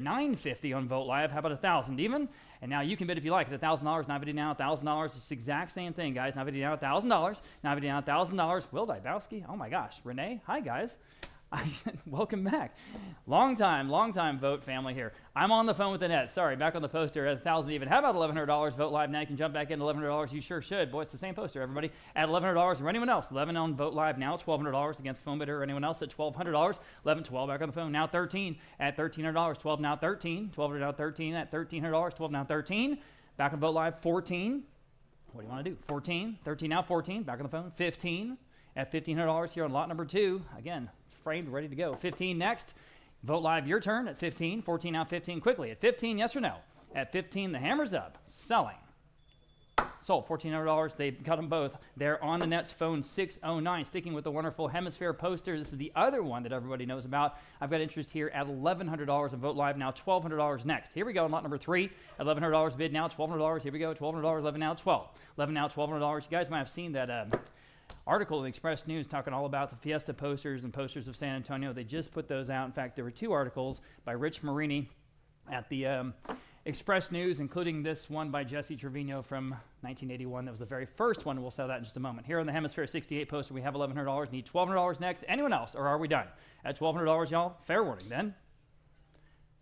$950 on Vogt Live. How about $1,000 even? And now you can bid if you like at $1,000, $950 now, $1,000. It's the exact same thing, guys. $950 now, $1,000, $950 now, $1,000. Will Dybowski, oh my gosh. Renee, hi guys. Welcome back. Long time Vogt family here. I'm on the phone with Annette. Sorry, back on the poster at $1,000 even. How about $1,100 Vogt Live? Now you can jump back into $1,100. You sure should. Boy, it's the same poster, everybody. At $1,100 or anyone else. 11 on Vogt Live now, $1,200 against phone bidder or anyone else at $1,200. 11, 12 back on the phone. Now 13 at $1,300. 12 now 13. 12 now 13 at $1,300. 12 now 13. Back on Vogt Live, 14. What do you want to do? 14. 13 now 14. Back on the phone. 15 at $1,500 here on lot number 2. Again, framed, ready to go. 15 next. Vogt Live, your turn at 15. 14 now 15 quickly. At 15, yes or no? At 15, the hammer's up. Selling. Sold. $1,400. They cut them both. They're on the Nets phone 609. Sticking with the wonderful Hemisphere poster. This is the other one that everybody knows about. I've got interest here at $1,100 on Vogt Live. Now $1,200 next. Here we go on lot number 3. At $1,100 bid now. $1,200. Here we go. $1,200. 11 now 12. 11 now $1,200. You guys might have seen that article in the Express News talking all about the Fiesta posters and posters of San Antonio. They just put those out. In fact, there were 2 articles by Rich Marini at the Express News, including this one by Jesse Trevino from 1981. That was the very first one. We'll sell that in just a moment. Here on the Hemisphere 68 poster, we have $1,100. Need $1,200 next. Anyone else, or are we done? At $1,200, y'all, fair warning then.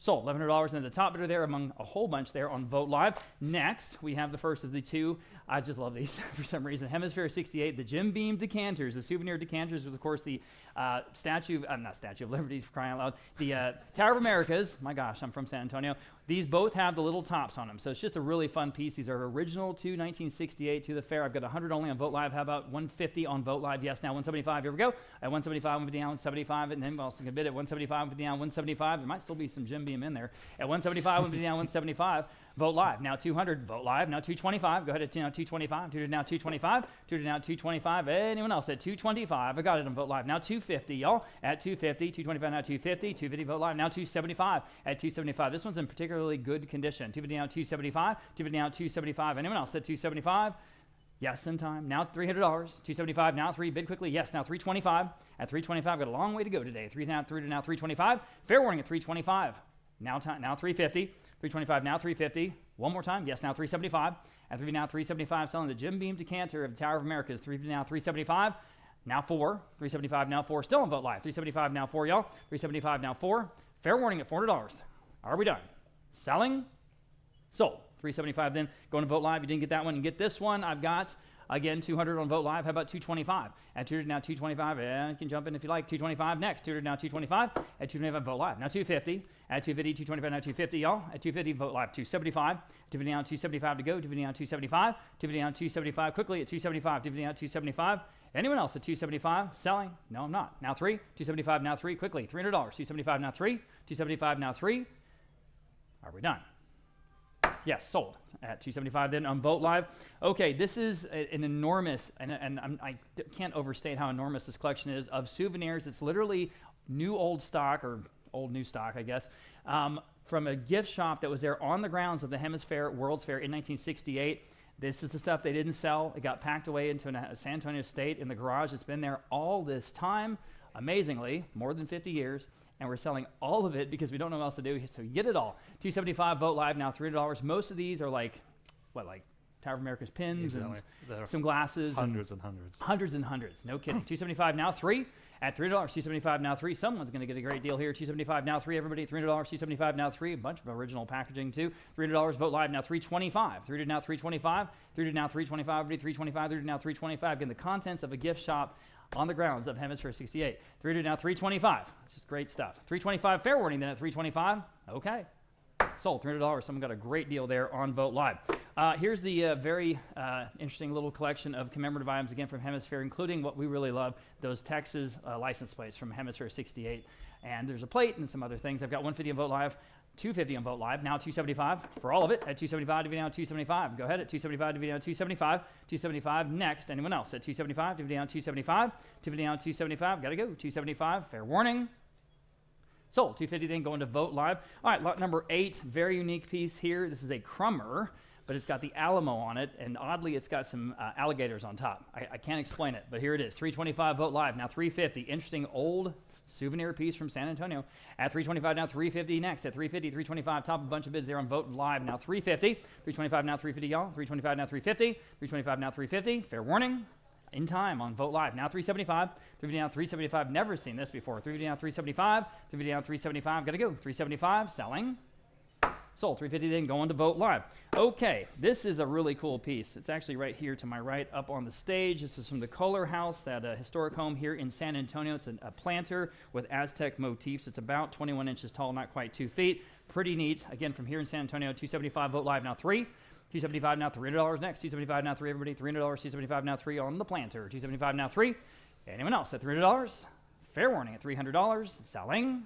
Sold. $1,100 and the top bidder there among a whole bunch there on Vogt Live. Next, we have the first of the 2. I just love these for some reason. Hemisphere 68, the Jim Beam decanters, the souvenir decanters with, of course, the not Statue of Liberty, for crying out loud, the Tower of Americas. My gosh, I'm from San Antonio. These both have the little tops on them, so it's just a really fun piece. These are original to 1968 to the fair. I've got 100 only on Vogt Live. How about 150 on Vogt Live? Yes, now 175. Here we go. At 175, 150 down, 175, and then we also can bid at 175, 150 down, 175. There might still be some Jim Beam in there. At 175, 150 down, 175. Vogt Live, now 200. Vogt Live, now 225. Go ahead at now 225. 2 to now 225. 2 to now 225. Anyone else at 225? I got it on Vogt Live. Now 250, y'all. At 250. 225 now 250. 250 Vogt Live. Now 275. At 275. This one's in particularly good condition. 250 now 275. 250 now 275. Anyone else at 275? Yes, in time. Now $300. 275 now 3. Bid quickly. Yes, now 325. At 325, got a long way to go today. 3 to now 325. Fair warning at 325. Now 350. 325 now 350. One more time. Yes, now 375. At 3 now 375. Selling the Jim Beam decanter of the Tower of Americas. 3 now 375. Now 4. 375 now 4. Still on Vogt Live. 375 now 4, y'all. 375 now 4. Fair warning at $400. Are we done? Selling. Sold. 375 then. Going to Vogt Live. You didn't get that one. You get this one. I've got, again, 200 on Vogt Live. How about 225? At 200 now 225. You can jump in if you like. 225 next. 200 now 225. At 225 Vogt Live. Now 250. At 250, 225 now 250, y'all. At 250 Vogt Live. 275. 250 now 275 to go. 250 now 275. 250 now 275 quickly at 275. 250 now 275. Anyone else at 275? Selling? No, I'm not. Now 3. 275 now 3 quickly. $300. 275 now 3. 275 now 3. Are we done? Yes, sold at 275 then on Vogt Live. Okay, this is an enormous, and I can't overstate how enormous this collection is of souvenirs. It's literally new old stock, or old new stock, I guess, from a gift shop that was there on the grounds of the Hemisphere World's Fair in 1968. This is the stuff they didn't sell. It got packed away into a San Antonio State in the garage. It's been there all this time, amazingly, more than 50 years. And we're selling all of it because we don't know what else to do, so you get it all. 275 Vogt Live now $300. Most of these are like Tower of America's pins and some glasses. Hundreds and hundreds. Hundreds and hundreds. No kidding. 275 now 3 at $3. 275 now 3. Someone's going to get a great deal here. 275 now 3. Everybody $3. 275 now 3. A bunch of original packaging too. $300. Vogt Live now 325. 3 to now 325. 3 to now 325. Everybody 325. 3 to now 325. Again, the contents of a gift shop on the grounds of Hemisphere 68. 3 to now 325. It's just great stuff. 325 fair warning then at 325. Okay. Sold. $300. Someone got a great deal there on Vogt Live. Here's the very interesting little collection of commemorative items, again, from Hemisphere, including what we really love, those Texas license plates from Hemisphere 68. And there's a plate and some other things. I've got 150 on Vogt Live, 250 on Vogt Live, now 275 for all of it. At 275, dividend down 275. Go ahead at 275, dividend down 275. 275 next. Anyone else at 275, dividend down 275. 250 down 275. Got to go. 275. Fair warning. Sold. 250 then going to Vogt Live. All right, lot number 8. Very unique piece here. This is a crummer, but it's got the Alamo on it, and oddly, it's got some alligators on top. I can't explain it, but here it is. 325 Vogt Live. Now 350. Interesting old Souvenir piece from San Antonio. At $325 now, $350 next. At $350, $325, top of a bunch of bids there on Vogt Live. Now $350, $325 now, $350 y'all. $325 now, $350, $325 now, $350. Fair warning. In time on Vogt Live. Now $375, $350 now, $375. Never seen this before. $350 now, $375, $350 now, $375. Got to go. $375, selling. Sold. $350 then going to Vogt Live. Okay, this is a really cool piece. It's actually right here to my right up on the stage. This is from the Kohler House, that historic home here in San Antonio. It's a planter with Aztec motifs. It's about 21 inches tall, not quite 2 feet. Pretty neat. Again, from here in San Antonio, $275, Vogt Live now $3. $275 now, $300 next. $275 now, $3, everybody. $300, $275 now, $3 on the planter. $275 now, $3. Anyone else at $300? Fair warning at $300. Selling.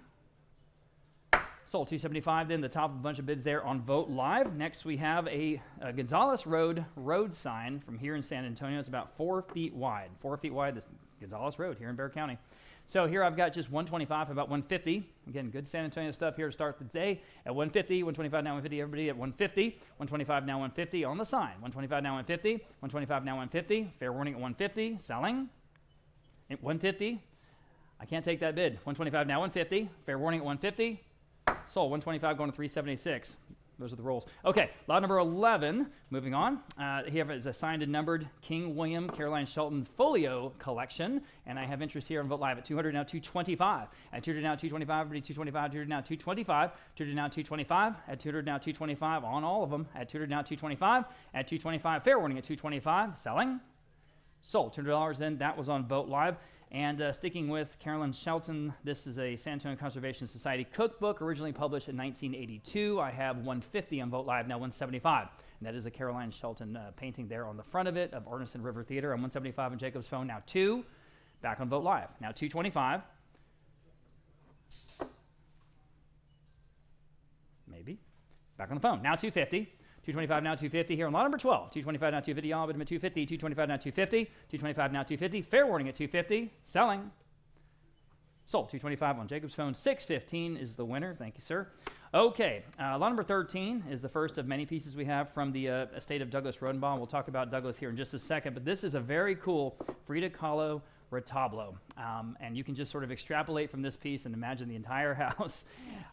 Sold. $275 then, the top of a bunch of bids there on Vogt Live. Next we have a Gonzales road sign from here in San Antonio. It's about 4 feet wide. 4 feet wide, this Gonzales Road here in Bexar County. So here I've got just $125, about $150. Again, good San Antonio stuff here to start the day. At $150, $125 now, $150, everybody at $150. $125 now, $150 on the sign. $125 now, $150. $125 now, $150. Fair warning at $150. Selling. At $150. I can't take that bid. $125 now, $150. Fair warning at $150. Sold. $125 going to $376. Those are the rolls. Okay, lot number 11. Moving on. Here is a signed and numbered King William Caroline Shelton Folio collection. And I have interest here on Vogt Live at $200 now, $225. At $200 now, $225. Everybody, $225. $200 now, $225. $200 now, $225. At $200 now, $225 on all of them. At $200 now, $225. At $225. Fair warning at $225. Selling. Sold. $200 then. That was on Vogt Live. And sticking with Caroline Shelton, this is a San Antonio Conservation Society cookbook, originally published in 1982. I have $150 on Vogt Live, now $175. And that is a Caroline Shelton painting there on the front of it of Arneson River Theater. I'm $175 on Jacob's phone, now $2. Back on Vogt Live, now $225. Maybe. Back on the phone, now $250. $225 now, $250 here on lot number 12. $225 now, $250, y'all, but $250. $225 now, $250. $225 now, $250. Fair warning at $250. Selling. Sold. $225 on Jacob's phone. $615 is the winner. Thank you, sir. Okay, lot number 13 is the first of many pieces we have from the estate of Douglas Rhodenbaugh. We'll talk about Douglas here in just a second, but this is a very cool Frida Kahlo retablo, and you can just sort of extrapolate from this piece and imagine the entire house,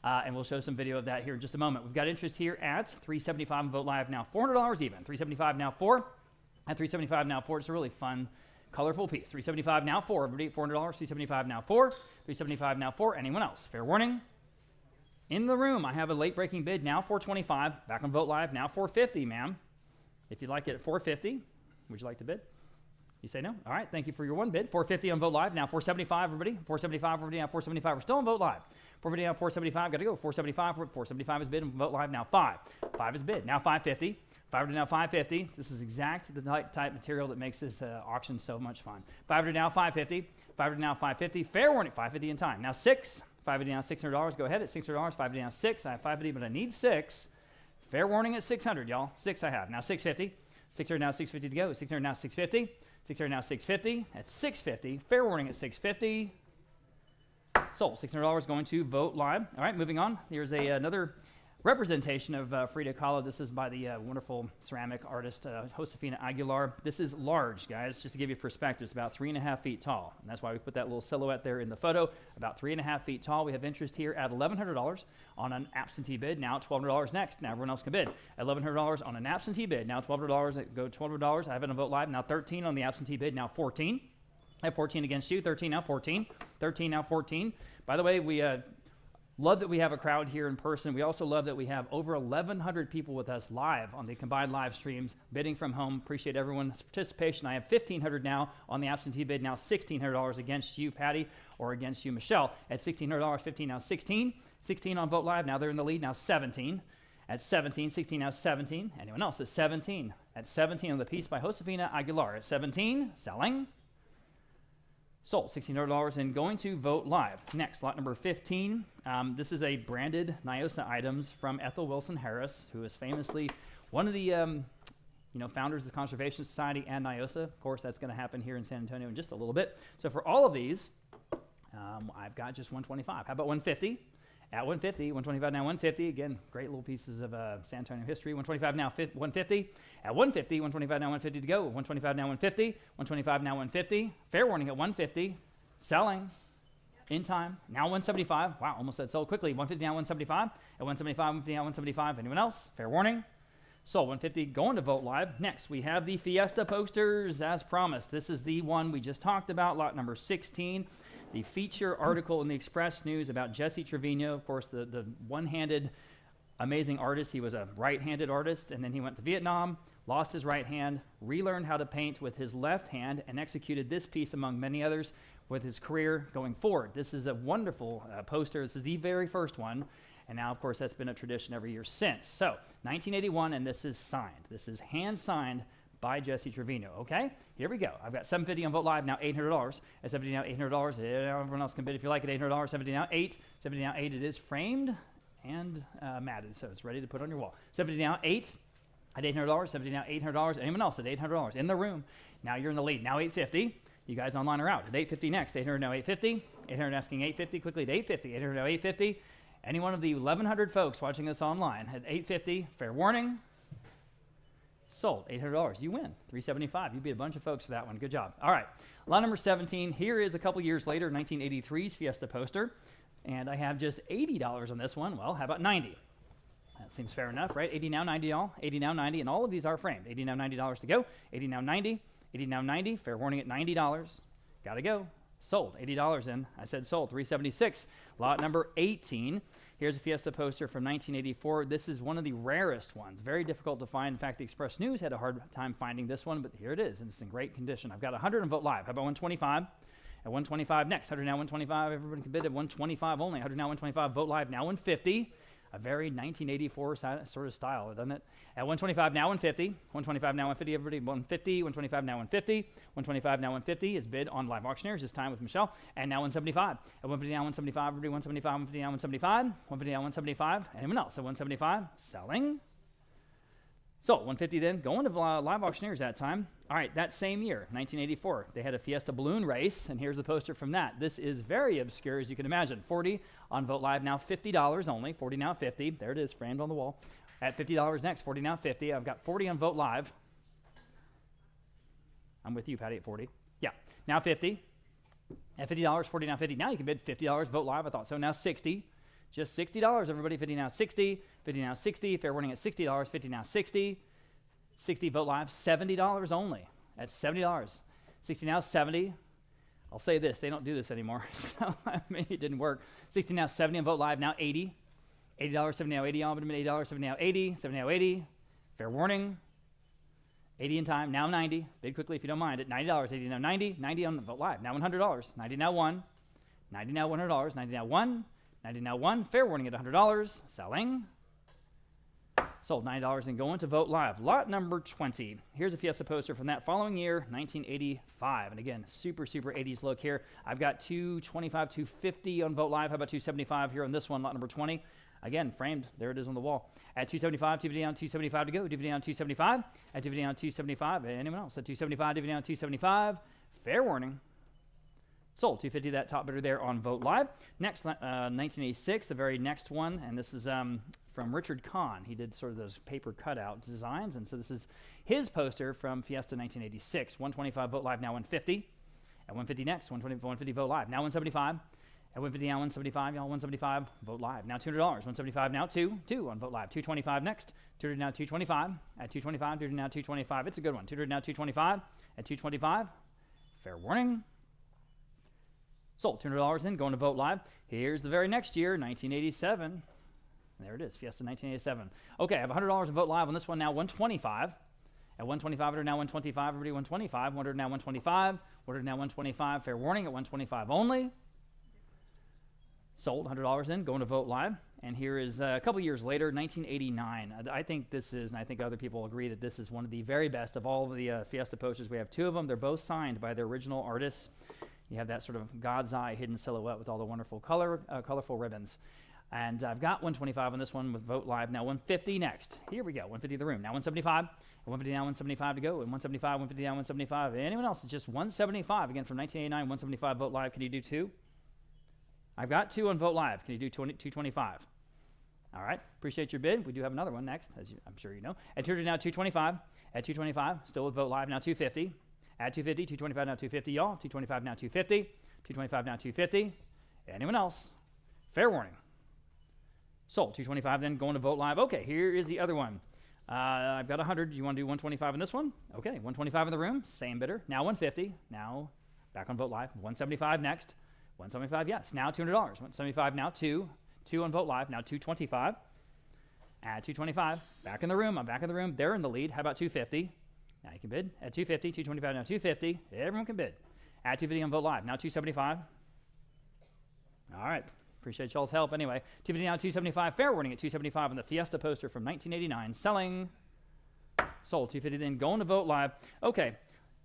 and we'll show some video of that here in just a moment. We've got interest here at $375 on Vogt Live now, $400 even. $375 now, $4. At $375 now, $4. It's a really fun, colorful piece. $375 now, $4. Everybody, $400. $375 now, $4. $375 now, $4. Anyone else? Fair warning. In the room, I have a late breaking bid now, $425. Back on Vogt Live now, $450, ma'am. If you'd like it at $450, would you like to bid? You say no? All right, thank you for your one bid. $450 on Vogt Live, now $475, everybody. $475, everybody, now $475. We're still on Vogt Live. $450 now, $475, got to go. $475, $475 is bid on Vogt Live, now $5. $5 is bid, now $550. $500 now, $550. This is exact the type material that makes this auction so much fun. $500 now, $550. $500 now, $550. Fair warning, $550 in time. Now $6. $550 now, $600. Go ahead at $600. $550 now, $6. I have $550, but I need $6. Fair warning at $600, y'all. $6 I have. Now $650. $600 now, $650 to go. $600 now, $650. $600 now, $650. At $650. Fair warning at $650. Sold. $600 going to Vogt Live. All right, moving on. Here's another representation of Frida Kahlo. This is by the wonderful ceramic artist Josefina Aguilar. This is large, guys, just to give you perspective. It's about 3.5 feet tall, and that's why we put that little silhouette there in the photo. About 3.5 feet tall. We have interest here at $1,100 on an absentee bid. Now $1,200 next. Now everyone else can bid. At $1,100 on an absentee bid. Now $1,200. Go $1,200. I have it on Vogt Live. Now 13 on the absentee bid. Now 14. I have 14 against you. 13 now 14. 13 now 14. By the way, we love that we have a crowd here in person. We also love that we have over 1,100 people with us live on the combined live streams, bidding from home. Appreciate everyone's participation. I have 1,500 now on the absentee bid. Now $1,600 against you, Patty, or against you, Michelle. At $1,600, 15 now 16. 16 on Vogt Live. Now they're in the lead. Now 17. At 17, 16 now 17. Anyone else? At 17. At 17 on the piece by Josefina Aguilar. At 17, selling. Sold. $1,600 and going to Vogt Live. Next, lot number 15. This is a branded Niosa items from Ethel Wilson Harris, who is famously one of the founders of the Conservation Society and Niosa. Of course, that's going to happen here in San Antonio in just a little bit. So for all of these, I've got just $125. How about $150? At $150, $125 now, $150. Again, great little pieces of San Antonio history. $125 now, $150. At $150, $125 now, $150 to go. $125 now, $150. $125 now, $150. Fair warning at $150. Selling. In time, now 175. Wow, almost said sold quickly. 150 now 175. At 175, 150 now 175. Anyone else? Fair warning. Sold 150, going to Vogt Live. Next, we have the Fiesta posters, as promised. This is the one we just talked about, lot number 16. The feature article in the Express News about Jesse Trevino, of course, the one-handed amazing artist. He was a right-handed artist, and then he went to Vietnam, lost his right hand, relearned how to paint with his left hand, and executed this piece among many others with his career going forward. This is a wonderful poster. This is the very first one. And now, of course, that's been a tradition every year since. So, 1981, and this is signed. This is hand-signed by Jesse Trevino, okay? Here we go. I've got $750 on Vogt Live, now $800. At $750 now, $800. Everyone else can bid if you like it, $800. $750 now, $8. $750 now, $8. It is framed and matted, so it's ready to put on your wall. $750 now, $8. At $800. $750 now, $800. Anyone else at $800 in the room? Now you're in the lead. Now $850. You guys online are out. At $850 next. $800 now, $850. $800 asking $850 quickly to $850. $800 now, $850. Any one of the 1,100 folks watching this online at $850, fair warning, sold, $800. You win, $375. You beat a bunch of folks for that one. Good job. All right, lot number 17. Here is a couple years later, 1983's Fiesta poster, and I have just $80 on this one. Well, how about 90? That seems fair enough, right? 80 now, 90 all, 80 now, 90, and all of these are framed. 80 now, $90 to go, 80 now, 90, 80 now, 90, fair warning at $90. Got to go. Sold, $80 in. I said sold, $376. Lot number 18. Here's a Fiesta poster from 1984. This is one of the rarest ones. Very difficult to find. In fact, the Express News had a hard time finding this one, but here it is, and it's in great condition. I've got 100 on Vogt Live. How about 125? At 125 next. 100 now, 125. Everybody can bid at 125 only. 100 now, 125. Vogt Live now, 150. A very 1984 sort of style, doesn't it? At 125 now, 150. 125 now, 150. Everybody, 150. 125 now, 150. 125 now, 150 is bid on Live Auctioneers, this time with Michelle. And now 175. At 150 now, 175. Everybody, 175. 150 now, 175. 150 now, 175. Anyone else at 175? Selling. So 150 then, going to Live Auctioneers that time. All right, that same year, 1984, they had a Fiesta balloon race, and here's the poster from that. This is very obscure, as you can imagine. 40 on Vogt Live, now $50 only. 40 now, 50. There it is, framed on the wall. At $50 next, 40 now, 50. I've got 40 on Vogt Live. I'm with you, Patty, at 40. Yeah, now 50. At $50, 40 now, 50. Now you can bid $50, Vogt Live. I thought so. Now 60. Just $60, everybody. 50 now, 60. 50 now, 60. Fair warning at $60. 50 now, 60. 60 Vogt Live, $70 only. At $70. 60 now, 70. I'll say this, they don't do this anymore, so maybe it didn't work. 60 now, 70 on Vogt Live, now 80. $80, 70 now, 80 on, $80, 70 now, 80. 70 now, 80. Fair warning. 80 in time, now 90. Bid quickly if you don't mind. At $90, 80 now, 90. 90 on the Vogt Live, now $100. 90 now, 1. 90 now, $100. 90 now, 1. 90 now, 1. Fair warning at $100. Selling. Sold $90 and going to Vogt Live. Lot number 20. Here's a Fiesta poster from that following year, 1985. And again, super 80s look here. I've got 225, 250 on Vogt Live. How about 275 here on this one, lot number 20? Again, framed. There it is on the wall. At 275, DVD on 275 to go. DVD on 275. At DVD on 275. Anyone else? At 275, DVD on 275. Fair warning. Sold. 250, that top bidder there on Vogt Live. Next, 1986, the very next one. And this is from Richard Kahn. He did sort of those paper cutout designs. And so this is his poster from Fiesta 1986. 125 Vogt Live, now 150. At 150 next, 150 Vogt Live, now 175. At 150 now, 175, y'all, 175 Vogt Live. Now $200, 175 now, 2 on Vogt Live. 225 next, 200 now, 225. At 225, 200 now, 225. It's a good one. 200 now, 225. At 225, fair warning. Sold. $200 in, going to Vogt Live. Here's the very next year, 1987. There it is, Fiesta 1987. Okay, I have $100 in Vogt Live on this one now, 125. At 125, 100 now, 125. Everybody, 125. 100 now, 125. 100 now, 125. Fair warning at 125 only. Sold. $100 in, going to Vogt Live. And here is a couple years later, 1989. I think this is, and I think other people agree that this is one of the very best of all of the Fiesta posters. We have 2 of them. They're both signed by their original artists. You have that sort of God's eye hidden silhouette with all the wonderful colorful ribbons. And I've got 125 on this one with Vogt Live. Now 150 next. Here we go. 150 in the room. Now 175. 150 now, 175 to go. And 175, 150 down, 175. Anyone else? It's just 175. Again, from 1989, 175 Vogt Live. Can you do 2? I've got 2 on Vogt Live. Can you do 225? All right. Appreciate your bid. We do have another one next, as I'm sure you know. At 200 now, 225. At 225, still with Vogt Live. Now 250. At 250, 225 now, 250, y'all. 225 now, 250. 225 now, 250. Anyone else? Fair warning. Sold. 225 then going to Vogt Live. Okay, here is the other one. I've got 100. You want to do 125 in this one? Okay, 125 in the room. Same bidder. Now 150. Now back on Vogt Live. 175 next. 175, yes. Now $200. 175 now 2. 2 on Vogt Live. Now 225. Add 225. Back in the room. I'm back in the room. They're in the lead. How about 250? Now you can bid. At 250. 225 now 250. Everyone can bid. Add 250 on Vogt Live. Now 275. All right. Appreciate y'all's help. Anyway, 250 now 275. Fair warning at 275 on the Fiesta poster from 1989. Selling. Sold. 250 then going to Vogt Live. Okay.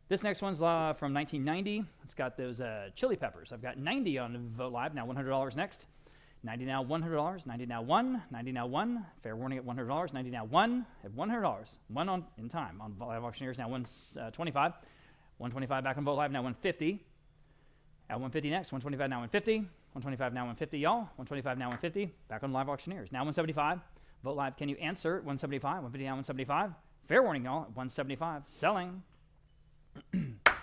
This next one's from 1990. It's got those chili peppers. I've got 90 on Vogt Live. Now $100 next. 90 now $100. 90 now 1. 90 now 1. Fair warning at $100. 90 now 1 at $100. 1 on in time on Live Auctioneers. Now 125. 125 back on Vogt Live. Now 150. At 150 next. 125 now 150. 125 now 150, y'all. 125 now 150. Back on Live Auctioneers. Now 175. Vogt Live, can you answer? 175. 150 now 175. Fair warning, y'all. 175. Selling.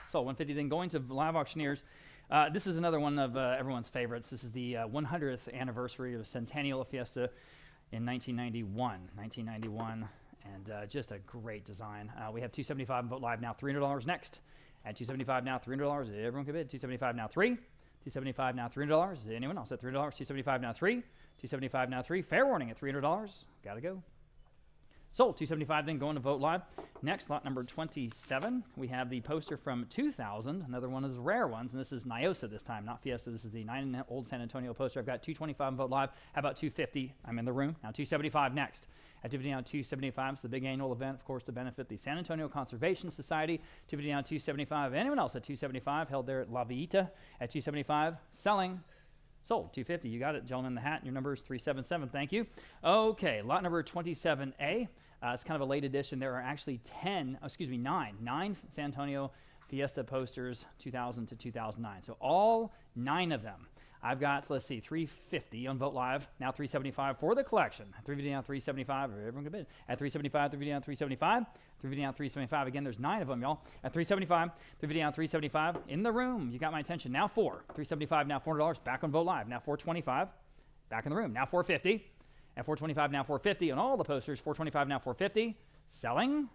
So 150 then going to Live Auctioneers. This is another one of everyone's favorites. This is the 100th anniversary of Centennial Fiesta in 1991. 1991, and just a great design. We have 275 Vogt Live now $300 next. At 275 now $300. Everyone can bid. 275 now 3. 275 now $300. Anyone else at $300? 275 now 3. 275 now 3. Fair warning at $300. Gotta go. Sold. 275 then going to Vogt Live. Next, lot number 27. We have the poster from 2000, another one of those rare ones, and this is Nyosa this time, not Fiesta. This is the 9 Old San Antonio poster. I've got 225 on Vogt Live. How about 250? I'm in the room. Now 275 next. Activity on 275 is the big annual event, of course, to benefit the San Antonio Conservation Society. Activity on 275. Anyone else at 275? Held there at La Villita at 275. Selling. Sold. 250. You got it, gentleman in the hat. Your number is 377. Thank you. Okay, lot number 27A. It's kind of a late edition. There are actually 9 San Antonio Fiesta posters, 2000 to 2009. So all 9 of them. I've got, let's see, 350 on Vogt Live, now 375 for the collection. 350 down 375, everyone can bid. At 375, 350 down 375, 350 down 375. Again, there's 9 of them, y'all. At 375, 350 down 375. In the room, you got my attention. Now 4. 375, now $400. Back on Vogt Live, now 425. Back in the room, now 450. At 425, now 450 on all the posters. 425, now 450. Selling.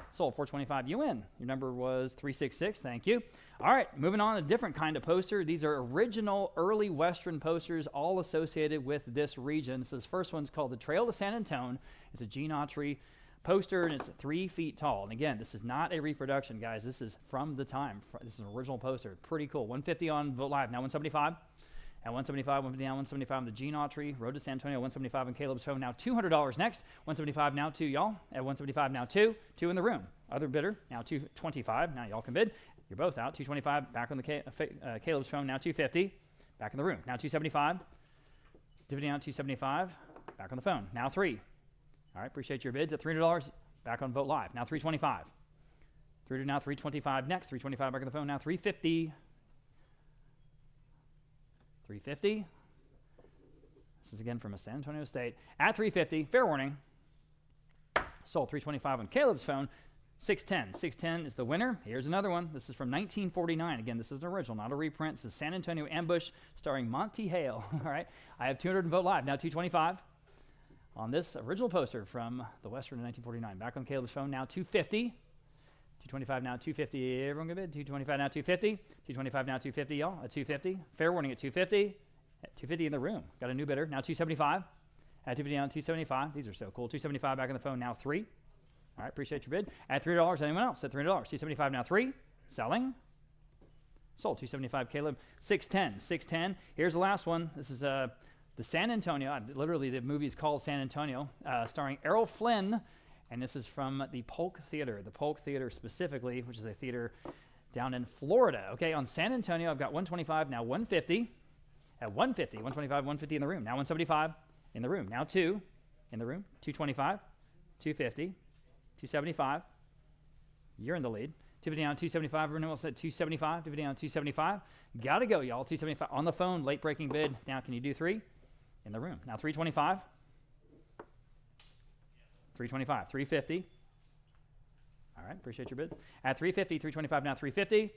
Sold. 425, you win. Your number was 366. Thank you. All right, moving on, a different kind of poster. These are original early Western posters, all associated with this region. So this first one's called The Trail to San Antone. It's a Gene Autry poster, and it's 3 feet tall. And again, this is not a reproduction, guys. This is from the time. This is an original poster. Pretty cool. 150 on Vogt Live. Now 175. At 175, 150 down, 175 on the Gene Autry. Road to San Antonio, 175 on Caleb's phone. Now $200 next. 175 now 2, y'all. At 175 now 2. 2 in the room. Other bidder, now 225. Now y'all can bid. You're both out. 225 back on the Caleb's phone. Now 250. Back in the room. Now 275. Dividend out 275. Back on the phone. Now 3. All right, appreciate your bids. At $300, back on Vogt Live. Now 325. 300 now 325 next. 325 back on the phone. Now 350. 350. This is again from a San Antonio Estate. At 350, fair warning. Sold. 325 on Caleb's phone. 610. 610 is the winner. Here's another one. This is from 1949. Again, this is an original, not a reprint. This is San Antonio Ambush starring Monty Hale. All right. I have 200 in Vogt Live. Now 225 on this original poster from the Western in 1949. Back on Caleb's phone. Now 250. 225 now 250. Everyone good bid. 225 now 250. 225 now 250, y'all. At 250. Fair warning at 250. At 250 in the room. Got a new bidder. Now 275. At 250 now 275. These are so cool. 275 back on the phone. Now 3. All right. Appreciate your bid. At $3. Anyone else? At $3. 275 now 3. Selling. Sold. 275 Caleb. 610. 610. Here's the last one. This is the San Antonio. Literally, the movie is called San Antonio, starring Errol Flynn. And this is from the Polk Theater. The Polk Theater specifically, which is a theater down in Florida. Okay, on San Antonio, I've got 125, now 150. At 150, 125, 150 in the room. Now 175 in the room. Now 2 in the room. 225, 250, 275. You're in the lead. 250 down, 275. Everyone else at 275. 250 down, 275. Got to go, y'all. 275 on the phone. Late breaking bid. Now can you do 3 in the room? Now 325. 325, 350. All right, appreciate your bids. At 350, 325 now 350.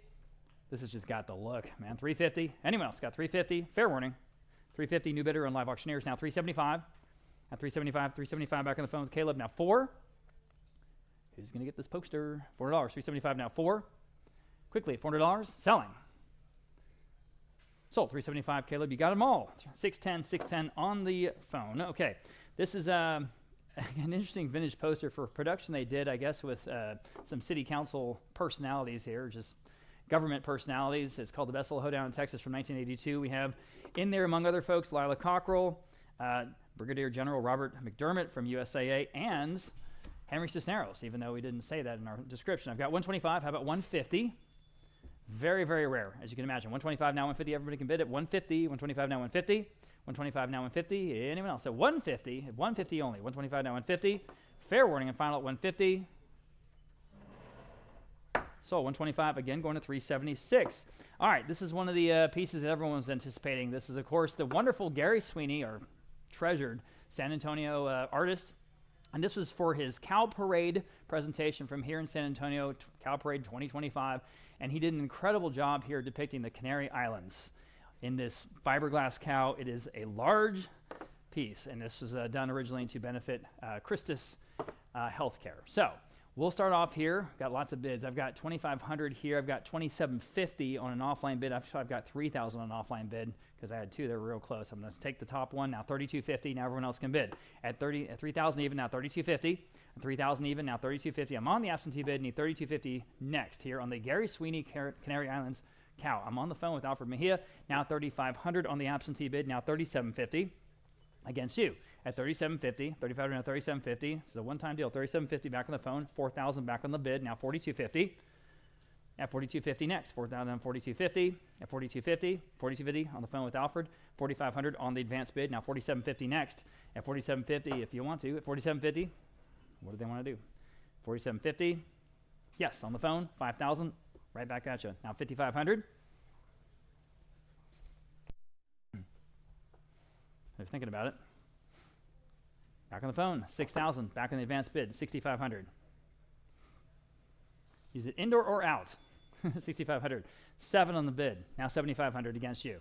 This has just got the look, man. 350. Anyone else got 350? Fair warning. 350, new bidder on Live Auctioneers. Now 375. Now 375 back on the phone with Caleb. Now 4. Who's going to get this poster? $400. 375 now 4. Quickly, $400. Selling. Sold. 375. Caleb, you got them all. 610 on the phone. Okay. This is an interesting vintage poster for production they did, I guess, with some city council personalities here, just government personalities. It's called The Best Little Hoedown in Texas from 1982. We have in there, among other folks, Lila Cockrell, Brigadier General Robert McDermott from USAA, and Henry Cisneros, even though we didn't say that in our description. I've got 125. How about 150? Very, very rare, as you can imagine. 125 now 150. Everybody can bid at 150. 125 now 150. 125 now 150. Anyone else? At 150. 150 only. 125 now 150. Fair warning and final at 150. So 125 again going to 376. All right, this is one of the pieces that everyone was anticipating. This is, of course, the wonderful Gary Sweeney, our treasured San Antonio artist. And this was for his Cow Parade presentation from here in San Antonio, Cow Parade 2025. And he did an incredible job here depicting the Canary Islands in this fiberglass cow. It is a large piece, and this was done originally to benefit Christus Healthcare. So we'll start off here. Got lots of bids. I've got 2,500 here. I've got 2,750 on an offline bid. I've got 3,000 on an offline bid because I had two that were real close. I'm going to take the top one. Now 3,250. Now everyone else can bid. At 3,000 even, now 3,250. At 3,000 even, now 3,250. I'm on the absentee bid. Need 3,250 next here on the Gary Sweeney Canary Islands cow. I'm on the phone with Alfred Mejia. Now 3,500 on the absentee bid. Now 3,750 against you. At 3,750, 3,500 now 3,750. This is a one-time deal. 3,750 back on the phone. 4,000 back on the bid. Now 4,250. At 4,250 next. 4,000 on 4,250. At 4,250. 4,250 on the phone with Alfred. 4,500 on the advanced bid. Now 4,750 next. At 4,750 if you want to. At 4,750. What do they want to do? 4,750. Yes, on the phone. 5,000. Right back at you. Now 5,500. They're thinking about it. Back on the phone. 6,000. Back on the advanced bid. 6,500. Use it indoor or out. 6,500. 7 on the bid. Now 7,500 against you.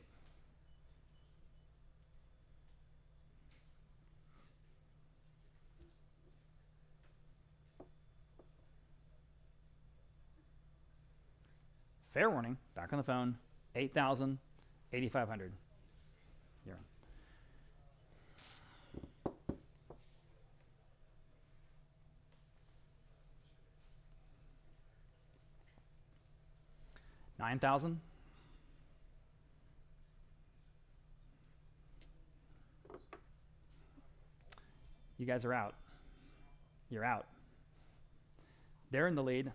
Fair warning, back on the phone, 8,000, 8,500. You're on. $9,000. You guys are out. You're out. They're in the lead,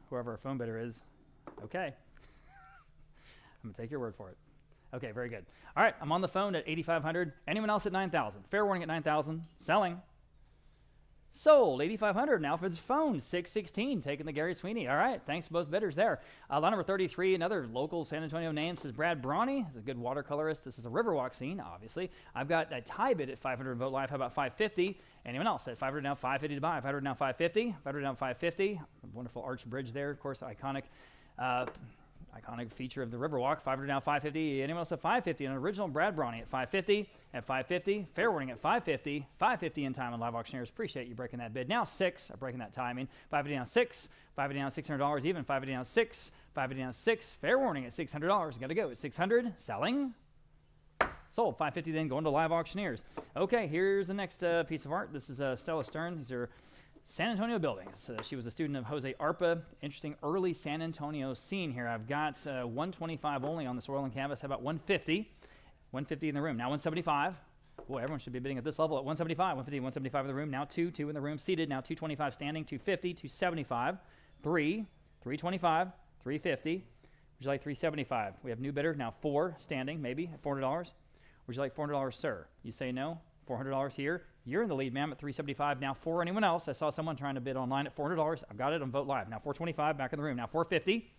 whoever our phone bidder is. Okay. I'm going to take your word for it. Okay, very good. All right, I'm on the phone at 8,500. Anyone else at 9,000? Fair warning at 9,000. Selling. Sold. 8,500 now for this phone. 616, taking the Gary Sweeney. All right, thanks to both bidders there. Lot number 33, another local San Antonio name. This is Brad Brawny. He's a good watercolorist. This is a Riverwalk scene, obviously. I've got a tie bid at 500 Vote Live. How about 550? Anyone else at 500 now, 550 to buy. 500 now, 550. 500 now, 550. Wonderful arch bridge there, of course, iconic feature of the Riverwalk. 500 now, 550. Anyone else at 550? An original Brad Brawny at 550. At 550. Fair warning at 550. 550 in time on Live Auctioneers. Appreciate you breaking that bid. Now 6. Breaking that timing. 550 down 6. 550 down $600 even. 550 down 6. 550 down 6. Fair warning at $600. Got to go at 600. Selling. Sold. 550 then going to Live Auctioneers. Okay, here's the next piece of art. This is Stella Stern. These are San Antonio buildings. She was a student of Jose Arpa. Interesting early San Antonio scene here. I've got 125 only on this oil and canvas. How about 150? 150 in the room. Now 175. Boy, everyone should be bidding at this level at 175. 150, 175 in the room. Now 2 in the room seated. Now 225 standing. 250, 275. 325, 350. Would you like 375? We have new bidder. Now 4 standing, maybe at $400. Would you like $400, sir? You say no. $400 here. You're in the lead, ma'am, at 375. Now 4. Anyone else? I saw someone trying to bid online at $400. I've got it on Vote Live. Now 425 back in the room. Now 450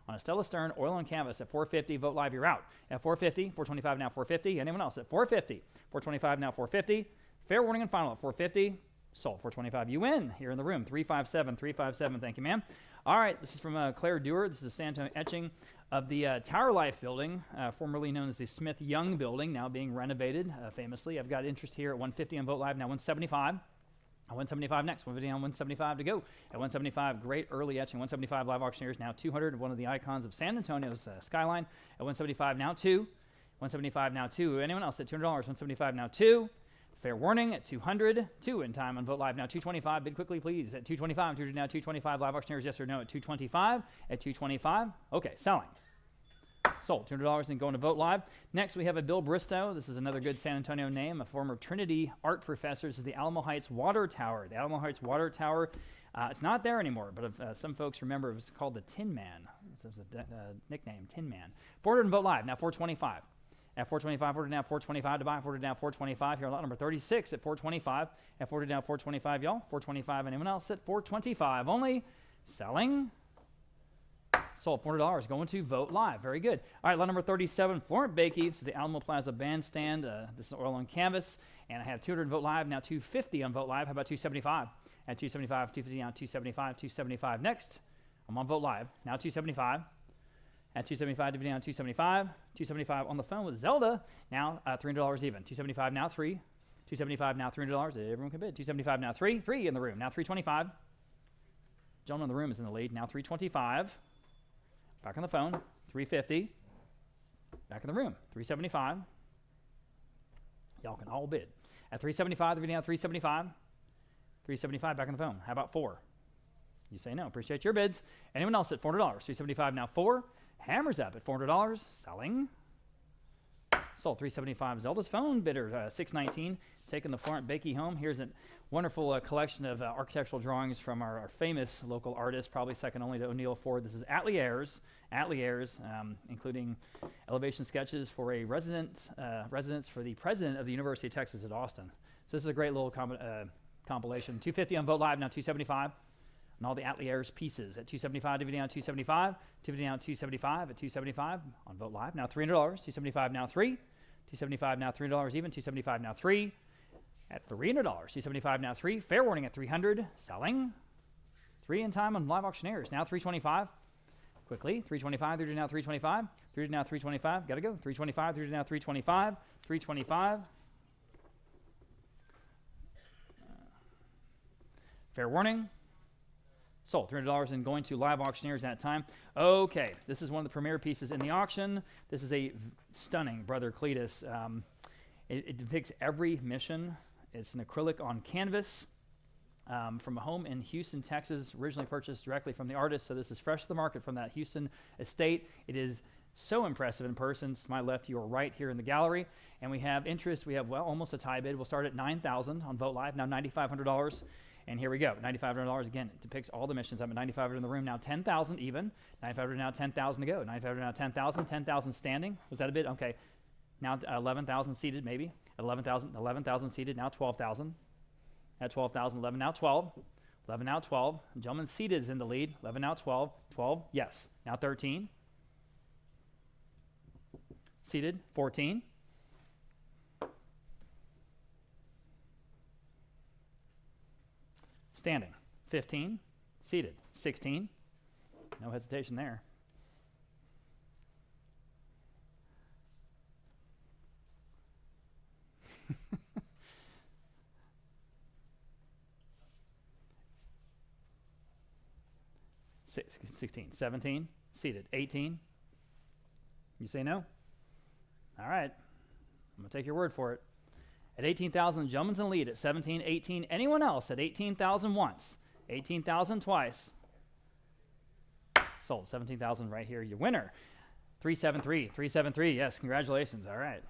on a Stella Stern oil and canvas at 450. Vote Live, you're out. At 450, 425 now 450. Anyone else at 450? 425 now 450. Fair warning and final at 450. Sold. 425. You win here in the room. 357. 357. Thank you, ma'am. All right. This is from Claire Dewar. This is a San Antonio etching of the Tower Life building, formerly known as the Smith Young building, now being renovated famously. I've got interest here at 150 on Vote Live, now 175. 175 next, 150 on 175 to go. At 175, great early etching. 175 live auctioneers, now 200, one of the icons of San Antonio's skyline. At 175, now 2. 175, now 2. Anyone else at $200? 175, now 2. Fair warning at 200. 2 in time on Vote Live, now 225. Bid quickly, please. At 225, now 225. Live auctioneers, yes or no at 225. At 225. Okay, selling. Sold. $200 and going to Vote Live. Next, we have a Bill Bristow. This is another good San Antonio name, a former Trinity art professor. This is the Alamo Heights Water Tower. The Alamo Heights Water Tower, it's not there anymore, but if, some folks remember it was called the Tin Man. It was a nickname, Tin Man. 400 and Vote Live, now 425. At 425, ordered now 425 to buy. Ordered now 425. Here on lot number 36 at 425. At 40 now 425, y'all. 425. Anyone else at 425? Only selling. Sold. $400 going to Vote Live. Very good. All right, lot number 37, Florent Bakey. This is the Alamo Plaza Bandstand. This is oil on canvas. And I have 200 Vote Live, now 250 on Vote Live. How about 275? At 275, 250 now 275, 275 next. I'm on Vote Live. Now 275. At 275, dividend on 275. 275 on the phone with Zelda. Now $300 even. 275 now 3. 275 now $300. Everyone can bid. 275 now 3. 3 in the room. Now 325. Gentleman in the room is in the lead. Now 325. Back on the phone. 350. Back in the room. 375. Y'all can all bid. At 375, dividend on 375. 375 back on the phone. How about 4? You say no. Appreciate your bids. Anyone else at $400? 375 now 4. Hammers up at $400. Selling. Sold. 375. Zelda's phone bidder 619. Taking the Florent Bakey home. Here's a wonderful collection of architectural drawings from our famous local artist, probably second only to O'Neill Ford. This is Ateliers, including elevation sketches for a residence for the president of the University of Texas at Austin. So this is a great little compilation. 250 on Vote Live, now 275. And all the Ateliers pieces at 275, dividend on 275, dividend on 275 at 275 on Vote Live. Now $300, 275 now 3, 275 now $300 even, 275 now 3 at $300, 275 now 3. Fair warning at 300, selling. 3 in time on live auctioneers. Now 325. Quickly, 325, 3 to now 325, 3 to now 325. Got to go. 325, 3 to now 325, 325. Fair warning. Sold. $300 and going to live auctioneers at that time. Okay, this is one of the premier pieces in the auction. This is a stunning Brother Cletus. It depicts every mission. It's an acrylic on canvas from a home in Houston, Texas, originally purchased directly from the artist. So this is fresh to the market from that Houston estate. It is so impressive in person. To my left, your right here in the gallery. And we have interest. We have, well, almost a tie bid. We'll start at $9,000 on Vote Live. Now $9,500. And here we go, $9,500 again. It depicts all the missions. I'm at $9,500 in the room now, $10,000 even. $9,500 now, $10,000 to go. $9,500 now, $10,000. $10,000 standing. Was that a bid? Okay. Now 11,000 seated, maybe. At 11,000 seated. Now 12,000. At 12,000, 11 now 12. 11 now 12. Gentleman seated is in the lead. 11 now 12. 12. Yes. Now 13. Seated. 14. Standing. 15. Seated. 16. No hesitation there. 16. 17. Seated. 18. You say no? All right. I'm going to take your word for it. At 18,000, gentleman's in the lead. At 17, 18. Anyone else at 18,000 once? 18,000 twice. Sold. 17,000 right here. Your winner. 373. 373. Yes, congratulations. All right.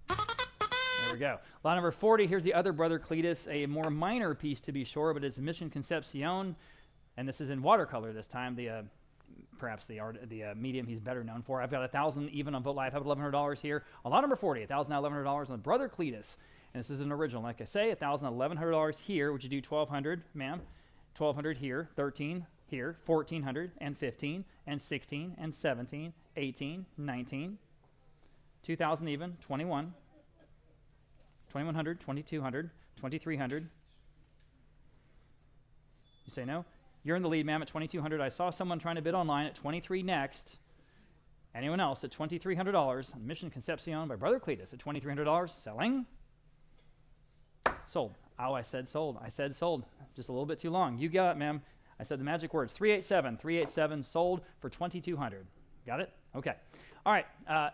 There we go. Lot number 40. Here's the other Brother Cletus. A more minor piece to be sure, but it's Mission Concepcion. And this is in watercolor this time. Perhaps the medium he's better known for. I've got 1,000 even on Vote Live. I have $1,100 here. On lot number 40, 1,000 now $1,100 on Brother Cletus. And this is an original. Like I say, 1,000, $1,100 here. Would you do 1,200, ma'am? 1,200 here, 13 here, 1,400 and 15 and 16 and 17, 18, 19, 2,000 even, 21, 2,100, 2,200, 2,300. You say no? You're in the lead, ma'am, at 2,200. I saw someone trying to bid online at 23 next. Anyone else at $2,300? Mission Concepcion by Brother Cletus at $2,300. Selling. Sold. Oh, I said sold. I said sold. Just a little bit too long. You got it, ma'am. I said the magic words. 387. 387 sold for $2,200. Got it? Okay. All right.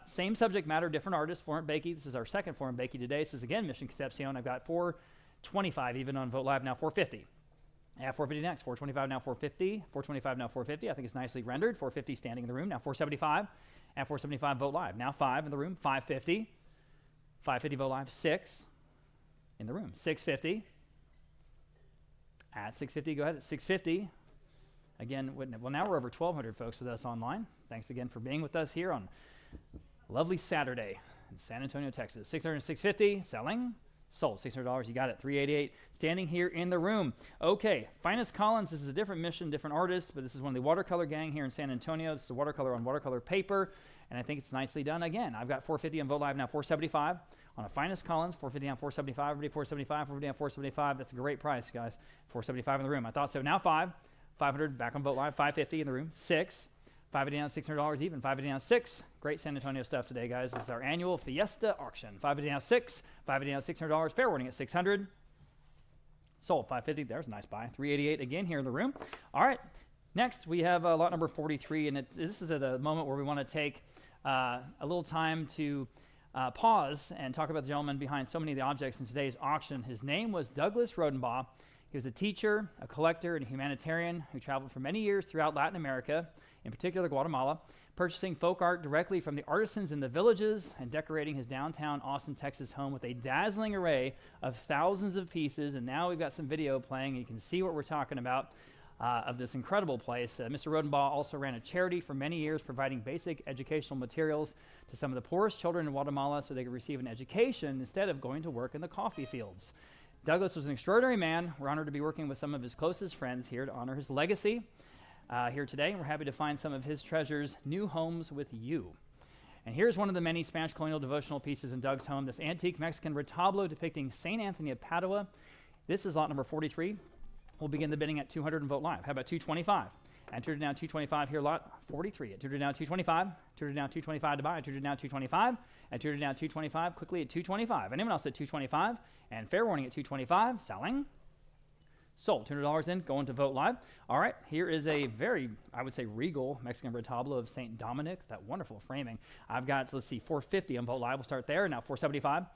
Same subject matter, different artist. Florent Bakey. This is our second Florent Bakey today. This is again Mission Concepcion. I've got 425 even on Vote Live now. 450. Yeah, 450 next. 425 now. 450. 425 now. 450. I think it's nicely rendered. 450 standing in the room now. 475. At 475 Vote Live now. 5 in the room. 550. 550 Vote Live. 6 in the room. 650. At 650, go ahead at 650. Again, well, now we're over 1,200 folks with us online. Thanks again for being with us here on a lovely Saturday in San Antonio, Texas. 600 and 650, selling, sold. $600, you got it. 388, standing here in the room. Okay, Finest Collins, this is a different mission, different artist, but this is one of the watercolor gang here in San Antonio. This is a watercolor on watercolor paper, and I think it's nicely done. Again, I've got 450 on Vote Live now, 475. On a Finest Collins, 450 on 475, everybody 475, 450 on 475. That's a great price, guys. 475 in the room. I thought so. Now 500 back on Vote Live, 550 in the room. 6, 550 down, $600 even. 550 down, 6. Great San Antonio stuff today, guys. This is our annual Fiesta auction. 550 down, 6, 550 down, $600. Fair warning at 600. Sold 550. There's a nice buy. 388 again here in the room. All right. Next, we have lot number 43, and this is at a moment where we want to take a little time to pause and talk about the gentleman behind so many of the objects in today's auction. His name was Douglas Rhodenbaugh. He was a teacher, a collector, and a humanitarian who traveled for many years throughout Latin America, in particular Guatemala, purchasing folk art directly from the artisans in the villages and decorating his downtown Austin, Texas home with a dazzling array of thousands of pieces. And now we've got some video playing, and you can see what we're talking about of this incredible place. Mr. Rhodenbaugh also ran a charity for many years, providing basic educational materials to some of the poorest children in Guatemala so they could receive an education instead of going to work in the coffee fields. Douglas was an extraordinary man. We're honored to be working with some of his closest friends here to honor his legacy here today. And we're happy to find some of his treasures, new homes with you. And here's one of the many Spanish colonial devotional pieces in Doug's home, this antique Mexican retablo depicting St. Anthony of Padua. This is lot number 43. We'll begin the bidding at 200 and Vote Live. How about 225? And 200 down, 225 here, lot 43. At 200 down, 225. 200 down, 225 to buy. 200 down, 225. At 200 down, 225. Quickly at 225. Anyone else at 225? And fair warning at 225. Selling. Sold. $200 in. Going to Vote Live. All right. Here is a very, I would say, regal Mexican retablo of St. Dominic. That wonderful framing. I've got, let's see, 450 on Vote Live. We'll start there. Now 475.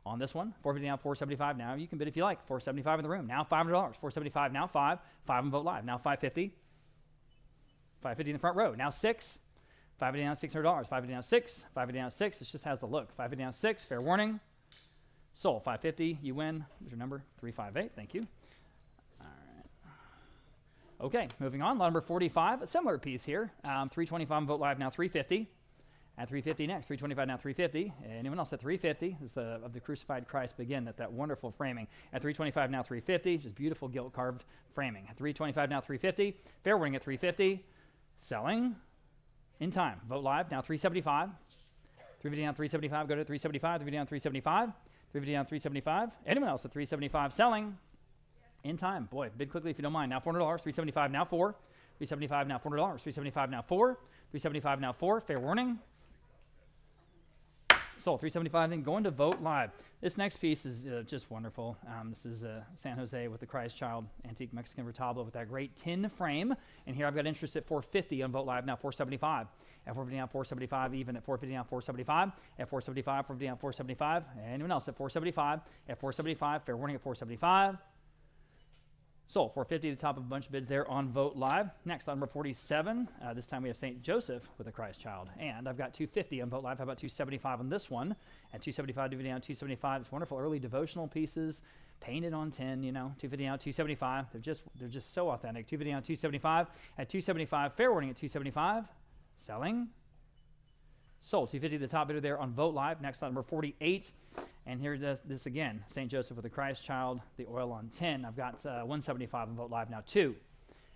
On this one, 450 now, 475 now. You can bid if you like. 475 in the room. Now $500. 475 now, 5. 5 on Vote Live. Now 550. 550 in the front row. Now 6. 550 down, $600. 550 down, 6. 550 down, 6. This just has the look. 550 down, 6. Fair warning. Sold. 550. You win. Here's your number. 358. Thank you. All right. Okay. Moving on. Lot number 45. A similar piece here. 325 on Vote Live now. 350. At 350 next, 325 now, 350. Anyone else at 350? This is of the crucified Christ begin, that wonderful framing. At 325 now, 350. Just beautiful gilt carved framing. At 325 now, 350. Fair warning at 350. Selling in time. Vote Live now, 375. 350 down, 375. Go to 375. 350 down, 375. 350 down, 375. Anyone else at 375? Selling in time. Boy, bid quickly if you don't mind. Now $400. 375 now 4. 375 now $400. 375 now 4. 375 now 4. Fair warning. Sold. 375 then going to Vote Live. This next piece is just wonderful. This is San Jose with the Christ Child antique Mexican retablo with that great tin frame. And here I've got interest at 450 on Vote Live now, 475. At 450 down, 475 even. At 450 down, 475. At 475, 450 down, 475. Anyone else at 475? At 475, fair warning at 475. Sold. 450 at the top of a bunch of bids there on Vote Live. Next, number 47. This time we have St. Joseph with the Christ Child. And I've got 250 on Vote Live. How about 275 on this one? At 275, DVD down 275. It's wonderful early devotional pieces painted on tin, 250 down, 275. They're just so authentic. 250 down, 275. At 275, fair warning at 275. Selling. Sold. 250 the top bidder there on Vote Live. Next, number 48. And here does this again, St. Joseph with the Christ Child, the oil on tin. I've got 175 on Vote Live now 2.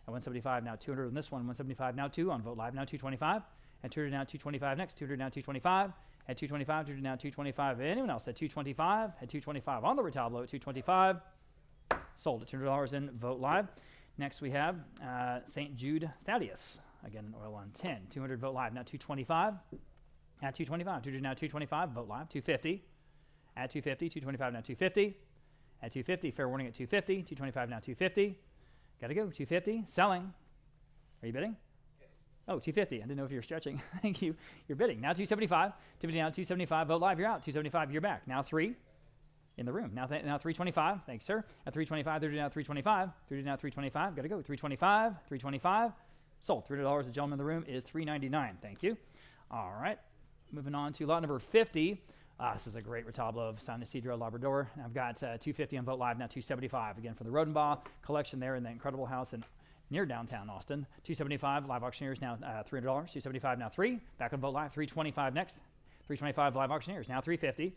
At 175 now 200 on this one. 175 now 2 on Vote Live now 225. At 200 now 225 next. 200 now 225. At 225, 200 now 225. Anyone else at 225? At 225 on the retablo at 225. Sold at $200 in Vote Live. Next we have St. Jude Thaddeus. Again, an oil on tin. 200 Vote Live now 225. At 225, now 225, vote live, 250. At 250, 225 now 250. At 250, fair warning at 250, 225 now 250. Got to go, 250, selling. Are you bidding? Yes. Oh, 250, I didn't know if you were stretching. Thank you, you're bidding. Now 275, 250 now 275, vote live, you're out. 275, you're back. Now 3 in the room. Now 325, thanks sir. At 325, 30 now 325, 30 now 325, got to go, 325, 325. Sold, $300, the gentleman in the room is $399, thank you. All right, moving on to lot number 50. This is a great retablo of San Isidro Labrador. I've got 250 on Vote Live, now 275. Again, for the Rhodenbaugh collection there in the incredible house near downtown Austin. 275, live auctioneers now $300. 275 now 3. Back on Vote Live, 325 next. 325 live auctioneers, now 350.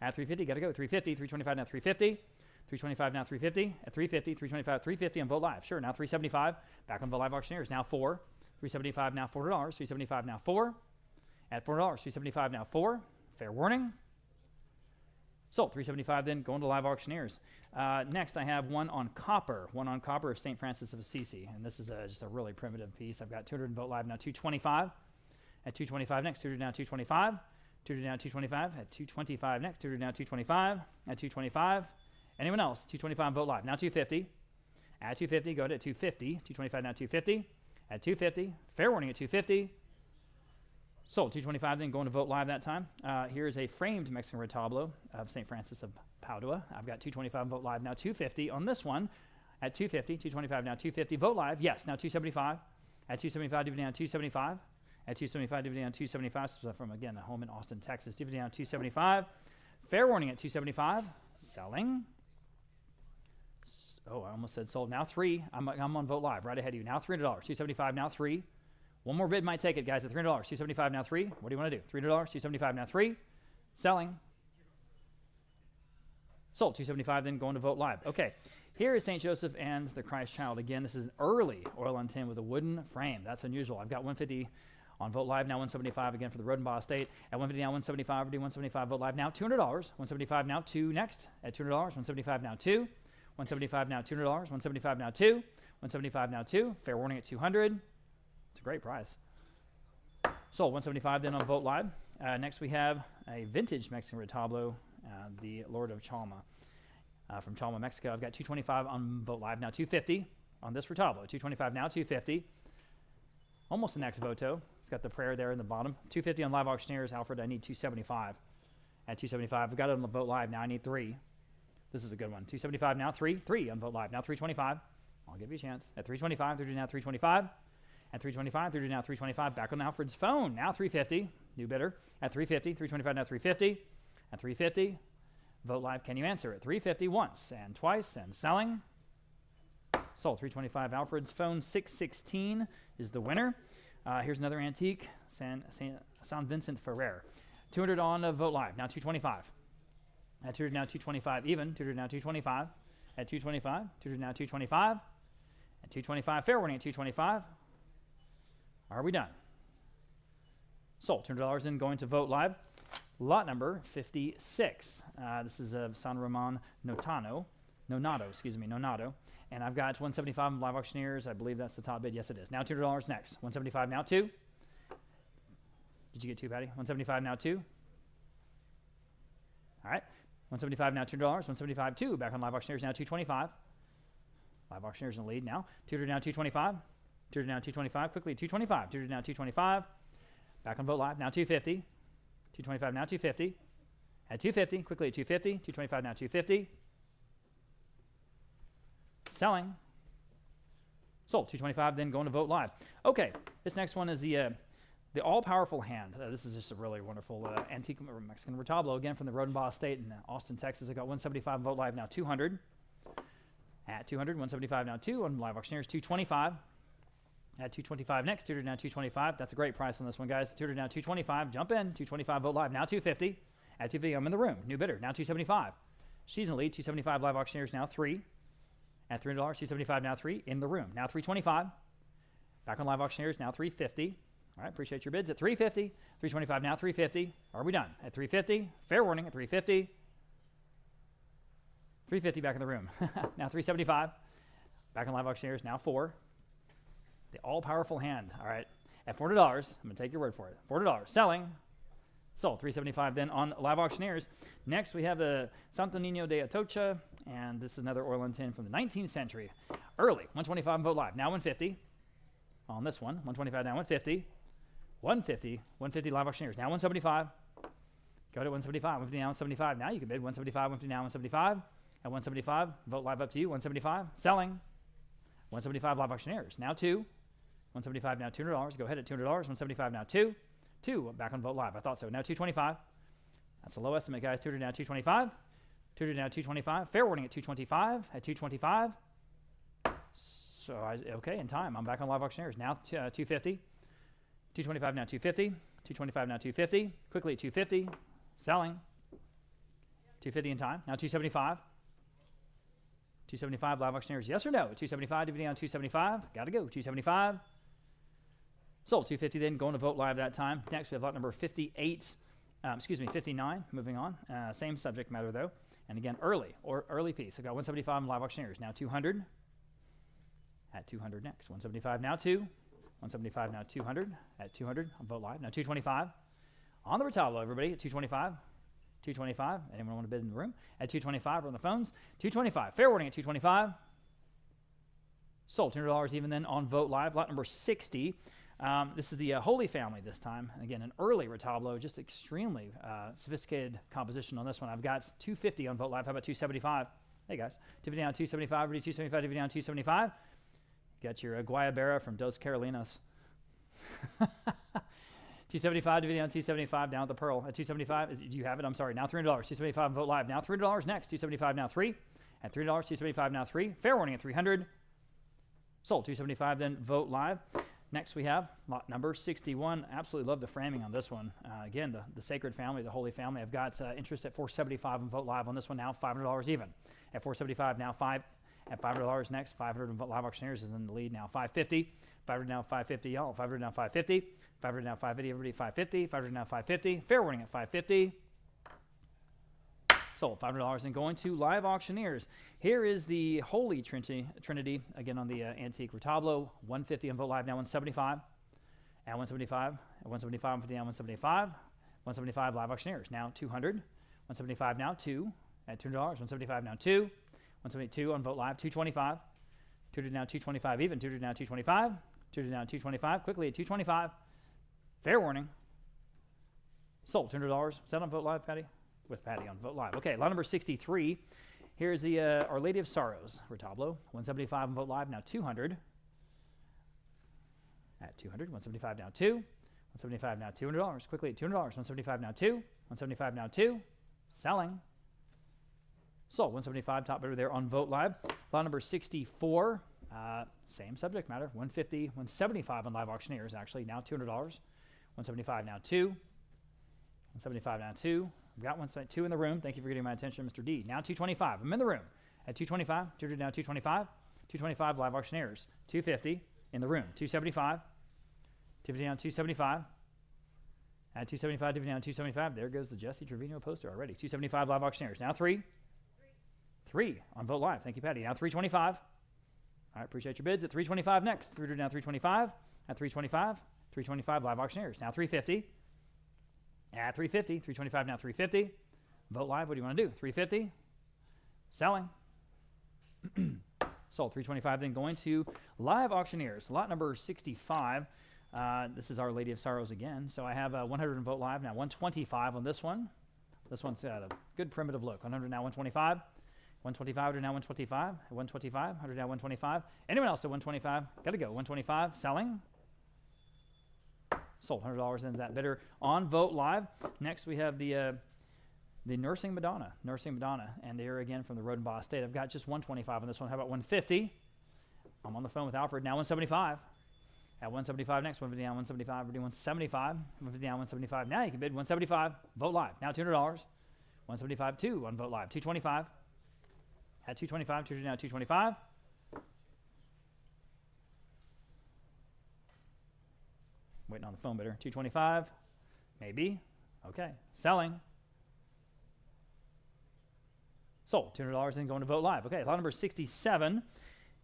At 350, got to go, 350. 325 now 350. 325 now 350. At 350, 325, 350 on Vote Live. Sure, now 375. Back on Vote Live auctioneers, now 4. 375 now $4. 375 now 4. At $4, 375 now 4. Fair warning. Sold, 375 then, going to live auctioneers. Next, I have one on copper of St. Francis of Assisi. And this is just a really primitive piece. I've got 200 in Vote Live, now 225. At 225 next, 200 now 225. 200 now 225. At 225 next, 200 now 225. At 225. Anyone else? 225 Vote Live, now 250. At 250, go to 250. 225 now 250. At 250, fair warning at 250. Sold, 225 then, going to Vote Live that time. Here's a framed Mexican retablo of St. Francis of Padua. I've got 225 Vote Live, now 250 on this one. At 250, 225 now 250. Vote Live, yes, now 275. At 275, DVD down 275. At 275, DVD down 275. So from, again, a home in Austin, Texas. DVD down 275. Fair warning at 275. Selling. Oh, I almost said sold. Now 3. I'm on Vote Live, right ahead of you. Now $300. 275 now 3. One more bid might take it, guys, at $300. 275 now 3. What do you want to do? $300, 275 now 3. Selling. Sold, 275 then, going to Vote Live. Okay, here is St. Joseph and the Christ Child. Again, this is an early oil on tin with a wooden frame. That's unusual. I've got 150 on Vote Live, now 175 again for the Rhodenbaugh Estate. At 150 now 175, already 175 Vote Live, now $200. 175 now 2 next. At $200, 175 now 2. 175 now $200. 175 now 2. 175 now 2. Fair warning at 200. It's a great price. Sold, 175 then on Vote Live. Next we have a vintage Mexican retablo, the Lord of Chalma, from Chalma, Mexico. I've got 225 on Vote Live, now 250 on this retablo. 225 now 250. Almost an ex-voto. It's got the prayer there in the bottom. 250 on live auctioneers. Alfred, I need 275. At 275, I've got it on the Vote Live, now I need 3. This is a good one. 275 now 3. 3 on Vote Live, now 325. I'll give you a chance. At 325, 30 now 325. At 325, 30 now 325. Back on Alfred's phone, now 350. New bidder. At 350, 325 now 350. At 350, Vote Live, can you answer? At 350 once and twice and selling. Sold, 325. Alfred's phone, 616 is the winner. Here's another antique, San Vincent Ferrer. 200 on Vote Live, now 225. At 200 now 225 even. 200 now 225. At 225, 200 now 225. At 225, fair warning at 225. Are we done? Sold, $200 in, going to Vote Live. Lot number 56. This is San Ramon Nonato. And I've got 175 on live auctioneers. I believe that's the top bid. Yes, it is. Now $200 next. 175 now 2. Did you get 2, Patty? 175 now 2. All right. 175 now $200. 175 2. Back on live auctioneers now 225. Live auctioneers in the lead now. 200 now 225. 200 now 225. Quickly 225. 200 now 225. Back on Vote Live now 250. 225 now 250. At 250. Quickly at 250. 225 now 250. Selling. Sold, 225 then, going to Vote Live. Okay, this next one is the all-powerful hand. This is just a really wonderful antique Mexican retablo, again from the Rhodenbaugh Estate in Austin, Texas. I got 175 on Vote Live, now 200. At 200, 175 now 2 on live auctioneers, 225. At 225 next, 200 now 225. That's a great price on this one, guys. 200 now 225. Jump in, 225 Vote Live, now 250. At 250, I'm in the room. New bidder, now 275. She's in the lead, 275 live auctioneers, now 3. At $300, 275 now 3. In the room, now 325. Back on live auctioneers, now 350. All right, appreciate your bids. At 350, 325 now 350. Are we done? At 350, fair warning at 350. 350 back in the room. Now 375. Back on live auctioneers, now 4. The all-powerful hand. All right, at $400, I'm going to take your word for it. $400, selling. Sold. 375 then on live auctioneers. Next, we have the Santo Niño de Atocha, and this is another Orland tin from the 19th century. Early, 125 on Vote Live. Now 150 on this one. 125 now 150. 150. 150 live auctioneers. Now 175. Go to 175. 150 now 175. Now you can bid 175. 150 now 175. At 175, Vote Live up to you. 175. Selling. 175 live auctioneers. Now 2. 175 now $200. Go ahead at $200. 175 now 2. 2 back on Vote Live. I thought so. Now 225. That's a low estimate, guys. 200 now 225. 200 now 225. Fair warning at 225. At 225. So, okay, in time. I'm back on live auctioneers. Now 250. 225 now 250. 225 now 250. Quickly at 250. Selling. 250 in time. Now 275. 275 live auctioneers. Yes or no? 275. DVD on 275. Got to go. 275. Sold. 250 then. Going to Vote Live that time. Next, we have lot number 58. 59. Moving on. Same subject matter, though. And again, early piece. I've got 175 live auctioneers. Now 200. At 200 next. 175 now 2. 175 now 200. At 200 on Vote Live. Now 225. On the retablo, everybody, at 225. 225. Anyone want to bid in the room? At 225 or on the phones. 225. Fair warning at 225. Sold. $200 even then on Vote Live. Lot number 60. This is the Holy Family this time. Again, an early retablo, just extremely sophisticated composition on this one. I've got 250 on Vote Live. How about 275? Hey, guys. 250 down 275. Ready 275. 250 down 275. Got your Guayabera from Dos Carolinas. 275 divided on 275 down at the Pearl. At 275, do you have it? I'm sorry. Now $300. 275 Vote Live. Now $300 next. 275 now 3. At $3, 275 now 3. Fair warning at 300. Sold. 275 then Vote Live. Next we have lot number 61. Absolutely love the framing on this one. Again, the Sacred Family, the Holy Family. I've got interest at 475 on Vote Live on this one now. $500 even. At 475 now 5. At $500 next. 500 on Vote Live auctioneers is in the lead now. 550. 500 now 550 y'all. 500 now 550. 500 now 550, everybody 550. 500 now 550. Fair warning at 550. Sold. $500 and going to live auctioneers. Here is the Holy Trinity again on the antique retablo. 150 on Vote Live now 175. At 175. At 175, 150 now 175. 175 live auctioneers. Now 200. 175 now 2. At $200. 175 now 2. 172 on Vote Live. 225. 200 now 225 even. 200 now 225. 200 now 225. Quickly at 225. Fair warning. Sold. $200. Set on Vote Live, Patty? With Patty on Vote Live. Okay, lot number 63. Here's the Our Lady of Sorrows retablo. 175 on Vote Live. Now 200. At 200. 175 now 2. 175 now $200. Quickly at $200. 175 now 2. 175 now 2. Selling. Sold. 175 top bidder there on Vote Live. Lot number 64. Same subject matter. 150. 175 on live auctioneers actually. Now $200. 175 now 2. 175 now 2. We've got 172 in the room. Thank you for getting my attention, Mr. D. Now 225. I'm in the room. At 225. 200 now 225. 225 live auctioneers. 250 in the room. 275. 250 down 275. At 275, 250 down 275. There goes the Jesse Trevino poster already. 275 live auctioneers. Now 3. 3 on Vote Live. Thank you, Patty. Now 325. All right, appreciate your bids. At 325 next. 300 now 325. At 325. 325 live auctioneers. Now 350. At 350. 325 now 350. Vote Live. What do you want to do? 350. Selling. Sold. 325 then going to live auctioneers. Lot number 65. This is Our Lady of Sorrows again. So I have 100 in Vote Live. Now 125 on this one. This one's got a good primitive look. 100 now 125. 125, 100 now 125. 125, 100 now 125. Anyone else at 125? Got to go. 125. Selling. Sold. $100 into that bidder on Vote Live. Next we have the Nursing Madonna. And they're again from the Rhodenbaugh Estate. I've got just 125 on this one. How about 150? I'm on the phone with Alfred. Now 175. At 175 next. 150 down 175. We're doing 175. 150 down 175. Now you can bid 175. Vote Live. Now $200. 175 2 on Vote Live. 225. At 225. 200 now 225. Waiting on the phone bidder. 225. Maybe. Okay. Selling. Sold. $200 then going to Vote Live. Okay. Lot number 67.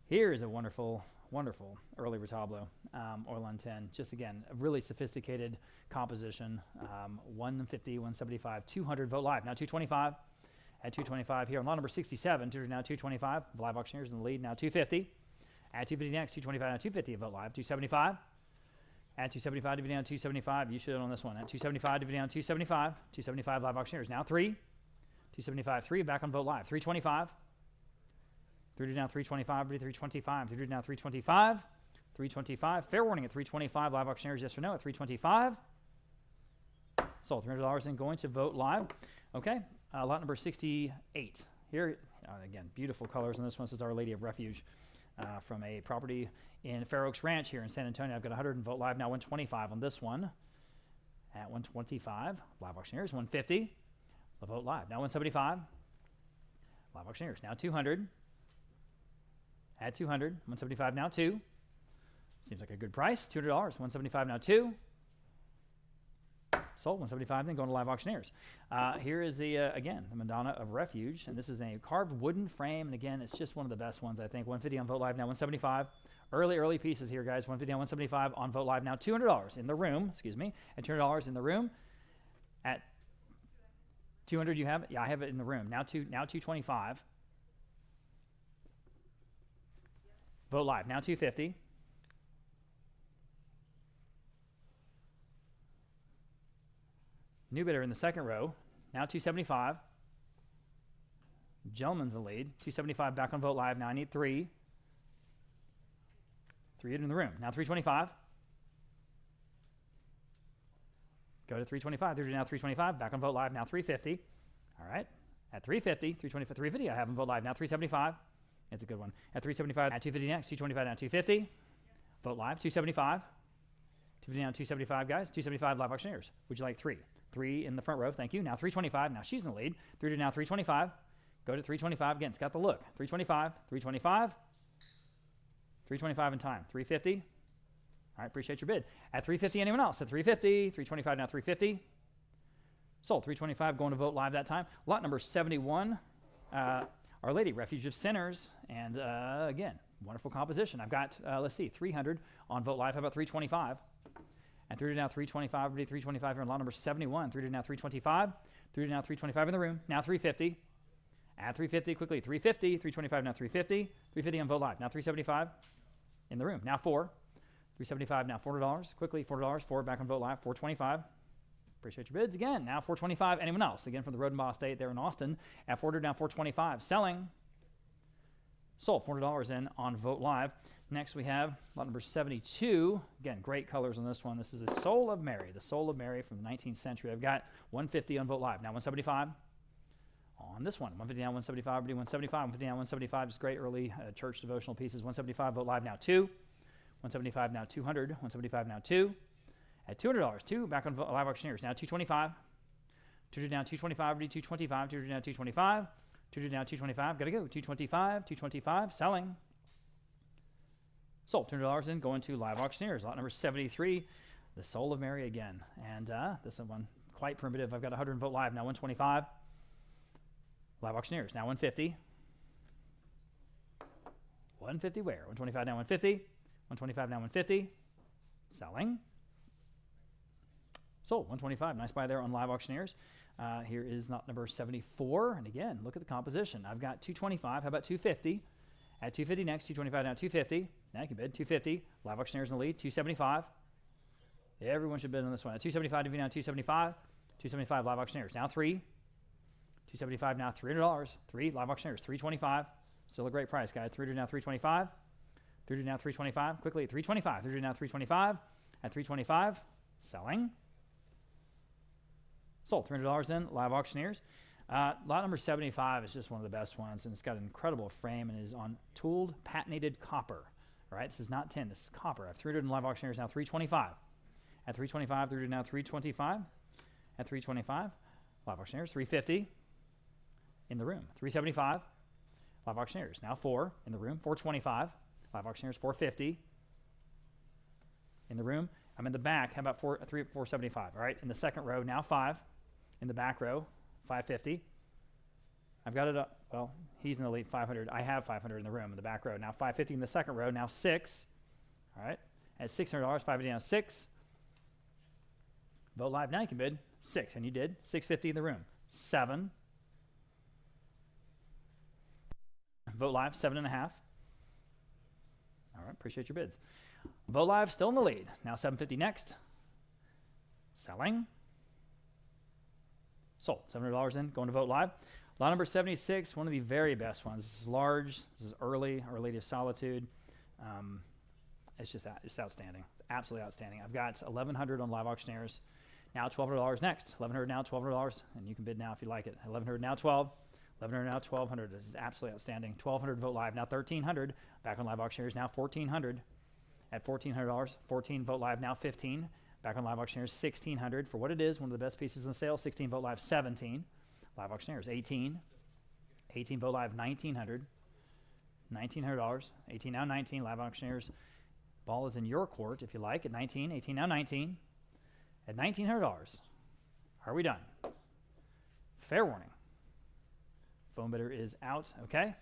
Here is a wonderful wonderful early retablo, oil on 10. Just again, a really sophisticated composition. 150, 175, 200 vote live. Now 225. At 225 here on lot number 67, now 225. Live auctioneers in the lead, now 250. At 250 next, 225, now 250 vote live. 275. At 275, dividend down 275. You should on this one. At 275, dividend down 275. 275 live auctioneers, now 3. 275, 3, back on vote live. 325. 3 down 325, 325. 3 down 325. 325. Fair warning at 325. Live auctioneers, yes or no at 325. Sold $300 in going to vote live. Okay. Lot number 68. Here, again, beautiful colors on this one. This is Our Lady of Refuge from a property in Fair Oaks Ranch here in San Antonio. I've got 100 and vote live now 125 on this one. At 125, live auctioneers, 150. The vote live now 175. Live auctioneers now 200. At 200, 175 now 2. Seems like a good price. $200, 175 now 2. Sold 175, then going to live auctioneers. Here is the again the Madonna of Refuge, and this is a carved wooden frame, and again it's just one of the best ones I think. 150 on vote live now 175. Early pieces here, guys. 150 on 175 on vote live now $200 in the room. Excuse me, at $200 in the room. At 200 you have it? Yeah, I have it in the room now. 225. Vote live now 250. New bidder in the second row, now 275. Gentleman's the lead, 275 back on vote live. Now I need 3. 3 in the room, now 325. Go to 325, through to now 325, back on vote live, now 350. All right, at 350, 325, 350, I have on vote live, now 375. It's a good one. At 375, at 250 next, 225 now 250. Vote live, 275. 250 now 275, guys, 275 live auctioneers. Would you like 3? 3 in the front row, thank you. Now 325, now she's in the lead. 3 to now 325. Go to 325 again, it's got the look. 325, 325. 325 in time. 350. All right, appreciate your bid. At 350, anyone else? At 350, 325 now 350. Sold 325, going to vote live that time. Lot number 71, Our Lady, Refuge of Sinners. And again, wonderful composition. I've got, let's see, 300 on vote live. How about 325? And 3 to now 325, 325 here on lot number 71. 3 to now 325. 3 to now 325 in the room. Now 350. Add 350 quickly. 350. 325 now 350. 350 on vote live. Now 375 in the room. Now 4. 375 now $4. Quickly $4. 4 back on vote live. 425. Appreciate your bids again. Now 425. Anyone else? Again from the Rhodenbaugh Estate there in Austin. At 400 now 425. Selling. Sold $400 in on vote live. Next we have lot number 72. Again, great colors on this one. This is the Soul of Mary, the Soul of Mary from the 19th century. I've got 150 on vote live. Now 175 on this one. 150 down 175, 175, 150 down 175. Just great early church devotional pieces. 175 vote live now 2. 175 now 200. 175 now 2. At $200, 2 back on live auctioneers. Now 225. 2 down 225, 225, 2 down 225. 2 down 225. Got to go. 225, 225. Selling. Sold $200 in, going to live auctioneers. Lot number 73, the Soul of Mary again. And this one quite primitive. I've got 100 vote live, now 125. Live auctioneers, now 150. 150 where? 125 now 150. 125 now 150. Selling. Sold 125. Nice buy there on live auctioneers. Here is lot number 74. And again, look at the composition. I've got 225. How about 250? At 250 next, 225 now 250. Now you can bid 250. Live auctioneers in the lead. 275. Everyone should bid on this one. At 275 to be now 275. 275 live auctioneers. Now 3. 275 now $300. 3 live auctioneers. 325. Still a great price, guys. 3 to now 325. 3 to now 325. Quickly 325. 3 to now 325. At 325. Selling. Sold $300 in live auctioneers. Lot number 75 is just one of the best ones, and it's got an incredible frame and is on tooled, patinated copper. All right, this is not tin, this is copper. I have 300 in live auctioneers now 325. At 325, 300 now 325. At 325, live auctioneers 350 in the room. 375, live auctioneers now 4 in the room. 425, live auctioneers 450 in the room. I'm in the back. How about 475? All right, in the second row now 5 in the back row. 550. I've got it up. Well, he's in the lead, 500. I have 500 in the room in the back row. Now 550 in the second row. Now 6. All right. At $600, 550 down 6. Vote live. Now you can bid 6, and you did. 650 in the room. 7. Vote live, 7.5. All right. Appreciate your bids. Vote live, still in the lead. Now 750 next. Selling. Sold. $700 in. Going to vote live. Lot number 76, one of the very best ones. This is large. This is early, Our Lady of Solitude. It's outstanding. It's absolutely outstanding. I've got 1,100 on Live Auctioneers. Now $1,200 next. 1,100 now, $1,200, and you can bid now if you like it. 1,100 now, 12. 1,100 now, 1,200. This is absolutely outstanding. 1,200 vote live now, 1,300. Back on Live Auctioneers now, 1,400. At $1,400, 14 vote live now, 15. Back on Live Auctioneers, 1,600 for what it is. One of the best pieces in the sale. 16 vote live, 17. Live Auctioneers, 18. 18 vote live, 1,900. $1,900. 18 now, 19. Live Auctioneers. Ball is in your court if you like at 19. 18 now, 19. At $1,900. Are we done? Fair warning. Phone bidder is out. Okay.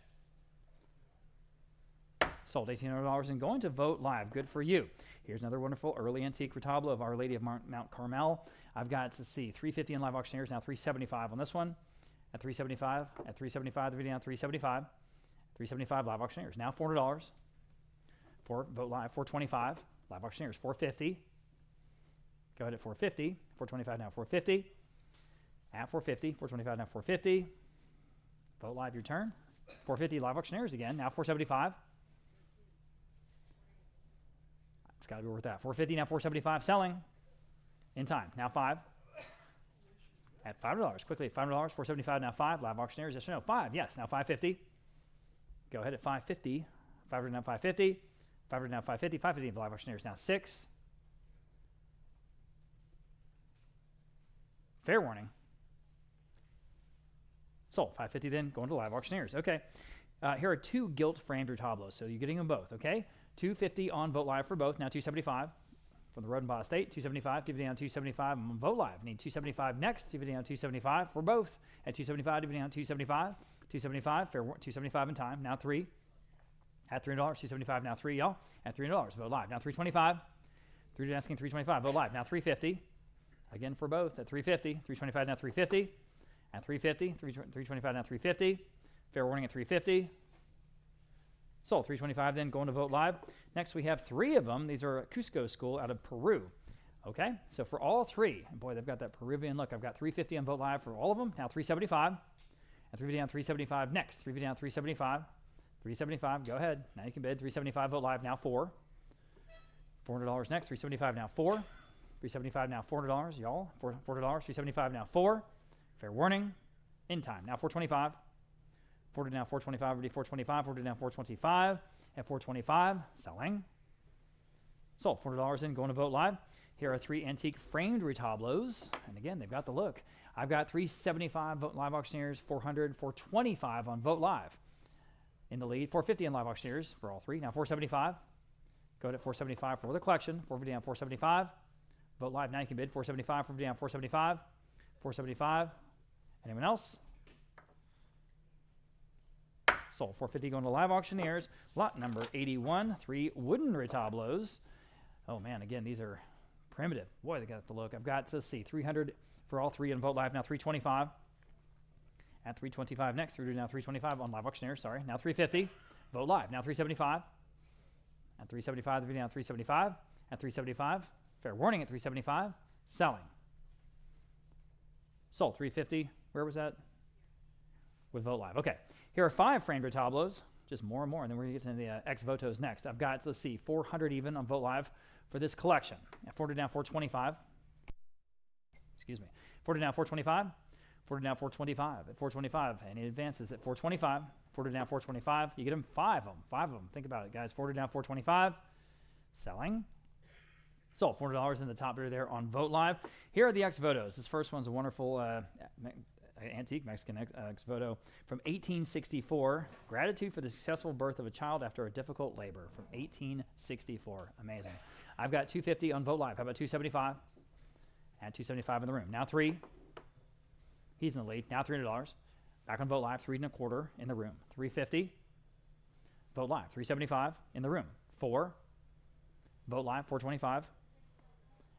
Sold $1,800 and going to vote live. Good for you. Here's another wonderful early antique retablo of Our Lady of Mount Carmel. I've got, let's see, 350 in Live Auctioneers, now 375 on this one. At 375, at 375, the video now 375. 375 Live Auctioneers, now $400. For vote live, 425. Live Auctioneers, 450. Go ahead at 450. 425 now 450. At 450, 425 now 450. Vote live, your turn. 450 Live Auctioneers again, now 475. It's got to be worth that. 450 now 475, selling in time. Now 5. At $5, quickly, $500, 475 now 5. Live Auctioneers, yes or no? 5, yes, now 550. Go ahead at 550. 500 now 550. 500 now 550. 550 Live Auctioneers now 6. Fair warning. Sold. 550 then, going to Live Auctioneers. Okay. Here are 2 gilt framed retablos, so you're getting them both, okay? 250 on vote live for both, now 275 from the Rhodenbaugh Estate, 275, DVD on 275 on vote live. Need 275 next, DVD on 275 for both. At 275, DVD on 275, 275, fair 275 in time, now 3. At $300, 275, now 3, y'all. At $300, vote live, now 325. 3 asking 325, vote live, now 350. Again for both, at 350, 325 now 350. At 350, 325 now 350. Fair warning at 350. Sold. 325 then, going to vote live. Next we have 3 of them. These are Cusco School out of Peru. Okay, so for all 3, and boy, they've got that Peruvian look. I've got 350 on vote live for all of them. Now 375. And 350 on 375 next. 350 on 375. 375, go ahead. Now you can bid. 375 vote live, now 4. $400 next. 375 now 4. 375 now $400, y'all. $400. 375 now 4. Fair warning. In time. Now 425. 40 now 425. Ready 425. 40 now 425. At 425. Selling. Sold. $400 in. Going to vote live. Here are 3 antique framed retablos. And again, they've got the look. I've got 375 vote live Auctioneers. 400. 425 on vote live. In the lead. 450 on Live Auctioneers for all 3. Now 475. Go ahead at 475 for the collection. 450 on 475. Vote live. Now you can bid. 475. 450 on 475. 475. Anyone else? Sold. 450 going to Live Auctioneers. Lot number 81. 3 wooden retablos. Oh man, again, these are primitive. Boy, they got the look. I've got, let's see, 300 for all 3 on vote live. Now 325. At 325 next. Through to now 325 on Live Auctioneers. Sorry. Now 350. Vote live. Now 375. At 375, the video now 375. At 375. Fair warning at 375. Selling. Sold. 350. Where was that? With vote live. Okay. Here are 5 framed retablos. Just more and more. And then we're going to get to the ex-votos next. I've got, let's see, 400 even on vote live for this collection. At 400 now 425. Excuse me. 400 now 425. 400 now 425. At 425. Any advances at 425. 400 now 425. You get them 5 of them. 5 of them. Think about it, guys. 400 now 425. Selling. Sold. $400 in the top bidder there on vote live. Here are the ex-votos. This first one's a wonderful antique Mexican ex-voto from 1864. Gratitude for the successful birth of a child after a difficult labor from 1864. Amazing. I've got 250 on vote live. How about 275? And 275 in the room. Now 3. He's in the lead. Now $300. Back on Vogt Live, 3.25 in the room. 350. Vogt Live, 375 in the room. 4. Vogt Live, 425.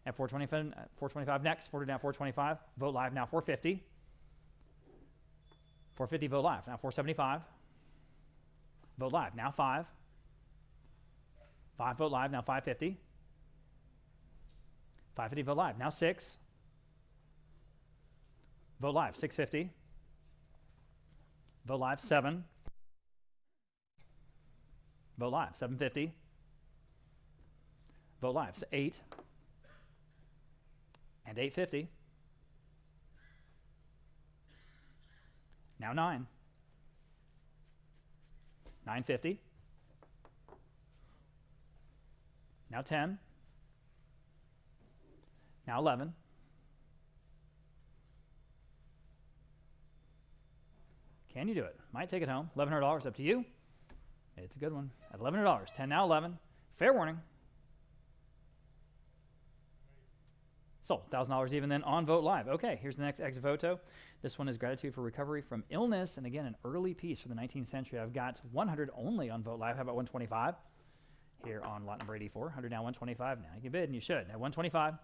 At 425 next. 40 down, 425. Vogt Live now 450. 450 Vogt Live now 475. Vogt Live now 5. 5 Vogt Live now 550. 550 Vogt Live now 6. Vogt Live 650. Vogt Live 7. Vogt Live 750. Vogt Live 8. And 850. Now 9. 950. Now 10. Now 11. Can you do it? Might take it home. $1,100 up to you. It's a good one. At $1,100. 10 now 11. Fair warning. Sold. $1,000 even then on Vogt Live. Okay, here's the next ex voto. This one is gratitude for recovery from illness. And again, an early piece for the 19th century. I've got 100 only on Vogt Live. How about 125? Here on lot number 84. 100 now 125 now. You can bid and you should. At 125.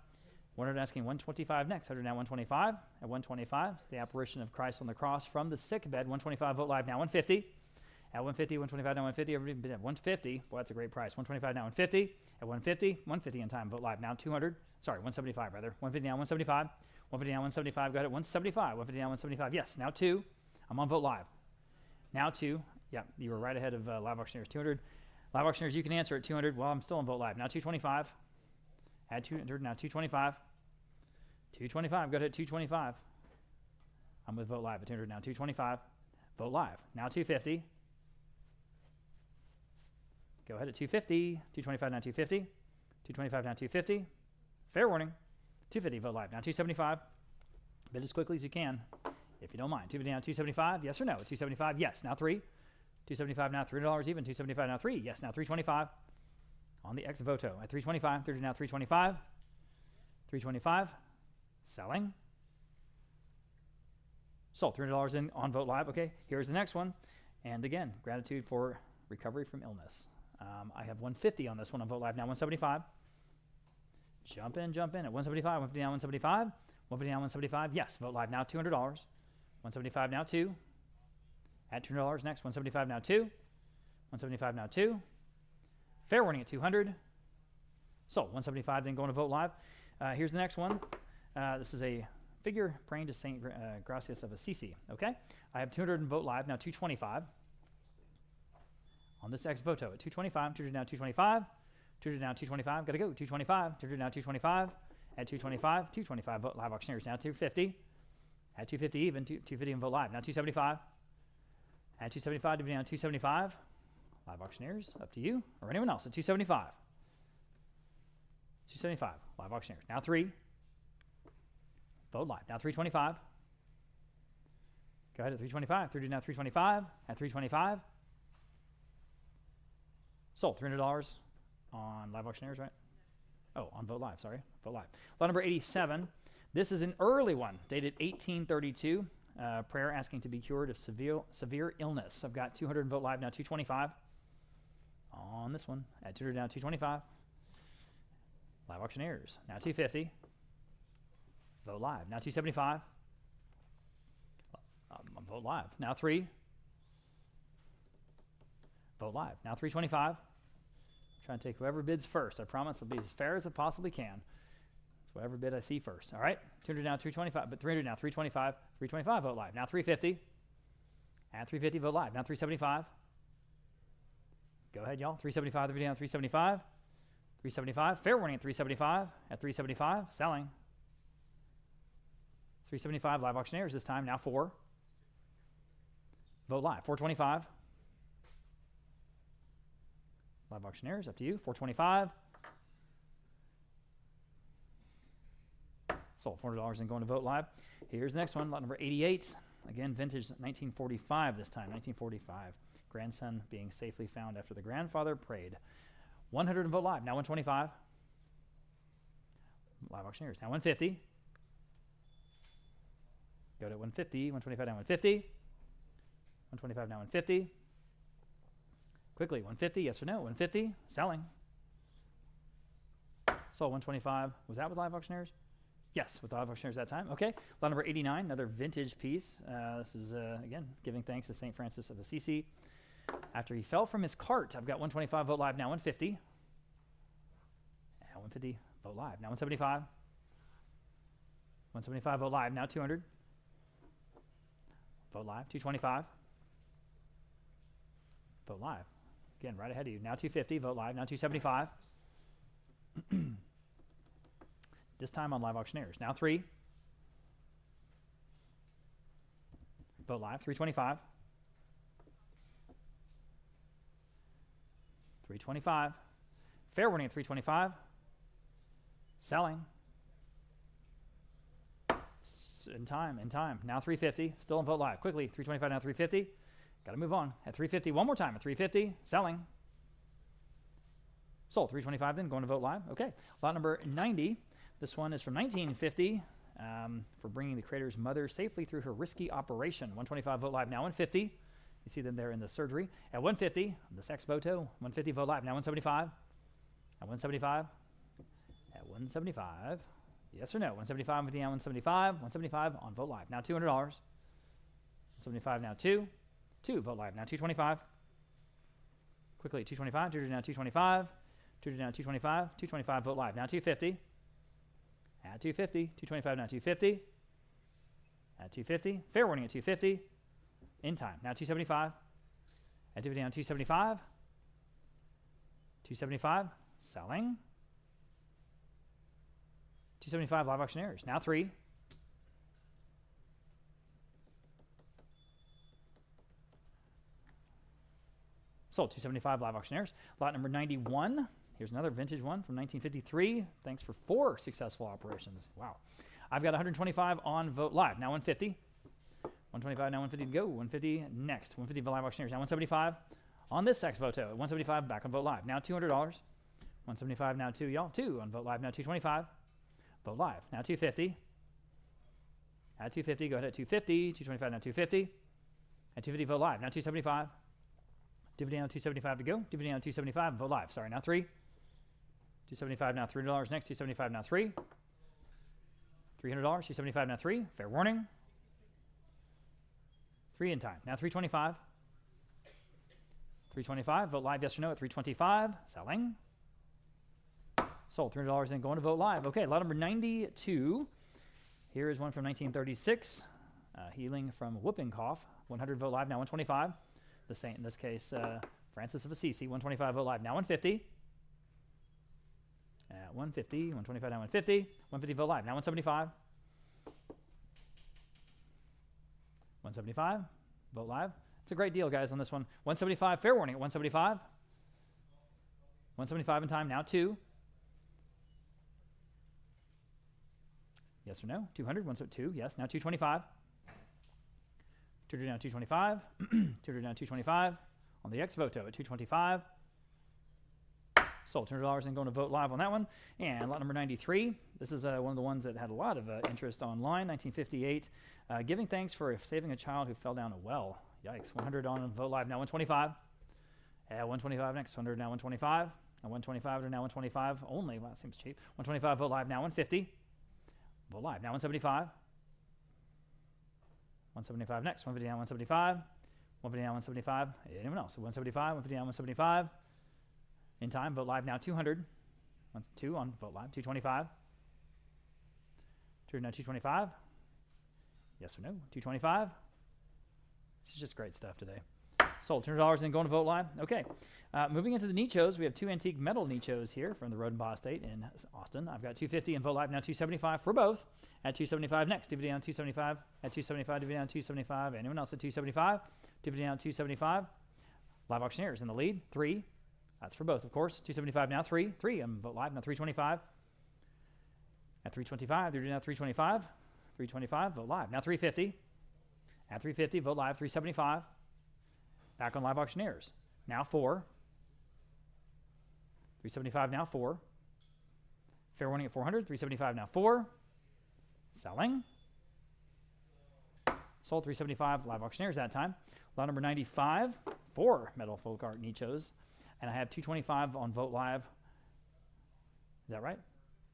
100 asking 125 next. 100 now 125. At 125, it's the apparition of Christ on the cross from the sick bed. 125 Vogt Live now 150. At 150, 125 now 150. Everybody bid at 150. Boy, that's a great price. 125 now 150. At 150, 150 in time. Vogt Live now 200. Sorry, 175 rather. 150 now 175. 150 now 175. Go ahead at 175. 150 now 175. Yes, now 2. I'm on Vogt Live. Now 2. Yeah, you were right ahead of Live Auctioneers. 200. Live Auctioneers, you can answer at 200. Well, I'm still on Vogt Live. Now 225. Add 200. Now 225. 225. Go ahead at 225. I'm with Vogt Live at 200 now. 225. Vogt Live. Now 250. Go ahead at 250. 225 now 250. 225 now 250. Fair warning. 250 Vogt Live. Now 275. Bid as quickly as you can, if you don't mind. 250 now 275. Yes or no? 275. Yes. Now 3. 275 now $300 even. 275 now 3. Yes. Now 325. On the ex voto at 325. 30 now 325. 325. Selling. Sold. $300 in on Vogt Live. Okay. Here's the next one. And again, gratitude for recovery from illness. I have 150 on this one on Vogt Live now 175. Jump in at 175. 150 now 175. 150 now 175. Yes, Vogt Live now $200. 175 now 2. At $200 next. 175 now 2. 175 now 2. Fair warning at 200. Sold. 175 then going to Vogt Live. Here's the next one. This is a figure praying to St. Gracias of Assisi. Okay. I have 200 in Vogt Live now 225. On this ex voto at 225, 200 now 225, 200 now 225, gotta go, 225, 200 now 225, at 225, 225 Vogt Live Auctioneers now 250, at 250 even, 250 in Vogt Live, now 275, at 275, now 275, Live Auctioneers, up to you, or anyone else at 275, 275, Live Auctioneers, now 3, Vogt Live, now 325, go ahead at 325, 30 now 325, at 325, sold. $300 on Live Auctioneers, right? Oh, on Vogt Live, sorry. Vogt Live. Lot number 87. This is an early one, dated 1832. Prayer asking to be cured of severe illness. I've got 200 in Vogt Live, now 225. On this one, at 200 now 225. Live Auctioneers, now 250. Vogt Live, now 275. On Vogt Live, now 3. Vogt Live, now 325. Trying to take whoever bids first. I promise it'll be as fair as it possibly can. It's whatever bid I see first. All right, 200 now 325, but 300 now 325. 325 Vogt Live, now 350. At 350 Vogt Live, now 375. Go ahead, y'all. 375 the video now 375. 375. Fair warning at 375. At 375, selling. 375 Live Auctioneers this time, now 4. Vogt Live, 425. Live Auctioneers, up to you. 425. Sold. $400 and going to Vogt Live. Here's the next one, lot number 88. Again, vintage 1945 this time, 1945. Grandson being safely found after the grandfather prayed. 100 in Vogt Live, now 125. Live Auctioneers, now 150. Go to 150, 125 down 150. 125 now 150. Quickly, 150, yes or no? 150, selling. Sold 125. Was that with live auctioneers? Yes, with live auctioneers that time. Okay, lot number 89, another vintage piece. This is, again, giving thanks to St. Francis of Assisi. After he fell from his cart, I've got 125, vote live, now 150. 150, vote live, now 175. 175, vote live, now 200. Vote live, 225. Vote live. Again, right ahead of you. Now 250, vote live, now 275. This time on live auctioneers. Now 3. Vote live, 325. 325. Fair warning at 325. Selling. In time. Now 350. Still in vote live. Quickly, 325 now 350. Got to move on. At 350, one more time. At 350. Selling. Sold. 325 then. Going to vote live. Okay. Lot number 90. This one is from 1950 for bringing the creator's mother safely through her risky operation. 125 vote live, now 150. You see them there in the surgery. At 150, the sex photo. 150 vote live, now 175. At 175. At 175. Yes or no? 175, 150 now 175. 175 on vote live, now $200. 175 now 2. 2 vote live, now 225. Quickly, 225. 2 now 225. 2 now 225. 225 vote live, now 250. At 250, 225 now 250. At 250, fair warning at 250. In time, now 275. At 250 now 275. 275, selling. 275 live auctioneers, now 3. Sold 275 live auctioneers. Lot number 91. Here's another vintage one from 1953. Thanks for 4 successful operations. Wow. I've got 125 on vote live. Now 150. 125 now 150 to go. 150 next. 150 for live auctioneers. Now 175 on this sex photo. 175 back on vote live. Now $200. 175 now 2, y'all. 2 on vote live. Now 225. Vote live. Now 250. At 250, go ahead at 250. 225 now 250. At 250, vote live. Now 275. Dividend on 275 to go. Dividend on 275. Vote live. Sorry, now 3. 275 now $300 next. 275 now 3. $300. 275 now 3. Fair warning. 3 in time. Now 325. 325. Vote live. Yes or no at 325. Selling. Sold. $300 in. Going to vote live. Okay, lot number 92. Here is one from 1936. Healing from whooping cough. 100 vote live. Now 125. The saint in this case, Francis of Assisi. 125 vote live. Now 150. At 150. 125 now 150. 150 vote live. Now 175. 175. Vote live. It's a great deal, guys, on this one. 175. Fair warning at 175. 175 in time. Now 2. Yes or no? 200. 172. Yes. Now 225. 200 now 225. 200 now 225. On the X photo at 225. Sold $200 and going to vote live on that one. And lot number 93. This is one of the ones that had a lot of interest online. 1958. Giving thanks for saving a child who fell down a well. Yikes. 100 on vote live. Now 125. At 125 next. 100 now 125. At 125 to now 125 only. Wow, that seems cheap. 125 vote live. Now 150. Vote live. Now 175. 175 next. 150 now 175. 150 now 175. Anyone else? 175. 150 now 175. In time, vote live now 200. 2 on vote live. 225. 200 now 225. Yes or no? 225. This is just great stuff today. Sold $200 and going to vote live. Okay. Moving into the nichos, we have 2 antique metal nichos here from the Rhodenbaugh Estate in Austin. I've got 250 and vote live now 275 for both. At 275 next. DVD on 275. At 275. DVD on 275. Anyone else at 275? DVD on 275. Live auctioneers in the lead. 3. That's for both, of course. 275 now 3. 3 on vote live now 325. At 325. DVD now 325. 325. Vote live now 350. At 350. Vote live 375. Back on live auctioneers. Now 4. 375 now 4. Fair warning at 400. 375 now 4. Selling. Sold 375 live auctioneers that time. Lot number 95, 4 metal folk art nichos. And I have 225 on Vogt Live. Is that right?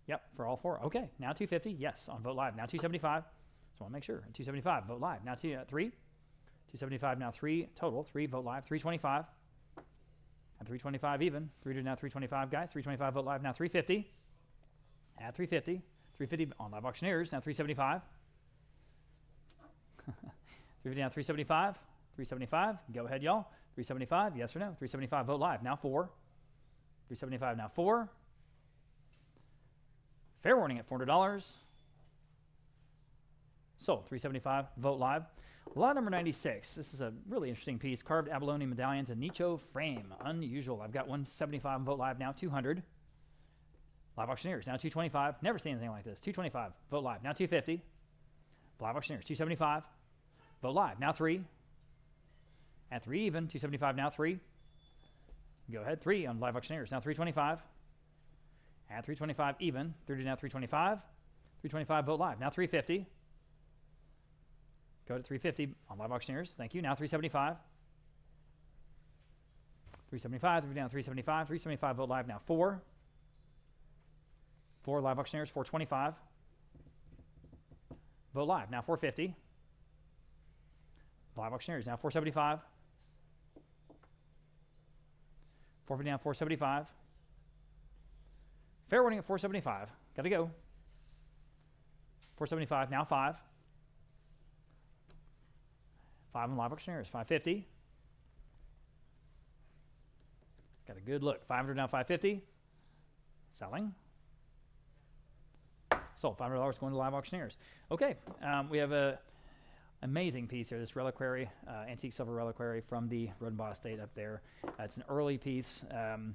Yep, for all 4. Okay, now 250. Yes, on Vogt Live. Now 275. Just want to make sure. 275, Vogt Live. Now 3. 275, now 3 total. 3, Vogt Live. 325. And 325 even. 3 to now 325, guys. 325, Vogt Live. Now 350. Add 350. 350 on Live Auctioneers. Now 375. 350 now 375. 375. Go ahead, y'all. 375. Yes or no? 375, Vogt Live. Now 4. 375, now 4. Fair warning at $400. Sold. 375, Vogt Live. Lot number 96. This is a really interesting piece. Carved abalone medallions and nicho frame. Unusual. I've got 175 on Vogt Live. Now 200. Live Auctioneers. Now 225. Never seen anything like this. 225. Vogt Live. Now 250. Live Auctioneers. 275. Vogt Live. Now 3. At 3 even. 275. Now 3. Go ahead. 3 on Live Auctioneers. Now 325. At 325 even. 30 now 325. 325 Vogt Live. Now 350. Go to 350 on Live Auctioneers. Thank you. Now 375. 375. 3 down 375. 375 Vogt Live. Now 4. 4 Live Auctioneers. 425. Vogt Live. Now 450. Live Auctioneers. Now 475. 450 down 475. Fair warning at 475. Got to go. 475. Now 5. 5 on Live Auctioneers. 550. Got a good look. 500 now 550. Selling. Sold. $500 going to Live Auctioneers. Okay. We have a amazing piece here. This reliquary, antique silver reliquary from the Rhodenbaugh Estate up there. It's an early piece. And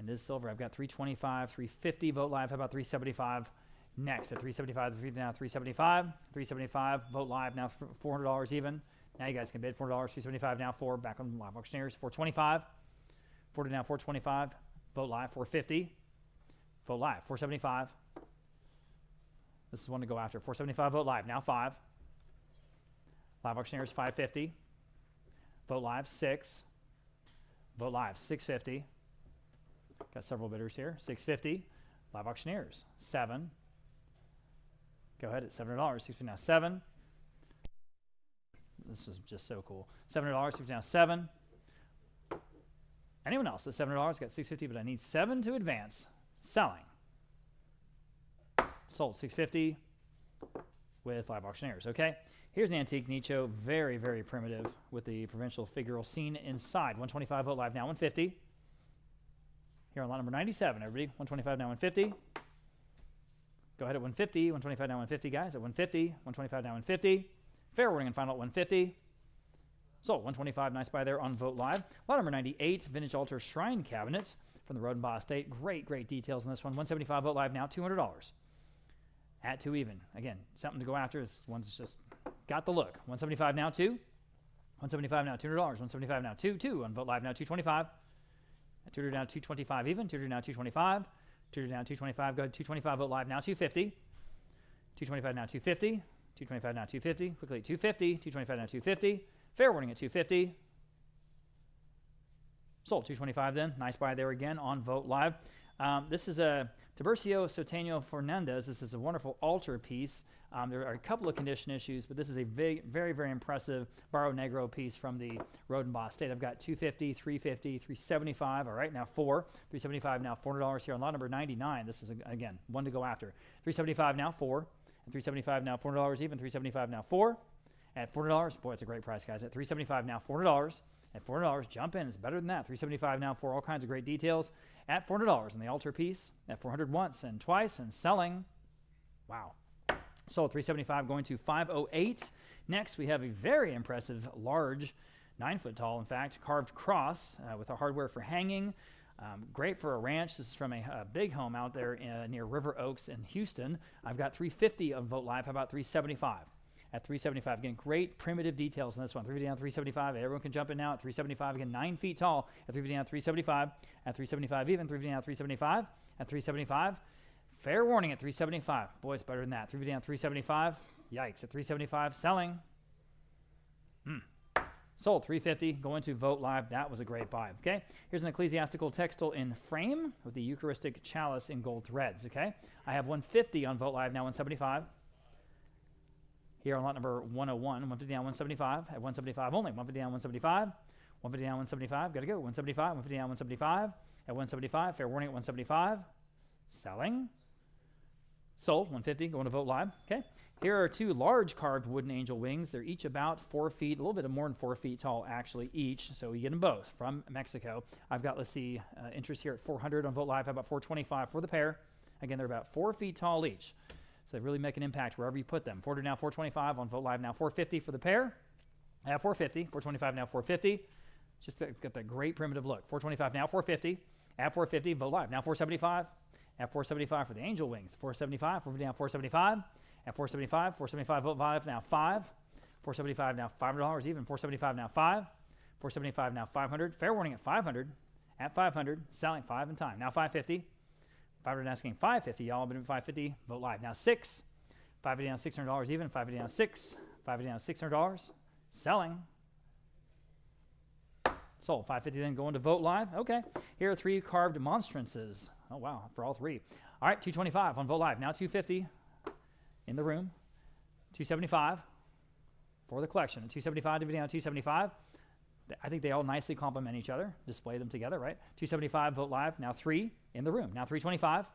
this silver, I've got 325, 350 Vogt Live. How about 375? Next at 375, now 375, 375 Vogt Live. Now $400 even. Now you guys can bid $400. 375 now 4. Back on Live Auctioneers. 425. 40 now 425. Vogt Live 450. Vogt Live 475. This is one to go after. 475 Vogt Live. Now 5. Live Auctioneers 550. Vogt Live 6. Vogt Live 650. Got several bidders here. 650. Live Auctioneers 7. Go ahead at $700. 650 now 7. This is just so cool. $700. 650 now 7. Anyone else at $700? Got 650, but I need 7 to advance. Selling. Sold 650 with Live Auctioneers. Okay. Here's an antique nicho, very, very primitive with the provincial figural scene inside. 125 Vogt Live now 150. Here on lot number 97, everybody. 125 now 150. Go ahead at 150. 125 now 150, guys. At 150. 125 now 150. Fair warning and final at 150. So 125, nice buy there on Vogt Live. Lot number 98, vintage altar shrine cabinet from the Rhodenbaugh Estate. Great, great details in this one. 175 Vogt Live now $200. At 2 even. Again, something to go after. This one's just got the look. 175 now 2. 175 now $200. 175 now 2 on Vogt Live now 225. At 2 down 225 even. 2 down 225. 2 down 225. Go ahead 225 Vogt Live now 250. 225 now 250. 225 now 250. Quickly 250. 225 now 250. Fair warning at 250. Sold 225 then. Nice buy there again on Vogt Live. This is a Tiburcio Soteño Fernandez. This is a wonderful altar piece. There are a couple of condition issues, but this is a very, very impressive Barro Negro piece from the Rhodenbaugh Estate. I've got 250, 350, 375. All right, now 4. 375 now $400 here on lot number 99. This is, again, one to go after. 375 now 4. And 375 now $400 even. 375 now 4. At $400, boy, it's a great price, guys. At 375 now $400. At $400, jump in. It's better than that. 375 now for all kinds of great details. At $400 on the altar piece. At 400 once and twice and selling. Wow. Sold 375 going to 508. Next, we have a very impressive, large, 9-foot tall, in fact, carved cross with a hardware for hanging. Great for a ranch. This is from a big home out there near River Oaks in Houston. I've got 350 of Vogt Live. How about 375? At 375, again, great primitive details in this one. 350 down 375. Everyone can jump in now at 375. Again, 9 feet tall. At 350 down 375. At 375 even. 350 down 375. At 375. Fair warning at 375. Boy, it's better than that. 350 down 375. Yikes. At 375, selling. Sold, $350, going to Vogt Live. That was a great buy, okay? Here's an ecclesiastical textile in frame with the Eucharistic chalice in gold threads, okay? I have $150 on Vogt Live, now $175. Here on lot number 101, $150 down, $175, at $175 only, $150 down, $175, $150 down, $175, gotta go, $175, $150 down, $175, at $175, fair warning at $175, selling, sold, $150, going to Vogt Live, okay? Here are two large carved wooden angel wings. They're each about 4 feet, a little bit more than 4 feet tall, actually, each. So you get them both from Mexico. I've got, let's see, interest here at 400 on Vogt Live. How about 425 for the pair? Again, they're about 4 feet tall each. So they really make an impact wherever you put them. 400 now, 425 on Vogt Live now, 450 for the pair. At 450, 425 now, 450. Just got that great primitive look. 425 now, 450. At 450, Vogt Live now, 475. At 475 for the angel wings. 475, 450 now, 475. At 475, 475 Vogt Live now 5. 475 now $5 even. 475 now 5. 475 now 500. Fair warning at 500. At 500, selling 5 in time. Now 550. 500 asking 550. Y'all been at 550. Vogt Live now 6. 550 down $600 even. 550 down 6. 550 down $600. Selling. Sold. 550 then going to Vogt Live. Okay. Here are 3 carved monstrances. Oh wow, for all 3. All right, 225 on Vogt Live. Now 250. In the room, 275 for the collection. 275 dividing on 275. I think they all nicely complement each other. Display them together, right? 275 Vogt Live. Now 3 in the room. Now 325.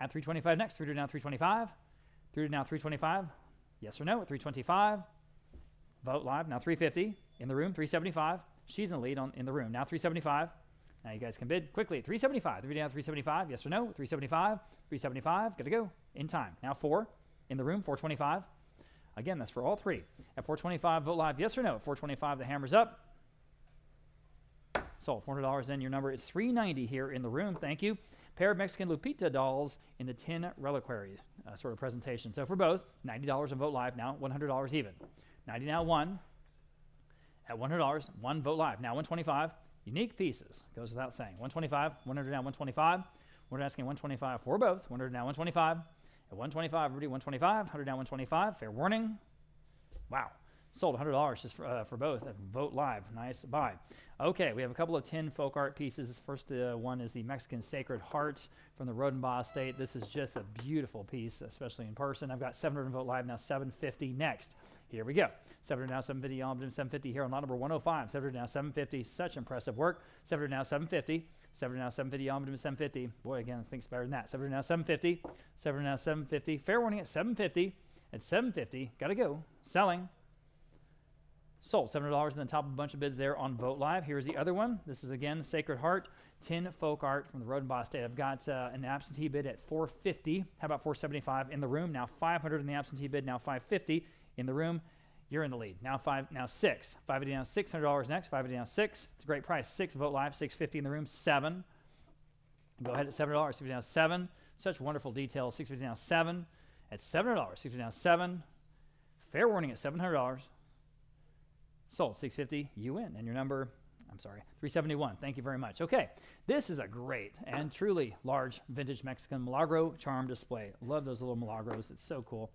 At 325 next. 300 now 325. 300 now 325. Yes or no at 325. Vogt Live. Now 350 in the room. 375. She's in the lead in the room. Now 375. Now you guys can bid quickly. 375. 300 down 375. Yes or no? 375. 375. Got to go. In time. Now 4 in the room. 425. Again, that's for all 3. At 425, Vogt Live. Yes or no? At 425, the hammer's up. Sold. $400 in. Your number is $390 here in the room. Thank you. Pair of Mexican Lupita dolls in the tin reliquary sort of presentation. So for both, $90 on Vogt Live. Now $100 even. 90 now 1. At $100, 1 Vogt Live. Now 125. Unique pieces. Goes without saying. 125, 100 now 125. We're asking 125 for both. 100 now 125. At 125, Rudy 125. 100 now 125. Fair warning. Wow. Sold $100 just for both at Vogt Live. Nice buy. Okay, we have a couple of tin folk art pieces. First one is the Mexican Sacred Heart from the Rhodenbaugh Estate. This is just a beautiful piece, especially in person. I've got 700 Vogt Live, now 750 next. Here we go. 700 now 750, y'all. 750 here on lot number 105. 700 now 750. Such impressive work. 700 now 750. 700 now 750, y'all. 750. Boy, again, I think it's better than that. 700 now 750. 700 now 750. Fair warning at 750. At 750, gotta go. Selling. Sold. $700 and then top of a bunch of bids there on Vogt Live. Here's the other one. This is again Sacred Heart tin folk art from the Rhodenbaugh Estate. I've got an absentee bid at 450. How about 475 in the room? Now 500 in the absentee bid. Now 550 in the room. You're in the lead. Now 6. 550 down $600 next. 550 down 6. It's a great price. 6 Vogt Live. 650 in the room. 7. Go ahead at $7. 650 down 7. Such wonderful details. 650 down 7. At $7. 650 down 7. Fair warning at $700. Sold. 650. You win. And your number, I'm sorry, 371. Thank you very much. Okay. This is a great and truly large vintage Mexican Milagro charm display. Love those little Milagros. It's so cool.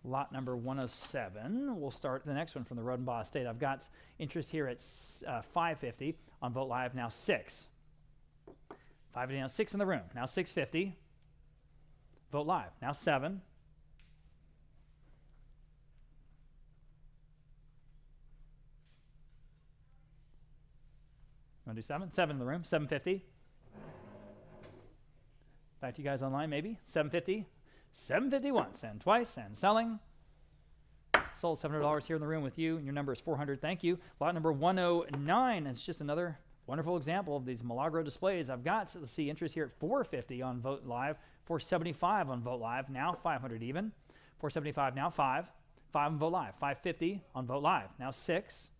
Lot number 107. We'll start the next one from the Rhodenbaugh Estate. I've got interest here at 550 on Vogt Live. Now 6. 550 now 6 in the room. Now 650. Vogt Live. Now 7. Want to do 7? 7 in the room. 750. Back to you guys online, maybe. 750. 750 once and twice and selling. Sold $700 here in the room with you. And your number is 400. Thank you. Lot number 109. It's just another wonderful example of these Milagro displays. I've got, let's see, interest here at 450 on Vogt Live. 475 on Vogt Live. Now 500 even. 475 now 5. 5 on Vogt Live. 550 on Vogt Live. Now 6.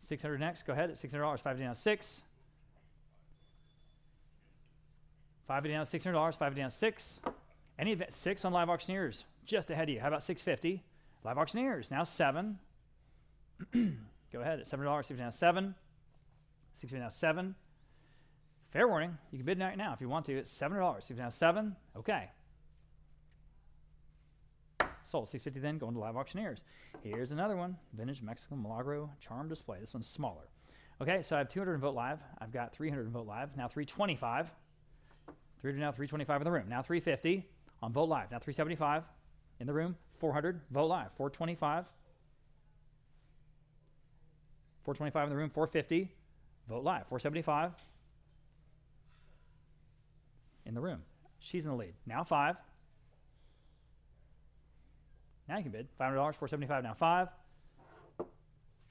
600 next. Go ahead at $600. 550 now 6. 550 down $600. 550 down 6. Any event 6 on Live Auctioneers. Just ahead of you. How about 650? Live Auctioneers. Now 7. Go ahead at $7. 650 down 7. 650 now 7. Fair warning. You can bid right now if you want to. It's $7. 650 down 7. Okay. Sold. 650 then, going to live auctioneers. Here's another one. Vintage Mexican Milagro Charm Display. This one's smaller. Okay, so I have 200 in Vote Live. I've got 300 in Vote Live. Now 325. 300 now, 325 in the room. Now 350 on Vote Live. Now 375 in the room. 400, Vote Live. 425. 425 in the room. 450, Vote Live. 475 in the room. She's in the lead. Now 5. Now you can bid. $500, 475, now 5.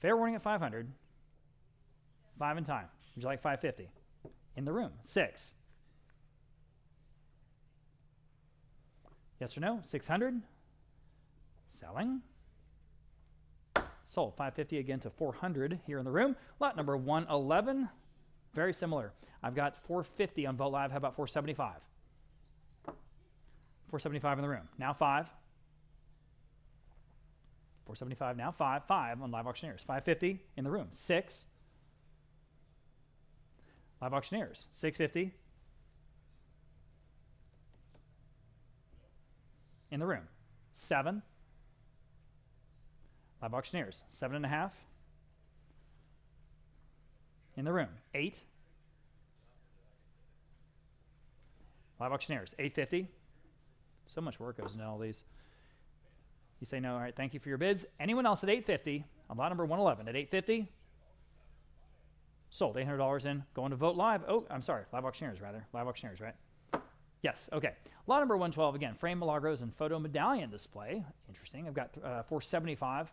Fair warning at 500. 5 in time. Would you like 550? In the room. 6. Yes or no? 600. Selling. Sold. 550 again to 400 here in the room. Lot number 111. Very similar. I've got 450 on Vote Live. How about 475? 475 in the room. Now 5. 475 now 5. 5 on live auctioneers. 550 in the room. 6. Live auctioneers. 650 in the room. 7. Live auctioneers. 7.5 in the room. 8. Live auctioneers. 850. So much work goes into all these. You say no. All right, thank you for your bids. Anyone else at 850 on lot number 111 at 850? Sold. $800 in. Going to Vote Live. Oh, I'm sorry. Live auctioneers, rather. Live auctioneers, right? Yes. Okay. Lot number 112 again. Frame Milagros and photo medallion display. Interesting. I've got 475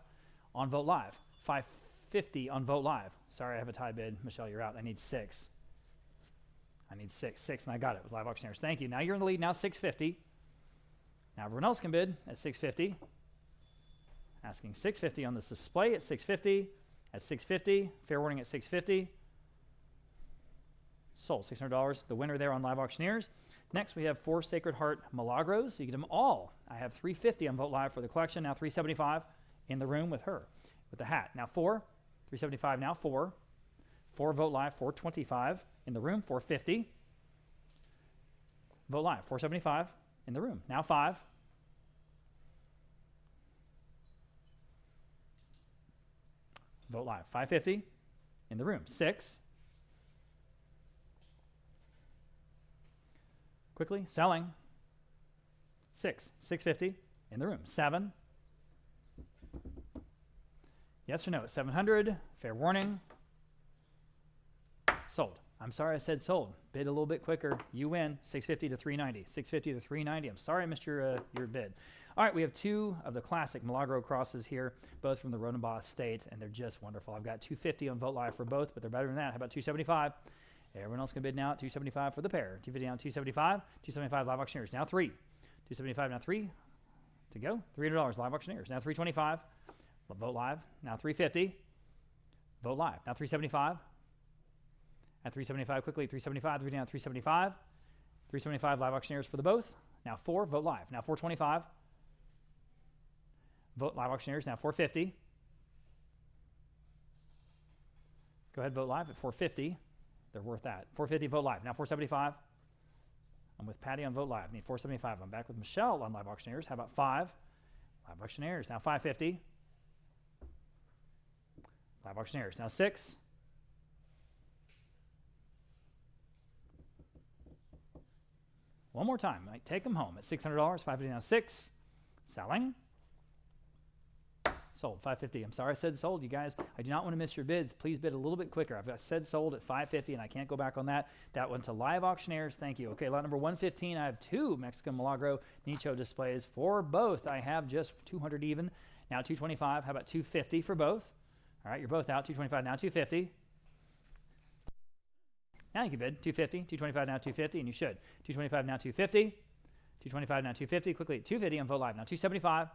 on Vote Live. 550 on Vote Live. Sorry, I have a tie bid. Michelle, you're out. I need 6. I need 6. 6, and I got it with live auctioneers. Thank you. Now you're in the lead. Now 650. Now everyone else can bid at 650. Asking 650 on this display at 650. At 650. Fair warning at 650. Sold. $600. The winner there on live auctioneers. Next, we have 4 Sacred Heart Milagros. You get them all. I have 350 on Vote Live for the collection. Now 375 in the room with her, with the hat. Now 4. 375 now 4. 4 Vote Live. 425 in the room. 450. Vote Live. 475 in the room. Now 5. Vote Live. 550 in the room. 6. Quickly. Selling. 6. 650 in the room. 7. Yes or no? 700. Fair warning. Sold. I'm sorry I said sold. Bid a little bit quicker. You win. 650 to 390. 650 to 390. I'm sorry I missed your bid. All right, we have 2 of the classic Milagro crosses here, both from the Rhodenbaugh Estate, and they're just wonderful. I've got 250 on Vote Live for both, but they're better than that. How about 275? Everyone else can bid now at 275 for the pair. 250 down, 275. 275 live auctioneers. Now 3. 275 now 3 to go. $300 live auctioneers. Now 325. Vote Live. Now 350. Vote Live. Now 375. At 375 quickly. 375. 3 down. 375. 375 live auctioneers for the both. Now 4. Vote Live. Now 425. Vote live auctioneers. Now 450. Go ahead. Vote Live at 450. They're worth that. 450. Vote Live. Now 475. I'm with Patty on Vote Live. Need 475. I'm back with Michelle on live auctioneers. How about 5? Live auctioneers. Now 550. Live auctioneers. Now 6. One more time. Might take them home at $600. 550 now 6. Selling. Sold. 550. I'm sorry I said sold, you guys. I do not want to miss your bids. Please bid a little bit quicker. I've said sold at 550, and I can't go back on that. That went to live auctioneers. Thank you. Okay, lot number 115. I have 2 Mexican Milagro Nicho displays for both. I have just 200 even. Now 225. How about 250 for both? All right, you're both out. 225 now 250. Now you can bid 250. 225 now 250, and you should. 225 now 250. 225 now 250. Quickly 250 on Vote Live. Now 275.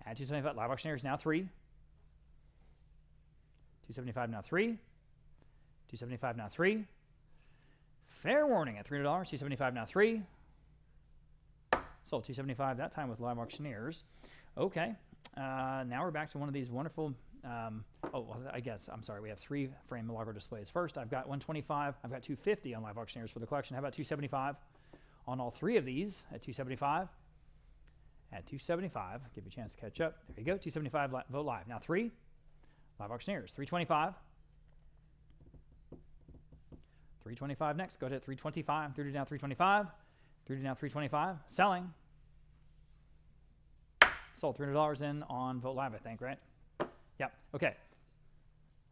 Add 275 live auctioneers now 3. 275 now 3. 275 now 3. Fair warning at $300. 275 now 3. Sold. 275 that time with live auctioneers. Okay. Now we're back to one of these wonderful. I guess I'm sorry. We have 3 frame Milagro displays. First, I've got 125. I've got 250 on live auctioneers for the collection. How about 275 on all 3 of these at 275? at 275. Give you a chance to catch up. There you go. 275 vote live. Now 3 live auctioneers. 325. 325 next. Go to 325. 3 down 325. 3 down 325. Selling. Sold $300 in on vote live, I think, right? Yep. Okay.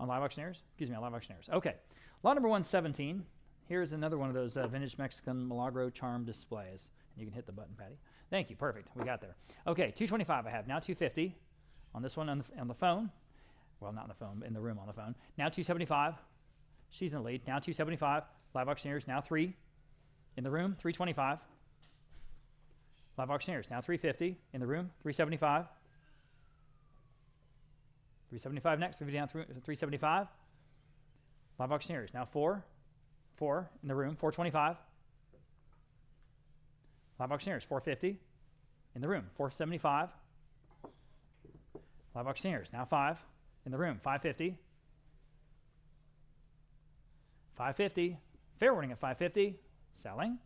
On live auctioneers? Excuse me, on live auctioneers. Okay. Lot number 117. Here's another one of those vintage Mexican Milagro charm displays. You can hit the button, Patty. Thank you. Perfect. We got there. Okay, 225 I have. Now 250 on this one on the phone. Well, not on the phone, but in the room on the phone. Now 275. She's in the lead. Now 275. Live auctioneers. Now 3 in the room. 325. Live auctioneers. Now 350 in the room. 375. 375 next. 50 down 375. Live auctioneers. Now 4 in the room. 425. Live auctioneers. 450 in the room. 475. Live auctioneers. Now 5 in the room. 550. 550. Fair warning at 550. Selling.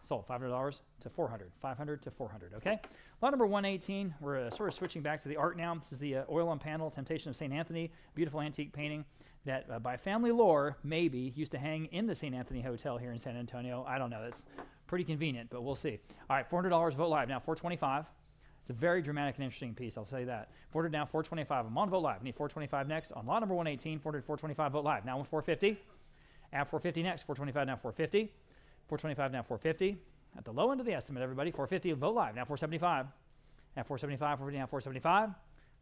Sold $500 to 400. 500 to 400. Okay. Lot number 118. We're sort of switching back to the art now. This is the oil on panel Temptation of St. Anthony. Beautiful antique painting that by family lore maybe used to hang in the St. Anthony Hotel here in San Antonio. I don't know. That's pretty convenient, but we'll see. All right, $400 vote live. Now 425. It's a very dramatic and interesting piece, I'll say that. 400 now, 425. I'm on vote live. Need 425 next. On lot number 118, 400, 425 vote live. Now 450. At 450 next. 425 now, 450. 425 now, 450. At the low end of the estimate, everybody. 450 vote live. Now 475. At 475, 450 now, 475.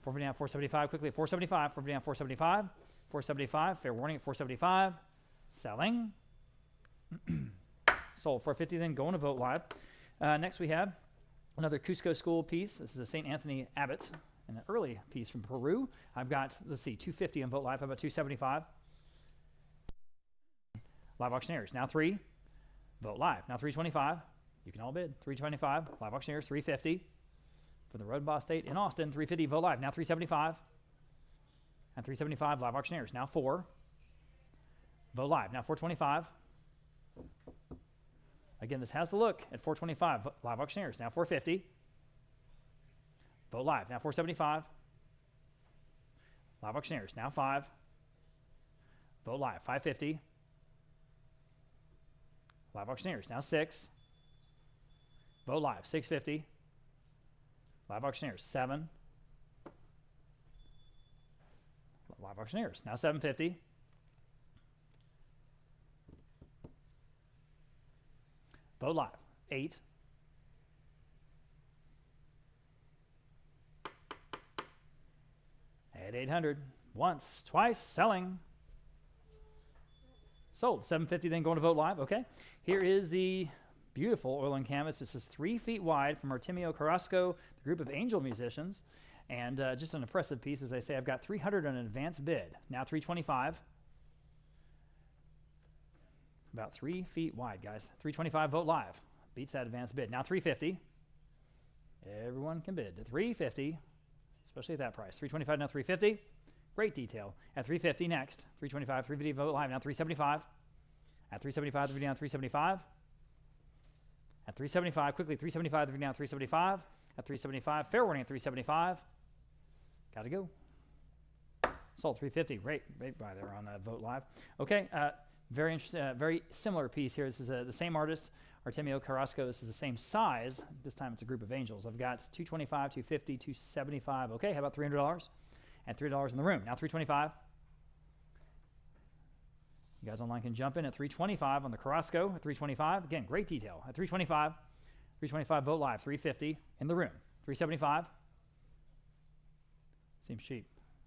450 now, 475. Quickly at 475. 450 now, 475. 475. Fair warning at 475. Selling. Sold. 450 then going to vote live. Next we have another Cusco School piece. This is a St. Anthony Abbot, an early piece from Peru. I've got, let's see, 250 on vote live. How about 275? Live auctioneers. Now 3. Vote live. Now 325. You can all bid. 325. Live auctioneers. 350. For the Rhodenbaugh Estate in Austin. 350. Vote live. Now 375. And 375. Live auctioneers. Now 4. Vote live. Now 425. Again, this has the look at 425. Live auctioneers. Now 450. Vote live. Now 475. Live auctioneers. Now 5. Vote live. 550. Live auctioneers. Now 6. Vote live. 650. Live auctioneers. 7. Live auctioneers. Now 750. Vote live. 8. At 800. Once, twice, selling. Sold. 750 then going to vote live. Okay. Here is the beautiful oil and canvas. This is 3 feet wide from Artemio Carrasco, the group of angel musicians. And just an impressive piece. As I say, I've got 300 on an advance bid. Now 325. About 3 feet wide, guys. 325 vote live. Beats that advance bid. Now 350. Everyone can bid to 350, especially at that price. 325 now 350. Great detail. At 350 next. 325, 350 vote live. Now 375. At 375, 350 down 375. At 375, quickly 375, 350 down 375. At 375, fair warning at 375. Got to go. Sold 350. Great buy there on vote live. Okay. Very interesting, very similar piece here. This is the same artist, Artemio Carrasco. This is the same size. This time it's a group of angels. I've got 225, 250, 275. Okay, how about $300? And $3 in the room. Now 325. You guys online can jump in at 325 on the Carrasco. At 325. Again, great detail. At 325. 325 vote live. 350 in the room. 375. Seems cheap.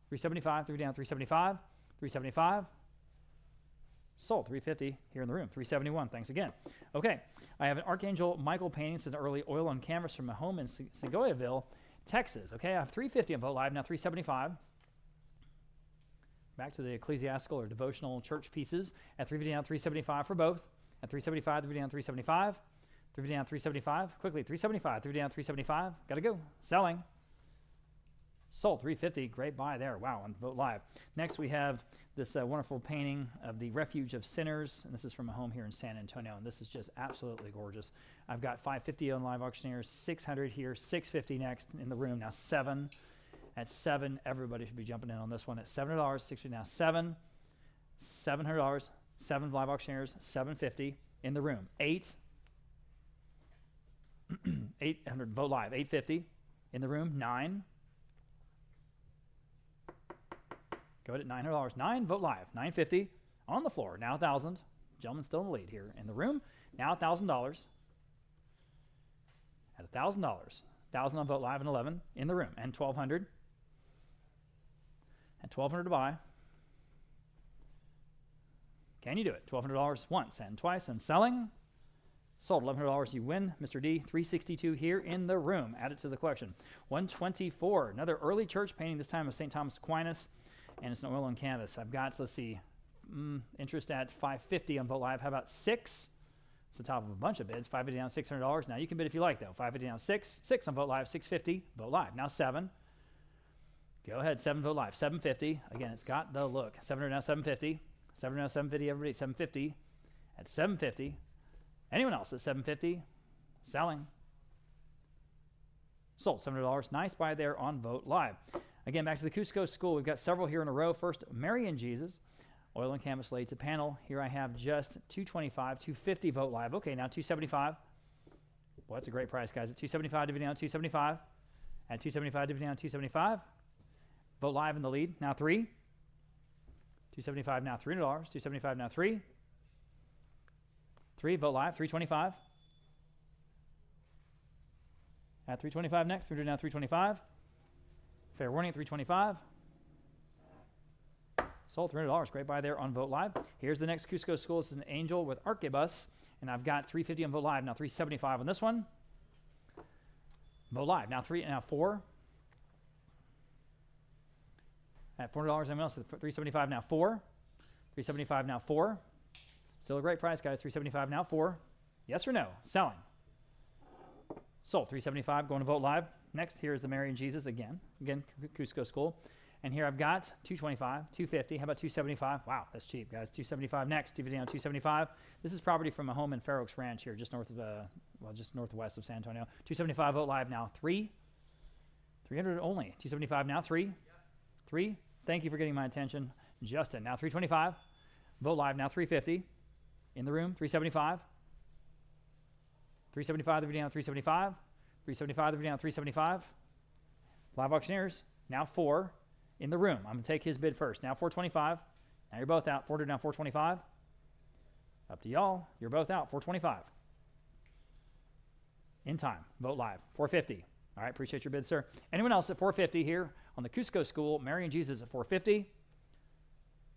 375. 3 down. 375. 375. Sold. 350 here in the room. 371. Thanks again. Okay. I have an Archangel Michael painting. This is an early oil on canvas from a home in Segoviaville, Texas. Okay. I have 350 on vote live. Now 375. Back to the ecclesiastical or devotional church pieces. At 350 down 375 for both. At 375, 350 down 375. 350 down 375. Quickly 375. 350 down 375. Got to go. Selling. Sold, 350. Great buy there. Wow, on Vote Live. Next, we have this wonderful painting of the Refuge of Sinners, and this is from a home here in San Antonio, and this is just absolutely gorgeous. I've got 550 on Live Auctioneers, 600 here, 650 next in the room. Now 7. At 7, everybody should be jumping in on this one. At $7, 650 now 7, $700, 7 Live Auctioneers, 750 in the room. 8, 800 Vote Live, 850 in the room. 9. Go ahead at $900. 9, Vote Live. 950 on the floor. Now 1,000. Gentlemen still in the lead here in the room. Now $1,000. At $1,000. 1,000 on Vote Live and 11 in the room. And 1,200. And 1,200 to buy. Can you do it? $1,200 once and twice and selling. Sold. $1,100. You win. Mr. D. 362 here in the room. Add it to the collection. 124. Another early church painting, this time of St. Thomas Aquinas. And it's an oil on canvas. I've got, let's see, interest at 550 on Vote Live. How about 6? It's the top of a bunch of bids. 550 down, $600. Now you can bid if you like, though. 550 down, 6. 6 on Vote Live, 650. Vote Live. Now 7. Go ahead, 7 Vote Live, 750. Again, it's got the look. 700 now, 750. 700 now, 750. Everybody, 750. At 750. Anyone else at 750? Selling. Sold. $700. Nice buy there on Vote Live. Again, back to the Cusco School. We've got several here in a row. First, Mary and Jesus. Oil and canvas laid to panel. Here I have just $225, $250 Vote Live. Okay, now $275. Well, that's a great price, guys. At $275, dividing down $275. At $275, dividing down $275. Vote Live in the lead. Now 3. $275 now $300. $275 now 3. 3. Vote Live. $325. At $325 next. $300 now $325. Fair warning at $325. Sold $300. Great buy there on Vote Live. Here's the next Cusco School. This is an Angel with Arquebus. And I've got $350 on Vote Live. Now $375 on this one. Vote Live. Now 4. At $400, anyone else? $375 now 4. $375 now 4. Still a great price, guys. $375 now 4. Yes or no? Selling. Sold. $375 going to Vote Live. Next, here's the Mary and Jesus again. Again, Cusco School. And here I've got $225, $250. How about $275? Wow, that's cheap, guys. $275 next. DVD on $275. This is property from a home in Fair Oaks Ranch here, just north of, just northwest of San Antonio. $275 Vote Live now 3. $300 only. $275 now 3. 3. Thank you for getting my attention, Justin. Now $325. Vote Live now $350. In the room, $375. $375 the video on $375. $375 the video on $375. Live Auctioneers now 4. In the room. I'm going to take his bid first. Now $425. Now you're both out. $400 now $425. Up to y'all. You're both out. $425. In time. Vote Live. $450. All right. Appreciate your bid, sir. Anyone else at $450 here on the Cusco School? Mary and Jesus at $450.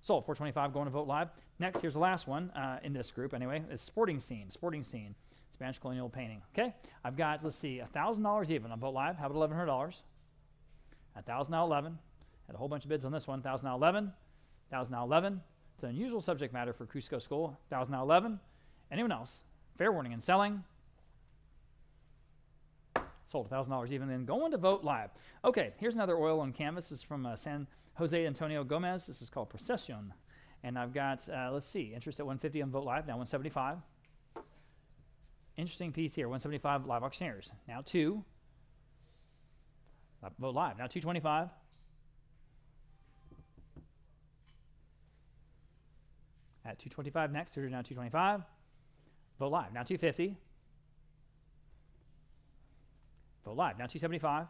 Sold. $425 going to Vote Live. Next, here's the last one in this group anyway. It's Sporting Scene. Sporting Scene. Spanish colonial painting. Okay. I've got, let's see, $1,000 even on Vote Live. How about $1,100? $1,000 now 11. Had a whole bunch of bids on this one. $1,000 now 11. $1,000 now 11. It's an unusual subject matter for Cusco School. $1,000 now 11. Anyone else? Fair warning and selling. Sold $1,000 even, then going to Vote Live. Okay, here's another oil on canvas. This is from San Jose Antonio Gomez. This is called Procession. And I've got, let's see, interest at $150 on Vote Live, now $175. Interesting piece here, $175 Live Auctioneers. Now 2. Vote Live, now $225. At $225 next, $200 now $225. Vote Live, now $250. Vote Live, now $275.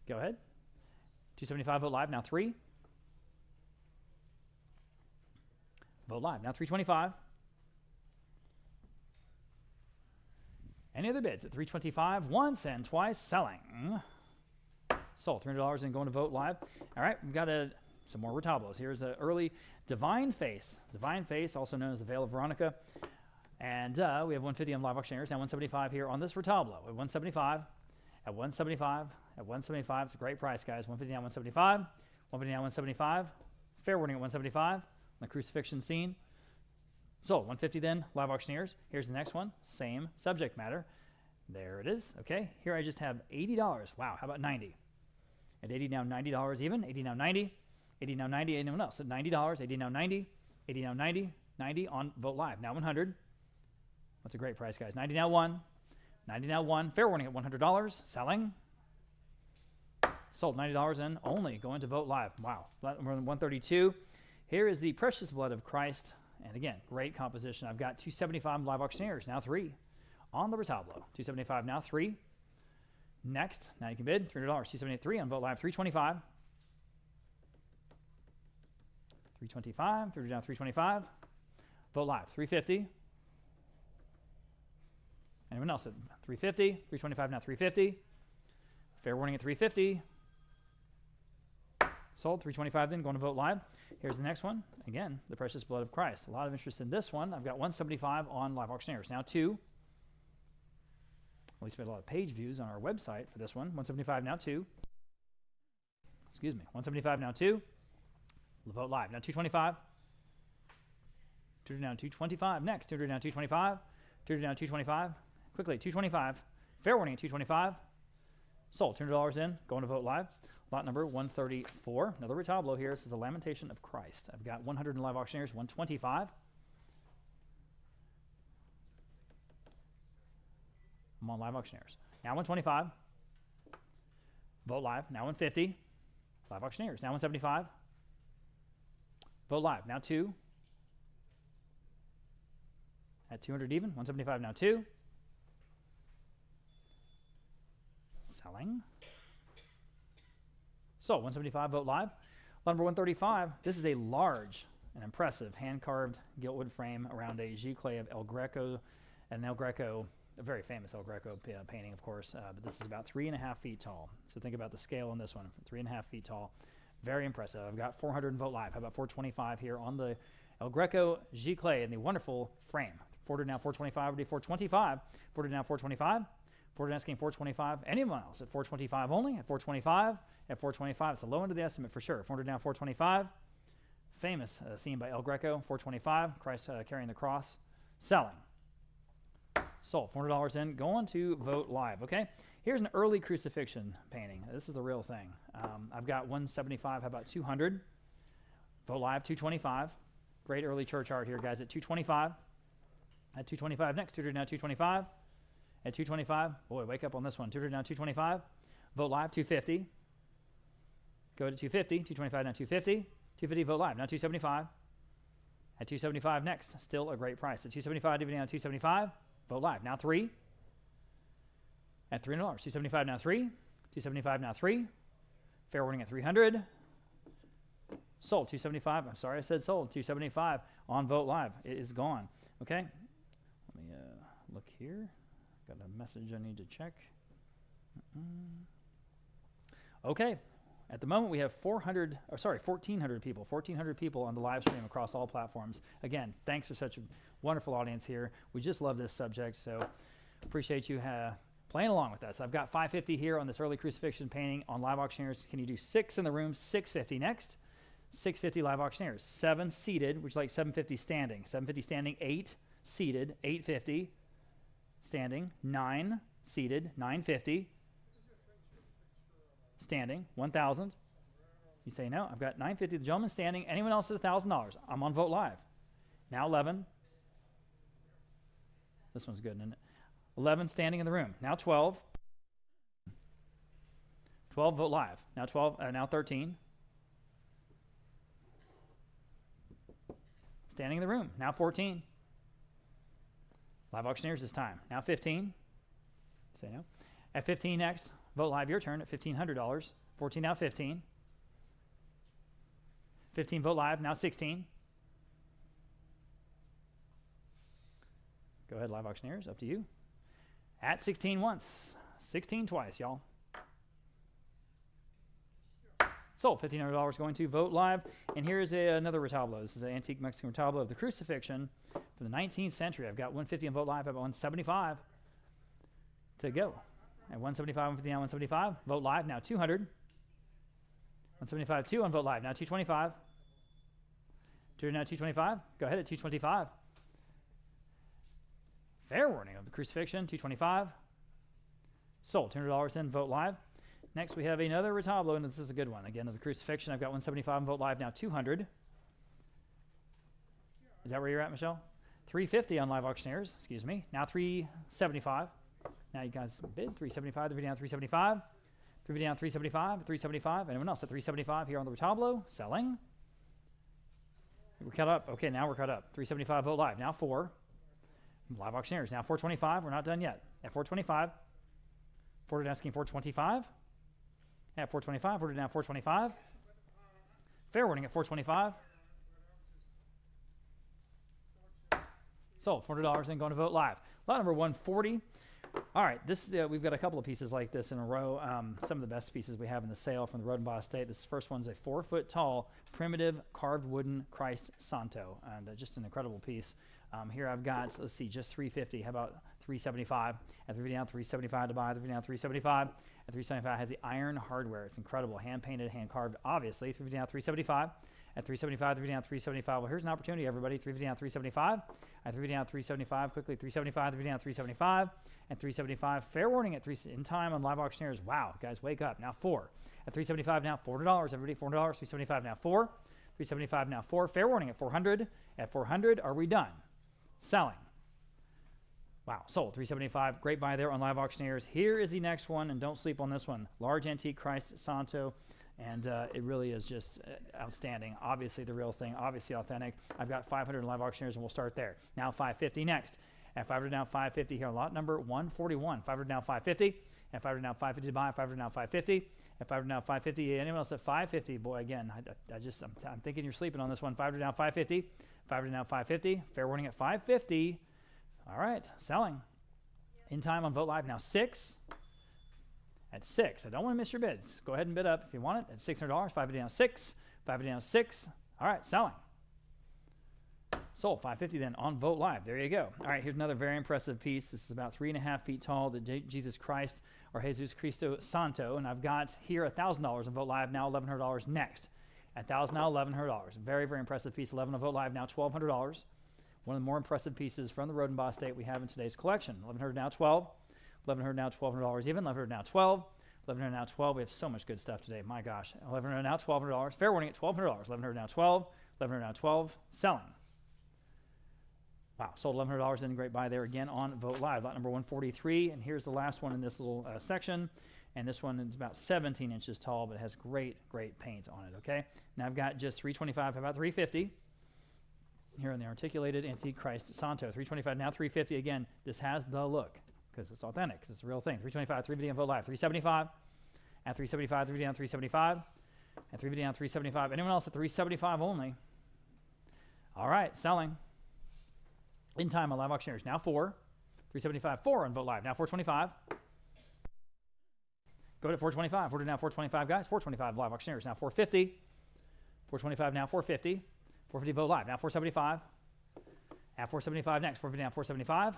Go ahead. $275 Vote Live, now 3. Vote Live, now $325. Any other bids at $325? Once and twice, selling. Sold $300 and going to Vote Live. All right, we've got some more retablos. Here's an early Divine Face. Divine Face, also known as the Veil of Veronica. And we have $150 on Live Auctioneers, now $175 here on this retablo. At $175, at $175, at $175. It's a great price, guys. $150 now $175, $150 now $175. Fair warning at $175 on the crucifixion scene. So $150 then, Live Auctioneers. Here's the next one. Same subject matter. There it is. Okay, here I just have $80. Wow, how about 90? At 80 now, $90 even. 80 now, 90. 80 now, 90. Anyone else? At $90. 80 now, 90. 80 now, 90. 90 on Vote Live. Now 100. That's a great price, guys. 90 now, 1. 90 now, 1. Fair warning at $100. Selling. Sold $90 in only. Going to Vote Live. Wow. More than 132. Here is the precious blood of Christ. And again, great composition. I've got 275 live auctioneers. Now 3 on the retablo. 275 now 3. Next, now you can bid $300. 273 on Vote Live. 325. 325. 30 down 325. Vote Live. 350. Anyone else at 350? 325 now 350. Fair warning at 350. Sold 325 then, going to Vote Live. Here's the next one. Again, the precious blood of Christ. A lot of interest in this one. I've got 175 on live auctioneers. Now 2. At least we had a lot of page views on our website for this one. 175 now 2. Excuse me. 175 now 2. Vote Live. Now 225. 200 down 225. Next. 200 down 225. 200 down 225. Quickly. 225. Fair warning at 225. Sold. $200 in. Going to Vote Live. Lot number 134. Another retablo here. This is a Lamentation of Christ. I've got 100 in live auctioneers. 125. I'm on live auctioneers. Now 125. Vote Live. Now 150. Live auctioneers. Now 175. Vote Live. Now 2. At 200 even. 175 now 2. Selling. So 175 Vote Live. Lot number 135. This is a large and impressive hand-carved giltwood frame around a giclée of El Greco, an El Greco, a very famous El Greco painting, of course, but this is about 3.5 feet tall. So think about the scale on this one, 3.5 feet tall. Very impressive. I've got 400 in Vote Live. How about 425 here on the El Greco giclée in the wonderful frame. 400 now 425, already 425. 400 now 425. 400 asking 425. Anyone else at 425 only? At 425. At 425. It's the low end of the estimate for sure. 400 now 425. Famous scene by El Greco. 425. Christ carrying the cross. Selling. Sold. $400 in. Going to Vote Live. Okay. Here's an early crucifixion painting. This is the real thing. I've got 175. How about 200? Vote Live. 225. Great early church art here, guys. At 225. At 225 next. 200 now 225. At 225. Boy, wake up on this one. 200 now 225. Vote Live. 250. Go to 250. 225 now 250. 250 Vote Live. Now 275. At 275 next. Still a great price. At 275, DVD now 275. Vote Live. Now 3. At $300. 275 now 3. 275 now 3. Fair warning at 300. Sold. 275. I'm sorry I said sold. 275 on Vote Live. It is gone. Okay. Let me look here. Got a message I need to check. Okay. At the moment, we have 1,400 people. 1,400 people on the live stream across all platforms. Again, thanks for such a wonderful audience here. We just love this subject, so appreciate you playing along with us. I've got 550 here on this early crucifixion painting on live auctioneers. Can you do 6 in the room? 650 next. 650 live auctioneers. 7 seated, which is like 750 standing. 750 standing, 8 seated, 850 standing, 9 seated, 950 standing, 1,000. You say no. I've got 950. The gentleman standing. Anyone else at $1,000? I'm on Vote Live. Now 11. This one's good, isn't it? 11 standing in the room. Now 12. 12 Vote Live. Now 12. Now 13. Standing in the room. Now 14. Live auctioneers this time. Now 15. Say no. At 15 next. Vote Live, your turn at $1,500. 14 now 15. 15 Vote Live, now 16. Go ahead, live auctioneers, up to you. At 16 once, 16 twice, y'all. Sold. $1,500 going to Vote Live. And here is another retablo. This is an antique Mexican retablo of the crucifixion from the 19th century. I've got 150 on Vote Live. I've got 175 to go. At 175, 150 now 175. Vote Live, now 200. 175, 2 on Vote Live. Now 225. 200 now 225. Go ahead at 225. Fair warning of the crucifixion, 225. Sold. $200 in Vogt Live. Next, we have another retablo, and this is a good one. Again, the crucifixion. I've got 175 in Vogt Live, now 200. Is that where you're at, Michelle? 350 on Live Auctioneers, excuse me. Now 375. Now you guys bid 375, 3 down 375. 3 down 375, 375. Anyone else at 375 here on the retablo? Selling. We're cut up. Okay, now we're cut up. 375 Vogt Live, now 4. Live Auctioneers, now 425. We're not done yet. At 425. Forward asking 425. At 425, we're down 425. Fair warning at 425. Sold. $400 in, going to Vogt Live. Lot number 140. All right, this we've got a couple of pieces like this in a row. Some of the best pieces we have in the sale from the Rhodenbaugh Estate. This first one's a 4-foot tall, primitive, carved wooden Christ Santo, and just an incredible piece. Here I've got, let's see, just 350. How about 375? At 3 down, 375 to buy. 3 down, 375. At 375 has the iron hardware. It's incredible, hand painted, hand carved. Obviously, 3 down, 375. At 375, 3 down, 375. Well, here's an opportunity, everybody. 3 down, 375. At 3 down, 375. Quickly, 375. 3 down, 375. And 375. Fair warning at 3 in time on Live Auctioneers. Wow, guys, wake up. Now 4. At 375 now, $400. Everybody, $400. 375 now 4. 375 now 4. Fair warning at 400. At 400, are we done? Selling. Wow, sold. 375. Great buy there on Live Auctioneers. Here is the next one, and don't sleep on this one. Large antique Christ Santo. And it really is just outstanding. Obviously the real thing, obviously authentic. I've got 500 in Live Auctioneers, and we'll start there. Now 550 next. At 500 now 550 here on lot number 141. 500 now 550. At 500 now 550 to buy. 500 now 550. At 500 now 550. Anyone else at 550? Boy, again, I'm thinking you're sleeping on this one. 500 now 550. 500 now 550. Fair warning at 550. All right, selling. In time on Vogt Live now 6. At 6. I don't want to miss your bids. Go ahead and bid up if you want it at $600. 550 down 6. 550 down 6. All right, selling. Sold. 550 then on Vogt Live. There you go. All right, here's another very impressive piece. This is about 3.5 feet tall, the Jesus Christ or Jesus Cristo Santo. And I've got here $1,000 on Vogt Live, now $1,100 next. At 1,000 now $1,100. Very, very impressive piece. 11 on Vogt Live, now $1,200. One of the more impressive pieces from the Rhodenbaugh Estate we have in today's collection. 1,100 now 12. 1,100 now, $1,200 even. 1,100 now 12. 1,100 now 12. We have so much good stuff today. My gosh. 1,100 now $1,200. Fair warning at $1,200. 1,100 now 12. 1,100 now 12. Selling. Wow. Sold $1,100. Then great buy there again on Vogt Live. Lot number 143. And here's the last one in this little section. And this one is about 17 inches tall, but it has great, great paint on it. Okay. Now I've got just 325. About 350. Here in the articulated antique Christ Santo. 325 now 350. Again, this has the look, because it's authentic, because it's the real thing. 325, 350 on Vogt Live. 375. At 375, 3 down, 375. At 3 down, 375. Anyone else at 375 only? All right, selling. In time on Live Auctioneers. Now 4. 375, 4 on Vogt Live. Now 425. Go to 425. We're now 425, guys. 425 Live Auctioneers. Now 450. 425 now 450. 450 Vogt Live. Now 475. At 475 next. 450 down, 475.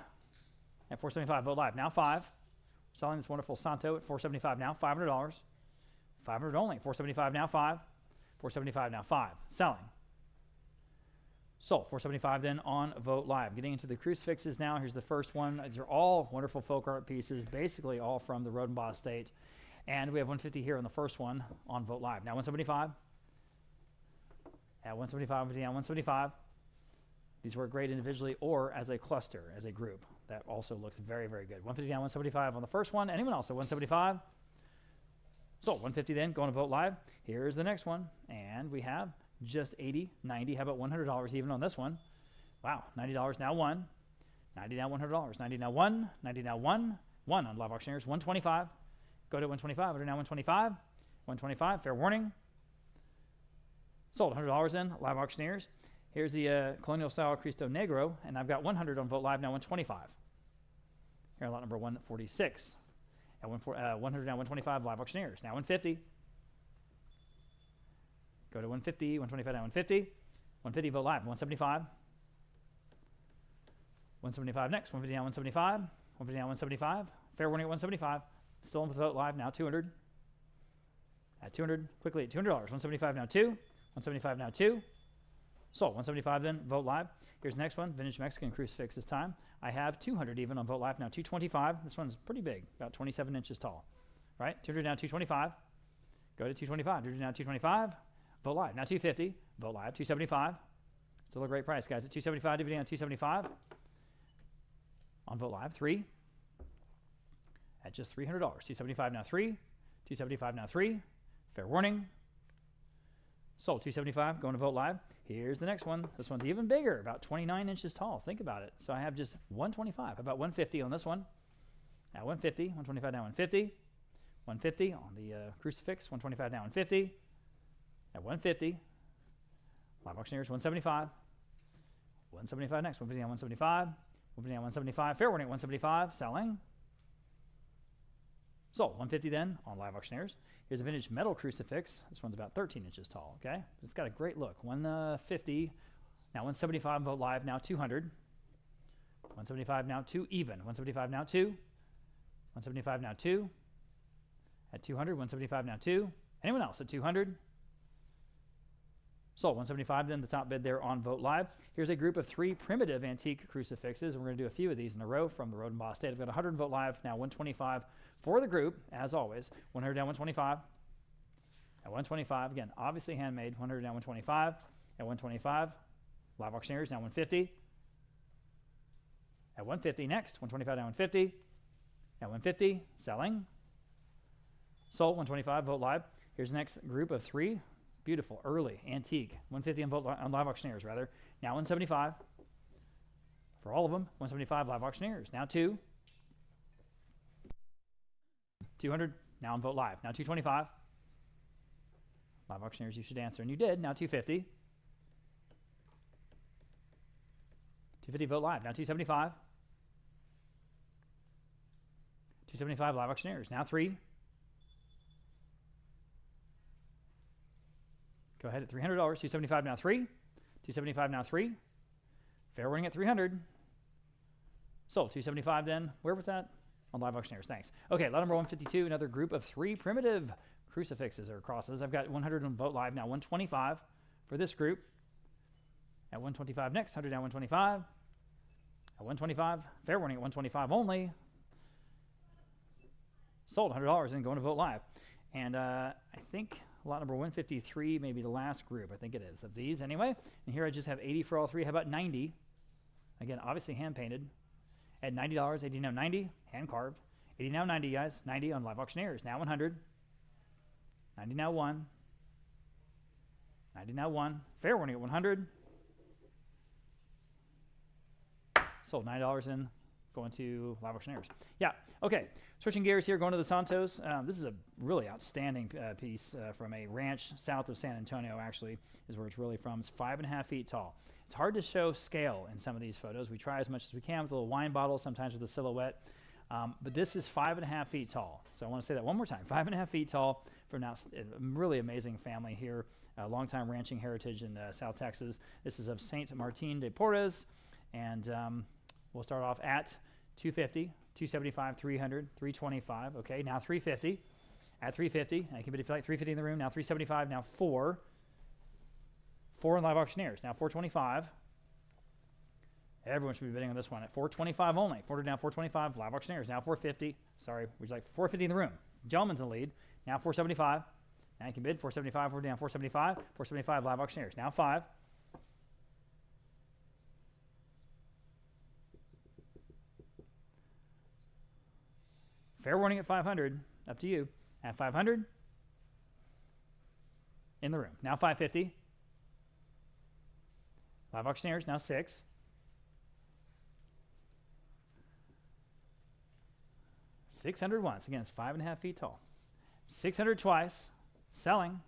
At 475 Vogt Live. Now 5. Selling this wonderful Santo at 475 now. $500. 500 only. 475 now 5. 475 now 5. Selling. Sold. 475 then on Vogt Live. Getting into the crucifixes now. Here's the first one. These are all wonderful folk art pieces, basically all from the Rhodenbaugh Estate. And we have 150 here on the first one on Vogt Live. Now 175. At 175, down 175. These work great individually or as a cluster, as a group. That also looks very, very good. 150 down, 175 on the first one. Anyone else at 175? So 150 then, going to Vogt Live. Here's the next one. And we have just 80, 90. How about $100 even on this one? Wow, $90 now 1. 90 now $100. 90 now 1. 90 now 1. 1 on Live Auctioneers. 125. Go to 125. We're now 125. 125. Fair warning. Sold. $100 in Live Auctioneers. Here's the colonial style Cristo Negro, and I've got 100 on Vogt Live, now 125. Here, lot number 146. At 100 now 125 Live Auctioneers. Now 150. Go to 150. 125 now 150. 150 Vogt Live. 175. 175 next. 150 now 175. 150 now 175. Fair warning at 175. Still on Vogt Live. Now 200. At 200. Quickly at $200. 175 now 2. 175 now 2. Sold. 175 then, Vogt Live. Here's the next one, Vintage Mexican Crucifix this time. I have 200 even on Vogt Live. Now 225. This one's pretty big, about 27 inches tall. Right? 200 down, 225. Go to 225. 200 down, 225. Vogt Live. Now 250. Vogt Live. 275. Still a great price, guys. At 275, DVD on 275. On Vogt Live. 3. At just $300. 275 now 3. 275 now 3. Fair warning. Sold. 275. Going to Vogt Live. Here's the next one. This one's even bigger, about 29 inches tall. Think about it. So I have just 125. How about 150 on this one? Now 150. 125 now 150. 150 on the crucifix. 125 now 150. At 150. Live auctioneers 175. 175 next. 150 now 175. 150 now 175. Fair warning at 175. Selling. Sold. 150 then on live auctioneers. Here's a vintage metal crucifix. This one's about 13 inches tall, okay? It's got a great look. 150, now 175 Vogt Live, now 200. 175 now 2 even. 175 now 2. 175 now 2. At 200, 175 now 2. Anyone else at 200? Sold. 175 then, the top bid there on Vogt Live. Here's a group of 3 primitive antique crucifixes, and we're going to do a few of these in a row from the Rhodenbaugh Estate. I've got 100 Vogt Live, now 125 for the group, as always. 100 down 125. At 125, again, obviously handmade. 100 down 125. At 125, live auctioneers, now 150. At 150 next, 125 down 150. At 150, selling. Sold. 125 Vogt Live. Here's the next group of 3. Beautiful, early, antique. 150 on live auctioneers, rather. Now 175. For all of them, 175 live auctioneers. Now 2. 200, now on Vogt Live. Now 225. Live auctioneers, you should answer, and you did. Now 250. 250 Vogt Live. Now 275. 275 live auctioneers. Now 3. Go ahead at $300. 275 now 3. 275 now 3. Fair warning at 300. Sold. 275 then. Where was that? On live auctioneers. Thanks. Okay, lot number 152. Another group of 3 primitive crucifixes or crosses. I've got 100 on Vogt Live. Now 125 for this group. At 125 next. 100 down 125. At 125. Fair warning at 125 only. Sold. $100 and going to Vogt Live. And I think lot number 153, maybe the last group, I think it is, of these anyway. And here I just have 80 for all 3. How about 90? Again, obviously hand-painted. At $90, 80 now 90, hand-carved. 80 now 90, guys. 90 on live auctioneers. Now 100. 90 now 1. 90 now 1. Fair warning at 100. Sold. $9 in, going to live auctioneers. Yeah, okay. Switching gears here, going to the Santos. This is a really outstanding piece from a ranch south of San Antonio, actually, is where it's really from. It's 5.5 feet tall. It's hard to show scale in some of these photos. We try as much as we can with a little wine bottle, sometimes with a silhouette. But this is 5.5 feet tall. So I want to say that one more time. 5.5 feet tall from a really amazing family here. Longtime ranching heritage in South Texas. This is of Saint Martin de Porres. And we'll start off at 250, 275, 300, 325. Okay, now 350. At 350, I keep it if you like, 350 in the room. Now 375, now 4. 4 in live auctioneers. Now 425. Everyone should be bidding on this one at 425 only. 400 down 425, live auctioneers. Now 450. Sorry, would you like 450 in the room? Gentleman's in the lead. Now 475. Now you can bid 475, 4 down 475, 475 live auctioneers. Now 5. Fair warning at 500. Up to you. At 500. In the room. Now 550. Live auctioneers. Now 6. 600 once. Again, it's 5.5 feet tall. 600 twice. Selling.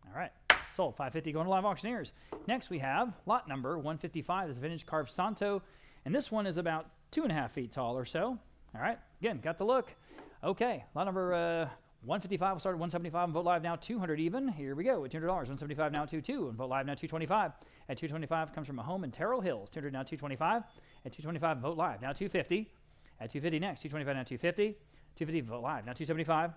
All right. Sold. 550 going to live auctioneers. Next we have lot number 155. This is vintage carved Santo. And this one is about 2.5 feet tall or so. All right. Again, got the look. Okay. Lot number 155. We'll start at 175 on Vogt Live now 200 even. Here we go at $200. 175 now 22 and Vogt Live now 225. At 225 comes from a home in Terrell Hills. 200 now 225. At 225 Vogt Live now 250. At 250 next. 225 now 250. 250 Vogt Live now 275.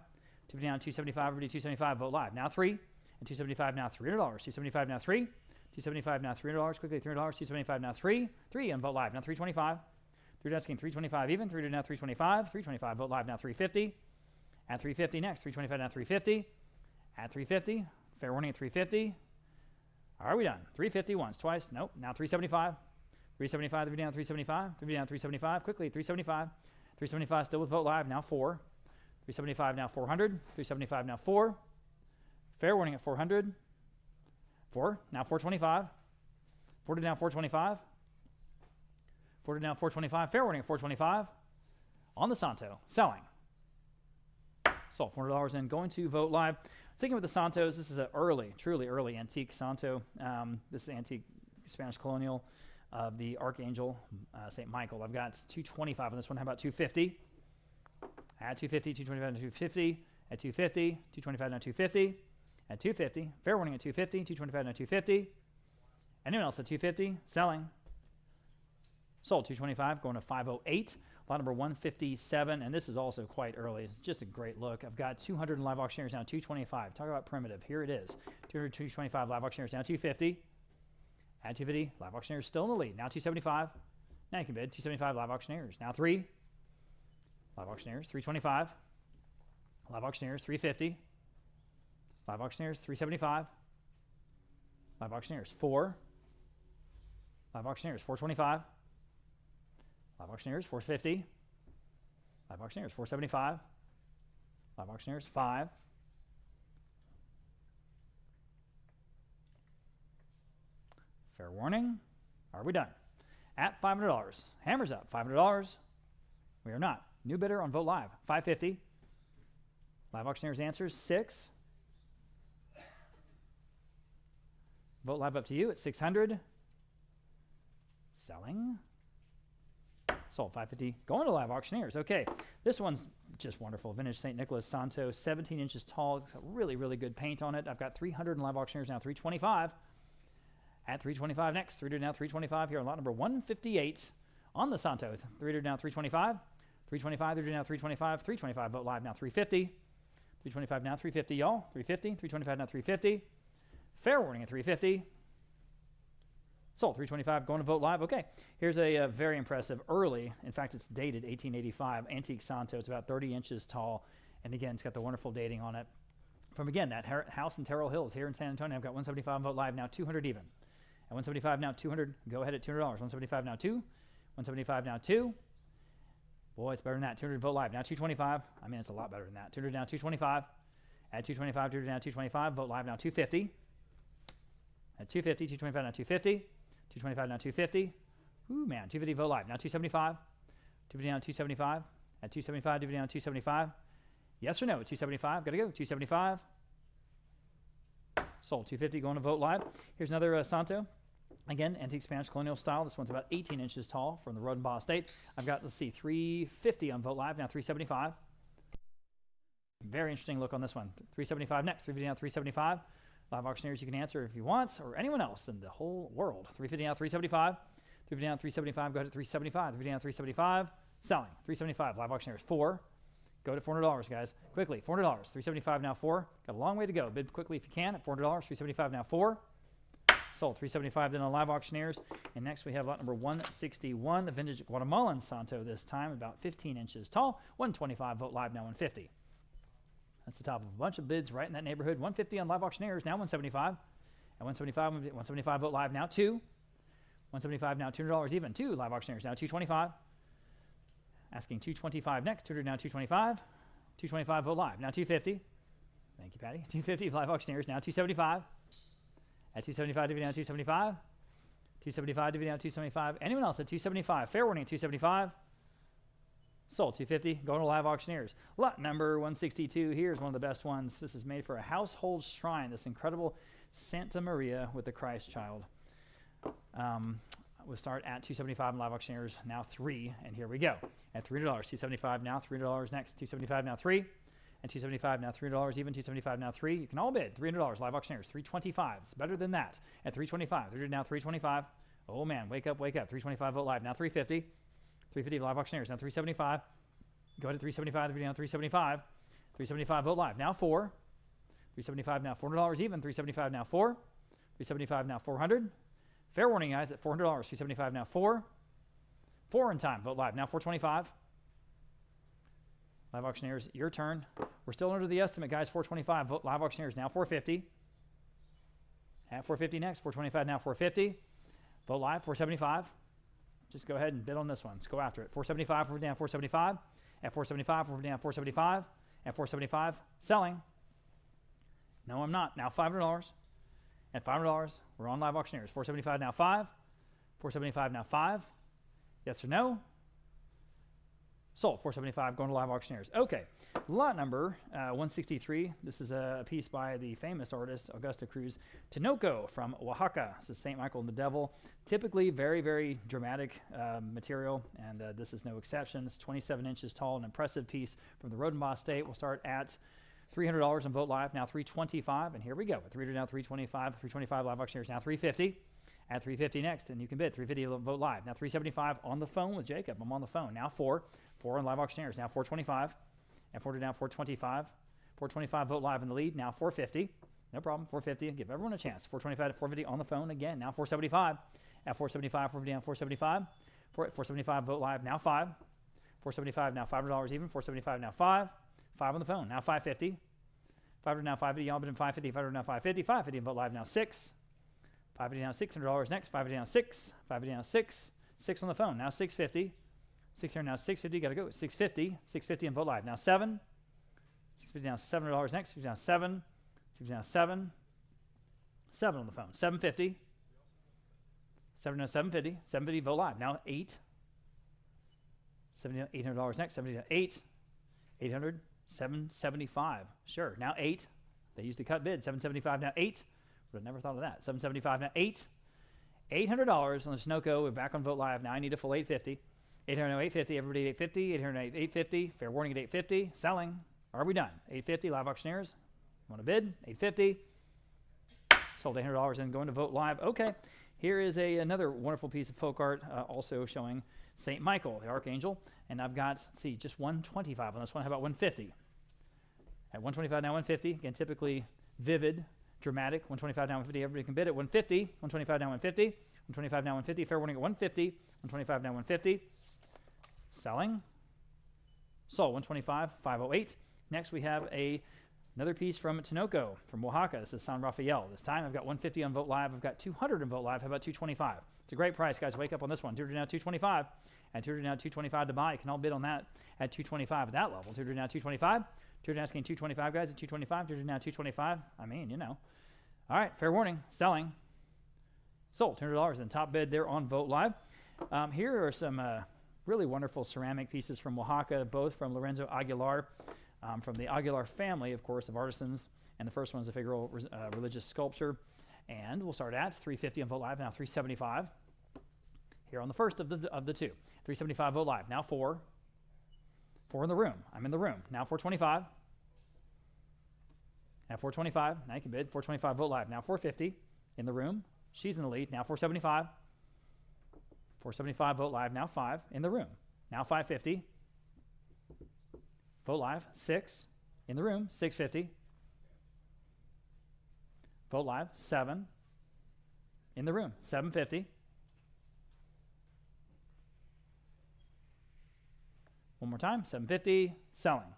250 now 275. Everybody 275 Vogt Live now 3. and 275 now $300. 275 now 3. 275 now $300. Quickly, $300. 275 now 3. 3 on Vote Live. Now 325. 3 asking 325 even. 3 now 325. 325 Vote Live now 350. At 350 next. 325 now 350. At 350. Fair warning at 350. Are we done? 350 once, twice. Nope. Now 375. 375. 3 down 375. 3 down 375. Quickly 375. 375 still with Vote Live. Now 4. 375 now 400. 375 now 4. Fair warning at 400. 4. Now 425. 4 to down 425. 4 to down 425. Fair warning at 425. On the Santo. Selling. Sold $400 in. Going to Vote Live. Sticking with the Santos, this is an early, truly early antique Santo. This is antique Spanish colonial of the Archangel St. Michael. I've got 225 on this one. How about 250? At 250, 225 to 250. At 250, 225 now 250. At 250, fair warning at 250, 225 now 250. Anyone else at 250? Selling. Sold 225, going to 508. Lot number 157, and this is also quite early. It's just a great look. I've got 200 in live auctioneers now 225. Talk about primitive. Here it is. 200, 225 live auctioneers now 250. At 250, live auctioneers still in the lead. Now 275. Now you can bid 275 live auctioneers. Now 3. Live auctioneers 325. Live auctioneers 350. Live auctioneers 375. Live auctioneers 4. Live auctioneers 425. Live auctioneers 450. Live auctioneers 475. Live auctioneers 5. Fair warning. Are we done? At $500. Hammers up. $500. We are not. New bidder on Vote Live. 550. Live auctioneers answers 6. Vote Live up to you at 600. Selling. Sold 550. Going to live auctioneers. Okay, this one's just wonderful. Vintage St. Nicholas Santo, 17 inches tall. It's got really, really good paint on it. I've got 300 in live auctioneers now, 325. At 325 next. 300 now 325 here on lot number 158 on the Santo. 300 now 325. 325, 300 now 325. 325 Vote Live now 350. 325 now 350, y'all. 350. 325 now 350. Fair warning at 350. Sold 325, going to Vote Live. Okay, here's a very impressive early, in fact, it's dated 1885, antique Santo. It's about 30 inches tall. And again, it's got the wonderful dating on it. From, again, that house in Terrell Hills here in San Antonio. I've got 175 Vote Live now, 200 even. At 175 now, 200. Go ahead at $200. 175 now, 2. 175 now, 2. Boy, it's better than that. 200 Vote Live now, 225. I mean, it's a lot better than that. 200 now, 225. At 225, 200 now, 225. Vote Live now, 250. At 250, 225 now, 250. 225 now 250. Ooh, man. 250 Vote Live. Now 275. 250 now 275. At 275, 250 now 275. Yes or no? 275. Got to go. 275. Sold. 250 going to Vote Live. Here's another Santo. Again, antique Spanish colonial style. This one's about 18 inches tall from the Rhodenbaugh Estate. I've got, let's see, 350 on Vote Live. Now 375. Very interesting look on this one. 375 next. 350 now 375. Live auctioneers, you can answer if you want, or anyone else in the whole world. 350 now, 375. 350 now, 375. Go ahead at 375. 350 now, 375. Selling. 375. Live auctioneers, 4. Go to $400, guys. Quickly, $400. 375 now, 4. Got a long way to go. Bid quickly if you can at $400. 375 now, 4. Sold. 375 then on live auctioneers. And next we have lot number 161, the vintage Guatemalan Santo this time, about 15 inches tall. 125 Vote Live now, 150. That's the top of a bunch of bids right in that neighborhood. 150 on live auctioneers, now 175. At 175 Vote Live now 2. 175 now $200 even. 2 live auctioneers now 225. Asking 225 next. 200 now 225. 225 Vote Live now 250. Thank you, Patty. 250 live auctioneers now 275. At 275 dividend now 275. 275 dividend now 275. Anyone else at 275? Fair warning at 275. Sold. 250 going to live auctioneers. Lot number 162 here is one of the best ones. This is made for a household shrine, this incredible Santa Maria with the Christ child. We'll start at 275 in live auctioneers, now 3, and here we go. At $300, 275 now, $300 next, 275 now 3, and 275 now $300 even, 275 now 3. You can all bid $300 live auctioneers, 325. It's better than that. At 325, 300 now 325. Oh man, wake up, wake up. 325 Vote Live now 350. 350 live auctioneers, now 375. Go ahead to 375, the video now 375. 375 Vote Live, now 4. 375 now, $400 even. 375 now, 4. 375 now, 400. Fair warning, guys, at $400. 375 now, 4. 4 in time. Vote live. Now 425. Live auctioneers, your turn. We're still under the estimate, guys. 425. Vote live auctioneers now 450. At 450 next. 425 now 450. Vote live 475. Just go ahead and bid on this one. Let's go after it. 475. We're down 475. At 475. We're down 475. At 475. Selling. No, I'm not. Now $500. At $500, we're on live auctioneers. 475 now 5. 475 now 5. Yes or no? Sold. 475 going to live auctioneers. Okay. Lot number 163. This is a piece by the famous artist Agustin Cruz Tinoco from Oaxaca. This is St. Michael and the Devil. Typically very, very dramatic material, and this is no exception. It's 27 inches tall, an impressive piece from the Rhodenbaugh Estate. We'll start at $300 on Vote Live, now $325, and here we go. 300 now, $325 live auctioneers, now $350. At $350 next, and you can bid $350 Vote Live. Now $375 on the phone with Jacob. I'm on the phone. Now 4 on live auctioneers. Now $425. At 40 now $425. $425 Vote Live in the lead. Now $450. No problem. $450. Give everyone a chance. $425 to $450 on the phone again. Now $475. At $475, $450 down $475. $475 Vote Live. Now 5. $475 now $500 even. $475 now 5. 5 on the phone. Now $550. $500 now $550. Y'all bid in $550. $500 now $550. $550 Vote Live now 6. $550 down $600 next. $550 down 6. $550 down 6. 6 on the phone. Now $650. 600 now $650. Got to go. $650. $650 and Vote Live. Now 7. $650 down $700 next. $650 down 7. $650 down 7. 7 on the phone. $750. 7 down $750. $750 Vote Live. Now 8. $70 down $800 next. $70 down 8. 800. $775. Sure. Now 8. They used to cut bid. $775 now 8. Would have never thought of that. $775 now 8. $800 on the Tinoco. We're back on Vote Live. Now I need a full $850. $800 now $850. Everybody at $850. $800 now $850. Fair warning at $850. Selling. Are we done? $850 live auctioneers. Want to bid? $850. Sold $800 and going to Vote Live. Okay. Here is another wonderful piece of folk art, also showing St. Michael, the Archangel. And I've got, let's see, just $125 on this one. How about $150? At $125 now $150. Again, typically vivid, dramatic. $125 now $150. Everybody can bid at $150. $125 now $150. $125 now $150. Fair warning at $150. $125 now $150. Selling. Sold. $125. $508. Next we have another piece from Tinoco, from Oaxaca. This is San Rafael. This time I've got $150 on Vote Live. I've got $200 on Vote Live. How about $225? It's a great price, guys. Wake up on this one. $200 now $225. And $200 now $225 to buy. You can all bid on that at $225 at that level. $200 now $225. $200 asking $225, guys, at $225. $200 now $225. I mean, you know. All right. Fair warning. Selling. Sold. $200 and top bid there on Vote Live. Here are some really wonderful ceramic pieces from Oaxaca, both from Lorenzo Aguilar, from the Aguilar family, of course, of artisans. And the first one is a figural religious sculpture. And we'll start at $350 on Vote Live, now $375. Here on the first of the two. $375 Vote Live, now 4. 4 in the room. I'm in the room. Now $425. Now $425. Now you can bid. $425 Vote Live, now $450 in the room. She's in the lead. Now $475. $475 Vote Live, now 5 in the room. Now $550. Vote Live, 6 in the room. $650. Vote Live, 7 in the room. $750. One more time. $750. Selling.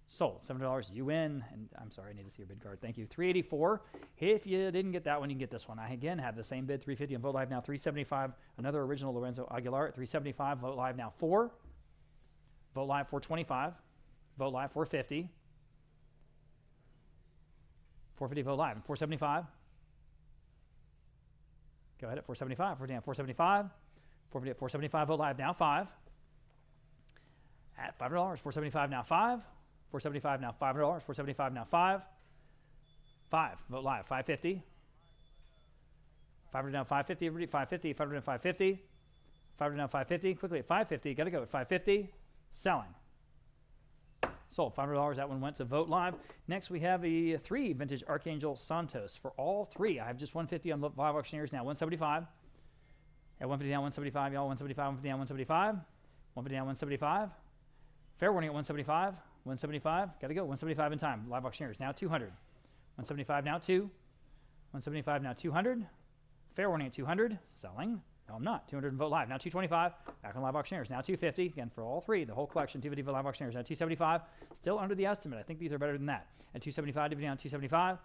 Sold. $7. You win. And I'm sorry, I need to see your bid card. Thank you. $384. If you didn't get that one, you can get this one. I again have the same bid. $350 on Vote Live, now $375. Another original Lorenzo Aguilar at $375. Vote Live, now 4. Vote Live, $425. Vote Live, $450. $450 Vote Live, and $475. Go ahead at $475. We're down $475. $450 at $475. Vote Live, now 5. At $5. $475 now 5. $475 now $5. $475 now 5. 5. Vote Live, $550. $500 down $550. Everybody, $550. $500 down $550. $500 down $550. Quickly at $550. Got to go at $550. Selling. Sold. $500. That one went to Vote Live. Next, we have a 3 vintage Archangel Santos for all 3. I have just $150 on live auctioneers now. $175. At $150 down $175, y'all. $175. $150 down $175. $150 down $175. Fair warning at $175. $175. Got to go. $175 in time. Live auctioneers now $200. 175 now 2. 175 now 200. Fair warning at 200. Selling. No, I'm not. 200 and vote live. Now 225. Back on live auctioneers. Now 250. Again, for all three, the whole collection, 250 for live auctioneers. Now 275. Still under the estimate. I think these are better than that. At 275, dividing on 275.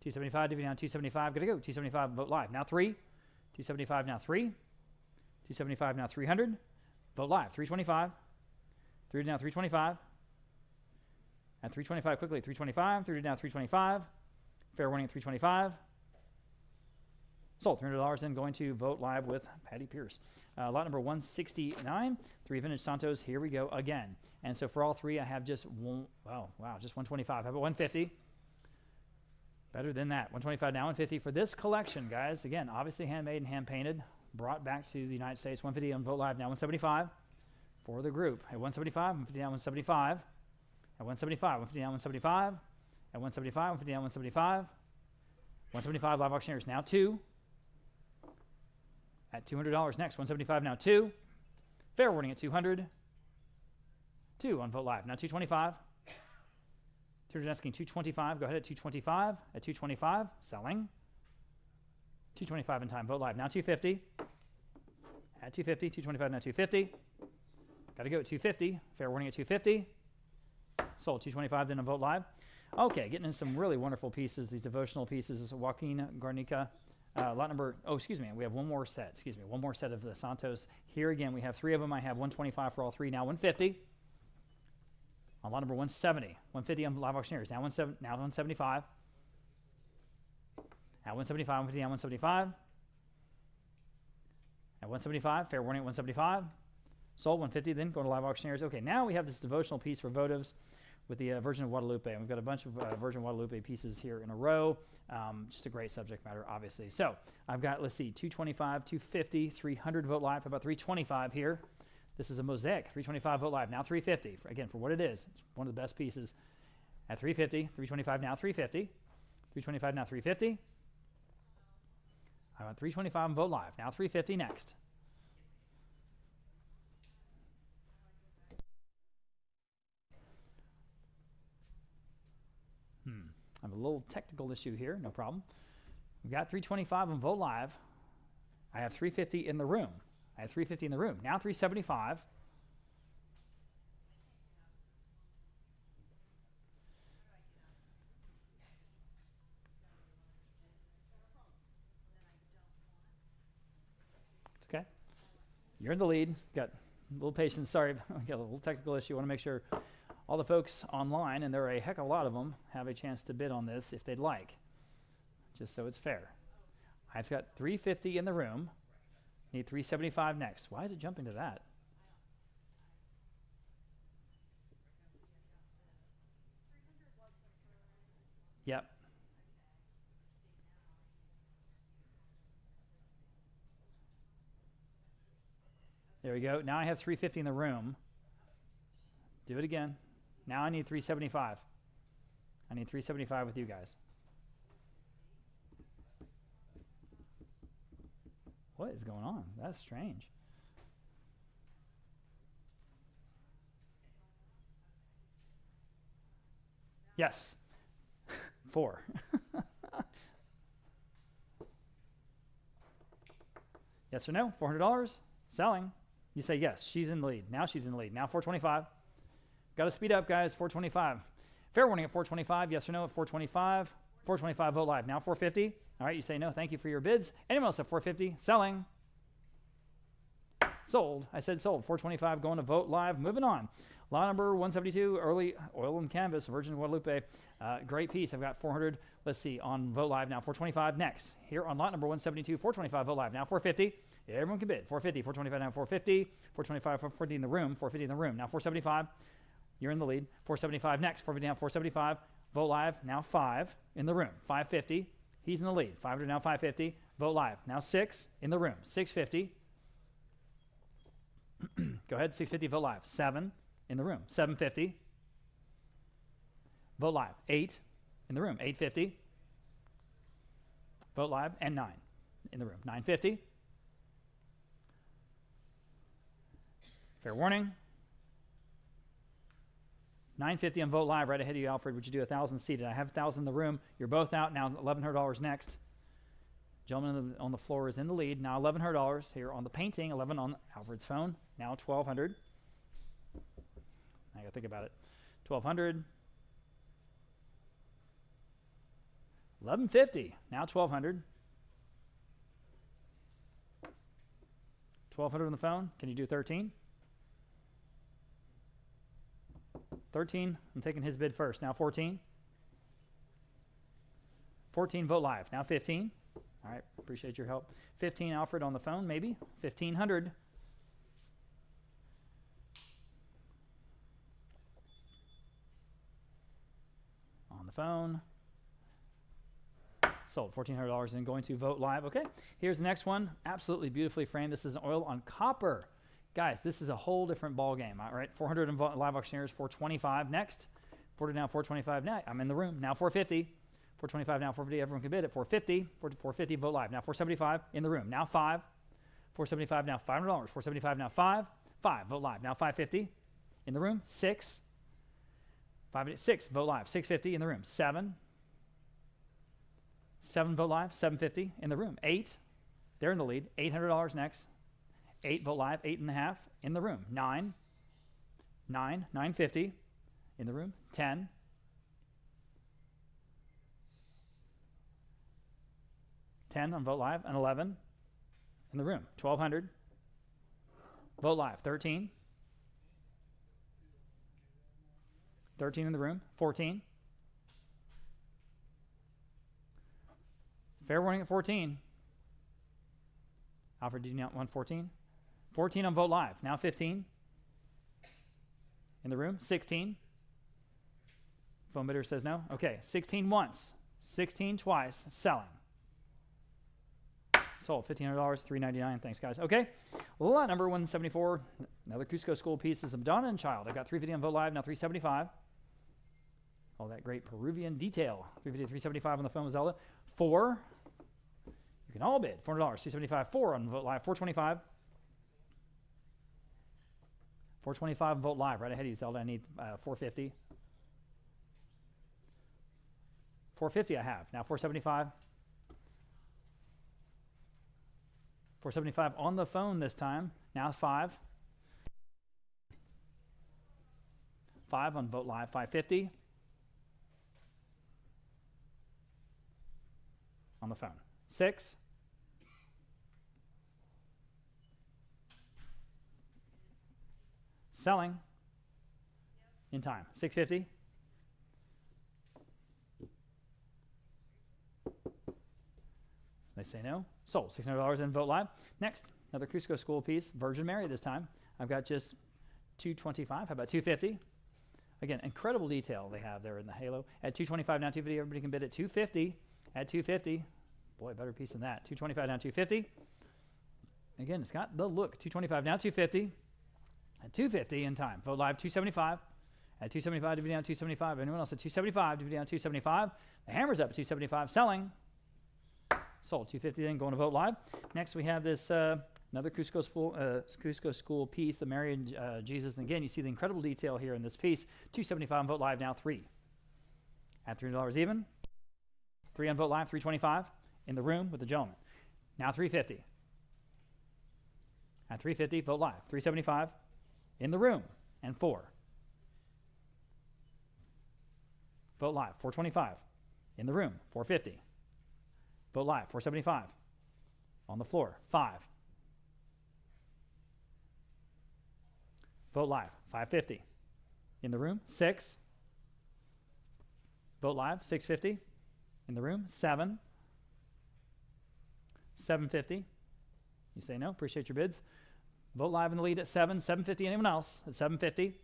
275, dividing on 275. Gotta go. 275, vote live. Now 3. 275, now 3. 275, now 300. Vote live. 325. 3 now 325. At 325, quickly. 325. 3 now 325. Fair warning at 325. Sold. $300 in, going to vote live with Patty Pierce. Lot number 169, 3 Vintage Santos. Here we go again. And so for all three, I have just one, just 125. How about 150? Better than that. 125 now, 150 for this collection, guys. Again, obviously handmade and hand painted, brought back to the United States. 150 on vote live now, 175 for the group. At 175, 150 down, 175. At 175, 150 down, 175. At 175, 150 down, 175. 175 live auctioneers now 2. At $200 next, 175 now 2. Fair warning at 200. 2 on vote live. Now 225. 200 asking 225. Go ahead at 225. At 225, selling. 225 in time. Vote live. Now 250. At 250. 225 now 250. Got to go at 250. Fair warning at 250. Sold. 225 then on vote live. Okay, getting in some really wonderful pieces. These devotional pieces. Joaquin Garnica. Lot number, we have one more set. One more set of the Santos. Here again, we have 3 of them. I have 125 for all 3. Now 150. On lot number 170. 150 on live auctioneers. Now 175. At 175, 150 now 175. At 175, fair warning at 175. Sold 150 then, going to live auctioneers. Okay, now we have this devotional piece for votives with the Virgin of Guadalupe. And we've got a bunch of Virgin of Guadalupe pieces here in a row. Just a great subject matter, obviously. So I've got, let's see, 225, 250, 300 vote live. How about 325 here? This is a mosaic, 325 vote live. Now 350, again, for what it is. It's one of the best pieces. At 350, 325 now 350. 325 now 350. I want 325 and vote live. Now 350 next. I have a little technical issue here, no problem. We've got 325 on vote live. I have 350 in the room. I have 350 in the room. Now 375. It's okay. You're in the lead. Got a little patience. Sorry, I got a little technical issue. I want to make sure all the folks online, and there are a heck of a lot of them, have a chance to bid on this if they'd like, just so it's fair. I've got 350 in the room. Need 375 next. Why is it jumping to that? Yep. There we go. Now I have 350 in the room. Do it again. Now I need 375. I need 375 with you guys. What is going on? That's strange. Yes. 4. Yes or no? $400? Selling. You say yes. She's in the lead. Now she's in the lead. Now 425. Got to speed up, guys. 425. Fair warning at 425. Yes or no at 425. 425 vote live. Now 450. All right, you say no. Thank you for your bids. Anyone else at 450? Selling. Sold. I said sold. 425 going to vote live. Moving on. Lot number 172, early oil and canvas, Virgin Guadalupe. Great piece. I've got 400. Let's see, on vote live now. 425 next. Here on lot number 172, 425 vote live. Now 450. Everyone can bid. 450. 425 now 450. 425, 450 in the room. 450 in the room. Now 475. You're in the lead. 475 next. 450 now 475. Vote live. Now 5 in the room. 550. He's in the lead. 500 now 550. Vote live. Now 6 in the room. 650. Go ahead. 650. Vote live. 7 in the room. 750. Vote live. 8 in the room. 850. Vote live. And 9 in the room. 950. Fair warning. $950 on Vote Live. Right ahead of you, Alfred. Would you do 1,000 seated? I have 1,000 in the room. You're both out now. $1,100 next. Gentleman on the floor is in the lead. Now $1,100 here on the painting. 11 on Alfred's phone. Now $1,200. I got to think about it. $1,200. $1,150. Now $1,200. $1,200 on the phone. Can you do 13? 13. I'm taking his bid first. Now 14. 14, Vote Live. Now 15. All right, appreciate your help. 15, Alfred on the phone, maybe. 1,500. On the phone. Sold. $1,400 and going to Vote Live. Okay, here's the next one. Absolutely beautifully framed. This is an oil on copper. Guys, this is a whole different ball game. All right, 400 in live auctioneers, 425 next. 40 now, 425 now. I'm in the room. Now 450. 425 now, 450. Everyone can bid at 450. 450, Vote Live. Now 475 in the room. Now 5. 475 now, $500. 475 now, 5. 5, Vote Live. Now 550 in the room. 6. 6, Vote Live. 650 in the room. 7. 7, Vote Live. 750 in the room. 8. They're in the lead. $800 next. 8, Vote Live. 8.5 in the room. 9. 9. 950 in the room. 10. 10 on Vote Live, and 11 in the room. 1,200. Vote Live. 13. 13 in the room. 14. Fair warning at 14. Alfred, did you not want 14? 14 on Vote Live. Now 15 in the room. 16. Phone bidder says no. Okay, 16 once. 16 twice. Selling. Sold. $1,500, $399. Thanks, guys. Okay. Lot number 174. Another Cusco School piece is Madonna and Child. I got 350 on Vote Live. Now 375. All that great Peruvian detail. 350, 375 on the phone with Zelda. 4. You can all bid. $400. 375. 4 on Vote Live. 425. 425 on Vote Live. Right ahead of you, Zelda. I need 450. 450 I have. Now 475. 475 on the phone this time. Now 5. 5 on Vote Live. 550 on the phone. 6. Selling in time. 650. They say no. Sold. $600 in Vote Live. Next, another Cusco School piece, Virgin Mary this time. I've got just 225. How about 250? Again, incredible detail they have there in the halo. At 225 now 250, everybody can bid at 250. At 250, boy, better piece than that. 225 now 250. Again, it's got the look. 225 now 250. At 250 in time. Vote Live 275. At 275, DVD down 275. Anyone else at 275, DVD down 275. The hammer's up at 275. Selling. Sold. 250 then going to Vote Live. Next we have this another Cusco School piece, the Mary and Jesus. And again, you see the incredible detail here in this piece. 275 on Vote Live now 3. At $300 even. 3 on Vote Live, 325 in the room with the gentleman. Now 350. At 350, Vote Live. 375 in the room and 4. Vote Live. 425 in the room. 450. Vote Live, 475. On the floor, 5. Vote Live, 550. In the room, 6. Vote Live, 650. In the room, 7. 750. You say no, appreciate your bids. Vote Live in the lead at 7. 750, anyone else at 750.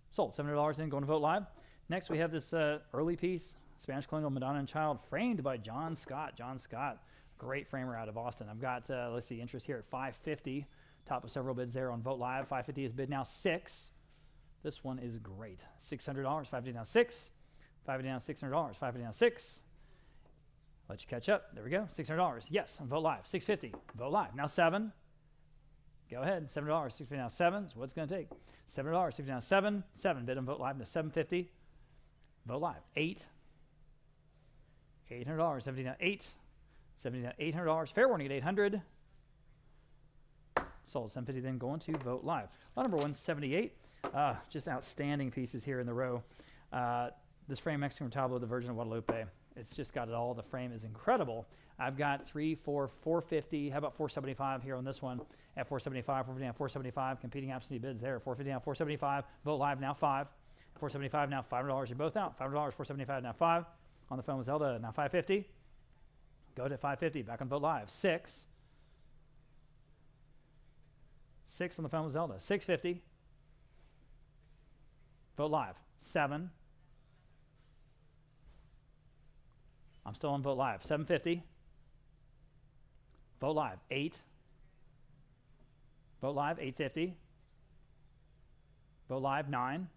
Sold, $700 in, going to Vote Live. Next, we have this early piece. Spanish Colonial Madonna and Child, framed by John Scott. John Scott, great framer out of Austin. I've got, let's see, interest here at 550. Top of several bids there on Vote Live. 550 is bid now 6. This one is great. $600. 550 now 6. 550 now $600. 550 now 6. Let you catch up. There we go. $600. Yes, on Vote Live. 650. Vote Live. Now 7. Go ahead. $7. 650 now 7. So what's it going to take? $7. 650 now 7. 7. Bid on Vote Live to $750. Vote Live. 8. $800. 70 now 8. 70 now $800. Fair warning at 800. Sold. 750 then going to Vote Live. Lot number 178. Just outstanding pieces here in the row. This frame Mexican retablo, the Virgin of Guadalupe. It's just got it all. The frame is incredible. I've got 3, 4, 450. How about 475 here on this one? At 475, 450 now 475. Competing absentee bids there. 450 now 475. Vote Live now 5. 475 now $5. You're both out. $5. 475 now 5. On the phone with Zelda now 550. Go to 550. Back on Vote Live. 6. 6 on the phone with Zelda. 650. Vote Live. 7. I'm still on Vote Live. 750. Vote Live. 8. Vote Live. 850. Vote Live. 9.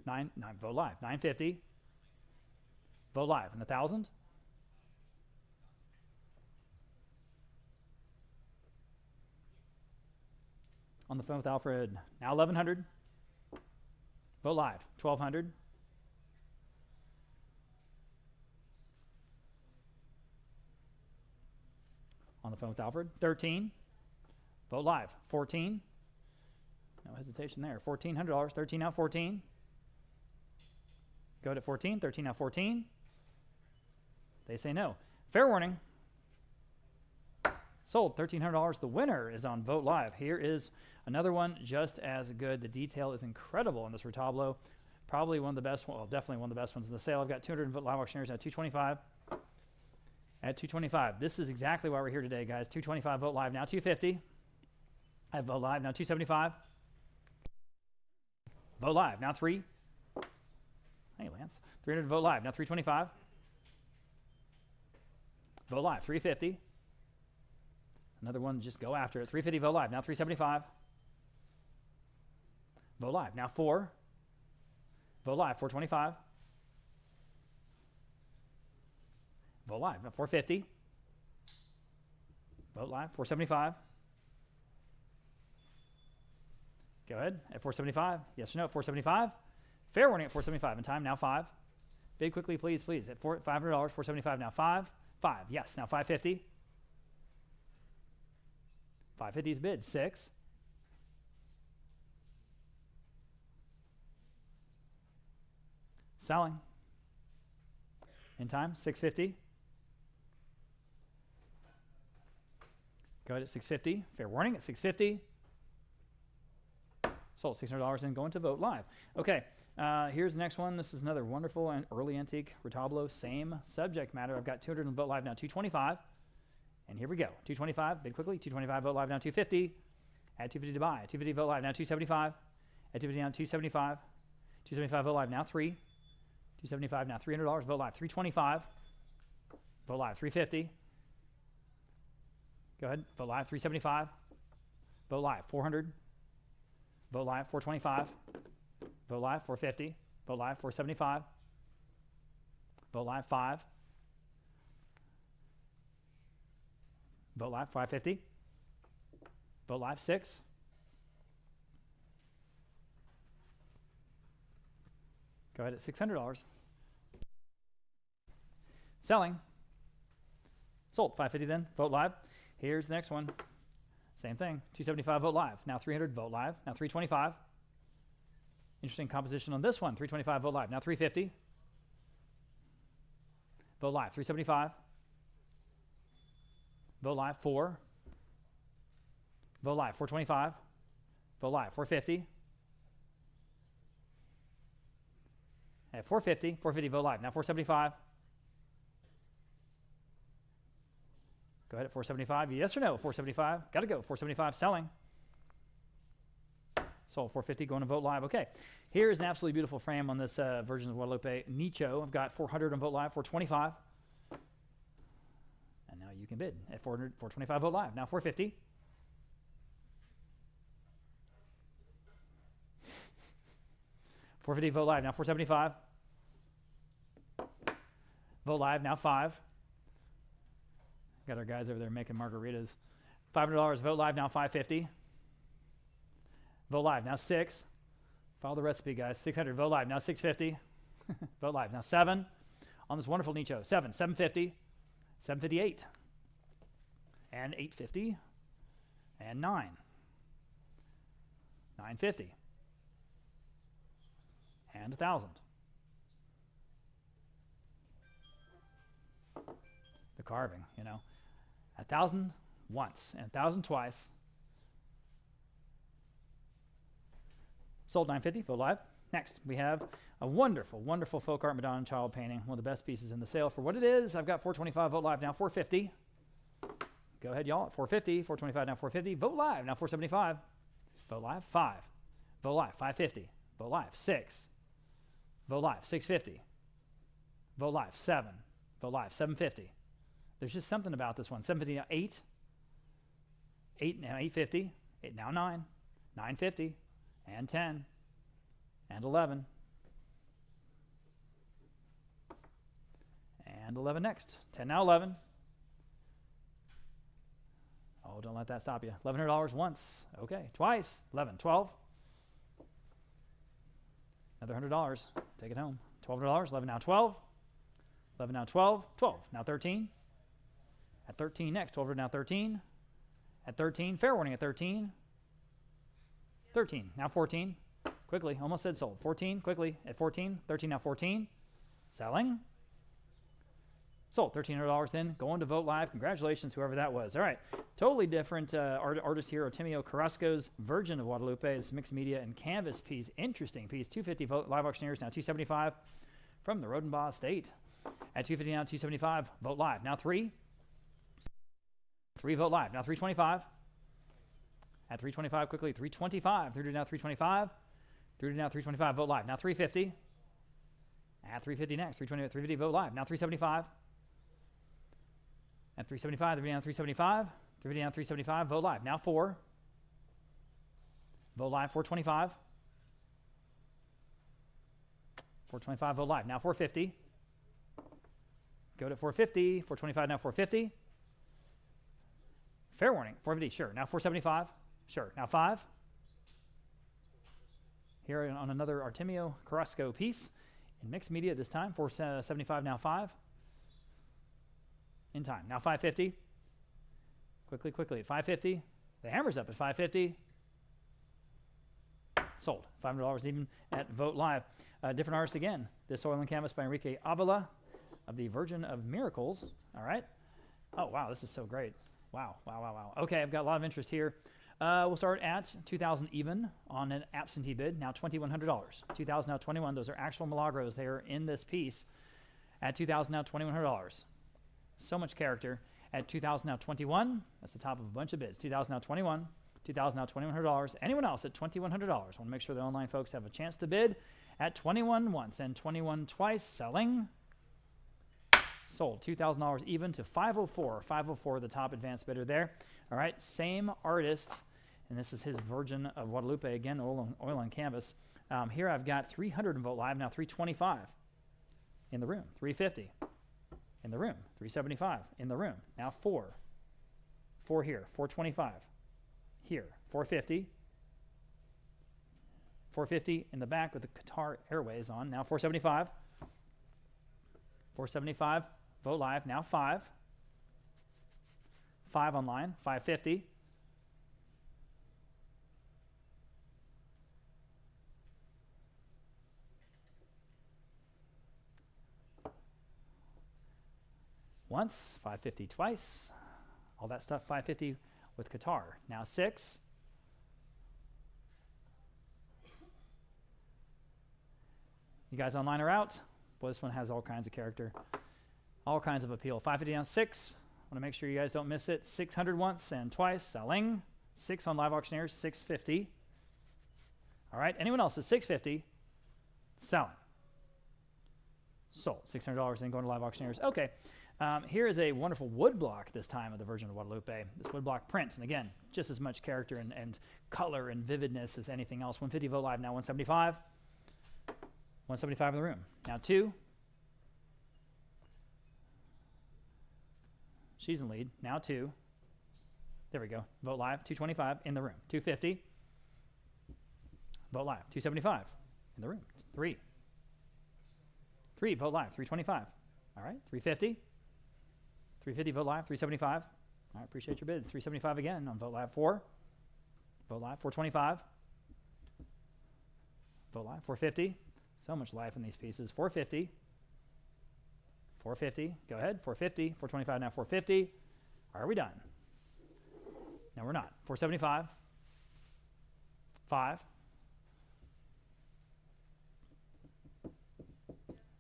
9. Vote Live. 950. Vote Live. And 1,000. On the phone with Alfred. Now 1,100. Vote Live. 1,200. On the phone with Alfred. 13. Vote Live. 14. No hesitation there. $1,400. 13 now 14. Go to 14. 13 now 14. They say no. Fair warning. Sold. $1,300. The winner is on Vote Live. Here is another one just as good. The detail is incredible in this retablo. Probably one of the best, well, definitely one of the best ones in the sale. I've got 200 Vote Live auctioneers at 225. At 225. This is exactly why we're here today, guys. 225 Vote Live now 250. I have Vote Live now 275. Vote Live now 3. Hey, Lance. 300 Vote Live now 325. Vote Live 350. Another one, just go after it. 350 Vote Live now 375. Vote Live now 4. Vote Live 425. Vote Live at 450. Vote Live 475. Go ahead at 475. Yes or no at 475. Fair warning at 475. In time now 5. Bid quickly, please, please. At $500, 475 now 5. 5. Yes, now 550. 550's bid. 6. Selling. In time 650. Go ahead at 650. Fair warning at 650. Sold. $600 and going to Vote Live. Okay, here's the next one. This is another wonderful and early antique retablo. Same subject matter. I've got 200 on Vote Live now 225. And here we go. 225. Bid quickly. 225 Vote Live now 250. Add 250 to buy. 250 Vote Live now 275. Add 250 now 275. 275 Vote Live now 3. 275 now $300. Vote Live 325. Vote Live 350. Go ahead. Vote Live 375. Vote Live 400. Vote Live 425. Vote Live 450. Vote Live 475. Vote Live 5. Vote Live 550. Vote Live 6. Go ahead at $600. Selling. Sold. 550 then. Vote Live. Here's the next one. Same thing. 275 Vote Live. Now 300 Vote Live. Now 325. Interesting composition on this one. 325 Vote Live. Now 350. Vote Live. 375. Vote Live 4. Vote Live 425. Vote Live 450. At 450. 450 Vote Live. Now 475. Go ahead at 475. Yes or no? 475. Got to go. 475 selling. Sold. 450 going to Vote Live. Okay. Here's an absolutely beautiful frame on this Virgin of Guadalupe Nicho. I've got 400 on Vote Live. 425. And now you can bid at 400, 425 Vote Live. Now 450. $450 Vote Live. Now 475. Vote Live. Now 5. Got our guys over there making margaritas. $500, vote live now, $550. Vote live now, $6. Follow the recipe, guys. $600, vote live now, $650. Vote live now, $7. On this wonderful nicho, $7, $750, $758, and $850, and $9, $950, and $1,000. The carving, you know. 1,000 once and 1,000 twice. Sold $950, vote live. Next, we have a wonderful, wonderful folk art Madonna and Child painting, one of the best pieces in the sale. For what it is, I've got $425, vote live now, $450. Go ahead, y'all, at $450, $425 now, $450. Vote live now, $475. Vote live, $5. Vote live, $550. Vote live, $6. Vote live, $650. Vote live, $7. Vote live, $750. There's just something about this one. $750 now, $8. $8 now, $850. $8 now, $9. $950. And $10. And $11. And $11 next. $10 now, $11. Oh, don't let that stop you. $1,100 once. Okay, twice. $11, $12. Another $100. Take it home. $1,200. $11 now, $12. $11 now, $12. $12 now, $13. At $13 next. $12 now, $13. At $13. Fair warning at $13. $13 now, $14. Quickly, almost said sold. $14 quickly at $14. $13 now, $14. Selling. Sold. $1,300 then. Going to vote live. Congratulations, whoever that was. All right. Totally different artist here. Artemio Carrasco's Virgin of Guadalupe. It's mixed media and canvas piece. Interesting piece. $250 vote live auctioneers. Now $275 from the Rhodenbaugh Estate. At $250 now, $275. Vote live. Now $3. $3 vote live. Now $325. At $325 quickly. $325. $3 now $325. $3 now $325. Vote live. Now $350. At $350 next. $320 $350 vote live. Now $375. At $375. $3 now $375. $350 now $375. Vote live. Now $4. Vote live. $425. $425. Vote live. Now $450. Go to $450. $425 now $450. Fair warning. $450. Sure. Now $475. Sure. Now $5. Here on another Artemio Carrasco piece in mixed media this time. $475 now $5. In time. Now $550. Quickly at $550. The hammer's up at $550. Sold. $500 even at Vote Live. Different artist again. This oil and canvas by Enrique Avila of the Virgin of Miracles. All right. Oh, wow. This is so great. Wow. Okay, I've got a lot of interest here. We'll start at $2,000 even on an absentee bid. Now $2,100. $2,000 now $21. Those are actual Milagros there in this piece. At $2,000 now $2,100. So much character. At $2,000 now $21. That's the top of a bunch of bids. $2,000 now $21. $2,000 now $2,100. Anyone else at $2,100? Want to make sure the online folks have a chance to bid. At $21 once and $21 twice. Selling. Sold. $2,000 even to $504. $504, the top advanced bidder there. All right, same artist, and this is his Virgin of Guadalupe again, oil on canvas. Here I've got 300 in Vote Live, now 325 in the room, 350 in the room, 375 in the room. Now 4 here, 425 here, 450. 450 in the back with the Qatar Airways on. Now 475. 475. Vote Live. Now 5. 5 online. 550. Once. 550 twice. All that stuff. 550 with Qatar. Now 6. You guys online are out? Boy, this one has all kinds of character, all kinds of appeal. 550 down 6. Want to make sure you guys don't miss it. 600 once and twice. Selling. 6 on live auctioneers. 650. All right. Anyone else at 650? Selling. Sold. $600 then going to live auctioneers. Okay. Here is a wonderful wood block this time of the Virgin of Guadalupe. This wood block print, and again, just as much character and color and vividness as anything else. 150 Vote Live, now 175. 175 in the room. Now 2. She's in lead. Now 2. There we go. Vote live. 225 in the room. 250. Vote live. 275 in the room. 3. 3. Vote live. 325. All right. 350. 350. Vote live. 375. All right. Appreciate your bids. 375 again on vote live. 4. Vote live. 425. Vote live. 450. So much life in these pieces. 450. 450. Go ahead. 450. 425 now. 450. Are we done? No, we're not. 475. 5.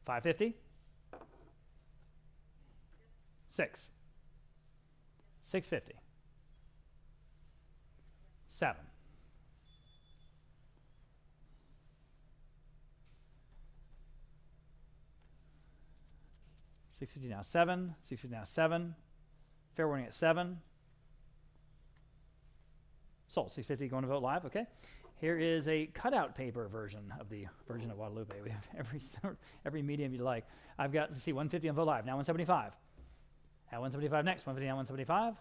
550. 6. 650. 7. 650 now 7. 650 now 7. Fair warning at 7. Sold. 650 going to vote live. Okay. Here is a cutout paper version of the version of Guadalupe. We have every medium you'd like. I've got, let's see, 150 on vote live. Now 175. At 175 next. 150 now 175.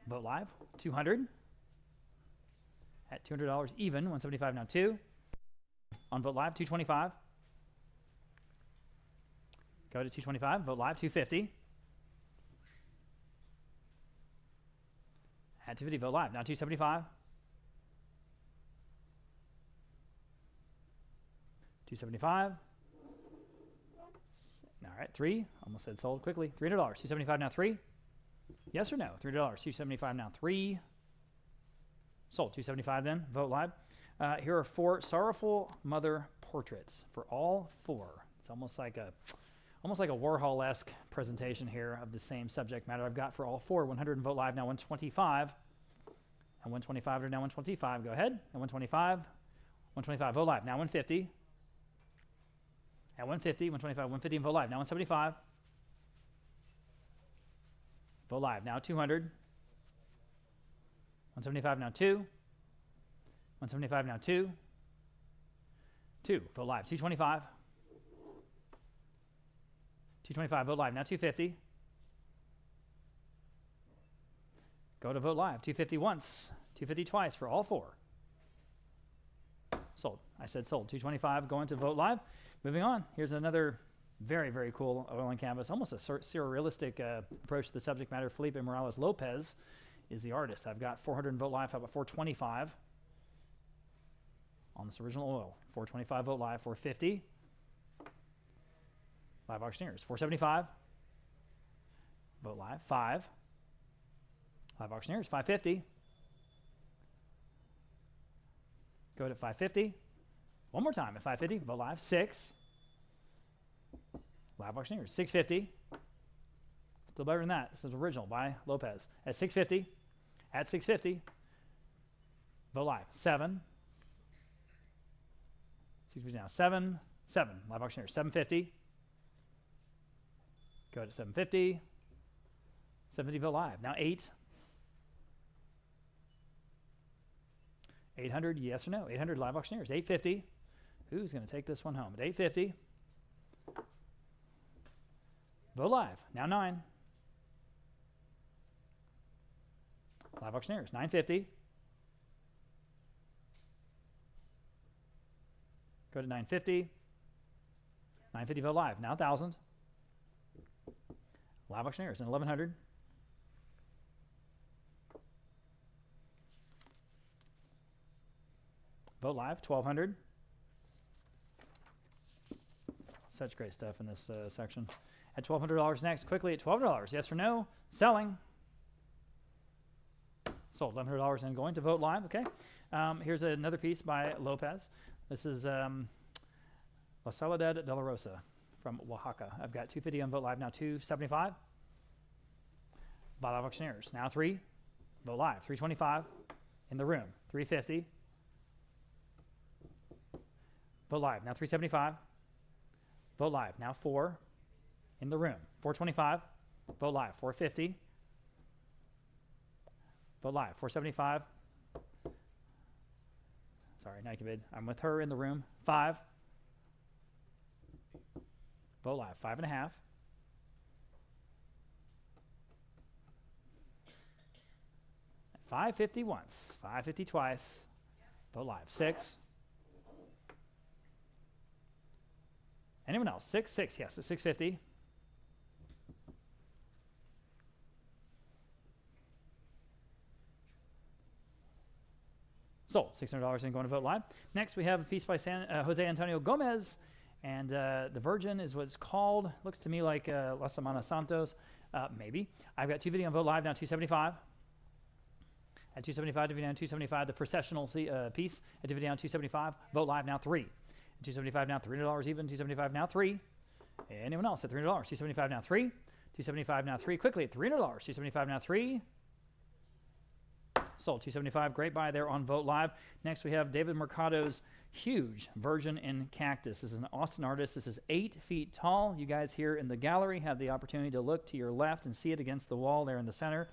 Vote live. 200. At $200 even. 175 now 2. On vote live. 225. Go to 225. Vote live. 250. At 250. Vote live. Now 275. 275. All right, 3. Almost said sold quickly. $300. 275 now 3. Yes or no? $300. 275 now 3. Sold. 275 then. Vote live. Here are 4 sorrowful mother portraits for all 4. It's almost like a Warhol-esque presentation here of the same subject matter. I've got for all 4. 100 and vote live now 125. And 125 are now 125. Go ahead. And 125. 125. Vote live now 150. At 150, 125, 150 and vote live. Now 175. Vote live. Now 200. 175 now 2. 175 now 2. 2. Vote live. 225. 225. Vote live. Now 250. Go to vote live. 250 once. 250 twice for all 4. Sold. I said sold. 225 going to vote live. Moving on, here's another very, very cool oil on canvas, almost a surrealistic approach to the subject matter. Felipe Morales Lopez is the artist. I've got 400 in vote live. How about 425 on this original oil? 425 vote live. 450. Live auctioneers. 475. Vote live. 5. Live auctioneers. 550. Go to 550. One more time at 550. Vote live. 6. Live auctioneers. 650. Still better than that. This is original by Lopez. At 650. At 650. Vote live. 7. 650 now. 7. 7. Live auctioneers. 750. Go to 750. 750 vote live. Now 8. 800. Yes or no? 800 live auctioneers. 850. Who's going to take this one home? At 850. Vote live. Now 9. Live auctioneers. 950. Go to 950. 950 vote live. Now 1,000. Live auctioneers. And 1,100. Vote live. 1,200. Such great stuff in this section. At $1,200 next. Quickly at $1,200. Yes or no? Selling. Sold. $1,100 and going to vote live. Okay. Here's another piece by Lopez. This is La Soledad de la Rosa from Oaxaca. I've got 250 on vote live. Now 275. By live auctioneers. Now 3. Vote live. 325 in the room. 350. Vote live. Now 375. Vote live. Now 4 in the room. 425. Vote live. 450. Vote live. 475. Sorry, Nike bid. I'm with her in the room. 5. Vote live. 5.5. 550 once, 550 twice. Vote live. 6. Anyone else? 6, 6. Yes, it's 650. Sold. $600 and going to vote live. Next, we have a piece by Jose Antonio Gomez, and the Virgin is what's called. Looks to me like La Semana Santos, maybe. I've got 250 on vote live now. 275. At 275, dividend down 275. The processional piece at dividend down 275. Vote live now 3. At 275 now $300 even. 275 now 3. Anyone else at $300? 275 now 3. 275 now 3. Quickly at $300. 275 now 3. Sold. 275. Great buy there on Vote Live. Next, we have David Mercado's huge Virgin in Cactus. This is an Austin artist. This is 8 feet tall. You guys here in the gallery have the opportunity to look to your left and see it against the wall there in the center.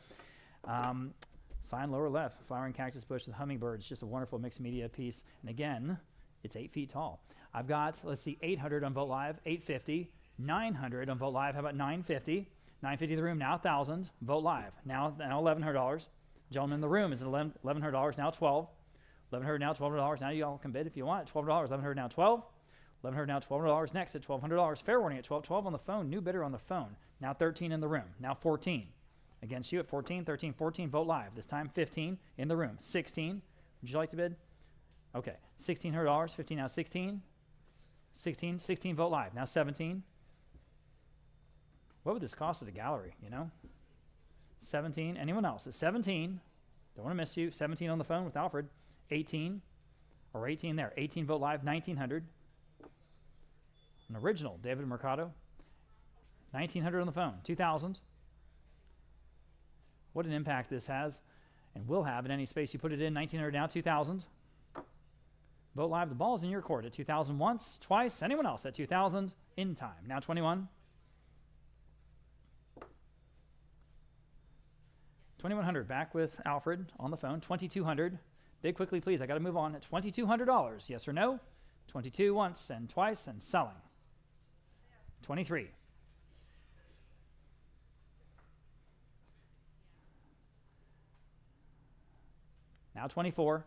Sign lower left, flowering cactus bush with hummingbirds. Just a wonderful mixed media piece. And again, it's 8 feet tall. I've got, let's see, 800 on Vote Live, 850, 900 on Vote Live. How about 950? 950 in the room, now 1,000. Vote Live, now $1,100. Gentleman in the room is at $1,100, now 12. 1,100 now, $1,200. Now you all can bid if you want. $12, 1,100 now 12. 1,100 now, $1,200. Next at $1,200. Fair warning at 12. 12 on the phone. New bidder on the phone. Now 13 in the room. Now 14. Against you at 14, 13, 14. Vote Live. This time 15 in the room. 16. Would you like to bid? Okay. $1,600. 15 now 16. 16. 16. Vote Live. Now 17. What would this cost at a gallery, you know? 17. Anyone else? At 17. Don't want to miss you. 17 on the phone with Alfred. 18. Or 18 there. 18. Vote Live. 1,900. An original. David Mercado. 1,900 on the phone. 2,000. What an impact this has and will have in any space you put it in. 1,900 now, 2,000. Vote Live, the ball's in your court at 2,000 once, twice. Anyone else at 2,000 in time. Now 21. 2,100 back with Alfred on the phone. 2,200. Bid quickly, please. I got to move on at $2,200. Yes or no? 22 once and twice and selling. 23. Now 24.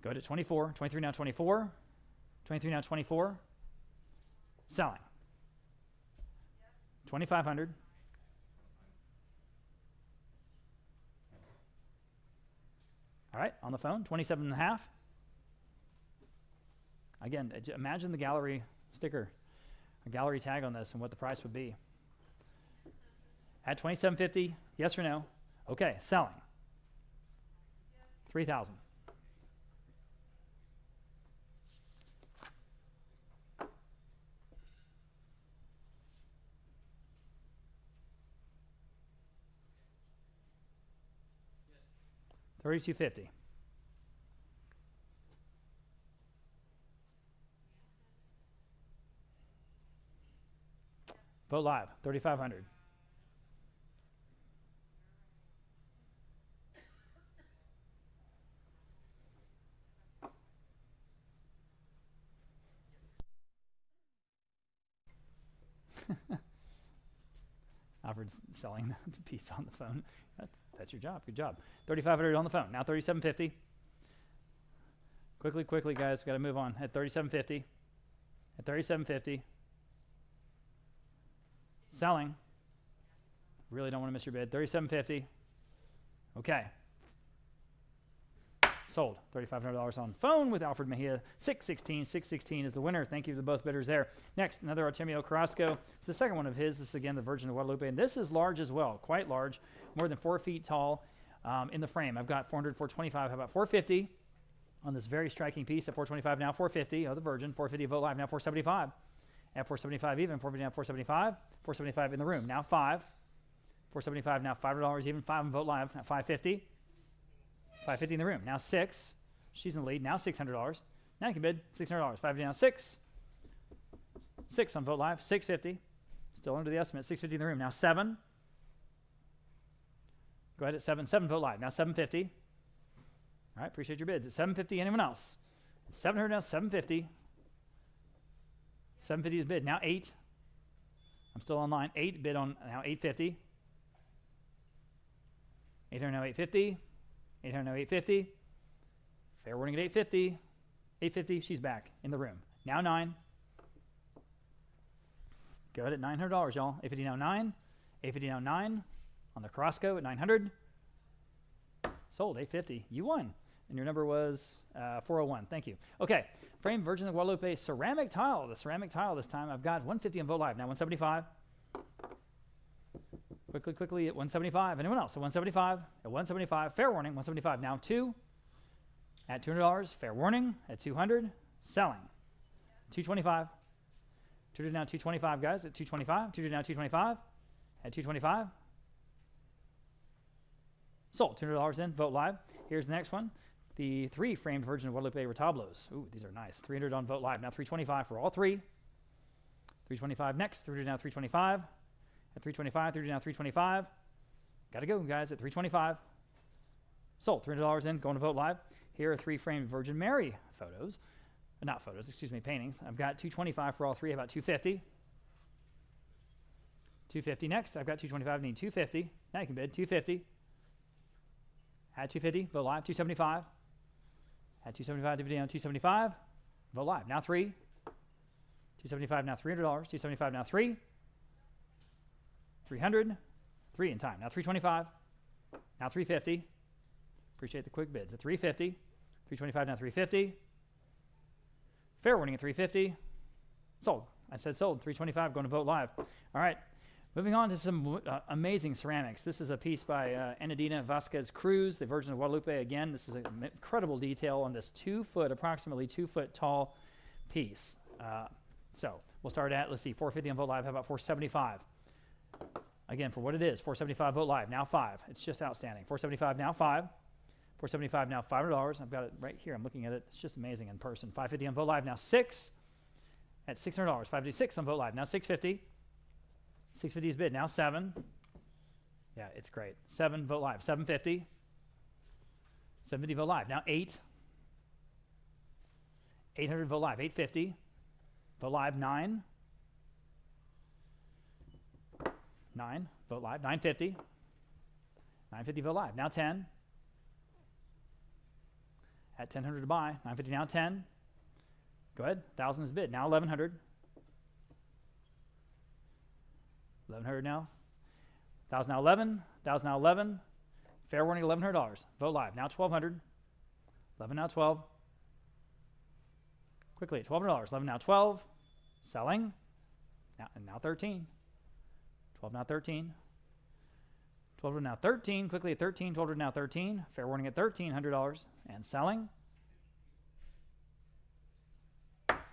Go to 24. 23 now 24. 23 now 24. Selling. 2,500. All right, on the phone, 27 and a half. Again, imagine the gallery sticker, a gallery tag on this and what the price would be. At $2,750, yes or no? Okay, selling. 3,000. $3,250. Vote Live, 3,500. Alfred's selling the piece on the phone. That's your job. Good job. 3,500 on the phone. Now 3,750. Quickly, guys. Got to move on. At 3,750. At 3,750. Selling. Really don't want to miss your bid. 3,750. Okay. Sold. $3,500 on phone with Alfred Mejia. 616. 616 is the winner. Thank you to both bidders there. Next, another Artemio Carrasco. It's the second one of his. This is again the Virgin of Guadalupe. And this is large as well. Quite large. More than 4 feet tall in the frame. I've got 400, 425. How about 450 on this very striking piece at 425 now. 450. Oh, the Virgin. 450 Vote Live now. 475. At 475 even. 450 now. 475. 475 in the room. Now 5. 475 now. $5 even. 5 on Vote Live. Now 550. 550 in the room. Now 6. She's in the lead. Now $600. Now you can bid $600. 550 now 6. 6 on Vote Live. 650. Still under the estimate. 650 in the room. Now 7. Go ahead at 7. 7 Vote Live. Now 750. All right. Appreciate your bids. At 750. Anyone else? At 700 now. 750. 750 is bid. Now 8. I'm still online. 8 bid on now 850. 800 now 850. 800 now 850. Fair warning at 850. 850. She's back in the room. Now 9. Good at $900, y'all. 850 now 9. 850 now 9. On the Carrasco at 900. Sold 850. You won. And your number was 401. Thank you. Okay. Frame Virgin of Guadalupe ceramic tile. The ceramic tile this time. I've got 150 on Vote Live. Now 175. Quickly at 175. Anyone else? At 175. At 175. Fair warning. 175. Now 2. At $200. Fair warning. At 200. Selling. 225. 200 now 225, guys. At 225. 200 now 225. At 225. Sold. $200 in. Vote Live. Here's the next one. The 3 framed Virgin of Guadalupe retablos. Ooh, these are nice. 300 on Vote Live. Now 325 for all 3. 325 next. 300 now 325. At 325. 300 now 325. Got to go, guys, at 325. Sold. $300 in. Going to Vote Live. Here are 3 framed Virgin Mary photos. Not photos, excuse me, paintings. I've got 225 for all 3. About 250. 250 next. I've got 225. Need 250. Now you can bid. 250. At 250. Vote Live. 275. At 275. Dividend on 275. Vote Live. Now 3. 275 now $300. 275 now 3. 300. 3 in time. Now 325. Now 350. Appreciate the quick bids. At 350. 325 now 350. Fair warning at 350. Sold. I said sold. 325. Going to Vote Live. All right. Moving on to some amazing ceramics. This is a piece by Enadina Vasquez Cruz, the Virgin of Guadalupe. Again, this is an incredible detail on this approximately 2 foot tall piece. So we'll start at, let's see, 450 on Vote Live. How about 475? Again, for what it is, 475 Vote Live. Now 5. It's just outstanding. 475 now 5. 475 now $500. I've got it right here. I'm looking at it. It's just amazing in person. 550 on Vote Live. Now 6. At $600. 556 on Vote Live. Now 650. 650 is bid. Now 7. Yeah, it's great. 7 Vote Live. 750. 750 Vote Live. Now 8. 800 Vote Live. 850. Vote Live. 9. 9 Vote Live. 950. 950 Vote Live. Now 10. At 1,000 to buy. 950 now 10. Go ahead. 1,000 is bid. Now 1,100. 1,100 now. 1,000 now 11. 1,000 now 11. Fair warning $1,100. Vote Live. Now 1,200. 11 now 12. Quickly at $1,200. 11 now 12. Selling. Now 13. 12 now 13. 12 now 13. Quickly at 13. 12 now 13. Fair warning at $1,300. And selling.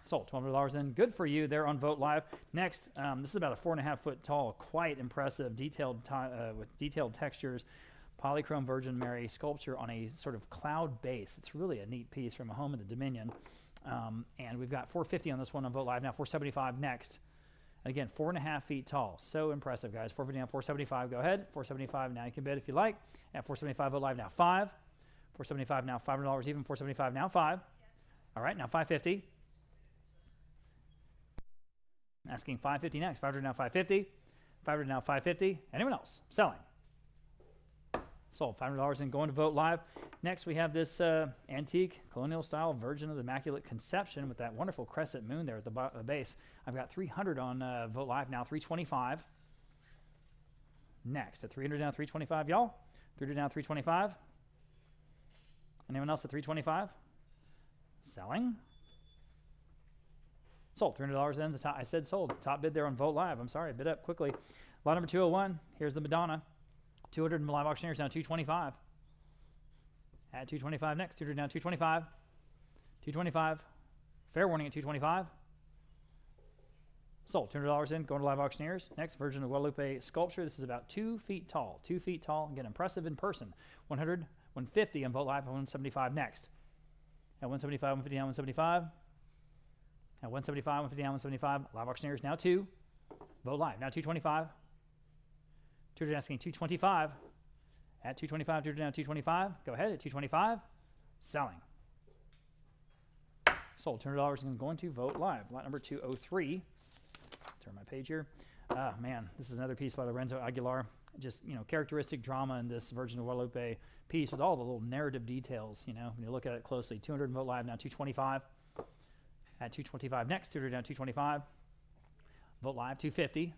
Sold. $1,200 in. Good for you there on Vote Live. Next, this is about a 4.5 foot tall, quite impressive, with detailed textures, polychrome Virgin Mary sculpture on a sort of cloud base. It's really a neat piece from a home in the Dominion. And we've got 450 on this one on Vote Live. Now 475 next. Again, 4.5 feet tall. So impressive, guys. 450 now 475. Go ahead. 475 now you can bid if you like. At 475 Vote Live now 5. 475 now $500 even. 475 now 5. All right, now 550. Asking 550 next. 500 now 550. 500 now 550. Anyone else? Selling. Sold. $500 in. Going to Vote Live. Next, we have this antique colonial style Virgin of the Immaculate Conception with that wonderful crescent moon there at the base. I've got 300 on Vote Live now. 325. Next, at 300 now 325, y'all. 300 now 325. Anyone else at 325? Selling. Sold. $300 in. I said sold. Top bid there on Vote Live. I'm sorry. Bid up quickly. Lot number 201. Here's the Madonna. 200 in live auctioneers now 225. At 225 next. 200 now 225. 225. Fair warning at 225. Sold. $200 in. Going to live auctioneers. Next, Virgin of Guadalupe sculpture. This is about 2 feet tall. 2 feet tall. Again, impressive in person. 100, 150 on Vote Live. 175 next. At 175, 150 down, 175. At 175, 150 down, 175. Live auctioneers now 2. Vote Live. Now 225. 200 asking 225. At 225, 200 down, 225. Go ahead at 225. Selling. Sold. $200 and going to Vote Live. Lot number 203. Turn my page here. Man, this is another piece by Lorenzo Aguilar. Just, characteristic drama in this Virgin of Guadalupe piece with all the little narrative details, when you look at it closely. 200 Vogt Live, now 225. At 225 next, 200 down 225. Vogt Live, 250.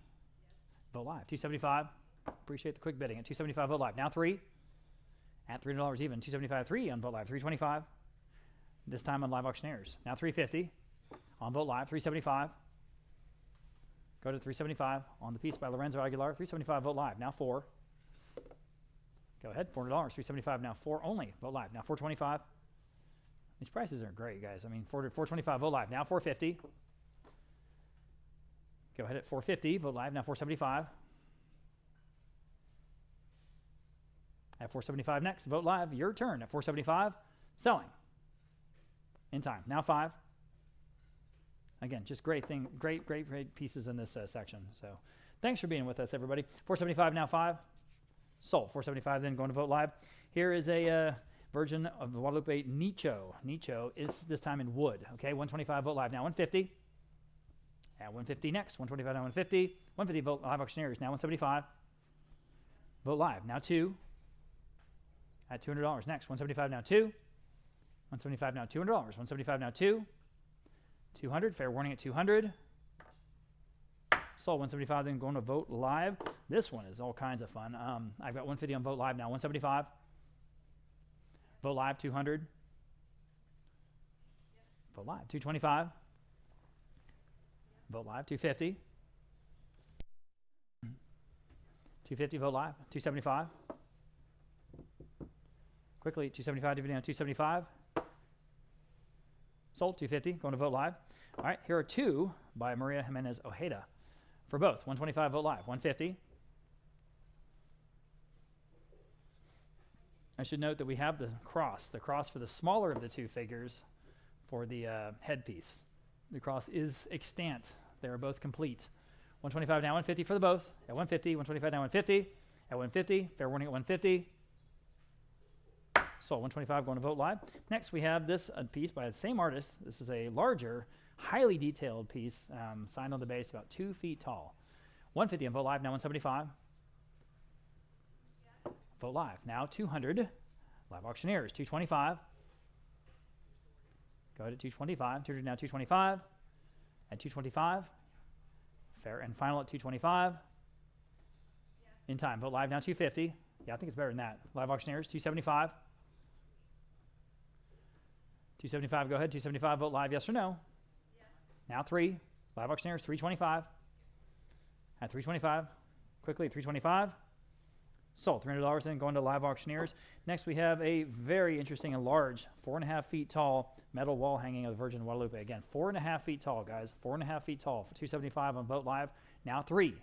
Vogt Live, 275. Appreciate the quick bidding. At 275 Vogt Live, now 3. At $3 even, 275 3 on Vogt Live, 325. This time on Live Auctioneers. Now 350 on Vogt Live, 375. Go to 375 on the piece by Lorenzo Aguilar, 375 Vogt Live, now 4. Go ahead, $400, 375 now 4 only, Vogt Live, now 425. These prices are great, guys. I mean, 425 Vogt Live, now 450. Go ahead at 450, Vogt Live, now 475. At 475 next, Vogt Live, your turn at 475, selling. In time, now 5. Again, just great pieces in this section. So thanks for being with us, everybody. 475 now 5. Sold. 475 then going to Vogt Live. Here is a version of the Guadalupe Nicho. Nicho is this time in wood. Okay, 125 Vogt Live now 150. At 150 next. 125 now 150. 150 Vogt Live Auctioneers now 175. Vogt Live now 2. At $200 next. 175 now 2. 175 now $200. 175 now 2. 200, fair warning at 200. Sold 175, then going to Vogt Live. This one is all kinds of fun. I've got 150 on Vogt Live now, 175. Vogt Live 200. Vogt Live 225. Vogt Live 250. 250 Vogt Live 275. Quickly 275 dividend on 275. Sold 250, going to Vogt Live. All right, here are 2 by Maria Jimenez Ojeda for both. 125 Vogt Live, 150. I should note that we have the cross for the smaller of the 2 figures for the headpiece. The cross is extant. They are both complete. 125 now 150 for the both. At 150, 125 now 150. At 150, fair warning at 150. Sold 125 going to Vogt Live. Next, we have this piece by the same artist. This is a larger, highly detailed piece, signed on the base, about 2 feet tall. 150 on Vogt Live, now 175. Vogt Live, now 200. Live Auctioneers, 225. Go ahead at 225. 200 now 225. At 225. Fair and final at 225. In time, Vogt Live, now 250. Yeah, I think it's better than that. Live Auctioneers, 275. 275, go ahead. 275, Vogt Live, yes or no? Yes. Now 3. Live Auctioneers, 325. At 325. Quickly, 325. Sold. $300 then going to Live Auctioneers. Next, we have a very interesting and large 4.5 feet tall metal wall hanging of the Virgin of Guadalupe. Again, 4.5 feet tall, guys. 4.5 feet tall for 275 on Vogt Live. Now 3.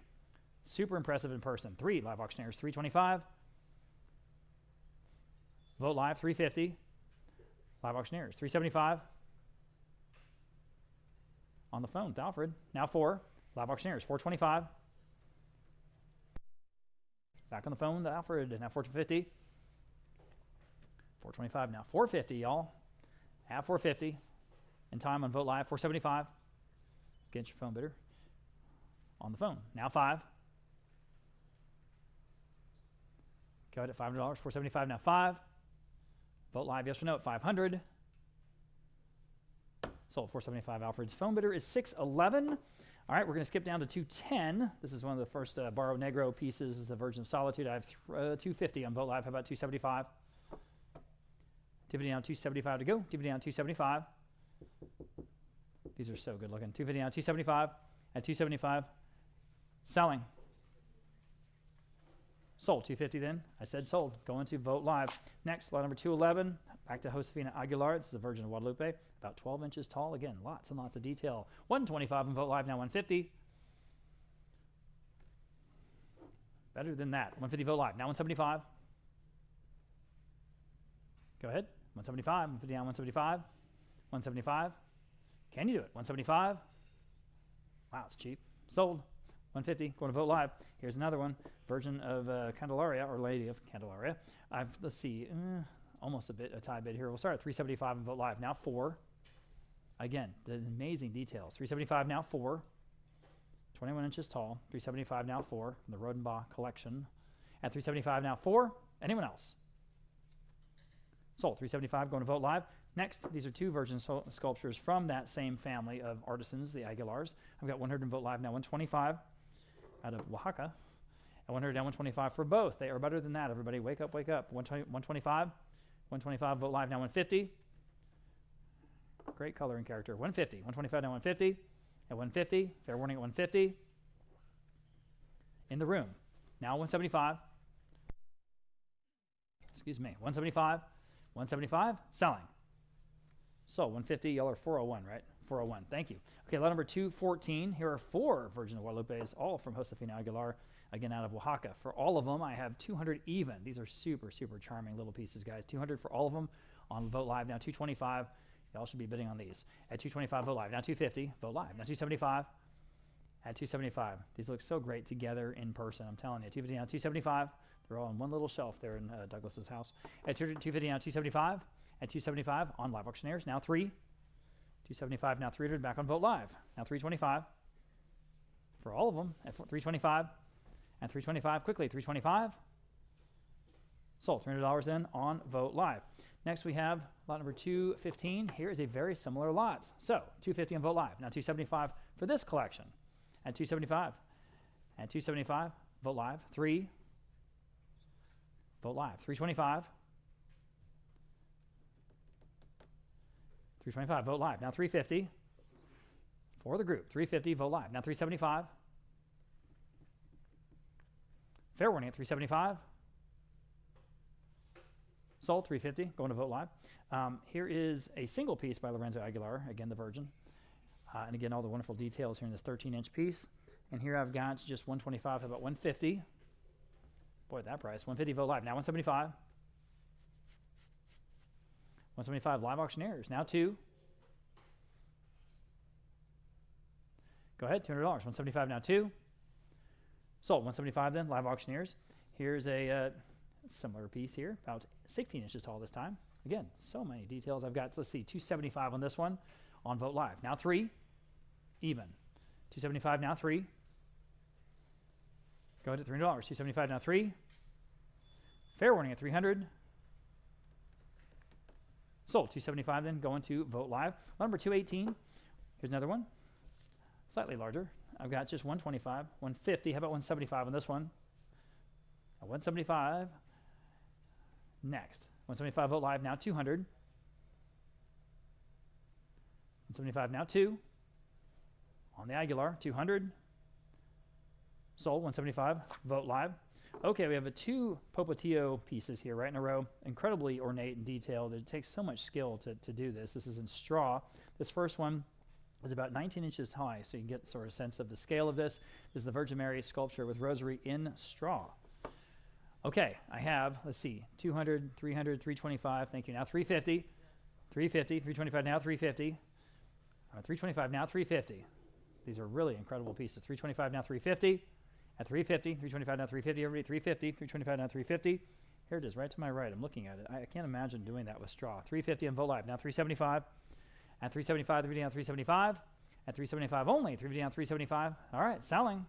Super impressive in person. 3 Live Auctioneers, 325. Vogt Live, 350. Live Auctioneers, 375. On the phone with Alfred. Now 4. Live Auctioneers, 425. Back on the phone with Alfred. Now 450. 425. Now 450, y'all. At 450. In time on Vogt Live, 475. Against your phone bidder. On the phone. Now 5. Go ahead at $500. 475. Now 5. Vogt Live, yes or no, at 500. Sold 475. Alfred's phone bidder is 611. All right, we're going to skip down to 210. This is one of the first Barro Negro pieces. This is the Virgin of Solitude. I have 250 on Vogt Live. How about 275? Dividend on 275 to go. Dividend on 275. These are so good looking. 250 on 275. At 275. Selling. Sold. 250 then. I said sold. Going to Vogt Live. Next, lot number 211. Back to Josefina Aguilar. This is the Virgin of Guadalupe. About 12 inches tall. Again, lots and lots of detail. 125 on Vogt Live. Now 150. Better than that. 150 Vogt Live. Now 175. Go ahead. 175. 150 down 175. 175. Can you do it? 175. Wow, it's cheap. Sold. 150. Going to Vogt Live. Here's another one. Virgin of Candelaria, or Lady of Candelaria. Let's see. Almost a tie bid here. We'll start at 375 and Vogt Live. Now 4. Again, the amazing details. 375 now 4. 21 inches tall, 375 now 4, from the Rhodenbaugh collection. At 375 now 4. Anyone else? Sold. 375 going to Vogt Live. Next, these are two virgin sculptures from that same family of artisans, the Aguilars. I've got 100 in Vogt Live now 125 out of Oaxaca. And 100 down 125 for both. They are better than that, everybody. Wake up, wake up. 125. 125 Vogt Live now 150. Great color and character. 150. 125 now 150. At 150. Fair warning at 150. In the room. Now 175. Excuse me. 175. 175. Selling. So 150. Y'all are 401, right? 401. Thank you. Okay, lot number 214. Here are 4 Virgin of Guadalupe's, all from Josefina Aguilar, again out of Oaxaca. For all of them, I have 200 even. These are super, super charming little pieces, guys. 200 for all of them on Vogt Live. Now 225. Y'all should be bidding on these. At 225, Vogt Live. Now 250, Vogt Live. Now 275. At 275. These look so great together in person. I'm telling you. 250 now 275. They're all on one little shelf there in Douglas's house. At 250 now 275. At 275 on Live Auctioneers. Now 3. 275 now 300 back on Vogt Live. Now 325 for all of them. At 325. At 325 quickly. 325. Sold. $300 in on Vogt Live. Next we have lot number 215. Here is a very similar lot. So 250 on Vogt Live. Now 275 for this collection. At 275. At 275. Vogt Live. 3. Vogt Live. 325. 325. Vogt Live. Now 350. For the group. 350. Vogt Live. Now 375. Fair warning at 375. Sold. 350. Going to Vogt Live. Here is a single piece by Lorenzo Aguilar. Again, the Virgin. And again, all the wonderful details here in this 13-inch piece. And here I've got just 125. How about 150? Boy, at that price. 150 Vogt Live. Now 175. 175 Live Auctioneers. Now 2. Go ahead. $200. 175 now 2. Sold. 175 then. Live Auctioneers. Here's a similar piece here. About 16 inches tall this time. Again, so many details. I've got, let's see, 275 on this one on Vogt Live. Now 3. Even. 275 now 3. Go ahead at $300. 275 now 3. Fair warning at 300. Sold. 275 then going to Vogt Live. Number 218. Here's another one. Slightly larger. I've got just 125, 150. How about 175 on this one? 175. Next. 175 Vogt Live now 200. 175 now 2. On the Aguilar, 200. Sold. 175 Vogt Live. Okay, we have a 2 Popotillo pieces here right in a row. Incredibly ornate and detailed. It takes so much skill to do this. This is in straw. This first one is about 19 inches high, so you can get sort of a sense of the scale of this. This is the Virgin Mary sculpture with rosary in straw. Okay, I have, let's see, 200, 300, 325. Thank you. Now 350. 350, 325 now 350. 325 now 350. These are really incredible pieces. 325 now 350. At 350, 325 now 350, everybody, 350, 325 now 350. Here it is, right to my right. I'm looking at it. I can't imagine doing that with straw. 350 on Vogt Live, now 375. At 375, 350 down 375. At 375 only, 350 down 375. All right, selling.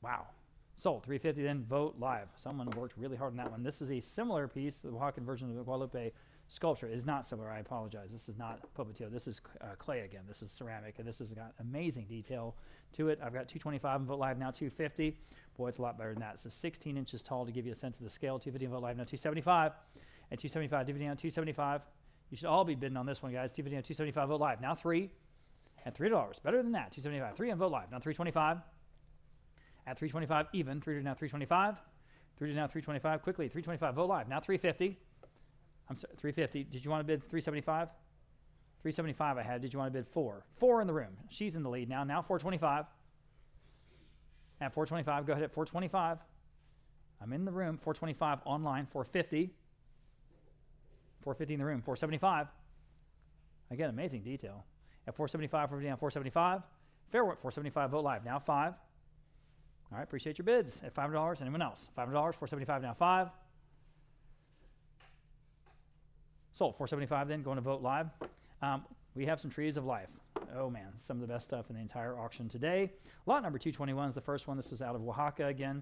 Wow. Sold. 350 then Vogt Live. Someone worked really hard on that one. This is a similar piece. The Oaxacan Virgin of Guadalupe sculpture is not similar. I apologize. This is not Popotillo. This is clay again. This is ceramic, and this has got amazing detail to it. I've got 225 in Vogt Live, now 250. Boy, it's a lot better than that. This is 16 inches tall to give you a sense of the scale. 250 in Vogt Live, now 275. At 275, 250 down 275. You should all be bidding on this one, guys. 250 down 275 Vogt Live, now 3. At $3. Better than that. 275. 3 on Vogt Live, now 325. At 325 even. 3 now 325. 3 now 325. Quickly, 325 Vogt Live, now 350. I'm sorry, 350. Did you want to bid 375? 375 I had. Did you want to bid 4? 4 in the room. She's in the lead now. Now 425. At 425, go ahead at 425. I'm in the room. 425 online. 450. 450 in the room. 475. Again, amazing detail. At 475, 450 down 475. Fair 475 Vogt Live. Now 5. All right, appreciate your bids. At $5. Anyone else? $5. 475 now 5. Sold. 475 then, going to Vogt Live. We have some trees of life. Oh man, some of the best stuff in the entire auction today. Lot number 221 is the first one. This is out of Oaxaca again,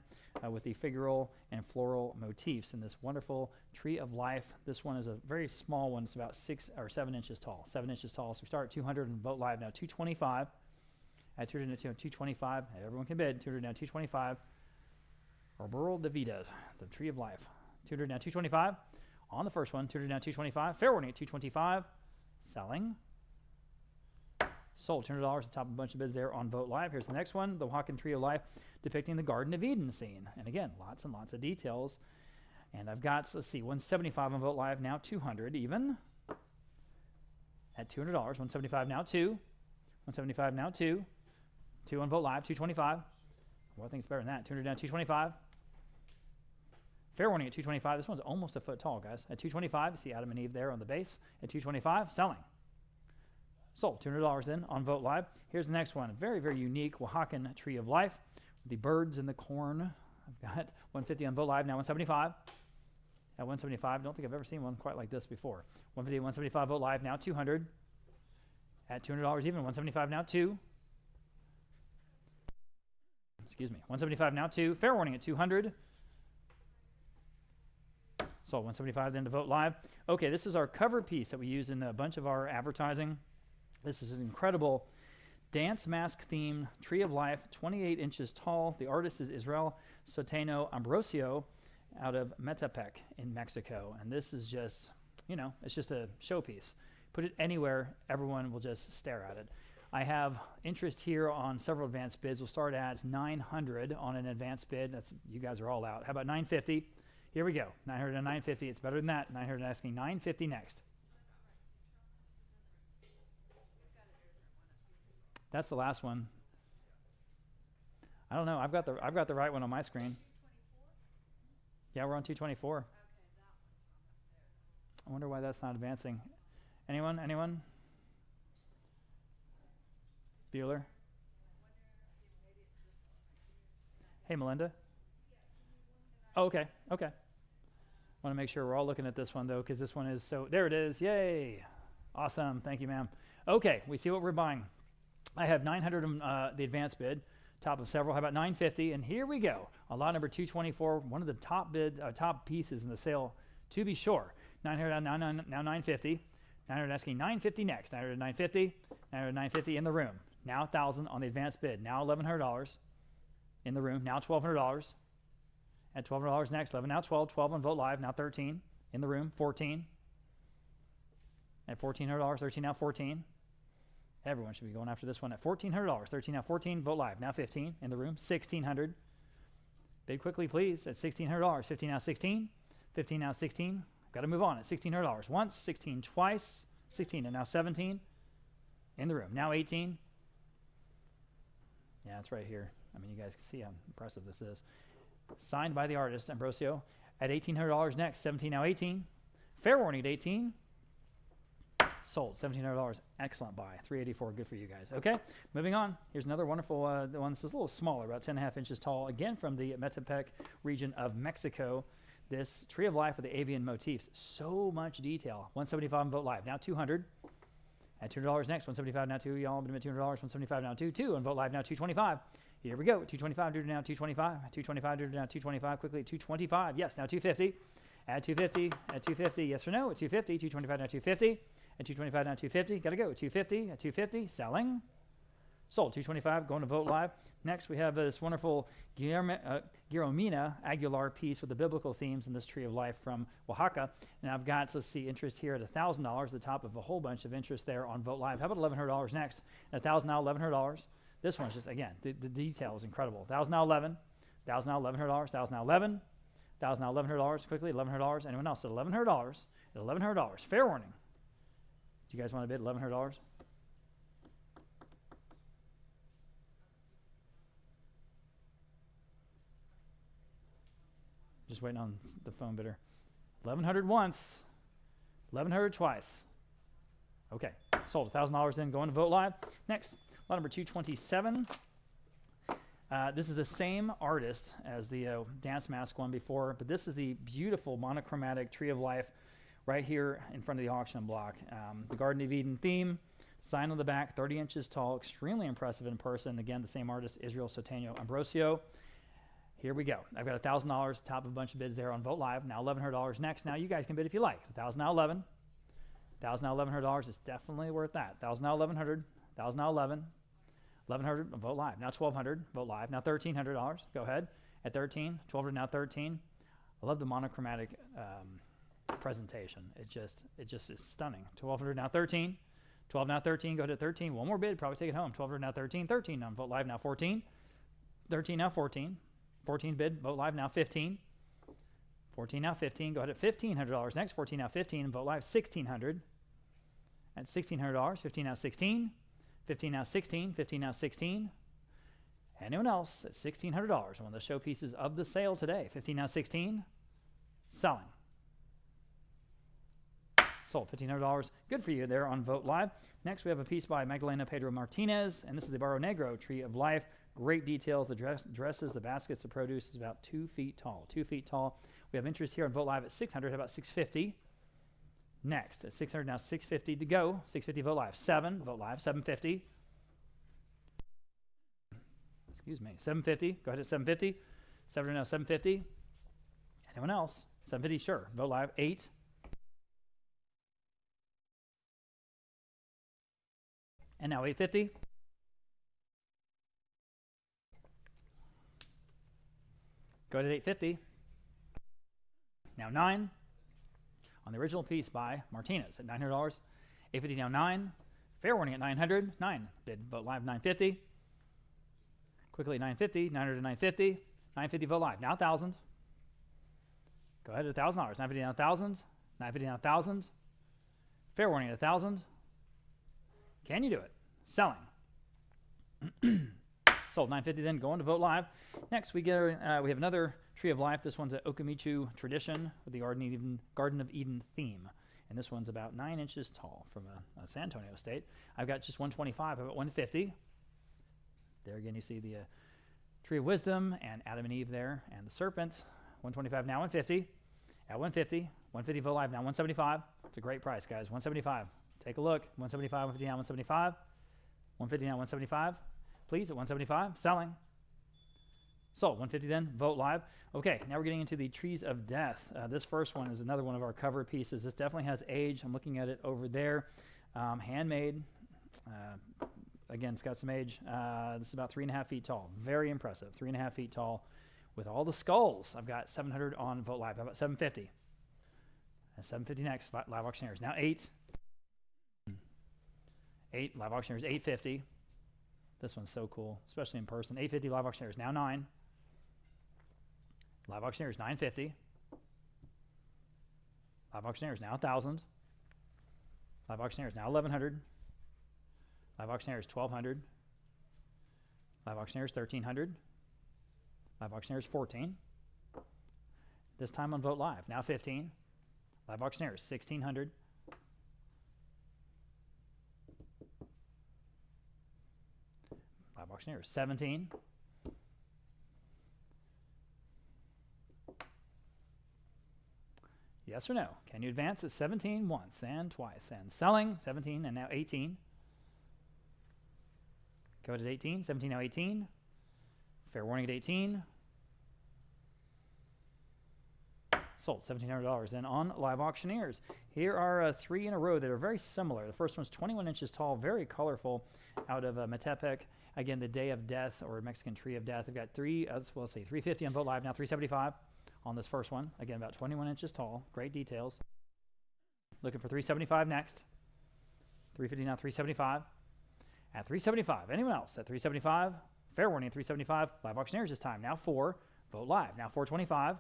with the figural and floral motifs in this wonderful tree of life. This one is a very small one. It's about 6 or 7 inches tall. 7 inches tall. So we start at 200 and vote live now 225. At 225, everyone can bid. 200 now 225. Arbor de Vida, the tree of life. 200 now 225 on the first one. 200 now 225. Fair warning at 225. Selling. Sold. $200 at the top of a bunch of bids there on Vote Live. Here's the next one, the Oaxacan Tree of Life, depicting the Garden of Eden scene. And again, lots and lots of details. And I've got, let's see, 175 on Vote Live, now 200 even. At $200, 175 now 2. 175 now 2. 2 on Vote Live, 225. Well, I think it's better than that. 200 down, 225. Fair warning at 225. This one's almost a foot tall, guys. At 225, you see Adam and Eve there on the base. At 225, selling. Sold. $200 in on Vote Live. Here's the next one. A very, very unique Oaxacan Tree of Life. The birds and the corn. I've got 150 on Vote Live, now 175. At 175, I don't think I've ever seen one quite like this before. 150, 175 Vote Live, now 200. At $200 even, 175 now 2. Excuse me, 175 now 2. Fair warning at 200. So 175 then to Vote Live. Okay, this is our cover piece that we use in a bunch of our advertising. This is an incredible dance mask theme tree of life, 28 inches tall. The artist is Israel Soteno Ambrosio out of Metepec in Mexico. And this is just, you know, it's just a showpiece. Put it anywhere, everyone will just stare at it. I have interest here on several advanced bids. We'll start at 900 on an advanced bid. That's, you guys are all out. How about 950? Here we go. 900 and 950. It's better than that. 900 asking 950 next. That's the last one. I don't know. I've got the right one on my screen. Yeah, we're on 224. I wonder why that's not advancing. Anyone? Anyone? Bueller? Hey, Melinda? Oh, okay. Okay. Want to make sure we're all looking at this one, though, because this one is so... There it is. Yay. Awesome. Thank you, ma'am. Okay. We see what we're buying. I have 900 the advanced bid, top of several. How about 950? And here we go. On lot number 224, one of the top pieces in the sale, to be sure. 900 now 950. 900 asking 950 next. 900 950. 900 950 in the room. Now 1,000 on the advanced bid. Now $1,100 in the room. Now $1,200. At $1,200 next. 11 now 12. 12 on Vote Live. Now 13 in the room. 14. At $1,400. 13 now 14. Everyone should be going after this one at $1,400. 13 now 14. Vote Live. Now 15 in the room. 1,600. Bid quickly, please. At $1,600. 15 now 16. 15 now 16. Got to move on at $1,600 once. 16 twice. 16 and now 17 in the room. Now 18. Yeah, it's right here. I mean, you guys can see how impressive this is. Signed by the artist, Ambrosio. At $1,800 next. 17 now 18. Fair warning at 18. Sold. $1,700. Excellent buy. $384. Good for you guys. Okay, moving on. Here's another wonderful one. This is a little smaller, about 10.5 inches tall. Again, from the Metepec region of Mexico. This tree of life with the avian motifs. So much detail. 175 on Vote Live. Now 200. At $200 next. 175 now 2. Y'all been at $200. 175 now 2. 2 on Vote Live. Now 225. Here we go. 225. Do now 225. 225. Do now 225. Quickly. 225. Yes. Now 250. At 250. At 250. Yes or no? At 250. 225 now 250. At 225 now 250. Got to go. At 250. At 250. Selling. Sold. 225. Going to Vote Live. Next, we have this wonderful Josefina Aguilar piece with the biblical themes in this tree of life from Oaxaca. And I've got, let's see, interest here at $1,000, the top of a whole bunch of interest there on Vote Live. How about $1,100 next? At $1,000 now, $1,100. This one's just, again, the detail is incredible. $1,000 now 11. $1,000 now $1,100. $1,000 now 11. $1,000 now $1,100. Quickly, $1,100. Anyone else at $1,100? At $1,100. Fair warning. Do you guys want to bid $1,100? Just waiting on the phone bidder. 1,100 once, 1,100 twice. Okay, sold. $1,000 then going to Vote Live. Next, lot number 227. This is the same artist as the dance mask one before, but this is the beautiful monochromatic tree of life right here in front of the auction block. The Garden of Eden theme, Sign on the back, 30 inches tall, extremely impressive in person. Again, the same artist, Israel Sotanio Ambrosio. Here we go. I've got $1,000, top of a bunch of bids there on Vote Live. Now $1,100 next. Now you guys can bid if you like. 1,000 now 11. 1,000 now $1,100 is definitely worth that. 1,000 now 1,100. 1,000 now 11. 1,100. Vote Live. Now 1,200. Vote Live. Now $1,300. Go ahead. At 13. 1,200 now 13. I love the monochromatic presentation. It just is stunning. 1,200 now 13. 12 now 13. Go ahead at 13. One more bid. Probably take it home. 1,200 now 13. 13 now Vote Live. Now 14. 13 now 14. 14 bid. Vote Live. Now 15. 14 now 15. Go ahead at $1,500 next. 14 now 15. Vote Live. 1,600. At $1,600. 15 now 16. 15 now 16. 15 now 16. Anyone else at $1,600? One of the showpieces of the sale today. 15 now 16. Selling. Sold. $1,500. Good for you there on Vote Live. Next, we have a piece by Magdalena Pedro Martinez, and this is the Barro Negro Tree of Life. Great details. The dresses, the baskets, the produce is about 2 feet tall. 2 feet tall. We have interest here on Vote Live at 600. How about 650? Next, at 600 now 650 to go. 650 Vote Live. 7. Vote Live. 750. Excuse me. 750. Go ahead at 750. 700 now 750. Anyone else? 750. Sure. Vote Live. 8. And now 850. Go ahead at 850. Now 9. On the original piece by Martinez at $900. 850 now 9. Fair warning at 900. 9. Bid Vote Live 950. Quickly 950. 900 to 950. 950 Vote Live. Now 1,000. Go ahead at $1,000. 950 now 1,000. 950 now 1,000. Fair warning at 1,000. Can you do it? Selling. Sold. 950 then going to Vote Live. Next we have another Tree of Life. This one's an Okamichu tradition with the Garden of Eden theme. And this one's about 9 inches tall from a San Antonio estate. I've got just 125. I've got 150. There again you see the Tree of Wisdom and Adam and Eve there and the serpent. 125 now 150. At 150. 150 Vote Live now 175. It's a great price, guys. 175. Take a look. 175, 150 now 175. 150 now 175. Please at 175. Selling. Sold. 150 then. Vote Live. Okay, now we're getting into the Trees of Death. This first one is another one of our cover pieces. This definitely has age. I'm looking at it over there. Handmade. Again, it's got some age. This is about 3.5 feet tall. Very impressive. 3.5 feet tall with all the skulls. I've got 700 on Vote Live. How about 750? And 750 next. Live auctioneers. Now 8. 8. Live auctioneers. 850. This one's so cool, especially in person. 850 live auctioneers. Now 9. Live auctioneers. 950. Live auctioneers. Now 1,000. Live auctioneers. Now 1,100. Live auctioneers. 1,200. Live auctioneers. 1,300. Live auctioneers. 14. This time on Vote Live. Now 15. Live auctioneers. 1,600. Live auctioneers. 17. Yes or no? Can you advance at 17 once and twice? And selling. 17 and now 18. Go to 18. 17 now 18. Fair warning at 18. Sold. $1,700 then on Live Auctioneers. Here are 3 in a row that are very similar. The first one's 21 inches tall, very colorful, out of Metepec. Again, the Day of Death or Mexican Tree of Death. I've got 350 on Vote Live now, 375 on this first one. Again, about 21 inches tall. Great details. Looking for 375 next. 350 now, 375. At 375. Anyone else at 375? Fair warning at 375. Live Auctioneers this time. Now 4. Vote Live. Now 425.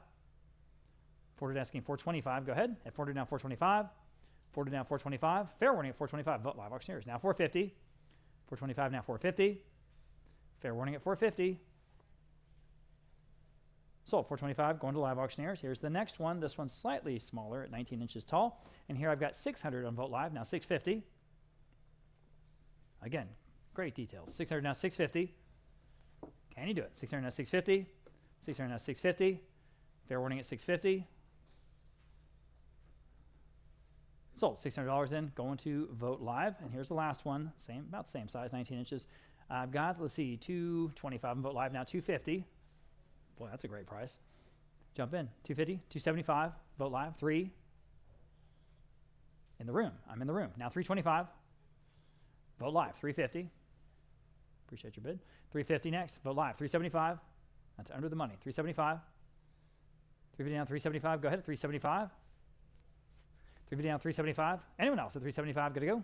400 asking 425. Go ahead. At 400 now 425. 400 now 425. Fair warning at 425. Vote Live Auctioneers. Now 450. 425 now 450. Fair warning at 450. Sold. 425 going to Live Auctioneers. Here's the next one. This one's slightly smaller at 19 inches tall. And here I've got 600 on Vote Live. Now 650. Again, great details. 600 now 650. Can you do it? 600 now 650. 600 now 650. Fair warning at 650. Sold. $600 in, going to Vogt Live. And here's the last one, about the same size, 19 inches. I've got, let's see, 225 in Vogt Live, now 250. Boy, that's a great price. Jump in, 250, 275, Vogt Live, 3. In the room, I'm in the room. Now 325, Vogt Live, 350. Appreciate your bid. 350 next, Vogt Live, 375. That's under the money, 375. 350 down, 375, go ahead, 375. 350 down, 375. Anyone else at 375, good to go?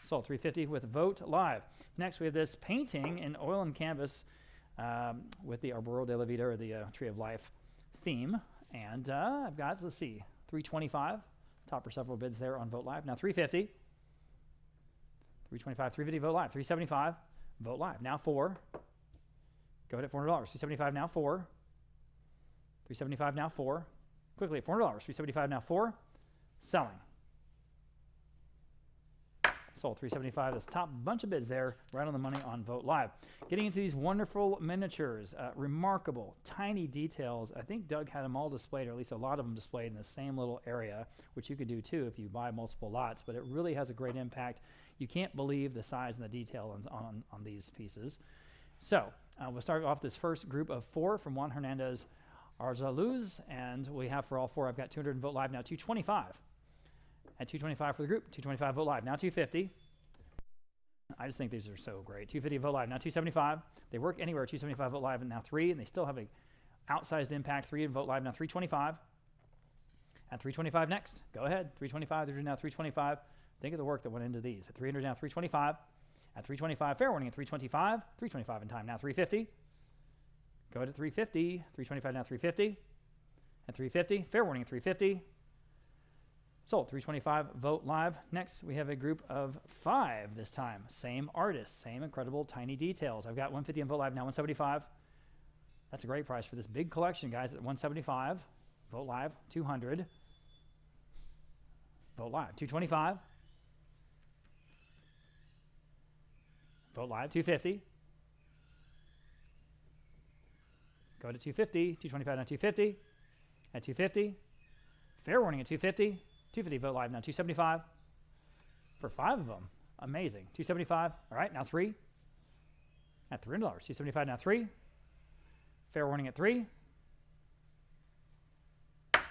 Sold. 350 with Vogt Live. Next, we have this painting in oil and canvas with the Arboro de la Vida, or the Tree of Life theme. And I've got, let's see, 325. Top for several bids there on Vogt Live. Now 350. 325, 350, Vogt Live. 375, Vogt Live. Now 4. Go ahead at $400. 375 now 4. 375 now 4. Quickly at $400. 375 now 4. Selling. Sold. 375. That's top bunch of bids there, right on the money on Vogt Live. Getting into these wonderful miniatures, remarkable, tiny details. I think Doug had them all displayed, or at least a lot of them displayed in the same little area, which you could do too if you buy multiple lots, but it really has a great impact. You can't believe the size and the detail on these pieces. So we'll start off this first group of 4 from Juan Hernandez Arzaluz, and we have for all 4, I've got 200 in Vogt Live, now 225. At 225 for the group, 225 Vogt Live, now 250. I just think these are so great. 250 Vogt Live, now 275. They work anywhere, 275 Vogt Live, and now 3, and they still have a outsized impact. 3 in Vogt Live, now 325. At 325 next, go ahead. 325, they're now 325. Think of the work that went into these. At 300 now 325. At 325, fair warning at 325. 325 in time, now 350. Go ahead at 350. 325 now 350. At 350, fair warning at 350. Sold. 325 Vogt Live. Next, we have a group of 5 this time. Same artist, same incredible tiny details. I've got 150 in Vogt Live, now 175. That's a great price for this big collection, guys, at 175. Vogt Live, 200. Vogt Live, 225. Vogt Live, 250. Go to 250. 225 now 250. At 250. Fair warning at 250. 250 Vogt Live, now 275 for 5 of them. Amazing. 275. All right, now 3 at $300. 275 now 3. Fair warning at 3.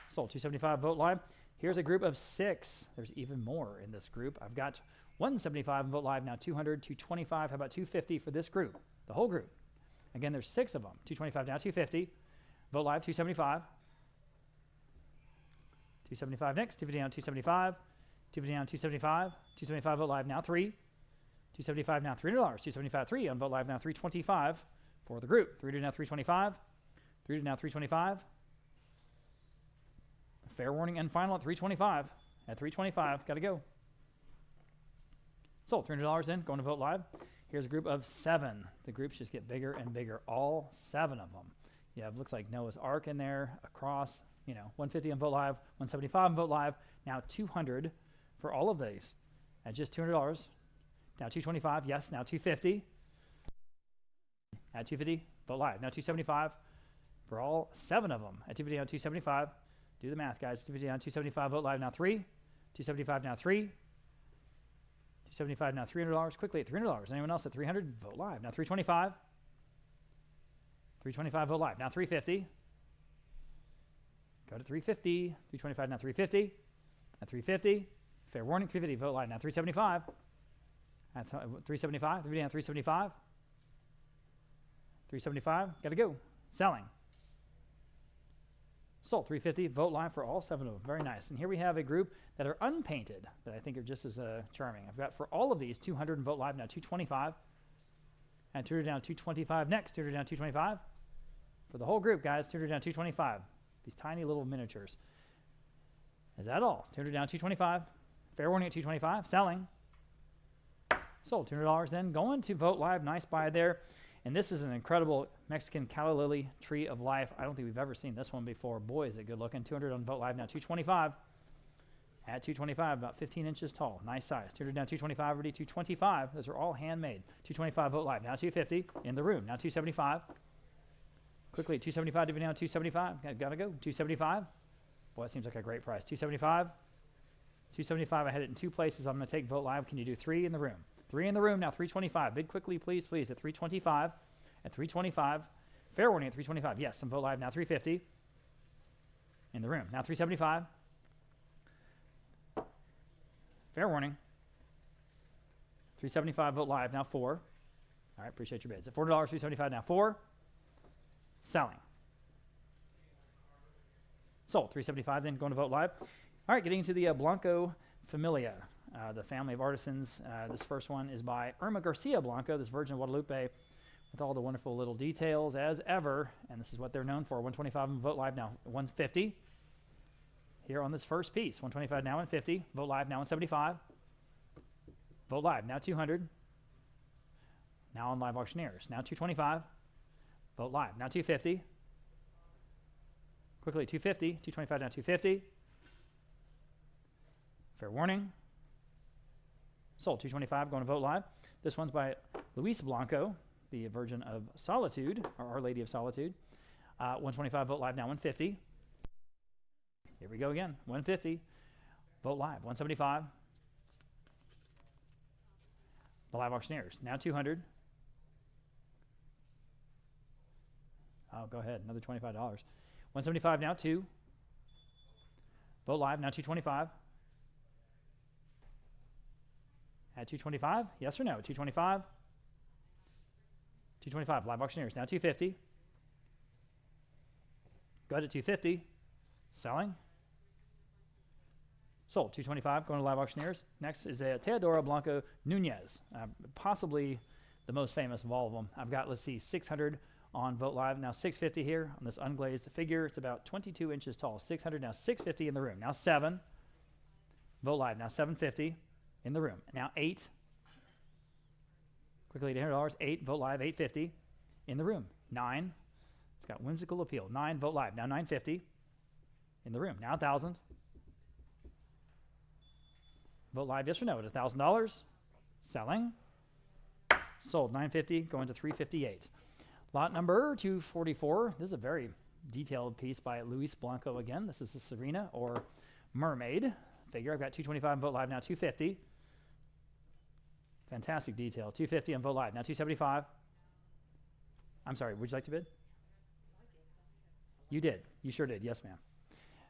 Sold. 275 Vogt Live. Here's a group of 6. There's even more in this group. I've got 175 Vogt Live, now 200, 225. How about 250 for this group? The whole group. Again, there's 6 of them. 225 now 250. Vogt Live, 275. 275 next, 250 down 275, 250 down 275, 275 Vogt Live now 3, 275 now $300, 275 3 on Vogt Live now 325 for the group, 300 now 325, 300 now 325, fair warning and final at 325, at 325, got to go. Sold. $300 in, going to Vogt Live. Here's a group of 7. The groups just get bigger and bigger, all 7 of them. Yeah, it looks like Noah's Ark in there, across. 150 on Vogt Live, 175 on Vogt Live, now 200 for all of these at just $200. Now 225, yes, now 250. At 250, Vogt Live, now 275 for all 7 of them. At 250 on 275, do the math, guys. 250 on 275, Vogt Live, now 3. 275 now 3. 275 now $300. Quickly at $300. Anyone else at 300? Vogt Live, now 325. 325 Vogt Live, now 350. Go to 350, 325 now 350, at 350, fair warning, 350, Vogt Live now 375, at 375, 350 now 375, 375, got to go, selling. Sold. 350, Vogt Live for all 7 of them, very nice. And here we have a group that are unpainted that I think are just as charming. I've got for all of these 200 in Vogt Live now 225, and 200 down 225 next, 200 down 225, for the whole group, guys, 200 down 225. These tiny little miniatures. Is that all? 200 down 225. Fair warning at 225. Selling. Sold. $200 then. Going to Vogt Live. Nice buy there. And this is an incredible Mexican calla lily tree of life. I don't think we've ever seen this one before. Boy, is it good looking. 200 on Vogt Live now 225. At 225, about 15 inches tall. Nice size. 200 down 225. Already 225. Those are all handmade. 225 Vogt Live now 250 in the room. Now 275. Quickly, 275 to be now 275. Got to go. 275. Boy, that seems like a great price. 275. 275, I had it in 2 places. I'm going to take Vote Live. Can you do 3 in the room? 3 in the room, now 325. Bid quickly, please, please, at 325. At 325. Fair warning at 325. Yes, some Vote Live, now 350. In the room, now 375. Fair warning. 375, Vote Live, now 4. All right, appreciate your bids. At $4, 375, now 4. Selling. Sold. 375, then going to Vote Live. All right, getting into the Blanco Familia, the family of artisans. This first one is by Irma Garcia Blanco, this Virgin of Guadalupe, with all the wonderful little details as ever. And this is what they're known for. 125 on Vote Live, now 150. Here on this first piece, 125 now 150. Vote Live now 175. Vote Live now 200. Now on Live Auctioneers, now 225. Vote Live now 250. Quickly 250. 225 now 250. Fair warning. Sold. 225 going to Vote Live. This one's by Luis Blanco, the Virgin of Solitude, or Our Lady of Solitude. 125 Vote Live now 150. Here we go again. 150. Vote Live 175. The Live Auctioneers now 200. Oh, go ahead. Another $25. 175 now 2. Vote Live now 225. At 225, yes or no? 225. 225, Live Auctioneers, now 250. Go ahead at 250. Selling. Sold. 225, going to Live Auctioneers. Next is a Teodoro Blanco Nunez, possibly the most famous of all of them. I've got, let's see, 600 on Vote Live, now 650 here on this unglazed figure. It's about 22 inches tall. 600, now 650 in the room. Now 7. Vote Live, now 750. In the room. Now 8. Quickly $800. 8. Vote Live. 850. In the room. 9. It's got whimsical appeal. 9. Vote Live. Now 950. In the room. Now 1,000. Vote Live. Yes or no? At $1,000. Selling. Sold. 950. Going to 358. Lot number 244. This is a very detailed piece by Luis Blanco again. This is the Serena or Mermaid figure. I've got 225 Vote Live. Now 250. Fantastic detail. 250 on Vote Live. Now 275. I'm sorry, would you like to bid? You did. You sure did. Yes, ma'am.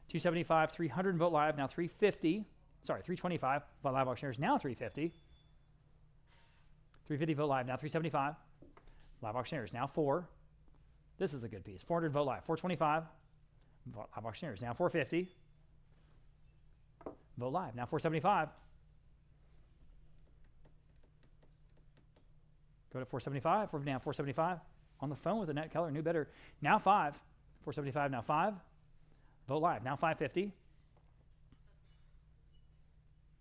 275, 300 Vote Live. Now 350. Sorry, 325. Vote Live Auctioneers. Now 350. 350 Vote Live. Now 375. Live Auctioneers. Now 4. This is a good piece. 400 Vote Live. 425. Vote Live Auctioneers. Now 450. Vote Live. Now 475. Go to 475. We're now 475. On the phone with Annette Keller, new bidder. Now 5. 475, now 5. Vote Live. Now 550.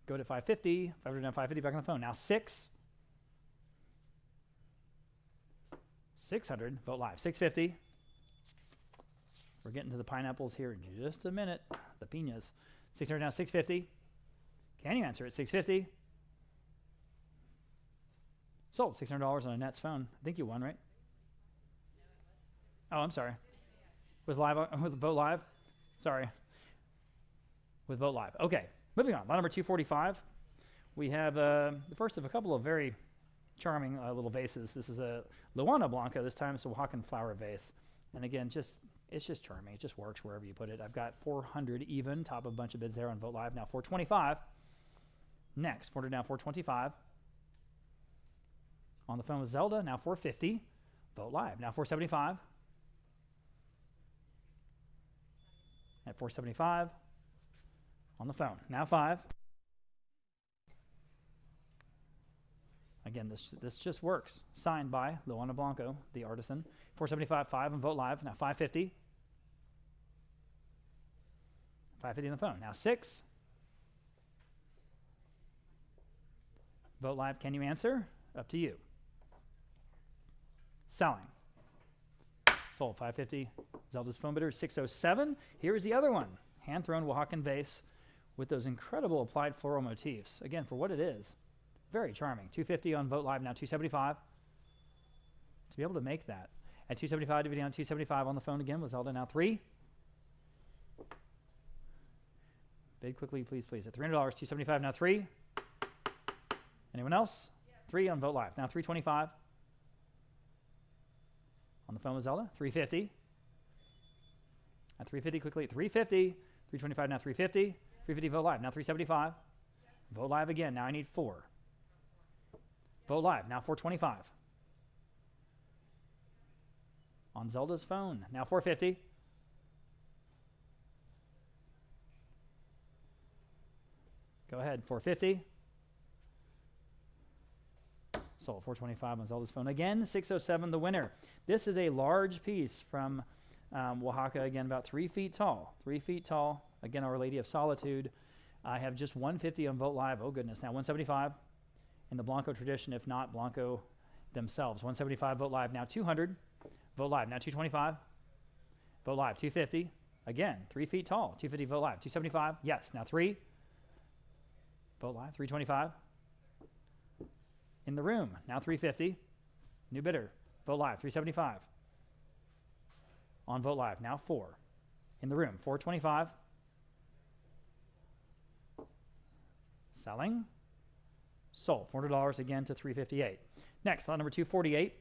Go to 550. 500 now 550. Back on the phone. Now 6. 600. Vote Live. 650. We're getting to the pineapples here in just a minute. The piñas. 600 now 650. Can you answer it? 650. Sold. $600 on Annette's phone. I think you won, right? Oh, I'm sorry. With Vote Live? Sorry. With Vote Live. Okay. Moving on. Lot number 245. We have the first of a couple of very charming little vases. This is a Luana Blanca. This time it's a Oaxacan flower vase. And again, it's just charming. It just works wherever you put it. I've got 400 even. Top of a bunch of bids there on Vote Live. Now 425. Next. 400 now 425. On the phone with Zelda, now 450. Vote Live, now 475. At 475. On the phone, now 5. Again, this just works. Signed by Luana Blanco, the artisan. 475, 5 on Vote Live, now 550. 550 on the phone, now 6. Vote Live, can you answer? Up to you. Selling. Sold. 550. Zelda's phone bidder 607. Here is the other one. Hand-thrown Oaxacan vase with those incredible applied floral motifs. Again, for what it is, very charming. 250 on Vote Live, now 275. To be able to make that. At 275, dividing on 275 on the phone again with Zelda, now 3. Bid quickly, please, please. At $300, $275 now 3. Anyone else? 3 on Vote Live. Now 325. On the phone with Zelda. 350. At 350 quickly. 350. 325 now 350. 350 Vote Live. Now 375. Vote Live again. Now I need 4. Vote Live. Now 425. On Zelda's phone. Now 450. Go ahead. 450. Sold. 425 on Zelda's phone. Again, 607 the winner. This is a large piece from Oaxaca. Again, about 3 feet tall. 3 feet tall. Again, Our Lady of Solitude. I have just 150 on Vote Live. Oh, goodness. Now 175 in the Blanco tradition, if not Blanco themselves. 175 Vote Live. Now 200. Vote Live. Now 225. Vote Live. 250. Again, 3 feet tall. 250 Vote Live. 275. Yes. Now 3. Vote Live. 325. In the room. Now 350. New bidder. Vote Live. 375. On Vote Live. Now 4. In the room. 425. Selling. Sold. $400 again to 358. Next, lot number 248.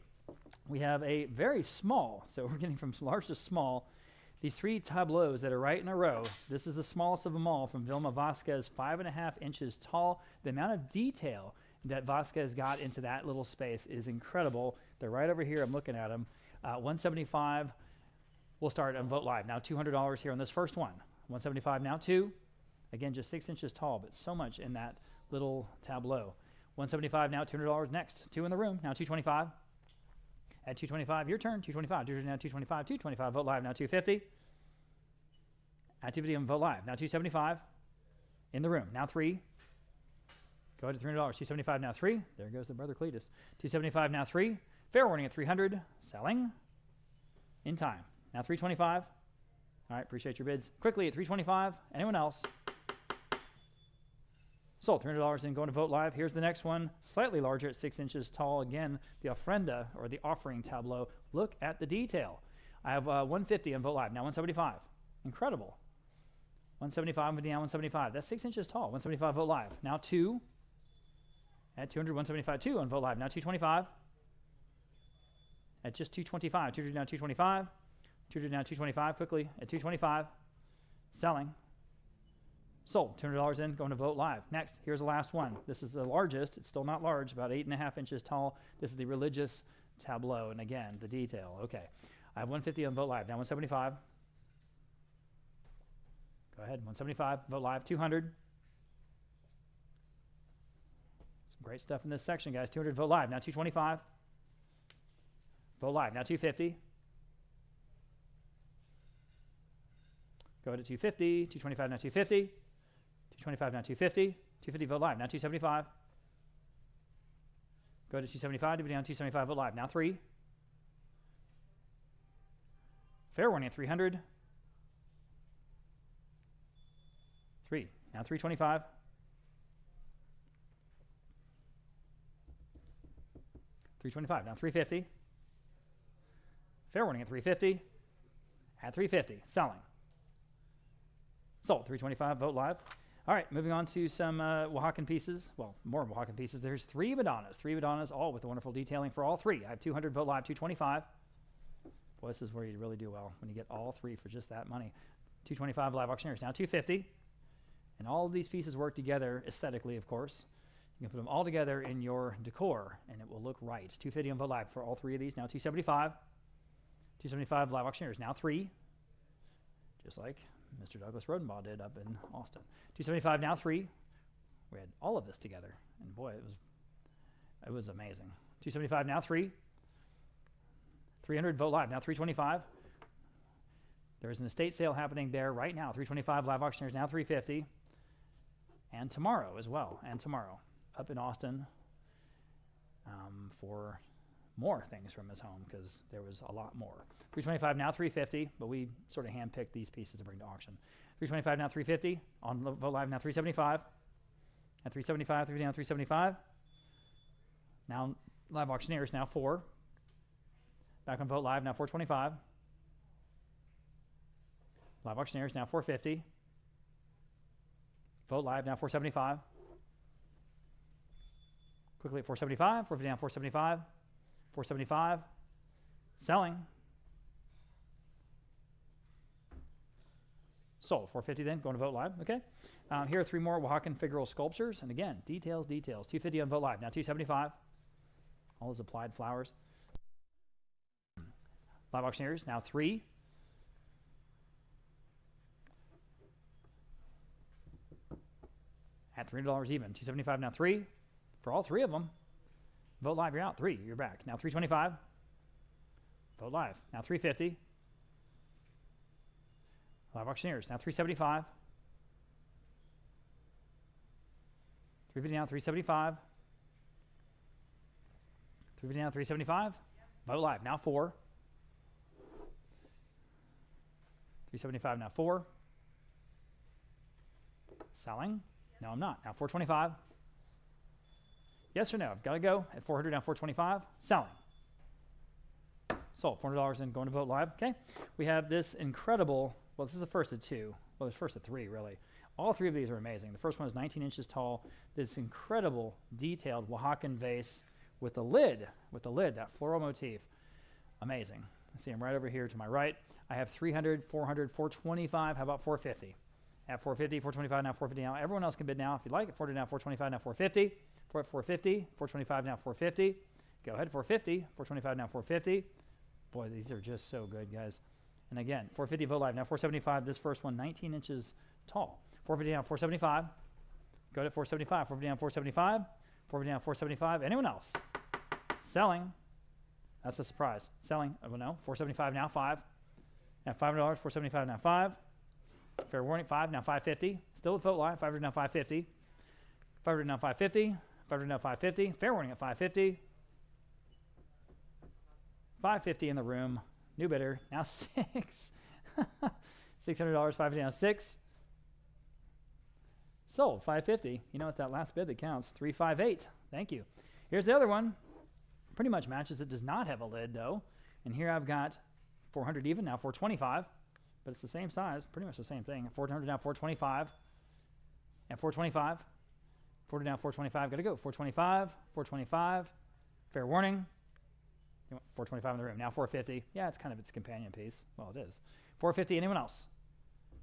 We have a very small, so we're getting from large to small, these 3 tableaus that are right in a row. This is the smallest of them all from Vilma Vasquez, 5.5 inches tall. The amount of detail that Vasquez got into that little space is incredible. They're right over here. I'm looking at them. 175. We'll start on Vote Live. Now $200 here on this first one. 175 now 2. Again, just 6 inches tall, but so much in that little tableau. 175 now, $200 next. 2 in the room. Now 225. At 225, your turn. 225. Now 225. 225. Vote Live. Now 250. Activity on Vote Live. Now 275. In the room. Now 3. Go ahead to $300. 275 now 3. There goes the brother Cletus. 275 now 3. Fair warning at 300. Selling. In time. Now 325. All right, appreciate your bids. Quickly at 325. Anyone else? Sold. $300 in going to Vote Live. Here's the next one. Slightly larger at 6 inches tall. Again, the ofrenda or the offering tableau. Look at the detail. I have 150 on Vote Live. Now 175. Incredible. 175 down 175. That's 6 inches tall. 175 Vote Live. Now 2. At 200, 175, 2 on Vote Live. Now 225. At just 225. 200 now 225. 200 now 225 quickly. At 225. Selling. Sold. $200 in, going to Vote Live. Next, here's the last one. This is the largest. It's still not large, about 8.5 inches tall. This is the religious tableau. And again, the detail. Okay. I have 150 on Vote Live. Now 175. Go ahead. 175. Vote Live. 200. Some great stuff in this section, guys. 200. Vote Live. Now 225. Vote Live. Now 250. Go to 250. 225. Now 250. 225 now 250. 250 Vote Live. Now 275. Go to 275. Down 275 Vote Live. Now 3. Fair warning at 300. 3. Now 325. 325. Now 350. Fair warning at 350. At 350. Selling. Sold. 325. Vote Live. All right, moving on to some Oaxacan pieces. Well, more Oaxacan pieces. There's 3 Madonnas. 3 Madonnas, all with the wonderful detailing for all 3. I have 200 Vote Live, 225. Boy, this is where you really do well when you get all 3 for just that money. 225 Live Auctioneers. Now 250. And all of these pieces work together aesthetically, of course. You can put them all together in your decor, and it will look right. 250 on Vote Live for all 3 of these. Now 275. 275 Live Auctioneers. Now 3. Just like Mr. Douglas Rhodenbaugh did up in Austin. 275 now 3. We had all of this together, and boy, it was amazing. 275 now 3. 300 Vote Live now 325. There's an estate sale happening there right now. 325 Live Auctioneers now 350, and tomorrow as well. And tomorrow up in Austin for more things from his home because there was a lot more. 325 now 350, but we sort of handpicked these pieces to bring to auction. 325 now 350 on Vote Live now 375. At 375, 3 down 375. Now Live Auctioneers now 4. Back on Vote Live now 425. Live Auctioneers now 450. Vote live, now 475. Quickly at 475, 450 down, 475, 475. Selling. Sold, 450 then, going to Vote live, okay. Here are 3 more Oaxacan figural sculptures, and again, details, details. 250 on Vote live, now 275. All those applied flowers. Live auctioneers, now 3. At $300 even, 275 now 3. For all 3 of them. Vote live, you're out. 3, you're back. Now 325. Vote live, now 350. Live auctioneers, now 375. 350 down, 375. 350 down, 375. Vote live, now 4. 375 now 4. Selling. No, I'm not. Now 425. Yes or no? I've got to go at 400 now 425. Selling. Sold. $400 and going to Vote live. Okay. We have this incredible. Well, this is the first of 2. Well, there's first of 3 really. All 3 of these are amazing. The first one is 19 inches tall. This incredible detailed Oaxacan vase with a lid. That floral motif. Amazing. I see them right over here to my right. I have 300, 400, 425. How about 450? At 450, 425 now, 450 now. Everyone else can bid now if you'd like. At 400 now, 425 now, 450. 450, 425 now, 450. Go ahead, 450, 425 now, 450. Boy, these are just so good, guys. And again, 450 Vote live now, 475. This first one, 19 inches tall. 450 down, 475. Go to 475, 450 down, 475. 450 down, 475. Anyone else? Selling. That's a surprise. Selling. Oh, no. 475 now, 5. Now $500, 475 now, 5. Fair warning, 5, now 550. Still at Vote live, 500 now 550. 500 now 550. 500 now 550. Fair warning at 550. 550 in the room. New bidder, now 6. $600, 550 now 6. Sold, 550. You know, it's that last bid that counts. 358. Thank you. Here's the other one. Pretty much matches. It does not have a lid, though. And here I've got 400 even, now 425. But it's the same size, pretty much the same thing. 400 now 425. And 425. 400 now 425. Got to go. 425. 425. Fair warning. 425 in the room. Now 450. Yeah, it's kind of its companion piece. Well, it is. 450. Anyone else?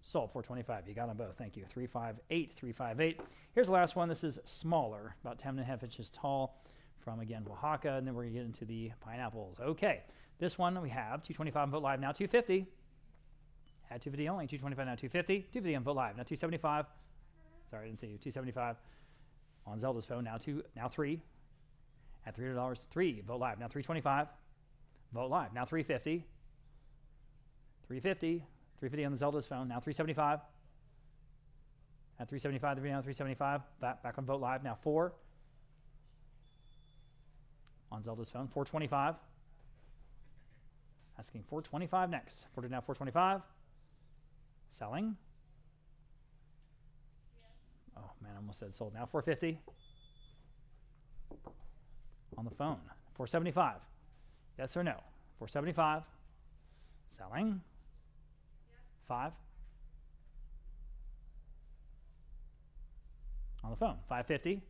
Sold. 425. You got them both. Thank you. 358. 358. Here's the last one. This is smaller, about 10.5 inches tall, from again Oaxaca, and then we're gonna get into the pineapples. Okay. This one we have 225 on Vote live now 250. At 250 only. 225 now 250. 250 on Vote live now 275. Sorry, I didn't see you. 275 on Zelda's phone now 3. At $300, 3. Vote live now 325. Vote live now 350. 350. 350 on the Zelda's phone now 375. At 375, the video now 375. Back on Vote live now 4. On Zelda's phone 425. Asking 425 next. 400 now 425. Selling. Oh man, I almost said sold. Now 450. On the phone. 475. Yes or no? 475. Selling. 5. On the phone. 550.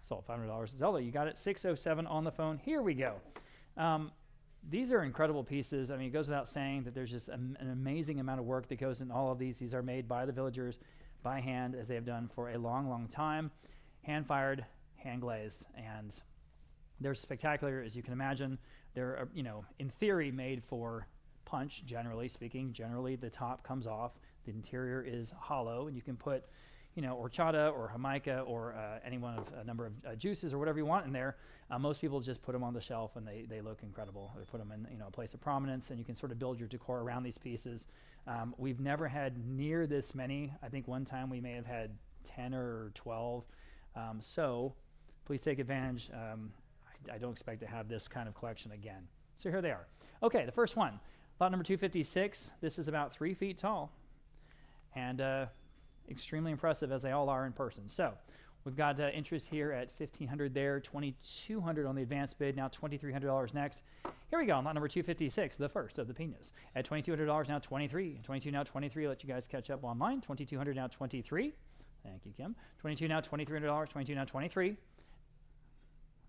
Sold. $500. Zelda, you got it. 607 on the phone. Here we go. These are incredible pieces. I mean, it goes without saying that there's just an amazing amount of work that goes in all of these. These are made by the villagers by hand, as they have done for a long, long time. Hand-fired, hand-glazed, and they're spectacular, as you can imagine. They're, in theory, made for punch, generally speaking. Generally, the top comes off. The interior is hollow, and you can put horchata or jamaica or any one of a number of juices or whatever you want in there. Most people just put them on the shelf and they look incredible. They put them in a place of prominence, and you can sort of build your decor around these pieces. We've never had near this many. I think one time we may have had 10 or 12. So please take advantage. I don't expect to have this kind of collection again. So here they are. Okay, the first one, lot number 256. This is about 3 feet tall. And extremely impressive, as they all are in person. So we've got interest here at $1,500 there, $2,200 on the advanced bid, now $2,300 next. Here we go, on lot number 256, the first of the pinas. At $2,200 now 23. 22 now 23. Let you guys catch up online. 2,200 now 23. Thank you, Kim. 22 now $2,300. 22 now 23.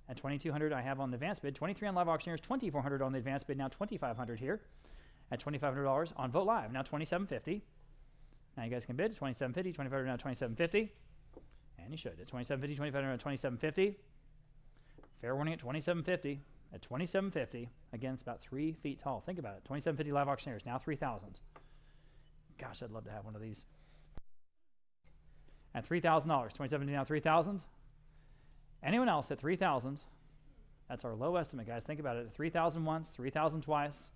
At 2,200, I have on the advanced bid. 23 on live auctioneers. 2,400 on the advanced bid. Now 2,500 here. At $2,500 on Vote Live. Now 2,750. Now you guys can bid. 2,750. 2,500 now 2,750. And you should. At 2,750. 2,500 now 2,750. Fair warning at 2,750. At 2,750. Again, it's about 3 feet tall. Think about it. 2,750 live auctioneers. Now 3,000. Gosh, I'd love to have one of these. At $3,000. 2,750 now 3,000. Anyone else at 3,000? That's our low estimate, guys. Think about it. 3,000 once, 3,000 twice.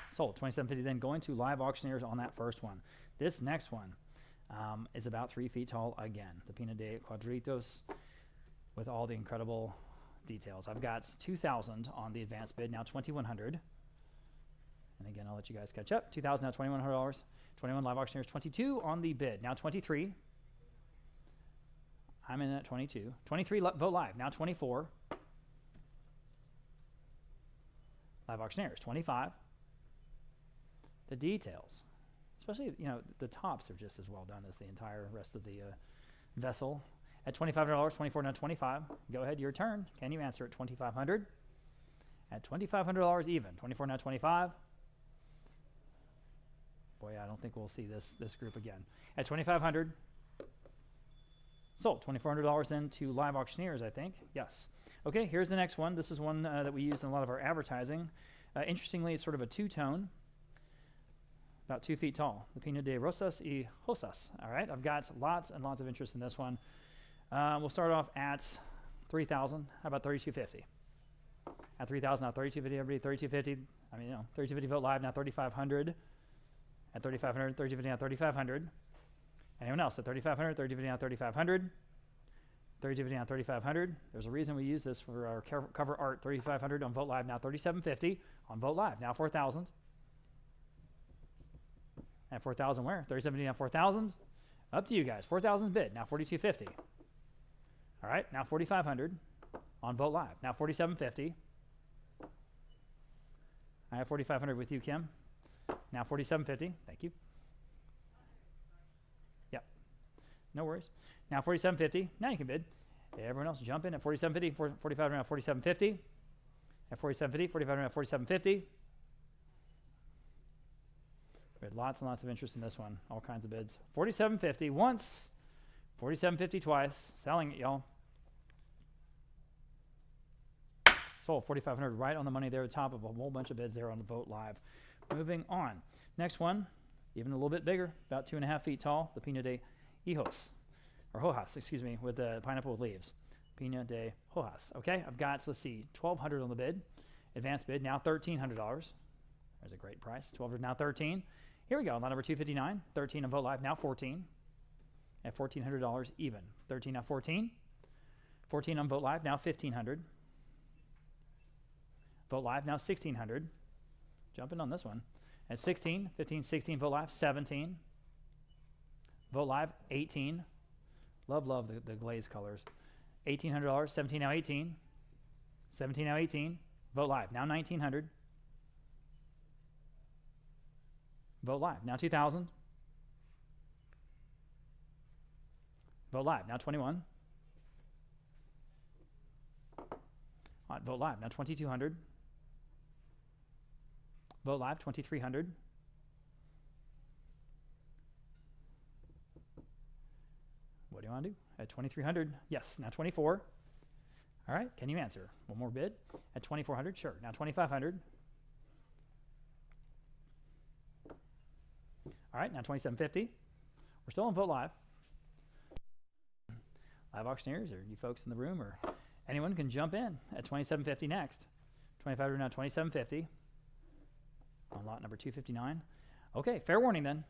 Sold. 2,750 then going to live auctioneers on that first one. This next one is about 3 feet tall again. The Pina de Cuadritos with all the incredible details. I've got 2,000 on the advanced bid, now 2,100. And again, I'll let you guys catch up. 2,000 now $2,100. 21 live auctioneers, 22 on the bid, now 23. I'm in at 22. 23 Vote Live, now 24. Live auctioneers, 25. The details, especially, you know, the tops are just as well done as the entire rest of the vessel. At $2,500, 24 now 25. Go ahead, your turn. Can you answer at 2,500? At $2,500 even. 24 now 25. Boy, I don't think we'll see this group again. At $2,500, sold. $2,400 into live auctioneers, I think. Yes. Okay, here's the next one. This is one that we use in a lot of our advertising. Interestingly, it's sort of a two-tone, about 2 feet tall. The Pina de Rosas y Hosas. All right, I've got lots and lots of interest in this one. We'll start off at 3,000. How about 3,250? At 3,000, now 3,250. Everybody, 3,250. I mean, you know, 3,250 Vote Live, now 3,500. At 3,500, 3,250 now 3,500. Anyone else at 3,500, 3,250 now 3,500. 3,250 now 3,500. There's a reason we use this for our cover art. 3,500 on Vote Live, now 3,750 on Vote Live, now 4,000. At 4,000 where? 3,750 now 4,000. Up to you guys. 4,000 bid, now 4,250. All right, now 4,500 on Vote Live, now 4,750. I have 4,500 with you, Kim. Now 4,750. Thank you. Yep. No worries. Now 4,750. Now you can bid. Everyone else jump in at 4,750. 45 now 4,750. At 4,750. 45 now 4,750. We had lots and lots of interest in this one. All kinds of bids. 4,750 once. 4,750 twice. Selling it, y'all. Sold. 4,500 right on the money there at the top of a whole bunch of bids there on the Vote Live. Moving on. Next one, even a little bit bigger, about 2.5 feet tall, the Pina de Hijos, or Hojas, excuse me, with the pineapple with leaves. Pina de Hojas. Okay, I've got, let's see, 1,200 on the bid. Advanced bid, now $1,300. There's a great price. 1,200 now 13. Here we go, lot number 259. 13 on Vote Live, now 14. At $1,400 even. 13 now 14. 14 on Vote Live, now 1,500. Vote Live, now 1,600. Jumping on this one. At 16, 15, 16, Vote Live, 17. Vote Live, 18. Love the glaze colors. $1,800, 17 now 18. 17 now 18. Vote Live, now 1,900. Vote Live, now 2,000. Vote Live, now 21. Vote Live, now 2,200. Vote Live, 2,300. What do you want to do? At 2,300, yes, now 24. All right, can you answer? One more bid. At 2,400, sure. Now 2,500. All right, now 2,750. We're still on Vote Live. Live auctioneers, or you folks in the room, or anyone can jump in at 2,750 next. 2,500 now 2,750. On lot number 259. Okay, fair warning then.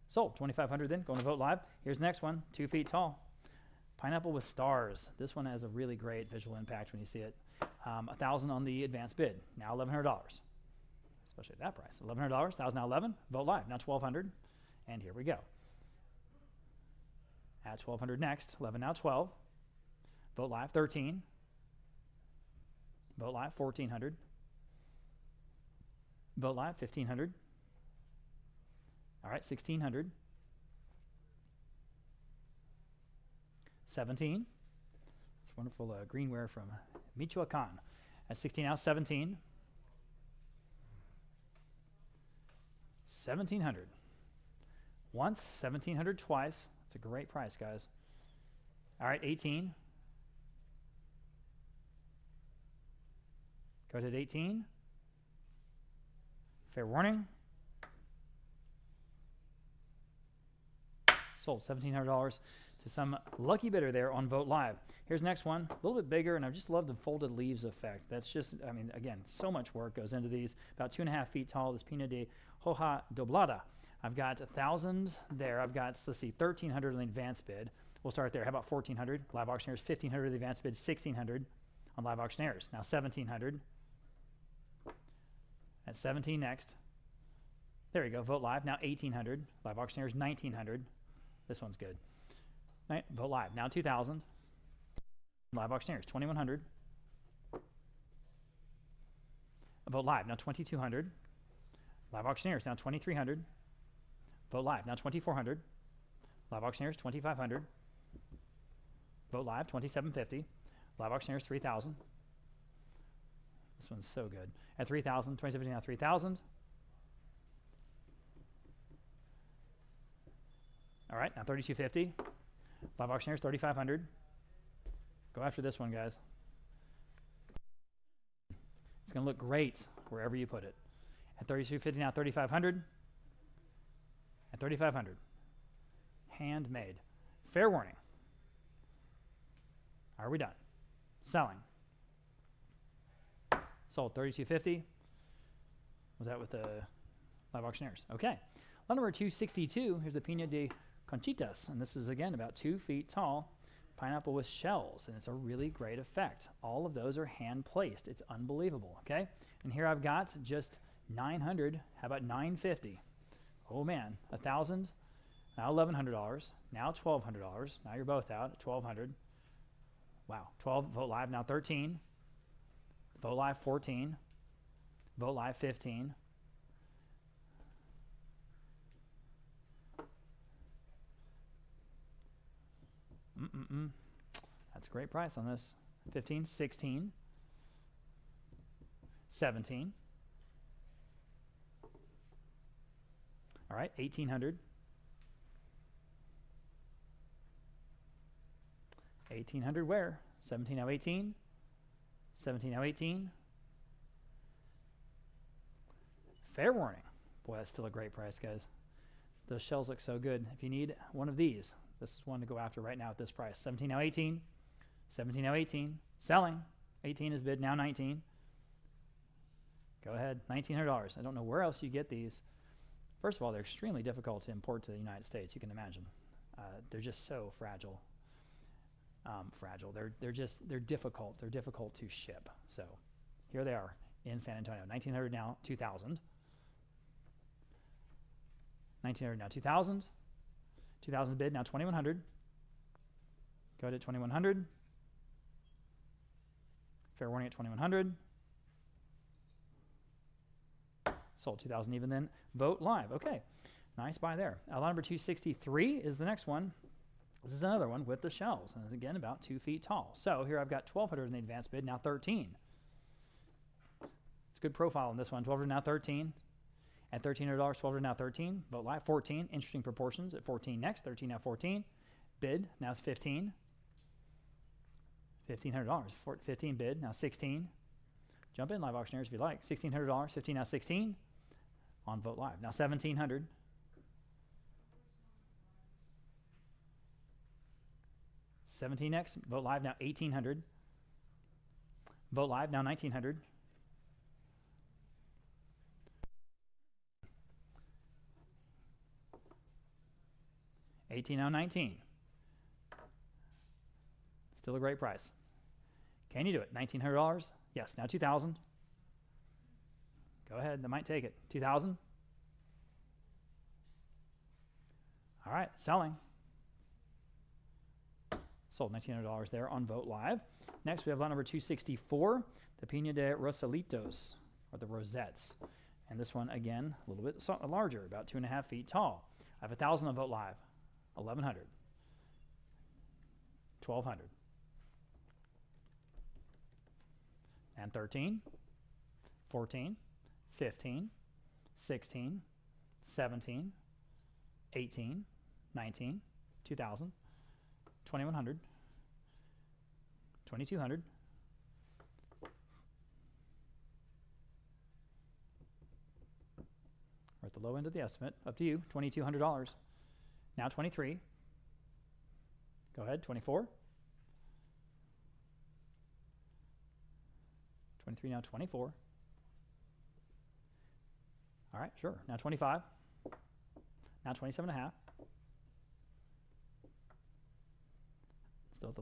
Sold. 2,500 then. Going to Vote Live. Here's the next one. 2 feet tall. Pineapple with stars. This one has a really great visual impact when you see it. 1,000 on the advanced bid. Now $1,100. Especially at that price. $1,100. 1,000 now 11. Vote Live. Now 1,200. And here we go. At 1200 next. 11 now 12. Vote live 13. Vote live 1400. Vote live 1500. All right, 1600. 17. It's wonderful greenware from Michoacan. At 16 now 17. 1700. Once, 1700 twice. It's a great price, guys. All right, 18. Go ahead, 18. Fair warning. Sold $1,700 to some lucky bidder there on Vote Live. Here's the next one, a little bit bigger, and I just love the folded leaves effect. That's just, I mean, again, so much work goes into these. About 2.5 feet tall, this Pina de Hoja Doblada. I've got 1,000 there. I've got, let's see, 1,300 on the advance bid. We'll start there. How about 1,400? Live auctioneers, 1,500 on the advance bid, 1,600 on live auctioneers. Now 1,700. At 17 next. There we go. Vote live. Now 1,800. Live auctioneers, 1,900. This one's good. Vote live. Now 2,000. Live auctioneers, 2,100. Vote live. Now 2,200. Live auctioneers, now 2,300. Vote live. Now 2,400. Live auctioneers, 2,500. Vote live. 2,750. Live auctioneers, 3,000. This one's so good. At 3,000. 2,750. Now 3,000. All right. Now 3,250. Live auctioneers, 3,500. Go after this one, guys. It's going to look great wherever you put it. At 3,250. Now 3,500. At 3,500. Handmade. Fair warning. Are we done? Selling. Sold 3,250. Was that with the live auctioneers? Okay. Lot number 262. Here's the Pina de Conchitas. And this is, again, about 2 feet tall. Pineapple with shells. And it's a really great effect. All of those are hand placed. It's unbelievable. Okay. And here I've got just 900. How about 950? Oh, man. 1,000. Now $1,100. Now $1,200. Now you're both out at 1,200. Wow. 12. Vote live. Now 13. Vote live 14. Vote live 15. That's a great price on this. 15, 16, 17. All right, 1,800. 1,800 where? 17 now 18. 17 now 18. Fair warning. Boy, that's still a great price, guys. Those shells look so good. If you need one of these, this is one to go after right now at this price. 17 now 18. 17 now 18. Selling. 18 is bid, now 19. Go ahead. $1,900. I don't know where else you get these. First of all, they're extremely difficult to import to the United States. You can imagine. They're just so fragile. They're difficult. They're difficult to ship. So here they are in San Antonio. 1,900 now 2,000. 1,900 now 2,000. 2,000 bid now 2,100. Go to 2,100. Fair warning at 2,100. Sold 2,000 even then. Vote live. Okay. Nice buy there. Lot number 263 is the next one. This is another one with the shells. And it's again about 2 feet tall. So here I've got 1,200 in the advance bid, now 13. It's a good profile on this one. 1,200 now 13. At $1,300, 1,200 now 13. Vote live 14. Interesting proportions at 14 next. 13 now 14. Bid now it's 15. $1,500. 15 bid now 16. Jump in, live auctioneers, if you like. $1,600. 15 now 16 on Vote Live. Now 1,700. $17 next. Vote live now 1,800. Vote live now 1,900. $18 now 19. Still a great price. Can you do it? $1,900? Yes. Now 2,000. Go ahead. I might take it. 2,000. All right. Selling. Sold $1,900 there on Vote Live. Next, we have lot number 264, the Pina de Rosalitos, or the Rosettes. And this one, again, a little bit larger, about 2.5 feet tall. I have 1,000 on Vote Live, 1,100, 1,200, and 13, 14, 15, 16, 17, 18, 19, 2,000, 2,100, 2,200, we're at the low end of the estimate. Up to you, $2,200. Now 23. Go ahead, 24. 23, now 24. All right, sure. Now 25. Now 27.5. Still at the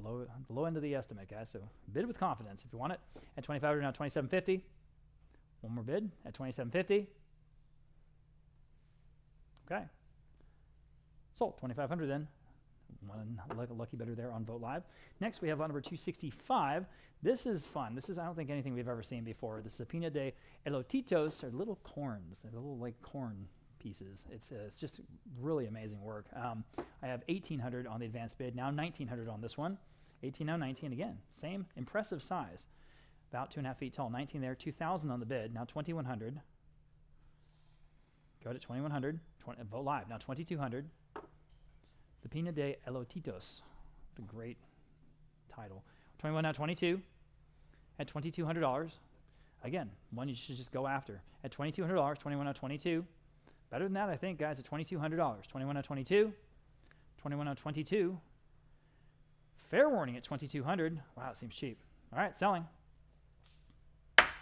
low end of the estimate, guys. So bid with confidence if you want it. At 25, now 27.50. One more bid at 27.50. Okay. Sold. 2,500 then. One lucky bidder there on Vote Live. Next, we have lot number 265. This is fun. This is, I don't think, anything we've ever seen before. This is a Pina de Elotitos, or little corns. They're little, like, corn pieces. It's just really amazing work. I have 1,800 on the advanced bid. Now 1,900 on this one. 18, now 19 again. Same impressive size. About 2.5 feet tall. 19 there. 2,000 on the bid. Now 2,100. Go to 2,100. Vote Live. Now 2,200. The Pina de Elotitos. What a great title. 21, now 22. At $2,200. Again, one you should just go after. At $2,200. 21, now 22. Better than that, I think, guys, at $2,200. 21, now 22. 21, now 22. Fair warning at $2,200. Wow, it seems cheap. All right, selling.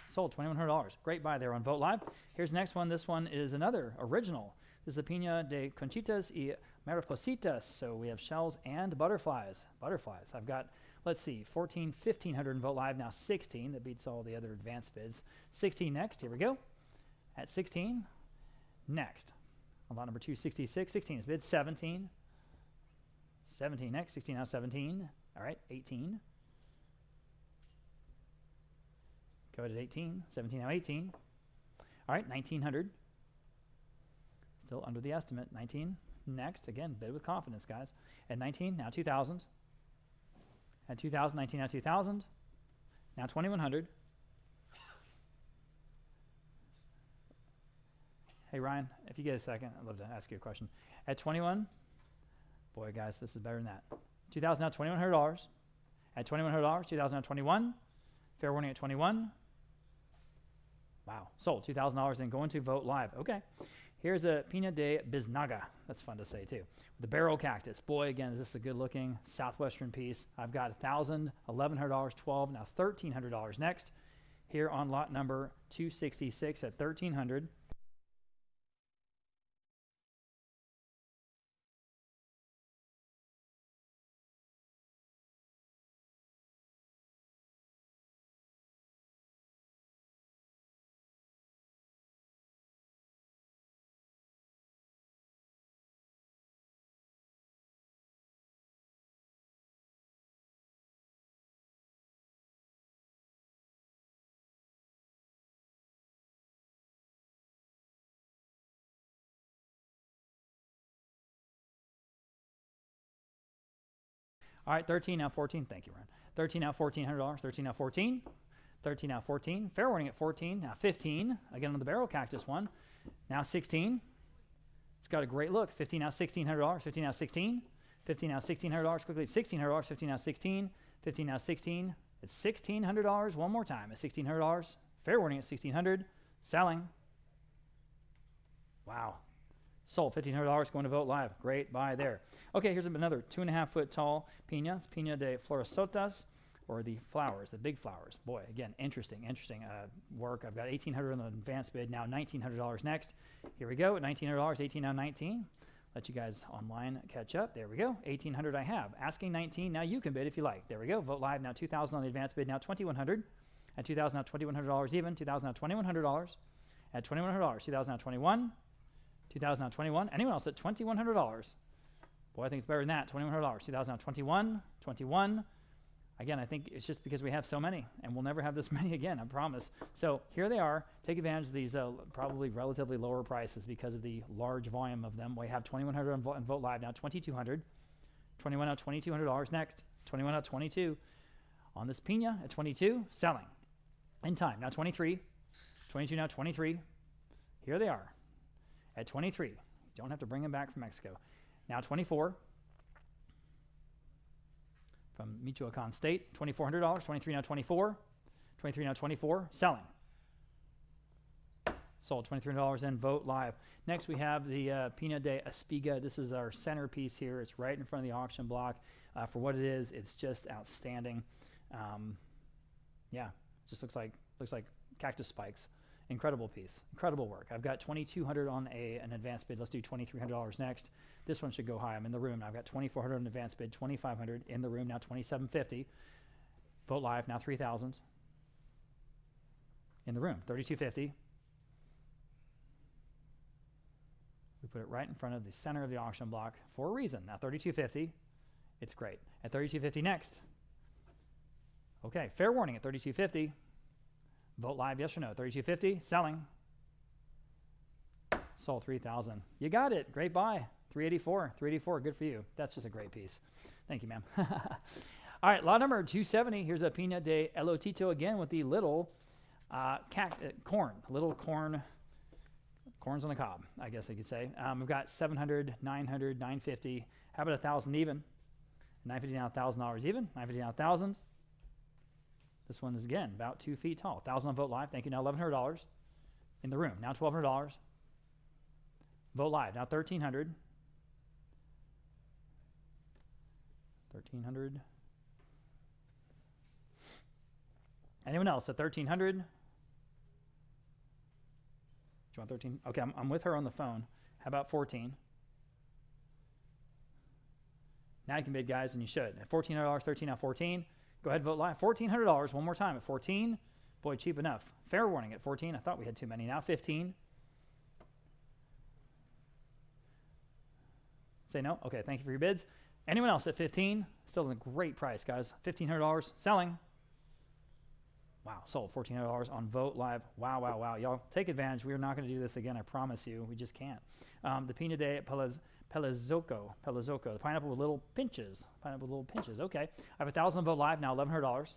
Sold, $2,100. Great buy there on Vote Live. Here's the next one. This one is another original. This is the Pina de Conchitas y Maripositas. So we have shells and butterflies. Butterflies. I've got, let's see, 14, 1,500 in Vote Live. Now 16. That beats all the other advanced bids. 16 next. Here we go. At 16. Next. On lot number 266. 16 is bid. 17. 17 next. 16 now 17. All right. 18. Go ahead at 18. 17 now 18. All right. 1,900. Still under the estimate. 19 next. Again, bid with confidence, guys. At 19, now 2,000. At 2,000, 19 now 2,000. Now 2,100. Hey, Ryan, if you get a second, I'd love to ask you a question. At 21, boy, guys, this is better than that. 2,000 now $2,100. At $2,100, 2,000 now 21. Fair warning at 21. Wow, sold. $2,000 then going to Vote Live. Okay. Here's a Pina de Biznaga. That's fun to say, too. The barrel cactus. Boy, again, is this a good-looking southwestern piece. I've got 1,000, $1,100, 12, now $1,300 next. Here on lot number 266 at 1,300. All right, 13 now 14. Thank you, Ryan. 13 now $1,400. 13 now 14. 13 now 14. Fair warning at 14. Now 15. Again on the barrel cactus one. Now 16. It's got a great look. 15 now $1,600. 15 now 16. 15 now $1,600. Quickly $1,600. 15 now 16. 15 now 16. It's $1,600 one more time at $1,600. Fair warning at $1,600. Selling. Wow. Sold. $1,500 going to Vote Live. Great buy there. Okay, here's another 2.5 foot tall pina. It's Pina de Florisotas, or the flowers, the big flowers. Boy, again, interesting work. I've got 1,800 on the advanced bid. Now $1,900 next. Here we go at $1,900. 18 now 19. Let you guys online catch up. There we go. 1,800 I have. Asking 19. Now you can bid if you like. There we go. Vote Live. Now 2,000 on the advanced bid. Now 2,100. At 2,000 now $2,100 even. 2,000 now $2,100. At $2,100. 2,000 now 21. 2,000 now 21. Anyone else at $2,100? Boy, I think it's better than that. $2,100. 2021, 21. Again, I think it's just because we have so many, and we'll never have this many again, I promise. So here they are. Take advantage of these probably relatively lower prices because of the large volume of them. We have $2,100 on Vote Live now, $2,200. 21 out, $2,200 next. 21 out, 22 on this Pina at 22, selling. In time, now 23. 22 now, 23. Here they are at 23. Don't have to bring them back from Mexico. Now 24. From Michoacan State, $2,400. 23 now 24. 23 now 24. Selling. Sold $2,300 in Vote Live. Next we have the Pina de Espiga. This is our centerpiece here. It's right in front of the auction block. For what it is, it's just outstanding. Yeah, just looks like cactus spikes. Incredible piece, incredible work. I've got $2,200 on an advance bid. Let's do $2,300 next. This one should go high. I'm in the room. I've got $2,400 on advance bid, $2,500 in the room now, $2,750. Vote Live now $3,000 in the room, $3,250. We put it right in front of the center of the auction block for a reason. Now $3,250. It's great. At $3,250 next. Okay, fair warning at $3,250. Vote Live, yes or no? $3,250, selling. Sold $3,000. You got it. Great buy. $384. Good for you. That's just a great piece. Thank you, ma'am. All right, lot number 270. Here's a Pina de Elotito again with the little corn. Little corn. Corns on the cob, I guess I could say. We've got $700, $900, $950. How about $1,000 even? $950 now, $1,000 even. $950 now, $1,000. This one is, again, about 2 feet tall. $1,000 on Vote Live. Thank you. Now $1,100 in the room. Now $1,200. Vote Live. Now $1,300. $1,300. Anyone else at $1,300? Do you want 13? Okay, I'm with her on the phone. How about 14? Now you can bid, guys, and you should. At $1,400, 13 now 14. Go ahead and Vote Live. $1,400 one more time at 14. Boy, cheap enough. Fair warning at 14. I thought we had too many. Now 15. Say no? Okay, thank you for your bids. Anyone else at 15? Still a great price, guys. $1,500 selling. Wow, sold $1,400 on Vote Live. Wow, wow, wow. Y'all take advantage. We are not going to do this again, I promise you. We just can't. The Pina de Pelazoco, the pineapple with little pinches. Okay. I have $1,000 on Vote Live, now $1,100.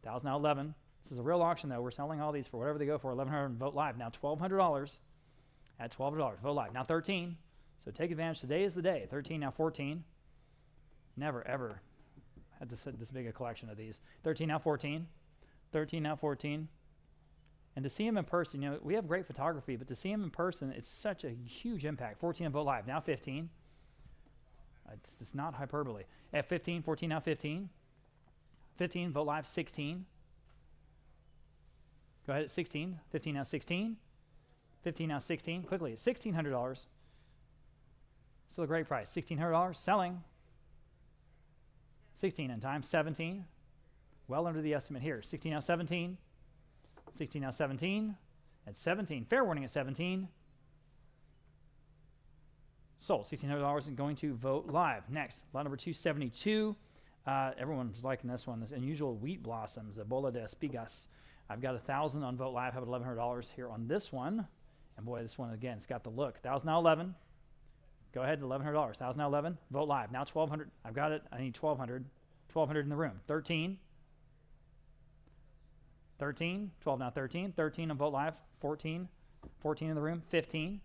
$1,000 now 11. This is a real auction, though. We're selling all these for whatever they go for. $1,100 on Vote Live, now $1,200 at $1,200. Vote Live, now 13. So take advantage. Today is the day. 13, now 14. Never, ever had this big a collection of these. 13, now 14. 13, now 14. And to see him in person, you know, we have great photography, but to see him in person, it's such a huge impact. 14 on Vote Live, now 15. It's not hyperbole. At 15, 14, now 15. 15, Vote Live, 16. Go ahead at 16. 15, now 16. 15, now 16. Quickly, $1,600. Still a great price. $1,600, selling. 16 in time, 17. Well under the estimate here. 16 now 17. 16 now 17. At 17. Fair warning at 17. Sold. $1,600 and going to Vote Live. Next, lot number 272. Everyone's liking this one. This unusual wheat blossoms, the Bola de Espigas. I've got $1,000 on Vote Live. I have $1,100 here on this one. And boy, this one again, it's got the look. $1,000 now 11. Go ahead, $1,100. $1,000 now 11. Vote Live. Now 1,200. I've got it. I need 1,200. 1,200 in the room. 13. 13, 12 now 13, 13 on Vote Live, 14, 14 in the room, 15,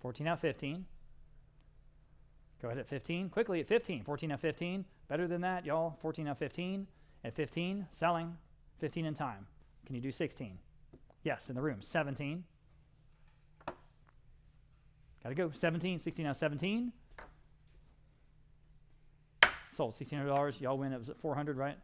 14 now 15. Go ahead at 15, quickly at 15, 14 now 15, better than that, y'all, 14 now 15, at 15, selling, 15 in time. Can you do 16? Yes, in the room, 17. Gotta go, 17, 16 now 17. Sold, $1,600, y'all win, it was at 400, right?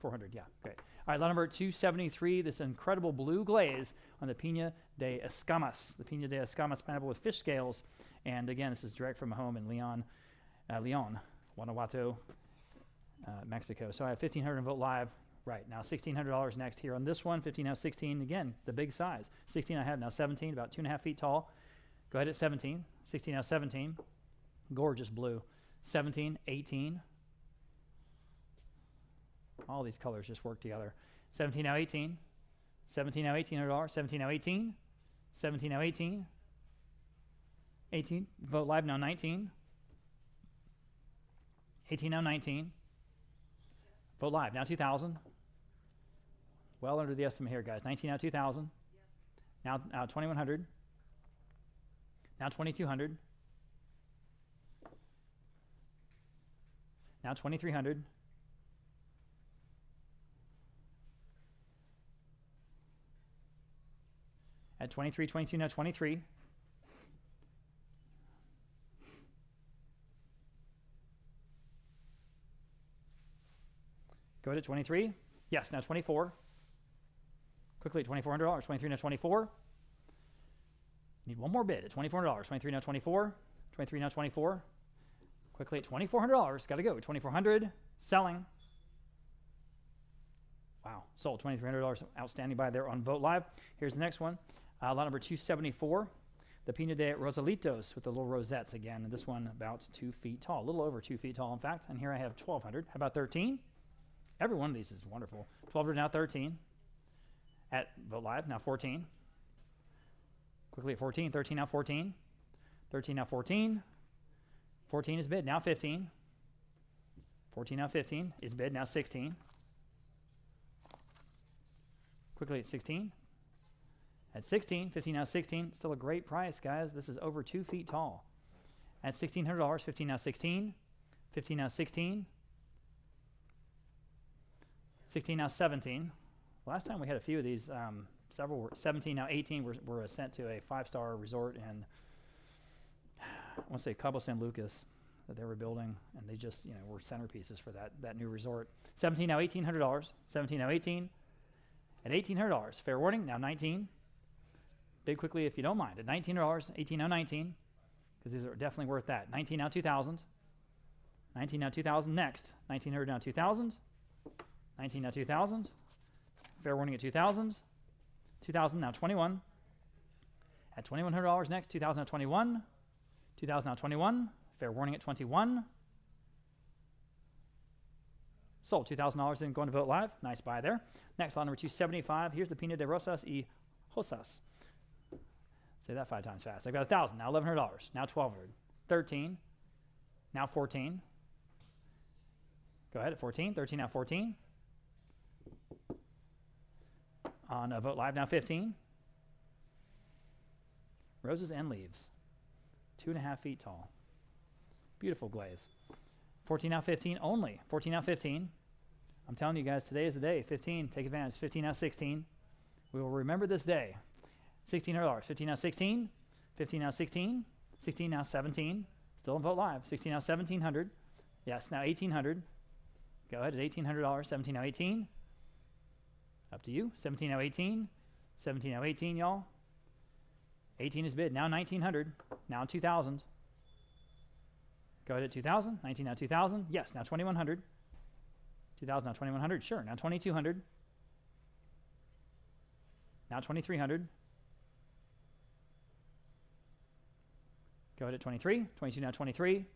400, yeah, great. All right, lot number 273, this incredible blue glaze on the Pina de Escamas. The Pina de Escamas pineapple with fish scales. And again, this is direct from a home in Leon, Guanajuato, Mexico. So I have $1,500 in Vote Live. Right, now $1,600 next here on this one. 15 now 16, again, the big size. 16 I have now 17, about 2.5 feet tall. Go ahead at 17. 16 now 17. Gorgeous blue. 17, 18. All these colors just work together. 17 now 18. 17 now $1,800. 17 now 18. 17 now 18. 18. Vote live now 19. 18 now 19. Vote live now 2,000. Well under the estimate here, guys. 19 now 2,000. Now 2,100. Now 2,200. Now 2,300. At 23, 22, now 23. Go ahead at 23. Yes, now 24. Quickly at $2,400. 23 now 24. Need one more bid at $2,400. 23 now 24. 23 now 24. Quickly at $2,400. Got to go. 2,400. Selling. Wow. Sold. $2,300. Outstanding buy there on Vote Live. Here's the next one. Lot number 274. The Pino de Rosalitos with the little rosettes again. And this one about 2 feet tall. A little over 2 feet tall, in fact. And here I have 1,200. How about 13? Every one of these is wonderful. 1,200 now 13. At Vote Live, now 14. Quickly at 14. 13 now 14. 13 now 14. 14 is bid, now 15. 14 now 15 is bid, now 16. Quickly at 16. At 16, 15 now 16. Still a great price, guys. This is over 2 feet tall. At $1,600, 15 now 16. 15 now 16. 16 now 17. Last time we had a few of these, several were 17 now 18 were sent to a 5-star resort in, I want to say Cabo San Lucas that they were building, and they just, were centerpieces for that new resort. 17 now $1,800. 17 now 18. At $1,800, fair warning, now 19. Bid quickly if you don't mind. At $19, 18 now 19, because these are definitely worth that. 19 now 2,000. 19 now 2,000 next. 1,900 now 2,000. 19 now 2,000. Fair warning at 2,000. 2,000 now 21. At $2,100 next. 2,000 now 21. 2,000 now 21. Fair warning at 21. Sold. $2,000 in going to Vote Live. Nice buy there. Next, lot number 275. Here's the Pino de Rosas y Hosas. Say that 5 times fast. I've got 1,000. Now $1,100. Now 1,200. 13. Now 14. Go ahead at 14. 13 now 14. On Vote Live, now 15. Roses and leaves. 2.5 feet tall. Beautiful glaze. 14 now 15 only. 14 now 15. I'm telling you guys, today is the day. 15, take advantage. 15 now 16. We will remember this day. $1,600. 15 now 16. 15 now 16. 16 now 17. Still in Vote Live. 16 now 1,700. Yes, now 1,800. Go ahead at $1,800. 17 now 18. Up to you. 17 now 18. 17 now 18, y'all. 18 is bid. Now 1,900. Now 2,000. Go ahead at 2,000. 19 now 2,000. Yes, now 2,100. 2,000 now 2,100. Sure. Now 2,200. Now 2,300. Go ahead at 23. 22 now 23.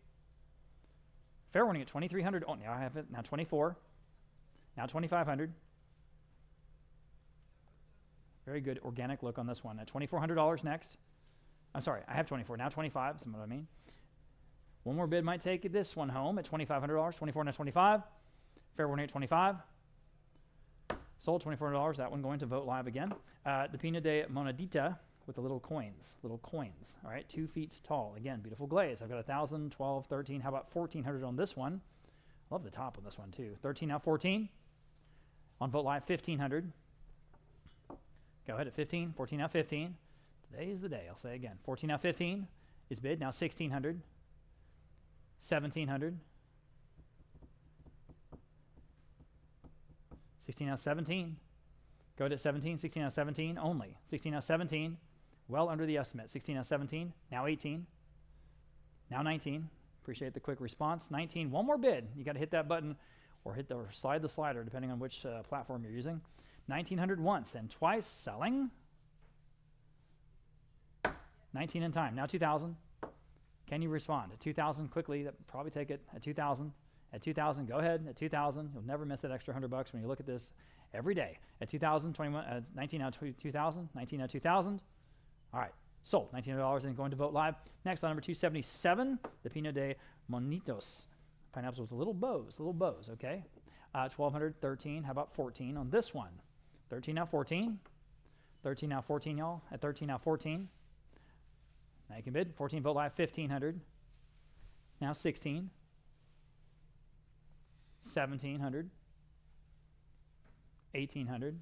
Fair warning at 2,300. Oh, now I have it. Now 24. Now 2,500. Very good organic look on this one. At $2,400 next. I'm sorry, I have 24. Now 25. That's what I mean. One more bid might take this one home at $2,500. 24 now 25. Fair warning at 25. Sold $2,400. That one going to Vote Live again. The Pino de Monedita with the little coins. Little coins. All right, 2 feet tall. Again, beautiful glaze. I've got 1,000, 12, 13. How about 1,400 on this one? Love the top on this one too. 13 now 14. On Vote Live, 1,500. Go ahead at 15. 14 now 15. Today is the day, I'll say again. 14 now 15 is bid. Now 1,600. 1,700. 16 now 17. Go ahead at 17. 16 now 17 only. 16 now 17. Well under the estimate. 16 now 17. Now 18. Now 19. Appreciate the quick response. 19. One more bid. You got to hit that button or slide the slider depending on which platform you're using. 1,900 once and twice. Selling. 19 in time. Now 2,000. Can you respond? At 2,000, quickly, that probably take it. At 2,000, at 2,000, go ahead. At 2,000, you'll never miss that extra $100 when you look at this every day. At 2,000, 21, 19 out of 2,000, 19 out of 2,000. All right, sold. $1,900 and going to Vote Live. Next, on number 277, the Pino de Monitos. Pineapples with little bows, okay? 1,200, 13. How about 14 on this one? 13 out 14. 13 out 14, y'all. At 13 out 14. Now you can bid. 14 Vote Live, 1,500. Now 16. 1,700. 1,800.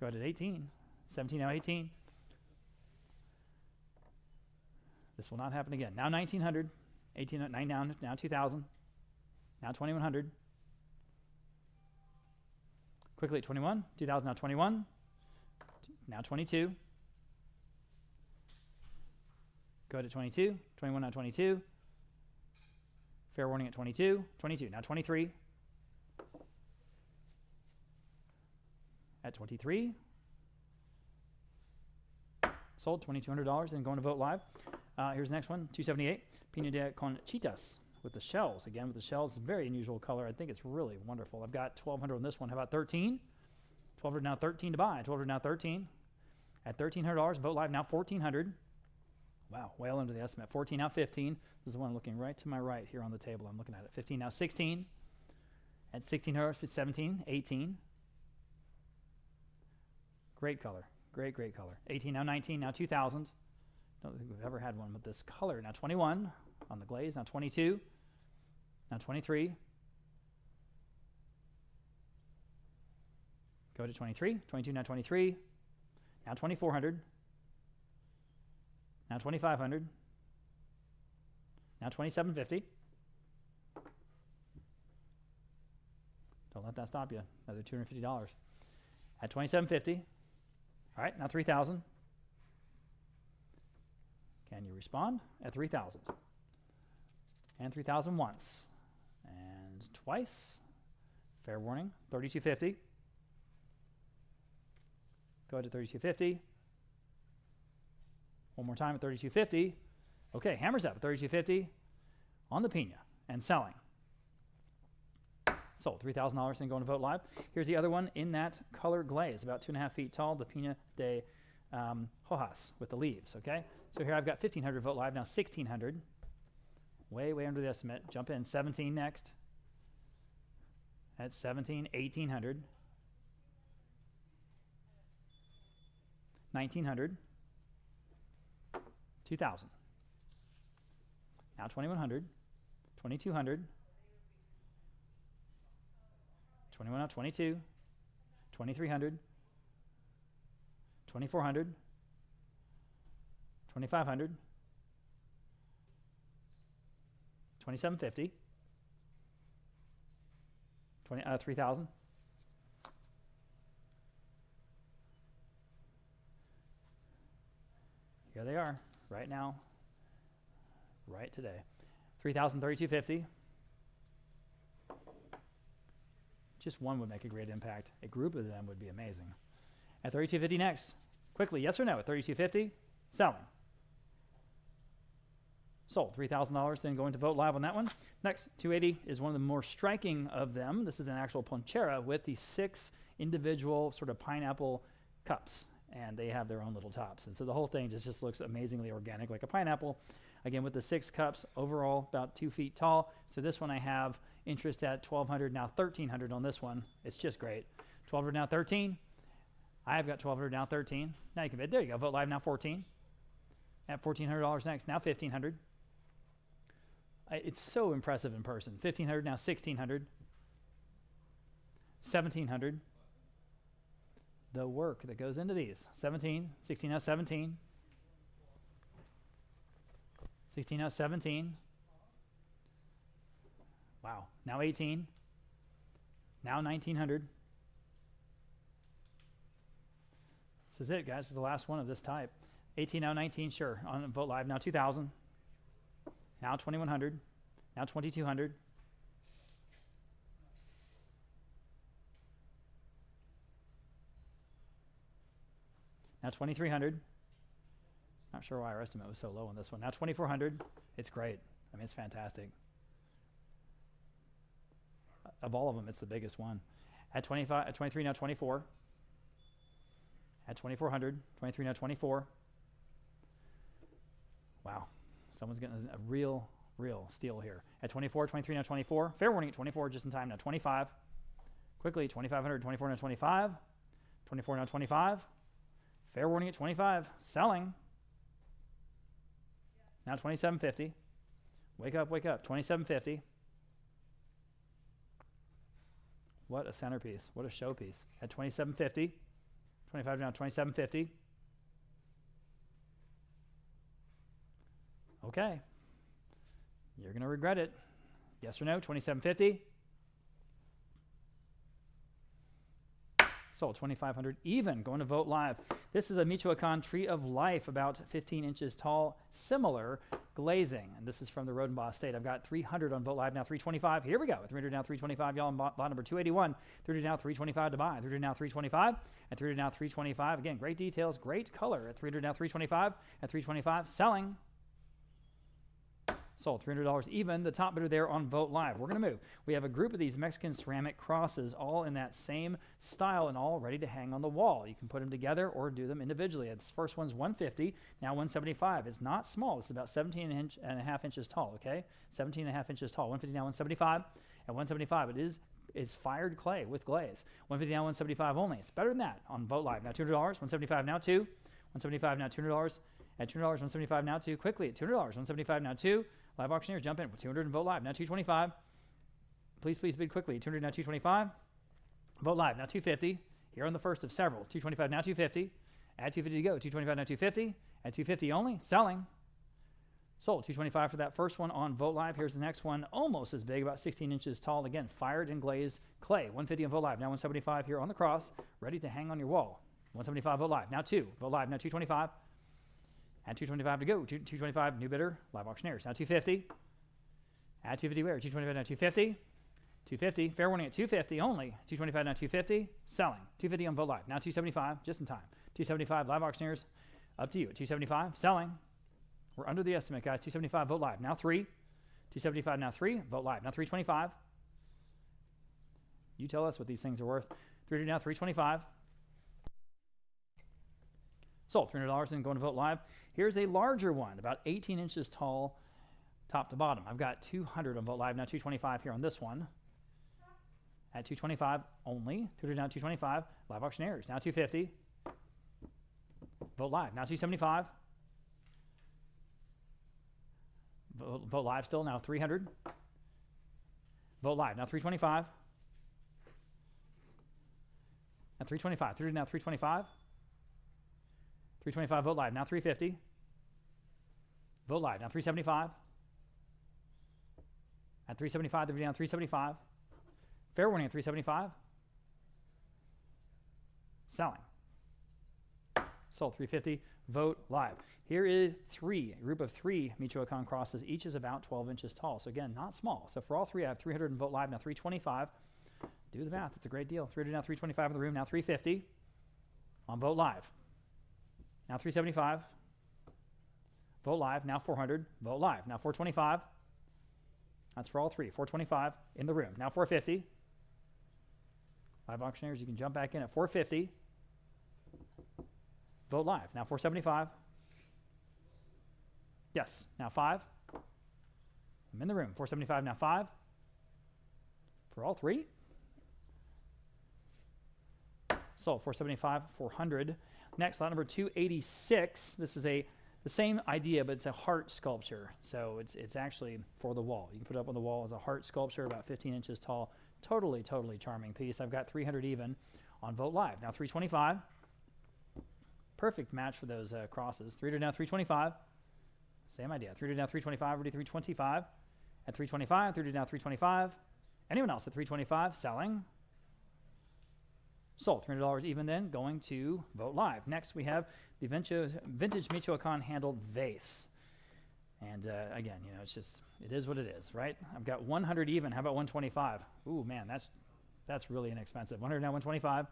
Go ahead at 18. 17 now 18. This will not happen again. Now 1,900. 18 9 now 2,000. Now 2,100. Quickly at 21. 2,000 now 21. Now 22. Go ahead at 22. 21 now 22. Fair warning at 22. 22 now 23. At 23. Sold $2,200 and going to Vote Live. Here's the next one, 278. Pino de Conchitas with the shells. Again, with the shells, very unusual color. I think it's really wonderful. I've got 1,200 on this one. How about 13? 1,200 now 13 to buy. 1,200 now 13. At $1,300, Vote Live now 1,400. Wow, well under the estimate. 14 now 15. This is the one looking right to my right here on the table. I'm looking at it. 15 now 16. At $1,600, 17, 18. Great color. Great color. 18 now 19. Now 2,000. Don't think we've ever had one with this color. Now 21 on the glaze. Now 22. Now 23. Go to 23. 22 now 23. Now 2,400. Now 2,500. Now 2,750. Don't let that stop you. Another $250. At 2,750. All right, now 3,000. Can you respond? At 3,000. And 3,000 once. And twice. Fair warning. 3,250. Go ahead to 3,250. One more time at 3,250. Okay, hammers up at 3,250 on the Pina and selling. Sold $3,000 and going to Vote Live. Here's the other one in that color glaze, about 2.5 feet tall, the Pina de Hojas with the leaves, okay? So here I've got 1,500 Vote Live, now 1,600. Way under the estimate. Jump in, 17 next. At 17, 1,800. 1,900. 2,000. Now 2,100. 2,200. 21 out 22. 2,300. 2,400. 2,500. 2,750. 3,000. Here they are, right now, right today. 3,000, 3,250. Just one would make a great impact. A group of them would be amazing. At 3,250 next. Quickly, yes or no? At 3,250, selling. Sold $3,000, then going to Vote Live on that one. Next, 280 is one of the more striking of them. This is an actual ponchera with the 6 individual sort of pineapple cups, and they have their own little tops. And so the whole thing just looks amazingly organic, like a pineapple. Again, with the 6 cups, overall about 2 feet tall. So this one I have interest at 1,200, now 1,300 on this one. It's just great. 1,200 now 13. I've got 1,200 now 13. Now you can bid. There you go. Vote Live now 14. At $1,400 next. Now 1,500. It's so impressive in person. 1,500 now 1,600. 1,700. The work that goes into these. 17. 16 now 17. 16 now 17. Wow. Now 18. Now 1,900. This is it, guys. This is the last one of this type. 18 now 19. Sure. On Vote Live now 2,000. Now 2,100. Now 2,200. Now 2,300. Not sure why our estimate was so low on this one. Now 2,400. It's great. I mean, it's fantastic. Of all of them, it's the biggest one. At 25, at 23, now 24. At 2,400. 23, now 24. Wow. Someone's getting a real steal here. At 24, 23, now 24. Fair warning at 24, just in time. Now 25. Quickly, 2,500. 24, now 25. 24, now 25. Fair warning at 25. Selling. Now 27.50. Wake up, wake up. 27.50. What a centerpiece. What a showpiece. At 27.50. 25 now 27.50. Okay. You're going to regret it. Yes or no? 27.50. Sold 2,500 even. Going to Vogt Live. This is a Michoacan Tree of Life, about 15 inches tall, similar glazing. And this is from the Rhodenbaugh Estate. I've got 300 on Vogt Live, now 325. Here we go. 300 now 325. Y'all on lot number 281. 300 now 325 to buy. 300 now 325. And 300 now 325. Again, great details, great color. At 300 now 325. At 325, selling. Sold $300 even. The top bidder there on Vogt Live. We're going to move. We have a group of these Mexican ceramic crosses, all in that same style and all ready to hang on the wall. You can put them together or do them individually. This first one's 150, now 175. It's not small. It's about 17.5 inches tall, okay? 17.5 inches tall. 150 now 175. At 175, it is fired clay with glaze. 150 now 175 only. It's better than that on Vogt Live. Now $200. 175 now 2. 175 now $200. At $200, 175 now 2. Quickly at $200. 175 now 2. Live auctioneers, jump in with 200 and Vogt Live. Now 225. Please bid quickly. 200 now 225. Vogt Live now 250. Here on the first of several. 225 now 250. Add 250 to go. 225 now 250. At 250 only. Selling. Sold. 225 for that first one on Vogt Live. Here's the next one, almost as big, about 16 inches tall. Again, fired and glazed clay. 150 on Vogt Live. Now 175 here on the cross, ready to hang on your wall. 175 Vogt Live. Now 2. Vogt Live now 225. Add 225 to go. 225, new bidder, live auctioneers. Now 250. Add 250 where? 225 now 250. 250, fair warning at 250 only. 225 now 250, selling. 250 on Vogt Live. Now 275, just in time. 275, live auctioneers, up to you. At 275, selling. We're under the estimate, guys. 275, Vogt Live. Now 3. 275 now 3, Vogt Live. Now 325. You tell us what these things are worth. 300 now 325. Sold $300 and going to Vogt Live. Here's a larger one, about 18 inches tall, top to bottom. I've got 200 on Vogt Live. Now 225 here on this one. At 225 only. 200 now 225. Live auctioneers. Now 250. Vogt Live. Now 275. Vogt Live still. Now 300. Vogt Live. Now 325. At 325. 300 now 325. 325 Vogt Live, now 350. Vogt Live, now 375. At 375, they're down 375. Fair warning at 375. Selling. Sold 350. Vogt Live. Here is a group of 3 Michoacan crosses. Each is about 12 inches tall. So again, not small. So for all 3, I have 300 and Vogt Live, now 325. Do the math. It's a great deal. 300 now 325 in the room, now 350 on Vogt Live. Now 375. Vogt Live, now 400. Vogt Live, now 425. That's for all 3. 425 in the room. Now 450. Live auctioneers, you can jump back in at 450. Vogt Live, now 475. Yes, now 5. I'm in the room. 475, now 5. For all 3. Sold 475, 400. Next, lot number 286. This is the same idea, but it's a heart sculpture. So it's actually for the wall. You can put it up on the wall as a heart sculpture, about 15 inches tall. Totally charming piece. I've got 300 even on Vogt Live. Now 325. Perfect match for those crosses. 300 now 325. Same idea. 300 now 325. Ready 325. At 325. 300 now 325. Anyone else at 325? Selling. Sold $300 even then, going to Vogt Live. Next, we have the vintage Michoacan handled vase. And again, you know, it is what it is, right? I've got 100 even. How about 125? Ooh, man, that's really inexpensive. 100 now 125.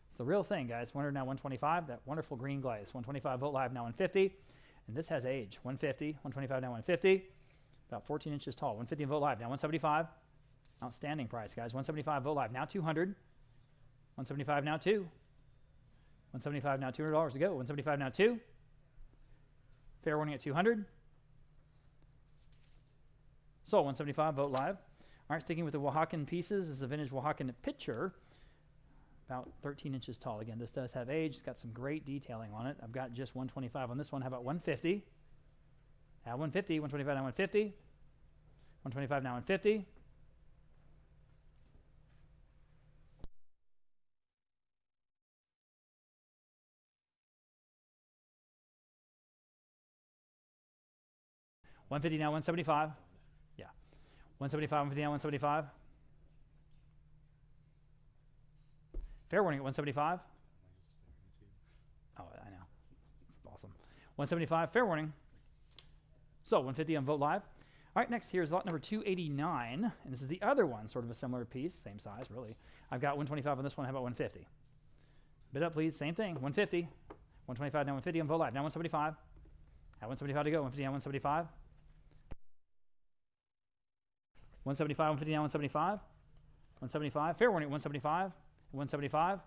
It's the real thing, guys. 100 now 125. That wonderful green glaze. 125 Vogt Live now 150. And this has age. 150, 125 now 150. About 14 inches tall. 150 in Vogt Live. Now 175. Outstanding price, guys. 175 Vogt Live. Now 200. 175 now 2. 175 now $200 to go. 175 now 2. Fair warning at 200. Sold 175 Vogt Live. All right, sticking with the Oaxacan pieces, this is a vintage Oaxacan pitcher, about 13 inches tall. Again, this does have age. It's got some great detailing on it. I've got just 125 on this one. How about 150? At 150, 125 now 150. 125 now 150. $150 now 175. Yeah. 175, 150 now 175. Fair warning at 175. Oh, I know. It's awesome. 175, fair warning. So 150 on Vogt Live. All right, next here is lot number 289. And this is the other one, sort of a similar piece, same size, really. I've got 125 on this one. How about 150? Bid up, please. Same thing. 150. 125 now 150 on Vogt Live. Now 175. At 175 to go. 150 now 175. 175, 150 now 175. 175. Fair warning at 175. 175.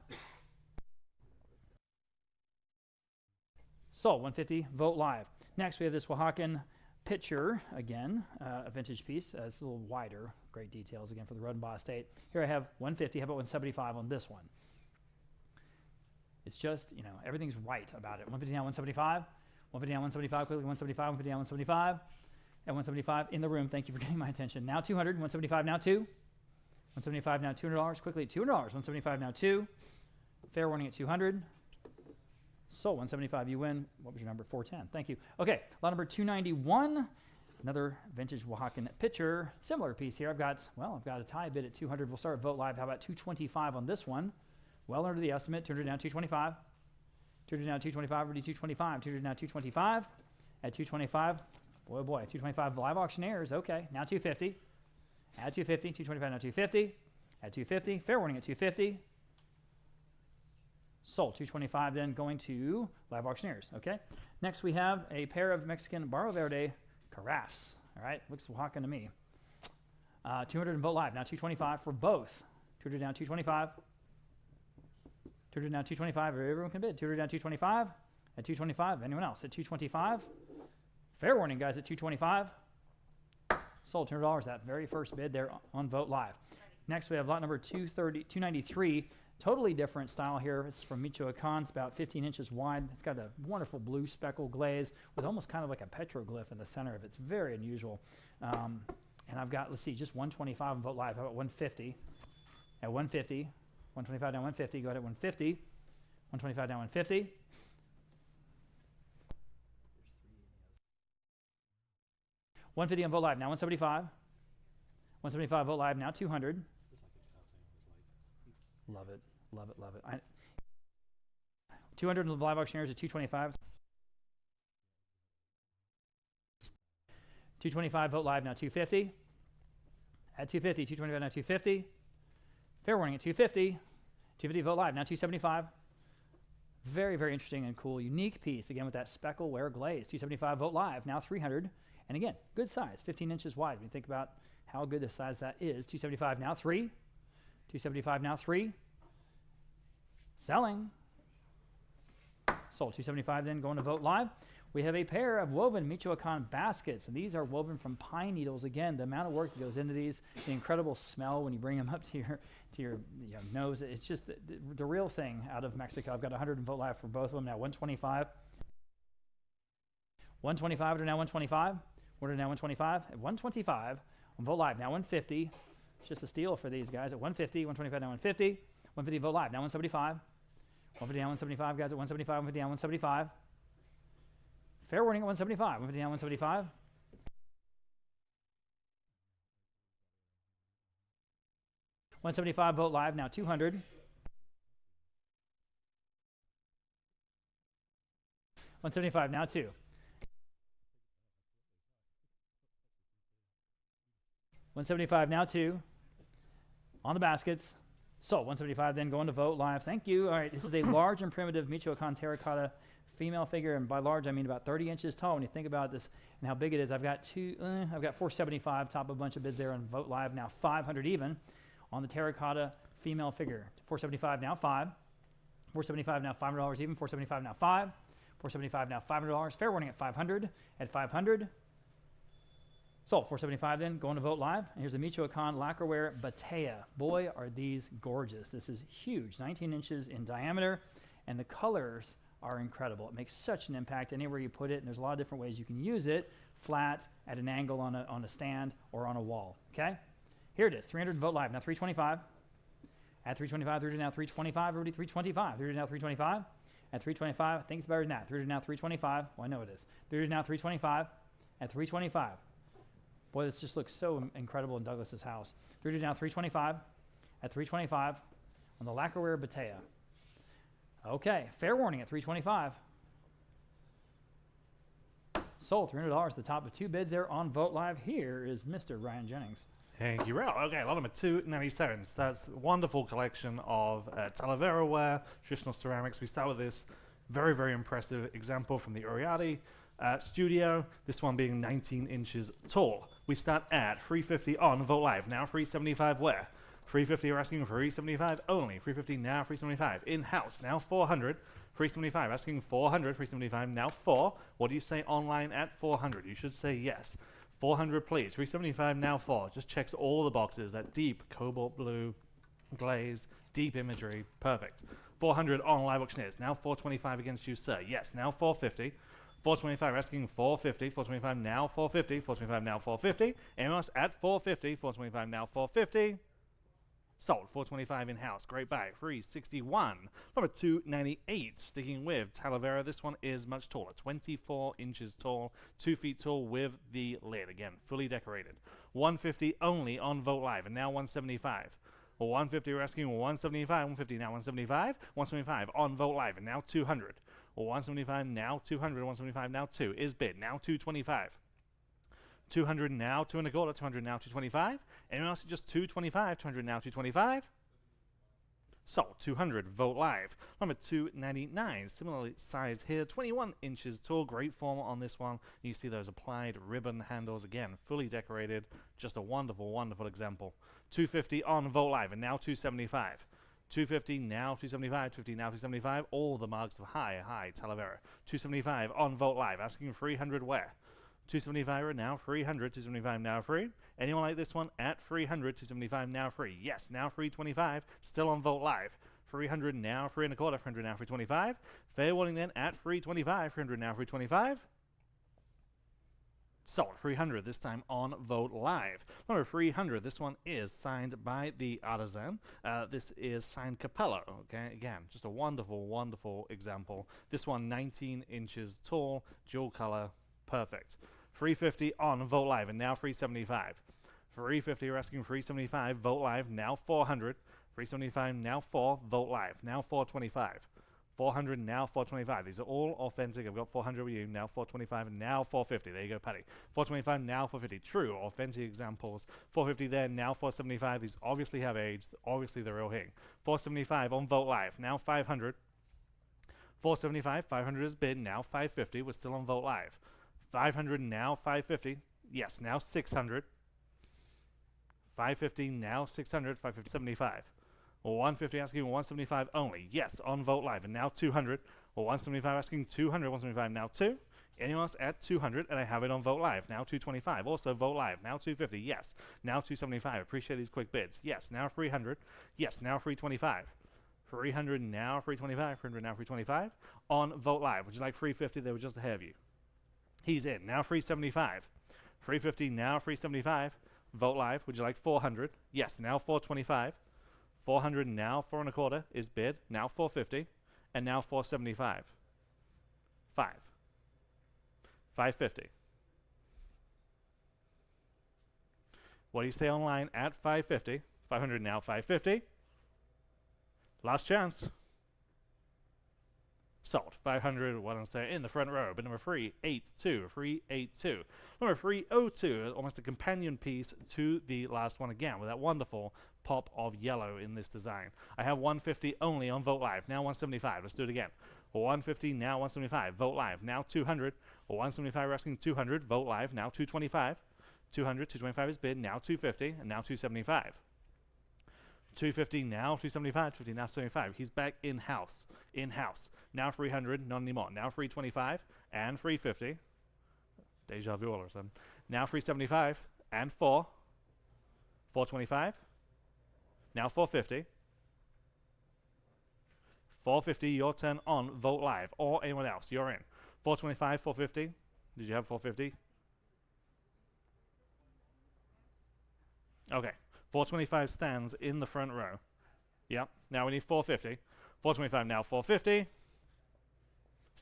Sold 150 Vogt Live. Next we have this Oaxacan pitcher, again, a vintage piece. It's a little wider. Great details again for the Rhodenbaugh Estate. Here I have 150. How about 175 on this one? It's just, you know, everything's right about it. 150 now 175. 150 now 175. Quickly 175. 150 now 175. At 175 in the room. Thank you for getting my attention. Now 200. 175 now 2. 175 now $200. Quickly $200. 175 now 2. Fair warning at 200. Sold 175. You win. What was your number? 410. Thank you. Okay, lot number 291. Another vintage Oaxacan pitcher. Similar piece here. I've got a tie bid at 200. We'll start at Vogt Live. How about 225 on this one? Well under the estimate. 200 now 225. 200 now 225. Ready 225. 200 now 225. At 225. Boy, oh boy. 225 live auctioneers. Okay, now 250. At 250. 225 now 250. At 250. Fair warning at 250. Sold 225, then going to live auctioneers. Okay. Next we have a pair of Mexican Barro Verde carafes. All right, looks Oaxacan to me. 200 in Vogt Live. Now 225 for both. 200 down 225. 200 down 225. Everyone can bid. 200 down 225. At 225. Anyone else at 225? Fair warning, guys, at 225. Sold $200. That very first bid there on Vogt Live. Next we have lot number 293. Totally different style here. It's from Michoacan. It's about 15 inches wide. It's got a wonderful blue speckle glaze with almost kind of like a petroglyph in the center of it. It's very unusual. And I've got, let's see, just 125 on Vogt Live. How about 150? At 150. 125 down 150. Go ahead at 150. 125 down 150. $150 on Vogt Live. Now 175. 175 Vogt Live. Now 200. Love it. Love it, love it. 200 in the live auctioneers at 225. 225 Vogt Live now 250. At 250, 225 now 250. Fair warning at 250. 250 Vogt Live now 275. Very, very interesting and cool, unique piece. Again with that speckle wear glaze. 275 Vogt Live now 300. And again, good size, 15 inches wide. When you think about how good the size that is. 275 now 3. 275 now 3. Selling. Sold 275 then going to Vogt Live. We have a pair of woven Michoacan baskets, and these are woven from pine needles. Again, the amount of work that goes into these, the incredible smell when you bring them up to your nose. It's just the real thing out of Mexico. I've got 100 in Vogt Live for both of them now. 125. 125 to now 125. Order now 125 at 125 on Vogt Live. Now 150. It's just a steal for these guys at 150. 125 now 150. 150 Vogt Live now 175. 150 down 175, guys at 175. 150 down 175. Fair warning at 175. 150 down 175. $175 Vogt Live now 200. $175 now 2. $175 now 2. On the baskets. So 175 then going to Vogt Live. Thank you. All right, this is a large and primitive Michoacan terracotta female figure, and by large I mean about 30 inches tall. When you think about this and how big it is, I've got 475, top of a bunch of bids there on Vogt Live. Now 500 even on the terracotta female figure. 475 now 5. 475 now $500 even. 475 now 5. 475 now $500. Fair warning at 500. At 500. Sold. 475 then going to Vogt Live. And here's a Michoacan lacquerware Batea. Boy, are these gorgeous. This is huge, 19 inches in diameter, and the colors are incredible. It makes such an impact anywhere you put it, and there's a lot of different ways you can use it, flat, at an angle on a stand, or on a wall, okay? Here it is, 300 Vogt Live, now 325. At 325, 300 now 325, everybody 325, 300 now 325. At 325, I think it's better than that, 300 now 325, well I know it is. 300 now 325, at 325. Boy, this just looks so incredible in Douglas's house. 300 now 325, at 325, on the lacquerware Batea. Okay, fair warning at 325. Sold $300, the top of 2 bids there on Vogt Live. Here is Mr. Ryan Jennings. Thank you, Ralph. Okay, lot number 297. So that's a wonderful collection of Talavera ware, traditional ceramics. We start with this very, very impressive example from the Uriarte studio, this one being 19 inches tall. We start at $350 on Vogt Live, now $375 where? $350 you're asking for $375 only. $350 now, $375 in-house, now $400. $375 asking $400, $375 now $4. What do you say online at $400? You should say yes. $400 please. $375 now $4. Just checks all the boxes. That deep cobalt blue glaze, deep imagery, perfect. $400 on live auctioneers. Now $425 against you, sir. Yes, now $450. $425 asking $450. $425 now $450. $425 now $450. Anyone else at $450? $425 now $450. Sold. $425 in-house. Great buy. $361. Number 298. Sticking with Talavera. This one is much taller. 24 inches tall. 2 feet tall with the lid. Again, fully decorated. $150 only on Vogt Live. And now $175. $150 we're asking $175. $150 now $175. $175 on Vogt Live. And now $200. $175 now $200. $175 now $2 is bid. Now $225. $200 now $2 1/4. $200 now $225. Anyone else just $225? $200 now $225. Sold. $200 Vogt Live. Number 299. Similarly sized here. 21 inches tall. Great form on this one. You see those applied ribbon handles again, fully decorated. Just a wonderful, wonderful example. $250 on Vogt Live, and now $275. $250 now $275. $250 now $275. All the marks of high Talavera. $275 on Vogt Live. Asking $300 where? $275 now $300. $275 now free. Anyone like this one at $300? $275 now free. Yes, now $325. Still on Vogt Live. $300 now $3 1/4. $300 now $325. Fair warning then at $325. $300 now $325. Sold. $300 this time on Vogt Live. Number 300. This one is signed by the artisan. This is signed Capello. Okay, again, just a wonderful, wonderful example. This one 19 inches tall, dual color, perfect. $350 on Vogt Live, and now $375. $350 you're asking $375. Vogt Live now $400. $375 now $4. Vogt Live now $425. $400 now $425. These are all authentic. I've got $400 with you now $425 and now $450. There you go, Patty. $425 now $450. True authentic examples. $450 there now $475. These obviously have aged. Obviously they're real hing. $475 on Vogt Live now $500. $475. $500 is bid now $550. We're still on Vogt Live. $500 now $550. Yes, now $600. $550 now $600. $550 $150 asking $175 only. Yes, on Vogt Live. And now $200. $175 asking $200. $175 now $2. Anyone else at $200? And I have it on Vogt Live. Now $225. Also Vogt Live. Now $250. Yes. Now $275. Appreciate these quick bids. Yes. Now $300. Yes. Now $325. $300 now $325. $300 now $325. On Vogt Live. Would you like $350? They were just ahead of you. He's in. Now $375. $350 now $375. Vogt Live. Would you like $400? Yes. Now $425. $400 now $4 1/4 is bid. Now $450. And now $475. $550. What do you say online at $550? $500 now $550. Last chance. Sold. 500, what I'm saying, in the front row. Bid number 382, 382. Number 302, almost a companion piece to the last one again, with that wonderful pop of yellow in this design. I have 150 only on Vogt Live, now 175. Let's do it again. 150, now 175. Vogt Live, now 200. 175, we're asking 200. Vogt Live, now 225. 200, 225 is bid, now 250, and now 275. 250, now 275, 250, now 275. He's back in-house. In-house. Now 300, not anymore. Now 325 and 350. Deja vu all of a sudden. Now 375 and 425. Now 450. 450, your turn on Vogt Live, or anyone else. You're in. 425, 450. Did you have 450? Okay. 425 stands in the front row. Yep. Now we need 450. 425 now 450.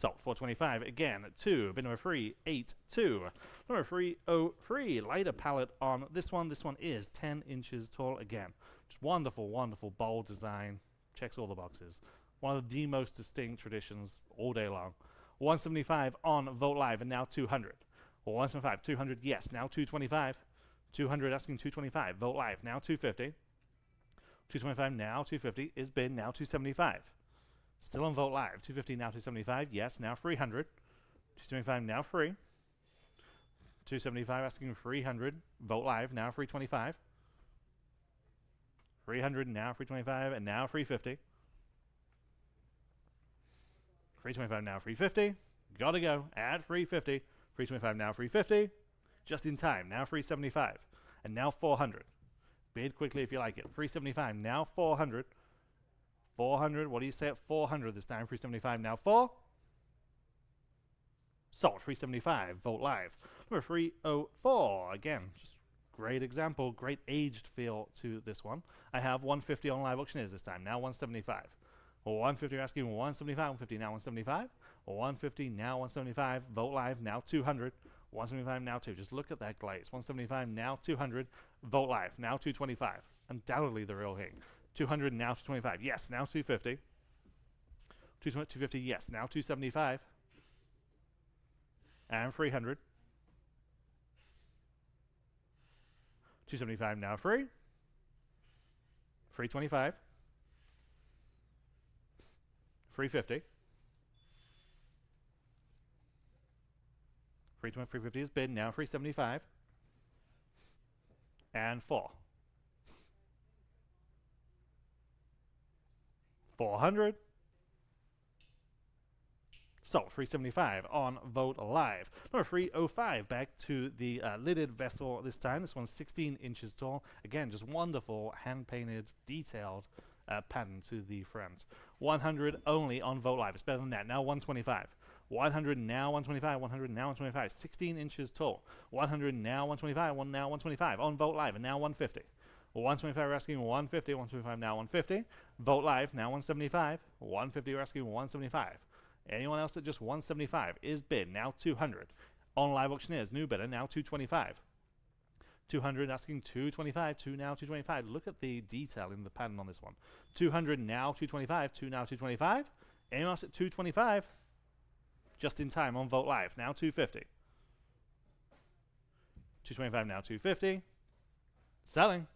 So 425 again. 2. Bid number 382. Number 303. Lighter palette on this one. This one is 10 inches tall again. Just wonderful, wonderful, bold design. Checks all the boxes. One of the most distinct traditions all day long. 175 on Vogt Live and now 200. 175, 200, yes. Now 225. 200 asking 225. Vogt Live, now 250. 225 now 250 is bid, now 275. Still on Vogt Live. 250 now 275. Yes, now 300. 275 now free. 275 asking 300. Vogt Live, now 325. 300 now 325 and now 350. 325 now 350. Gotta go. At 350. 325 now 350. Just in time. Now 375. And now 400. Bid quickly if you like it. 375 now 400. 400. What do you say at 400 this time? 375 now 4. Sold. 375. Vogt Live. Number 304. Again, just great example. Great aged feel to this one. I have 150 on live auctioneers this time. Now 175. 150, you're asking 175, 150 now 175, 150 now 175, Vogt Live now 200, 175 now 2. Just look at that glaze. 175 now 200, Vogt Live now 225. Undoubtedly the real thing. 200 now 225. Yes, now 250. 250, yes, now 275. And 300. 275 now free. 325. 350. 350 is bid, now 375. And 4. 400. So 375 on Vogt Live. Number 305, back to the lidded vessel this time. This one's 16 inches tall. Again, just wonderful hand-painted, detailed pattern to the front. 100 only on Vogt Live. It's better than that. Now 125. 100 now 125. 100 now 125. 16 inches tall. 100 now 125. Now 125 on Vogt Live. And now 150. 125 we're asking 150. 125 now 150. Vogt Live now 175. 150 we're asking 175. Anyone else at just 175 is bid. Now 200 on live auctioneers. New bidder now 225. 200 asking 225, 2 now 225. Look at the detail in the pattern on this one. 200 now 225, 2 now 225. Anyone else at 225? Just in time on Vogt Live. Now 250. 225 now 250. Selling.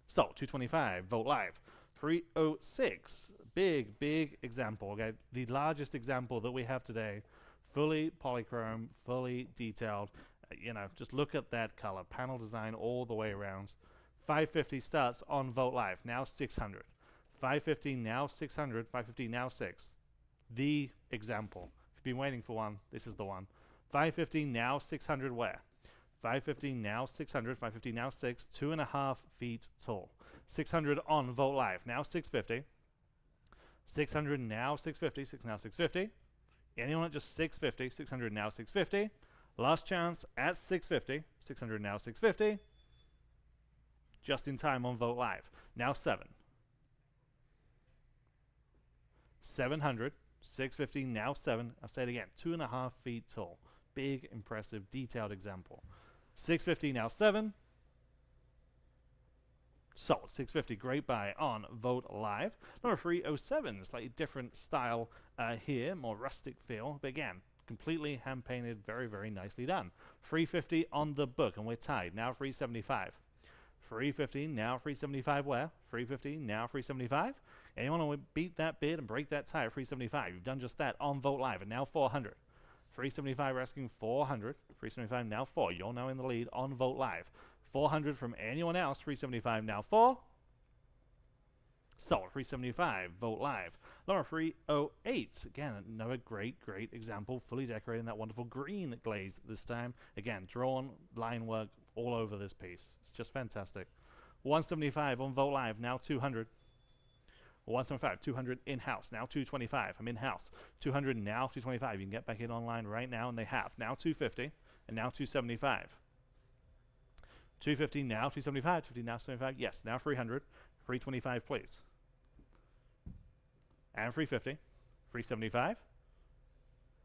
So 225, Vogt Live. 306. Big, big example. Okay, the largest example that we have today. Fully polychrome, fully detailed. Just look at that color. Panel design all the way around. 550 starts on Vogt Live. Now 600. 550 now 600. 550 now 6. The example. If you've been waiting for one, this is the one. 550 now 600 where? 550 now 600. 550 now 6. 2.5 feet tall. 600 on Vogt Live. Now 650. 600 now 650. 6 now 650. Anyone at just 650. 600 now 650. Last chance at 650. 600 now 650. Just in time on Vogt Live. Now 7. 700. 650 now 7. I'll say it again. 2.5 feet tall. Big, impressive, detailed example. 650 now 7. Sold. 650. Great buy on Vogt Live. Number 307. Slightly different style here. More rustic feel. But again, completely hand painted. Very, very nicely done. 350 on the book. And we're tied. Now 375. 350. Now 375 where? 350. Now 375. Anyone want to beat that bid and break that tie at 375? You've done just that on Vogt Live. And now 400. 375 asking 400. 375 now 4. You're now in the lead on Vogt Live. 400 from anyone else. 375 now 4. Sold. 375. Vogt Live. Number 308. Again, another great example. Fully decorated in that wonderful green glaze this time. Again, drawn line work all over this piece. It's just fantastic. 175 on Vogt Live. Now 200. 175, 200 in-house, now 225, I'm in-house. 200 now 225, you can get back in online right now, and they have. Now 250, and now 275. 250 now 275, 250 now 275, yes, now 300, 325 please. And 350, 375,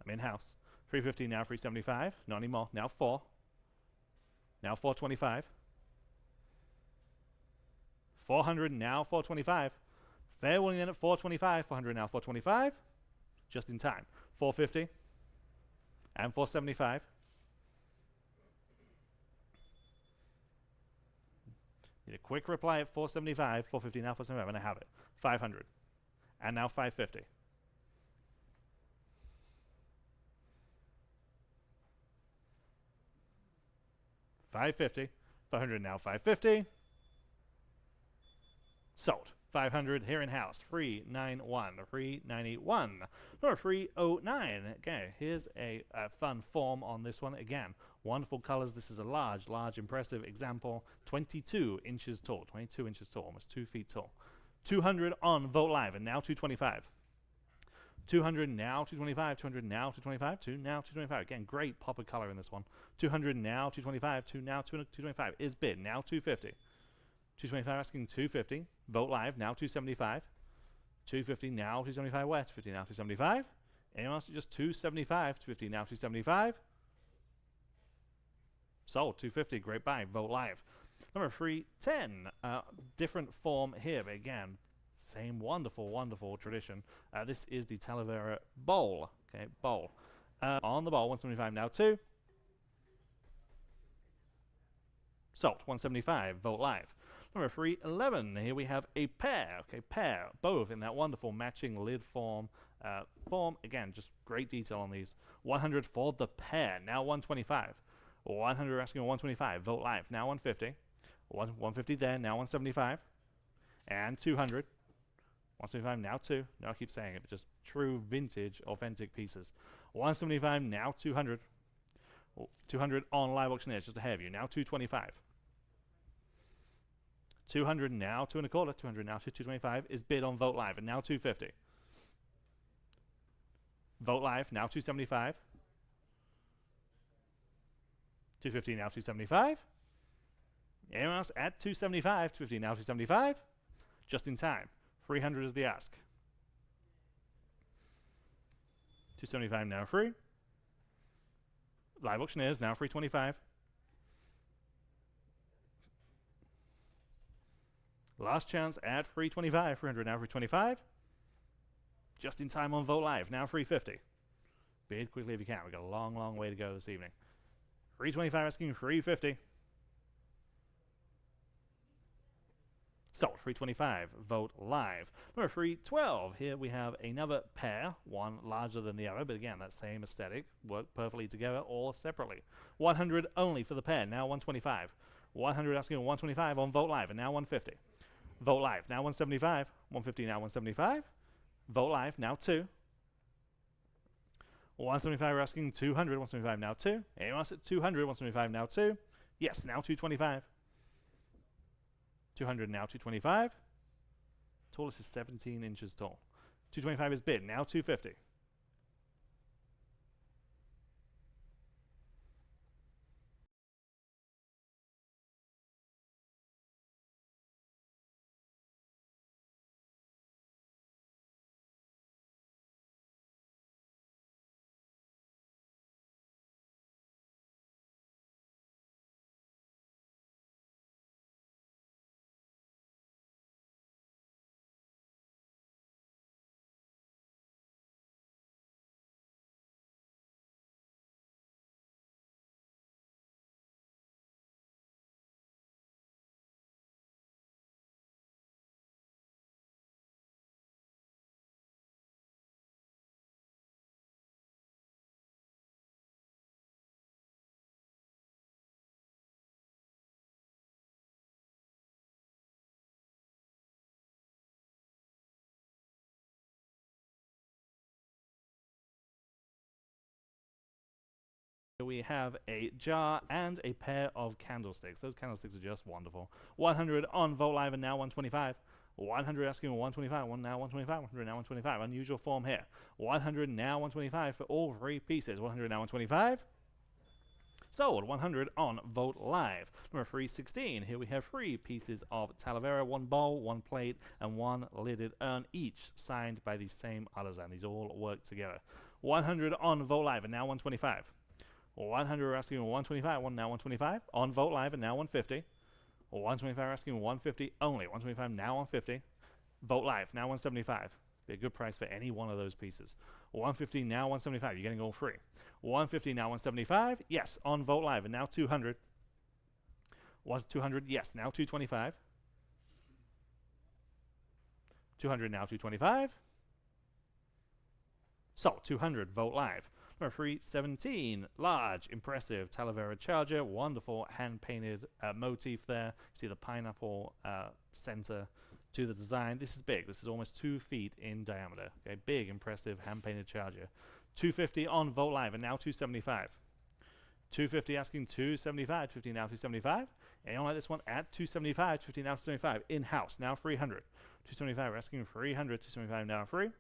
I'm in-house. 350 now 375, not anymore, now 4. Now 425. 400 now 425. Fair warning then at 425, 400 now 425, just in time. 450 and 475. Need a quick reply at 475, 450 now 475, and I have it. 500 and now 550. 550, 500 now 550. Sold. 500 here in house. 391, 391. Number 309. Okay, here's a fun form on this one. Again, wonderful colors. This is a large, impressive example. 22 inches tall. 22 inches tall, almost 2 feet tall. 200 on Vogt Live, and now 225. 200 now 225, 200 now 225, 2 now 225. Again, great pop of color in this one. 200 now 225, 2 now 225 is bid. Now 250. 225 asking 250. Vogt Live now 275. 250 now 275 where? 250 now 275. Anyone else? Just 275. 250 now 275. Sold. 250. Great buy. Vogt Live. Number 310. Different form here, but again, same wonderful tradition. This is the Talavera Bowl. Okay, bowl. On the bowl, 175 now 2. Sold. 175. Vogt Live. Number 311. Here we have a pair. Okay, pair. Both in that wonderful matching lid form. Again, just great detail on these. 100 for the pair. Now 125. 100 asking 125. Vogt Live. Now 150. 150 there. Now 175. And 200. 175 now 2. No, I keep saying it, but just true vintage, authentic pieces. 175 now 200. 200 on live auctioneers, just ahead of you. Now 225. 200 now 2 1/4. 200 now 225 is bid on Vogt Live, and now 250. Vogt Live now 275. 250 now 275. Anyone else at 275? 250 now 275. Just in time. 300 is the ask. 275 now free. Live auctioneers now 325. Last chance at 325. 300 now 325. Just in time on Vogt Live. Now 350. Bid quickly if you can. We've got a long way to go this evening. 325 asking 350. Sold. 325. Vogt Live. Number 312. Here we have another pair. One larger than the other, but again, that same aesthetic. Work perfectly together or separately. 100 only for the pair. Now 125. 100 asking 125 on Vogt Live, and now 150. Vogt Live. Now 175. 150 now 175. Vogt Live. Now 2. 175 we're asking 200. 175 now 2. Anyone else at 200? 175 now 2. Yes, now 225. 200 now 225. Tallest is 17 inches tall. 225 is bid. Now 250. We have a jar and a pair of candlesticks. Those candlesticks are just wonderful. 100 on Vogt Live and now 125. 100 asking 125, now 125, 100 now 125. Unusual form here. 100 now 125 for all three pieces. 100 now 125. Sold. 100 on Vogt Live. Number 316. Here we have three pieces of Talavera, one bowl, one plate, and one lidded urn, each signed by the same artisan. These all work together. 100 on Vogt Live and now 125. 100 asking 125, now 125 on Vogt Live and now 150. 125 asking 150 only. 125 now 150. Vogt Live now 175. Be a good price for any one of those pieces. 150 now 175. You're getting all three. 150 now 175. Yes, on Vogt Live and now 200. Was 200? Yes, now 225. 200 now 225. So 200 Vogt Live. Number 317, large, impressive Talavera Charger, wonderful hand-painted motif there. See the pineapple center to the design. This is big. This is almost 2 feet in diameter. Okay, big, impressive hand-painted Charger. 250 on Vogt Live and now 275. 250 asking 275, 250 now 275. Anyone like this one at 275, 250 now 275. In-house, now 300. 275 asking 300, 275 now free.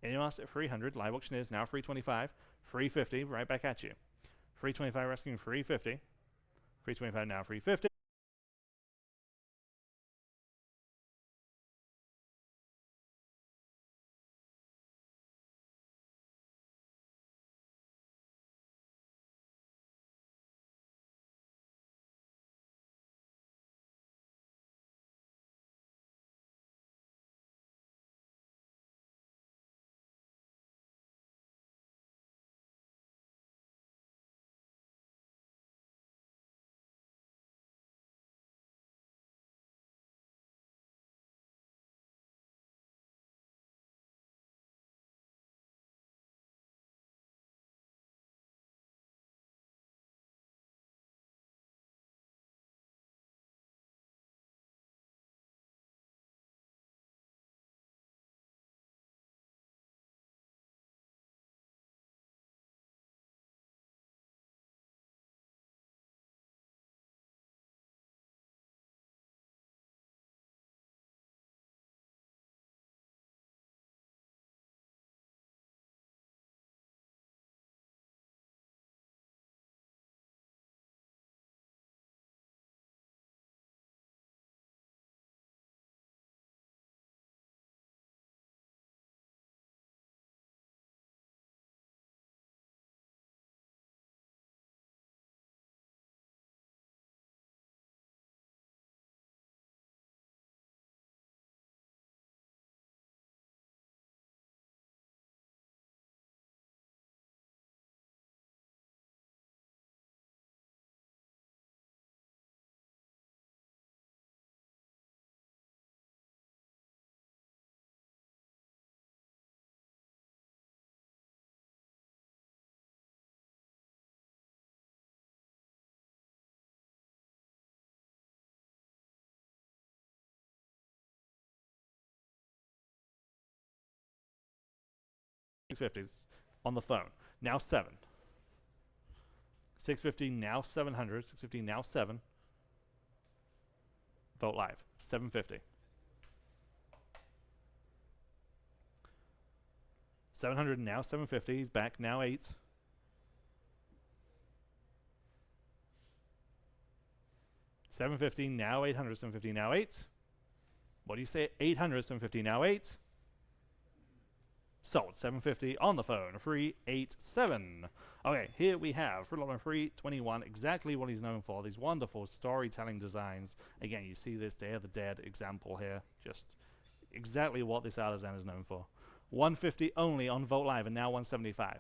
Anyone else at 300, live auction is now 325. 350, right back at you. 325 asking 350. 325 now 350. $650 on the phone. Now 7. 650 now 700. 650 now 7. Vogt Live. 750. 700 now 750. He's back now 8. 750 now 800. 750 now 8. What do you say? 800. 750 now 8. Sold. 750 on the phone. 387. Okay, here we have for lot number 321 exactly what he's known for. These wonderful storytelling designs. Again, you see this Day of the Dead example here. Just exactly what this artisan is known for. 150 only on Vogt Live and now 175.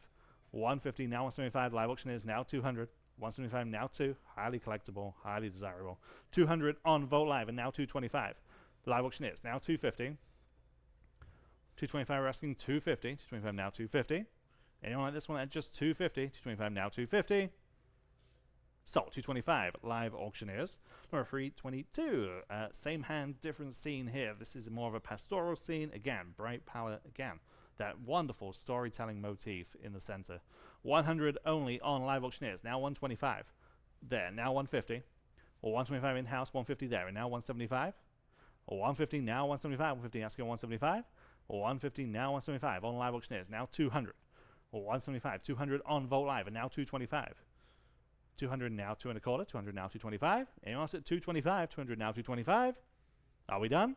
150 now 175. Live auction is now 200. 175 now 2. Highly collectible, highly desirable. 200 on Vogt Live and now 225. Live auction is now 250. 225 we're asking 250. 225 now 250. Anyone like this one at just 250? 225 now 250. Sold. 225 live auctioneers. Number 322. Same hand, different scene here. This is more of a pastoral scene. Again, bright palette. Again, That wonderful storytelling motif in the center. 100 only on live auctioneers, now 125. There, now 150. Or 125 in-house, 150 there, and now 175. Or 150, now 175, 150 asking 175. Or 150, now 175 on live auctioneers, now 200. Or 175, 200 on Vogt Live, and now 225. 200 now 2 and a quarter, 200 now 225. Anyone else at 225, 200 now 225. Are we done?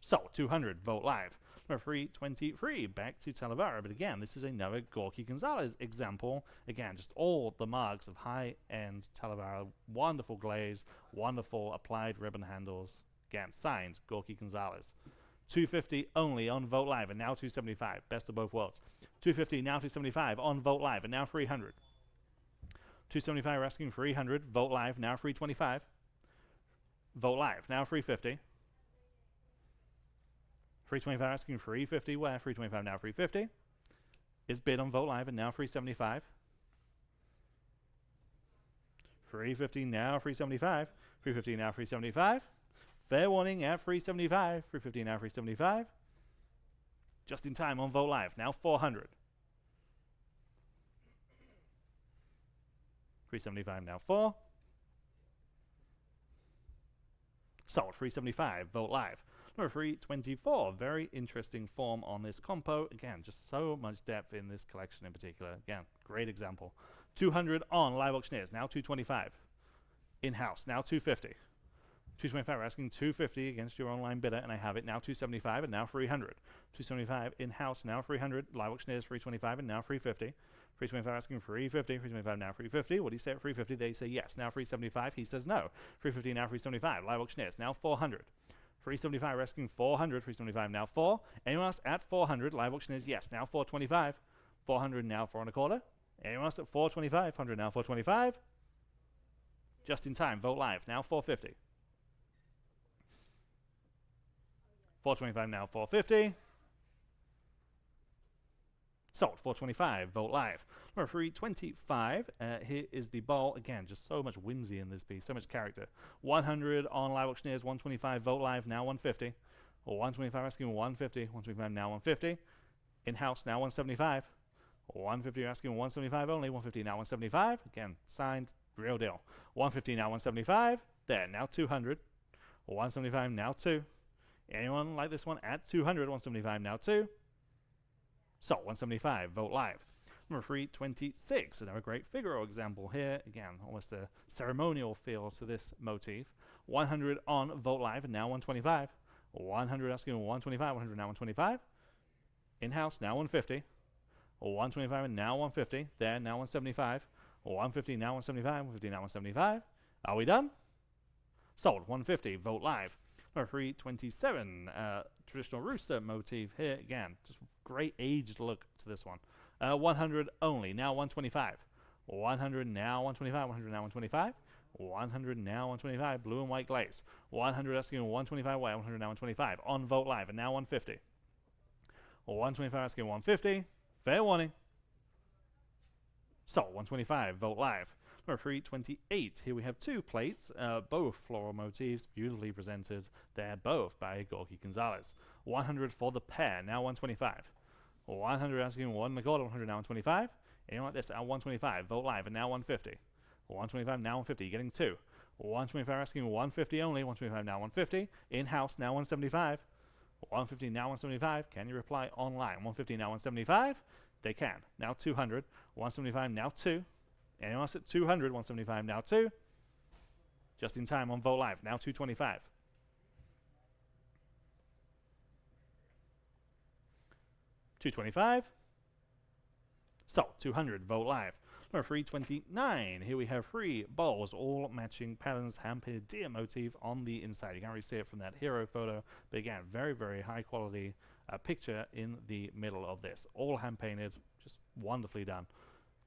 So, 200, Vogt Live. Number 323, back to Talavera. But again, this is another Gorky Gonzales example. Again, just all the marks of high-end Talavera. Wonderful glaze, wonderful applied ribbon handles. Again, signed, Gorky Gonzales. 250 only on Vogt Live, and now 275. Best of both worlds. 250, now 275 on Vogt Live, and now 300. 275, we're asking 300. Vogt Live, now 325. Vogt Live, now 350. 325 asking 350 where? 325 now 350. Is bid on Vogt Live and now 375. 350 now 375. 350 now 375. Fair warning at 375. 350 now 375. Just in time on Vogt Live, now 400. 375 now 4. Sold 375, Vogt Live. Number 324, very interesting form on this compo. Again, just so much depth in this collection in particular. Again, great example. 200 on live auctioneers, now 225. In-house, now 250. 225, we're asking 250 against your online bidder, and I have it now 275 and now 300. 275 in-house, now 300. Live auctioneers 325 and now 350. 325 asking 350, 325 now 350. What do you say at 350? They say yes. Now 375, he says no. 350 now 375. Live auctioneers now 400. 375 we're asking 400. 375 now 4. Anyone else at 400? Live auctioneers yes. Now 425. 400 now 4 and a quarter. Anyone else at 425? 100 now 425. Just in time. Vogt Live now 450. 425 now 450. Sold 425, Vogt Live. Number 325, here is the ball. Again, just so much whimsy in this piece, so much character. 100 on live auctioneers, 125, Vogt Live, now 150. Or 125 asking 150, 125 now 150. In-house, now 175. 150 asking 175 only, 150 now 175. Again, signed, real deal. 150 now 175. There, now 200. 175 now 2. Anyone like this one at 200, 175 now 2. So, 175, Vogt Live. Number 326, another great Figaro example here. Again, almost a ceremonial feel to this motif. 100 on Vogt Live, and now 125. 100 asking 125, 100 now 125. In-house, now 150. 125 and now 150. There, now 175. 150 now 175, 150 now 175. Are we done? Sold, 150, Vogt Live. Number 327, traditional rooster motif here. Again, just great aged look to this one. 100 only, now 125. 100 now 125, 100 now 125. 100 now 125, blue and white glaze. 100 asking 125 white, 100 now 125. On Vogt Live, and now 150. 125 asking 150. Fair warning. So, 125, Vogt Live. Number 328, here we have two plates, both floral motifs, beautifully presented. They're both by Gorky Gonzales. 100 for the pair, now 125. 100 asking 1 and a quarter, 100 now 125. Anyone like this at 125, Vogt Live, and now 150. 125 now 150, getting 2. 125 asking 150 only, 125 now 150. In-house, now 175. 150 now 175. Can you reply online? 150 now 175. They can. Now 200. 175 now 2. Anyone else at 200, 175 now 2. Just in time on Vogt Live, now 225. 225. So, 200, Vogt Live. Number 329, here we have 3 balls, all matching patterns, hand-painted deer motif on the inside. You can't really see it from that hero photo, but again, very, very high quality picture in the middle of this. All hand-painted, just wonderfully done.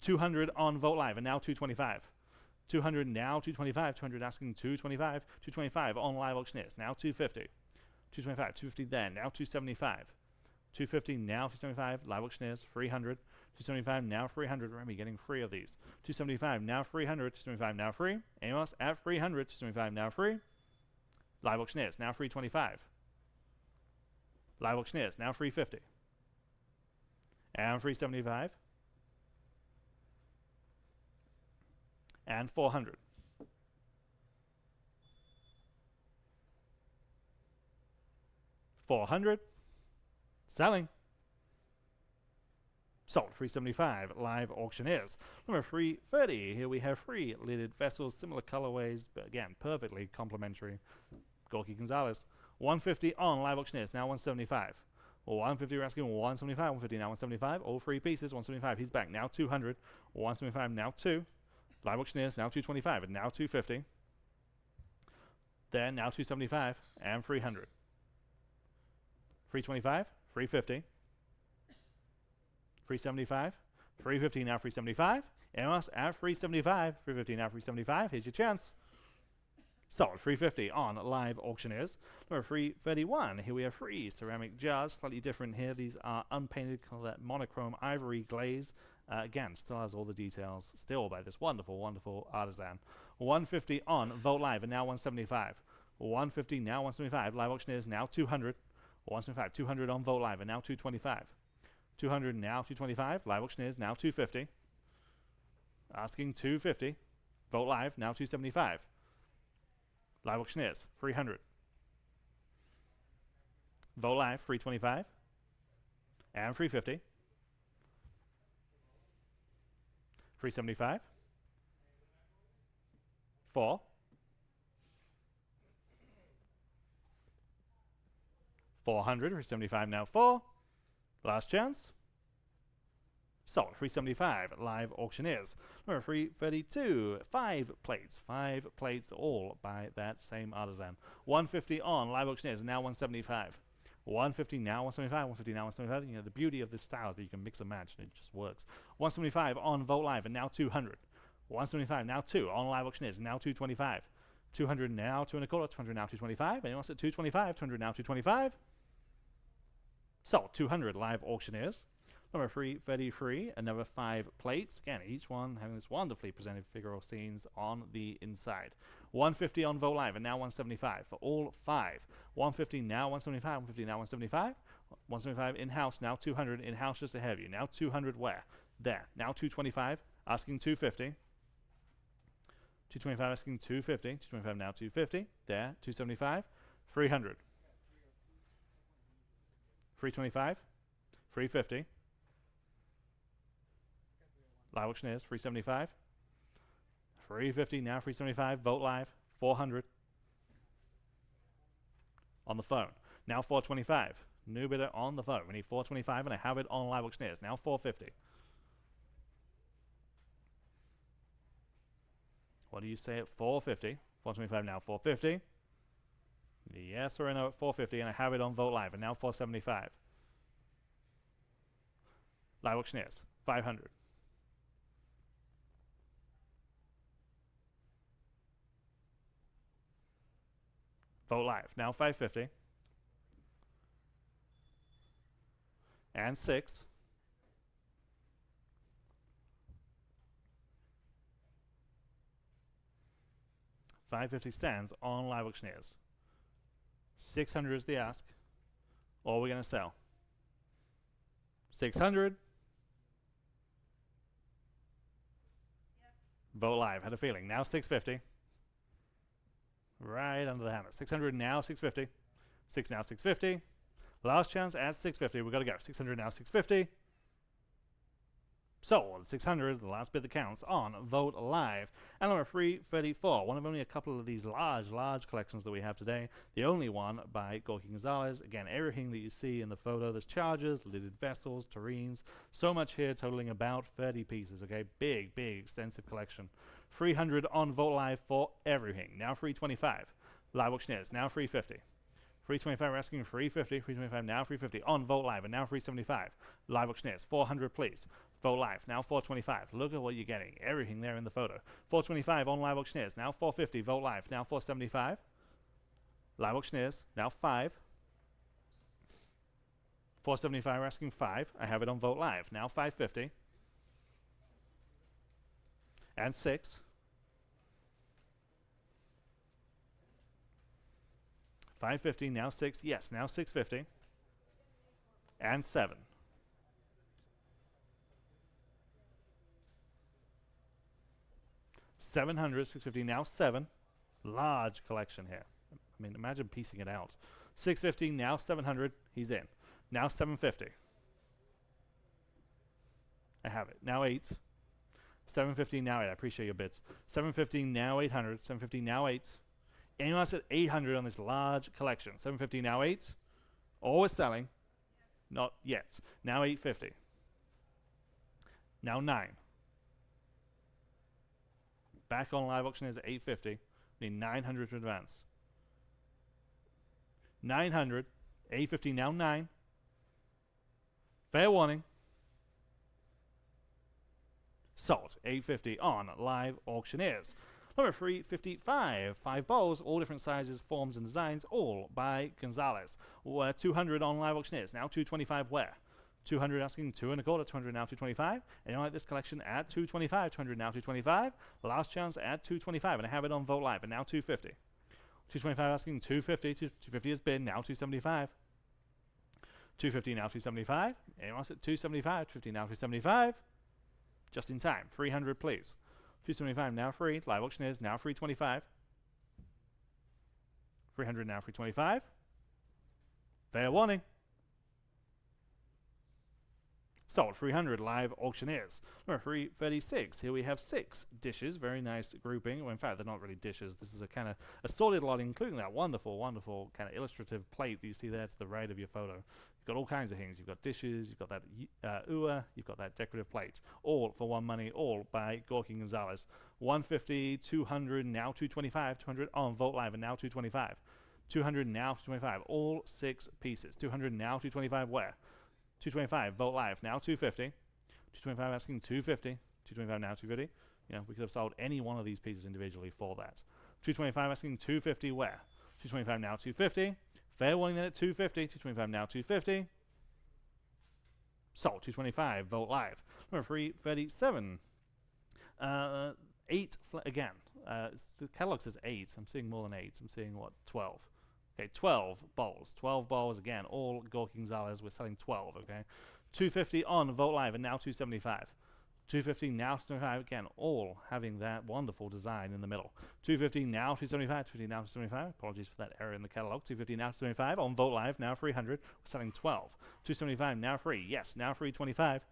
200 on Vogt Live, and now 225. 200 now 225, 200 asking 225, 225 on live auctioneers, now 250. 225, 250 then, now 275. 250 now 275, live auctioneers, 300. 275 now 300, remember you're getting 3 of these. 275 now 300, 275 now 3. Anyone else at 300, 275 now 3. Live auctioneers, now 325. Live auctioneers, now 350. and 375, and 400. 400, selling. Sold, 375, live auctioneers. Number 330, here we have 3 lidded vessels, similar colorways, but again, perfectly complementary. Gorky Gonzales, 150 on live auctioneers, now 175. 150, we're asking 175, 150, now 175, all 3 pieces, 175, he's back, now 200, 175, now 2. Live auctioneers, now 225, and now 250. Then, now 275, and 300. 325, 350. 375, 350, now 375. Amos at 375, 350, now 375. Here's your chance. Sold, 350 on live auctioneers. Number 331, here we have 3 ceramic jars, slightly different here. These are unpainted, that monochrome ivory glaze. Again, still has all the details, still by this wonderful, wonderful artisan. 150 on Vogt Live, and now 175. 150, now 175. Live auctioneers, now 200. 175, 200 on Vogt Live, and now 225. 200, now 225. Live auctioneers, now 250. Asking 250. Vogt Live, now 275. Live auctioneers, 300. Vogt Live, 325. And 350. 375. 4. 400, 375, now 4. Last chance. Sold, 375, live auctioneers. Number 332, 5 plates. 5 plates, all by that same artisan. 150 on live auctioneers, now 175. 150, now 175, 150, now 175. You know, the beauty of this style is that you can mix and match, and it just works. 175 on Vogt Live, and now 200. 175, now 2 on live auctioneers, now 225. 200, now 2 and a quarter. 200, now 225. Anyone else at 225? 200, now 225. Sold, 200 live auctioneers. Number 333, another 5 plates. Again, each one having this wonderfully presented figural scenes on the inside. 150 on Vogt Live, and now 175 for all 5. 150, now 175, 150, now 175. 175 in-house, now 200 in-house just ahead of you. Now 200 where? There. Now 225, asking 250. 225 asking 250. 225 now 250. There. 275. 300. 325. 350. Live auctioneers, 375. 350, now 375. Vogt Live, 400. On the phone. Now 425. New bidder on the phone. We need 425, and I have it on live auctioneers. Now 450. What do you say at 450? 425, now 450. Yes or no at 450, and I have it on Vogt Live, and now 475. Live auctioneers, 500. Vogt Live, now 550. And 6. $550 stands on live auctioneers. 600 is the ask. Or we're going to sell. 600. Yes. Vogt Live, had a feeling. Now 650. Right under the hammer. 600 now 650. 6 now 650. Last chance at 650. We've got to go. 600 now 650. Sold 600, the last bid that counts on Vogt Live. And number 334, one of only a couple of these large collections that we have today. The only one by Gorky Gonzales. Again, everything that you see in the photo, there's chargers, lidded vessels, tureens, so much here, totaling about 30 pieces, okay? Big, extensive collection. 300 on Vogt Live for everything. Now 325. Live auctioneers, now 350. 325, we're asking 350. 325, now 350 on Vogt Live, and now 375. Live auctioneers, 400 please. Vogt Live, now 425. Look at what you're getting. Everything there in the photo. 425 on live auctioneers, now 450. Vogt Live, now 475. Live auctioneers, now 5. 475, we're asking 5. I have it on Vogt Live, now 550. And 6. 550, now 6. Yes, now 650. And 7. 700, 650, now 7. Large collection here. I mean, imagine piecing it out. 650, now 700, he's in. Now 750. I have it. Now 8. 750, now 8. I appreciate your bits. 750, now 800. 750, now 8. Anyone else at 800 on this large collection? 750, now 8. Always selling. Not yet. Now 850. Now 9. Back on live auction is at 850. We need 900 to advance. 900. 850, now 9. Fair warning. Sold. 850 on live auctioneers. Number 355. 5 bowls, all different sizes, forms, and designs, all by Gonzales. 200 on live auctioneers. Now 225 where? 200 asking 2 1/4, 200 now 225. Anyone like this collection at 225, 200 now 225. Last chance at 225, and I have it on Vote Live, and now 250. 225 asking 250, 250 has been, now 275. 250 now 275. Anyone else at 275, 250 now 275. Just in time. 300 please. 275 now free. Live auctioneers now 325. 300 now 325. Fair warning. Sold. 300 live auctioneers. Number 336. Here we have 6 dishes. Very nice grouping. Well, in fact, they're not really dishes. This is a kind of assorted lot, including that wonderful, wonderful kind of illustrative plate that you see there to the right of your photo. You've got all kinds of things. You've got dishes. You've got that ua. You've got that decorative plate. All for one money. All by Gorky Gonzales. 150, 200, now 225. 200 on Vote Live, and now 225. 200 now 225. All 6 pieces. 200 now 225 where? 225, Vote Live, now 250. 225 asking 250. 225 now 250. You know, we could have sold any one of these pieces individually for that. 225 asking 250 where? 225 now 250. Fair warning then at 250. 225 now 250. Sold. 225, Vote Live. Number 337. 8 again. The catalog says 8. I'm seeing more than 8. I'm seeing what? 12. Okay, 12 bowls. 12 bowls again, all Gorky Gonzales. We're selling 12, okay? 250 on Vote Live, and now 275. 250 now 275 again, all having that wonderful design in the middle. 250 now 275. 250 now 275. Apologies for that error in the catalog. 250 now 275 on Vote Live, now 300. We're selling 12. 275 now free. Yes, now 325.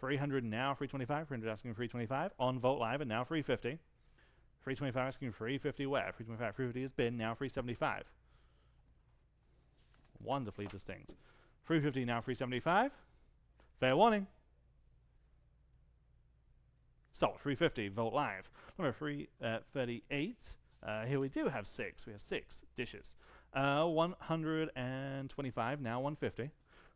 300 now 325. 300 asking 325 on Vote Live, and now 350. 325 asking 350 where? 325. 350 has been, now 375. Wonderfully distinct. 350 now 375. Fair warning. Sold. 350. Vote Live. Number 338. Here we do have 6. We have 6 dishes. 125 now 150.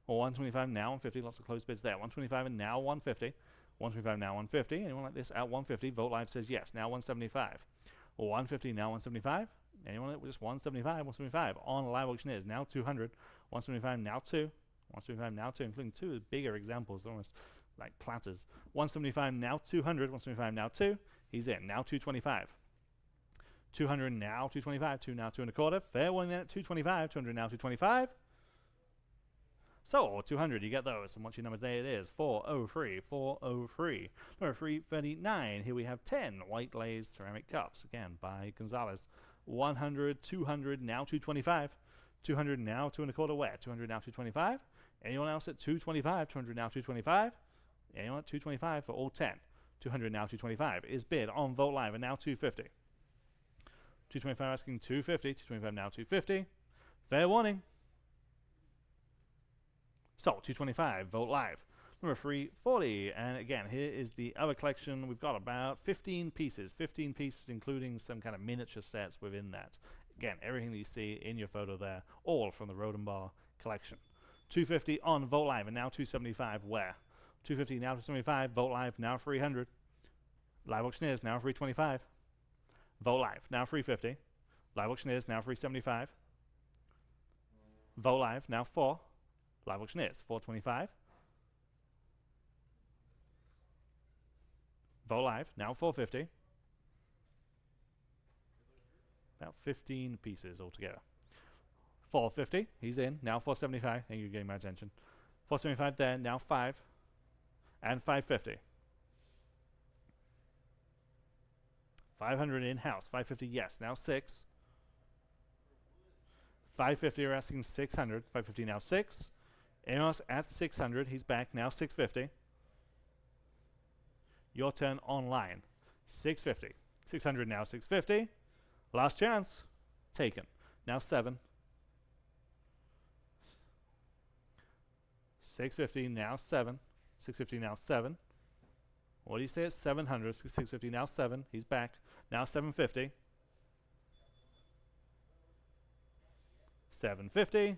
Or 125 now 150. Lots of closed bids there. 125 and now 150. 125 now 150. Anyone like this at 150? Vote Live says yes. Now 175. 150 now 175. Anyone at just 175, 175 on live auctioneers, now 200, 175 now 2, 175 now 2, including 2 bigger examples, almost like platters. 175 now 200, 175 now 2, he's in, now 225. 200 now 225, 2 now 2 1/4, fair warning then at 225, 200 now 225. So, 200, you get those, and what's your number today? It is 403, 403. Number 339, here we have 10 white glazed ceramic cups, again by Gonzales. 100, 200, now 225. 200 now 2 1/4 where? 200 now 225. Anyone else at 225? 200 now 225. Anyone at 225 for all 10? 200 now 225 is bid on Vote Live, and now 250. 225 asking 250. 225 now 250. Fair warning. Sold. 225. Vote Live. Number 340. And again, here is the other collection. We've got about 15 pieces. 15 pieces, including some kind of miniature sets within that. Again, everything that you see in your photo there, all from the Rhodenbaugh collection. 250 on Vote Live, and now 275 where? 250 now 275. Vote Live, now 300. Live auctioneers, now 325. Vote Live, now 350. Live auctioneers, now 375. Vote Live, now 4. Live auctioneers, 425. Vote Live, now 450. About 15 pieces altogether. 450, he's in, now 475. Thank you for getting my attention. 475 there, now 5. And 550. 500 in-house. 550, yes. Now 6. 550, you're asking 600. 550, now 6. Anyone else at 600? He's back. Now 650. Your turn online. 650. 600, now 650. Last chance. Taken. Now 7. 650, now 7. 650, now 7. What do you say at 700? 650, now 7. He's back. Now 750. 750.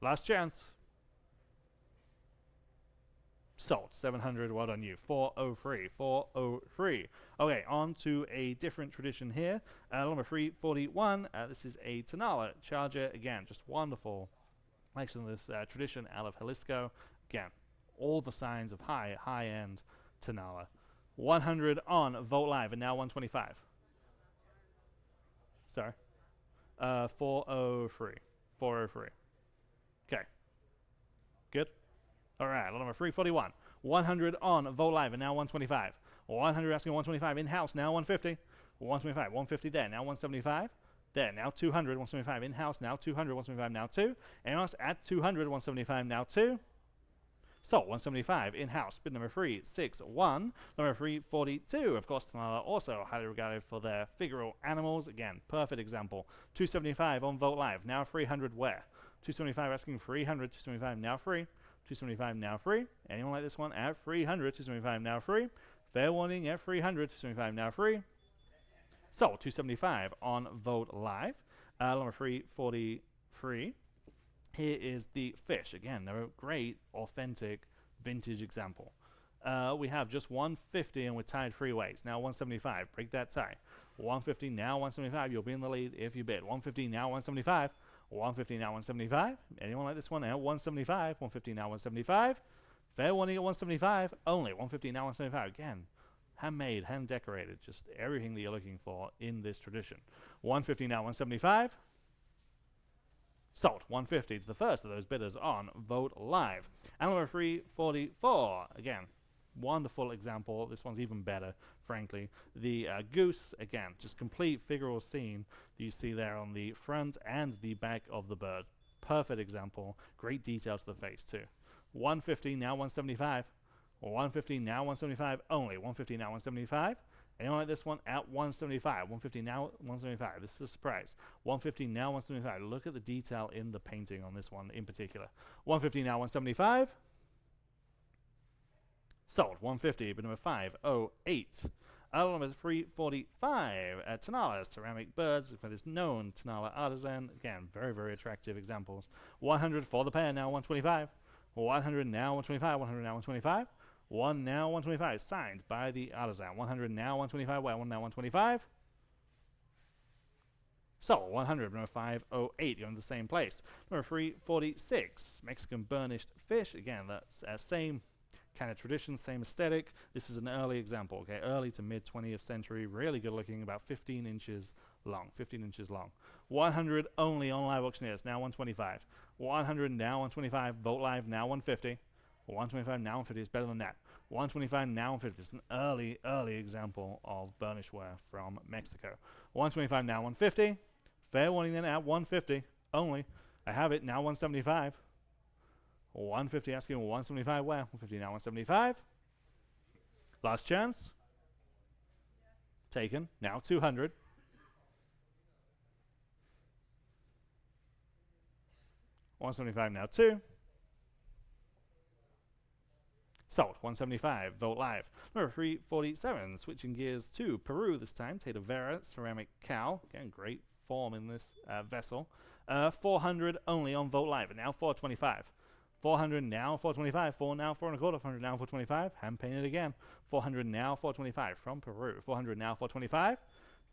Last chance. Sold. 700. Well done, you. 403. 403. Okay, on to a different tradition here. Number 341. This is a Tonala charger. Again, just wonderful. Collection of this tradition out of Jalisco. Again, all the signs of high-end Tonala. 100 on Vogt Live, and now 125. Sorry. 403. 403. Okay. Good. All right, number 341. 100 on Vogt Live, and now 125. 100 asking 125 in-house, now 150. 125, 150 there, now 175. There, now 200, 175 in-house, now 200, 175, now 2. And else at 200, 175, now 2. So, 175 in-house, bid number 361. Number 342, of course, also highly regarded for their figural animals. Again, perfect example. 275 on Vogt Live, now 300 where? 275 asking 300, 275 now free. 275 now free. Anyone like this one at 300, 275 now free. Fair warning at 300, 275 now free. So, 275 on Vogt Live. Number 343. Here is the fish. Again, they're a great, authentic, vintage example. We have just 150 and we're tied 3 ways. Now 175. Break that tie. 150 now 175. You'll be in the lead if you bid. 150 now 175. 150 now 175. Anyone like this one at 175? 150 now 175. Fair warning at 175. Only 150 now 175. Again, handmade, hand decorated. Just everything that you're looking for in this tradition. 150 now 175. Sold. 150 to the first of those bidders on Vogt Live. And number 344. Again, wonderful example. This one's even better, frankly. The goose, again, just complete figural scene that you see there on the front and the back of the bird. Perfect example. Great detail to the face, too. 150 now 175. 150 now 175 only. 150 now 175. Anyone like this one at 175? 150 now 175. This is a surprise. 150 now 175. Look at the detail in the painting on this one in particular. 150 now 175. Sold. 150, but number 508. Number 345. Tonala ceramic birds for this known Tonala artisan. Again, very, very attractive examples. 100 for the pair, now 125. 100 now 125. 100 now 125. 1 now 125. Signed by the artisan. 100 now 125. 1 now 125. So 100, number 508. You're in the same place. Number 346. Mexican burnished fish. Again, that's same kind of tradition, same aesthetic. This is an early example, okay? Early to mid 20th century, really good looking, about 15 inches long. 15 inches long. 100 only on live auctioneers, now 125. 100 now 125. Vogt Live now 150. 125 now 150 is better than that. 125 now 150 is an early example of burnished ware from Mexico. 125 now 150. Fair warning then at 150 only. I have it now 175. 150 asking 175 where? 150 now 175. Last chance. Taken. Now 200. $175 now 2. Sold. 175. Vogt Live. Number 347. Switching gears to Peru this time. Talavera ceramic cow. Again, great form in this vessel. 400 only on Vogt Live. And now 425. 400 now 425. 4 now 4 and a quarter. 400 now 425. Hand painted again. 400 now 425 from Peru. 400 now 425.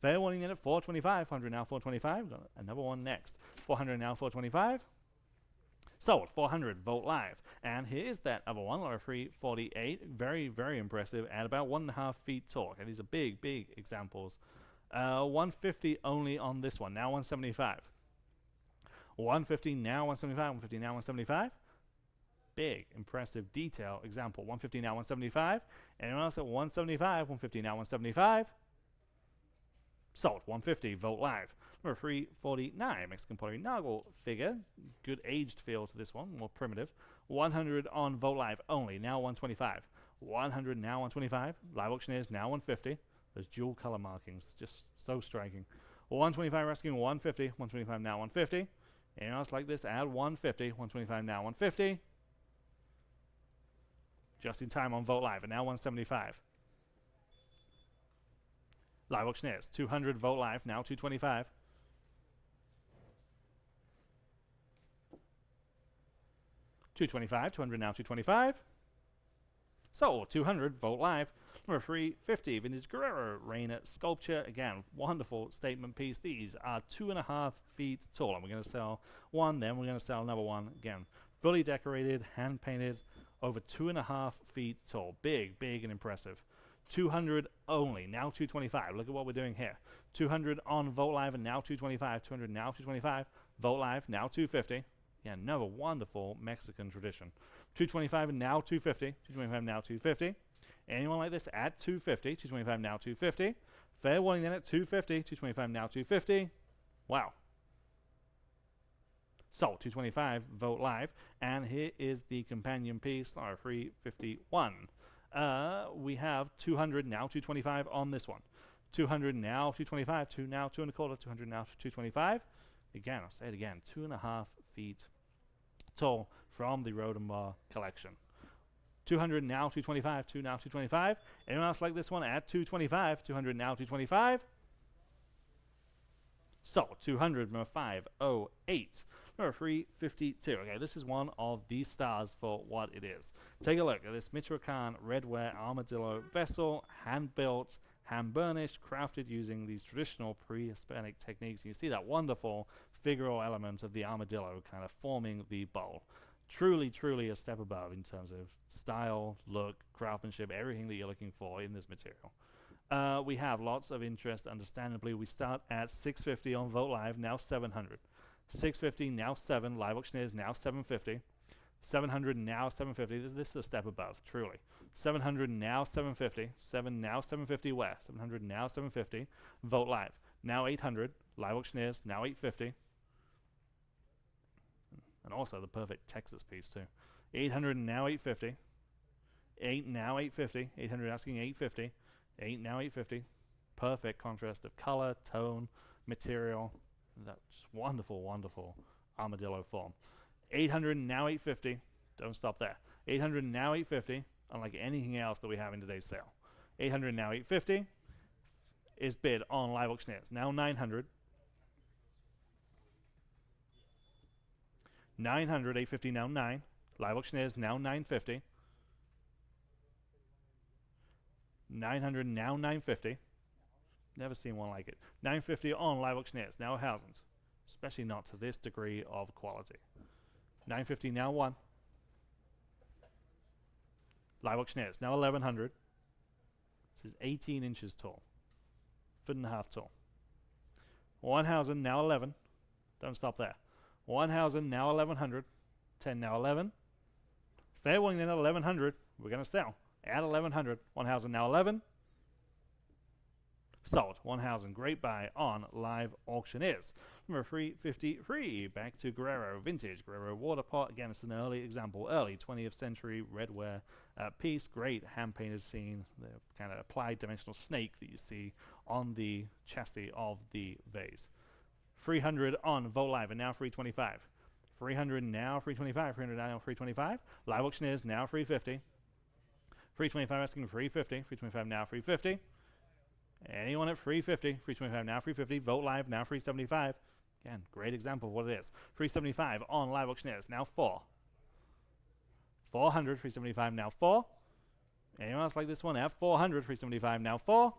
Fair warning in at 425. 400 now 425. Another one next. 400 now 425. Sold. 400 Vogt Live. And here's that other one, number 348. Very, very impressive at about 1.5 feet tall. Okay, these are big, big examples. 150 only on this one. Now 175. 150 now 175. 150 now 175. Big, impressive detail example. 150 now 175. Anyone else at 175? 150 now 175. Sold. 150. Vogt live. Number 349. Mexican pottery Nagle figure. Good aged feel to this one. More primitive. 100 on Vogt live only. Now 125. 100 now 125. Live auctioneers now 150. Those dual color markings, just so striking. 125 asking 150. 125 now 150. Anyone else like this? Add 150. 125 now 150. Just in time on Vogt live. And now 175. Live auctioneers, 200 Vogt live, now 225. $225, 200 now 225. So 200 Vogt live. Number 350 Vintage Guerrero Reina sculpture. Again, wonderful statement piece. These are 2.5 feet tall, and we're going to sell one. Then we're going to sell another one. Again, fully decorated, hand painted, over 2.5 feet tall. Big, big, and impressive. 200 only, now 225. Look at what we're doing here. 200 on Vogt live and now 225. 200 now 225. Vogt live now 250. Yeah, another wonderful Mexican tradition. 225 and now 250. 225 now 250. Anyone like this at 250. 225 now 250. Fair warning then at 250. 225 now 250. Wow. Sold. 225 Vogt live. And here is the companion piece, 351. We have 200 now 225 on this one. 200 now 225. Now 2.25. 200 now 225. Again, I'll say it again. 2.5 feet tall from the Rhodenbaugh collection. 200 now 225. Now 225. Anyone else like this one at 225? 200 now 225. So 200 number 508. Number 352. Okay, this is one of the stars for what it is. Take a look at this Michoacan redware armadillo vessel, hand-built, hand-burnished, crafted using these traditional pre-Hispanic techniques. You see that wonderful figural element of the armadillo kind of forming the bowl. Truly, truly a step above in terms of style, look, craftsmanship, everything that you're looking for in this material. We have lots of interest, understandably. We start at 650 on Vogt live, now 700. 650 now 7. Live auctioneers now 750. 700 now 750. This is a step above, truly. 700 now 750. 7 now 750 where? 700 now 750. Vogt live now 800. Live auctioneers now 850. And also the perfect Texas piece too. 800 now 850. 8 now 850. 800 asking 850. 8 now 850. Perfect contrast of color, tone, material. That's wonderful, wonderful armadillo form. 800 now 850. Don't stop there. 800 now 850. Unlike anything else that we have in today's sale. 800 now 850 is bid on live auctioneers. Now 900. 900, 850 now 9. Live auctioneers now 950. 900 now 950. Never seen one like it. 950 on live auctioneers. Now 1,000. Especially not to this degree of quality. 950 now 1. Live auctioneers now 1,100. This is 18 inches tall. 1.5 tall. 1,000 now 11. Don't stop there. 1,000 now 1,100. 10 now 11. Fair warning then at 1,100. We're going to sell. At 1,100. 1,000 now 11. Sold. 1,000. Great buy on live auctioneers. Number 353. Back to Guerrero. Vintage Guerrero water pot. Again, it's an early example. Early 20th century redware piece. Great hand-painted scene. The kind of applied dimensional snake that you see on the chassis of the vase. 300 on Vogt live and now 325. 300 now 325. 300 now 325. Live auctioneers now 350. 325 asking 350. 325 now 350. Anyone at 350. 325 now 350. Vogt live now 375. Again, great example of what it is. 375 on live auctioneers now 4. 400. 375 now 4. Anyone else like this one at 400. 375 now 4.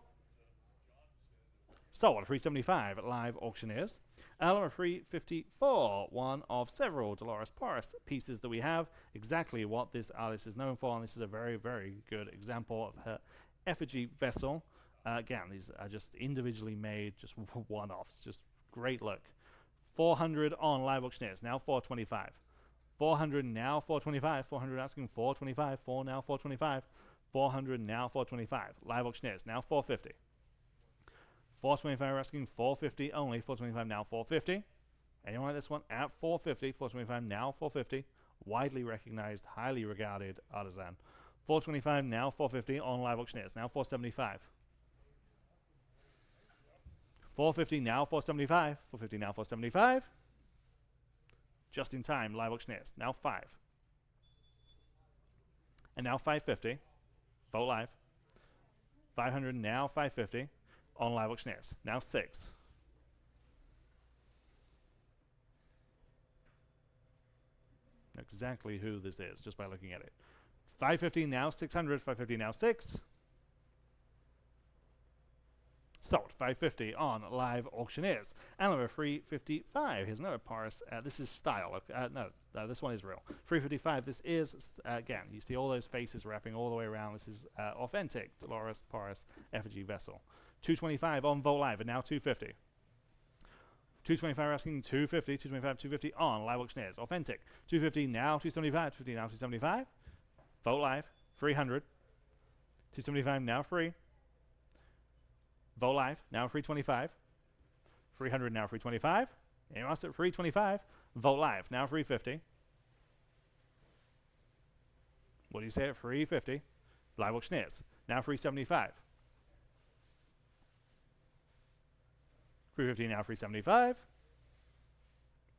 Sold at 375 at live auctioneers. Number 354, one of several Dolores Porres pieces that we have. Exactly what this artist is known for, and this is a very, very good example of her effigy vessel. Again, these are just individually made, just one-offs, just great look. 400 on live auctioneers, now 425. 400 now 425. 400 asking 425. 4 now 425. 400 now 425. Live auctioneers, now 450. 425 we're asking 450 only. 425 now 450. Anyone like this one at 450? 425 now 450. Widely recognized, highly regarded artisan. 425 now 450 on live auctioneers. Now 475. 450 now 475. 450 now 475. Just in time, live auctioneers. Now 5. And now 550. Vote live. 500 now 550 on live auctioneers. Now 6. Exactly who this is just by looking at it. 550 now 600. 550 now 6. Sold. 550 on live auctioneers. And number 355. Here's another Porres. This is style. No, this one is real. 355. This is, again, you see all those faces wrapping all the way around. This is authentic Dolores Porres effigy vessel. 225 on Vote Live, and now 250. 225 asking 250. 225, 250 on live auctioneers. Authentic. 250 now 275. 250 now 275. Vote Live. 300. 275 now free. Vote Live, now 325. 300 now 325. Anyone else at 325? Vote Live, now 350. What do you say at 350? Live auctioneers, now 375. 350 now 375.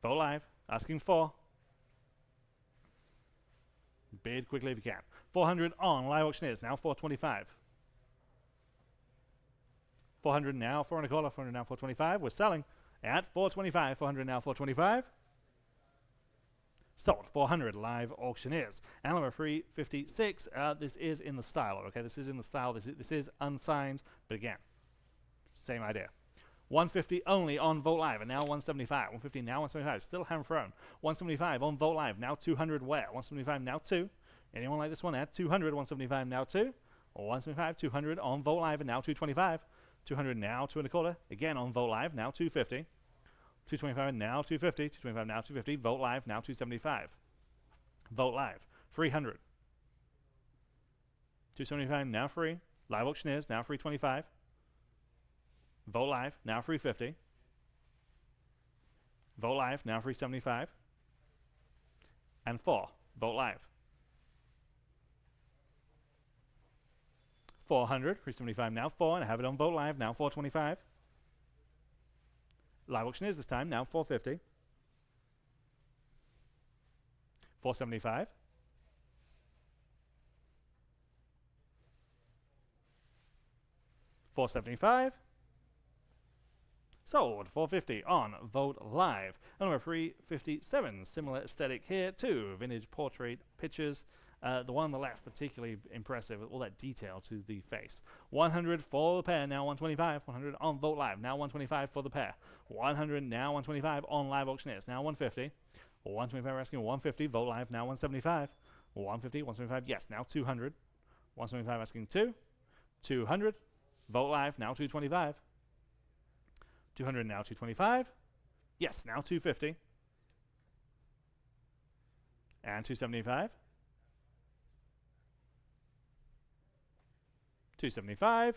Vote Live, asking 4. Bid quickly if you can. 400 on live auctioneers, now 425. 400 now, 4 and a quarter, 400 now, 425. We're selling at 425. 400 now, 425. Sold. 400 live auctioneers. And number 356. This is in the style. Okay, this is in the style. This is unsigned, but again, same idea. 150 only on Vote Live, and now 175. 150 now, 175. Still hand thrown. 175 on Vote Live. Now 200 where? 175 now 2. Anyone like this one at 200? 175 now 2. Or 175, 200 on Vote Live, and now 225. 200 now, 2 and a quarter. Again on Vote Live, now 250. 225 now 250. 225 now 250. Vote Live, now 275. Vote Live, 300. 275 now free. Live auctioneers, now 325. Vote Live, now 350. Vote Live, now 375. And 4. Vote Live. 400, 375 now 4, and I have it on Vote Live, now 425. Live auctioneers this time, now 450. 475. 475. Sold. 450 on Vote Live. And number 357, similar aesthetic here too. Vintage portrait pictures. The one on the left particularly impressive with all that detail to the face. 100 for the pair, now 125. 100 on Vote Live, now 125 for the pair. 100 now 125 on live auctioneers, now 150. 125 asking 150. Vote Live, now 175. 150, 175, yes, now 200. 175 asking 2. 200. Vote Live, now 225. 200 now 225. Yes, now 250. And 275. 275.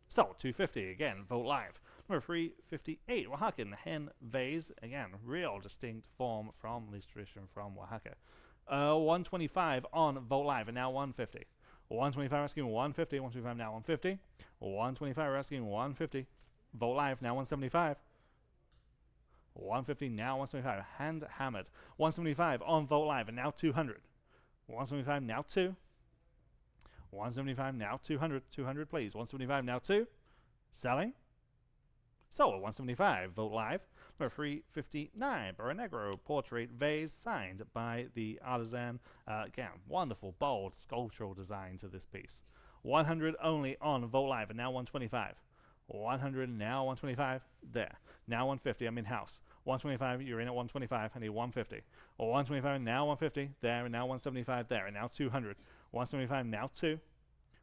Sold. 250 again. Vote Live. Number 358. Oaxacan hen vase. Again, real distinct form from this tradition from Oaxaca. 125 on Vote Live, and now 150. 125 asking 150. 125 now 150. 125 asking 150. Vote Live, now 175. 150 now 175. Hand hammered. 175 on Vote Live, and now 200. 175 now 2. 175 now 200. 200 please. 175 now 2. Selling. Sold. 175. Vote Live. Number 359. Baronegro portrait vase signed by the artisan. Again, wonderful, bold, sculptural design to this piece. 100 only on Vote Live, and now 125. 100 now 125. There. Now 150. I'm in house. 125. You're in at 125. I need 150. 125 now 150. There, and now 175. There, and now 200. 175 now 2.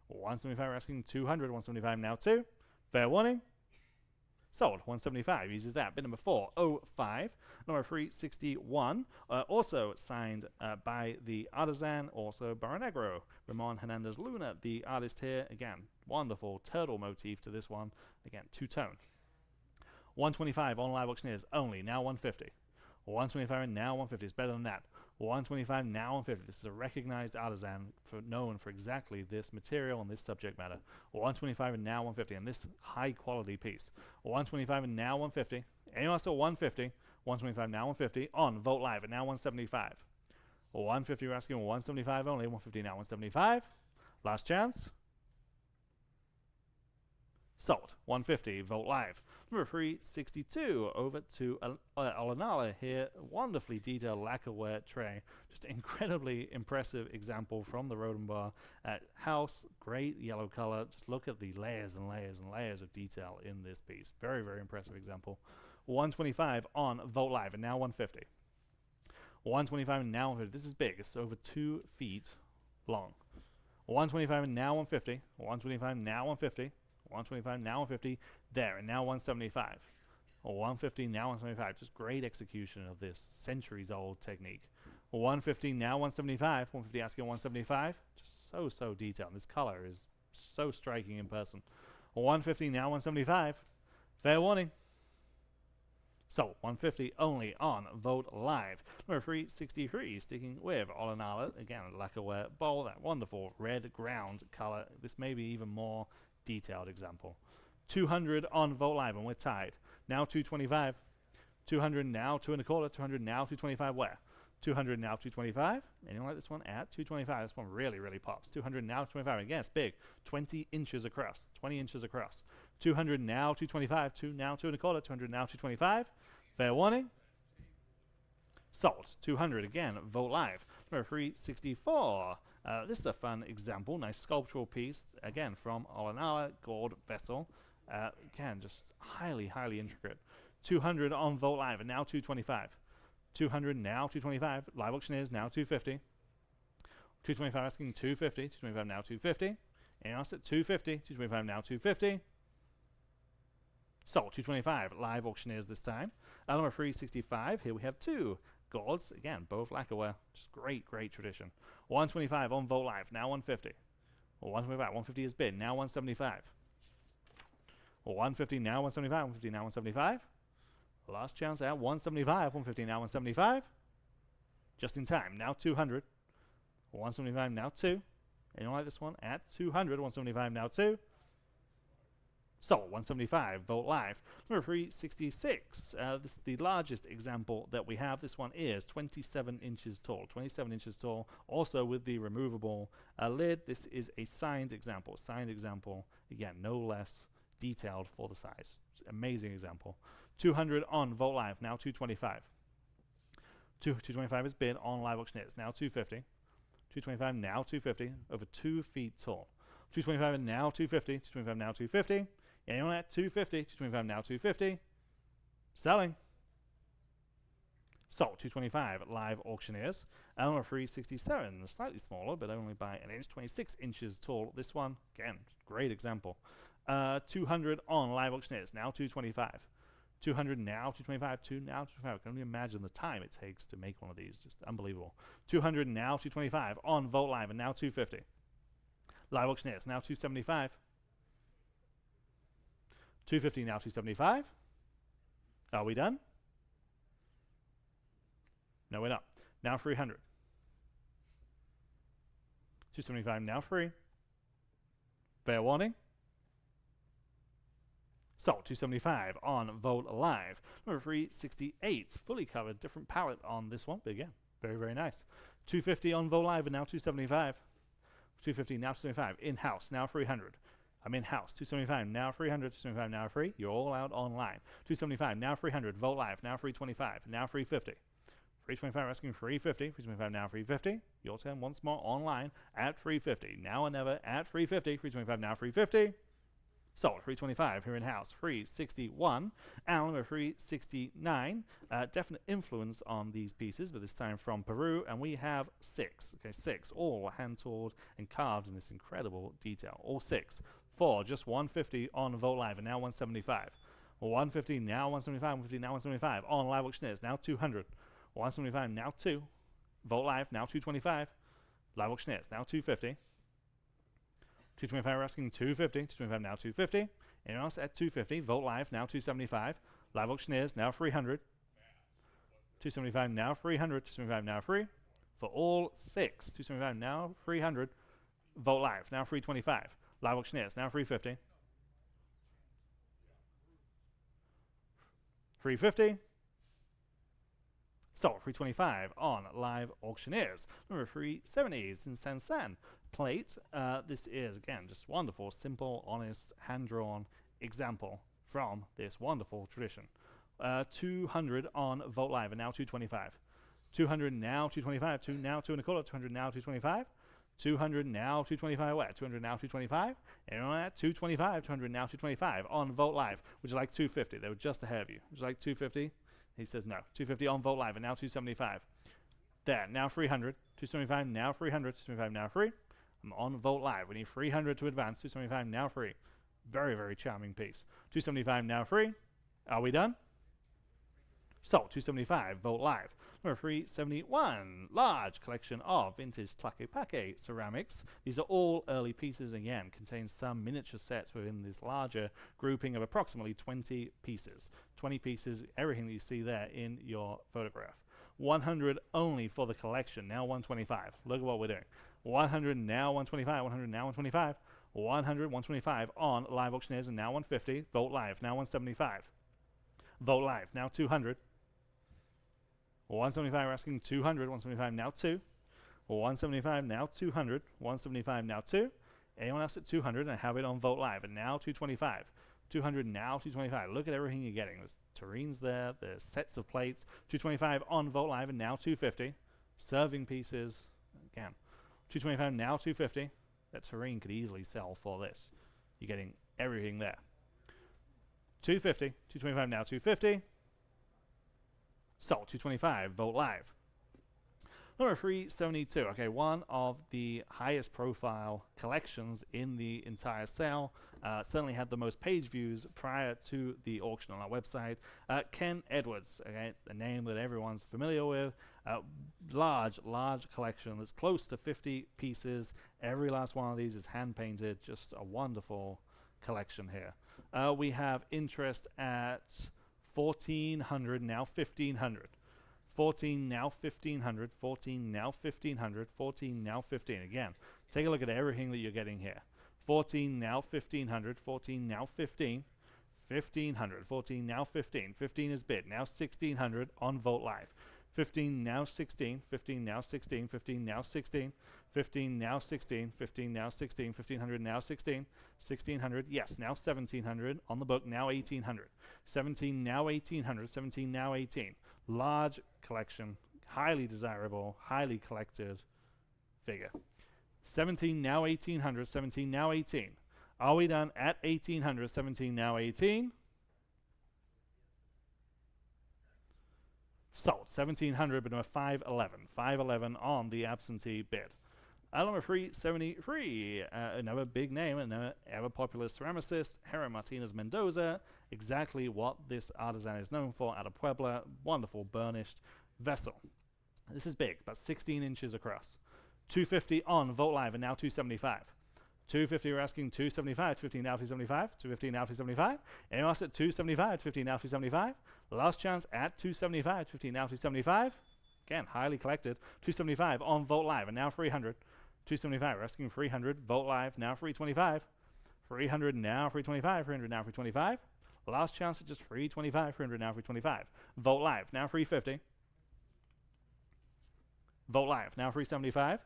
175 asking 200. 175 now 2. Fair warning. Sold. 175. Uses that. Bid number 405. Number 361. Also signed by the artisan, also Baronegro. Ramon Hernandez Luna, the artist here. Again, wonderful turtle motif to this one. Again, two-tone. 125 on live auctioneers only. Now 150. 125 and now 150. It's better than that. 125 now 150. This is a recognized artisan known for exactly this material and this subject matter. 125 and now 150. And this high quality piece. 125 and now 150. Anyone else at 150? 125 now 150 on Vote Live and now 175. 150 we're asking 175 only. 150 now 175. Last chance. Sold. 150. Vote Live. Number 362 over to Olanala here. Wonderfully detailed lacquerware tray. Just incredibly impressive example from the Rhodenbaugh house. Great yellow color. Just look at the layers and layers and layers of detail in this piece. Very, very impressive example. 125 on Vote Live and now 150. 125 and now 150. This is big. It's over 2 feet long. 125 and now 150. 125 now 150. 125 now 150 there and now 175. 150 now 175. Just great execution of this centuries old technique. 150 now 175. 150 asking 175. Just so detailed. This color is so striking in person. 150 now 175. Fair warning. So 150 only on Vote Live. Number 363 sticking with Olanala. Again, lacquerware bowl. That wonderful red ground color. This may be even more detailed example. 200 on Vote Live and we're tied. Now 225. 200 now 2 1/4. 200 now 225 where? 200 now 225. Anyone like this one at 225? This one really pops. 200 now 225. Again, it's big. 20 inches across. 20 inches across. 200 now 225. 2 now 2 1/4. 200 now 225. Fair warning. Sold. 200 again. Vote Live. Number 364. This is a fun example. Nice sculptural piece. Again, from Olanala gold vessel. Again, just highly intricate. 200 on Vote Live and now 225. 200 now 225. Live auctioneers now 250. 225 asking 250. 225 now 250. Anyone else at 250. 225 now 250. Sold. 225. Live auctioneers this time. Number 365. Here we have 2 golds. Again, both lacquerware. Just great tradition. 125 on Vote Live. Now 150. 125. 150 is bid. Now 175. 150 now 175. 150 now 175. Last chance at 175. 150 now 175. Just in time. Now 200. 175 now 2. Anyone like this one? At 200. 175 now 2. Sold. 175. Vote Live. Number 366. This is the largest example that we have. This one is 27 inches tall. 27 inches tall. Also with the removable lid. This is a signed example. Signed example. Again, no less detailed for the size. Amazing example. 200 on Vote Live. Now 225. 225 is bid on live auctioneers. Now 250. 225 now 250. Over 2 feet tall. 225 and now 250. 225 now 250. Anyone at 250? 225 now 250. Selling. Sold. 225 live auctioneers. Number 367, slightly smaller, but only by an inch. 26 inches tall. This one, again, great example. 200 on live auctioneers. Now 225. 200 now 225. 2 now 225. I can only imagine the time it takes to make one of these. Just unbelievable. 200 now 225 on Vote Live and now 250. Live auctioneers. Now 275. 250 now 275. Are we done? No, we're not. Now 300. 275 now free. Fair warning. Sold. 275 on Vote Live. Number 368. Fully covered. Different palette on this one. But again, very nice. 250 on Vote Live and now 275. 250 now 275. In-house. Now 300. I'm in-house. 275 now 300. 275 now free. You're all out online. 275 now 300. Vote Live. Now 325. Now 350. 325 asking 350. 325 now 350. Your turn once more online at 350. Now or never at 350. 325 now 350. Sold. 325 here in-house. 361. And number 369. Definite influence on these pieces, but this time from Peru. And we have 6. Okay, 6. All hand-tooled and carved in this incredible detail. All 6. 4. Just 150 on Vote Live and now 175. 150, now 175, 150, now 175. On live auctioneers, now 200. 175, now 2. Vote live, now 225. Live auctioneers, now 250. 225, we're asking 250. 225, now 250. Anyone else at 250? Vote live, now 275. Live auctioneers, now 300. 275, now 300. 275, now free. For all 6. 275, now 300. Vote live, now 325. Live auctioneers, now 350. 350. So 325 on live auctioneers. Number 370 is in San plate. This is again just wonderful, simple, honest, hand-drawn example from this wonderful tradition. 200 on Vote Live and now 225. 200 now 225. Now 225. 200 now 225. 200 now 225. Where? 200 now 225. And on that 225. 200 now 225 on Vote Live. Would you like 250? They were just ahead of you. Would you like 250? He says no. 250 on Vote Live and now 275. There, now 300. 275 now 300. 275 now free. I'm on Vote Live. We need 300 to advance. 275 now free. Very, very charming piece. 275 now free. Are we done? So 275 Vote Live. Number 371, large collection of vintage Tlaquepaque ceramics. These are all early pieces, again, contain some miniature sets within this larger grouping of approximately 20 pieces. 20 pieces, everything that you see there in your photograph. 100 only for the collection, now 125. Look at what we're doing. 100 now 125, 100 now 125, 100, 125 on live auctioneers and now 150. Vote Live, now 175. Vote Live, now 200. 175, we're asking 200, 175 now 2. 175 now 200, 175 now 2. Anyone else at 200? And I have it on Vote Live, and now 225. 200 now 225. Look at everything you're getting. There's terrines there, there's sets of plates. 225 on Vote Live, and now 250. Serving pieces, again. 225 now 250. That terrine could easily sell for this. You're getting everything there. 250, 225 now 250. So, 225, Vote Live. Number 372, okay, one of the highest profile collections in the entire sale. Certainly had the most page views prior to the auction on our website. Ken Edwards, okay, it's a name that everyone's familiar with. Large collection that's close to 50 pieces. Every last one of these is hand painted. Just a wonderful collection here. We have interest at 1,400, now 1,500. 14, now 1,500. 14, now 1,500. 14, now 15. Again, take a look at everything that you're getting here. 14, now 1,500. 14, now 15. 1,500. 14, now 15. 15 is bid. Now 1,600 on Vote Live. 15, now 16. 15, now 16. 15, now 16. 15, now 16. 15, now 16. 1,500, now 16. 1,600, yes, now 1,700 on the book, now 1,800. 17, now 1,800. 17, now 18. Large collection, highly desirable, highly collected figure. 17, now 1,800. 17, now 18. Are we done at 1,800? 17, now 18. Sold. 1,700, but number 511. 511 on the absentee bid. Number 373, another big name, another ever-popular ceramicist, Heron Martinez Mendoza. Exactly what this artisan is known for out of Puebla. Wonderful burnished vessel. This is big, about 16 inches across. 250 on Vote Live, and now 275. 250, we're asking 275, 250 now 275, 250 now 275. Anyone else at 275, 250 now 275. Last chance at 275, 250 now 275. Again, highly collected. 275 on Vote Live, and now 300. 275, we're asking 300. Vote Live, now 325. 300 now 325. 300 now 325. Last chance at just 325. 300 now 325. Vote Live, now 350. Vote Live, now 375.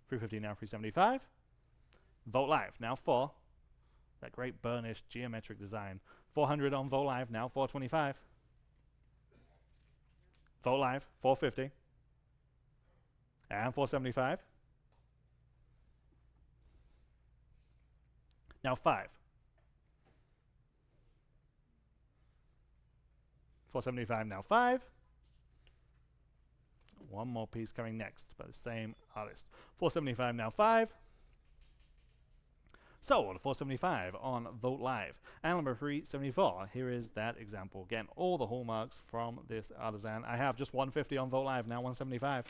350 now 375. Vote Live, now 4. That great burnished geometric design. 400 on Vote Live, now 425. Vote Live, 450. And 475. Now 5. 475, now 5. One more piece coming next by the same artist. 475, now 5. Sold 475 on Vogt Live. And number 374, here is that example. Again, all the hallmarks from this artisan. I have just 150 on Vogt Live, now 175.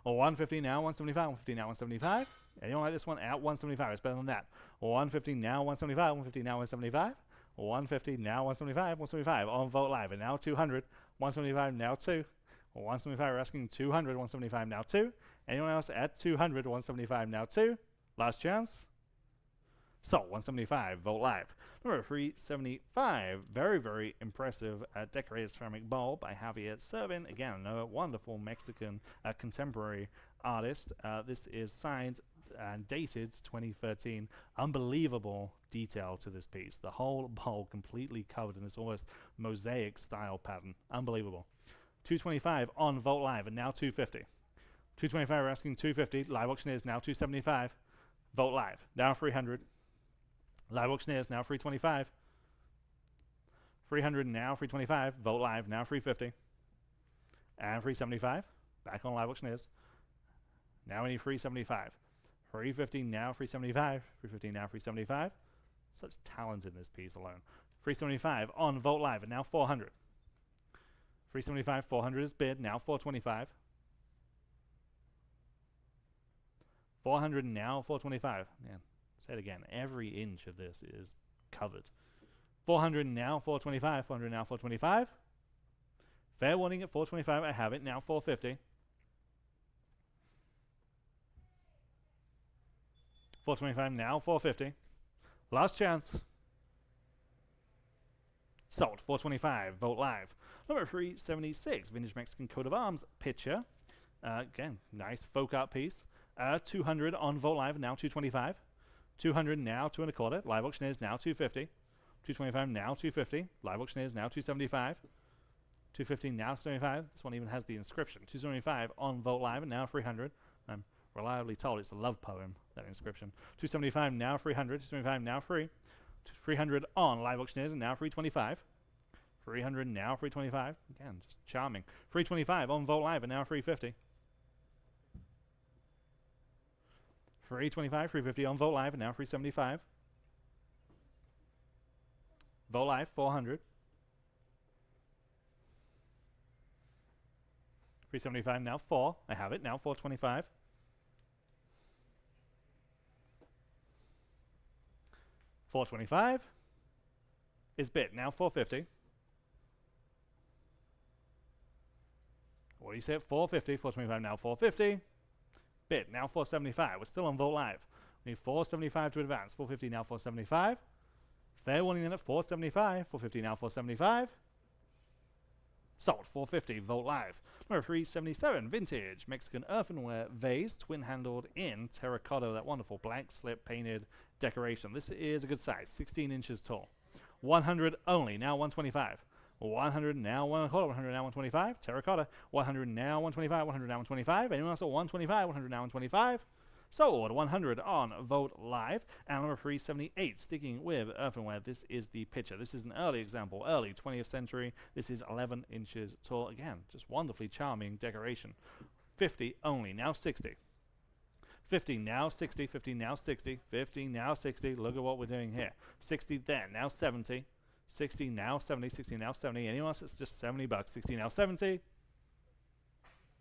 Or 150 now, 175, 150 now, 175. Anyone like this one? At 175, it's better than that. Or 150 now, 175, 150 now, 175. Or 150 now, 175, 175 on Vogt Live. And now 200, 175 now 2. Or 175, we're asking 200, 175 now 2. Anyone else at 200, 175 now 2. Last chance. So 175 Vogt Live. Number 375, very, very impressive decorated ceramic bowl by Javier Servin. Again, another wonderful Mexican contemporary artist. This is signed and dated 2013. Unbelievable detail to this piece. The whole bowl completely covered in this almost mosaic style pattern. Unbelievable. 225 on Vogt Live, and now 250. 225, we're asking 250. Live auctioneers now 275. Vogt Live, now 300. Live auctioneers now 325. 300 now 325. Vogt Live now 350. And 375. Back on live auctioneers. Now we need 375. 350 now 375. 350 now 375. Such talent in this piece alone. 375 on Vogt Live, and now 400. 375, 400 is bid, now 425. 400 now 425. Yeah. Say it again, every inch of this is covered. 400 now 425, 400 now 425. Fair warning at 425, I have it, now 450. 425 now 450. Last chance. Sold 425, Vogt Live. Number 376, vintage Mexican coat of arms picture. Again, nice folk art piece. 200 on Vogt Live, now 225. 200 now 225. Live auctioneers now 250. 225 now 250. Live auctioneers now 275. 250 now 75. This one even has the inscription. 275 on Vogt Live, and now 300. I'm reliably told it's a love poem, that inscription. 275 now 300. 275 now 3. 300 on live auctioneers, and now 325. 300 now 325. Again, just charming. 325 on Vogt Live, and now 350. 325, 350 on Vogt Live, and now 375. Vogt Live, 400. 375 now 4. I have it, now 425. 425 is bid, now 450. What do you say at 450? 425 now 450. Bid, now 475. We're still on Vogt Live. We need 475 to advance. 450 now 475. Fair warning then at 475. 450 now 475. Sold 450 Vogt Live. Number 377, vintage Mexican earthenware vase, twin-handled in terracotta, that wonderful black slip painted decoration. This is a good size, 16 inches tall. 100 only, now 125. 100 now 125, 100 now 125, terracotta. 100 now 125, 100 now 125. Anyone else at 125, 100 now 125? Sold 100 on Vogt Live. And number 378, sticking with earthenware, this is the picture. This is an early example, early 20th century. This is 11 inches tall. Again, just wonderfully charming decoration. 50 only, now 60. 50 now 60, 50 now 60, 50 now 60. Look at what we're doing here. 60 there, now 70. 60 now 70, 60 now 70. Anyone else? It's just 70 bucks. 60 now 70.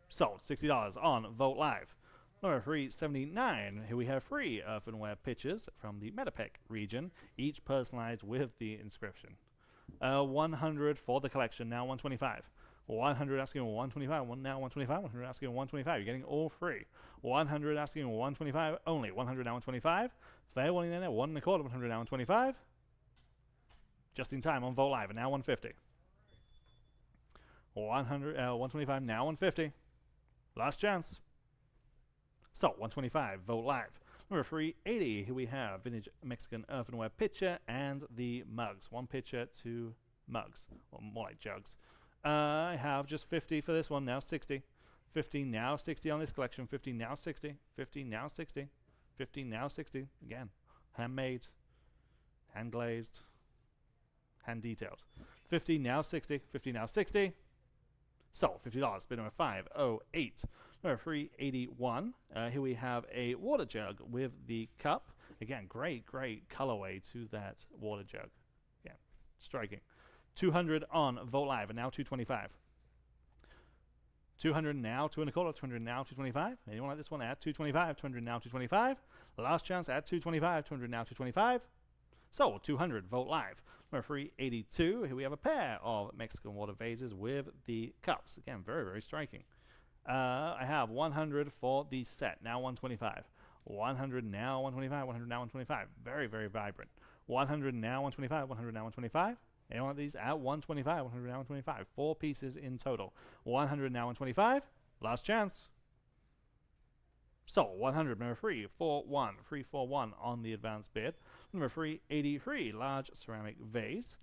Sold $60 on Vogt Live. Number 379, here we have 3 earthenware pitchers from the Metapec region, each personalized with the inscription. 100 for the collection, now 125. 100 asking 125, now 125, 100 asking 125. You're getting all 3. 100 asking 125 only, 100 now 125. Fair warning then at 1 1/4, 100 now 125. Just in time on Vogt Live, and now 150. 125 now 150. Last chance. So 125 Vogt Live. Number 380, here we have vintage Mexican earthenware pitcher and the mugs. 1 pitcher, 2 mugs, or more like jugs. I have just 50 for this one, now 60. 50 now 60 on this collection. 50 now 60. 50 now 60. 50 now 60. Again, handmade, hand glazed, hand detailed. 50 now 60. 50 now 60. Sold $50. Bid number 508. Number 381. Here we have a water jug with the cup Again, great colorway to that water jug. Yeah, striking. 200 on Vote Live, and now 225. 200 now, 2 1/4, 200 now, 225. Anyone like this one at 225, 200 now, 225. Last chance at 225, 200 now, 225. So 200, Vote Live. Number 382, here we have a pair of Mexican water vases with the cups. Again, very striking. I have 100 for the set, now 125. 100 now, 125, 100 now, 125. Very vibrant. 100 now, 125, 100 now, 125. Anyone of these at 125, 100 now, 125. 4 pieces in total. 100 now, 125. Last chance. So 100, number 341, 341 on the advanced bid. Number 383, large ceramic vase.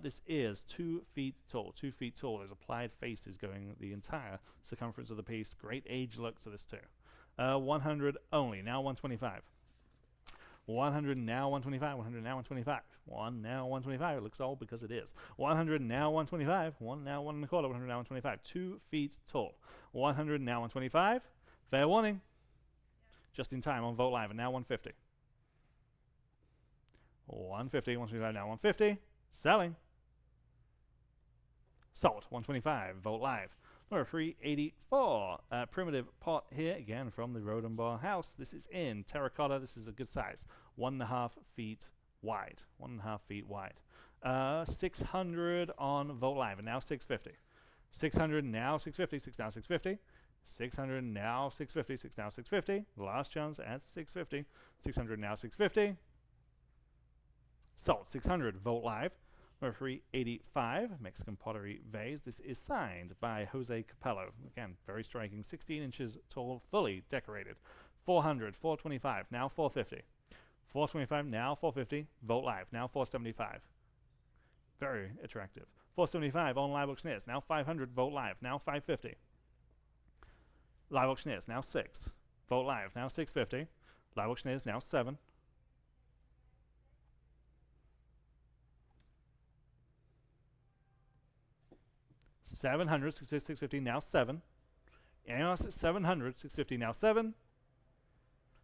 This is 2 feet tall. 2 feet tall. There's applied faces going the entire circumference of the piece. Great age look to this too. 100 only. Now 125. 100 now 125. 100 now 125. 1 now 125. It looks old because it is. 100 now 125. 1 now 1 1/4. 100 now 125. 2 feet tall. 100 now 125. Fair warning. Just in time on Vote Live, and now 150. 150. 125 now 150. Selling. Sold. 125. Vote Live. Number 384. Primitive pot here, again from the Rhodenbaugh house. This is in terracotta. This is a good size. 1.5 feet wide. 1.5 feet wide. 600 on Vote Live, and now 650. 600 now 650. 6 now 650. 600 now 650. 6 now 650. Last chance at 650. 600 now 650. Sold. 600. Vote Live. Number 385, Mexican pottery vase. This is signed by Jose Capello. Again, very striking. 16 inches tall, fully decorated. 400, 425, now 450. 425, now 450. Vote Live, now 475. Very attractive. 475 on live auctioneers, now 500. Vote Live, now 550. Live auctioneers, now 6. Vote Live, now 650. Live auctioneers, now 7. 700, 650, 650, now 7. Anyone else at 700, 650, now 7.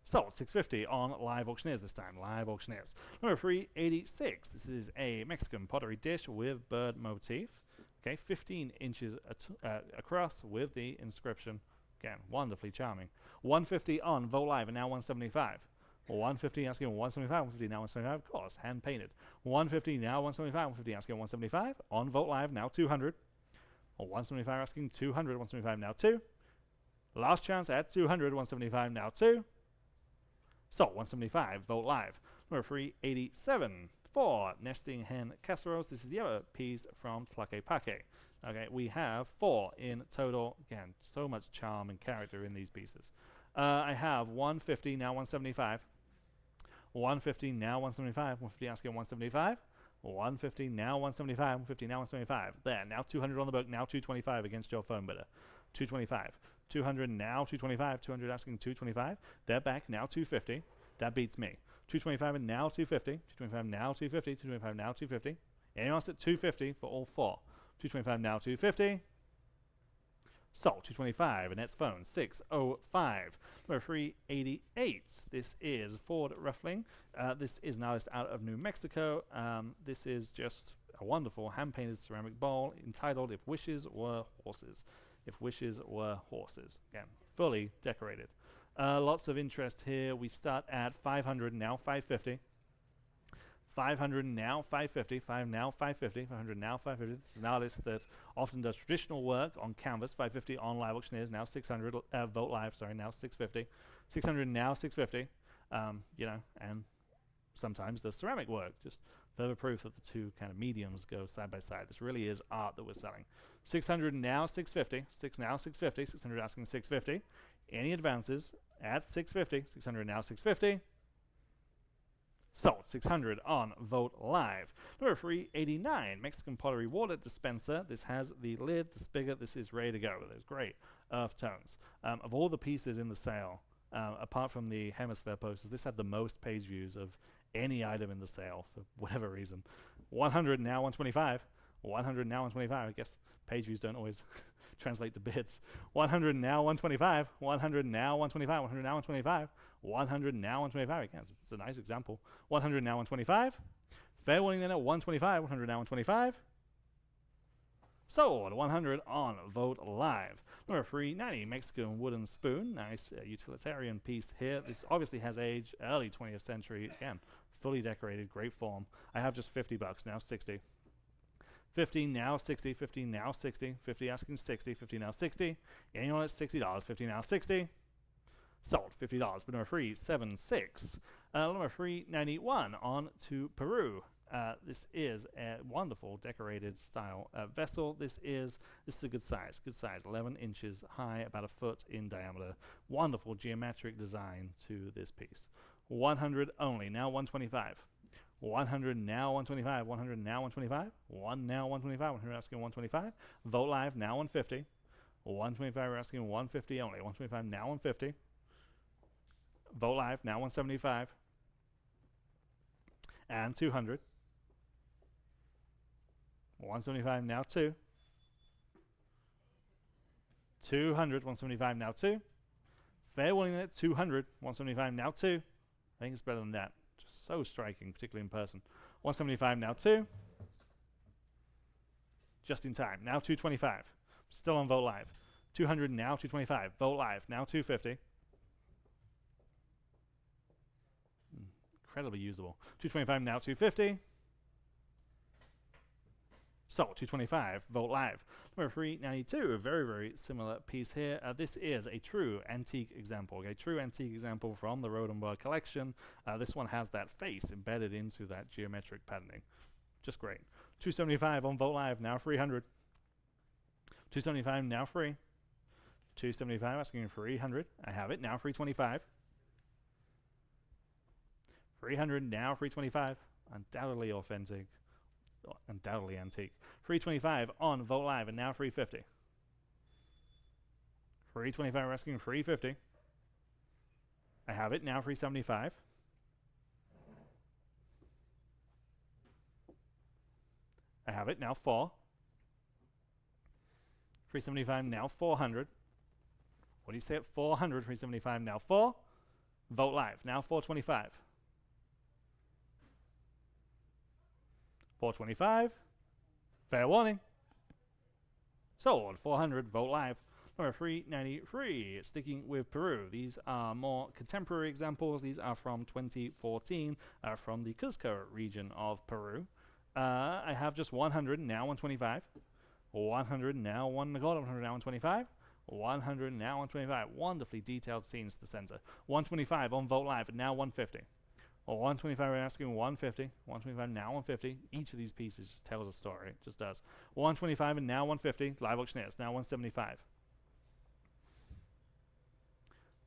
Sold. 650 on live auctioneers this time. Live auctioneers. Number 386. This is a Mexican pottery dish with bird motif. Okay, 15 inches across with the inscription. Again, wonderfully charming. 150 on Vote Live, and now 175. 150 asking 175, 150 now 175, of course, hand painted. 150 now 175, 150 asking 175. On Vote Live, now 200. 175 asking 200, 175 now 2. Last chance at 200, 175 now 2. So 175, Vote Live. Number 387, 4 nesting hen casseroles. This is the other piece from Tlaquepaque. Okay, we have 4 in total. Again, so much charm and character in these pieces. I have 150, now 175. 150, now 175. 150 asking 175. 150, now 175. 150, now 175. There, now 200 on the book, now 225 against your phone bidder. 225. 200 now 225. 200 asking 225. They're back, now 250. That beats me. 225 and now 250. 225 now 250. 225 now 250. Anyone else at 250 for all 4. 225 now 250. Sold. 225. Annette's phone 605. Number 388. This is Ford Ruffling. This is an artist out of New Mexico. This is just a wonderful hand-painted ceramic bowl entitled "If Wishes Were Horses." If wishes were horses. Again, fully decorated. Lots of interest here. We start at 500, now 550. 500 now 550, 5 now 550, 500 now 550. This is an artist that often does traditional work on canvas. 550 on live auctioneers, now 600. Vote Live, sorry, now 650. 600 now 650. You know, and sometimes does ceramic work. Just further proof that the two kind of mediums go side by side. This really is art that we're selling. 600 now 650. 6 now 650. 600 asking 650. Any advances at 650. 600 now 650. Sold. 600 on Vote Live. Number 389, Mexican pottery water dispenser. This has the lid, the spigot. This is ready to go. There's great earth tones. Of all the pieces in the sale, apart from the hemisphere posters, this had the most page views of any item in the sale for whatever reason. 100 now 125. 100 now 125. I guess page views don't always translate the bids. 100 now 125, 100 now 125, 100 now 125, 100 now 125. Again, it's a nice example. 100 now 125. Fair warning then at 125, 100 now 125. Sold 100 on Vogt Live. Number 390, Mexican wooden spoon. Nice utilitarian piece here. This obviously has age, early 20th century. Again, fully decorated, great form. I have just $50, now 60. 50 now 60, 50 now 60, 50 asking 60, 50 now 60. Annual at $60, 50 now 60. Sold $50. But number 376, number 391 on to Peru. This is a wonderful decorated style vessel. This is a good size, 11 inches high, about a foot in diameter. Wonderful geometric design to this piece. 100 only, now 125. 100 now 125, 100 now 125, 1 now 125, 100 asking 125. Vogt Live now 150. 125 we're asking 150 only, 125 now 150. Vogt Live now 175. And 200. 175 now 2. 200, 175 now 2. Fair warning at 200, 175 now 2. I think it's better than that. Just so striking, particularly in person. 175 now 2. Just in time. Now 225. Still on Vogt Live. 200 now 225. Vogt Live now 250. Incredibly usable. 225 now 250. So 225 Vogt Live. Number 392, a very, very similar piece here. This is a true antique example. A true antique example from the Rhodenbaugh collection. This one has that face embedded into that geometric patterning. Just great. 275 on Vogt Live, now 300. 275 now free. 275 asking 300. I have it, now 325. 300 now 325. Undoubtedly authentic. Undoubtedly antique. 325 on Vogt Live and now 350. 325 asking 350. I have it, now 375. I have it, now 4. 375 now 400. What do you say at 400? 375 now 4. Vogt Live now 425. 425. Fair warning. Sold 400 Vogt Live. Number 393. Sticking with Peru. These are more contemporary examples. These are from 2014 from the Cusco region of Peru. I have just 100 now 125. 100 now 1 gold. 100 now 125. 100 now 125. Wonderfully detailed scenes to the center. 125 on Vogt Live and now 150. 125 we're asking 150. 125 now 150. Each of these pieces just tells a story. It just does. 125 and now 150. Live auctioneers now 175.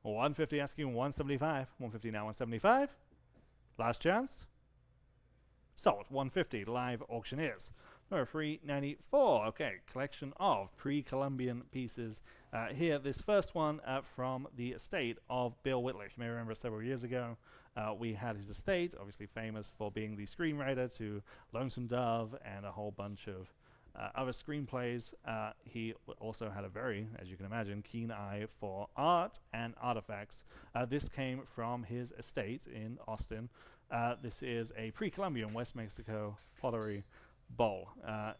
150 asking 175. 150 now 175. Last chance. Sold 150. Live auctioneers. Number 394. Okay, collection of pre-Columbian pieces. Here, this first one from the estate of Bill Whitliff. You may remember several years ago, we had his estate, obviously famous for being the screenwriter to Lonesome Dove and a whole bunch of other screenplays. He also had a very, as you can imagine, keen eye for art and artifacts. This came from his estate in Austin. This is a pre-Columbian West Mexico pottery bowl,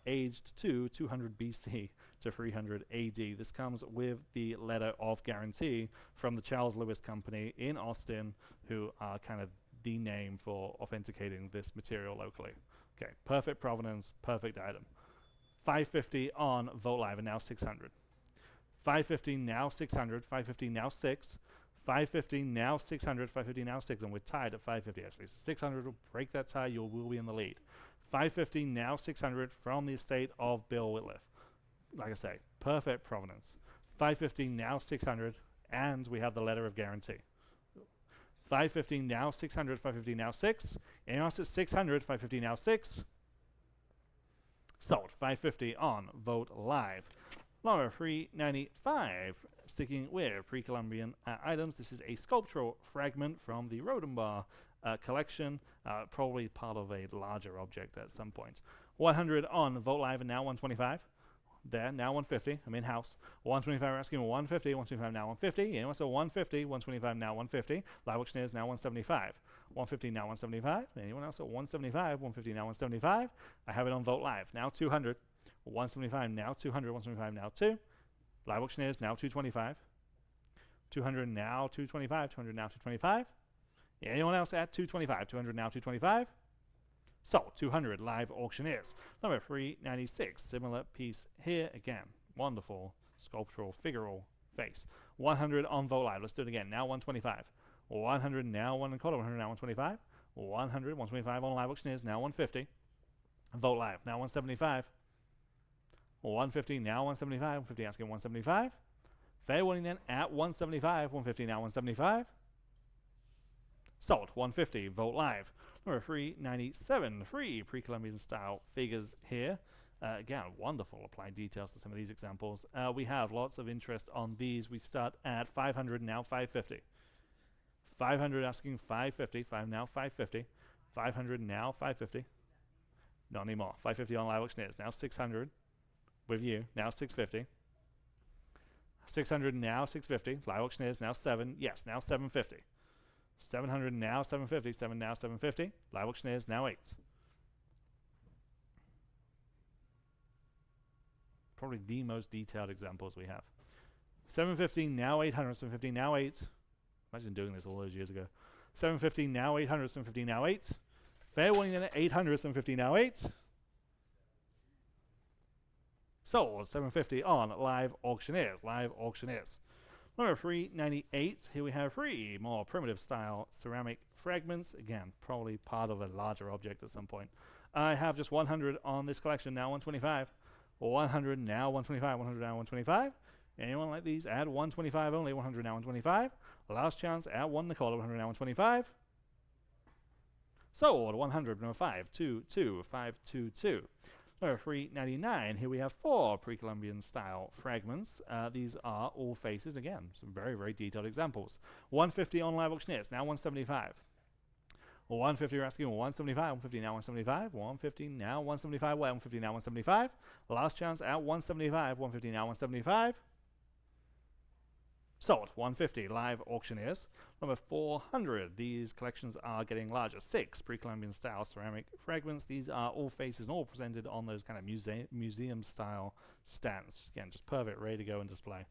aged to 200 BC to 300 AD. This comes with the letter of guarantee from the Charles Lewis Company in Austin, who are kind of the name for authenticating this material locally. Okay, perfect provenance, perfect item. 550 on Vogt Live and now 600. 550 now 600, 550 now 6. 550 now 600, 550 now 6, and we're tied at 550 actually. So 600 will break that tie, you will be in the lead. 550 now 600 from the estate of Bill Whitliff. Like I say, perfect provenance. 550 now 600, and we have the letter of guarantee. 550 now 600, 550 now 6. Anyone else at 600, 550 now 6. Sold 550 on Vogt Live. Number 395. Sticking with pre-Columbian items, this is a sculptural fragment from the Rhodenbaugh collection, probably part of a larger object at some point. 100 on Vogt Live and now 125. There, now 150. I'm in house. 125, we're asking 150. 125 now 150. Anyone so 150. 125 now 150. Live auctioneers now 175. 150 now 175. Anyone else at 175? 150 now 175. I have it on Vogt Live. Now 200. 175 now 200. 175 now 2. Live auctioneers now 225. 200 now 225. 200 now 225. Anyone else at 225? 200 now 225. Sold. 200 live auctioneers. Number 396. Similar piece here again. Wonderful sculptural figural face. 100 on Vogt Live. Let's do it again. Now 125. 100 now 1 and quarter. 100 now 125. 100. 125 on live auctioneers. Now 150. Vogt Live. Now 175. 150 now 175. 150 asking 175. Fair warning then at 175. 150 now 175. Sold. 150. Vogt Live. Number 397. Free pre-Columbian style figures here. Again, wonderful applied details to some of these examples. We have lots of interest on these. We start at 500, now 550. 500 asking 550. 5 now 550. 500 now 550. Not anymore. 550 on live auctioneers. Now 600 with you. Now 650. 600 now 650. Live auctioneers now 7. Yes, now 750. 700 now 750. 7 now 750. Live auctioneers now 8. Probably the most detailed examples we have. 750 now 800. 750 now 8. Imagine doing this all those years ago. 750 now 800. 750 now 8. Fair warning then at 800. 750 now 8. Sold. 750 on live auctioneers. Live auctioneers. Number 398. Here we have 3 more primitive style ceramic fragments. Again, probably part of a larger object at some point. I have just 100 on this collection. Now 125. 100 now 125. 100 now 125. Anyone like these? Add 125 only. 100 now 125. Last chance at 1 1/4. 100 now 125. Sold. 100. Number 522. 522. Number 399. Here we have 4 pre-Columbian style fragments. These are all faces. Again, some very, very detailed examples. 150 on live auctioneers. Now 175. 150 you're asking 175. 150 now 175. 150 now 175. 150 now 175. Last chance at 175. 150 now 175. Sold. 150 live auctioneers. Number 400. These collections are getting larger. 6 pre-Columbian style ceramic fragments. These are all faces and all presented on those kind of museum style stands. Again, just perfect, ready to go and display.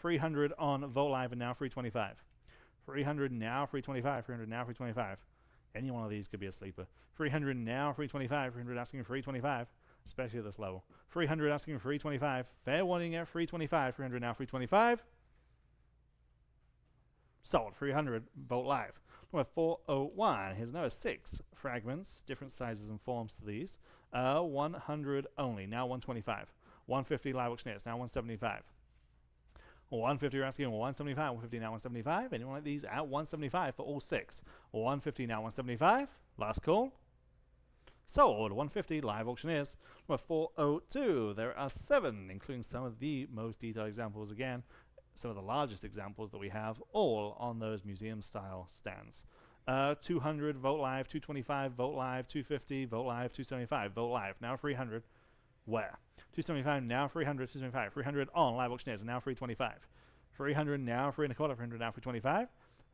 300 on Vogt Live and now 325. 300 now 325. 300 now 325. Any one of these could be a sleeper. 300 now 325. 300 asking 325. Especially at this level. 300 asking 325. Fair warning at 325. 300 now 325. Sold. 300 Vogt Live. Number 401. Here's another 6 fragments, different sizes and forms to these. 100 only. Now 125. 150 live auctioneers. Now 175. 150 you're asking 175. 150 now 175. Anyone like these at 175 for all 6. 150 now 175. Last call. Sold. 150 live auctioneers. Number 402. There are 7, including some of the most detailed examples again. Some of the largest examples that we have, all on those museum-style stands. 200 Vogt Live, 225 Vogt Live, 250 Vogt Live, 275 Vogt Live. Now 300. Where? 275 now 300, 275, 300 on live auctioneers, and now 325. 300 now 3 1/4, 300 now 325.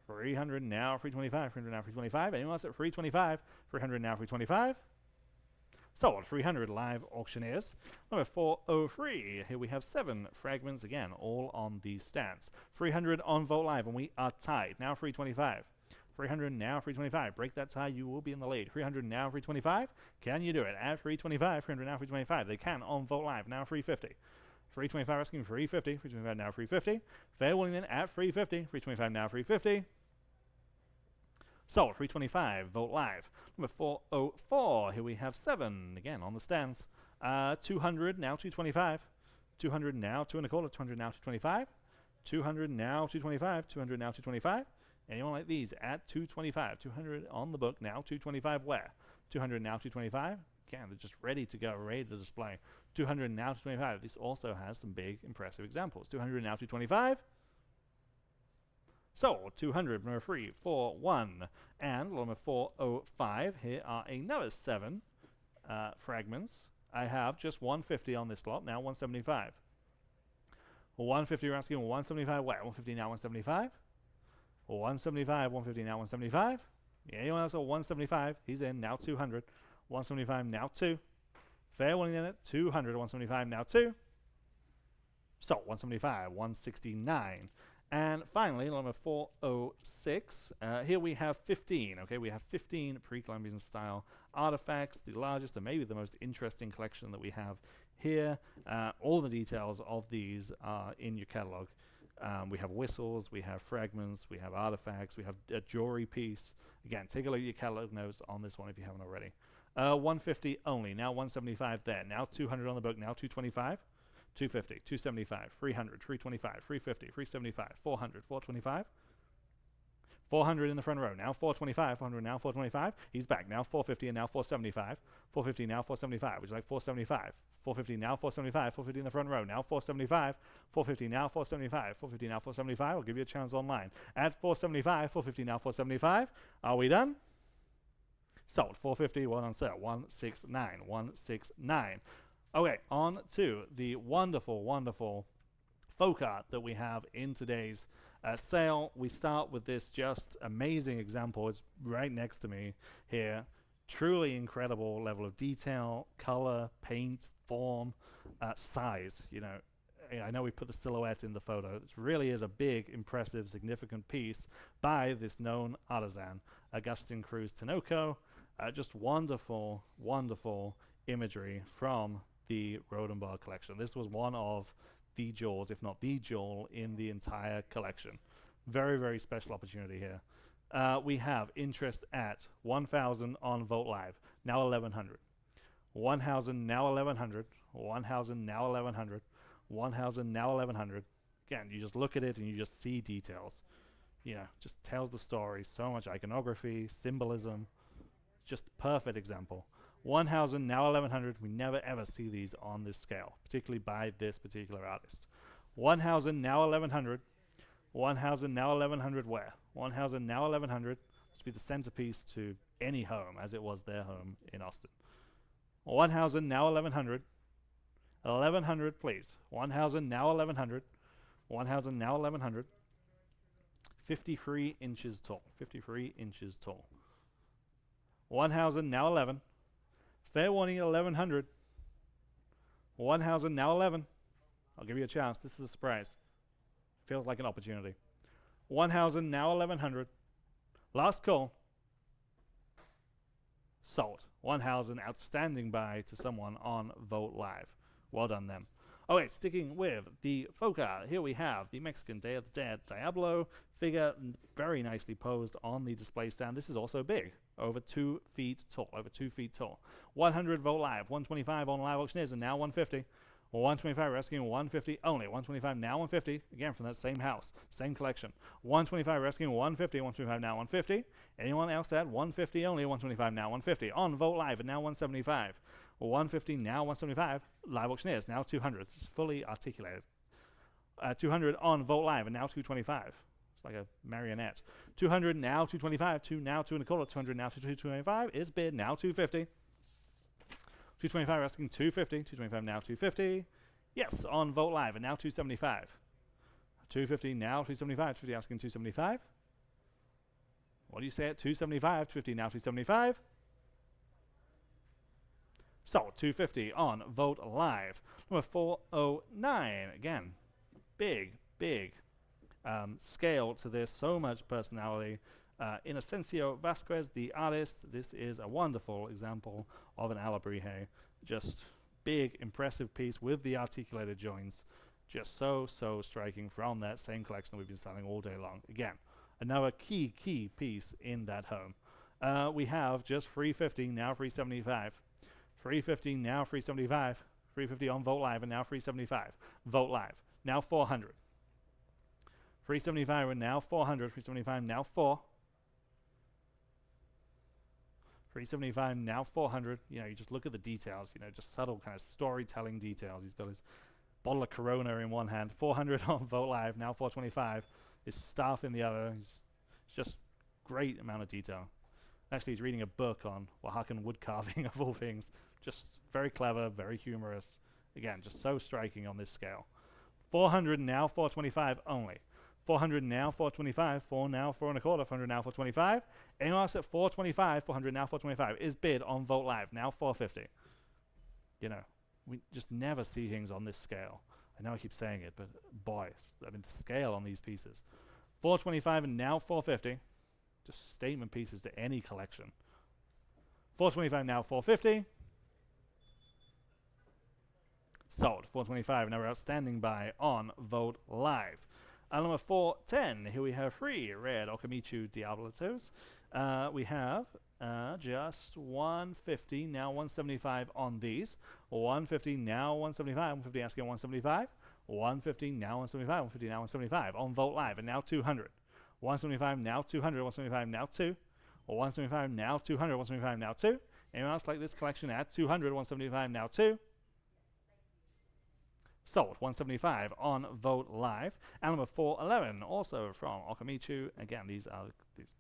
300 now 325, 300 now 325. Anyone else at 325? 300 now 325. Sold. 300 live auctioneers. Number 403. Here we have 7 fragments again, all on these stands. 300 on Vogt Live, and we are tied. Now 325. 300 now 325. Break that tie, you will be in the lead. 300 now 325. Can you do it? At 325. 300 now 325. They can on Vogt Live. Now 350. 325 asking 350. 325 now 350. Fair warning then at 350. 325 now 350. Sold. 325 Vogt Live. Number 404. Here we have 7 again on the stands. 200 now 225. 200 now 2 1/4. 200 now 225. 200 now 225. 200 now 225. Anyone like these at 225? 200 on the book now. 225 where? 200 now 225. Again, they're just ready to go, ready to display. 200 now 225. This also has some big, impressive examples. 200 now 225. So, 200, number 341, and number 405. Here are another 7 fragments. I have just 150 on this lot, now 175. 150 we're asking, 175 where? 150 now 175. 175, 150 now 175. Anyone else at 175? He's in, now 200. 175 now 2. Fair warning in it, 200, 175 now 2. So 175, 169. And finally, number 406, here we have 15. Okay, we have 15 pre-Columbian style artifacts, the largest and maybe the most interesting collection that we have here. All the details of these are in your catalog. We have whistles, we have fragments, we have artifacts, we have a jewelry piece. Again, take a look at your catalog notes on this one if you haven't already. 150 only, now 175 there, now 200 on the book, now 225. 250, 275, 300, 325, 350, 375, 400, 425. 400 in the front row, now 425, 400 now 425. He's back, now 450 and now 475. 450 now 475, would you like 475? 450 now 475, 450 in the front row, now 475. 450 now 475, 450 now 475. I'll give you a chance online. At 475, 450 now 475. Are we done? Sold. 450, one on sale, 169, 169. Okay, on to the wonderful, wonderful folk art that we have in today's sale. We start with this just amazing example. It's right next to me here. Truly incredible level of detail, color, paint, form, size. You know, I know we put the silhouette in the photo. It really is a big, impressive, significant piece by this known artisan, Agustin Cruz Tinoco. Just wonderful, wonderful imagery from the Rhodenbaugh collection. This was one of the jewels, if not the jewel, in the entire collection. Very, very special opportunity here. We have interest at 1,000 on Vogt Live, now 1,100. 1,000 now 1,100. 1,000 now 1,100. 1,000 now 1,100. Again, you just look at it and you just see details. You know, just tells the story. So much iconography, symbolism. Just perfect example. 1,000 now 1,100. We never ever see these on this scale, particularly by this particular artist. 1,000 now 1,100. 1,000 now 1,100 where? 1,000 now 1,100. This would be the centerpiece to any home, as it was their home in Austin. 1,000 now 1,100. 1,100 please. 1,000 now 1,100. 1,000 now 1,100. 53 inches tall. 53 inches tall. 1,000 now 11. Fair warning at 1,100. 1,000 now 11. I'll give you a chance. This is a surprise. Feels like an opportunity. 1,000 now 1,100. Last call. Sold. 1,000 outstanding buy to someone on Vogt Live. Well done them. Okay, sticking with the folk art, here we have the Mexican Day of the Dead Diablo figure, very nicely posed on the display stand. This is also big, over 2 feet tall, over 2 feet tall. 100 Vogt Live, 125 on live auctioneers, and now 150. 125 rescuing 150 only. 125 now 150. Again from that same house, same collection. 125 rescuing 150. 125 now 150. Anyone else at 150 only? 125 now 150. On Vogt Live and now 175. 150 now 175. Live auctioneers now 200. It's fully articulated. 200 on Vogt Live and now 225. It's like a marionette. 200 now 225. 2 now 2 and a quarter. 200 now 225 is bid now 250. 225 asking 250. 225 now 250. Yes, on Vogt Live and now 275. 250 now 275. 250 asking 275. What do you say at 275? 250 now 275. So 250 on Vogt Live. Number 409. Again, big scale to this. So much personality. Inocencio Vasquez, the artist. This is a wonderful example of an alebrije. Just big, impressive piece with the articulated joints. Just so striking from that same collection that we've been selling all day long. Again, another key piece in that home. We have just 350, now 375. 350, now 375. 350 on Vogt Live and now 375. Vogt Live, now 400. 375 and now 400. 375 now 4. 375 now 400. You know, you just look at the details, you know, just subtle kind of storytelling details. He's got his bottle of Corona in one hand. 400 on Vogt Live, now 425. His staff in the other. It's just great amount of detail. Actually, he's reading a book on Oaxacan wood carving of all things. Just very clever, very humorous. Again, just so striking on this scale. 400 now, 425 only. 400 now, 425. 4 now, 4 and a quarter. 400 now, 425. Anyone else at 425? 400 now, 425 is bid on Vogt Live. Now 450. You know, we just never see things on this scale. I know I keep saying it, but boy, I mean the scale on these pieces. 425 and now 450. Just statement pieces to any collection. 425 now 450. Sold. 425. Now we're outstanding buy on Vogt Live. Number 410. Here we have 3 red Okamichu Diablos. We have just 150, now 175 on these. 150, now 175. 150 asking 175. 150, now 175. 150, now 175 on Vogt Live. And now 200. 175, now 200. 175, now 2. 175, now 200. 175, now 2. Anyone else like this collection at 200? 175, now 2. Sold. 175 on Vogt Live. And number 411, also from Okamichu. Again, these are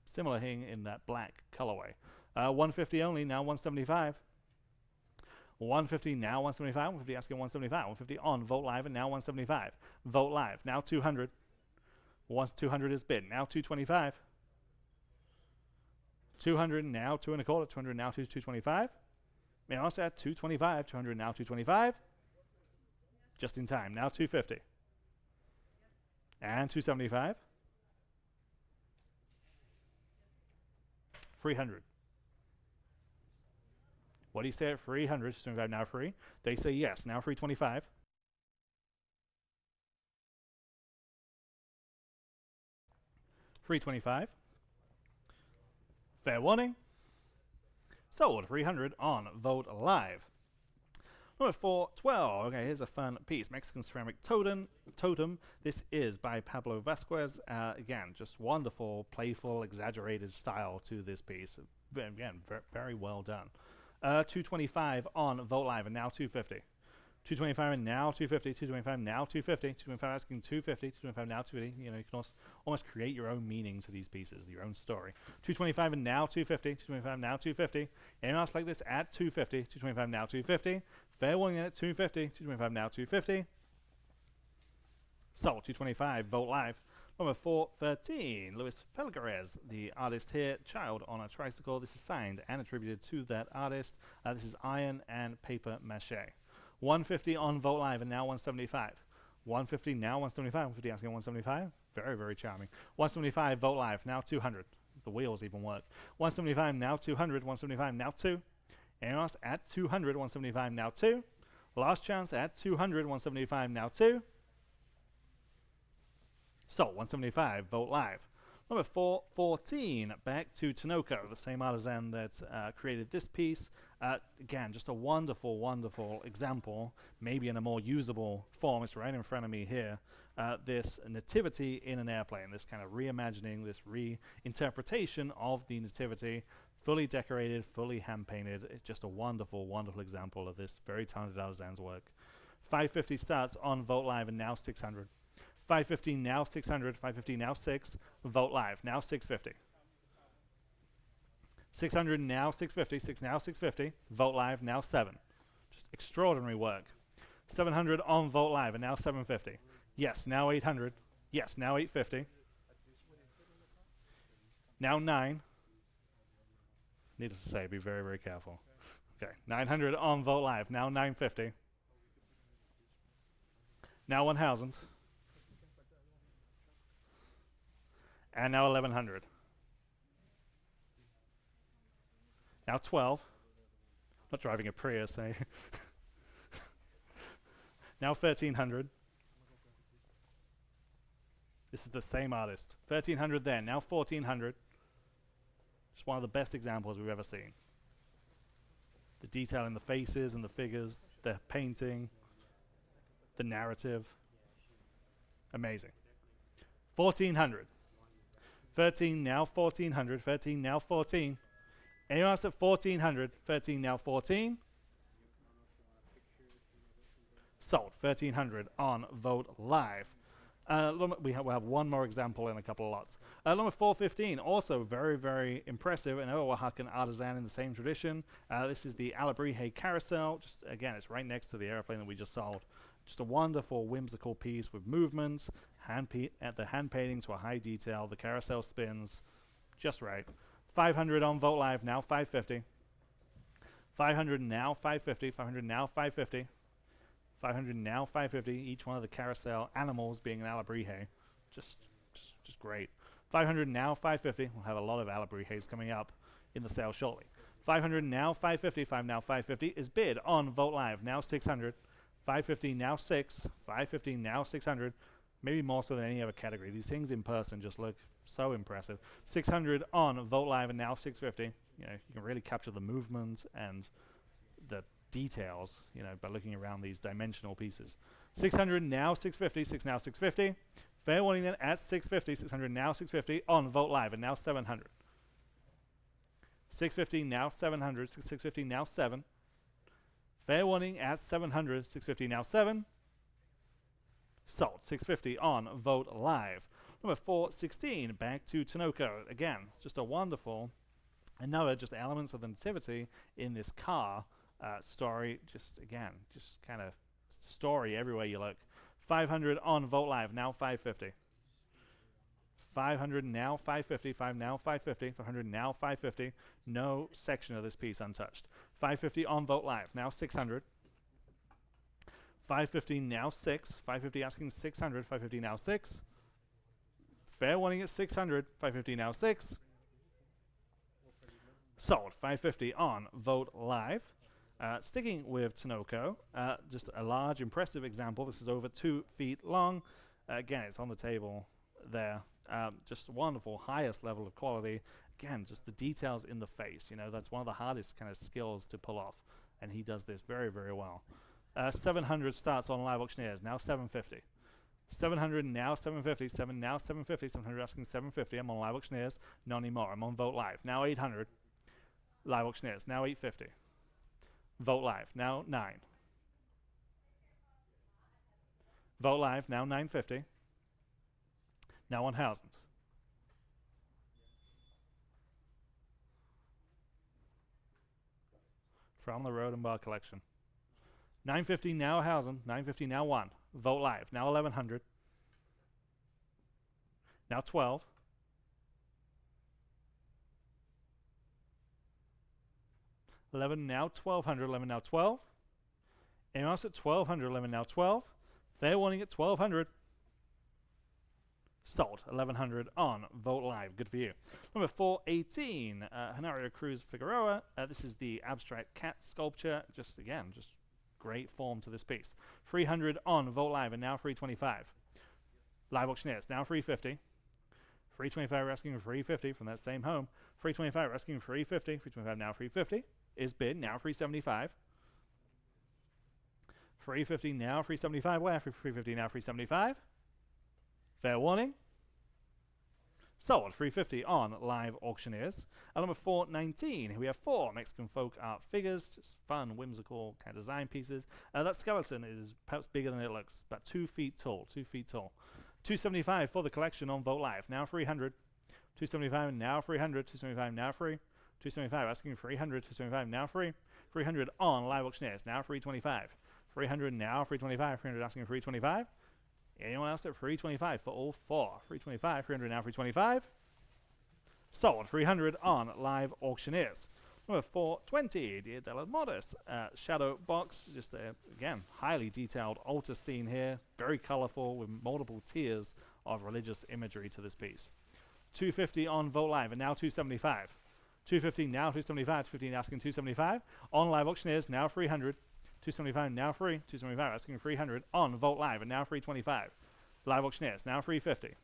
similar thing in that black colorway. 150 only, now 175. 150 now 175. 150 asking 175. 150 on Vogt Live and now 175. Vogt Live now 200. Once 200 is bid, now 225. 200 now 2 and a quarter. 200 now 225. May I also add 225. 200 now 225. Just in time. Now 250. And 275. 300. What do you say at 300? 275 now free. They say yes. Now 325. 325. Fair warning. Sold. 300 on Vogt Live. Number 412. Okay, here's a fun piece. Mexican ceramic totem. This is by Pablo Vasquez. Again, just wonderful, playful, exaggerated style to this piece. Again, very well done. 225 on Vogt Live and now 250. 225 and now 250. 225 now 250. 225 asking 250. 225 now 250. You know, you can almost create your own meaning to these pieces, your own story. 225 and now 250. 225 now 250. Anyone else like this at 250. 225 now 250. Fair warning at 250. 225 now 250. Sold. 225 Vogt Live. Number 413, Luis Felguerez, the artist here, child on a tricycle. This is signed and attributed to that artist. This is iron and paper mache. 150 on Vogt Live and now 175. 150 now 175. 150 asking 175. Very, very charming. 175 Vogt Live, now 200. The wheels even work. 175 now 200. 175 now 2. Anyone else at 200. 175 now 2. Last chance at 200. 175 now 2. So, 175, Vogt Live. Number 414, back to Tinoco, the same artisan that created this piece. Again, just a wonderful, wonderful example, maybe in a more usable form. It's right in front of me here. This nativity in an airplane, this kind of reimagining, this reinterpretation of the nativity, fully decorated, fully hand-painted. It's just a wonderful, wonderful example of this very talented artisan's work. 550 starts on Vogt Live and now 600. 550 now 600, 550 now 6, Vogt Live now 650. 600 now 650, 6 now 650, Vogt Live now 7. Just extraordinary work. 700 on Vogt Live and now 750. Yes, now 800. Yes, now 850. Now 9. Needless to say, be very, very careful. Okay, 900 on Vogt Live, now 950. Now 1000. And now 1100. Now 12. Not driving a Prius, eh? Now 1300. This is the same artist. 1300 then, now 1400. Just one of the best examples we've ever seen. The detail in the faces and the figures, the painting, the narrative. Amazing. 1400. 13 now 1400. 13 now 14. Anyone else at 1400? 13 now 14. Sold. 1300 on Vogt Live. We'll have one more example in a couple of lots. Number 415, also very, very impressive. Another Oaxacan artisan in the same tradition. This is the Alebrije Carousel. Just again, it's right next to the airplane that we just sold. Just a wonderful, whimsical piece with movements, the hand painting to a high detail. The carousel spins just right. 500 on Vogt Live, now 550. 500 now 550. 500 now 550. 500 now 550. Each one of the carousel animals being an Alebrije. Just great. 500 now 550. We'll have a lot of Alebrijes coming up in the sale shortly. 500 now 550. 5 now 550 is bid on Vogt Live, now 600. 550 now 6. 550 now 600. Maybe more so than any other category. These things in person just look so impressive. 600 on Vogt Live and now 650. You know, you can really capture the movement and the details, you know, by looking around these dimensional pieces. 600 now 650. 6 now 650. Fair warning then at 650. 600 now 650 on Vogt Live and now 700. 650 now 700. 650 now 7. Fair warning at 700. 650 now 7. Sold. 650 on Vogt Live. Number 416, back to Tinoco. Again, just a wonderful, another just elements of the nativity in this car story. Just again, just kind of story everywhere you look. 500 on Vogt Live, now 550. 500 now 550. 5 now 550. 500 now 550. No section of this piece untouched. 550 on Vogt Live, now 600. 550 now 6. 550 asking 600. 550 now 6. Fair warning at 600. 550 now 6. Sold. 550 on Vogt Live. Sticking with Tinoco, just a large, impressive example. This is over 2 feet long. Again, it's on the table there. Just wonderful, highest level of quality. Again, just the details in the face. You know, that's one of the hardest kind of skills to pull off, and he does this very, very well. 700 starts on Live Auctioneers, now 750. 700 now 750. 7 now 750. 700 asking 750. I'm on Live Auctioneers, not anymore. I'm on Vogt Live, now 800. Live Auctioneers, now 850. Vogt Live, now 9. Vogt Live, now 950. Now 1,000. From the Rhodenbaugh collection. 950, now 1,000. 950, now 1. Vogt Live, now 1,100. Now 12. $11 now 1,200. 11 now 12. Anyone else at 1,200? 11 now 12. Fair warning at 1,200. Sold. 1,100 on Vogt Live. Good for you. Number 418, Heron Cruz Figueroa. This is the abstract cat sculpture. Just again, just great form to this piece. 300 on Vogt Live and now 325. Live Auctioneers, now 350. 325 we're asking 350 from that same home. 325 we're asking 350. 325 now 350 is bid, now 375. 350 now 375. Where? 350 now 375. Fair warning. Sold. 350 on Live Auctioneers. Number 419, we have 4 Mexican folk art figures, just fun, whimsical kind of design pieces. That skeleton is perhaps bigger than it looks, about 2 feet tall. 2 feet tall. 275 for the collection on Vogt Live, now 300. 275 now 300. 275 now free. 275 asking 300. 275 now free. 300 on Live Auctioneers, now 325. 300 now 325. 300 asking 325. Anyone else at 325 for all 4? 325, 300 now 325. Sold. 300 on Live Auctioneers. Number 420, Dia de los Muertos. Shadow box, just again, highly detailed altar scene here. Very colorful with multiple tiers of religious imagery to this piece. 250 on Vogt Live and now 275. 250 now 275. 250 asking 275. On Live Auctioneers, now 300. 275 now free. 275 asking 300 on Vogt Live and now 325. Live Auctioneers, now 350.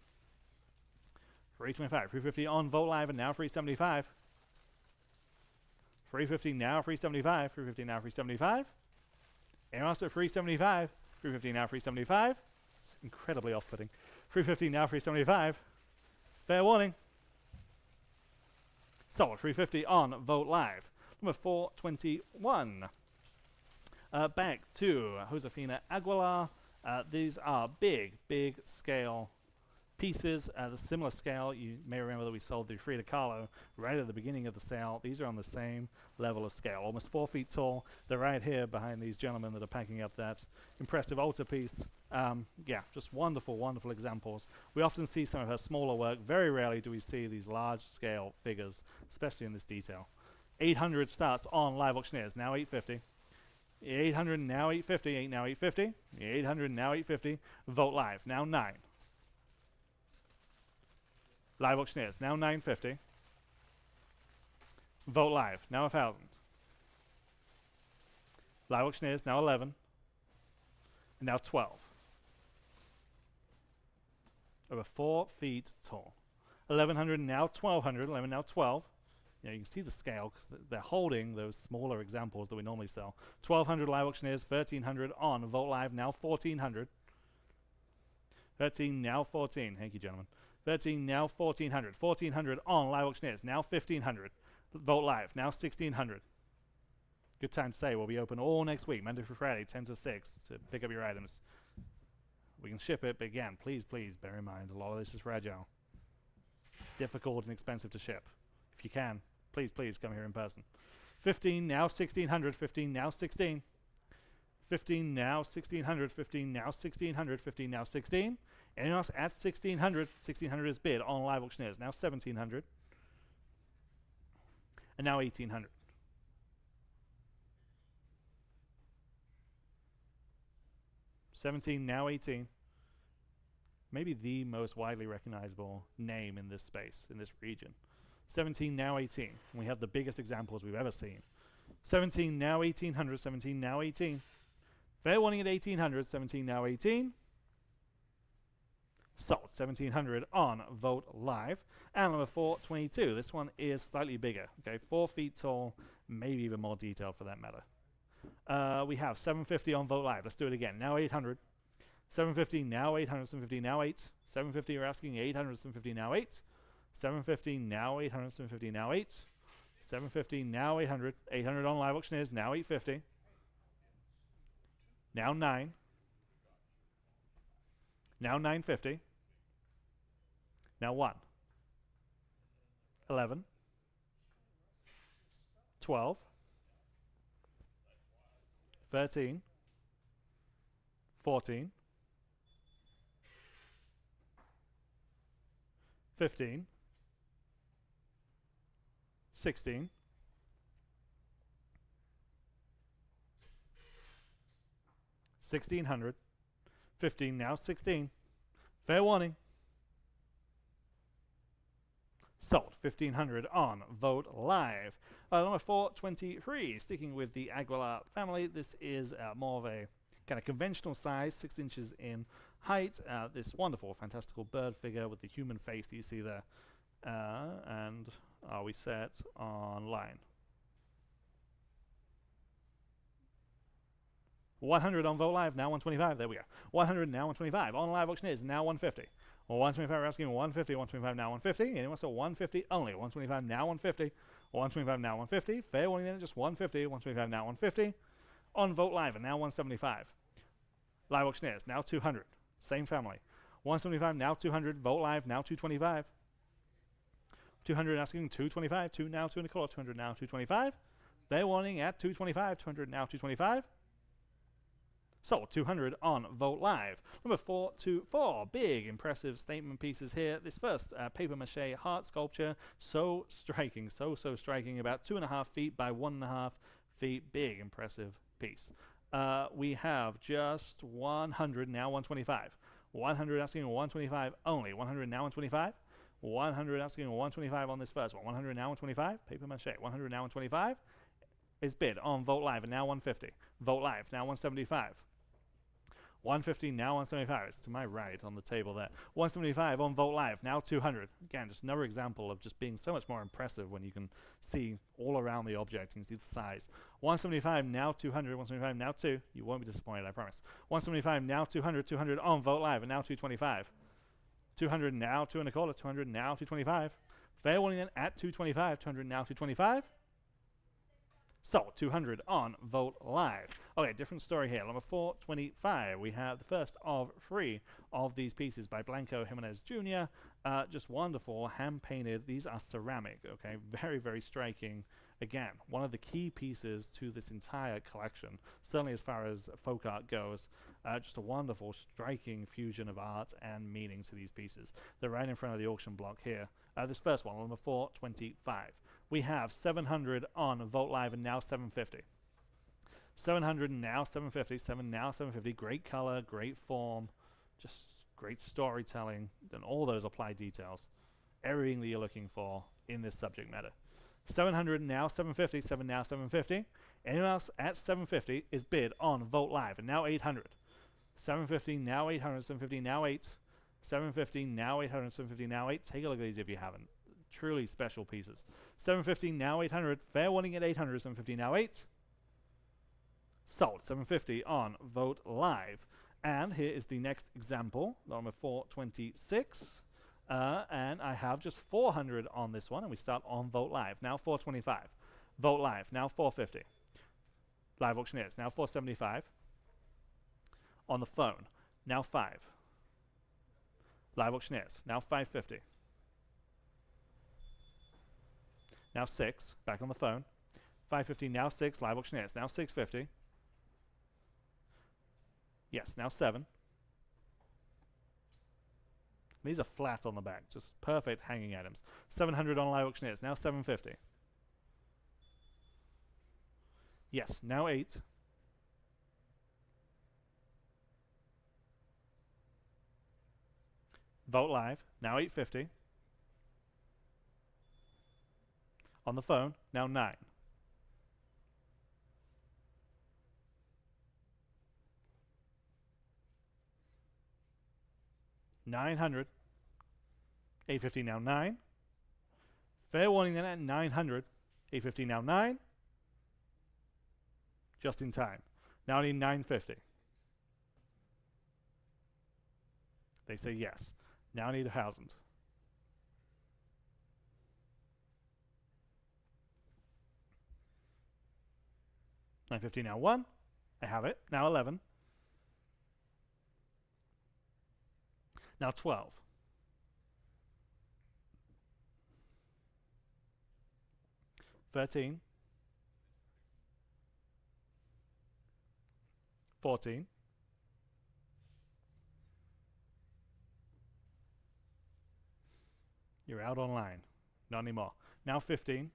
325. 350 on Vogt Live and now 375. 350 now 375. 350 now 375. Anyone else at 375? 350 now 375. It's incredibly off-putting. 350 now 375. Fair warning. Sold. 350 on Vogt Live. Number 421. Back to Josefina Aguilar. These are big scale pieces at a similar scale. You may remember that we sold the Frida Kahlo right at the beginning of the sale. These are on the same level of scale, almost 4 feet tall. They're right here behind these gentlemen that are packing up that impressive altarpiece. Yeah, just wonderful examples. We often see some of her smaller work. Very rarely do we see these large scale figures, especially in this detail. 800 starts on Live Auctioneers, now 850. 800 now 850, 8 now 850. 800 now 850. Vogt Live, now 9. Live Auctioneers, now 950. Vogt Live, now 1,000. Live Auctioneers, now 11. And now 12. Over 4 feet tall. 1,100, now 1,200. 11, now 12. You know, you can see the scale because they're holding those smaller examples that we normally sell. 1,200 Live Auctioneers, 1,300 on Vogt Live, now 1,400. 13, now 14. Thank you, gentlemen. 13, now 1,400. 1,400 on Live Auctioneers, now 1,500. Vogt Live, now 1,600. Good time to say we'll be open all next week, Monday through Friday, 10 to 6, to pick up your items. We can ship it, but again, please bear in mind, a lot of this is fragile. Difficult and expensive to ship. If you can, please come here in person. 15, now 1,600. 15, now 16. 15, now 1,600. 15, now 1,600. 15, now 16. Anyone else at 1,600? 1,600 is bid on Live Auctioneers. Now 1,700. And now 1,800. $17, now 18. Maybe the most widely recognizable name in this space, in this region. 17, now 18. We have the biggest examples we've ever seen. 17, now 1,800. 17, now 18. Fair warning at 1,800. 17, now 18. Sold. 1,700 on Vogt Live. And number 422. This one is slightly bigger. Okay, 4 feet tall, maybe even more detailed for that matter. We have 750 on Vogt Live. Let's do it again. Now 800. 750, now 800. 750, now 8. 750, you're asking 800. 750, now 8. 750, now 800. 750, now 8. 750, now 800. 800 on Live Auctioneers, now 850. Now 9. Now 950. Now 1. 11. 12. 13. 14. 15. 16. 1,600. 15, now 16. Fair warning. Sold. 1,500 on Vogt Live. Number 423, sticking with the Aguilar family. This is more of a kind of conventional size, 6 inches in height. This wonderful, fantastical bird figure with the human face that you see there. And are we set online? 100 on Vogt Live, now 125. There we go. 100, now 125. On Live Auctioneers, now 150. 125, we're asking 150. 125, now 150. Anyone wants a 150 only? 125, now 150. 125, now 150. Fair warning then, just 150. 125, now 150. On Vogt Live, and now 175. Live Auctioneers, now 200. Same family. 175, now 200. Vogt Live, now 225. 200 asking 225. 2 now, 2 and a quarter. 200 now, 225. Fair warning at 225. 200 now, 225. Sold. 200 on Vogt Live. Number 424. Big, impressive statement pieces here. This first paper mache heart sculpture. So striking, so striking. About 2.5 feet by 1.5 feet. Big, impressive piece. We have just 100, now 125. 100 asking 125 only. 100 now 125. 100 asking 125 on this first one. 100 now 125. Paper mache. 100 now 125 is bid on Vogt Live, and now 150. Vogt Live, now 175. 150, now 175. It's to my right on the table there. 175 on Vogt Live, now 200. Again, just another example of just being so much more impressive when you can see all around the object and you see the size. 175, now 200. 175, now 2. You won't be disappointed, I promise. 175, now 200. 200 on Vogt Live, and now 225. 200 now 2 and a quarter. 200 now 225. Fair warning then at 225. 200 now 225. Sold. 200 on Vogt Live. Okay, different story here. Number 425. We have the first of 3 of these pieces by Blanco Jimenez Jr. Just wonderful, hand-painted. These are ceramic, okay? Very, very striking. Again, one of the key pieces to this entire collection, certainly as far as folk art goes. Just a wonderful, striking fusion of art and meaning to these pieces. They're right in front of the auction block here. This first one, number 425. We have 700 on Vogt Live and now 750. 700 and now 750. 7 now 750. Great color, great form, just great storytelling, and all those applied details. Everything that you're looking for in this subject matter. 700 and now 750. 7 now 750. Anyone else at 750 is bid on Vogt Live and now 800. 750 now 800. 750 now 8. 750 now 800. 750 now 8. Take a look at these if you haven't. Truly special pieces. 750 now 800. Fair warning at 800. 750 now 8. Sold. 750 on Vogt Live. And here is the next example, number 426. And I have just 400 on this one, and we start on Vogt Live. Now 425. Vogt Live. Now 450. Live auctioneers. Now 475. On the phone. Now 5. Live auctioneers. Now 550. Now 6, back on the phone. 550, now 6, live auctioneers. Now 650. Yes, now 7. These are flat on the back, just perfect hanging items. 700 on live auctioneers. Now 750. Yes, now 8. Vogt Live, now 850. On the phone, now 9. $900. 850 now 9. Fair warning then at 900. 850 now 9. Just in time. Now I need 950. They say yes. Now I need 1,000. $950 now 1. I have it. Now 11. Now 12. $13. 14. You're out online. Not anymore. Now 15.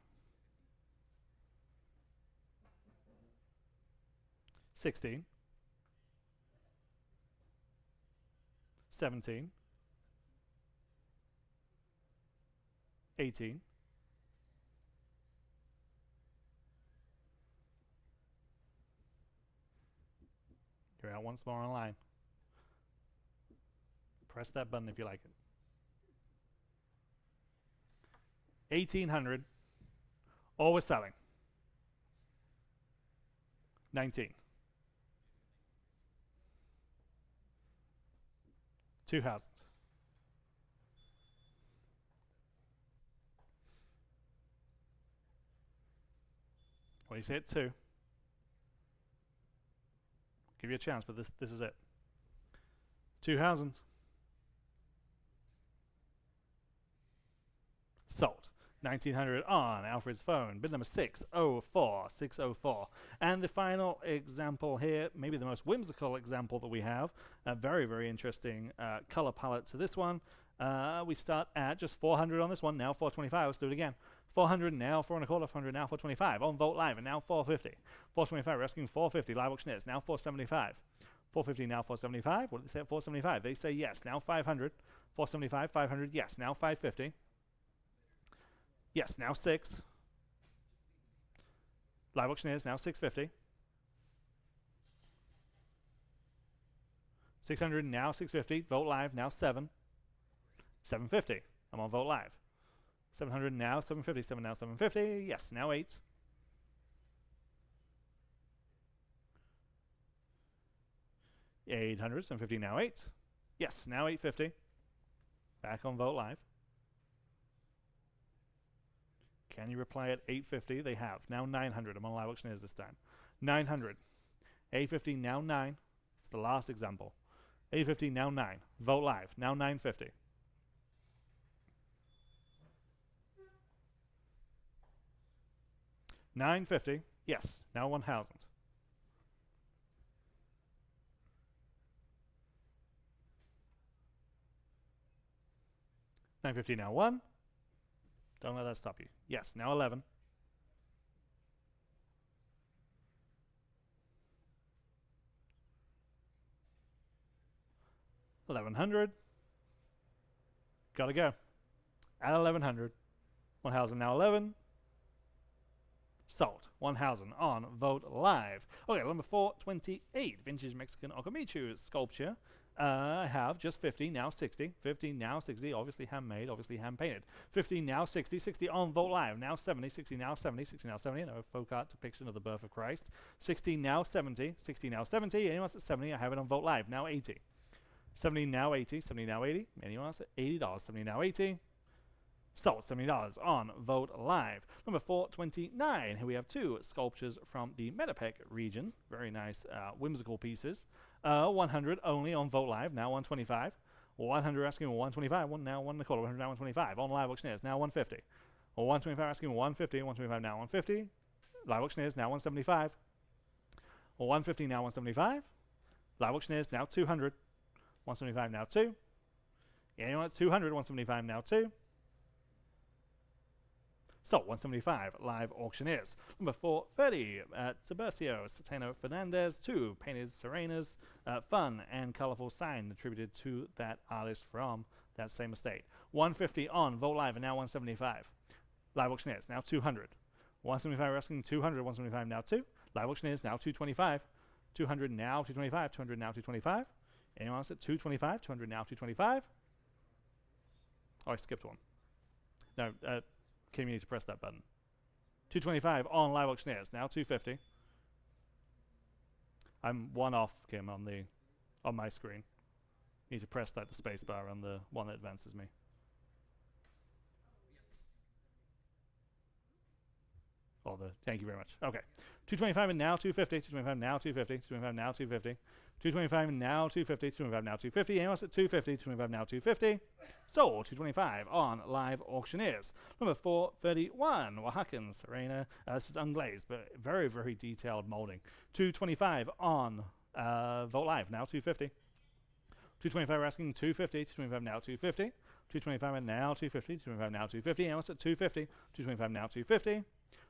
16. 17. 18. 'You're out once more online. Press that button if you like it. 1,800. All we're selling. 19. 2,000. What do you say at 2? Give you a chance, but this is it. 2,000. Sold. 1,900 on Alfred's phone. Bid number 604. 604. And the final example here, maybe the most whimsical example that we have. A very, very interesting color palette to this one. We start at just 400 on this one. Now 425. Let's do it again. 400 now, 425, 400 now, 425 on Vogt Live, and now 450. 425, we're asking 450, live auctioneers, now 475. 450 now, 475. What did they say at 475? They say yes, now 500. 475, 500, yes, now 550. Yes, now 6. Live auctioneers, now 650. 600 now, 650. Vogt Live, now 7. 750. I'm on Vogt Live. 700 now, 750. 7 now, 750. Yes, now 8. $800, 750 now 8. Yes, now 850. Back on Vogt Live. Can you reply at 850? They have. Now 900. I'm on live auctioneers this time. 900. 850, now 9. It's the last example. 850, now 9. Vote live. Now 950. $950. Yes. Now 1,000. $950, now 1. Don't let that stop you. Yes. Now 11. $1,100. Gotta go. At 1,100. 1,000, now 11. Sold. 1,000 on Vote Live. Okay, number 428. Vintage Mexican Okamichu sculpture. I have just 50, now 60. 50, now 60. Obviously handmade, obviously hand painted. 50, now 60. 60 on Vote Live. Now 70. 60, now 70. 60, now 70. Another folk art depiction of the birth of Christ. 60, now 70. 60, now 70. Anyone else at 70? I have it on Vote Live. Now 80. 70, now 80. 70, now 80. Anyone else at $80? 70, now 80. Sold. $70 on Vote Live. Number 429. Here we have two sculptures from the Metapec region. Very nice, whimsical pieces. 100 only on Vote Live. Now 125. 100 asking 125. Now 1 1/4. 100 now 125. On live auctioneers. Now 150. 125 asking 150. 125 now 150. Live auctioneers now 175. 150 now 175. Live auctioneers now 200. 175 now 2. Anyone at 200. 175 now 2. So, 175 live auctioneers. Number 430, Tiburcio Satano Fernandez, 2 painted Serenas, fun and colorful sign attributed to that artist from that same estate. 150 on Vote Live, and now 175. Live auctioneers, now 200. 175 asking 200, 175 now 2. Live auctioneers, now 225. 200 now 225, 200 now 225. Anyone else at 225, 200 now 225. Oh, I skipped one. No, Kim, you need to press that button. 225 on live auctioneers. Now 250. I'm one off, Kim, on my screen. You need to press the space bar on the one that advances me. Thank you very much. Okay. 225 and now 250. 225 now 250. 225 now 250. 225 and now 250. 225 now 250. Anyone else at 250? 225 now 250. Sold. 225 on live auctioneers. Number 431. Oaxacan Serena. This is unglazed, but very, very detailed molding. 225 on Vote Live. Now 250. 225 we're asking 250. 225 now 250. 225 and now 250. 225 now 250. Anyone else at 250? 225 now 250.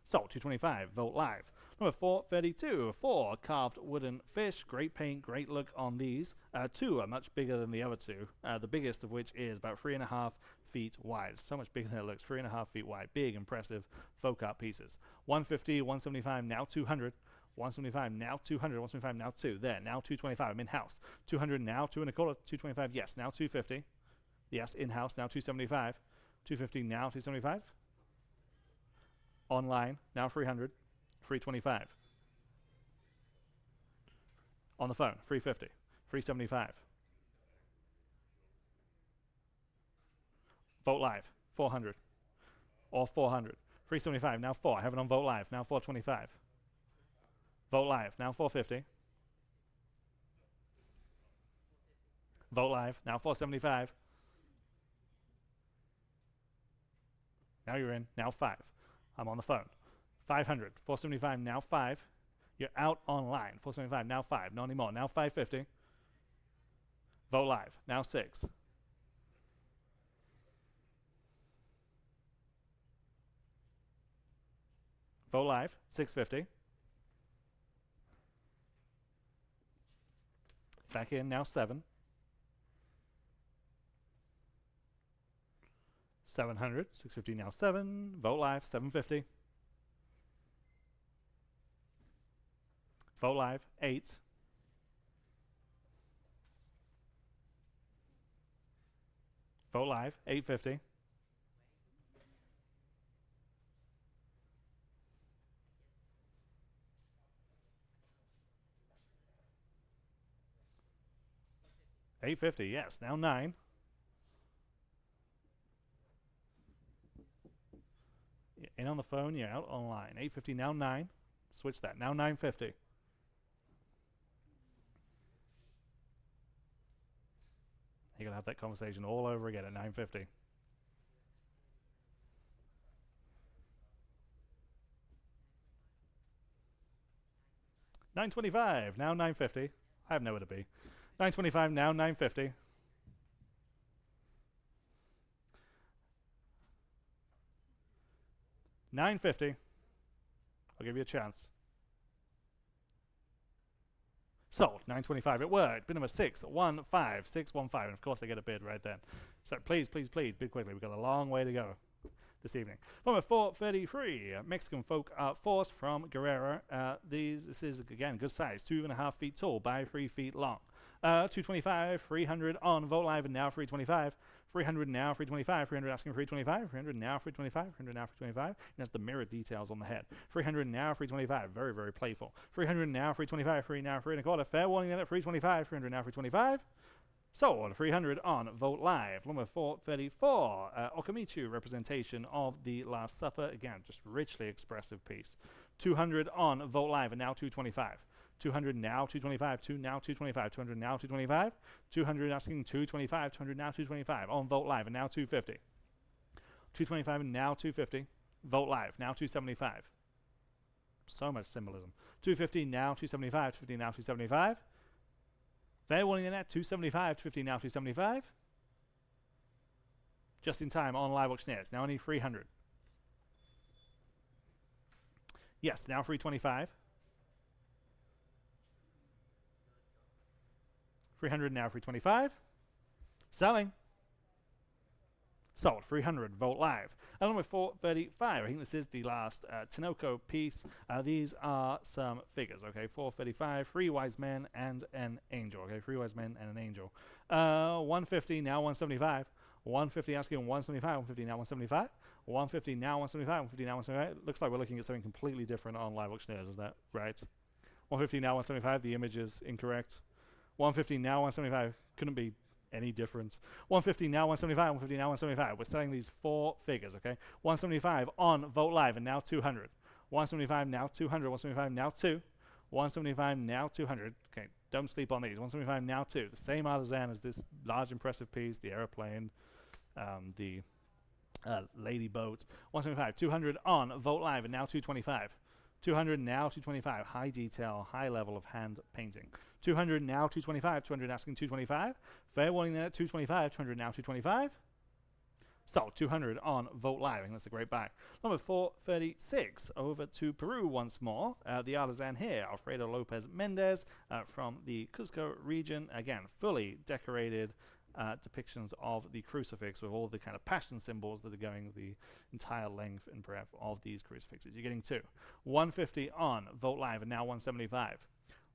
Sold. 225. Vote Live. Number 432. 4 carved wooden fish. Great paint, great look on these. 2 are much bigger than the other 2. The biggest of which is about 3.5 feet wide. So much bigger than it looks. 3.5 feet wide. Big, impressive folk art pieces. 150, 175, now 200. 175, now 200. 175, now 2. There, now 225. I'm in-house. 200 now, 2 1/4. 225, yes. Now 250. Yes, in-house. Now 275. 250 now, 275. Online, now 300, 325. On the phone, 350, 375. Vote Live, 400, or 400. 375, now 4. I have it on Vote Live, now 425. Vote Live, now 450. Vote Live, now 475. Now you're in, now 5. I'm on the phone. 500, 475, now 5. You're out online. 475, now 5. Not anymore. Now 550. Vote Live, now 6. Vote Live, 650. Back in, now 7. 700, 650 now 7. Vote Live, 750. Vote Live, 8. Vote Live, 850. $850, yes, now 9. In on the phone, you're out online. 850, now 9. Switch that. Now 950. You're going to have that conversation all over again at 950. $925, now $950. I have nowhere to be. $925, now $950. $950. I'll give you a chance. Sold. $925. It worked. Bid number 615. 615. And of course, I get a bid right then. So please, please, please, bid quickly. We've got a long way to go this evening. Number 433, Mexican folk art force from Guerrero. This is, again, good size, 2.5 feet tall by 3 feet long. 225, 300 on Vote Live, and now 325. 300 now, 325. 300 asking 325. 300 now, 325. 300 now, 325. And that's the mirror details on the head. 300 now, 325. Very, very playful. 300 now, 325. 3 now, 3 1/4. Fair warning then at 325. 300 now, 325. Sold. 300 on Vote Live. Number 434, Okamichu representation of the Last Supper. Again, just richly expressive piece. 200 on Vote Live, and now 225. 200 now, 225. 2 now, 225. 200 now, 225. 200 asking 225. 200 now, 225 on Vote Live, and now 250. 225 and now 250. Vote Live, now 275. So much symbolism. 250 now, 275. 250 now, 275. Fair warning in at 275, 250 now 275. Just in time on Live Auctioneers. Now only 300. Yes, now 325. 300 now 325. Selling. Sold. 300. Vote Live. And number 435. I think this is the last Tinoco piece. These are some figures. Okay, 435. 3 wise men and an angel. Okay, 3 wise men and an angel. 150 now 175. 150 asking 175. 150 now 175. 150 now 175. 150 now 175. Looks like we're looking at something completely different on Live Auctioneers. Is that right? 150 now 175. The image is incorrect. 150 now 175. Couldn't be any difference. 150 now 175. 150 now 175. We're selling these 4 figures, okay? 175 on Vote Live, and now 200. 175 now 200. 175 now 2. 175 now 200. Okay, don't sleep on these. 175 now 2. The same artisan as this large impressive piece, the airplane, the lady boat. 175. 200 on Vote Live, and now 225. 200 now 225. High detail, high level of hand painting. 200 now 225. 200 asking 225. Fair warning then at 225. 200 now 225. So 200 on Vote Live. I think that's a great buy. Number 436. Over to Peru once more. The artisan here, Alfaro Lopez Mendez from the Cusco region. Again, fully decorated depictions of the crucifix with all the kind of passion symbols that are going the entire length and breadth of these crucifixes. You're getting 2. 150 on Vote Live, and now 175.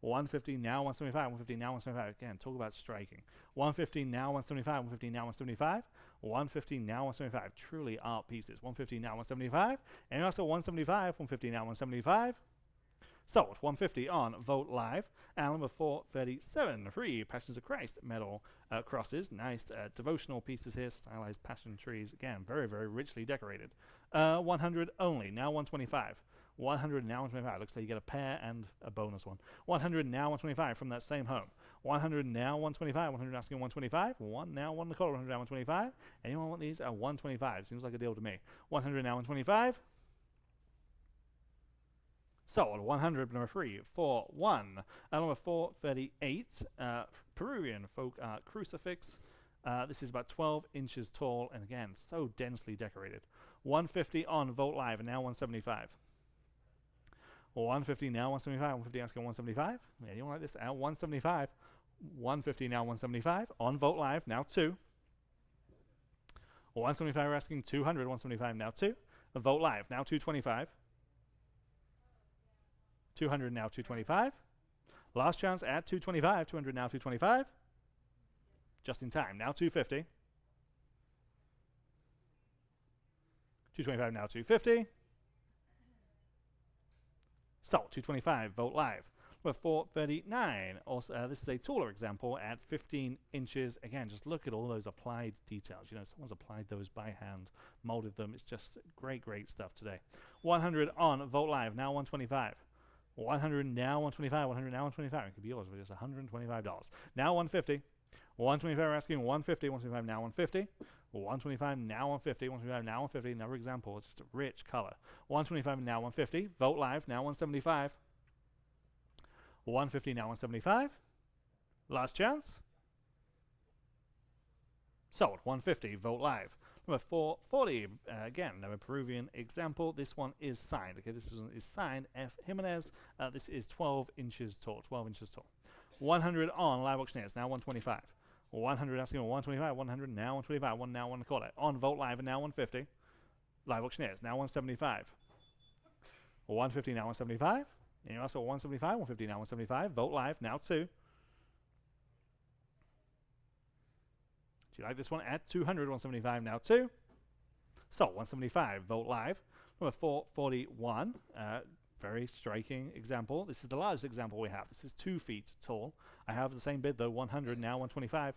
150 now 175. 150 now 175. Again, talk about striking. 150 now 175. 150 now 175. 150 now 175. Truly art pieces. 150 now 175. And also 175. 150 now 175. Sold. 150 on Vote Live. And number 437, 3 Passions of Christ medal crosses. Nice devotional pieces here, stylized passion trees. Again, very, very richly decorated. 100 only. Now 125. 100 now 125. Looks like you get a pair and a bonus one. 100 now 125 from that same home. 100 now 125. 100 asking 125. 1 now 1 1/4. 100 now 125. Anyone want these? 125. Seems like a deal to me. 100 now 125. Sold. 100, number 341. Number 438, Peruvian folk art crucifix. This is about 12 inches tall, and again, so densely decorated. 150 on Vote Live, and now 175. 150 now 175. 150 asking 175. Yeah, you want like this? 175. 150 now 175 on Vote Live, now 2. 175 asking 200. 175 now 2. Vote Live, now 225. 200 now 225. Last chance at 225. 200 now 225. Just in time. Now 250. 225 now 250. Sold. 225. Vote Live. Number 439. Also, this is a taller example at 15 inches. Again, just look at all those applied details. You know, someone's applied those by hand, molded them. It's just great, great stuff today. 100 on Vogt Live, now 125. 100 now 125. 100 now 125. It could be yours for just $125. Now 150. 125 we're asking 150. 125 now 150. 125 now 150. 125 now 150. Another example. It's just a rich color. 125 now 150. Vogt Live now 175. 150 now 175. Last chance. Sold. 150. Vogt Live. Number 440. Again, another Peruvian example. This one is signed. Okay, this one is signed. F. Jimenez. This is 12 inches tall. 12 inches tall. 100 on live auctioneers. Now 125. 100 asking 125. 100 now 125. One now 125. On Vogt Live and now 150. Live auctioneers. Now 175. 150 now 175. And you also 175. 150 now 175. Vogt Live now 2. Do you like this one? At 200, 175 now 2. So 175, Vogt Live. Number 441, very striking example. This is the largest example we have. This is 2 feet tall. I have the same bid though, 100 now 125.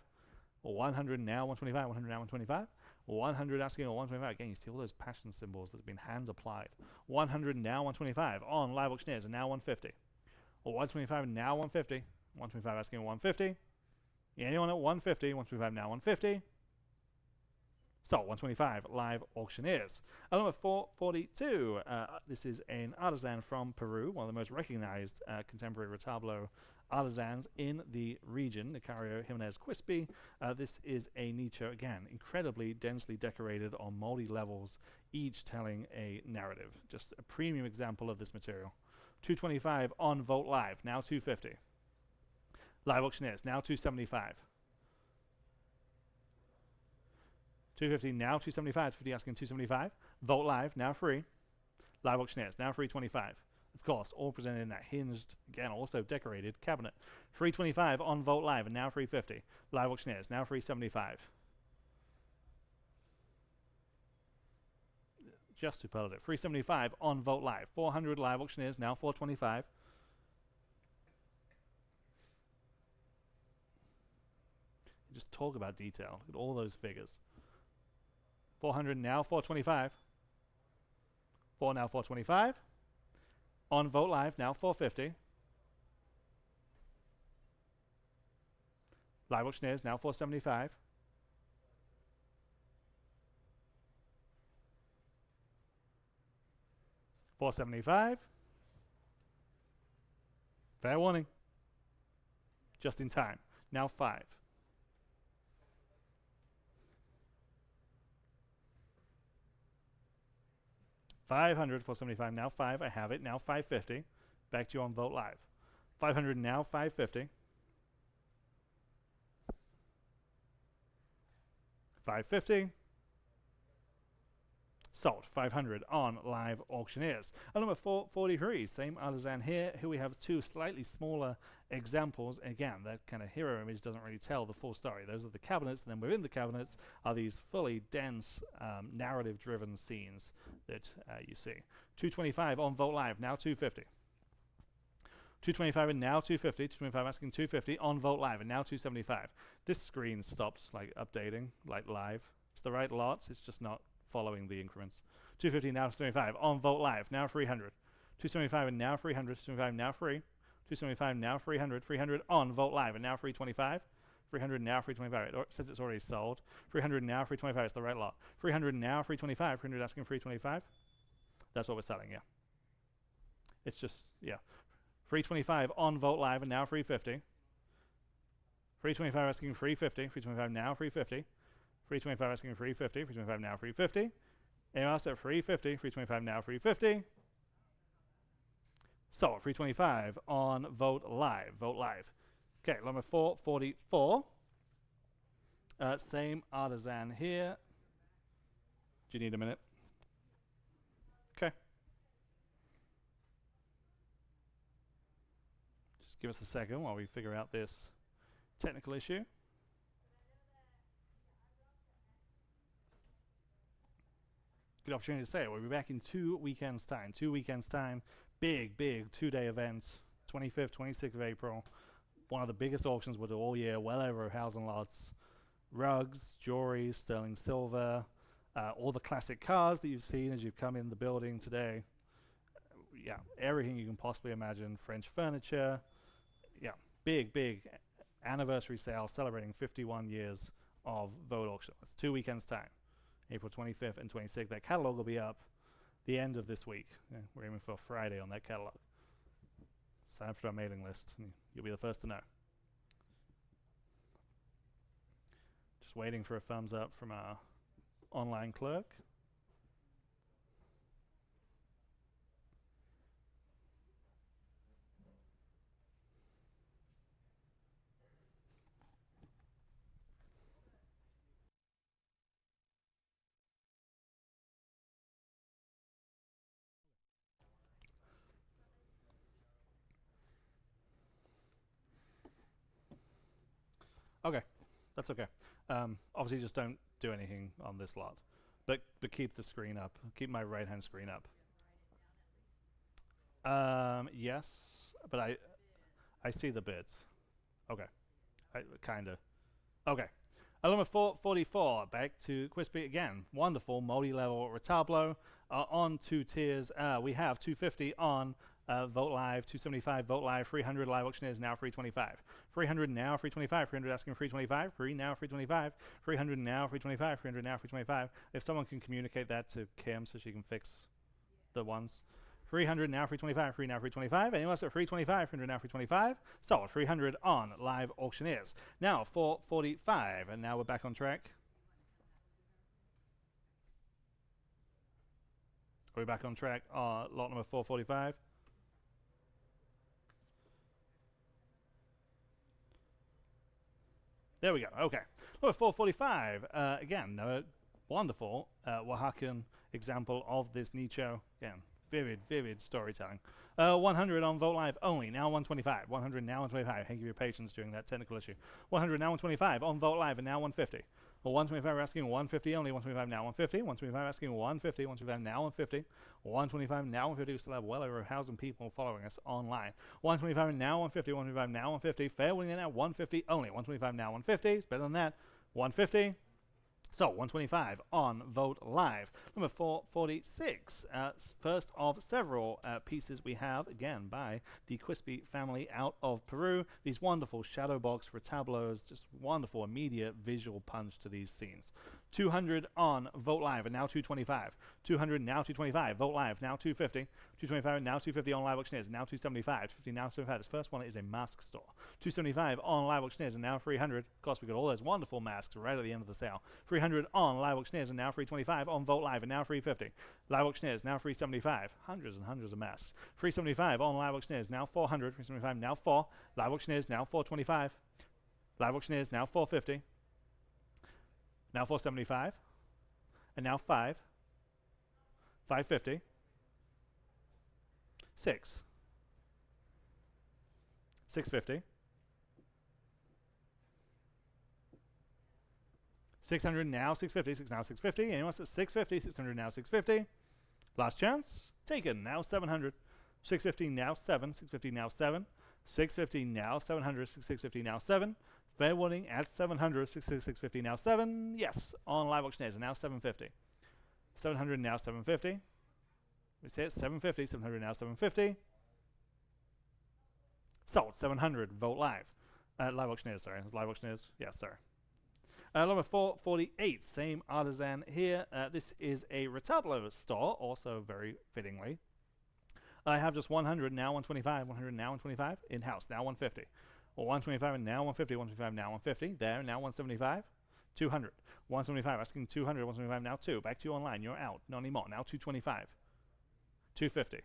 100 now 125, 100 now 125. 100 asking or 125. Again, you see all those passion symbols that have been hand applied. 100 now 125 on live auctioneers and now 150. 125 now 150. 125 asking 150. Anyone at 150, 125 now 150. So 125 live auctioneers. Number 442. This is an artisan from Peru, one of the most recognized contemporary retablo artisans in the region, Nicario Jimenez Quispe. This is a nicho, again, incredibly densely decorated on moldy levels, each telling a narrative. Just a premium example of this material. 225 on Vogt Live, now 250. Live auctioneers, now 275. 250, now 275. 50 asking 275. Vogt Live, now free. Live auctioneers, now 325. Of course, all presented in that hinged, again, also decorated cabinet. 325 on Vogt Live, and now 350. Live auctioneers, now 375. Just superlative. 375 on Vogt Live. 400 live auctioneers, now 425. Just talk about detail. Look at all those figures. 400 now 425. 4 now 425. On Vogt Live now 450. Live auctioneers now 475. $475. Fair warning. Just in time. Now 5. $500, $475, now 5. I have it. Now 550. Back to you on Vogt Live. 500 now 550. 550. Sold. 500 on live auctioneers. And number 443, same artisan here. Here we have 2 slightly smaller examples. Again, that kind of hero image doesn't really tell the full story. Those are the cabinets, and then within the cabinets are these fully dense, narrative-driven scenes that you see. 225 on Vogt Live, now 250. 225 and now 250. 225 asking 250 on Vogt Live, and now 275. This screen stopped like updating, like live. It's the right lot. It's just not following the increments. 250 now 275 on Vogt Live, now 300. 275 and now 300. 275 now free. 275 now 300. 300 on Vogt Live and now 325. 300 now 325. It says it's already sold. 300 now 325. It's the right lot. 300 now 325. 300 asking 325. That's what we're selling. Yeah. It's just 325 on Vogt Live and now 350. 325 asking 350. 325 now 350. 325 asking 350. 325 now 350. And also 350. 325 now 350. So 325 on Vogt Live. Vogt Live. Okay, number 444. Same artisan here. Do you need a minute? Okay. Just give us a second while we figure out this technical issue. Good opportunity to say it. We'll be back in 2 weekends' time. 2 weekends' time. Big 2-day event. 25th, 26th of April. One of the biggest auctions we'll do all year, well over 1,000 lots. Rugs, jewelry, sterling silver, all the classic cars that you've seen as you've come in the building today. Yeah, everything you can possibly imagine. French furniture. Yeah, big anniversary sale celebrating 51 years of Vogt auction. It's 2 weekends time, April 25th and 26th. That catalog will be up the end of this week. Yeah, we're aiming for Friday on that catalog. Sign up for our mailing list. You'll be the first to know. Just waiting for a thumbs up from our online clerk. Okay, that's okay. Obviously, just don't do anything on this lot, but keep the screen up. Keep my right hand screen up. Yes, but I see the bids. Okay, kinda. Okay. Element 444, back to Quispy again. Wonderful multi-level retablo on 2 tiers. We have 250 on Vogt Live, 275 Vogt Live, 300 live auctioneers now 325. 300 now 325, 300 asking 325, 3 now 325, 300 now 325, 300 now 325. If someone can communicate that to Kim so she can fix the ones. 300 now 325, 3 now 325. Anyone else at 325, 300 now 325. So 300 on live auctioneers. Now 445, and now we're back on track. Are we back on track? Lot number 445. There we go. Okay. Number 445. Again, wonderful Oaxacan example of this nicho. Again, vivid storytelling. 100 on Vogt Live only. Now 125. 100 now 125. Thank you for your patience during that technical issue. 100 now 125 on Vogt Live and now 150. Well, 125 we're asking 150 only. 125 now 150. 125 asking 150. 125 now 150. 125 now 150. We still have well over 1,000 people following us online. 125 now 150. 125 now 150. Fair winning now 150 only. 125 now 150. It's better than that. 150. So 125 on Vogt Live. Number 446. First of several pieces we have, again, by the Quispy family out of Peru. These wonderful shadow box retablos, just wonderful immediate visual punch to these scenes. 200 on Vogt Live and now 225. 200 now 225. Vogt Live now 250. 225 now 250 on live auctioneers, now 275. 250 now 75. This first one is a mask store. 275 on live auctioneers and now 300. Of course, we got all those wonderful masks right at the end of the sale. 300 on live auctioneers and now 325 on Vogt Live and now 350. Live auctioneers now 375. Hundreds and hundreds of masks. 375 on live auctioneers now 400. 375 now 4. Live auctioneers now 425. Live auctioneers now 450. Now 475. And now 5. 550. 6. 650. 600 now 650. 6 now 650. Anyone else at 650? 600 now 650. Last chance. Taken. Now 700. 650 now 7. 650 now 7. 650 now 700. 650 now 7. Fair warning at 700. 650 now 7. Yes. On live auctioneers and now 750. 700 now 750. We say it's 750. 700 now 750. Sold. 700. Vogt Live. Live auctioneers, sorry. Live auctioneers. Yes, sorry. Number 448. Same artisan here. This is a retablo store, also very fittingly. I have just 100, now 125, 100, now 125, in-house, now 150. Well, 125 and now 150, 125, now 150, there, now 175, 200. 175, asking 200, 175, now 2. Back to you online, you're out, not anymore, now 225. 250.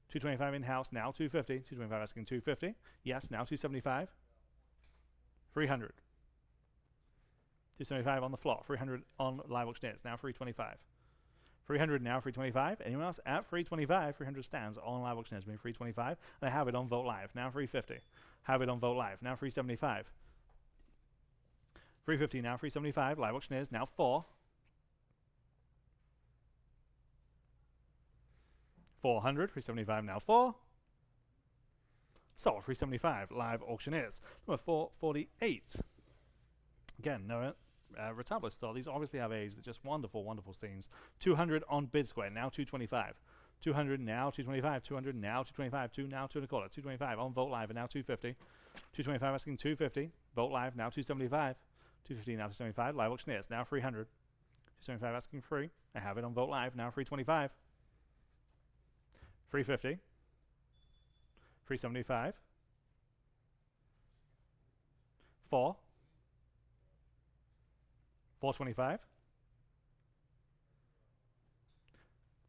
225 in-house, now 250. 225 asking 250. Yes, now 275. 300. 275 on the floor. 300 on live auctioneers, now 325. 300 now 325. Anyone else at 325? 300 stands on live auctioneers, being 325. And I have it on Vogt Live, now 350. Have it on Vogt Live, now 375. 350 now 375. Live auctioneers, now 4. 400, 375 now 4. Sold 375. Live auctioneers. Number 448. Again, no retablo store. These obviously have age. They're just wonderful, wonderful scenes. 200 on bid square. Now 225. 200 now 225. 200 now 225. 2 now 2 and a quarter. 225 on Vogt Live and now 250. 225 asking 250. Vogt Live now 275. 250 now 275. Live auctioneers now 300. 275 asking free. I have it on Vogt Live now 325. 350. 375. 4. 425.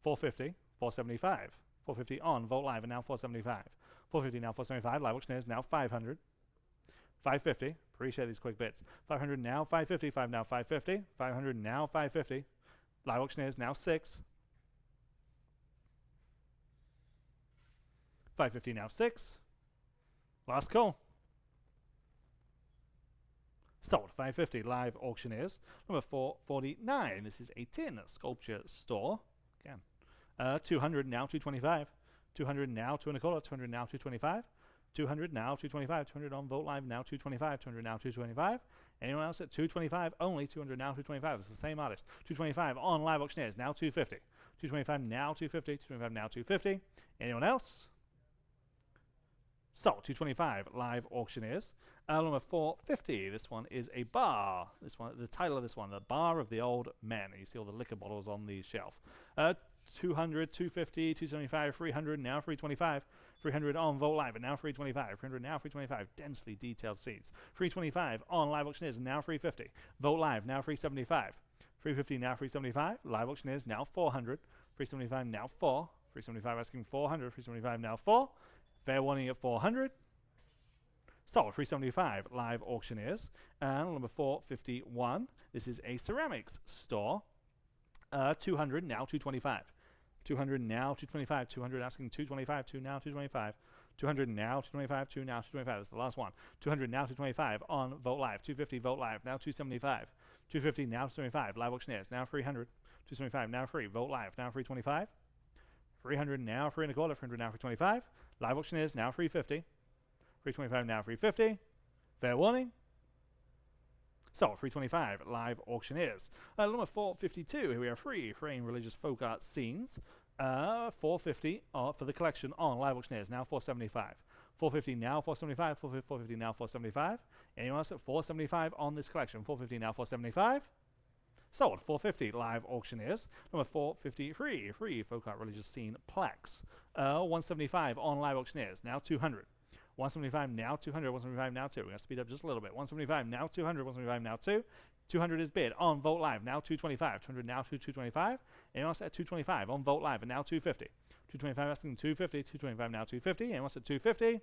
450. 475. 450 on Vogt Live and now 475. 450 now 475. Live auctioneers now 500. 550. Appreciate these quick bits. 500 now 550. 5 now 550. 500 now 550. Live auctioneers now 6. 550 now 6. Last call. Sold 550. Live auctioneers. Number 449. This is a tin sculpture store. Again. 200 now 225. 200 now 2 and a quarter. 200 now 225. 200 now 225. 200 on Vogt Live now 225. 200 now 225. Anyone else at 225 only? 200 now 225. It's the same artist. 225 on Live auctioneers now 250. 225 now 250. 225 now 250. Anyone else? Sold 225. Live auctioneers. Number 450. This one is a bar. This one, the title of this one, the Bar of the Old Men. You see all the liquor bottles on the shelf. 200, 250, 275, 300, now 325. 300 on Vogt Live and now 325. 300 now 325. Densely detailed seats. 325 on Live auctioneers and now 350. Vogt Live now 375. 350 now 375. Live auctioneers now 400. 375 now 4. 375 asking 400. 375 now 4. Fair warning at 400. Sold 375. Live auctioneers. And number 451. This is a ceramics store. 200 now 225. 200 now 225. 200 asking 225. 2 now 225. 200 now 225. 2 now 225. That's the last one. 200 now 225 on Vogt Live. 250 Vogt Live now 275. 250 now 275. Live auctioneers now 300. 275 now free. Vogt Live now 325. 300 now 3 and a quarter. 300 now 325. Live auctioneers now 350. 325 now 350. Fair warning. Sold 325. Live auctioneers. Number 452. Here we have free frame religious folk art scenes. 450 for the collection on Live auctioneers. Now 475. 450 now 475. 450 now 475. Anyone else at 475 on this collection? 450 now 475. Sold 450. Live auctioneers. Number 453. Free folk art religious scene plaques. 175 on Live auctioneers. Now 200. 175 now 200. 175 now 2. We're going to speed up just a little bit. 175 now 200. 175 now 2. 200 is bid on Vogt Live. Now 225. 200 now 225. Anyone else at 225 on Vogt Live and now 250. 225 asking 250. 225 now 250. Anyone else at 250?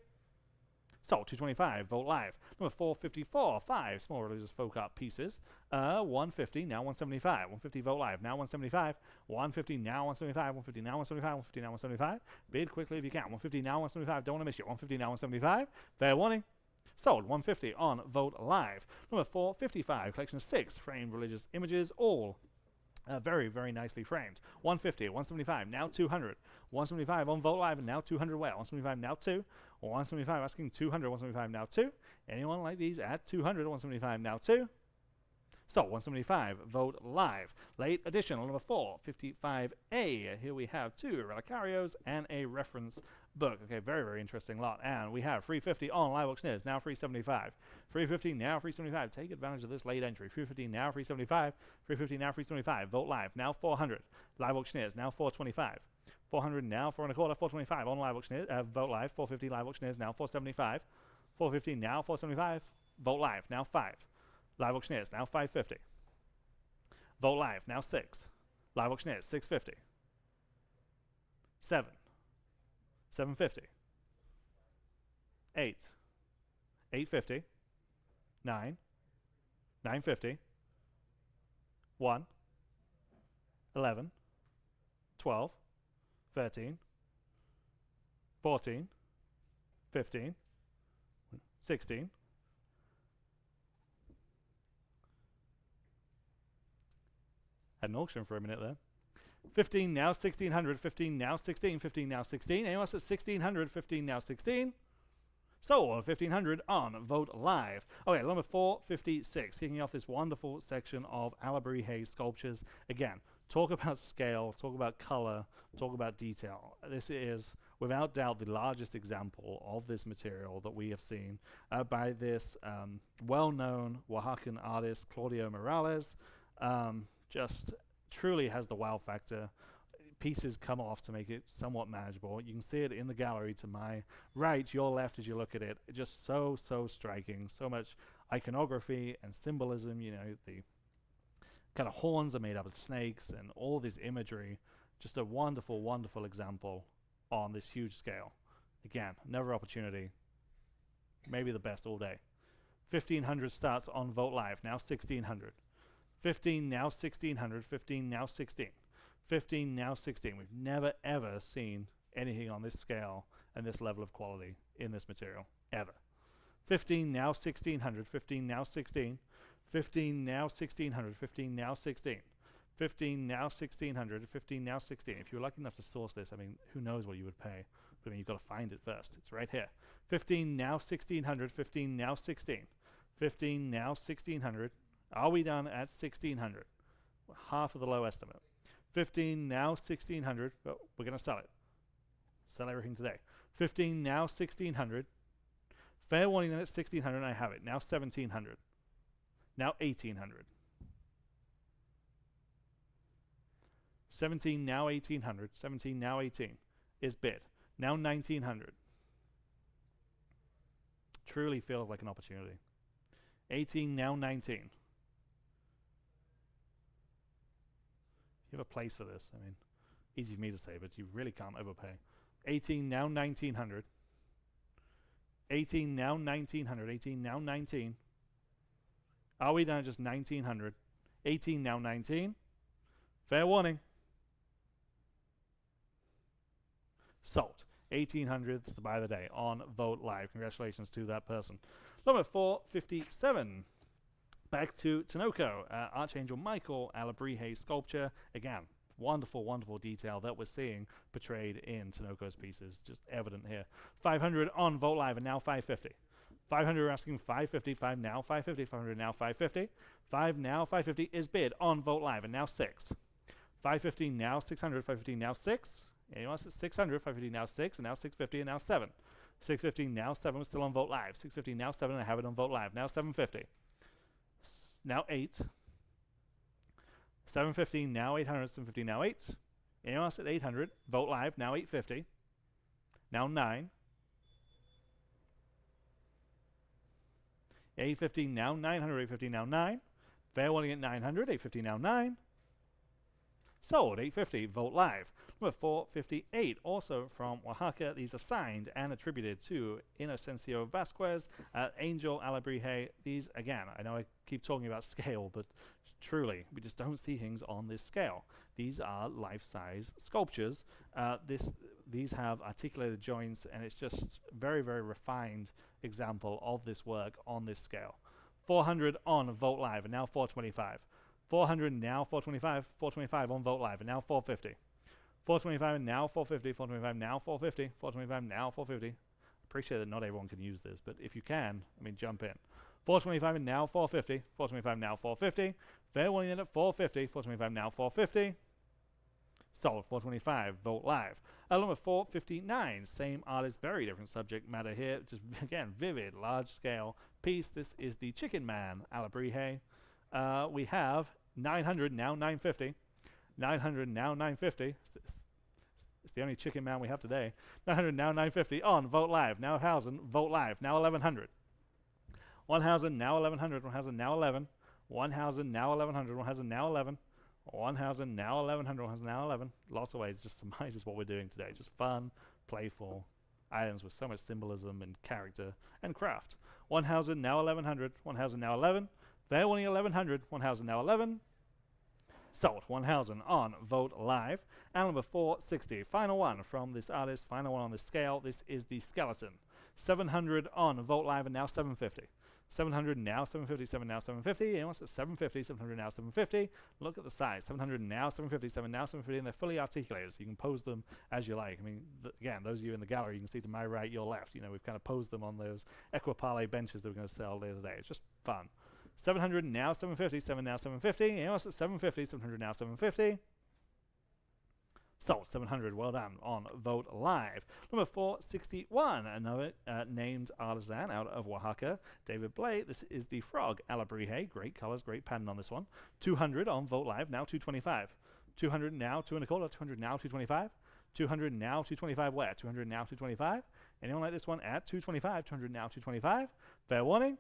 Sold 225. Vogt Live. Number 454. 5 small religious folk art pieces. 150 now 175. 150 Vogt Live now 175. 150 now 175. 150 now 175. 150 now 175. Bid quickly if you can. 150 now 175. Don't want to miss you. 150 now 175. Fair warning. Sold 150 on Vogt Live. Number 455. Collection of 6 framed religious images, all very, very nicely framed. 150, 175, now 200. 175 on Vogt Live and now 200 where? 175 now 2. 175 asking 200, 175 now 2. Anyone like these at 200, 175 now 2. So 175 Vogt Live. Late edition number 455A. Here we have 2 relicarios and a reference book. Okay, very, very interesting lot. And we have 350 on Live auctioneers, now 375. 350 now 375. Take advantage of this late entry. 350 now 375. 350 now 375. Vogt Live now 400. Live auctioneers now 425. 400 now 4 and a quarter. 425 on Live auctioneers. Vogt Live 450. Live auctioneers now 475. 450 now 475. Vogt Live now 5. Live auctioneers now 550. Vogt Live now 6. Live auctioneers 650. 7. 750. 8. 850. 9. 950. 1. 11. 12. 13. 14. 15. 16. Had an auction for a minute there. 15 now 1600. 15 now 16. 15 now 16. Anyone else at 1600? 15 now 16. Sold 1500 on Vogt Live. Okay, number 456, kicking off this wonderful section of Alabrije sculptures. Again, talk about scale, talk about color, talk about detail. This is, without doubt, the largest example of this material that we have seen by this well-known Oaxacan artist, Claudio Morales. Just truly has the wow factor. Pieces come off to make it somewhat manageable. You can see it in the gallery to my right, your left as you look at it. Just so striking. So much iconography and symbolism. You know, the kind of horns are made up of snakes and all this imagery. Just a wonderful example on this huge scale. Again, another opportunity. Maybe the best all day. 1500 starts on Vogt Live, now 1600. 15, now 1600, 15, now 16. 15, now 16. We've never ever seen anything on this scale and this level of quality in this material, ever. 15, now 1600, 15, now 16. 15, now 1600, 15, now 16. 15, now 1600, 15, now 16. If you were lucky enough to source this, I mean, who knows what you would pay. But I mean, you've got to find it first. It's right here. 15, now 1600, 15, now 16. 15, now 1600. Are we done at 1600? Half of the low estimate. 15, now 1600, but we're going to sell it. Sell everything today. 15, now 1600. Fair warning that it's 1600, I have it. Now 1700. Now 1800. 17, now 1800. 17, now 18 is bid. Now 1900. Truly feels like an opportunity. 18, now 19. You have a place for this. I mean, easy for me to say, but you really can't overpay. 18, now 1900. 18, now 1900. 18, now 19. Are we done at just 1900? 18, now 19. Fair warning. Sold. 1800, that's the buy of the day on Vogt Live. Congratulations to that person. Number 457. Back to Tinoco, Archangel Michael Alabrije sculpture. Again, wonderful detail that we're seeing portrayed in Tinoco's pieces. Just evident here. 500 on Vogt Live and now 550. 500 asking 550, 5 now 550, 500 now 550. 5 now 550 is bid on Vogt Live and now 6. 550 now 600, 550 now 6. Anyone else at 600, 550 now 6, and now 650 and now 7. 650 now 7 was still on Vogt Live. 650 now 7, I have it on Vogt Live. Now 750. Now 8. 750, now 800, 750, now 8. Anyone else at 800? Vogt Live, now 850. Now 9. 850, now 900, 850, now 9. Fair warning at 900, 850, now 9. Sold, 850, Vogt Live. Number 458, also from Oaxaca. These are signed and attributed to Inocencio Vasquez, Angel Alabrije. These, again, I know I keep talking about scale, but truly, we just don't see things on this scale. These are life-size sculptures. These have articulated joints, and it's just very refined example of this work on this scale. 400 on Vogt Live, and now 425. 400 now 425, 425 on Vogt Live, and now 450. 425 and now 450, 425 now 450, 425 now 450. Appreciate that not everyone can use this, but if you can, I mean, jump in. 425 and now 450, 425 now 450. Fair warning at 450, 425 now 450. Sold, 425, Vogt Live. Number 459, same artist, very different subject matter here. Just, again, vivid, large-scale piece. This is the Chicken Man, Alabrije. We have 900, now 950. 900, now 950. It's the only Chicken Man we have today. 900, now 950 on Vogt Live. Now 1,000, Vogt Live. Now 1,100. 1,000, now 1,100. 1,000, now 11. 1,000, now 1,100. 1,000, now 11. 1,000, now 1,100. 1,000, now 11. Lots of ways, just surmises what we're doing today. Just fun, playful items with so much symbolism and character and craft. 1,000, now 1,100. 1,000, now 11. Fair warning 1,100. 1,000, now 11. Sold, 1,000 on Vogt Live. And number 460, final one from this artist, final one on this scale. This is the Skeleton. 700 on Vogt Live and now 750. 700 now, 750, 7 now, 750. Anyone wants at 750, 700 now, 750. Look at the size. 700 now, 750, 7 now, 750, and they're fully articulated, so you can pose them as you like. I mean, again, those of you in the gallery, you can see to my right, your left. You know, we've kind of posed them on those Equipale benches that we're going to sell later today. It's just fun. 700 now, 750, 7 now, 750. Anyone else at 750, 700 now, 750. Sold 700, well done, on Vogt Live. Number 461, another named artisan out of Oaxaca, David Blay. This is the Frog Alebrije. Great colors, great pattern on this one. 200 on Vogt Live, now 225. 200 now, 2 1/4, 200 now, 225. 200 now, 225 where? 200 now, 225. Anyone like this one at 225, 200 now, 225. Fair warning.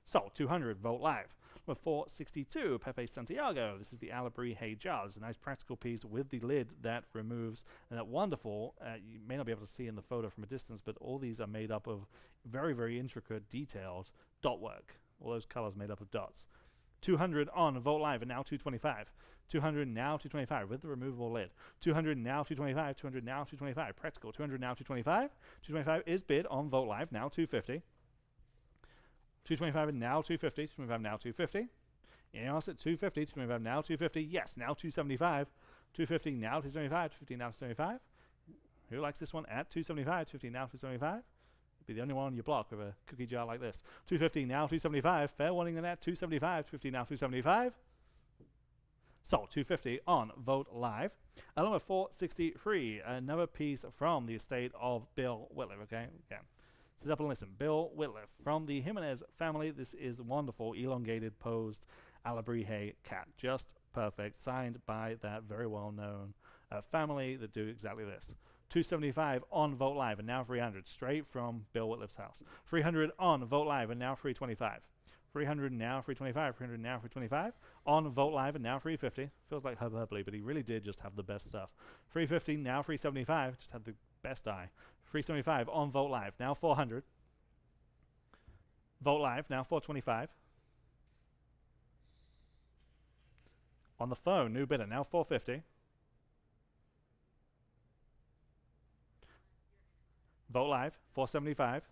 Sold 200, Vogt Live. Number 462, Pepe Santiago. This is the Alebrije jar. It's a nice practical piece with the lid that removes, and that wonderful, you may not be able to see in the photo from a distance, but all these are made up of very, very intricate, detailed dot work. All those colors made up of dots. 200 on Vogt Live, and now 225. 200 now, 225 with the removable lid. 200 now, 225. 200 now, 225. Practical. 200 now, 225. 225 is bid on Vogt Live, now 250. 225 and now 250, 225 now 250. Anyone else at 250, 225 now 250, yes, now 275. 250 now 275, 250 now 275. Who likes this one at 275, 250 now 275? Be the only one on your block with a cookie jar like this. 250 now 275, fair warning than at 275, 250 now 275. Sold 250 on Vogt Live. Number 463, another piece from the estate of Bill Whitliff, okay? Again. Sit up and listen. Bill Whitliff from the Jimenez family. This is wonderful, elongated, posed Alebrije cat. Just perfect. Signed by that very well-known family that do exactly this. 275 on Vogt Live and now 300. Straight from Bill Whitliff's house. 300 on Vogt Live and now 325. 300 now, 325. 300 now, 325. On Vogt Live and now 350. Feels like hyperbole, but he really did just have the best stuff. 350 now, 375. Just had the best eye. 375 on Vogt Live, now 400. Vogt Live, now 425. On the phone, new bidder, now 450. Vogt Live, 475.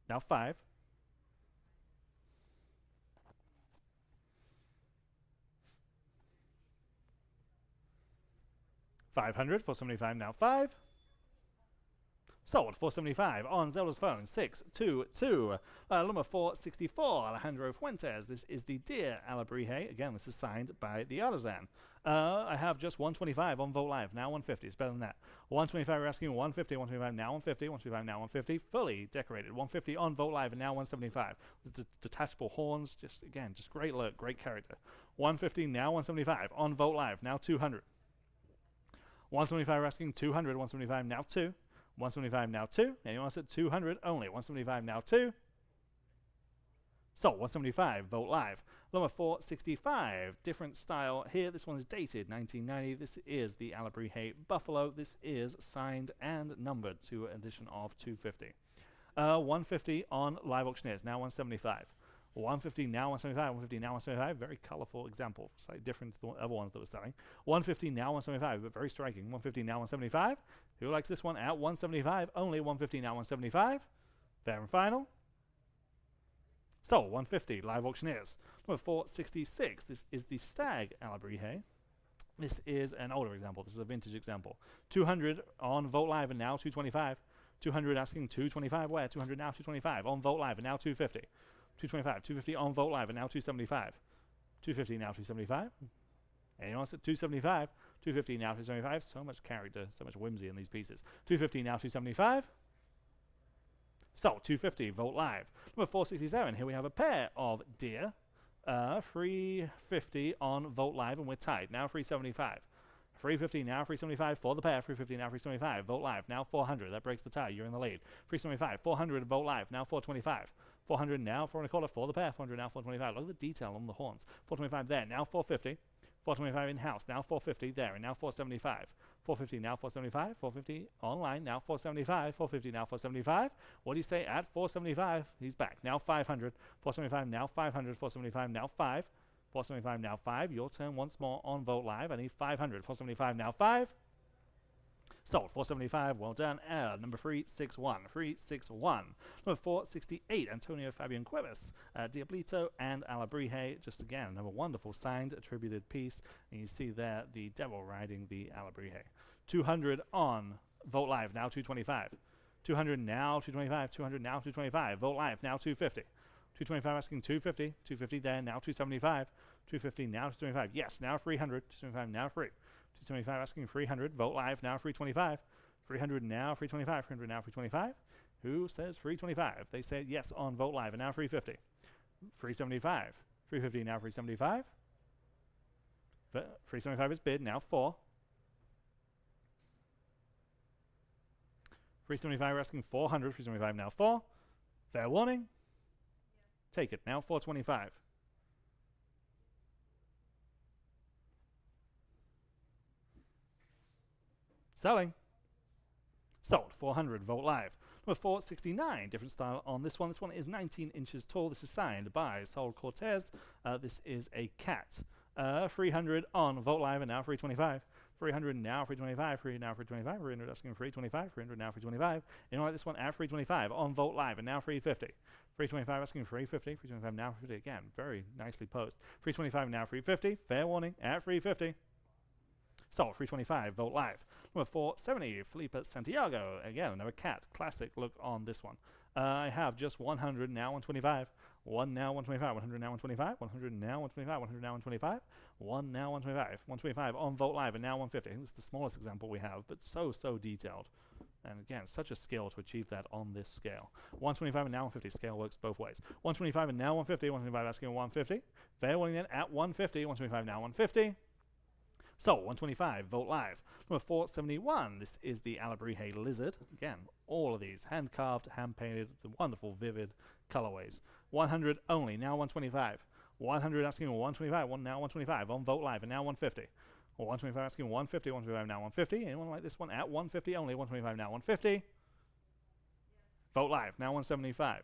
Now 5. $500, 475, now 5. Sold, 475 on Zelda's phone, 622. Number 464, Alejandro Fuentes. This is the Deer Alebrije. Again, this is signed by the artisan. I have just 125 on Vogt Live, now 150. It's better than that. 125, we're asking 150, 125, now 150, 125, now 150. Fully decorated. 150 on Vogt Live, and now 175. The detachable horns, just, again, just great look, great character. 150, now 175 on Vogt Live, now 200. 175, we're asking 200, 175, now 2. 175, now 2. Anyone else at 200 only? 175, now 2. So, 175, Vogt Live. Number 465, different style here. This one is dated 1990. This is the Alebrije Buffalo. This is signed and numbered to an edition of 250. 150 on Live Auctioneers, now 175. 150 now 175, 150 now 175. Very colorful example, slightly different to the other ones that we're selling. 150 now 175, but very striking. 150 now 175. Who likes this one at 175? Only 150 now 175. Fair and final. So 150 Live Auctioneers. Number 466. This is the Stag Alebrije. This is an older example. This is a vintage example. 200 on Vogt Live and now 225. 200 asking 225 where? 200 now 225 on Vogt Live and now 250. 225, 250 on Vogt Live, and now 275. 250 now 275. Anyone else at 275? 250 now 275. So much character, so much whimsy in these pieces. 250 now 275. So 250 Vogt Live. Number 467. Here we have a pair of deer. 350 on Vogt Live, and we're tied. Now 375. 350 now 375 for the pair. 350 now 375. Vogt Live now 400. That breaks the tie. You're in the lead. 375. 400 Vogt Live now 425. 400 now 4 1/4 for the pair. 400 now 425. Look at the detail on the horns. 425 there. Now 450. 425 in house. Now 450 there. And now 475. 450 now 475. 450 online. Now 475. 450 now 475. What do you say at 475? He's back. Now 500. 475 now 500. 475 now 5. 475 now 5. Your turn once more on Vogt Live. I need 500. 475 now 5. Sold. 475. Well done. Number 361. 361. Number 468. Antonio Fabian Cuevas. Diablito and Alabrije. Just again, another wonderful signed attributed piece. And you see there the devil riding the Alabrije. 200 on Vogt Live. Now 225. 200 now 225. 200 now 225. Vogt Live. Now 250. 225 asking 250. 250 there. Now 275. 250 now 225. Yes. Now 300. 275 now free. 275 asking 300. Vogt Live now 325. 300 now 325. 300 now 325. Who says 325? They said yes on Vogt Live and now 350. 375. 350 now 375. 375 is bid. Now 4. 375 asking 400. 375 now 4. Fair warning. Yeah. Take it. Now 425. Selling. Sold. 400. Vogt Live. Number 469. Different style on this one. This one is 19 inches tall. This is signed by Saul Cortez. This is a cat. 300 on Vogt Live and now 325. 300 now 325. 300 now 325. 300 asking 325. 300 now 325. You know what? This one at 325 on Vogt Live and now 350. 325 asking 350. 325 now 350 again. Very nicely posed. 325 now 350. Fair warning at 350. Sold. 325. Vogt Live. Number 470. Felipe Santiago. Again, another cat. Classic look on this one. I have just 100 now 125. 1 now 125. 100 now 125. 100 now 125. 100 now 125. 1 now 125. 125 on Vogt Live and now 150. This is the smallest example we have, but so detailed. And again, such a skill to achieve that on this scale. 125 and now 150. Scale works both ways. 125 and now 150. 125 asking 150. Fair warning then at 150. 125 now 150. So, 125, Vogt Live. Number 471, this is the Alabrije Lizard. Again, all of these hand-carved, hand-painted, the wonderful, vivid colorways. 100 only, now 125. 100 asking 125, now 125 on Vogt Live, and now 150. 125 asking 150, 125 now 150. Anyone like this one at 150 only, 125 now 150. Yeah. Vogt Live, now 175.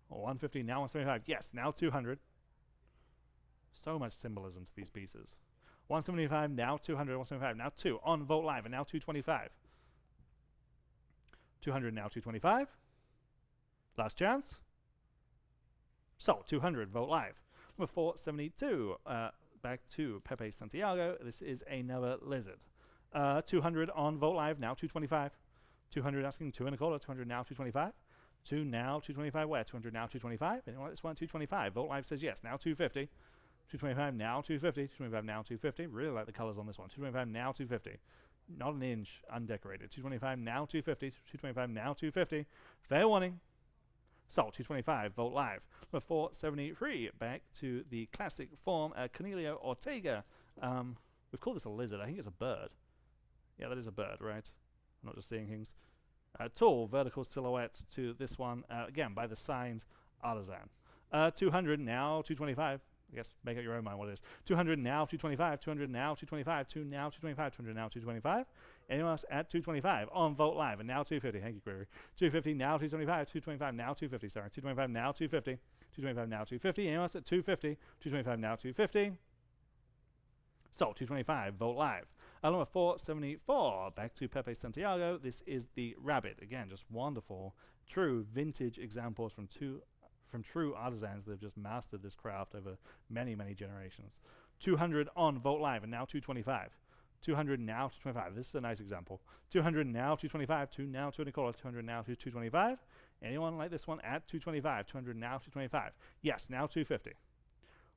150, now 175. Yes, now 200. So much symbolism to these pieces. 175, now 200, 175, now 2 on Vogt Live, and now 225. 200, now 225. Last chance. So, 200, Vogt Live. Number 472, back to Pepe Santiago. This is another lizard. 200 on Vogt Live, now 225. 200 asking 2 and a quarter, 200 now 225. 2 now 225, where? 200 now 225. Anyone like this one? 225. Vogt Live says yes, now 250. 225 now 250. 225 now 250. Really like the colors on this one. 225 now 250. Not an inch undecorated. 225 now 250. 225 now 250. Fair warning. Sold. 225. Vogt Live. Number 473. Back to the classic form. Cornelio Ortega. We've called this a lizard. I think it's a bird. Yeah, that is a bird, right? I'm not just seeing things. Tall vertical silhouette to this one. Again, by the signed artisan. 200 now 225. I guess make up your own mind what it is. 200 now 225. 200 now 225. 2 now 225. 200 now 225. Anyone else at 225 on Vogt Live and now 250. Thank you, Query. 250 now 275. 225 now 250. Sorry, 225 now 250. 225 now 250. Anyone else at 250? 225 now 250. So 225 Vogt Live. Number 474. Back to Pepe Santiago. This is the rabbit. Again, just wonderful, true vintage examples from true artisans that have just mastered this craft over many generations. 200 on Vogt Live and now 225. 200 now 225. This is a nice example. 200 now 225. 2 now 2 and a quarter. 200 now 225. Anyone like this one at 225? 200 now 225. Yes, now 250.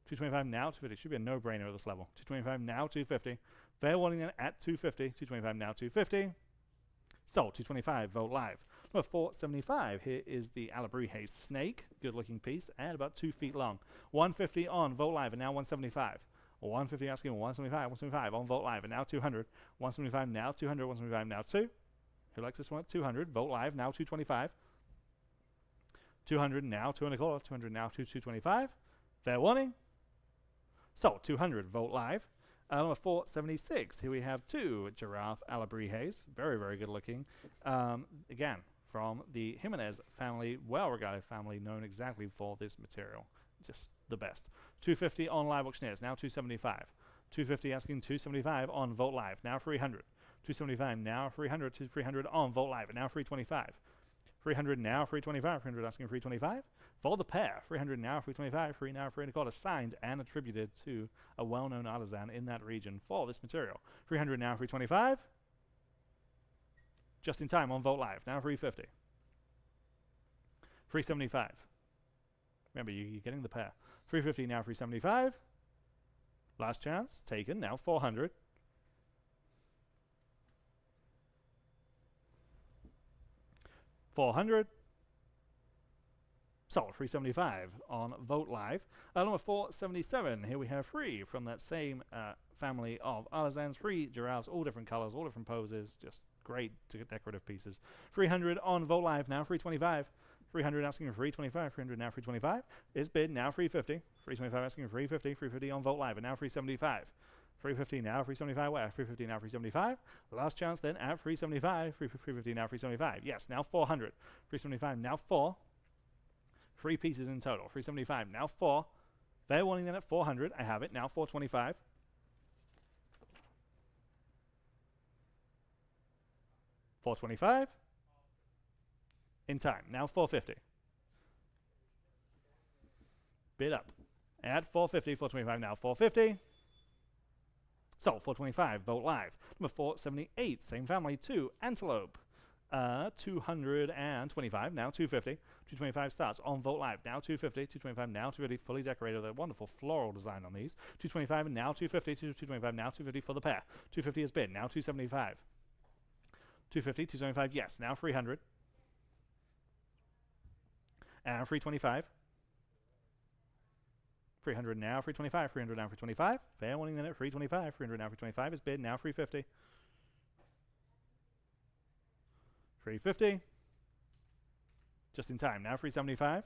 225 now 250. Should be a no-brainer at this level. 225 now 250. Fair warning then at 250. 225 now 250. Sold. 225 Vogt Live. Number 475. Here is the Alabrije Snake. Good looking piece and about 2 feet long. 150 on Vogt Live and now 175. 150 asking 175. 175 on Vogt Live and now 200. 175 now 200. 175 now 2. Who likes this one? 200. Vogt Live now 225. 200 now 2 and a quarter. 200 now 225. Fair warning. So 200 Vogt Live. Number 476. Here we have 2 giraffe Alabrijes. Very good looking. Again, from the Jimenez family, well-regarded family, known exactly for this material. Just the best. 250 on Live Auctioneers, now 275. 250 asking 275 on Vogt Live. Now 300. 275 now 300. 300 on Vogt Live. And now 325. 300 now 325. 300 asking 325. For the pair, 300 now 325. 3 now 3 1/4 signed and attributed to a well-known artisan in that region for this material. 300 now 325. Just in time on Vogt Live. Now 350. 375. Remember, you're getting the pair. 350 now 375. Last chance taken. Now 400. 400. Sold. 375 on Vogt Live. Number 477. Here we have 3 from that same family of artisans. 3 giraffes, all different colors, all different poses. Just great decorative pieces. 300 on Vogt Live. Now 325. 300 asking for 325. 300 now 325 is bid. Now 350. 325 asking for 350. 350 on Vogt Live. And now 375. 350 now 375 where? 350 now 375. Last chance then at 375. 350 now 375. Yes, now 400. 375 now 4. 3 pieces in total. 375 now 4. They're wanting then at 400. I have it. Now 425. 425. In time. Now 450. Bid up. At 450. 425 now 450. Sold. 425. Vogt Live. Number 478. Same family. 2. Antelope. 225. Now 250. 225 starts on Vogt Live. Now 250. 225 now 250. Fully decorated with a wonderful floral design on these. 225 and now 250. 225 now 250 for the pair. 250 is bid. Now 275. 250. 275. Yes. Now 300. And 325. 300 now 325. 300 now 325. Fair winning then at 325. 300 now 325 is bid. Now 350. 350. Just in time. Now 375.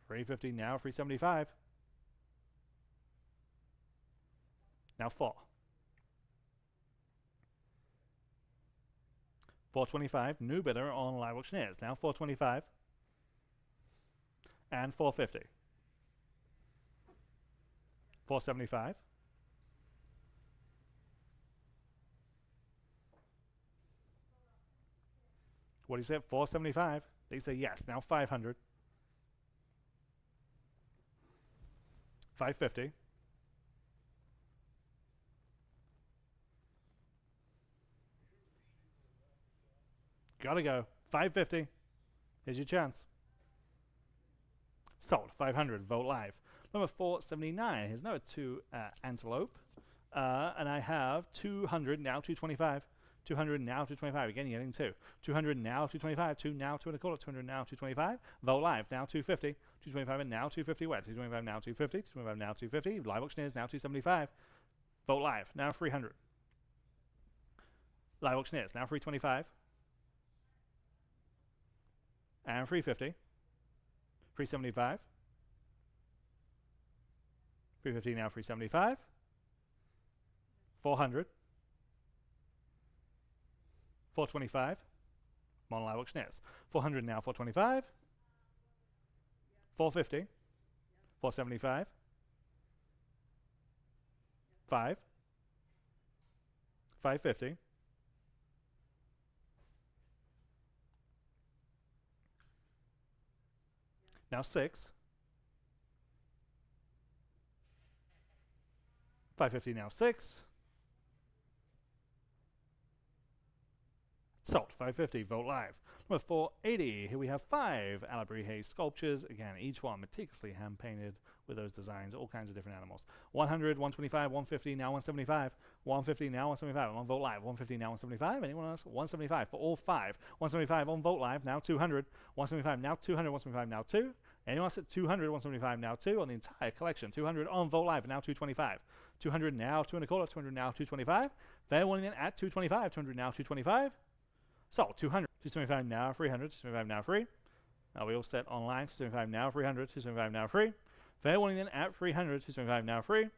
350 now 375. Now 4. 425. New bidder on live auctioneers. Now 425. And 450. 475. What do you say? 475. They say yes. Now 500. 550. Gotta go. 550. Here's your chance. Sold. 500. Vogt Live. Number 479. Here's number 2 Antelope. And I have 200 now 225. 200 now 225. Again, you're getting 2. 200 now 225. 2 now 2 1/4. 200 now 225. Vogt Live now 250. 225 and now 250. Where? 225 now 250. 225 now 250. Live auctioneers now 275. Vogt Live now 300. Live auctioneers now 325. And 350. 375. 350 now 375. 400. 425. On live auctioneers. 400 now 425. 450. 475. 5. 550. Now 6. 550 now 6. Sold. 550. Vogt Live. Number 480. Here we have 5 Alabri sculptures. Again, each one meticulously hand painted with those designs, all kinds of different animals. 100, 125, 150, now 175. 150, now 175. On Vogt Live. 150, now 175. Anyone else? 175 for all 5. 175 on Vogt Live. Now 200. 175 now 200. 175 now 2. Anyone else at 200? 175 now 2 on the entire collection. 200 on Vogt Live. Now 225. 200 now 2 1/4. 200 now 225. Fair warning then at 225. 200 now 225. So 200. 275 now 300. 275 now 3. Now we all set online. 275 now 300. 275 now 3. Fair warning then at 300. 275 now 3.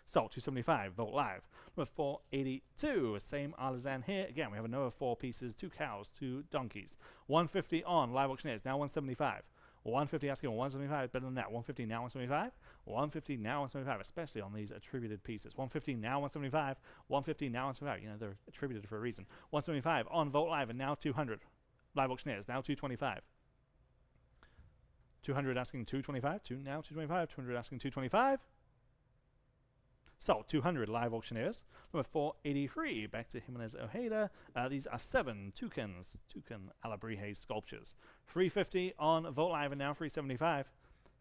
So 275. Vogt Live. Number 482. Same artisan here. Again, we have another 4 pieces. 2 cows. 2 donkeys. 150 on live auctioneers. Now 175. 150 asking 175, better than that. 150 now 175. 150 now 175, especially on these attributed pieces. 150 now 175. 150 now 175. You know, they're attributed for a reason. 175 on Vogt Live, and now 200. Live auctioneers, now 225. 200 asking 225. Now 225. 200 asking 225. So 200 live auctioneers. Number 483, back to Jimenez Ojeda. These are 7 Toucan Alabrije sculptures. 350 on Vogt Live, and now 375.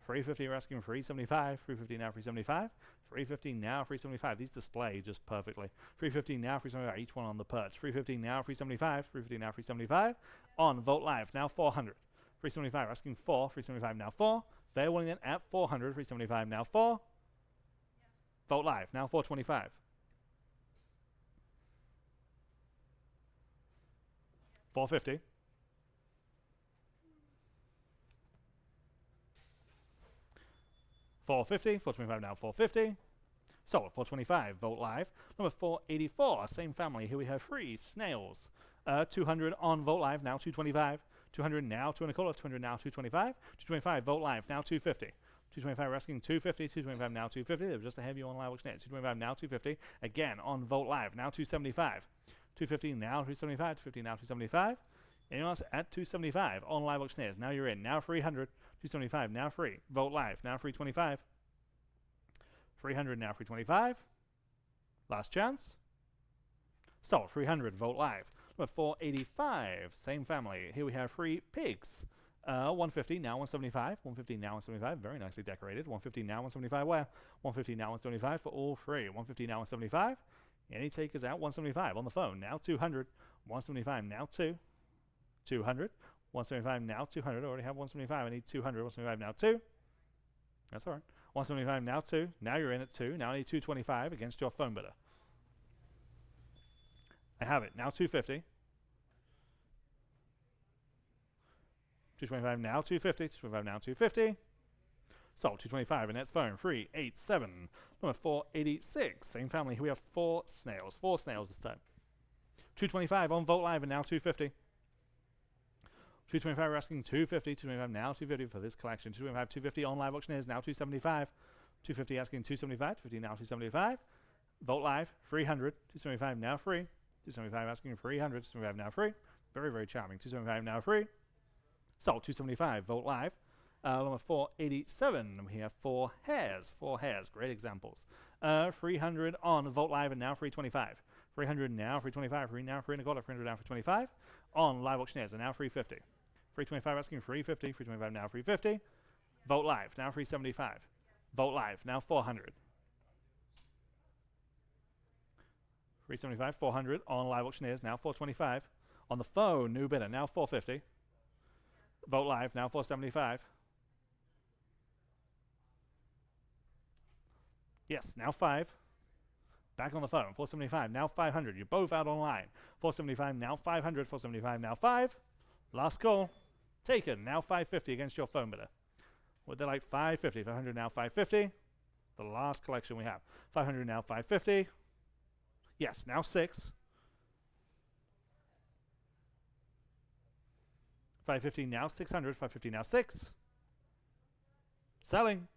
350 are asking 375. 350 now 375. 350 now 375. These display just perfectly. 350 now 375. Each one on the perch. 350 now 375. 350 now 375 on Vogt Live. Now 400. 375 asking 4. 375 now 4. They're winning it at 400. 375 now 4. Vogt Live, now 425. 450. 450, 425 now 450. So 425, Vogt Live. Number 484, same family. Here we have 3 snails. 200 on Vogt Live, now 225. 200 now 225, 200 now 225. 225, Vogt Live, now 250. 225 asking 250, 225 now 250. They were just ahead of you on live auctioneer. 225 now 250. Again on Vogt Live, now 275. 250 now 275. 250 now 275. Anyone else at 275 on live auctioneers? Now you're in. Now 300. 275 now free. Vogt Live now 325. 300 now 325. Last chance. So 300 Vogt Live. Number 485, same family. Here we have 3 pigs. 150 now 175. 150 now 175. Very nicely decorated. 150 now 175. Where? 150 now 175 for all 3. 150 now 175. Any takers out? 175 on the phone. Now 200. 175 now 2. 200. 175 now 200. Already have 175. I need 200. 175 now 2. That's all right. 175 now 2. Now you're in at 2. Now I need 225 against your phone bidder. I have it. Now 250. 225 now 250. 225 now 250. So 225 and that's phone 387. Number 486. Same family. Here we have 4 snails. 4 snails this time. 225 on Vogt Live and now 250. 225 we're asking 250. 225 now 250 for this collection. 225 250 on live auctioneers now 275. 250 asking 275. 250 now 275. Vogt Live 300. 275 now free. 275 asking 300. 275 now free. Very, very charming. 275 now free. So 275 Vogt Live. Number 487. We have 4 hairs. 4 hairs. Great examples. 300 on Vogt Live and now 325. 300 now 325. 3 now 325. 300 now 325 on live auctioneers and now 350. 325 asking 350. 325 now 350. Vogt Live now 375. Vogt Live now 400. 375, 400 on live auctioneers, now 425. On the phone, new bidder, now 450. Vogt Live, now 475. Yes, now 5. Back on the phone, 475, now 500. You're both out online. 475, now 500. 475, now 5. Last call. Taken, now 550 against your phone bidder. Would they like 550? 500 now 550. The last collection we have. 500 now 550. Yes, now 6. 550 now 600. 550 now 6. Selling.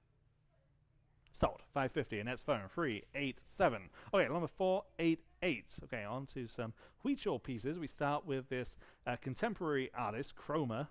Sold. 550 and that's phone 387. Okay, number 488. Okay, on to some Huichol pieces. We start with this contemporary artist, Chroma,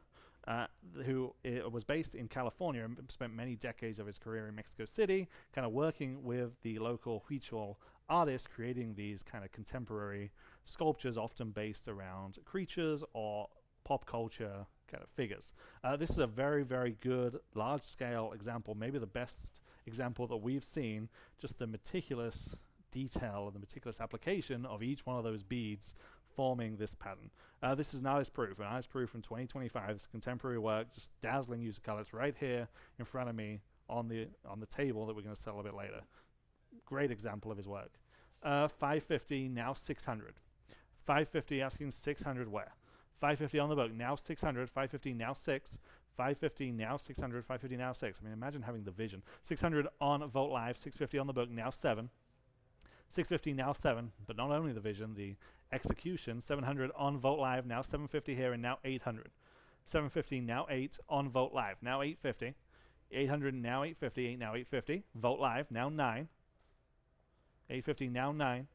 who was based in California and spent many decades of his career in Mexico City, kind of working with the local Huichol artists, creating these kind of contemporary sculptures, often based around creatures or pop culture kind of figures. This is a very, very good large-scale example, maybe the best example that we've seen, just the meticulous detail and the meticulous application of each one of those beads forming this pattern. This is an artist proof from 2025. It's contemporary work, just dazzling use of colors right here in front of me on the table that we're going to sell a bit later. Great example of his work. 550 now 600. 550 asking 600 where? 550 on the book now 600. 550 now 6. 550 now 600. 550 now 6. I mean, imagine having the vision. 600 on Vogt Live. 650 on the book now 7. 650 now 7, but not only the vision, the execution. 700 on Vogt Live, now 750 here, and now 800. 750 now 8 on Vogt Live. Now 850. 800 now 850. 8 now 850. Vogt Live now 9. 850 now 9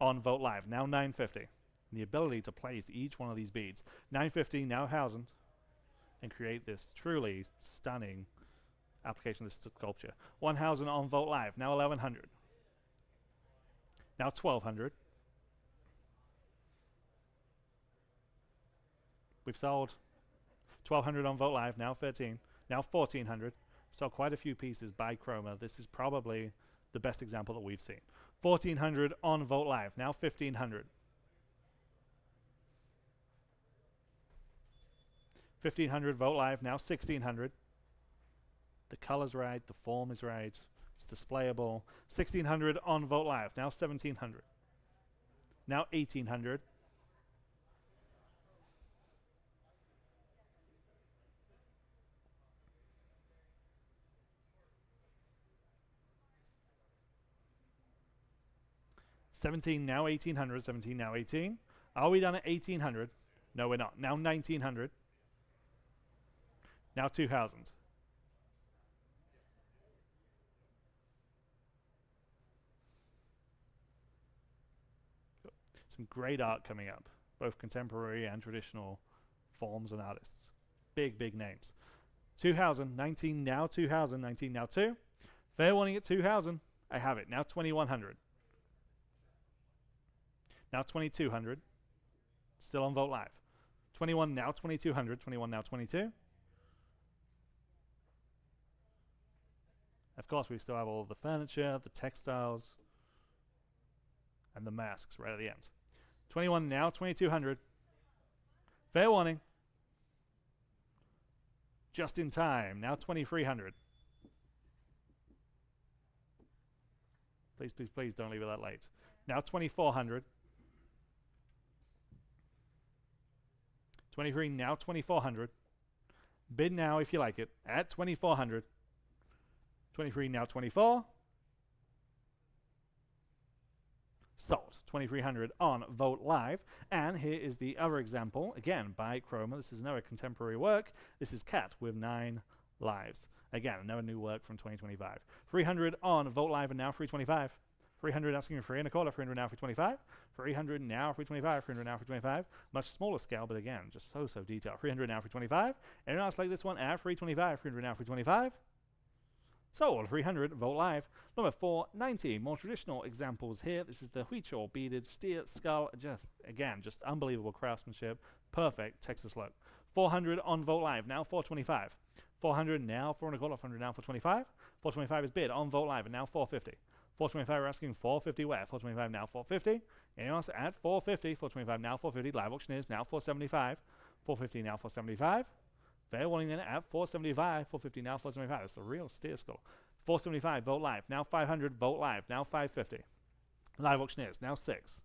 on Vogt Live. Now 950. The ability to place each one of these beads. 950 now 1000 and create this truly stunning application of this sculpture. 1000 on Vogt Live. Now 1100. Now 1200. We've sold 1200 on Vogt Live. Now 13. Now 1400. So quite a few pieces by Chroma. This is probably the best example that we've seen. 1400 on Vogt Live. Now 1500. 1500 Vogt Live. Now 1600. The color's right. The form is right. It's displayable. 1600 on Vogt Live. Now 1700. Now 1800. $17 now 1800. 17 now 18. Are we done at 1800? No, we're not. Now 1900. Now 2000. Some great art coming up, both contemporary and traditional forms and artists. Big, big names. 2000, 19 now 2000, 19 now 2. Fair warning at 2000. I have it. Now 2100. Now 2200. Still on Vogt Live. 21 now 2200. 21 now 22. Of course, we still have all the furniture, the textiles, and the masks right at the end. 21 now 2200. Fair warning. Just in time. Now 2300. Please, please, please don't leave it that late. Now 2400. 23 now 2400. Bid now if you like it at 2400. 23 now 24. Sold. 2300 on Vogt Live. And here is the other example, again by Chroma. This is another contemporary work. This is Cat with 9 lives. Again, another new work from 2025. 300 on Vogt Live and now 325. 300 asking for 3.25. 300 now 325. 300 now 325. 300 now 325. Much smaller scale, but again, just so detailed. 300 now 325. Anyone else like this one at 325? 300 now 325. Sold. 300 Vogt Live. Number 490. More traditional examples here. This is the Huichol beaded steer skull. Just unbelievable craftsmanship. Perfect Texas look. 400 on Vogt Live. Now 425. 400 now 4.25. 400 now 425. 425 is bid on Vogt Live and now 450. 425 we're asking 450 where? 425 now 450. Anyone else at 450? 425 now 450. Live auctioneers now 475. 450 now 475. Fair warning then at 475. 450 now 475. That's a real steer skull. 475 Vogt Live. Now 500 Vogt Live. Now 550. Live auctioneers now 6.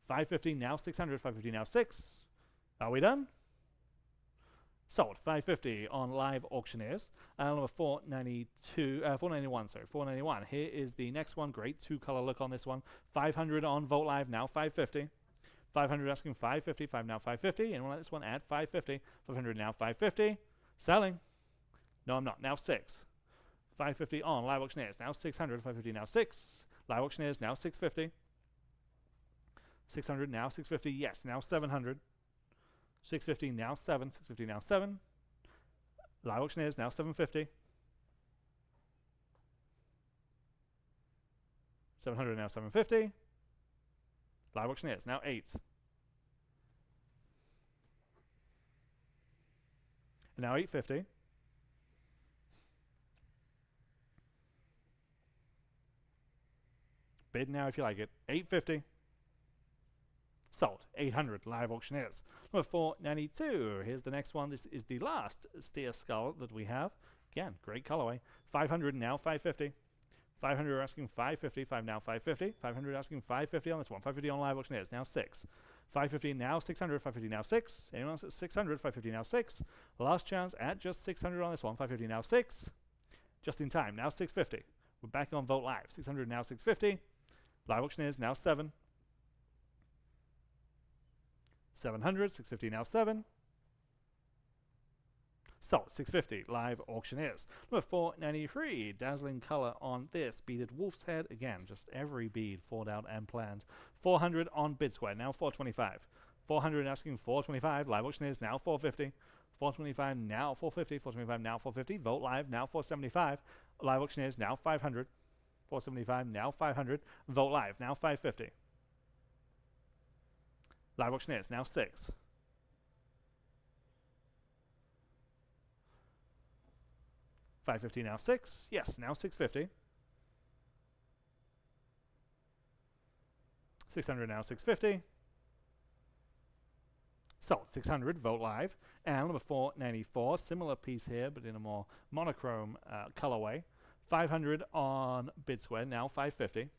550 now 600. 550 now 6. Are we done? Sold. 550 on live auctioneers. Number 491, sorry, 491. Here is the next one. Great two-color look on this one. 500 on Vogt Live, now 550. 500 asking 550, 5 now 550. Anyone like this one at 550? 500 now 550. Selling. No, I'm not. Now 6. 550 on live auctioneers, now 600. 550 now 6. Live auctioneers, now 650. 600 now 650. Yes, now 700. 650 now 7. 650 now 7. Live auctioneers now 750. 700 now 750. Live auctioneers now 8. And now 850. Bid now if you like it. 850. Sold. 800 live auctioneers. Number 492. Here's the next one. This is the last steer skull that we have. Again, great colorway. 500 now 550. 500 asking 550. 5 now 550. 500 asking 550 on this one. 550 on live auctioneers. Now 6. 550 now 600. 550 now 6. Anyone else at 600? 550 now 6. Last chance at just 600 on this one. 550 now 6. Just in time. Now 650. We're back on Vogt Live. 600 now 650. Live auctioneers now 7. 700, 650, now 7. Sold, 650, live auctioneers. Number 493, dazzling color on this beaded wolf's head. Again, just every bead thought out and planned. 400 on bid square, now 425. 400 asking 425, live auctioneers, now 450. 425, now 450. 425, now 450. Vote live, now 475. Live auctioneers, now 500. 475, now 500. Vote live, now 550. Live auctioneers, now 6. 550, now 6. Yes, now 650. 600, now 650. Sold, 600, vote live. And number 494, similar piece here, but in a more monochrome colorway. 500 on bid square, now 550.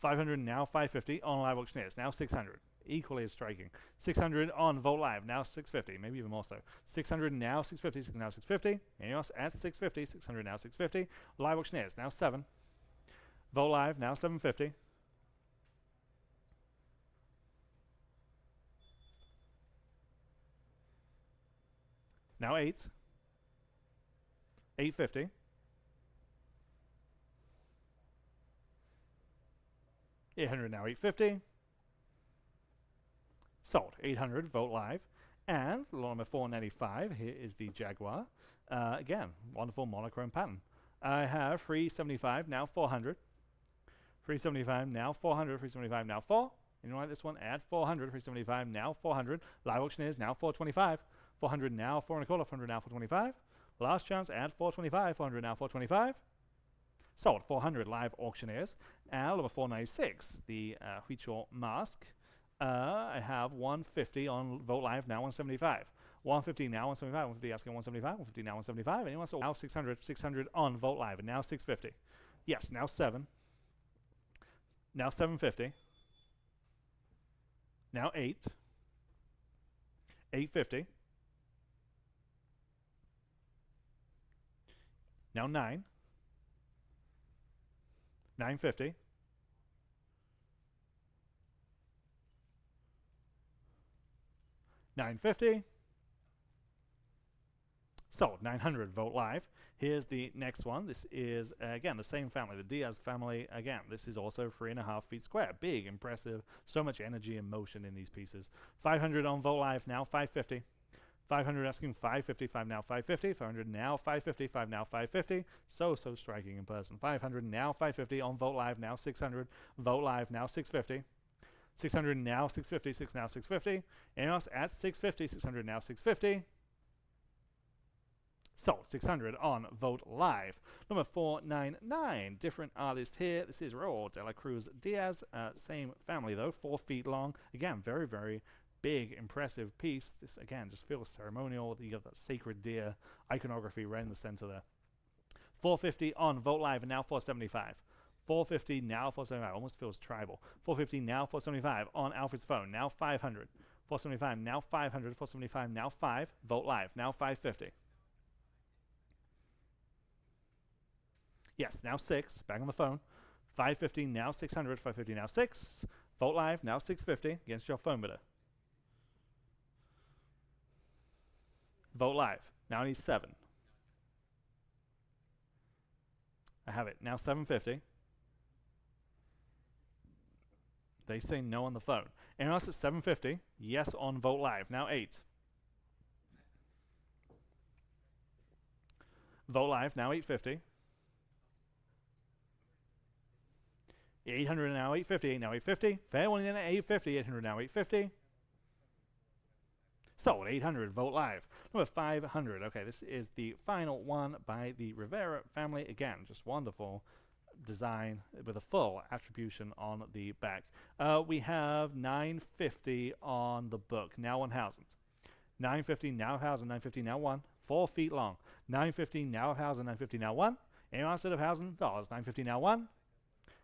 500, now 550 on live auctioneers, now 600. Equally as striking. 600 on Vote Live, now 650, maybe even more so. 600 now 650, now 650. Anyone else at 650, 600 now 650. Live auctioneers, now 7. Vote Live, now 750. Now 8. 850. 800 now 850. Sold. 800, vote live. And lot number 495, here is the Jaguar. Again, wonderful monochrome pattern. I have 375, now 400. 375, now 400. 375, now 4. You know what, this one, add 400. 375, now 400. Live auctioneers, now 425. 400 now 4 and a quarter. 400 now 425. Last chance, add 425. 400 now 425. Sold. 400 live auctioneers. And number 496, the Huichol mask. I have 150 on Vote Live, now 175. 150 now 175. 150 asking 175. 150 now 175. Anyone? So now 600. 600 on Vote Live, and now 650. Yes, now 7. Now 750. Now 8. 850. Now 9. 950. $950. Sold. 900. Vote live. Here's the next one. This is again the same family, the Diaz family. Again, this is also 3.5 feet square. Big, impressive. So much energy and motion in these pieces. 500 on Vote Live. Now 550. 500 asking 550. 5 now 550. 500 now 550. 5 now 550. So striking in person. 500 now 550 on Vote Live. Now 600. Vote Live. Now 650. 600 now 650, 6 now 650. Anyone else at 650, 600 now 650. Sold. 600 on Vote Live. Number 499, different artist here. This is Raul de la Cruz Diaz. Same family though, 4 feet long. Again, very, very big, impressive piece. This again just feels ceremonial. You got that sacred deer iconography right in the center there. 450 on Vote Live, and now 475. 450 now 475, almost feels tribal. 450 now 475 on Alfred's phone, now 500. 475 now 500. 475 now 5. Vote Live, now 550. Yes, now 6. Back on the phone. 550 now 600. 550 now 6. Vote Live, now 650 against your phone bidder. Vote Live, now I need 7. I have it, now 750. They say no on the phone. Anyone else at 750? Yes on Vote Live. Now 8. Vote Live. Now 850. 800 now 850. Now 850. Fair one in at 850. 800 now 850. Sold. 800. Vote Live. Number 500. Okay, this is the final one by the Rivera family. Again, just wonderful design with a full attribution on the back. We have 950 on the book, now 1,000. 950 now 1,000, 950 now 1. 4 feet long. 950 now 1,000, 950 now 1. Anyone else at $1,000? 950 now 1. Yes.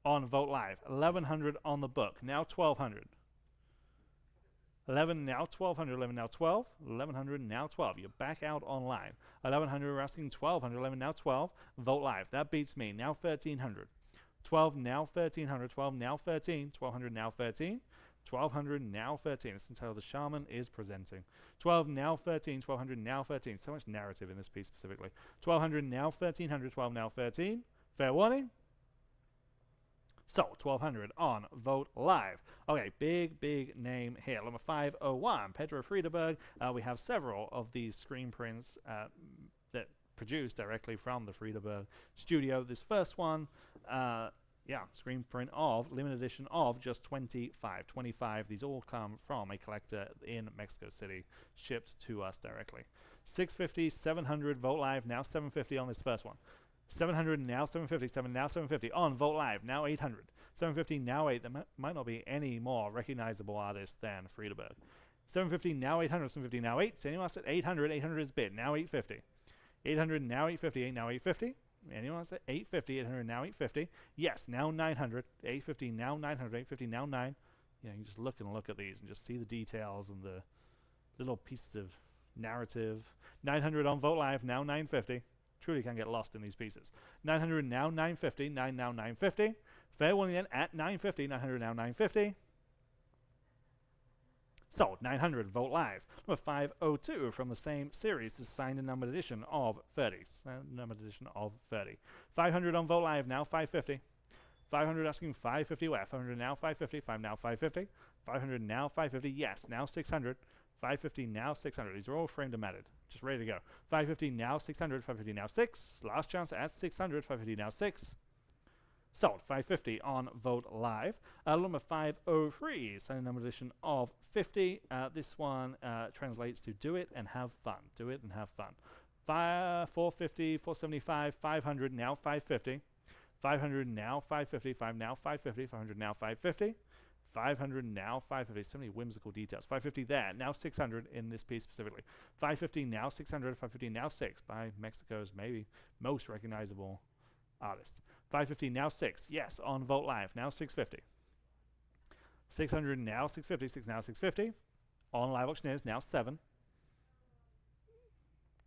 On Vote Live. 1,100 on the book, now 1,200. 11 now 1,200, 11 now 12, 1,100 now 12. You're back out online. 1,100, we're asking 1,200, 11 now 12. Vote Live. That beats me. Now 1,300. 12 now 1,300, 12 now 13, 1,200 now 13. 1200, now 13. This is how the shaman is presenting. 12, now 13, 1200, now 13. So much narrative in this piece specifically. 1200, now 1300, 12, now 13. Fair warning. So, 1200 on Vogt Live. Okay, big name here. Number 501, Pedro Friedeberg. We have several of these screen prints that produced directly from the Friedeberg studio. This first one, screen print of, limited edition of just 25. 25, these all come from a collector in Mexico City, shipped to us directly. 650, 700, Vogt Live, now 750 on this first one. 700, now 750, now 750 on Vogt Live, now 800. 750, now 8. There might not be any more recognizable artists than Friedeberg. 750, now 800, 750, now 8. So anyone else at 800, 800 is bid, now 850. 800, now 850, 8, now 850. Anyone else at 850, 800, now 850. Yes, now 900, 850, now 900, 850, now 9. You know, you just look at these and just see the details and the little pieces of narrative. 900 on Vogt Live, now 950. Truly can get lost in these pieces. 900, now 950, 9, now 950. Fair warning then at 950, 900, now 950. Sold. 900, Vogt Live. Number 502 from the same series. This is signed and numbered edition of 30. Numbered edition of 30. 500 on Vogt Live, now 550. 500 asking 550 where? 500 now 550, 5 now 550. 500 now 550, yes, now 600. 550 now 600. These are all framed and matted. Just ready to go. 550 now 600, 550 now 6. Last chance at 600, 550 now 6. Sold. 550 on Vogt Live. Number 503, signed number edition of 50. This one translates to do it and have fun. Do it and have fun. 450, 475, 500, now 550. 500 now 550, 5 now 550, 500 now 550. 500 now 550. So many whimsical details. 550 there, now 600 in this piece specifically. 550 now 600, 550 now 6 by Mexico's maybe most recognizable artist. 550 now 6, yes, on Vogt Live, now 650. 600 now 650, 6 now 650. On Live Auctioneers, now 7.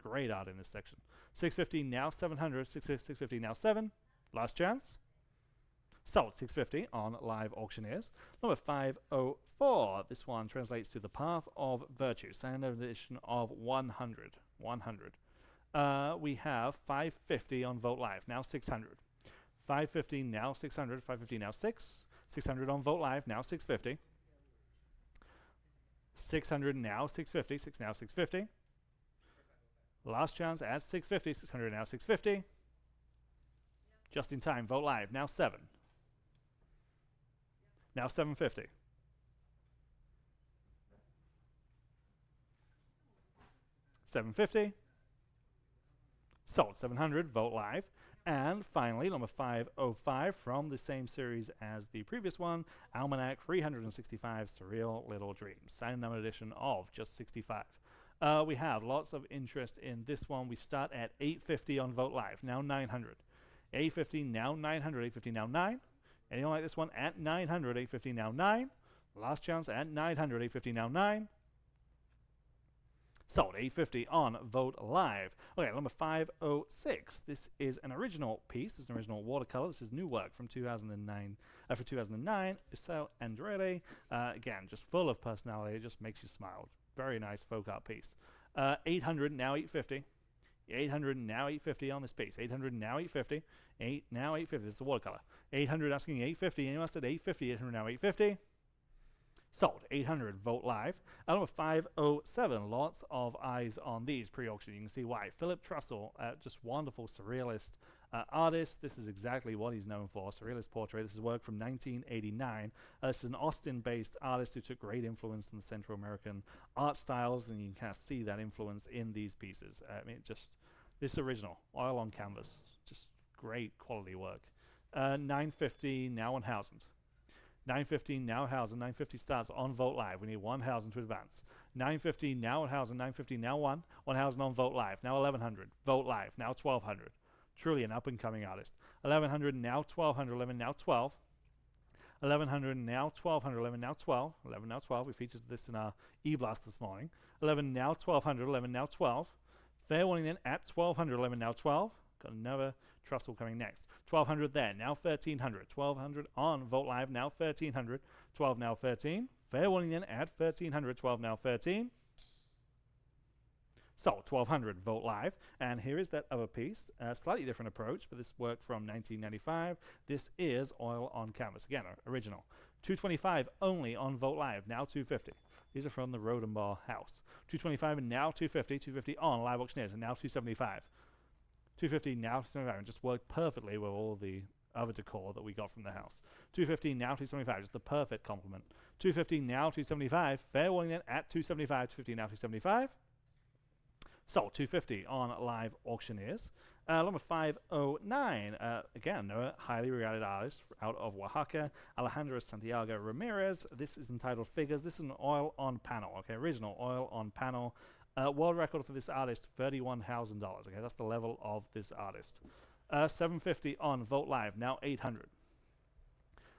Great art in this section. 650 now 700, 650 now 7. Last chance. Sold. 650 on Live Auctioneers. Number 504. This one translates to The Path of Virtue. Standard edition of 100. 100. We have 550 on Vogt Live. Now 600. 550 now 600. 550 now 6. 600 on Vogt Live. Now 650. 600 now 650. 6 now 650. Last chance at 650. 600 now 650. Just in time. Vogt Live. Now 7. Now 750. $750. Sold. 700. Vogt Live. And finally, number 505 from the same series as the previous one, Almanac 365 Surreal Little Dreams. Signed number edition of just 65. We have lots of interest in this one. We start at 850 on Vogt Live. Now 900. 850 now 900. 850 now 9. Anyone like this one at 900, 850 now 9. Last chance at 900, 850 now 9. Sold. 850 on Vogt Live. Okay, number 506. This is an original piece. This is an original watercolor. This is new work from 2009. For 2009, Isao Andrade. Again, just full of personality. It just makes you smile. Very nice folk art piece. 800 now 850. 800 now 850 on this piece. 800 now 850. 8 now 850. This is the watercolor. 800 asking 850. Anyone else at 850? 800 now 850. Sold. 800 Vogt Live. Number 507. Lots of eyes on these pre-auction. You can see why. Philip Trussell, just wonderful surrealist artist. This is exactly what he's known for. Surrealist portrait. This is work from 1989. This is an Austin-based artist who took great influence in the Central American art styles, and you can kind of see that influence in these pieces. I mean, just this original, oil on canvas. Just great quality work. 950 now 1,000. 950 now 1,000. 950 starts on Vogt Live. We need 1,000 to advance. 950 now 1,000. 950 now 1. 1,000 on Vogt Live. Now 1,100. Vogt Live. Now 1,200. Truly an up-and-coming artist. 1,100 now 1,200. 11 now 12. 1,100 now 1,200. 11 now 12. 11 now 12. We featured this in our e-blast this morning. 11 now 1,200. 11 now 12. Fair warning then at 1,200. 11 now 12. Got another Trussell coming next. 1,200 there. Now 1,300. 1,200 on Vogt Live. Now 1,300. 12 now 13. Fair warning then at 1300, 12 now 13. So 1200 Vogt Live, and here is that other piece, slightly different approach, but this work from 1995. This is oil on canvas, again, original. 225 only on Vogt Live, now 250. These are from the Rhodenbaugh house. 225 and now 250, 250 on Live Auctioneers, and now 275. 250 now 275, and just worked perfectly with all the other decor that we got from the house. 250 now 275, just the perfect complement. 250 now 275, fair warning then at 275, 250 now 275. So 250 on Live Auctioneers. Number 509, again, another highly regarded artist out of Oaxaca, Alejandro Santiago Ramirez. This is entitled Figures. This is an oil on panel, okay, original oil on panel. World record for this artist, $31,000. Okay, that's the level of this artist. 750 on Vogt Live, now 800.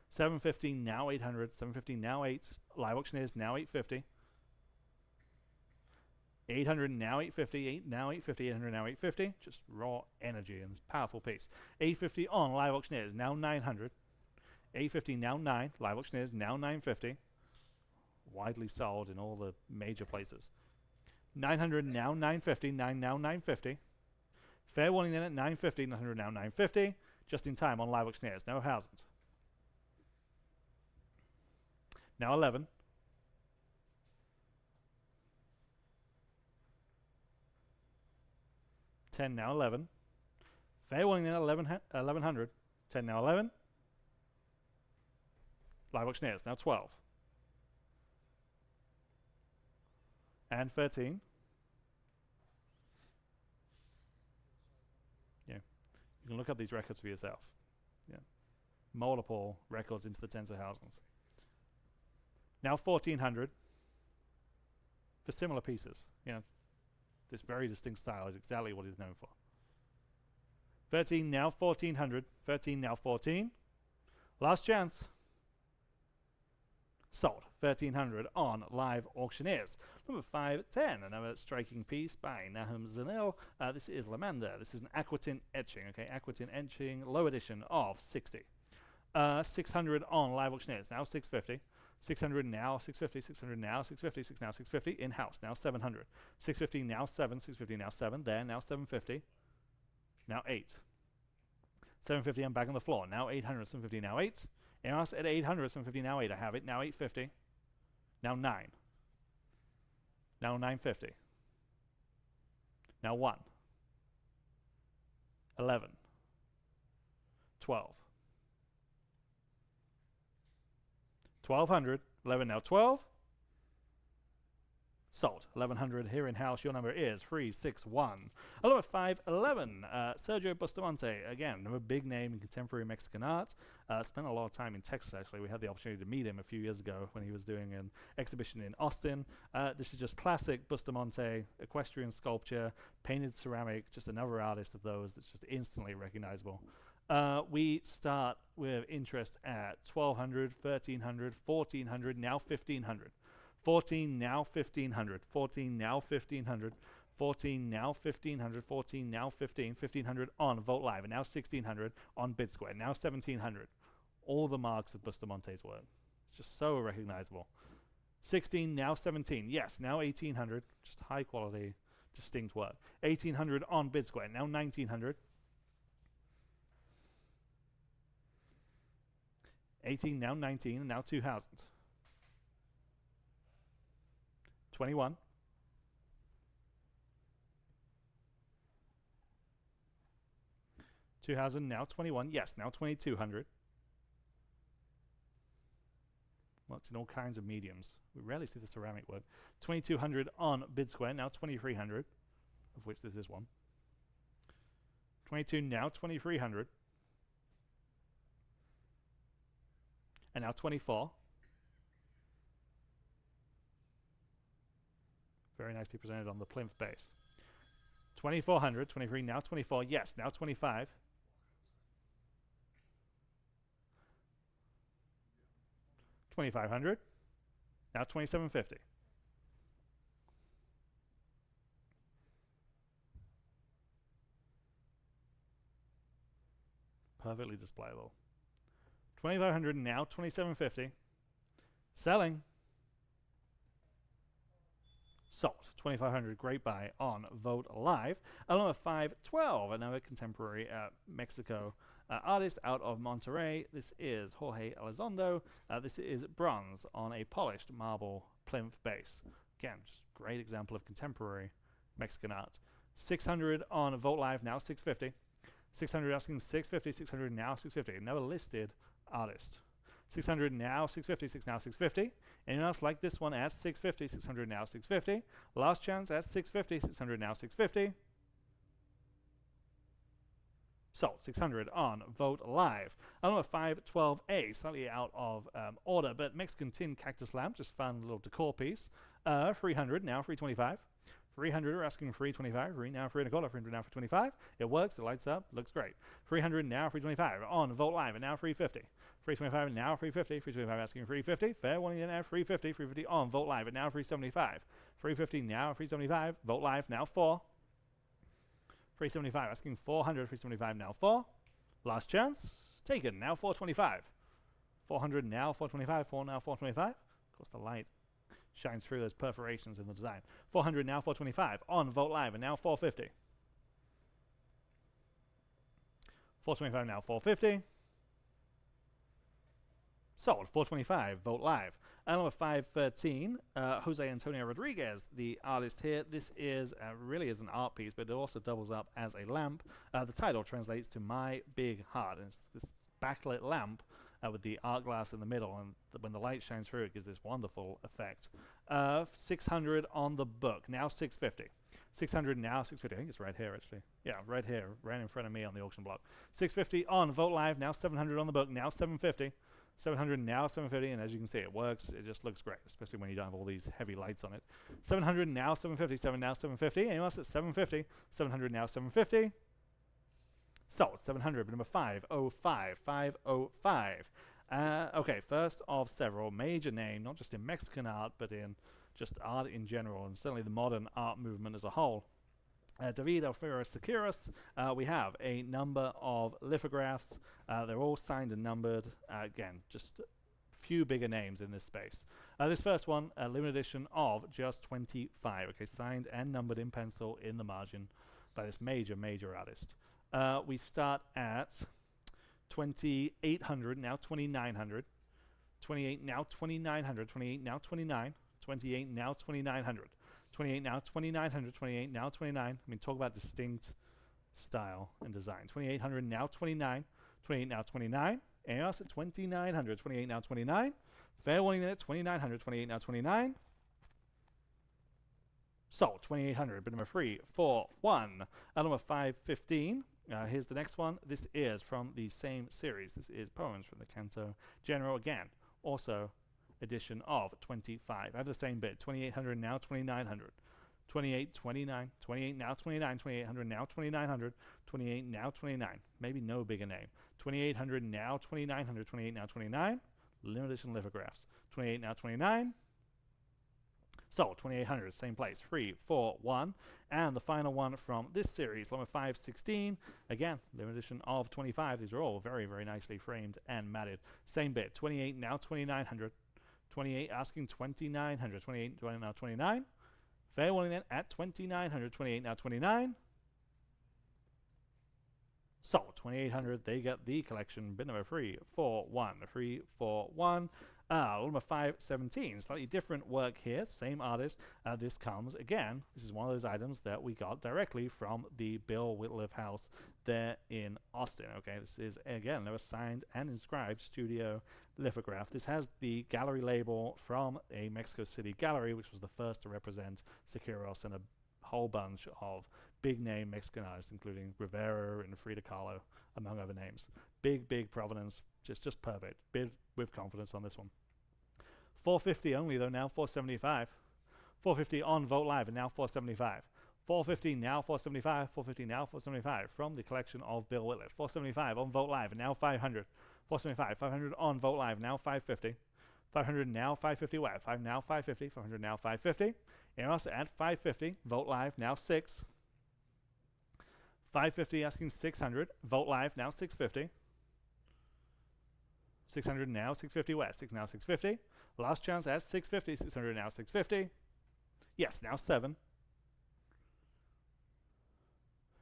750 now 800. 750 now 8. Live Auctioneers now 850. 800 now 850, 8 now 850, 800 now 850. Just raw energy and this powerful piece. 850 on Live Auctioneers, now 900. 850 now 9. Live Auctioneers now 950. Widely sold in all the major places. 900 now 950, 9 now 950. Fair warning then at 950, 900 now 950. Just in time on Live Auctioneers, now 1000. Now 11. 10 now 11. Fair warning then 1100. 10 now 11. Live Auctioneers now 12. And 13. Yeah. You can look up these records for yourself. Yeah. Multiple records into the tens of thousands. Now 1400 for similar pieces. You know, this very distinct style is exactly what he's known for. 13 now 1400. 13 now 14. Last chance. Sold. 1300 on Live Auctioneers. Number 510, another striking piece by Nahum Zanil. This is Lamander. This is an aquatint etching. Okay, aquatint etching, low edition of 60. 600 on Live Auctioneers. Now 650. 600 now 650. 600 now 650. 6 now 650. In house now 700. 650 now 7. 650 now 7. There now 750. Now 8. 750. I'm back on the floor. Now 800. 750 now 8. In house at 800. 750 now 8. I have it. Now 850. Now 9. Now 950. Now 1. 11. 12. 1200. 11 now 12. Sold. 1100 here in house. Your number is 361. Number 511. Sergio Bustamante. Again, another big name in contemporary Mexican art. Spent a lot of time in Texas, actually. We had the opportunity to meet him a few years ago when he was doing an exhibition in Austin. This is just classic Bustamante, equestrian sculpture, painted ceramic, just another artist of those that's just instantly recognizable. We start with interest at 1200, 1300, 1400, now 1500. 14 now 1500. 14 now 1500. 14 now 1500. 14 now 15. 1500 on Vogt Live, and now 1600 on Bid Square. Now 1700. All the marks of Bustamante's work. It's just so recognizable. 16 now 17. Yes, now 1800. Just high quality, distinct work. 1800 on Bid Square. Now 1900. 18 now 19, and now 2000. 21. 2000 now 21. Yes, now 2200. Works in all kinds of mediums. We rarely see the ceramic work. 2200 on Bid Square. Now 2300, of which this is one. 22 now 2300. And now 24. Very nicely presented on the plinth base. 2400, 23, now 24. Yes, now 25. 2500. Now 2750. Perfectly displayable. 2500 now 2750. Selling. Sold. 2,500, great buy on Vogt Live. Number 512, another contemporary Mexico artist out of Monterrey. This is Jorge Elizondo. This is bronze on a polished marble plinth base. Again, just great example of contemporary Mexican art. 600 on Vogt Live, now 650. 600 asking 650, 600 now 650. Another listed artist. 600 now 650, now 650. Anyone else like this one at 650, 600 now 650. Last chance at 650, 600 now 650. Sold. 600 on Vogt Live. Number 512A, slightly out of order, but Mexican tin cactus lamp, just fun little decor piece. 300 now 325. 300 are asking 325. 3 now 3 and a quarter. 300 now for 25. It works. It lights up. Looks great. 300 now 325 on Vogt Live, and now 350. 325 now 350. 325 asking 350. Fair one now 350. 350 on Vogt Live, and now 375. 350 now 375. Vogt Live now 4. 375 asking 400. 375 now 4. Last chance. Taken. Now 425. 400 now 425. 4 now 425. Of course, the light shines through those perforations in the design. 400 now 425 on Vogt Live, and now 450. 425 now 450. Sold. 425 Vogt Live. Number 513, Jose Antonio Rodriguez, the artist here. This is really is an art piece, but it also doubles up as a lamp. The title translates to My Big Heart, and it's this backlit lamp with the art glass in the middle, and when the light shines through, it gives this wonderful effect. 600 on the book, now 650. 600 now 650. I think it's right here, actually. Yeah, right here, right in front of me on the auction block. 650 on Vogt Live, now 700 on the book, now 750. 700 now 750, and as you can see, it works. It just looks great, especially when you don't have all these heavy lights on it. 700 now 750. 7 now 750. Anyone else at 750? 700 now 750. Sold. 700, but number 505. 505. Okay, first of several. Major name, not just in Mexican art, but in just art in general, and certainly the modern art movement as a whole. David Alfaro Siqueiros. We have a number of lithographs. They're all signed and numbered. Again, just a few bigger names in this space. This first one, a limited edition of just 25. Okay, signed and numbered in pencil in the margin by this major artist. We start at 2,800, now 2,900. 28, now 2,900. 28, now 29. 28, now 2,900. 28 now 2,900. 28 now 29. I mean, talk about distinct style and design. 2,800 now 29. 28 now 29. And else at 2,900. 28 now 29. Fair warning there. 2,900. 28 now 29. Sold. 2,800. Bid number 341. Number 515. Here's the next one. This is from the same series. This is Poems from the Canto General. Again, also edition of 25. I have the same bid. 2,800 now 2,900. 28, 29. 28 now 29. 2,800 now 2,900. 28 now 29. Maybe no bigger name. 2,800 now 2,900. 28 now 29. Limited edition lithographs. 28 now 29. Sold. 2,800. Same place. 341. And the final one from this series, number 516. Again, limited edition of 25. These are all very nicely framed and matted. Same bid. 28 now 2,900. 28 asking 2,900. 28 now 29. Fair warning then at 2,900. 28 now 29. Sold. 2,800. They get the collection. Bid number 341. 341. Number 517. Slightly different work here. Same artist. This comes again. This is one of those items that we got directly from the Bill Whitliff house there in Austin. Okay, this is again another signed and inscribed studio lithograph. This has the gallery label from a Mexico City gallery, which was the first to represent Siqueiros and a whole bunch of big name Mexican artists, including Rivera and Frida Kahlo, among other names. Big provenance, just perfect. Bid with confidence on this one. 450 only though, now 475. 450 on Vogt Live, and now 475. 450 now 475. 450 now 475 from the collection of Bill Whitliff. 475 on Vogt Live, and now 500. 475. 500 on Vogt Live, now 550. 500 now 550 where? 5 now 550. 500 now 550. And also at 550, Vogt Live, now 6. 550 asking 600. Vogt Live, now 650. 600 now 650 where? 6 now 650. Last chance at 650. 600 now 650. Yes, now 7.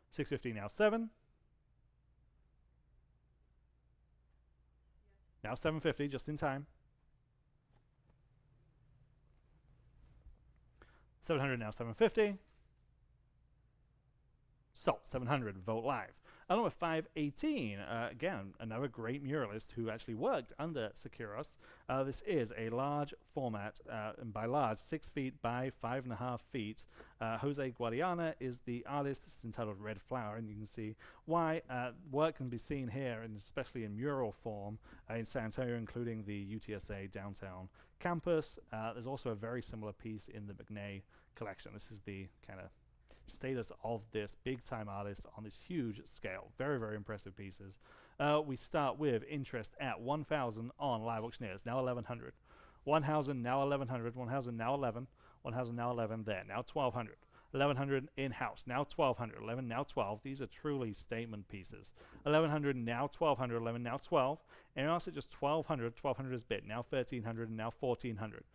650, now 7. Now 750, just in time. 700, now 750. Sold. 700, Vogt Live. Number 518, again, another great muralist who actually worked under Siqueiros. This is a large format, and by large, 6 feet by 5.5 feet. Jose Guadiana is the artist. It's entitled Red Flower, and you can see why work can be seen here, and especially in mural form in San Antonio, including the UTSA downtown campus. There's also a very similar piece in the McNay collection. This is the kind of status of this big-time artist on this huge scale. Very, very impressive pieces. We start with interest at 1,000 on live auctioneers, now 1,100. 1,000, now 1,100. 1,000, now 11. 1,000, now 11 there, now 1,200. 1,100 in-house, now 1,200. 11, now 12. These are truly statement pieces. 1,100, now 1,200. 11, now 12. And also just 1,200. 1,200 is bid, now 1,300, and now 1,400.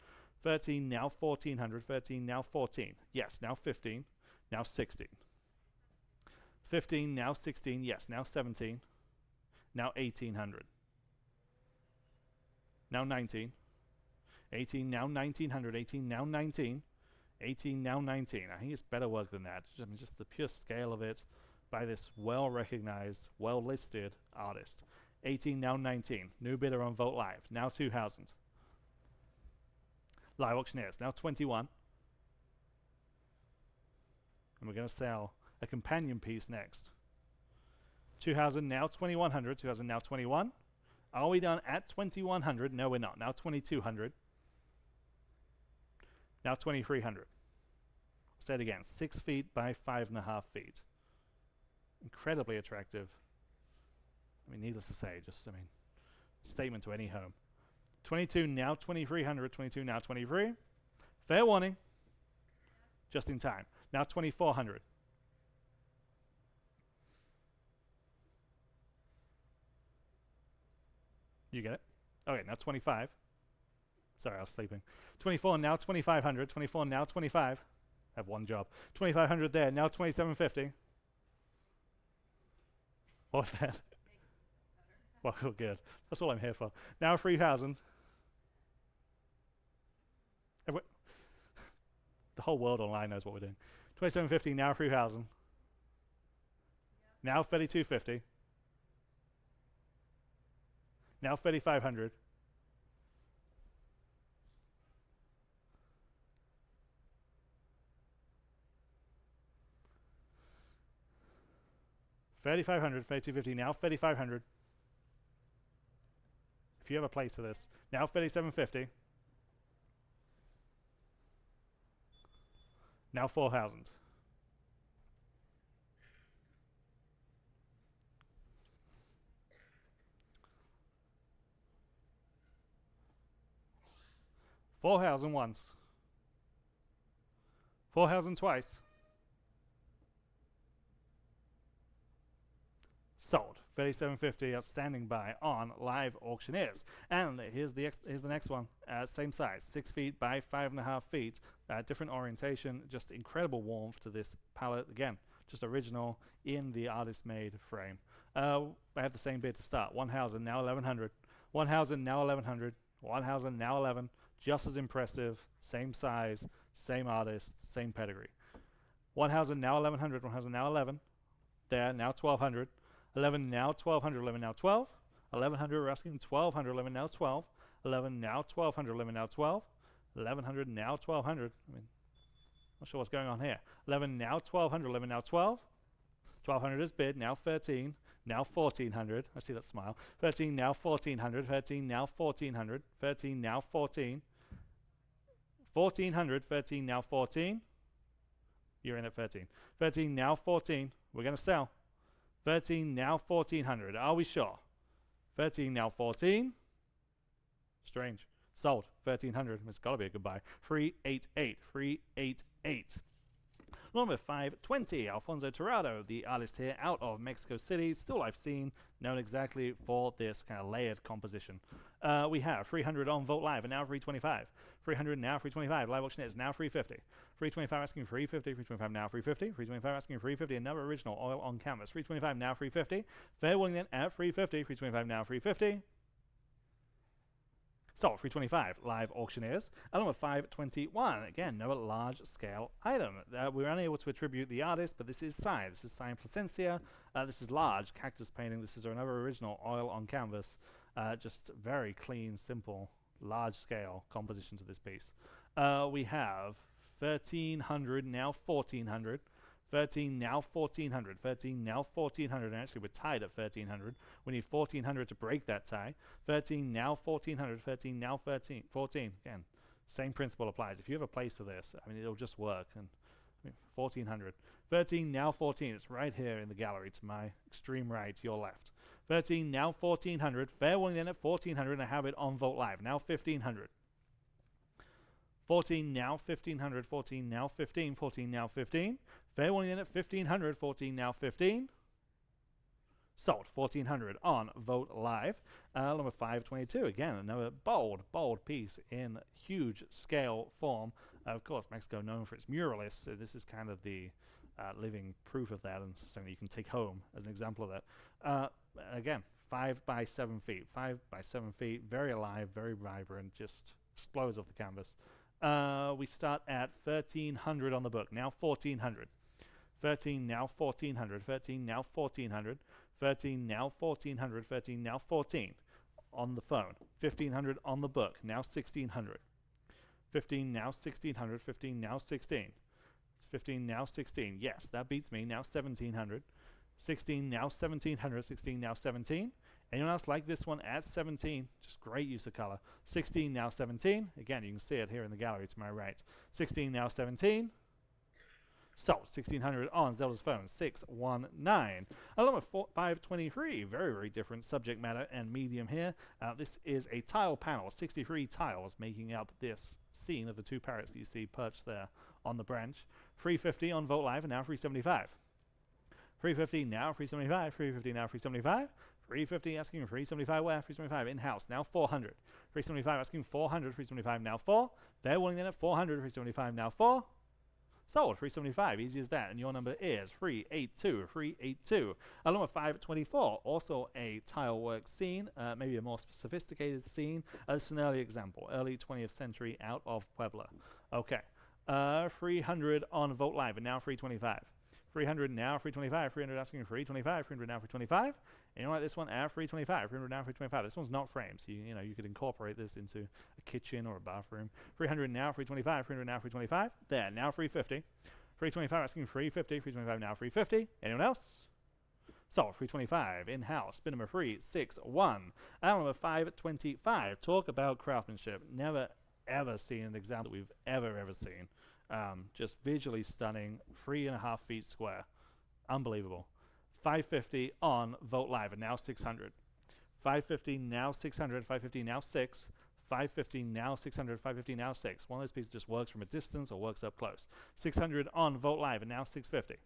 13, now 1,400. 13, now 14. Yes, now 15. Now 16. 15, now 16, yes, now 17. Now 1,800. Now 19. 18, now 1,900. 18, now 19. 18, now 19. I think it's better work than that. I mean, just the pure scale of it by this well-recognized, well-listed artist. 18, now 19. New bidder on Vogt Live, now 2,000. Live auctioneers, now 21. And we're going to sell a companion piece next. 2,000, now 2,100. 2,000, now 21. Are we done at 2,100? No, we're not. Now 2,200. Now 2,300. Say it again. 6 feet by 5.5 feet. Incredibly attractive. I mean, needless to say, statement to any home. 22, now 2,300. 22, now 23. Fair warning. Just in time. Now 2,400. You get it? Okay, now 25. Sorry, I was sleeping. 24, now 2,500. 24, now 25. I have one job. 2,500 there, now 2,750. What was that? Well, good. That's all I'm here for. Now 3,000. The whole world online knows what we're doing. 2,750, now 3,000. Now 3,250. Now 3,500. $3,500, $3,250, now 3,500. If you have a place for this. Now 3,750. Now 4,000. $4,000 once. 4,000 twice. Sold. 3,750 outstanding buy on live auctioneers. And here's the next one. Same size, 6 feet by 5.5 feet. Different orientation, just incredible warmth to this palette. Again, just original in the artist-made frame. I have the same bid to start. 1,000, now 1,100. 1,000, now 1,100. 1,000, now 11. Just as impressive, same size, same artist, same pedigree. 1,000, now 1,100. 1,000, now 11. There, now 1,200. 11, now 1,200. 11, now 12. 1,100, we're asking 1,200. 11, now 12. 11, now 1,200. 11, now 12. 1,100, now 1,200. I mean, not sure what's going on here. 11, now 1,200. 11, now 12. 1,200 is bid, now 13. Now 1,400. I see that smile. 13, now 1,400. 13, now 1,400. 13, now 14. 1,400. 13, now 14. You're in at 13. 13, now 14. We're going to sell. 13, now 1,400. Are we sure? 13, now 14. Strange. Sold. 1,300. It's got to be a good buy. 388. 388. Number 520, Alfonso Tirado, the artist here out of Mexico City, still I've seen, known exactly for this kind of layered composition. We have 300 on Vogt Live, and now 325. 300 now 325. Live auctioneers now 350. 325 asking 350, 325 now 350, 325 asking 350, another original oil on canvas, 325 now 350, fair warning then at 350, 325 now 350. So 325 live auctioneers, along with 521. Again, no large scale item. We're unable to attribute the artist, but this is signed. This is signed Placencia. This is large cactus painting. This is another original oil on canvas. Just very clean, simple, large scale composition to this piece. We have 1300 now 1400. 13 now 1400, 13 now 1400, and actually we're tied at 1300. We need 1400 to break that tie. 13 now 1400, 13 now 14. Again, same principle applies. If you have a place for this, I mean, it'll just work. And 1400. 13 now 14, it's right here in the gallery to my extreme right, your left. 13 now 1400, fair warning then at 1400, and I have it on Vogt Live. Now 1500. 14 now 1500, 14 now 15, 14 now 15. Fair warning then at 1500, 14 now 15. Sold 1400 on Vogt Live. Number 522, again, another bold piece in huge scale form. Of course, Mexico known for its muralists, so this is kind of the living proof of that, and something you can take home as an example of that. Again, 5 by 7 feet. 5 by 7 feet, very alive, very vibrant, just explodes off the canvas. We start at 1300 on the book, now 1400. 13 now 1400, 13 now 1400, 13 now 1400, 13 now 14 on the phone, 1500 on the book, now 1600. 15 now 1600, 15 now 16. 15 now 16, yes, that beats me, now 1700. 16 now 1700, 16 now 17. Anyone else like this one at 17? Just great use of color. 16 now 17. Again, you can see it here in the gallery to my right. 16 now 17. So 1600 on Zelda's phone. 619. Along with 523. Very, very different subject matter and medium here. This is a tile panel. 63 tiles making up this scene of the two parrots that you see perched there on the branch. 350 on Vogt Live and now 375. 350 now 375. 350 now 375. 350 asking 375 where? 375 in-house, now 400. 375 asking 400, 375 now 4. They're wanting then at 400, 375 now 4. Sold, 375, easy as that. And your number is 382, 382. Along with 524, also a tile work scene, maybe a more sophisticated scene. This is an early example, early 20th century out of Puebla. Okay, 300 on Vogt Live, and now 325. 300 now, 325, 300 asking 325, 300 now 325. And you like this one at 325, 300 now 325. This one's not framed, so you could incorporate this into a kitchen or a bathroom. 300 now, 325, 300 now 325. There, now 350. 325 asking 350, 325 now 350. Anyone else? So 325 in-house, bid number 361. Item number 525. Talk about craftsmanship. Never ever seen an example that we've ever seen. Just visually stunning, 3.5 feet square. Unbelievable. 550 on Vogt Live, and now 600. 550 now 600, 550 now 6. 550 now 600, 550 now 6. One of those pieces just works from a distance or works up close. 600 on Vogt Live, and now 650.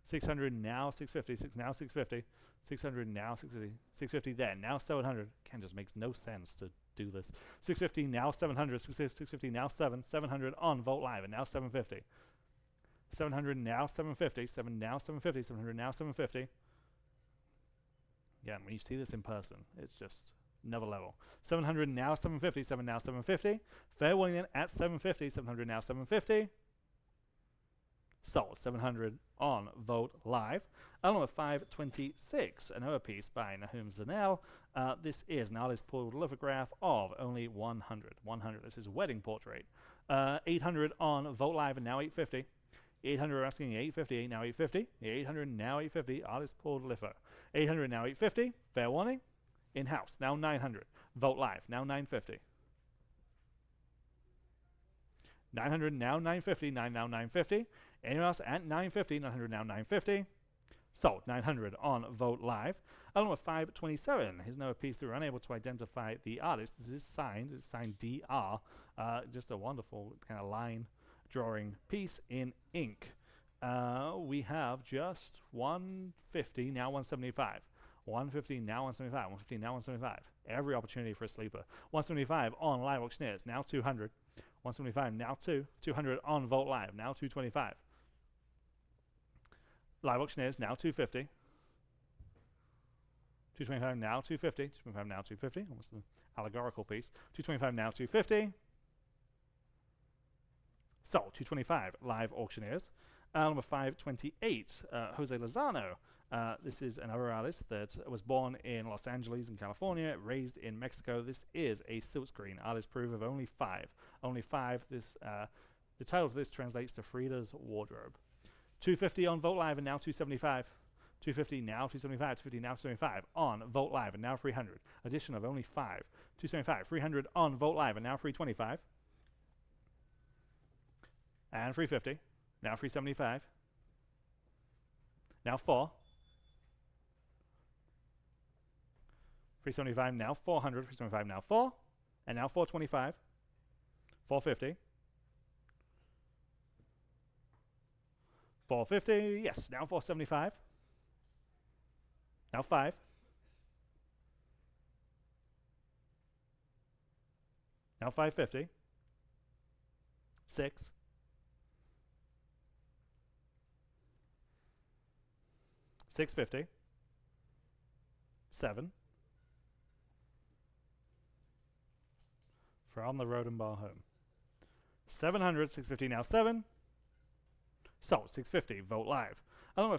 600 now 650, 6 now 650. 600 now 650, 650 there, now 700. Again, just makes no sense to do this. 650 now 700, 650 now 7, 700 on Vogt Live, and now 750. 700 now 750, 7 now 750, 700 now 750. Again, when you see this in person, it's just another level. 700 now 750, 7 now 750. Fair warning then at 750, 700 now 750. Sold, 700 on Vogt Live. Along with 526, another piece by Nahum Zanel. This is an artist pulled lithograph of only 100. 100, this is a wedding portrait. 800 on Vogt Live, and now 850. 800 asking 850, now 850. 800 now 850, artist pulled litho. 800 now 850, fair warning. In-house, now 900. Vogt Live, now 950. 900 now 950, 9 now 950. Anyone else at 950, 900 now 950. Sold, 900 on Vogt Live. Along with 527, here's another piece that we're unable to identify the artist. This is signed, it's signed DR. Just a wonderful kind of line drawing piece in ink. We have just 150, now 175. 150, now 175, 150, now 175. Every opportunity for a sleeper. 175 on Live Auctioneers, now 200. 175, now 2. 200 on Vogt Live, now 225. Live auctioneers, now 250. 225, now 250. 225, now 250. Almost an allegorical piece. 225, now 250. So, 225, live auctioneers. Number 528, Jose Lozano. This is another artist that was born in Los Angeles in California, raised in Mexico. This is a silkscreen artist proof of only 5. Only 5. The title of this translates to Frida's Wardrobe. 250 on Vogt Live and now 275. 250 now 275. 250 now 275 on Vogt Live and now 300. Addition of only 5. 275. 300 on Vogt Live and now 325. And 350. Now 375. Now 4. 375 now 400. 375 now 4. And now 425. 450. 450. Yes. Now 475. Now 5. Now 550. 6. 650. 7. From the Rhodenbaugh home. 700, 650, now 7. So, 650, Vogt Live. Number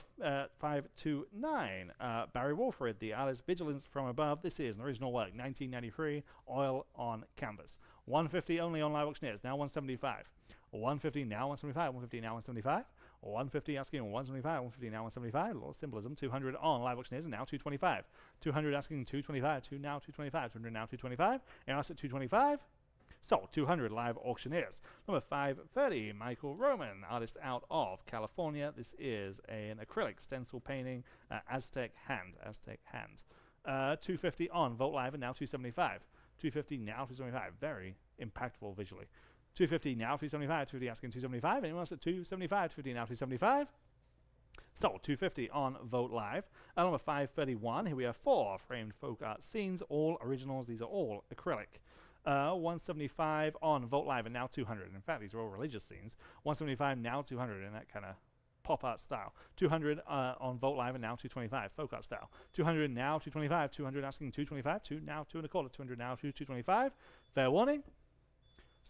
529, Barry Wolford, The Alice Vigilance from Above. This is an original work, 1993, oil on canvas. 150 only on live auctioneers, now 175. 150 now 175, 150 now 175. 150 asking 175, 150 now 175. A little symbolism. 200 on live auctioneers, and now 225. 200 asking 225, 2 now 225, 200 now 225. And also 225. So, 200 live auctioneers. Number 530, Michael Roman, artist out of California. This is an acrylic stencil painting, Aztec hand. 250 on Vogt Live and now 275. 250 now 275. Very impactful visually. 250 now 275. 250 asking 275. Anyone else at 275? 250 now 275. So, 250 on Vogt Live. Number 531, here we have 4 framed folk art scenes, all originals. These are all acrylic. 175 on Vogt Live and now 200. In fact, these are all religious scenes. 175 now 200 in that kind of pop art style. 200 on Vogt Live and now 225 folk art style. 200 now 225. 200 asking 225. 2 now 2 and a quarter. 200 now 225. Fair warning.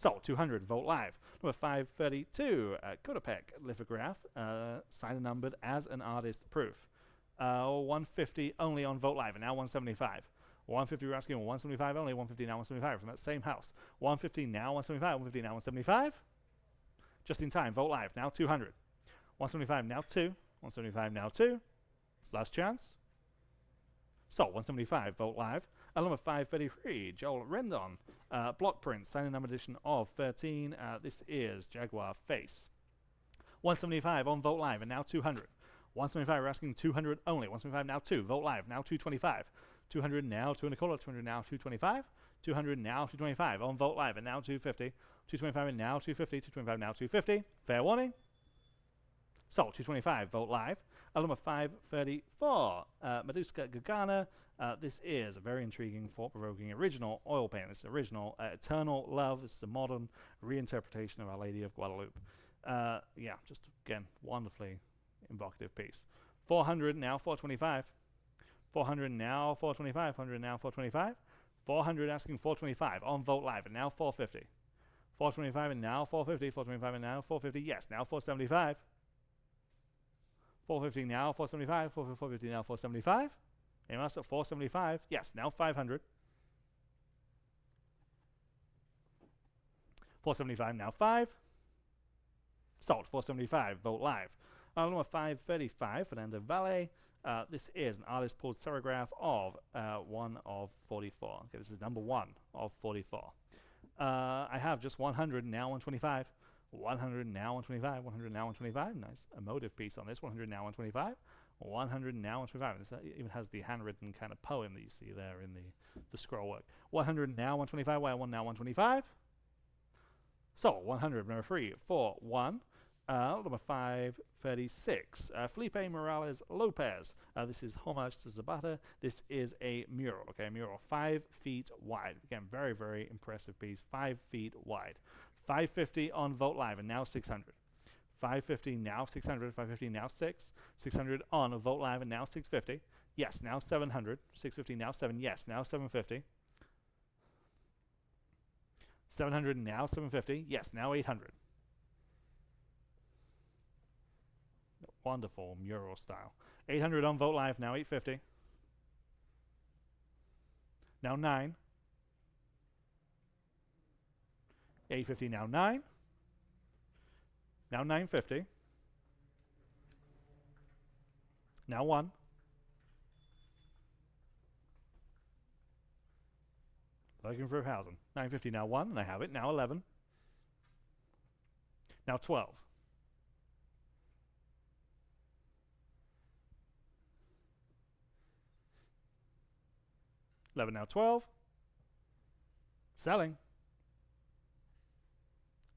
So 200 Vogt Live. Number 532 Kodapek lithograph, signed and numbered as an artist proof. 150 only on Vogt Live and now 175. 150 we're asking 175 only, 150 now 175 from that same house. 150 now 175, 150 now 175. Just in time, Vogt Live, now 200. 175 now 2, 175 now 2. Last chance. So 175 Vogt Live. Number 533, Joel Rendon, block print, signed and numbered edition of 13. This is Jaguar Face. 175 on Vogt Live and now 200. 175 we're asking 200 only, 175 now 2, Vogt Live, now 225. 200 now 2 and a quarter, 200 now 225, 200 now 225 on Vogt Live and now 250, 225 and now 250, 225 now 250. Fair warning. So 225 Vogt Live. Number 534, Meduska Gagana. This is a very intriguing, thought-provoking original oil paint. This is original Eternal Love. This is a modern reinterpretation of Our Lady of Guadalupe. Yeah, just again, wonderfully evocative piece. 400 now 425. 400 now 425, 400 now 425, 400 asking 425 on Vogt Live and now 450. 425 and now 450, 425 and now 450, yes, now 475. 450 now 475, 450 now 475. Anyone else at 475? Yes, now 500. 475 now 5. Sold, 475, Vogt Live. Number 535, Fernando Valle. This is an artist pulled serigraph of 1 of 44. Okay, this is number 1 of 44. I have just 100 now 125. 100 now 125. 100 now 125. Nice emotive piece on this. 100 now 125. 100 now 125. This even has the handwritten kind of poem that you see there in the scroll work. 100 now 125. 1 now 125. So 100, number 3, 4, 1. Number 536, Felipe Morales Lopez. This is homage to Zapata. This is a mural, okay, a mural 5 feet wide. Again, very, very impressive piece, 5 feet wide. 550 on Vogt Live, and now 600. 550, now 600, 550, now 6. 600 on Vogt Live, and now 650. Yes, now 700. 650, now 7. Yes, now 750. 700, now 750. Yes, now 800. Wonderful mural style. 800 on Vogt Live, now 850. Now 9. 850, now 9. Now 950. Now 1. Looking for 1,000. 950, now 1, and I have it. Now 11. Now 12. 11, now 12. Selling.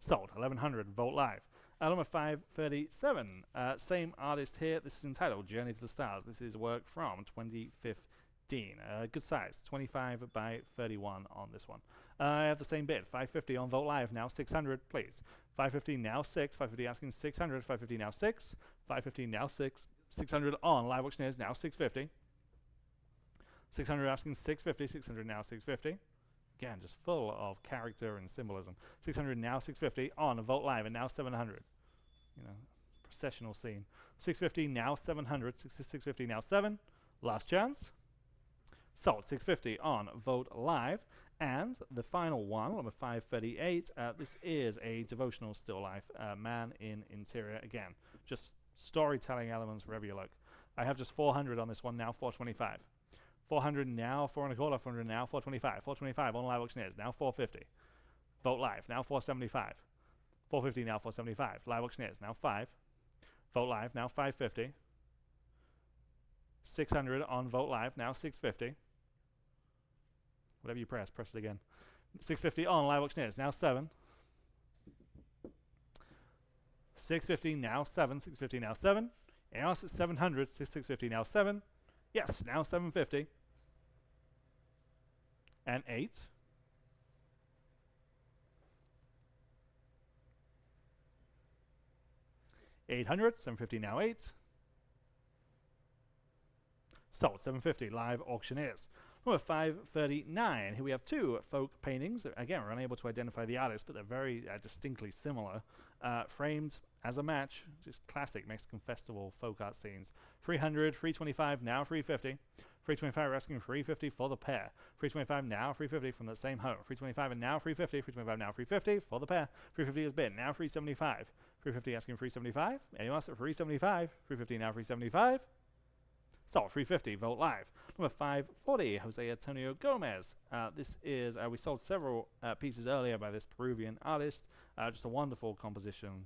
Sold. 1,100. Vogt Live. Number 537. Same artist here. This is entitled Journey to the Stars. This is work from 2015. Good size. 25 by 31 on this one. I have the same bid. 550 on Vogt Live. Now 600, please. 550 now 6. 550 asking 600. 550 now 6. 550 now 6. 600 on Live Auctioneers. Now 650. 600 asking 650. 600 now 650. Again, just full of character and symbolism. 600 now 650 on Vogt Live, and now 700. You know, processional scene. 650 now 700. 650 now 7. Last chance. Sold. 650 on Vogt Live. And the final one, number 538. This is a devotional still life. Man in interior. Again, just storytelling elements wherever you look. I have just 400 on this one now. 425. 400 now, 425, 400 now, 425. 425 on Live Auctioneers, now 450. Vogt Live, now 475. 450 now, 475. Live Auctioneers, now 5. Vogt Live, now 550. 600 on Vogt Live, now 650. Whatever you press it again. 650 on Live Auctioneers, now 7. 650 now 7. 650 now 7. And else it's 700. 650 now 7. Yes, now 750. And 8. $800, 750 now 8. Sold, 750, Live Auctioneers. Number 539, here we have two folk paintings. Again, we're unable to identify the artist, but they're very distinctly similar. Framed as a match, just classic Mexican festival folk art scenes. 300, 325, now 350. 325, we're asking 350 for the pair. 325, now 350 from the same home. 325 and now 350. 325, now 350 for the pair. 350 has been, now 375. 350 asking 375. Anyone else at 375? 350 now 375. Sold 350, Vogt Live. Number 540, Jose Antonio Gomez. This is, we sold several pieces earlier by this Peruvian artist. Just a wonderful composition.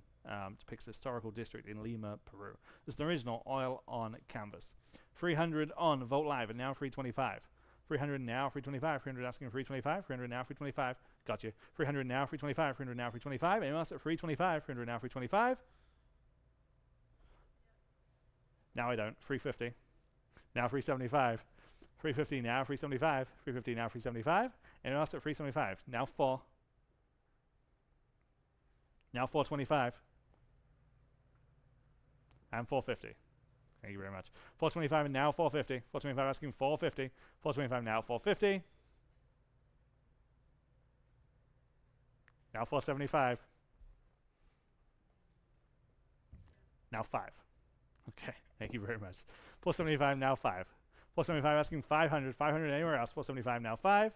Depicts a historical district in Lima, Peru. This is the original oil on canvas. 300 on Vogt Live, and now 325. 300 now 325. 300 asking 325. 300 now 325. Got you. 300 now 325. 300 now 325. Anyone else at 325? 300 now 325. Now I don't. 350. Now 375. 350 now 375. 350 now 375. Anyone else at 375? Now 4. Now 425. And 450. Thank you very much. 425 and now 450. 425 asking 450. 425 now 450. Now 475. Now 5. Okay, thank you very much. 475 now 5. 475 asking 500. 500 anywhere else. 475 now 5.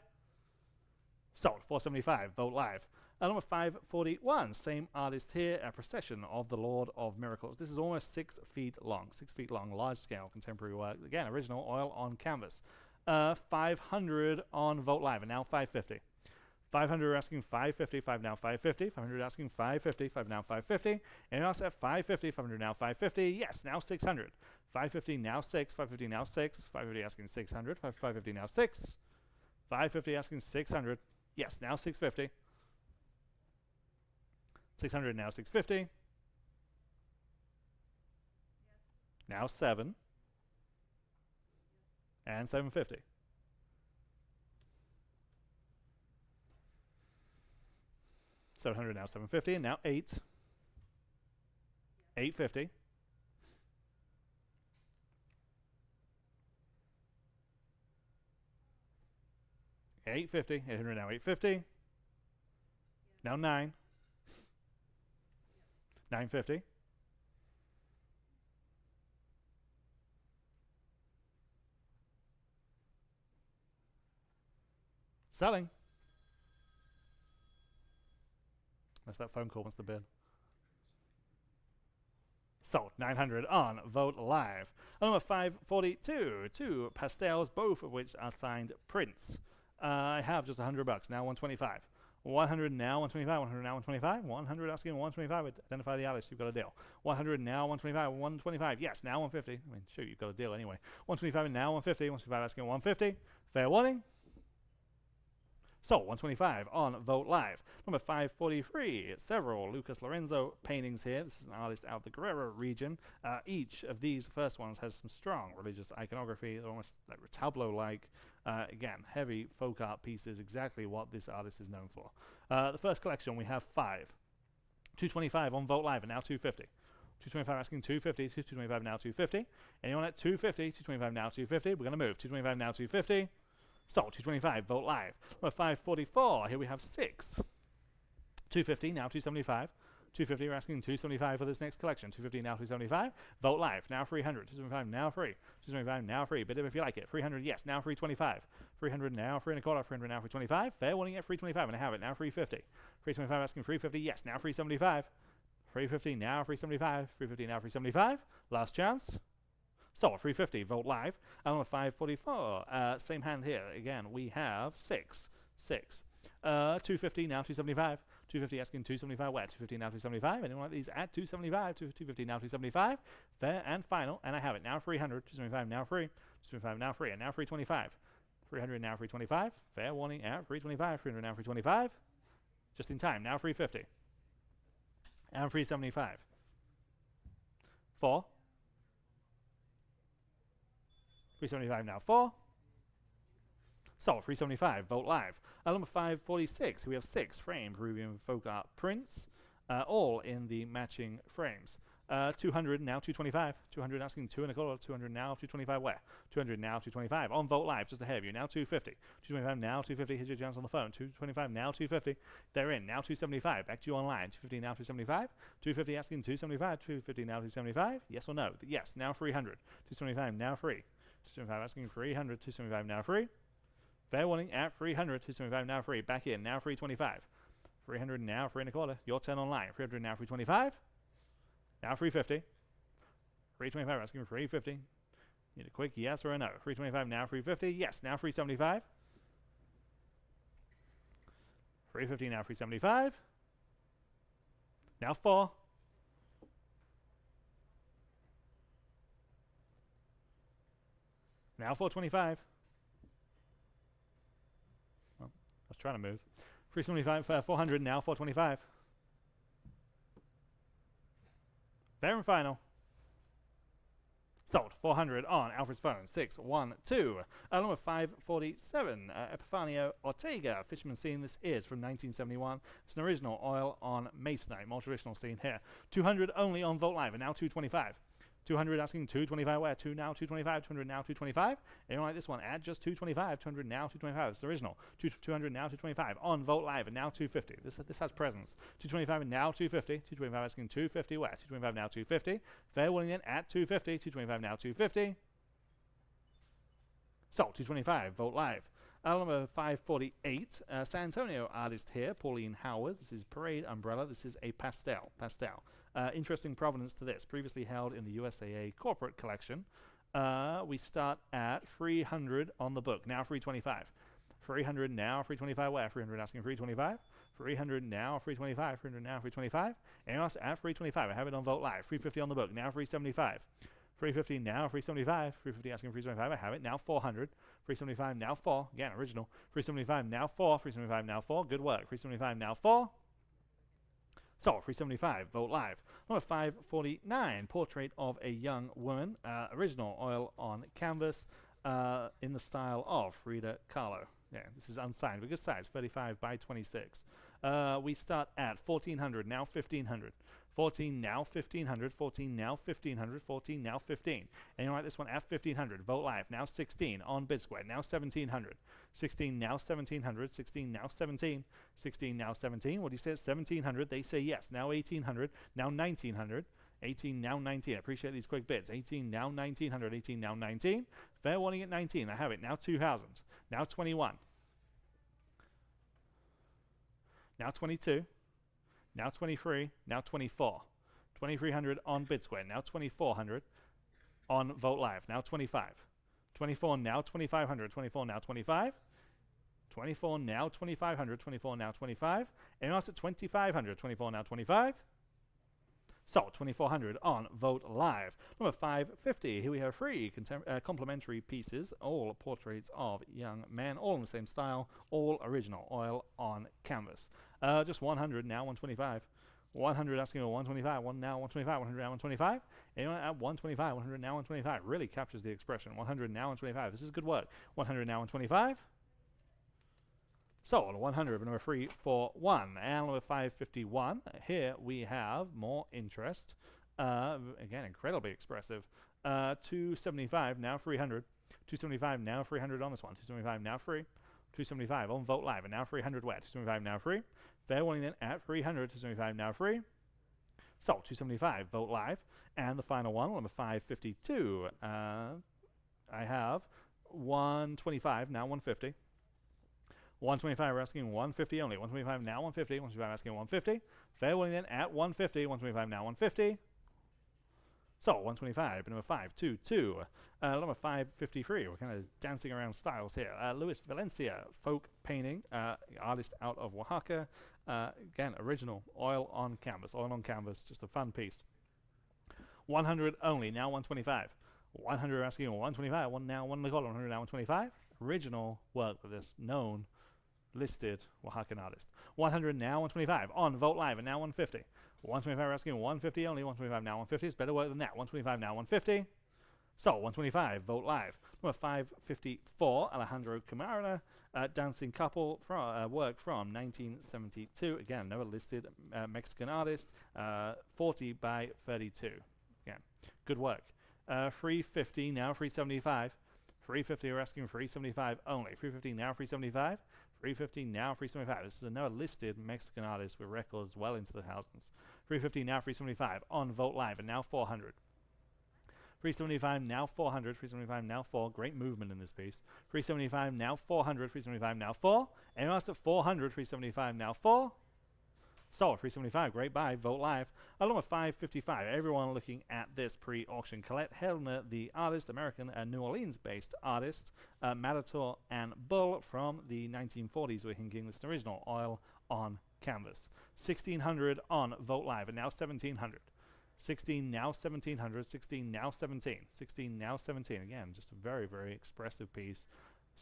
Sold. 475. Vogt Live. Number 541, same artist here, a procession of the Lord of Miracles. This is almost 6 feet long. 6 feet long, large scale contemporary work. Again, original oil on canvas. 500 on Vogt Live, and now 550. 500 asking 550, 5 now 550. 500 asking 550, 5 now 550. And also at 550, 500 now 550. Yes, now 600. 550 now 6, 550 now 6. 550 asking 600, 550 now 6. 550 asking 600. Yes, now 650. 600 now 650. Now 7. And 750. 700, now 750, and now 8. 850. $850, 800, now 850. Now 9. 950. Selling. That's that phone call wants to bid. Sold. 900 on Vote Live. Number 542. 2 pastels, both of which are signed prints. I have just $100. Now 125. 100 now 125. 100 now 125. 100 asking 125. Identify the artist. You've got a deal. 100 now 125. 125. Yes. Now 150. I mean, shoot, you've got a deal anyway. 125 and now 150. 125 asking 150. Fair warning. So, 125 on Vote Live. Number 543, several Lucas Lorenzo paintings here. This is an artist out of the Guerrero region. Each of these first ones has some strong religious iconography, almost like tableau-like. Again, heavy folk art pieces, exactly what this artist is known for. The first collection, we have 5. 225 on Vote Live, and now 250. 225 asking 250, 225 now 250. Anyone at 250, 225 now 250. We're going to move. 225 now 250. So, 225, Vote Live. Number 544, here we have 6. 250, now 275. 250, we're asking 275 for this next collection. 250, now 275. Vote Live, now 300. 275, now free. 275, now free. Bid if you like it. 300, yes, now 325. 300, now 3 and a quarter. 300, now 325. Fair warning at 325, and I have it. Now 350. 325, asking 350, yes, now 375. 350, now 375. 350, now 375. Last chance. So, 350, Vote Live. And on 544, same hand here. Again, we have 6. 250, now 275. 250 asking 275 where? 250 now 275. Anyone like these at 275? 250 now 275. Fair and final. And I have it. Now 300. 275 now free. 275 now free. And now 325. 300 now 325. Fair warning at 325. 300 now 325. Just in time. Now 350. And 375. 4. 375 now 4. So, 375, Vote Live. Number 546, we have 6 framed Peruvian folk art prints, all in the matching frames. 200 now 225. 200 asking 2 and a quarter. 200 now 225 where? 200 now 225 on Vote Live, just ahead of you. Now 250. 225 now 250. Here's your chance on the phone. 225 now 250. They're in. Now 275. Back to you online. 250 now 275. 250 asking 275. 250 now 275. Yes or no? Yes. Now 300. 275 now free. 275 asking 300. 275 now free. Fair warning at 300. 275 now free. Back in. Now 325. 300 now 3 and a quarter. Your turn online. 300 now 325. Now 350. 325 asking 350. Need a quick yes or a no. 325 now 350. Yes. Now 375. 350 now 375. Now 4. Now 425. Well, I was trying to move. 375, 400, now 425. Fair and final. Sold. 400 on Alfred's phone. 612. Number 547. Epifanio Ortega. Fisherman scene. This is from 1971. It's an original oil on masonite. More traditional scene here. 200 only on Vote Live. And now 225. 200 asking 225 where? 2 now 225. 200 now 225. Anyone like this one? Add just 225. 200 now 225. It's the original. 200 now 225 on Vote Live and now 250. This has presence. 225 and now 250. 225 asking 250 where? 225 now 250. Fair warning then at 250. 225 now 250. So 225. Vote Live. Number 548. San Antonio artist here, Pauline Howard. This is Parade Umbrella. This is a pastel. Interesting provenance to this. Previously held in the USAA corporate collection. We start at 300 on the book. Now 325. 300 now 325 where? 300 asking 325. 300 now 325. 300 now 325. Anyone else at 325? I have it on Vote Live. 350 on the book. Now 375. 350 now 375. 350 asking 375. I have it. Now 400. 375 now 4. Again, original. 375 now 4. 375 now 4. Good work. 375 now 4. So, 375, Vote Live. Number 549, Portrait of a Young Woman. Original oil on canvas in the style of Frida Kahlo. Yeah, this is unsigned, but good size, 35 by 26. We start at 1400, now 1500. 14, now 1500, 14, now 1500, 14, now 15. And you like this one at 1500. Vote live, now 16 on Bid Square, now 1700. 16, now 1700, 16, now 17. 16, now 17. What do you say? 1700. They say yes. Now 1800, now 1900. 18, now 19. I appreciate these quick bids. 18, now 1900. 18, now 19. Fair warning at 19. I have it. Now 2000. Now 21. Now 22. Now 23, now 24. 2300 on Bid Square, now 2400 on Vote Live, now 25. 24, now 2500, 24, now 25. 24, now 2500, 24, now 25. And also 2500, 24, now 25. So, 2400 on Vote Live. Number 550, here we have three complimentary pieces, all portraits of young men, all in the same style, all original, oil on canvas. Just 100, now 125. 100 asking for 125, one now 125, 100 now 125. Anyone at 125, 100 now 125. Really captures the expression. 100 now 125. This is good work. 100 now 125. Sold. 100, number 341. And number 551. Here we have more interest. Again, incredibly expressive. 275, now 300. 275, now 300 on this one. 275, now free. 275 on Vote Live, and now 300 where? 275 now free. Fair warning then at 300, 275 now free. So, 275, Vote Live. And the final one, number 552. I have 125, now 150. 125, we're asking 150 only. 125 now 150. 125 asking 150. Fair warning then at 150. 125 now 150. So, 125, number 522. Number 553, we're kind of dancing around styles here. Luis Valencia, folk painting, artist out of Oaxaca. Again, original, oil on canvas, just a fun piece. 100 only, now 125. 100 asking 125, one now, one in the column, 100 now 125. Original work with this known, listed Oaxacan artist. 100 now 125 on Vote Live, and now 150. 125 we're asking 150 only. 125 now 150. It's better work than that. 125 now 150. So 125 Vote Live. Number 554 Alejandro Camarena, dancing couple from work from 1972. Again, another listed Mexican artist. 40 by 32. Again, good work. 350 now 375. 350 we're asking 375 only. 350 now 375. 350 now 375. This is another listed Mexican artist with records well into the thousands. 350 now 375 on Vote Live, and now 400. 375 now 400. 375 now 4. Great movement in this piece. 375 now 400. 375 now 4. And also 400. 375 now 4. So 375, great buy, Vote Live. Along with 555, everyone looking at this pre-auction. Colette Helmer, the artist, American New Orleans-based artist, Matador and Bull from the 1940s. We're thinking this original oil on canvas. 1600 on Vote Live, and now 1700. 16 now 1700. 16 now 17. 16 now 17. Again, just a very, very expressive piece.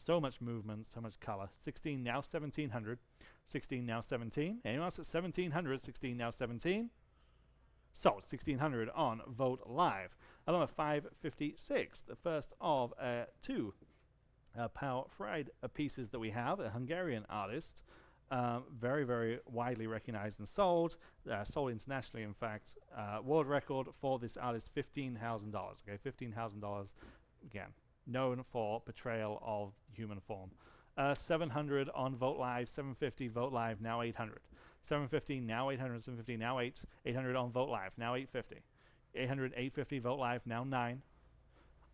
So much movement, so much color. 16 now 1700. 16 now 17. Anyone else at 1700? 16 now 17. So 1600 on Vote Live. Along with 556, the first of two Power Fried pieces that we have. A Hungarian artist, very, very widely recognized and sold. Sold internationally, in fact. World record for this artist, $15,000. Okay, $15,000 again. Known for portrayal of human form. 700 on Vote Live, 750 Vote Live, now 800. 750 now 800, 750 now 8. 800 on Vote Live, now 850. 800, 850 Vote Live, now 9.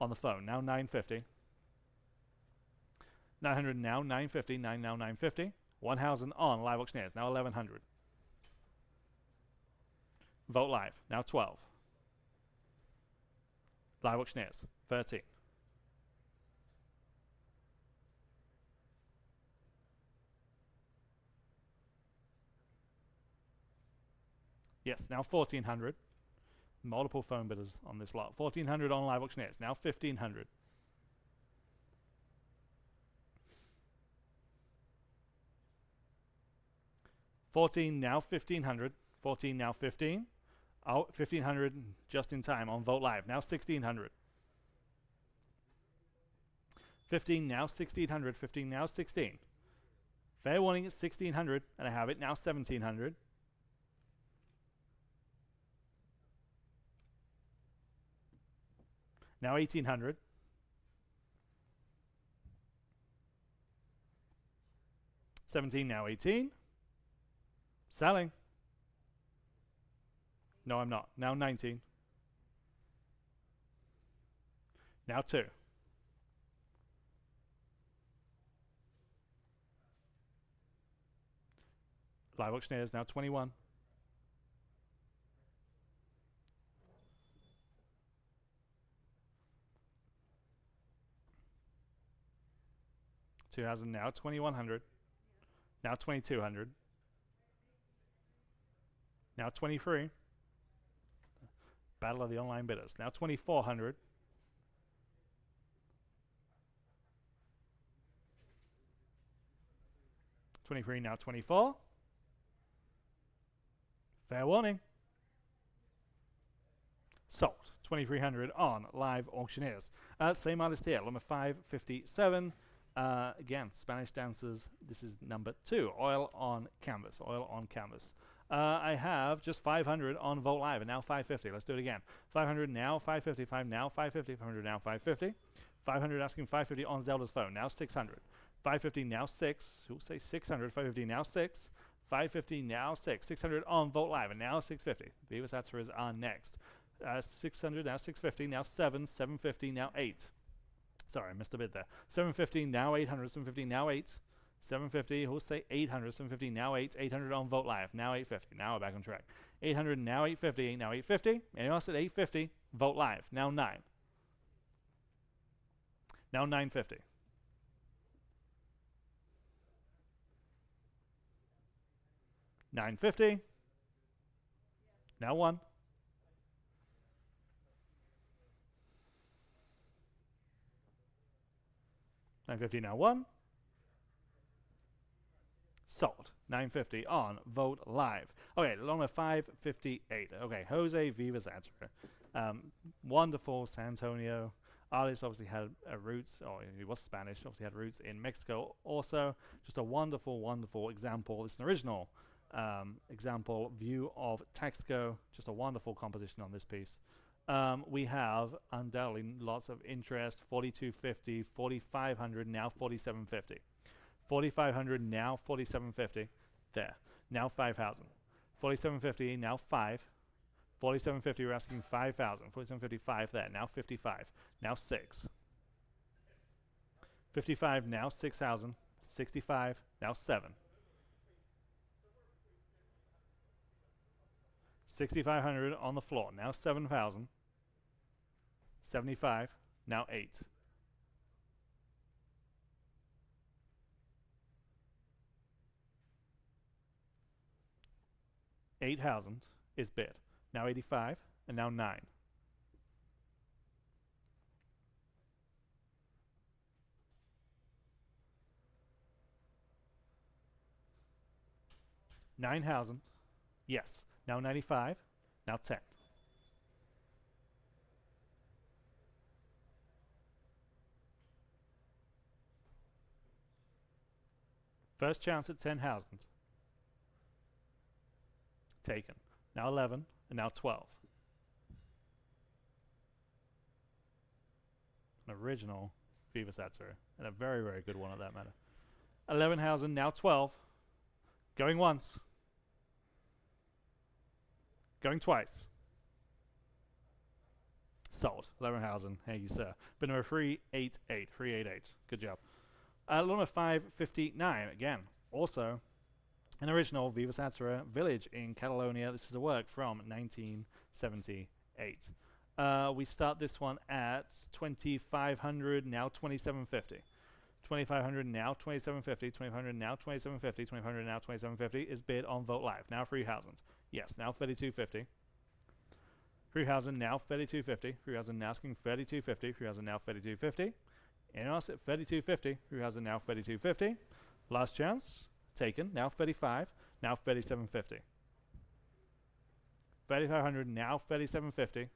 On the phone, now 950. 900 now 950, 9 now 950. 1000 on Live Auctioneers, now 1100. Vote Live, now 12. Live Auctioneers, 13. Yes, now 1400. Multiple phone bidders on this lot. 1400 on Live Auctioneers, now 1500. $14 now 1500. 14 now 15. Oh, 1500 just in time on Vote Live, now 1600. 15 now 1600. 15 now 16. Fair warning at 1600, and I have it now 1700. Now 1800. $17, now 18. Selling. No, I'm not. Now 19. Now 2. Live auctioneers, now 21. $2,000, now 2,100. Now 2,200. Now 23. Battle of the online bidders. Now 2,400. $23, now 24. Fair warning. Sold. 2,300 on live auctioneers. Same artist here, number 557. Again, Spanish dancers. This is number 2. Oil on canvas. Oil on canvas. I have just 500 on Vogt Live, and now 550. Let's do it again. 500 now, 550. 5 now, 550. 500 now, 550. 500 asking 550 on Zelda's phone. Now 600. 550 now 6. Who'll say 600? 550 now 6. 550 now 6. 600 on Vogt Live, and now 650. Vives-Atsara is on next. 600 now 650. Now 7. 750 now 8. Sorry, I missed a bit there. 750 now 800. 750 now 8. 750, who'll say 800, 750, now 8, 800 on Vogt Live, now 850, now we're back on track. 800, now 850, now 850, anyone else at 850, Vogt Live, now 9. Now 950. $950, now 1. $950, now 1. Sold. $950 on Vogt Live. Okay, along with 558. Okay, Jose Vives-Atsara. Wonderful San Antonio artist. Obviously had roots, or he was Spanish. Obviously had roots in Mexico. Also, just a wonderful, wonderful example. It's an original example view of Texaco. Just a wonderful composition on this piece. We have undoubtedly lots of interest. 4250, 4500, now 4750. 4,500, now 4,750. There. Now 5,000. 4,750, now 5. 4,750, we're asking 5,000. 4,755 there. Now 55. Now 6. 55, now 6,000. 65, now 7. 6,500 on the floor. Now 7,000. 75, now 8. 8,000 is bid. Now 85, and now 9. $9,000, yes. Now 95, now 10. First chance at 10,000. Taken. Now 11, and now 12. An original Vives-Atsara, and a very, very good one at that matter. 11,000, now 12. Going once. Going twice. Sold. 11,000. Hey, you sir. Bid number 388. 388. Good job. Number 559. Again, also an original Vives-Atsara village in Catalonia. This is a work from 1978. We start this one at 2,500, now 2,750. 2,500, now 2,750. 2,500, now 2,750. 2,500, now 2,750 is bid on Vogt Live. Now 3,000. Yes, now 3,250. 3,000, now 3,250. 3,000, now asking 3,250. 3,000, now 3,250. Anyone else at 3,250. 3,000, now 3,250. Last chance. Taken. Now 35. Now 3,750. 3,500. Now 3,750.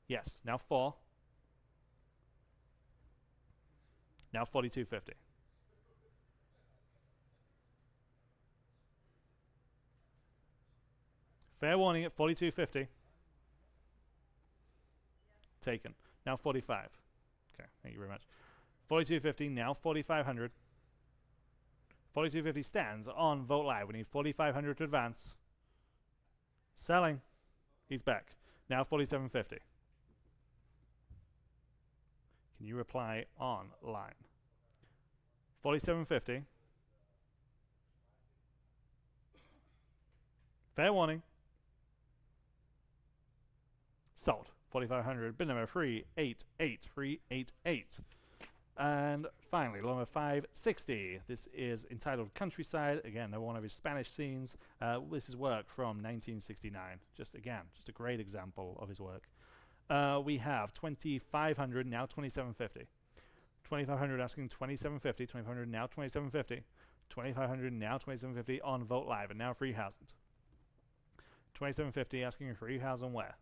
Yes. Now 4. Now 4,250. Fair warning at 42.50. Taken. Now 45. Okay, thank you very much. 42.50, now 4,500. 42.50 stands on Vote Live. We need 4,500 to advance. Selling. He's back. Now 47.50. Can you reply online? 47.50. Fair warning. Sold. 4,500. Bid number 388. And finally, lot number 560. This is entitled Countryside. Again, another one of his Spanish scenes. This is work from 1969. Just a great example of his work. We have 2,500, now 27.50. 2,500 asking 27.50. 2,500 now 27.50. 2,500 now 27.50 on Vote Live, and now 3,000. 27.50 asking 3,000 where?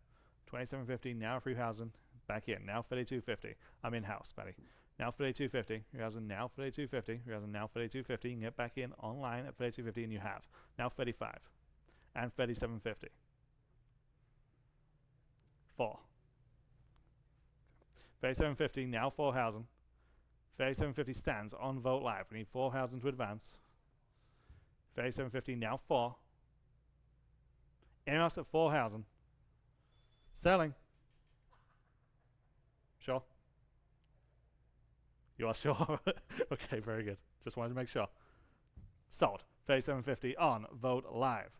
27.50 now 3,000. Back in now 32.50. I'm in house, buddy. Now 32.50. 3,000 now 32.50. 3,000 now 32.50. You can get back in online at 32.50, and you have now 35 and 37.50. 4. 37.50 now 4,000. 37.50 stands on Vote Live. We need 4,000 to advance. 37.50 now 4. In us at 4,000. Selling. Sure. You are sure? Okay, very good. Just wanted to make sure. Sold. 37.50 on Vote Live.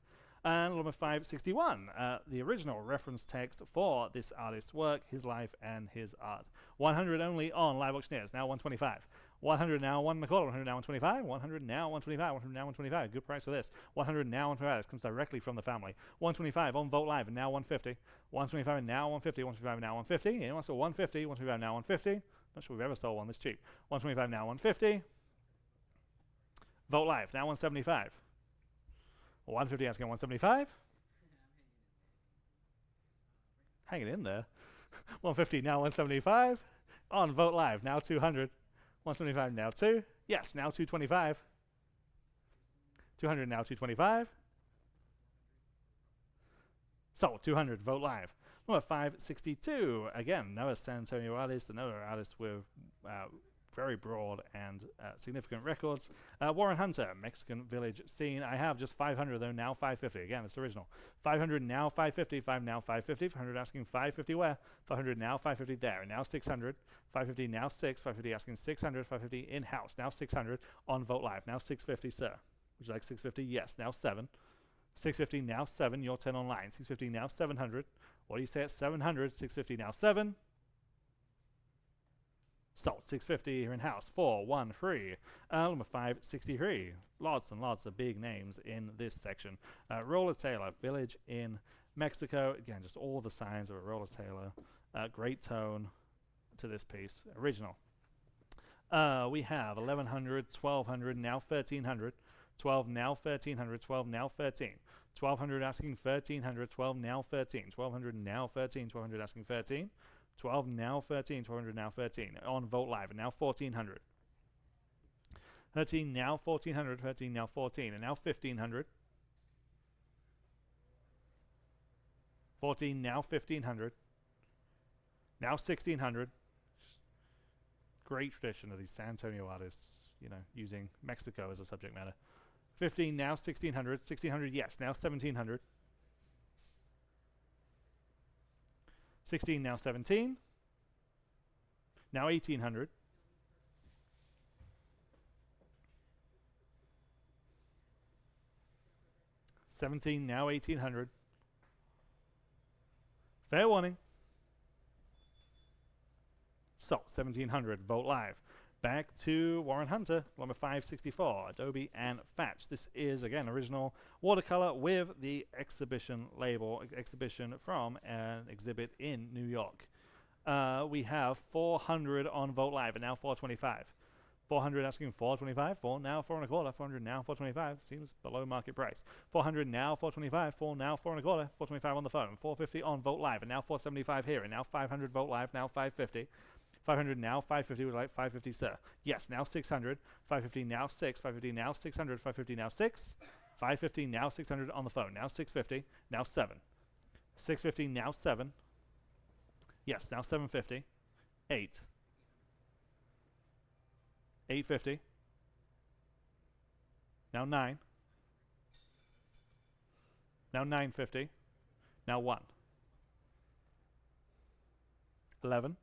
And number 561, the original reference text for this artist's work, his life and his art. 100 only on Live Auctioneers, now 125. 100 now, 1 1/4, 100 now, 125, 100 now, 125, 100 now, 125. Good price for this. 100 now, 125. This comes directly from the family. 125 on Vote Live, and now 150. 125 and now 150. 125 now 150. Anyone wants a 150? 125 now 150. Not sure we've ever sold one this cheap. 125 now 150. Vote Live, now 175. 150 asking 175. Hang it in there. 150 now 175. On Vote Live, now 200. 175 now 2. Yes, now 225. 200 now 225. Sold. 200. Vote Live. Number 562. Again, another San Antonio artist, another artist with very broad and significant records. Warren Hunter, Mexican village scene. I have just 500 though, now 550. Again, it's original. 500 now 550, 5 now 550, 500 asking 550 where? 500 now 550 there, and now 600. 550 now 6, 550 asking 600, 550 in-house, now 600 on Vote Live, now 650, sir. Would you like 650? Yes, now 7. 650 now 7, your 10 online. 650 now 700. What do you say at 700? 650 now 7. Sold. 650 here in house. 413. Number 563. Lots and lots of big names in this section. Roller Taylor, village in Mexico. Again, just all the signs of a Roller Taylor. Great tone to this piece. Original. We have 1,100, 1,200, now 1,300. 12 now 1,300, 12 now 13. 1,200 asking 1,300, 12 now 13. 1,200 now 13, 1,200 asking 13. 12 now 13, 1,200 now 13. On Vote Live, and now 1,400. 13 now 1,400, 13 now 14, and now 1,500. 14 now 1,500. Now 1,600. Great tradition of these San Antonio artists, you know, using Mexico as a subject matter. 15 now 1,600. 1,600, yes, now 1,700. 16 now 17. Now 1,800. 17 now 1,800. Fair warning. So 1,700. Vote Live. Back to Warren Hunter, number 564, Adobe and Fatch. This is, again, original watercolor with the exhibition label, exhibition from an exhibit in New York. We have 400 on Vote Live, and now 425. 400 asking 425, 4 now 4 1/4, 400 now 425, seems below market price. 400 now 425, 4 now 4 1/4, 425 on the phone, 450 on Vote Live, and now 475 here, and now 500 Vote Live, now 550. 500 now, 550, would like 550, sir. Yes, now 600, 550 now 6, 550 now 600, 550 now 6, 550, now 600 on the phone. Now 650, now 7. 650, now 7. Yes, now 750. 8. 850. Now 9. Now 950. Now 1. 11.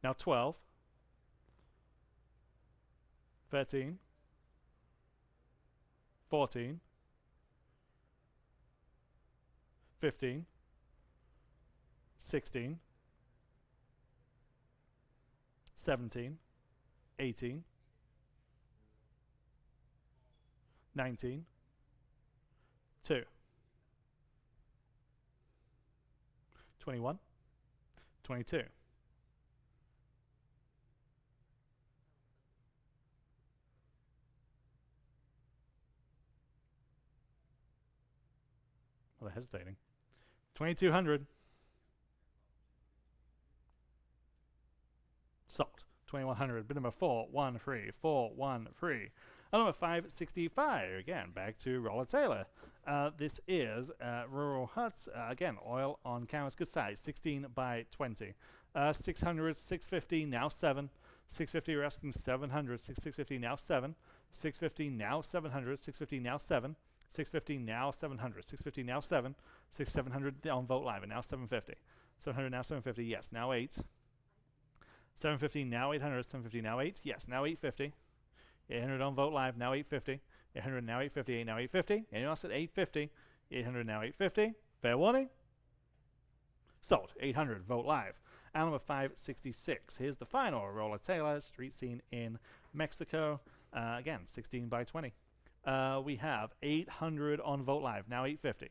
Now 12. 13. 14. 15. 16. 17. 18. 19. 2. 21. 22. Well, they're hesitating. 2200. Sold. 2100. Bid number 413. 413. Number 565. Again, back to Roller Taylor. This is Rural Huts. Again, oil on canvas, good size, 16 by 20. 600, 650, now 7. 650, we're asking 700. 650, now 7. 650, now 700. 650, now 7. 650, now 700. 650, now 7. 700 on Vogt Live, and now 750. 700, now 750, yes, now 8. 750, now 800. 750, now 8, yes, now 850. 800 on Vogt Live, now 850. 800, now 850. 8 now 850. Anyone else at 850? 800, now 850. Fair warning. Sold. 800, Vogt Live. And number 566. Here's the final Roller Taylor street scene in Mexico. Again, 16 by 20. We have 800 on Vogt Live, now 850.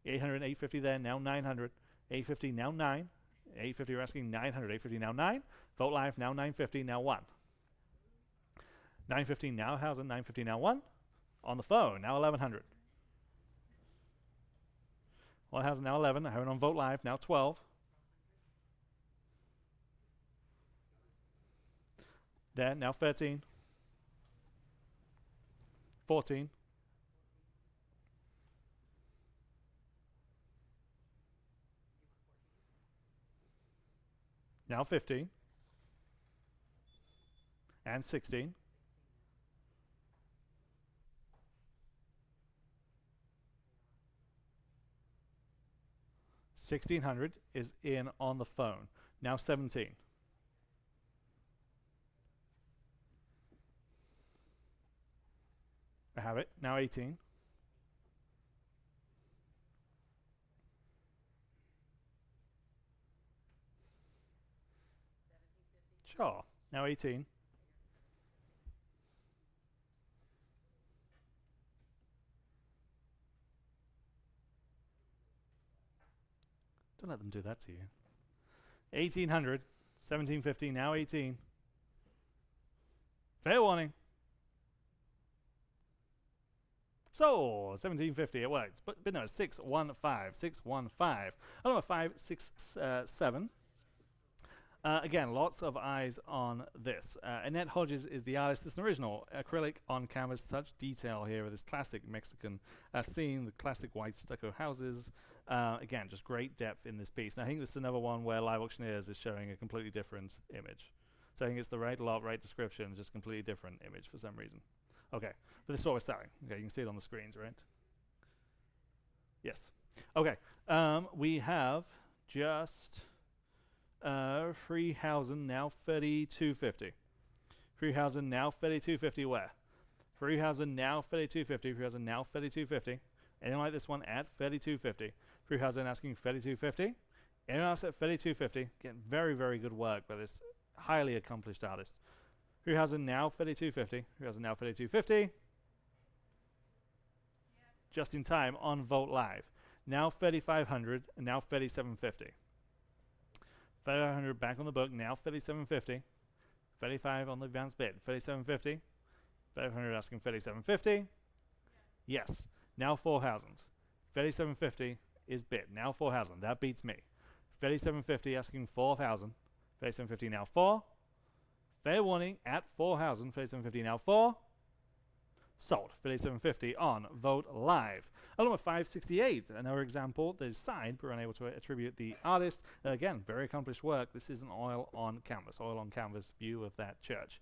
800 and 850 there, now 900. 850, now 9. 850, we're asking 900. 850, now 9. Vogt Live, now 950, now 1. 950, now 1,000. 950, now 1. On the phone, now 1100. 1,000, now 11. Heron on Vogt Live, now 12. There, now 13. 14. 15. And 16. 1600 is in on the phone. Now 17. I have it. Now 18. Sure. Now 18. Don't let them do that to you. 1800. 1750. Now 18. Fair warning. So, 1750, it works. But bid number 615, 615. Number 567. Again, lots of eyes on this. Annette Hodges is the artist. It's an original acrylic on canvas. Such detail here with this classic Mexican scene, the classic white stucco houses. Again, just great depth in this piece. And I think this is another one where Live Auctioneers is showing a completely different image. So I think it's the right lot, right description, just completely different image for some reason. Okay, but this is what we're selling. Okay, you can see it on the screens, right? Yes. Okay, we have just 3,000 now 3250. 3,000 now 3250 where? 3,000 now 3250. 3,000 now 3250. Anyone like this one at 3250? 3,000 asking 3250. Anyone else at 3250? Getting very, very good work by this highly accomplished artist. 3,000 now 3250. 3,000 now 3250. Just in time on Vogt Live. Now 3,500 and now 3,750. 3,500 back on the book, now 3,750. 35 on the advanced bid, 3,750. 500 asking 3,750. Yes, now 4,000. 3,750 is bid, now 4,000. That beats me. 3,750 asking 4,000. 3,750 now 4. Fair warning at 4,000. 3750 now 4. Sold. 3750 on Vogt Live. Along with 568, another example. There's signed, but we're unable to attribute the artist. Again, very accomplished work. This is an oil on canvas view of that church.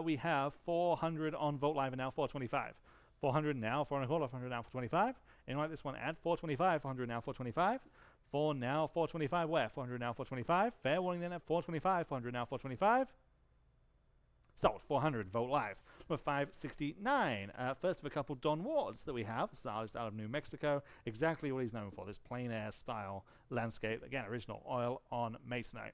We have 400 on Vogt Live and now 425. 400 now, 4 and a quarter, 400 now, 425. And like this one at 425, 400 now, 425. 4 now, 425, where? 400 now, 425. Fair warning then at 425, 400 now, 425. Sold. 400, Vogt Live. Number 569. First of a couple Don Wards that we have. This is an artist out of New Mexico. Exactly what he's known for, this plein air style landscape. Again, original oil on masonite.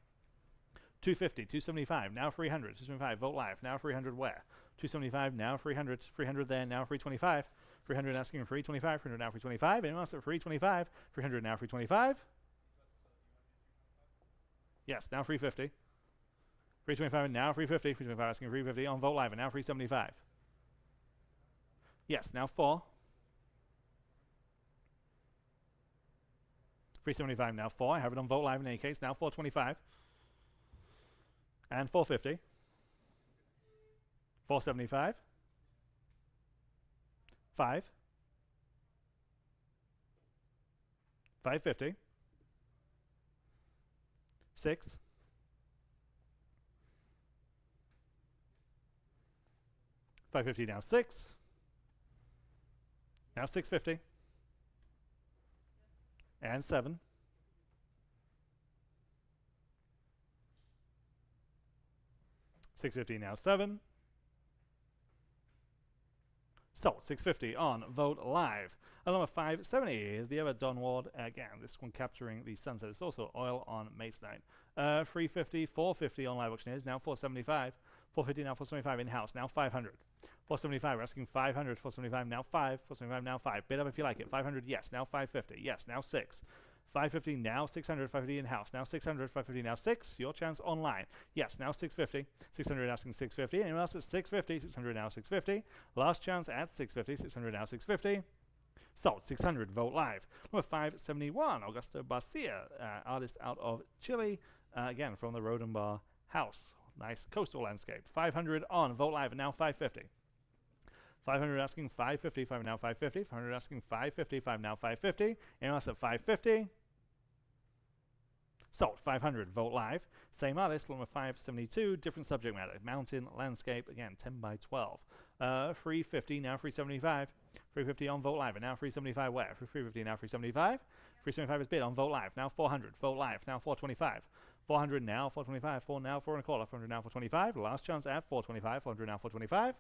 250, 275, now 300, 275, Vogt Live, now 300 where? 275, now 300, 300 there, now 325, 300 asking 325, 300 now 325, anyone else at 325, 300 now 325? Yes, now 350. 325 and now 350, 325 asking 350 on Vogt Live and now 375. Yes, now 4. 375 now 4, I have it on Vogt Live in any case, now 425. And 450. 475. 5. 550. 6. 550 now 6. Now 650. And 7. 650 now 7. Sold. 650 on Vogt Live. Along with 570 is the other Don Ward. Again, this one capturing the sunset. It's also oil on masonite. 350, 450 on live auctioneers. Now 475. 450 now 475 in-house. Now 500. 475, we're asking 500. 475 now 5. 475 now 5. Bid up if you like it. 500, yes. Now 550. Yes. Now 6. 550 now 600, 550 in-house, now 600, 550 now 6, your chance online. Yes, now 650, 600 asking 650, anyone else at 650, 600 now 650, last chance at 650, 600 now 650, sold, 600, Vogt Live. Number 571, Augusto Barcia, artist out of Chile, again from the Rhodenbaugh House, nice coastal landscape, 500 on Vogt Live, and now 550. 500 asking 550, 5 now 550, 500 asking 550, 5 now 550, anyone else at 550? Sold. 500, Vogt Live. Same artist, along with 572, different subject matter. Mountain, landscape, again, 10 by 12. 350, now 375. 350 on Vogt Live, and now 375 where? 350, now 375. 375 is bid on Vogt Live, now 400. Vogt Live, now 425. 400 now, 425. 4 now, 4 and a quarter. 400 now, 425. Last chance at 425. 400 now, 425.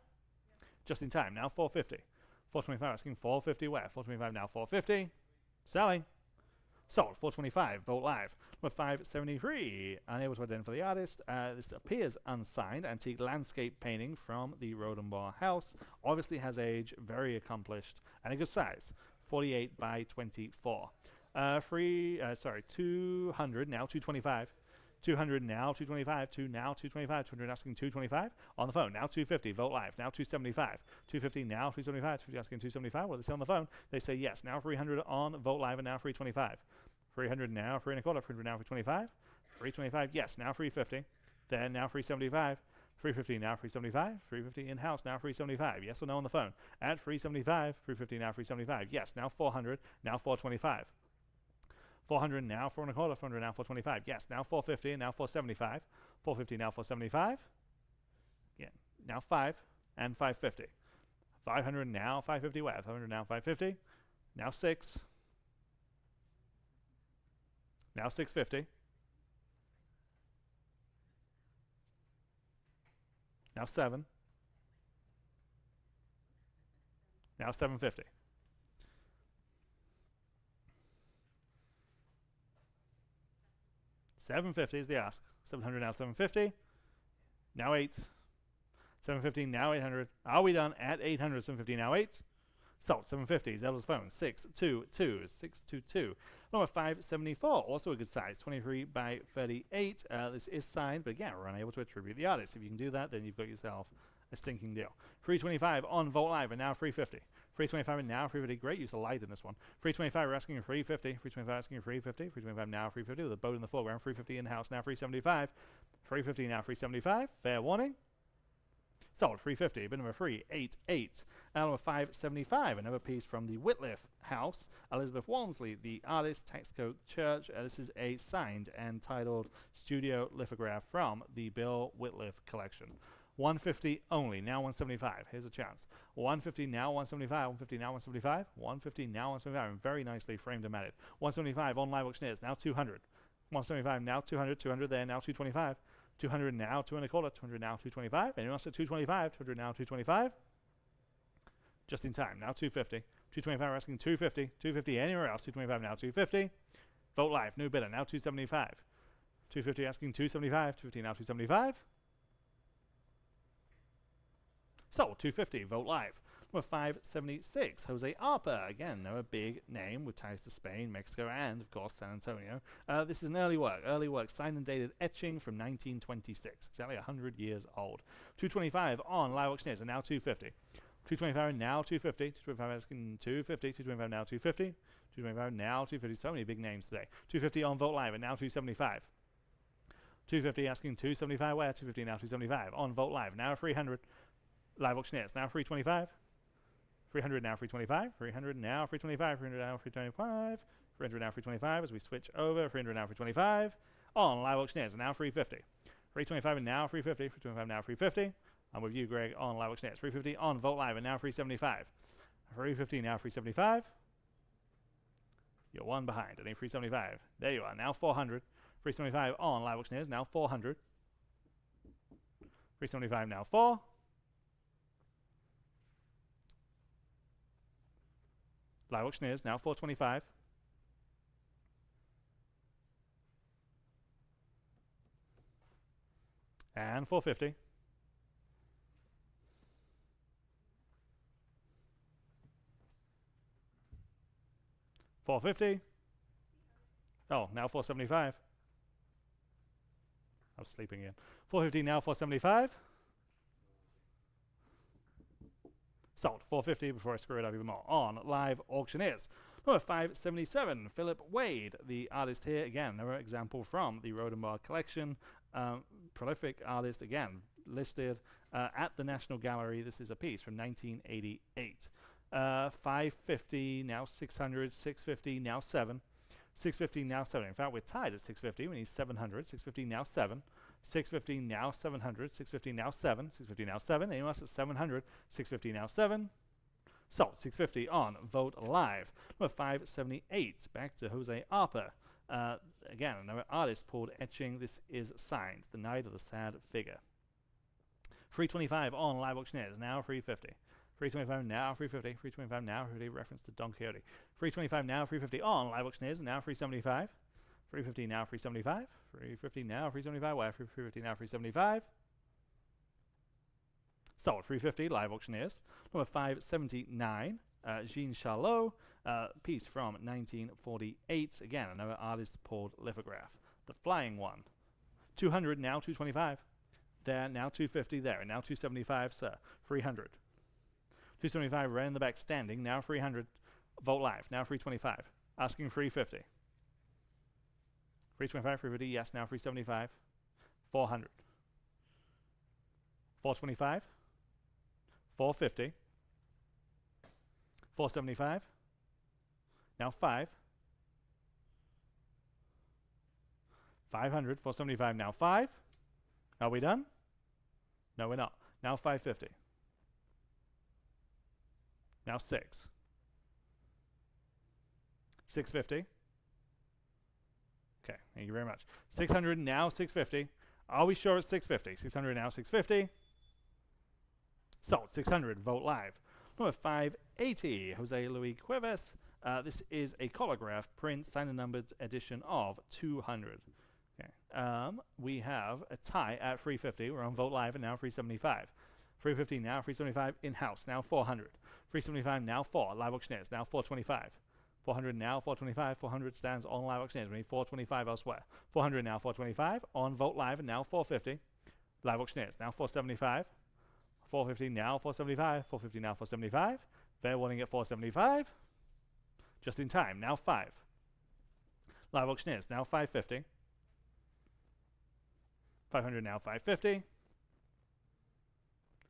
Just in time, now 450. 425 asking 450 where? 425 now 450. Selling. Sold. 425. Vogt Live. Number 573. Unable to identify the artist. This appears unsigned. Antique landscape painting from the Rhodenbaugh House. Obviously has age. Very accomplished. And a good size. 48 by 24. 200 now 225. 200 now 225. 2 now 225. 200 asking 225. On the phone now 250. Vogt Live now 275. 250 now 275. 250 asking 275. What do they say on the phone? They say yes. Now 300 on Vogt Live and now 325. 300 now 3 and a quarter. 300 now 325. 325 yes. Now 350. Then now 375. 350 now 375. 350 in-house now 375. Yes or no on the phone? At 375. 350 now 375. Yes. Now 400. Now 425. 400 now 4 and a quarter. 400 now 425. Yes. Now 450 and now 475. 450 now 475. Yeah. Now 5 and 550. 500 now 550 where? 500 now 550. Now 6. Now 650. Now 7. Now 750. $750 is the ask. 700 now 750. Now 8. 750 now 800. Are we done at 800? 750 now 8. Sold. 750. Zelda's phone. 622. 622. Number 574. Also a good size. 23 by 38. This is signed, but again, we're unable to attribute the artist. If you can do that, then you've got yourself a stinking deal. 325 on Vogt Live and now 350. 325 and now 350. Great use of light in this one. 325, we're asking 350. 325 asking 350. 325 now 350 with a boat in the foreground. 350 in-house, now 375. 350 now 375. Fair warning. Sold. 350. Bid number 388. Now number 575. Another piece from the Whitliff House. Elizabeth Walmsley, the artist, Texaco Church. This is a signed and titled studio lithograph from the Bill Whitliff collection. 150 only, now 175. Here's a chance. 150 now 175. 150 now 175. 150 now 175. And very nicely framed and matted. 175 on live auctioneers, now 200. 175 now 200. 200 there, now 225. 200 now 225. 200 now 225. Anyone else at 225? 200 now 225. Just in time, now 250. 225 we're asking 250. 250 anywhere else. 225 now 250. Vote live, new bidder, now 275. 250 asking 275. 250 now 275. So, 250, vote live. Number 576, Jose Arpa. Again, a big name with ties to Spain, Mexico, and, of course, San Antonio. This is an early work, signed and dated etching from 1926, exactly 100 years old. 225 on live auctioneers, and now 250. 225 and now 250. 225 asking 250. 225 now 250. 225 now 250. So many big names today. 250 on vote live, and now 275. 250 asking 275 where? 250 now 275 on vote live, now 300. Live auctioneers, now 325. 300 now 325. 300 now 325. 300 now 325. 300 now 325 as we switch over. 300 now 325. On live auctioneers, now 350. 325 and now 350. 325 now 350. I'm with you, Greg, on live auctioneers. 350 on vote live and now 375. 350 now 375. You're one behind. I think 375. There you are. Now 400. 375 on live auctioneers, now 400. 375 now 4. Live auctioneers, now 425. And 450. $450. Oh, now 475. I was sleeping again. 450 now 475. Sold. 450 before I screw it up even more. On live auctioneers. Number 577, Philip Wade, the artist here. Again, another example from the Rhodenbaugh collection. Prolific artist, again, listed at the National Gallery. This is a piece from 1988. 550, now 600, 650, now 7. 650, now 7. In fact, we're tied at 650. We need 700. 650, now 7. 650, now 700. 650, now 7. 650, now 7. Anyone else at 700? 650, now 7. So, 650 on Vote Live. Number 578, back to Jose Arpa. Again, another artist pulled etching. This is signed. The Night of the Sad Figure. 325 on live auctioneers, now 350. 325 now 350. 325 now 350. Reference to Don Quixote. 325 now 350 on live auctioneers, now 375. 350 now 375. 350 now 375. Where? 350 now 375. Sold. 350 live auctioneers. Number 579. Jean Charlot, piece from 1948. Again, another artist pulled lithograph. The Flying One. 200 now 225. There, now 250 there, now 275, sir. 300. 275 right in the back standing, now 300. Vote Live, now 325. Asking 350. 325, 350, yes, now 375. 400. 425. 450. 475. Now 5. 500. 475. Now 5. Are we done? No, we're not. Now 550. Now 6. 650. Okay, thank you very much. 600 now 650. Are we sure it's 650? 600 now 650. Sold. 600. Vote Live. Number 580, Jose Luis Cuevas. This is a colograph print, signed and numbered edition of 200. Okay. We have a tie at 350. We're on Vote Live and now 375. 350 now 375 in-house, now 400. 375 now 4, live auctioneers, now 425. 400 now 425. 400 stands on live auctioneers. We need 425 elsewhere. 400 now 425 on Vote Live and now 450. Live auctioneers, now 475. 450 now 475. 450 now 475. Fair warning at 475. Just in time, now 5. Live auctioneers, now 550. 500 now 550.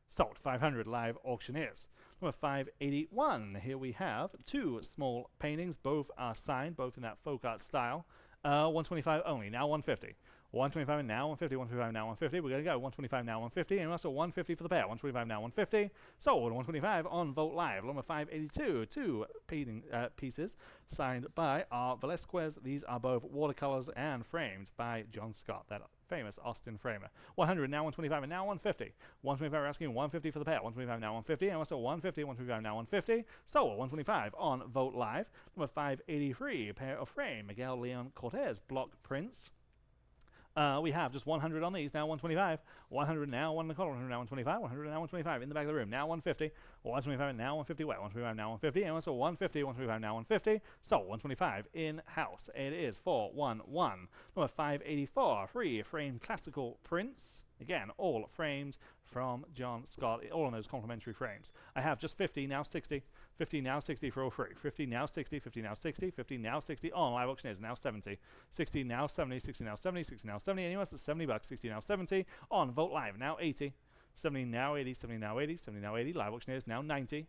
Sold 500 live auctioneers. Number 581. Here we have 2 small paintings. Both are signed, both in that folk art style. 125 only, now 150. 125 now 150, 125 now 150. We're going to go 125 now 150, and also 150 for the pair. 125 now 150. Sold 125 on Vogt Live. Number 582, 2 painting pieces signed by R. Velasquez. These are both watercolors and framed by John Scott, that famous Austin framer. 100 now 125 and now 150. 125 we're asking 150 for the pair. 125 now 150, and also 150, 125 now 150. Sold 125 on Vogt Live. Number 583, pair of frame Miguel Leon Cortez block prints. We have just 100 on these, now 125. 100 now, 1 in the corner, 100 now 125, 100 now 125 in the back of the room, now 150. 125 now 150, where? 125 now 150, and also 150, 125 now 150. So 125 in-house. It is 411. Number 584, free framed classical prints. Again, all framed from John Scott, all on those complimentary frames. I have just 50, now 60. 50 now 60 for all free. 50 now 60, 50 now 60, 50 now 60 on live auctioneers, now 70. 60 now 70, 60 now 70, 60 now 70, anyone else that's 70 bucks, 60 now 70 on Vogt Live, now 80. 70 now 80, 70 now 80, 70 now 80, live auctioneers now 90.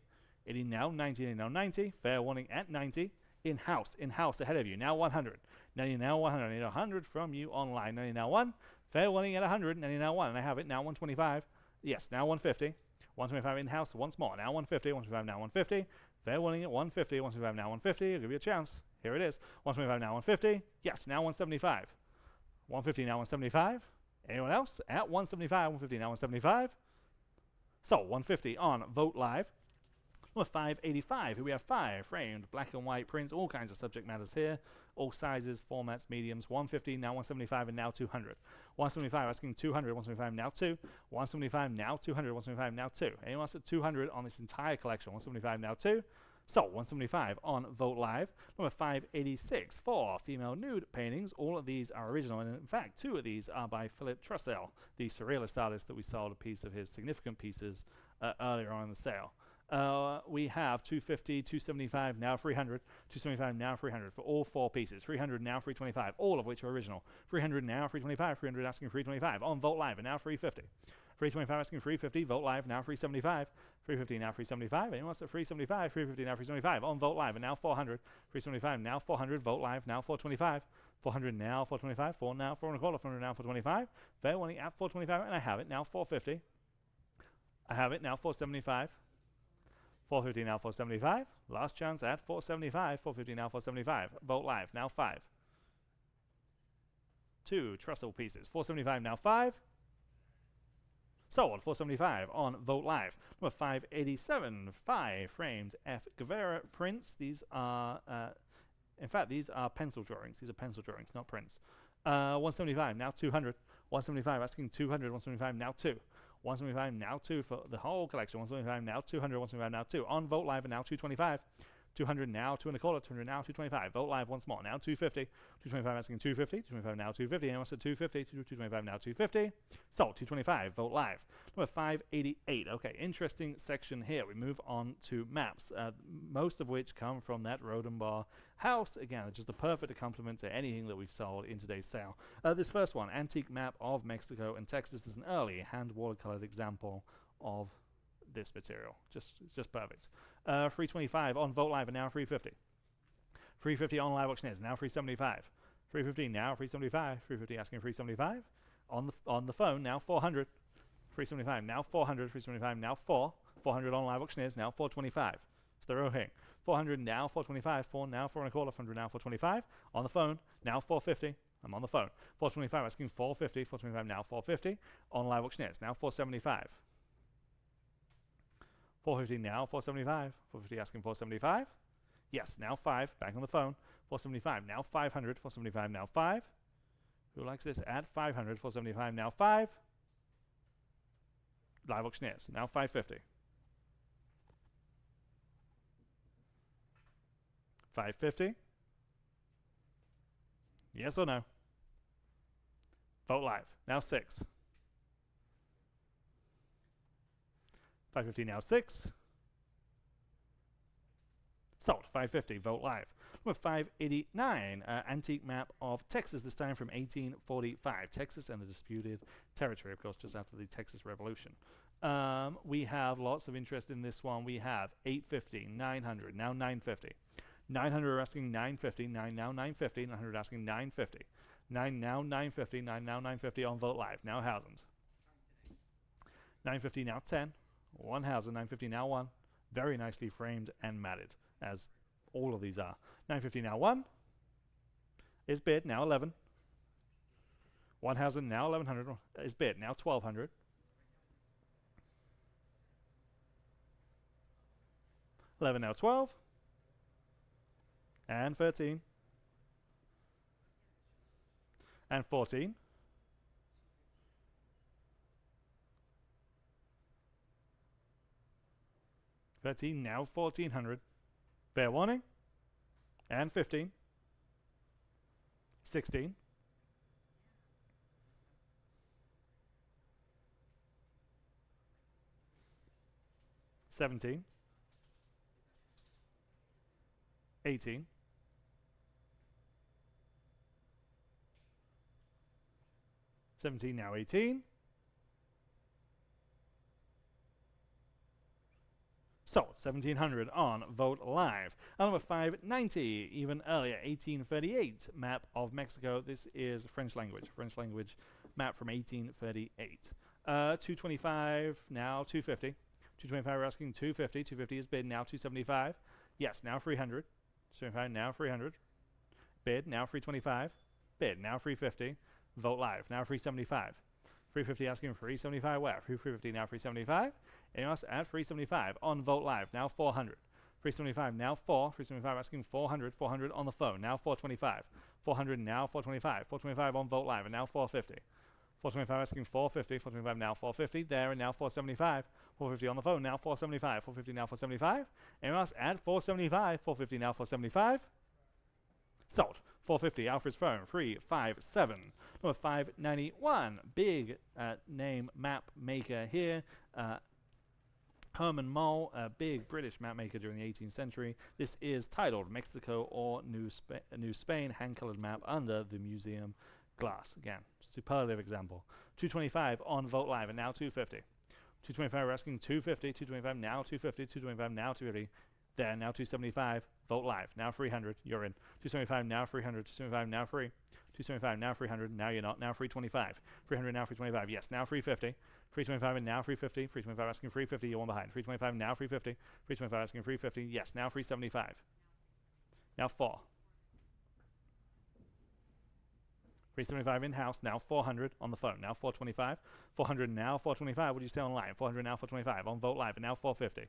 80 now 90, 80 now 90, fair warning at 90. In-house ahead of you, now 100. 90 now 100, I need 100 from you online. 90 now 1, fair warning at 100, 90 now 1, and I have it now 125. Yes, now 150. 125 in-house once more. Now 150, 125 now 150. Fair warning at 150, 125 now 150. I'll give you a chance. Here it is. 125 now 150. Yes, now 175. 150 now 175. Anyone else? At 175, 150 now 175. So 150 on Vogt Live. Number 585. Here we have 5 framed black and white prints. All kinds of subject matters here. All sizes, formats, mediums. 150 now 175 and now 200. 175 asking 200. 175 now 2. 175 now 200. 175 now 2. Anyone else at 200 on this entire collection? 175 now 2. So 175 on Vogt Live. Number 586. 4 female nude paintings. All of these are original, and in fact 2 of these are by Philip Trussell, the surrealist artist that we sold a piece of his significant pieces earlier on in the sale. We have 250, 275, now 300, 275, now 300 for all 4 pieces. 300 now 325, all of which are original. 300 now 325, 300 asking 325 on Vogt Live, and now 350. 325 asking 350, Vogt Live, now 375. 350 now 375. Anyone else at 375? 350 now 375 on Vogt Live, and now 400. 375 now 400, Vogt Live, now 425. 400 now 425, 4 now 4 and a quarter, 400 now 425. Fair warning at 425, and I have it now 450. I have it now 475. 450 now 475. Last chance at 475. 450 now 475. Vogt Live now 5. 2 Trussell pieces. 475 now 5. Sold 475 on Vogt Live. Number 587. 5 framed F. Guevara prints. These are, in fact, these are pencil drawings. These are pencil drawings, not prints. 175 now 200. 175 asking 200. 175 now 2. 175 now 2 for the whole collection. 175 now 200, 175 now 2 on Vogt Live, and now 225. 200 now 2 and a quarter, 200 now 225. Vogt Live once more, now 250. 225 asking 250, 225 now 250. Anyone said 250, 225 now 250. Sold 225. Vogt Live. Number 588. Okay, interesting section here. We move on to maps, most of which come from that Rhodenbaugh house. Again, just a perfect accompaniment to anything that we've sold in today's sale. This first one, antique map of Mexico and Texas, is an early hand watercolored example of this material. Just perfect. 325 on Vogt Live, and now 350. 350 on live auctioneers, now 375. 350 now 375. 350 asking 375 on the phone, now 400. 375 now 400. 375 now 4. 400 on live auctioneers, now 425. It's the real thing. 400 now 425. 4 now 4 and a quarter. 400 now 425 on the phone, now 450. I'm on the phone. 425 asking 450. 425 now 450 on live auctioneers, now 475. 450 now 475. 450 asking 475. Yes, now 5. Back on the phone. 475 now 500. 475 now 5. Who likes this? At 500. 475 now 5. Live auctioneers, now 550. 550. Yes or no? Vote Live, now 6. 550 now 6. Sold. 550. Vote live. Number 589. Antique map of Texas, this time from 1845. Texas and the disputed territory, of course, just after the Texas Revolution. We have lots of interest in this one. We have 850, 900, now 950. 900 are asking 950, 9 now 950, 900 asking 950. 9 now 950, 9 now 950 on Vote Live. Now Housand. 950 now 10. 1000, 950 now 1. Very nicely framed and matted, as all of these are. 950 now 1 is bid, now 11. 1000 now 1100 is bid, now 1200. 11 now 12. And 13. And 14. Now 1400. Fair warning. And 15. 16. 17. 18. 17 now 18. So, 1700 on Vote Live. Number 590, even earlier, 1838, map of Mexico. This is French language map from 1838. 225, now 250. 225, we're asking 250. 250 is bid, now 275. Yes, now 300. 275, now 300. Bid, now 325. Bid, now 350. Vote Live, now 375. 350 asking 375 where? 350 now 375. Anyone else at 375 on Vote Live, now 400. 375 now 4. 375 asking 400. 400 on the phone, now 425. 400 now 425. 425 on Vote Live, and now 450. 425 asking 450. 425 now 450. There and now 475. 450 on the phone, now 475. 450 now 475. Anyone else at 475? 450 now 475. Sold. 450, Alfred's phone, 357. Number 591, big name map maker here. Herman Moll, a big British map maker during the 18th century. This is titled Mexico or New Spain, hand-colored map under the museum glass. Again, superlative example. 225 on Vote Live, and now 250. 225, we're asking 250. 225 now 250. 225 now 250. There, now 275. Vote Live, now 300. You're in. 275 now 300. 275 now free. 275 now 300. Now you're not. Now 325. 300 now 325. Yes, now 350. 325 and now 350. 325 asking 350. You're one behind. 325 now 350. 325 asking 350. Yes, now 375. Now 4. 375 in-house, now 400 on the phone, now 425. 400 now 425. What do you say online? 400 now 425 on Vote Live, and now 450.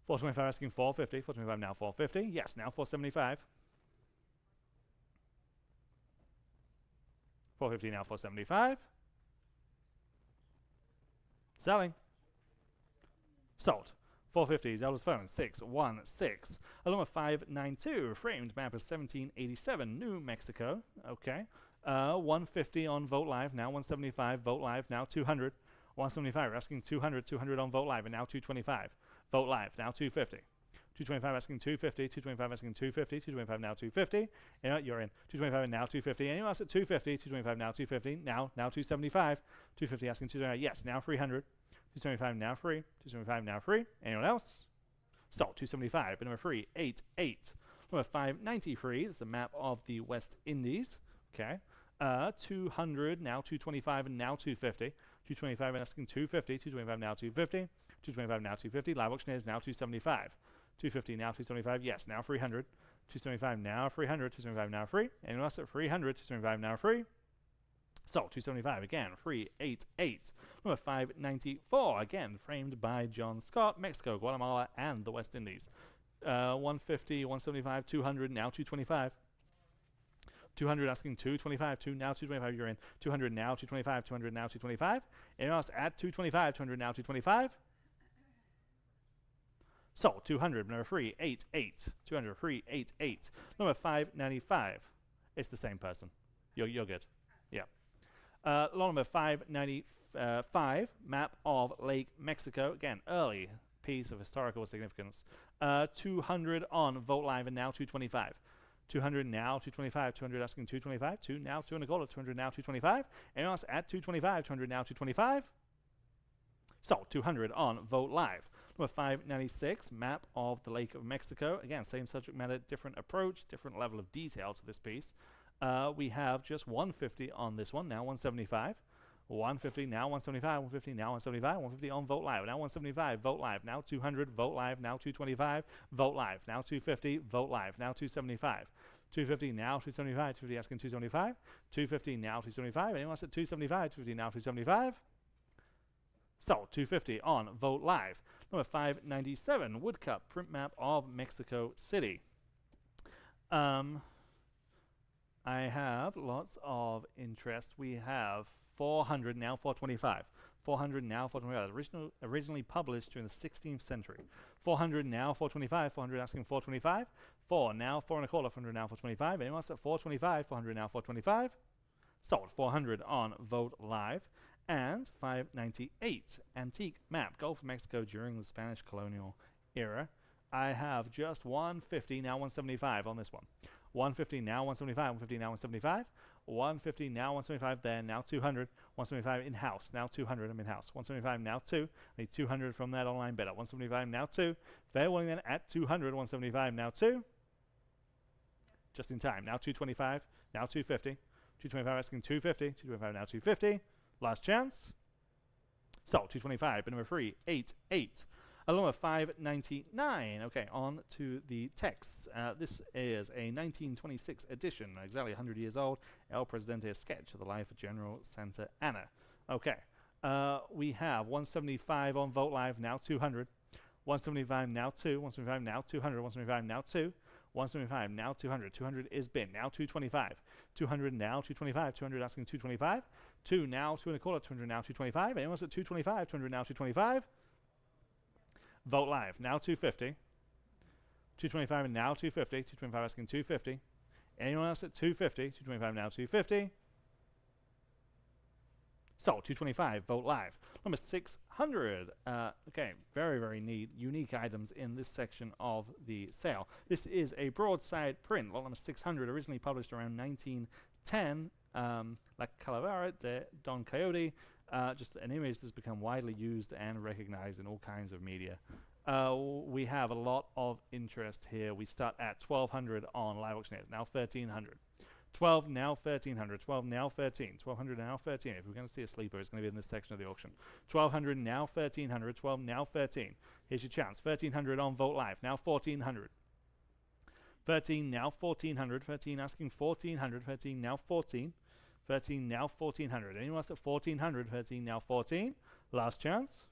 425 asking 450. 425 now 450. Yes, now 475. 450 now 475. Selling. Sold. 450, Zelda's phone, 616. Along with 592, framed map of 1787, New Mexico. Okay. 150 on Vote Live, now 175. Vote Live, now 200. 175, we're asking 200. 200 on Vote Live, and now 225. Vote Live, now 250. 225 asking 250. 225 asking 250. 225 now 250. You're in. 225 and now 250. Anyone else at 250? 225 now 250. Now 275. 250 asking 225. Yes, now 300. 275 now free. 275 now free. Anyone else? So 275. Number 388. Number 593. This is a map of the West Indies. Okay. 200 now 225 and now 250. 225 and asking 250. 225 now 250. 225 now 250. Live auctioneers now 275. 250 now 275. Yes, now 300. 275 now 300. 275 now free. Anyone else at 300? 275 now free. So 275 again. 388. Number 594 again, framed by John Scott. Mexico, Guatemala, and the West Indies. 150, 175, 200 now 225. 200 asking 225, now 225, you're in. 200 now 225, 200 now 225. Anyone else at 225, 200 now 225? So 200, number 388. 200, 388. Number 595. It's the same person. You're good. Yeah. Lot number 595, map of Lake Mexico. Again, early piece of historical significance. 200 on Vote Live, and now 225. 200 now, 225, 200 asking 225, 2 now, 2 and a quarter, 200 now, 225. Anyone else at 225, 200 now, 225? So, 200 on Vote Live. Number 596, map of the Lake of Mexico. Again, same subject matter, different approach, different level of detail to this piece. We have just 150 on this one, now 175. 150, now 175, 150, now 175, 150 on Vote Live, now 175, Vote Live, now 200, Vote Live, now 225, Vote Live, now 250, Vote Live, now 275. 250, now 275, 250 asking 275, 250, now 275, anyone else at 275, 250, now 275? So, 250 on Vote Live. Number 597, woodcut print map of Mexico City. I have lots of interest. We have 400, now 425. 400, now 425. Originally published during the 16th century. 400, now 425. 400 asking 425. 4, now 4 and a quarter. 400, now 425. Anyone else at 425? 400, now 425. Sold. 400 on Vote Live. And 598, antique map, Gulf of Mexico during the Spanish colonial era. I have just 150, now 175 on this one. 150, now 175, 150, now 175. 150, now 175, there, now 200. 175 in-house, now 200, I'm in-house. 175, now 2. I need 200 from that online bidder. 175, now 2. Fair warning then, at 200, 175, now 2. Just in time, now 225, now 250. 225 asking 250, 225 now 250. Last chance. So, 225, but number 388. Number 599. Okay, on to the texts. This is a 1926 edition, exactly 100 years old. El Presidente, a sketch of the life of General Santa Anna. Okay, we have 175 on Vote Live, now 200. 175 now 2. 175 now 200. 175 now 2. 175 now 200. 200 is bin, now 225. 200 now 225. 200 asking 225. 2 now 2 and a quarter. 200 now 225. Anyone else at 225? 200 now 225. Vote Live, now 250. 225 and now 250. 225 asking 250. Anyone else at 250? 225 now 250. So, 225, Vote Live. Number 600. Okay, very, very neat, unique items in this section of the sale. This is a broadside print. Lot number 600, originally published around 1910. La Calavera de Don Quixote. Just an image that's become widely used and recognized in all kinds of media. We have a lot of interest here. We start at 1200 on Live Auctioneers, now 1300. 12 now 1300, 12 now 13, 1200 now 13. If we're going to see a sleeper, it's going to be in this section of the auction. 1200 now 1300, 12 now 13. Here's your chance. 1300 on Vote Live, now 1400. 13 now 1400, 13 asking 1400, 13 now 14. 13 now 1400. Anyone else at 1400? 13 now 14. Last chance.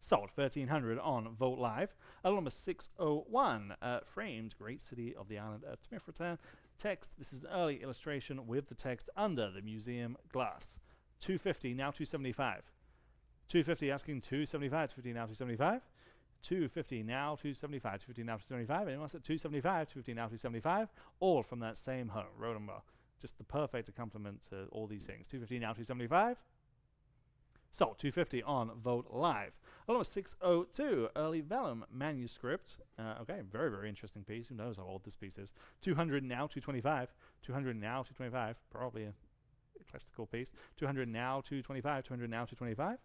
Sold. 1300 on Vote Live. Number 601. Framed Great City of the Island of Timifratan. Text. This is an early illustration with the text under the museum glass. 250 now 275. 250 asking 275. 250 now 275. 250 now 275. 250 now 275. Anyone else at 275? 250 now 275. All from that same home. Rhodenbaugh. Just the perfect accompaniment to all these things. 250 now 275. So, 250 on Vote Live. Number 602, early vellum manuscript. Okay, very, very interesting piece. Who knows how old this piece is. 200 now 225. 200 now 225. Probably a classical piece. 200 now 225. 200 now 225.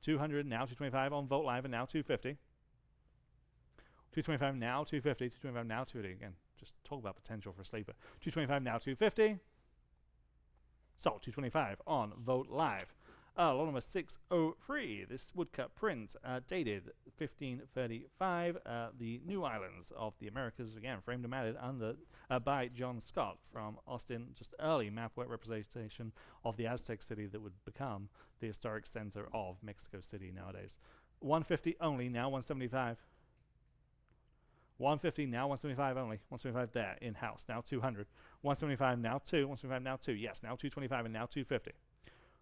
200 now 225 on Vote Live, and now 250. 225 now 250. 225 now 250. Again, just talk about potential for a sleeper. 225 now 250. So, 225 on Vote Live. Lot number 603. This woodcut print, dated 1535. The New Islands of the Americas, again, framed and matted under by John Scott from Austin. Just early mapwork representation of the Aztec city that would become the historic center of Mexico City nowadays. 150 only, now 175. 150 now 175 only. 175 there, in-house, now 200. 175 now 2. 175 now 2. Yes, now 225 and now 250.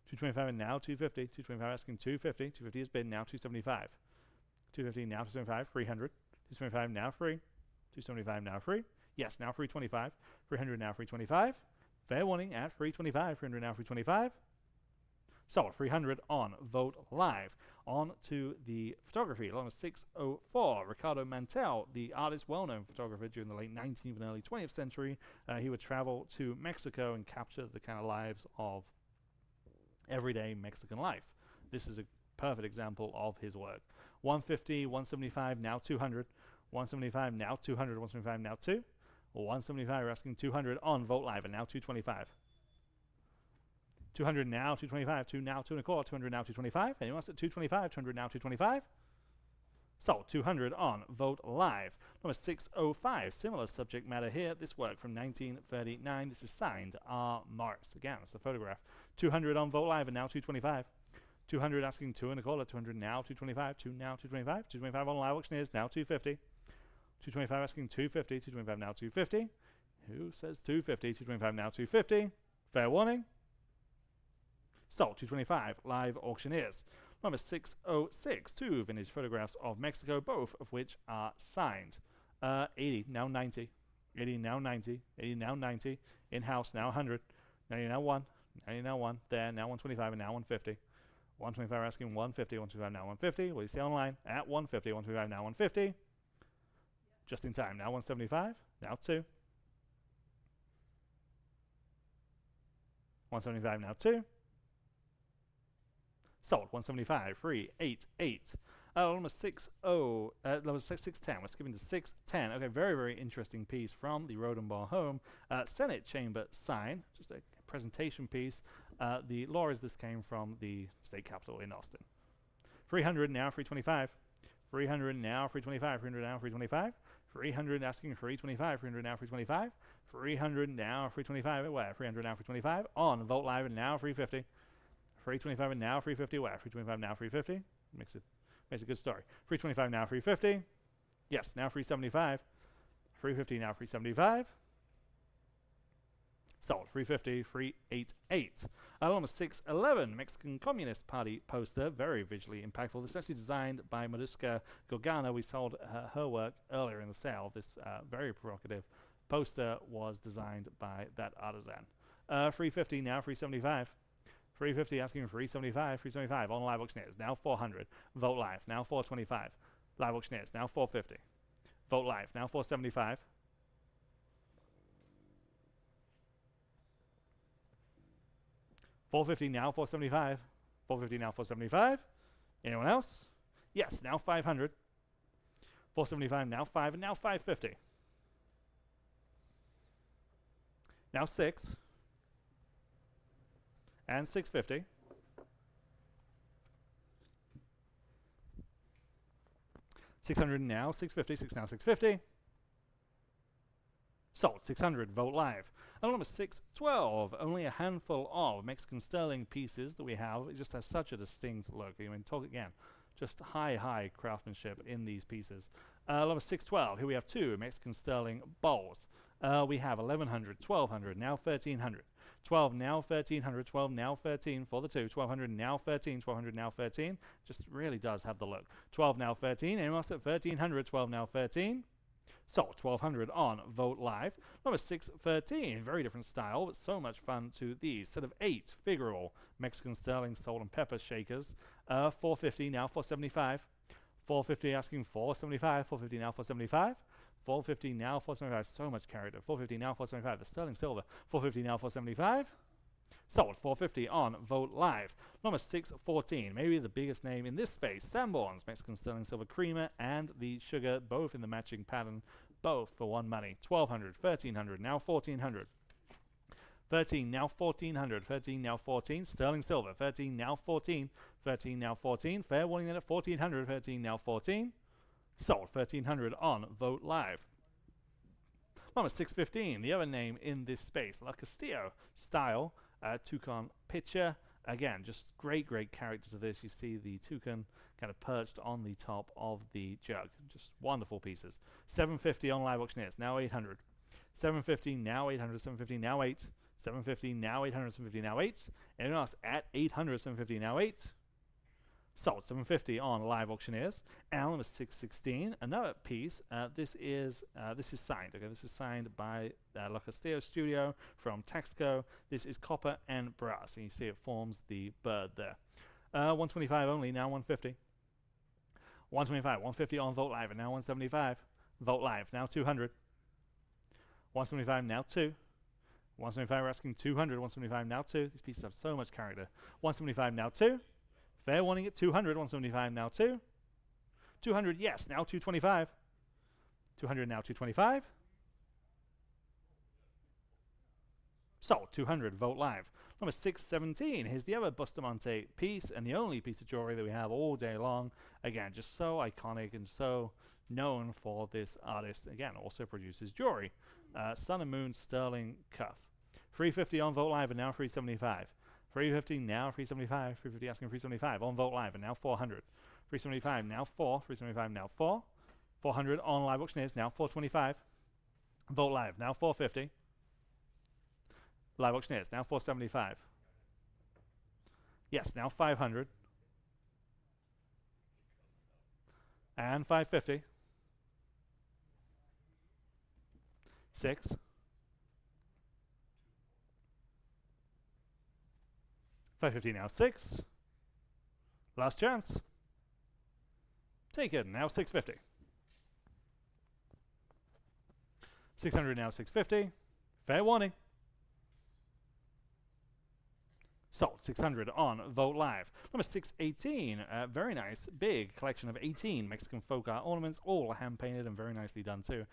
225 and now 250. 225 asking 250. 250 is bid, now 275. 250 now 275. 300. 275 now free. 275 now free. Yes, now 325. 300 now 325. Fair warning at 325. 300 now 325. Sold. 300 on Vogt Live. On to the photography. Along with 604, Ricardo Mantel, the artist, well-known photographer during the late 19th and early 20th century. He would travel to Mexico and capture the kind of lives of everyday Mexican life. This is a perfect example of his work. 150, 175, now 200. 175, now 200, 175, now 2. 175, we're asking 200 on Vogt Live, and now 225. 200 now, 225, 2 now, 2 and a quarter, 200 now, 225. Anyone else at 225, 200 now, 225? Sold. 200 on Vogt Live. Number 605, similar subject matter here. This work from 1939. This is signed R. Morris. Again, it's the photograph. 200 on Vogt Live, and now 225. 200 asking 2 and a quarter, 200 now, 225, 2 now, 225. 225 on Live Auctioneers, now 250. 225 asking 250, 225 now, 250. Who says 250? 225 now, 250. Fair warning. Sold. 225, Live Auctioneers. Number 606, 2 vintage photographs of Mexico, both of which are signed. 80, now 90. 80, now 90. 80, now 90. In-house, now 100. 90, now 1. 90, now 1. There, now 125, and now 150. 125 asking 150, 125 now 150. What do you see online? At 150, 125 now 150. Just in time, now 175, now 2. 175, now 2. Sold. 175, 388. Number 610. We're skipping to 610. Okay, very, very interesting piece from the Rhodenbaugh home. Senate chamber sign, just a presentation piece. The law is this came from the state capitol in Austin. 300 now, 325. 300 now, 325. 300 now, 325. 300 asking 325. 300 now, 325. 300 now, 325. Where? 300 now, 325. On Vogt Live, and now 350. 325 and now 350. Where? 325 now 350. Makes a good story. 325 now 350. Yes, now 375. 350 now 375. Sold. 350, 388. Number 611, Mexican Communist Party poster. Very visually impactful. This is actually designed by Mariska Gorgana. We sold her work earlier in the sale. This very provocative poster was designed by that artisan. 350 now 375. 350 asking 375. 375 on Live Auctioneers. Now 400. Vogt Live. Now 425. Live Auctioneers. Now 450. Vogt Live. Now 475. 450 now 475. 450 now 475. Anyone else? Yes, now 500. 475 now 5, and now 550. Now 6. And 650. $600 now, 650, 6 now, 650. Sold. 600. Vogt Live. Number 612. Only a handful of Mexican sterling pieces that we have. It just has such a distinct look. I mean, talk again. Just high craftsmanship in these pieces. Number 612. Here we have 2 Mexican sterling bowls. We have 1100, 1200, now 1300. 12 now 1300, 12 now 13 for the 2. 1200 now 13, 1200 now 13. Just really does have the look. 12 now 13. Anyone else at 1300? 12 now 13. So 1200 on Vogt Live. Number 613, very different style, but so much fun to these. Set of 8 figural Mexican sterling salt and pepper shakers. 450 now 475. 450 asking 475. 450 now 475. 450 now 475. So much character. 450 now 475. The sterling silver. 450 now 475. Sold. 450 on Vogt Live. Number 614, maybe the biggest name in this space. Sanborn's Mexican sterling silver creamer and the sugar, both in the matching pattern, both for one money. 1200, 1300, now 1400. 13 now 1400, 13 now 14. Sterling silver. 13 now 14, 13 now 14. Fair warning that at 1400, 13 now 14. Sold. 1300 on Vogt Live. Number 615, the other name in this space, La Castillo style. Toucan picture. Again, just great character to this. You see the toucan kind of perched on the top of the jug. Just wonderful pieces. 750 on Live Auctioneers, now 800. 750 now 800, 750 now 8. 750 now 800, 750 now 8. Anyone else at 800, 750 now 8. Sold 750 on live auctioneers. L number 616. Another piece. This is signed. Okay, this is signed by La Castillo Studio from Texaco. This is copper and brass, and you see it forms the bird there. 125 only. Now 150. 125. 150 on Vogt Live, and now 175. Vogt Live. Now 200. 175. Now 2. 175. We're asking 200. 175. Now 2. These pieces have so much character. 175. Now 2. Fair warning at 200, 175 now 2. 200, yes, now 225. 200 now 225. Sold, 200, Vogt Live. Number 617, here's the other Bustamante piece, and the only piece of jewelry that we have all day long. Again, just so iconic and so known for this artist. Again, also produces jewelry. Sun and Moon Sterling Cuff. 350 on Vogt Live and now 375. 350 now 375. 350 asking 375 on Vogt Live and now 400. 375 now 4. 375 now 4. 400 on live auctioneers now 425. Vogt Live now 450. Live auctioneers now 475. Yes, now 500. And 550. 6. 550 now 6. Last chance. Take it, now 650. 600 now 650. Fair warning. Sold 600 on Vogt Live. Number 618, very nice, big collection of 18 Mexican folk art ornaments, all hand painted and very nicely done too.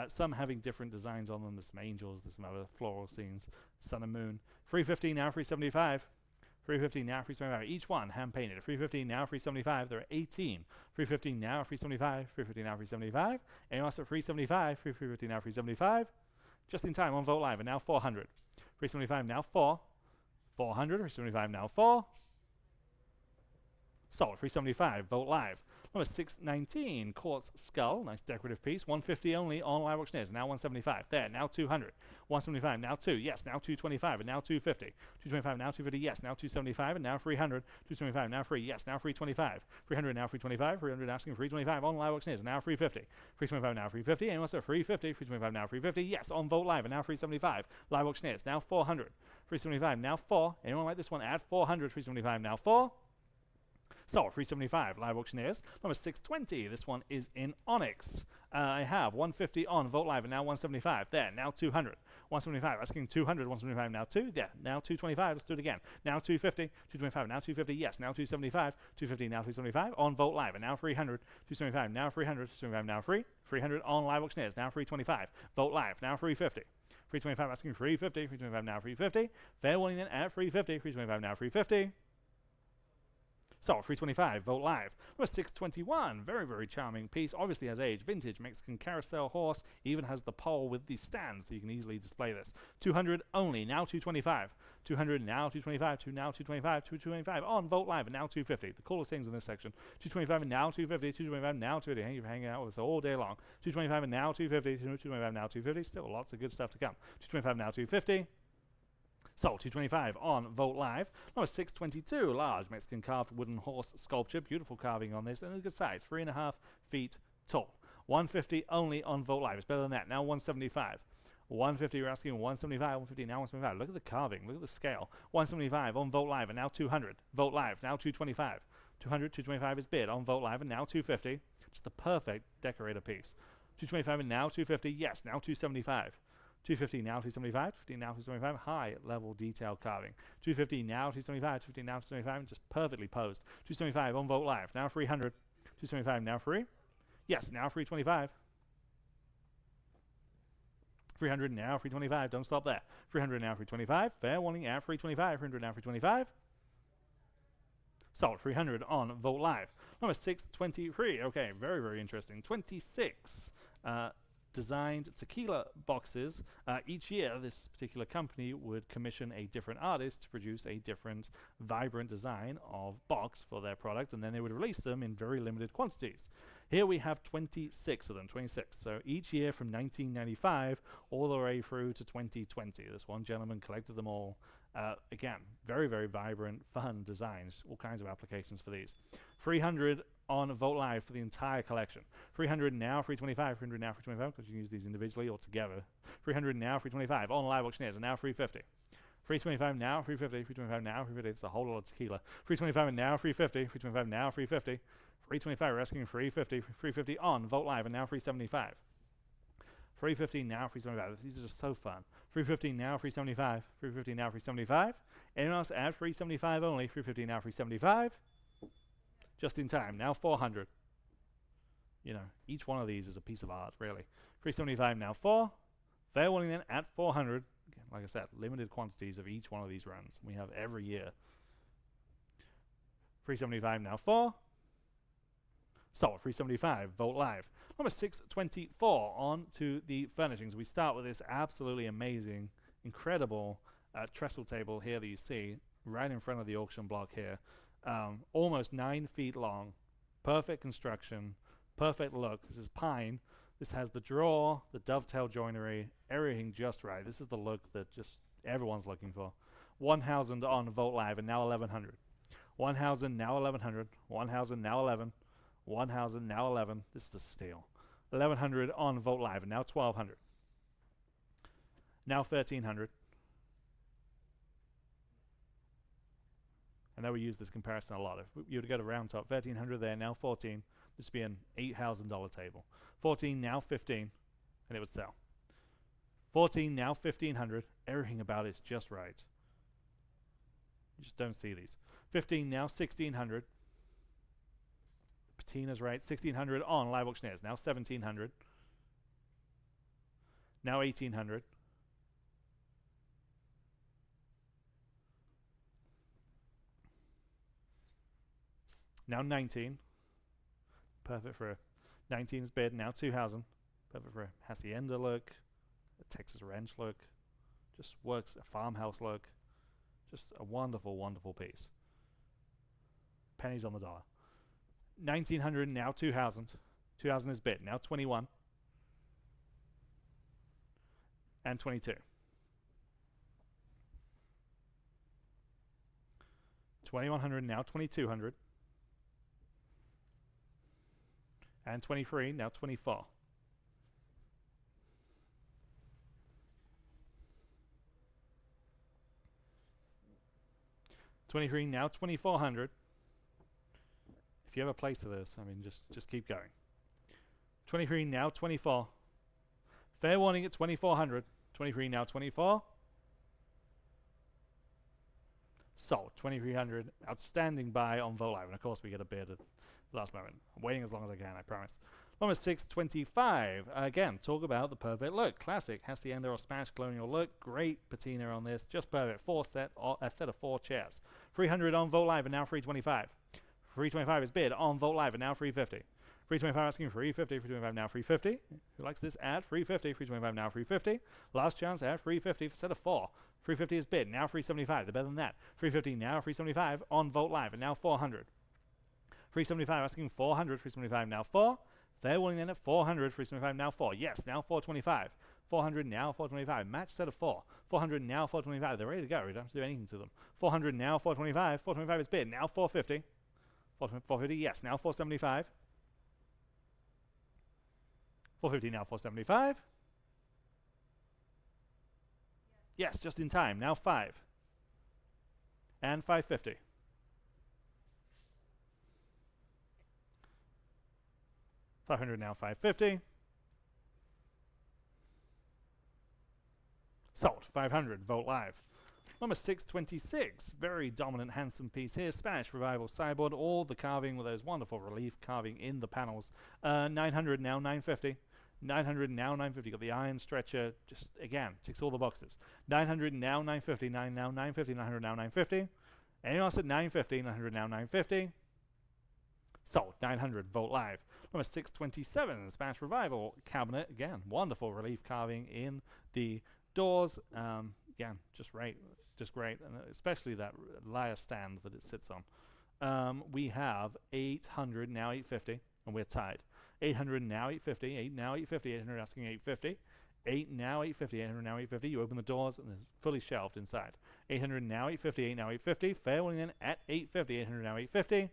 Some having different designs on them. There's some angels, there's some other floral scenes, sun and moon. 350 now 375. 350 now 375. Each one hand painted. 350 now 375. There are 18. 350 now 375. 350 now 375. Anyone else at 375? 350 now 375. Just in time on Vogt Live and now 400. 375 now 4. 400, 375 now 4. Sold, 375, Vogt Live. Number 619, Quartz Skull, nice decorative piece. 150 only on live auctioneers, now 175. There, now 200. 175, now 2, yes, now 225, and now 250. 225, now 250, yes, now 275, and now 300. 275, now 3, yes, now 325. 300, now 325. 300, asking 325 on live auctioneers, now 350. 325, now 350, and also 350. 325, now 350, yes, on Vogt Live, and now 375. Live auctioneers, now 400. 375, now 4. Anyone like this one? Add 400. 375, now 4. So, 375, live auctioneers. Number 620, this one is in onyx. I have 150 on Vogt Live and now 175. There, now 200. 175, asking 200. 175, now 2. There, now 225. Let's do it again. Now 250. 225, now 250. Yes, now 275. 250, now 275. On Vogt Live and now 300. 275, now 300. 275, now 3. 300 on live auctioneers, now 325. Vogt Live, now 350. 325, asking 350. 325, now 350. Fair warning then at 350. 325, now 350. So, 325, Vogt Live. Number 621, very, very charming piece. Obviously has age, vintage Mexican carousel horse. Even has the pole with the stand, so you can easily display this. 200 only, now 225. 200, now 225, now 225, 225 on Vogt Live, and now 250. The coolest things in this section. 225 and now 250, 225 now 250. You're hanging out with us all day long. 225 and now 250, 225 now 250. Still lots of good stuff to come. 225 now 250. Sold, 225 on Vogt Live. Number 622, large Mexican carved wooden horse sculpture. Beautiful carving on this, and a good size, 3.5 feet tall. 150 only on Vogt Live. It's better than that. Now 175. 150, you're asking 175, 150, now 175. Look at the carving, look at the scale. 175 on Vogt Live, and now 200. Vogt Live, now 225. 200, 225 is bid on Vogt Live, and now 250. Just a perfect decorator piece. 225 and now 250, yes, now 275. 250 now 275, 250 now 275, high level detail carving. 250 now 275, 250 now 275, just perfectly posed. 275 on Vogt Live, now 300. 275 now 3. Yes, now 325. 300 now 325, don't stop there. 300 now 325, fair warning at 325, 300 now 325. Sold, 300 on Vogt Live. Number 623, okay, very, very interesting. 26. Designed tequila boxes. Each year, this particular company would commission a different artist to produce a different vibrant design of box for their product, and then they would release them in very limited quantities. Here we have 26 of them, 26. So each year from 1995 all the way through to 2020. This one gentleman collected them all Again, very, very vibrant, fun designs, all kinds of applications for these. 300 on Vogt Live for the entire collection. 300 now, 325, 300 now, 325, because you can use these individually or together. 300 now, 325 on Live Auctioneers, and now 350. 325 now, 350, 325 now, 350. It's a whole lot of tequila. 325 and now, 350, 325 now, 350. 325, we're asking 350, 350 on Vogt Live, and now 375. 350 now, 375. These are just so fun. 350 now, 375. 350 now, 375. Anyone else add 375 only? 350 now, 375. Just in time. Now 400. You know, each one of these is a piece of art, really. 375 now 4. Fair warning then at 400. Again, like I said, limited quantities of each one of these runs. We have every year. 375 now 4. Sold. 375. Vogt Live. Number 624 on to the furnishings. We start with this absolutely amazing, incredible trestle table here that you see right in front of the auction block here. Almost 9 feet long. Perfect construction. Perfect look. This is pine. This has the drawer, the dovetail joinery, everything just right. This is the look that just everyone's looking for. 1,000 on Vogt Live and now 1,100. 1,000 now 1,100. 1,000 now 11. 1,000 now 11. This is a steal. 1,100 on Vogt Live and now 1,200. Now 1,300. I know we use this comparison a lot. If you were to go to round top, 1,300 there, now 14. This would be an $8,000 table. 14 now 15, and it would sell. 14 now 1,500. Everything about it is just right. You just don't see these. 15 now 1,600. Patina's right. 1,600 on Live Auctioneers. Now 1,700. Now 1,800. Now 19. Perfect for a 19's bid. Now 2,000. Perfect for a hacienda look, a Texas ranch look. Just works, a farmhouse look. Just a wonderful, wonderful piece. Pennies on the dollar. 1,900, now 2,000. 2,000 is bid. Now 21. And 22. 2,100, now 2,200. And 23, now 24. 23, now 2,400. If you have a place for this, I mean, just keep going. 23, now 24. Fair warning at 2,400. 23, now 24. Sold. 2,300. Outstanding buy on Vogt Live. And of course, we get a bid at the last moment. I'm waiting as long as I can, I promise. Number 625. Again, talk about the perfect look. Classic hacienda or Spanish colonial look. Great patina on this. Just perfect. A set of 4 chairs. 300 on Vogt Live and now 325. 325 is bid on Vogt Live and now 350. 325 asking 350. 325 now 350. Who likes this? Add 350. 325 now 350. Last chance add 350 for set of 4. 350 is bid. Now 375. They're better than that. 350 now 375 on Vogt Live and now 400. 375 asking 400. 375 now 4. They're winning then at 400. 375 now 4. Yes, now 425. 400 now 425. Match set of 4. 400 now 425. They're ready to go. We don't have to do anything to them. 400 now 425. 425 is bid. Now 450. 450, yes, now 475. 450 now 475. Yes, just in time. Now 5. And 550. 500 now 550. Sold. 500. Vogt Live. Number 626. Very dominant, handsome piece here. Spanish Revival sideboard. All the carving with those wonderful relief carving in the panels. 900 now 950. 900 now 950. Got the iron stretcher. Just again, ticks all the boxes. 900 now 950. 9 now 950. 900 now 950. Anyone else at 950? 900 now 950. Sold. 900. Vogt Live. Number 627. Spanish Revival cabinet. Again, wonderful relief carving in the doors. Again, just great. Just great. And especially that lyre stand that it sits on. We have 800 now 850. And we're tied. 800 now 850. 8 now 850. 800 asking 850. 8 now 850, 800 now 850. You open the doors and there's fully shelved inside. 800 now 850, 8 now 850. Fair warning then at 850, 800 now 850.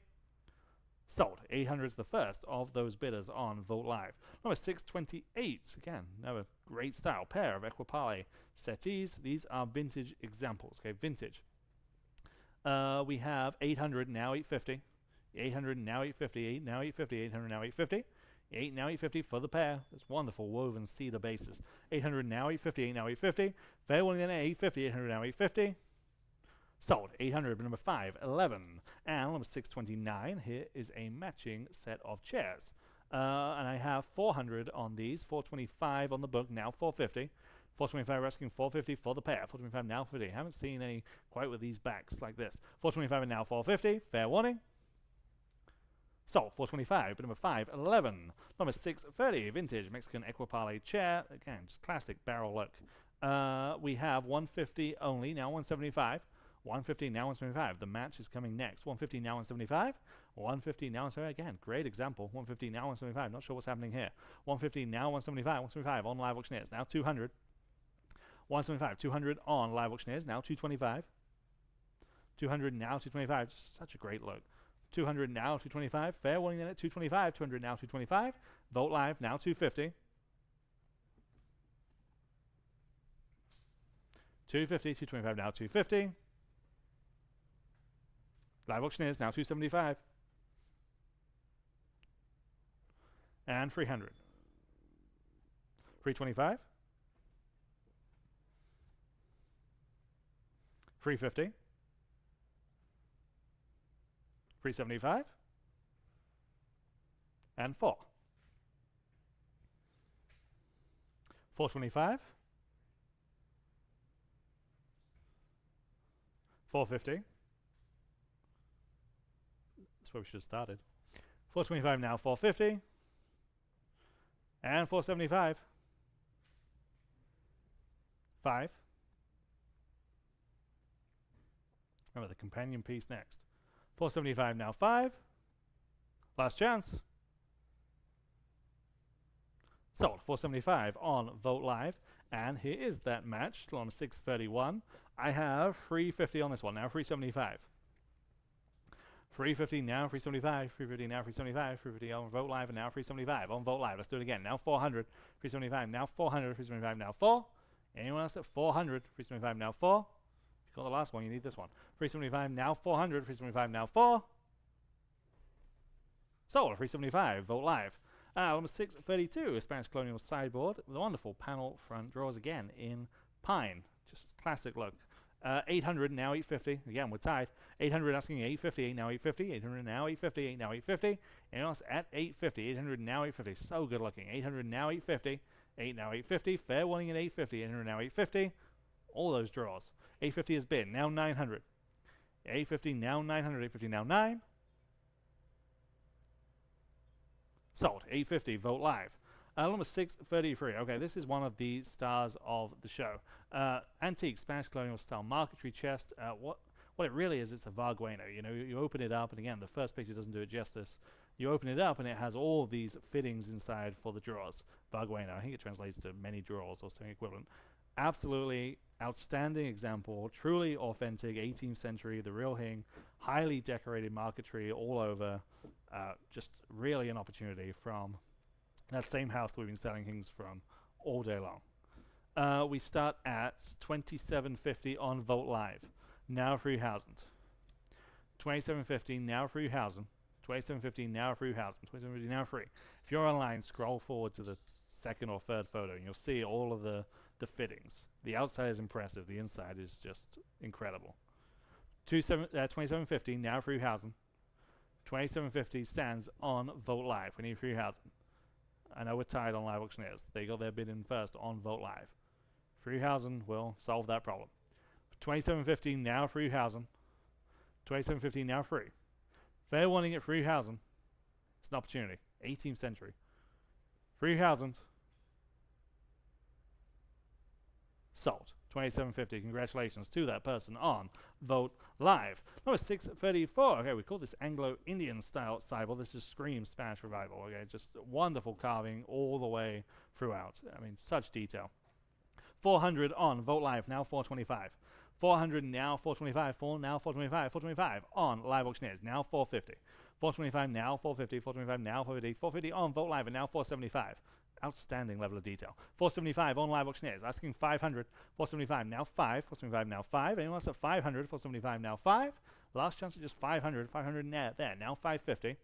Sold. 800 is the first of those bidders on Vogt Live. Number 628. Again, another great style pair of Equipale settees. These are vintage examples. Okay, vintage. We have 800 now 850. 800 now 850. 8 now 850. 800 now 850. 8 now 850 for the pair. It's wonderful woven cedar bases. 800 now 850. 8 now 850. Fair warning then at 850. 800 now 850. Sold. 800, number 511. And number 629, here is a matching set of chairs. And I have 400 on these, 425 on the book, now 450. 425 we're asking 450 for the pair. 425 now 50. Haven't seen any quite with these backs like this. 425 and now 450. Fair warning. Sold. 425, but number 511. Number 630, vintage Mexican Equipale chair. Again, just classic barrel look. We have 150 only, now 175. 150 now 175. The match is coming next. 150 now 175. 150 now 175. Again, great example. 150 now 175. Not sure what's happening here. 150 now 175. 175 on Live Auctioneers. Now 200. 175. 200 on Live Auctioneers. Now 225. 200 now 225. Just such a great look. 200 now 225. Fair warning then at 225. 200 now 225. Vogt Live now 250. 250. 225 now 250. Live Auctioneers now 275. And 300. 325. 350. 375. And 4. 425. 450. That's where we should have started. 425 now, 450. And 475. 5. Remember the companion piece next. 475 now, 5. Last chance. Sold. 475 on Vogt Live. And here is that match, still on 631. I have 350 on this one, now 375. 350 now, 375, 350 now, 375, 350 on Vogt Live, and now 375 on Vogt Live. Let's do it again. Now 400, 375, now 400, 375, now 4. Anyone else at 400, 375, now 4. If you got the last one, you need this one. 375, now 400, 375, now 4. Sold, 375, Vogt Live. Number 632, a Spanish Colonial sideboard with a wonderful panel front drawers again in pine. Just classic look. 800 now 850. Again, we're tied. 800 asking 850. 8 now 850. 800 now 850. 8 now 850. And else at 850. 800 now 850. So good looking. 800 now 850. 8 now 850. Fair warning at 850. 800 now 850. All those draws. 850 has been. Now 900. 850 now 900. 850 now 9. Sold. 850. Vogt Live. Number 633. Okay, this is one of the stars of the show. Antique Spanish colonial style marquetry chest. What it really is, it's a vargueno. You know, you open it up, and again, the first picture doesn't do it justice. You open it up, and it has all these fittings inside for the drawers. Vargueno. I think it translates to many drawers or something equivalent. Absolutely outstanding example. Truly authentic 18th century, the real thing. Highly decorated marquetry all over. Just really an opportunity from that same house that we've been selling things from all day long. We start at $27.50 on Vogt Live. Now 3,000. $27.50 now 3,000. $27.50 now 3,000. $27.50 now free. If you're online, scroll forward to the second or third photo, and you'll see all of the fittings. The outside is impressive. The inside is just incredible. $27.50 now 3,000. $27.50 stands on Vogt Live. We need 3,000. I know we're tied on Live Auctioneers. They got their bid in first on Vogt Live. 3,000 will solve that problem. $27.50 now 3,000. $27.50 now free. Fair warning at 3,000. It's an opportunity. 18th century. 3,000. Sold. $27.50. Congratulations to that person on Vogt Live. Number 634. Okay, we call this Anglo-Indian style sideboard. This just screams Spanish revival. Okay, just wonderful carving all the way throughout. I mean, such detail. 400 on Vogt Live, now 425. 400 now 425, 4 now 425, 425 on Live Auctioneers, now 450. 425 now 450, 425 now 450, 450 on Vogt Live, and now 475. Outstanding level of detail. 475 on Live Auctioneers, asking 500. 475 now 5, 475 now 5. Anyone else at 500? 475 now 5. Last chance at just 500. 500 there, now 550.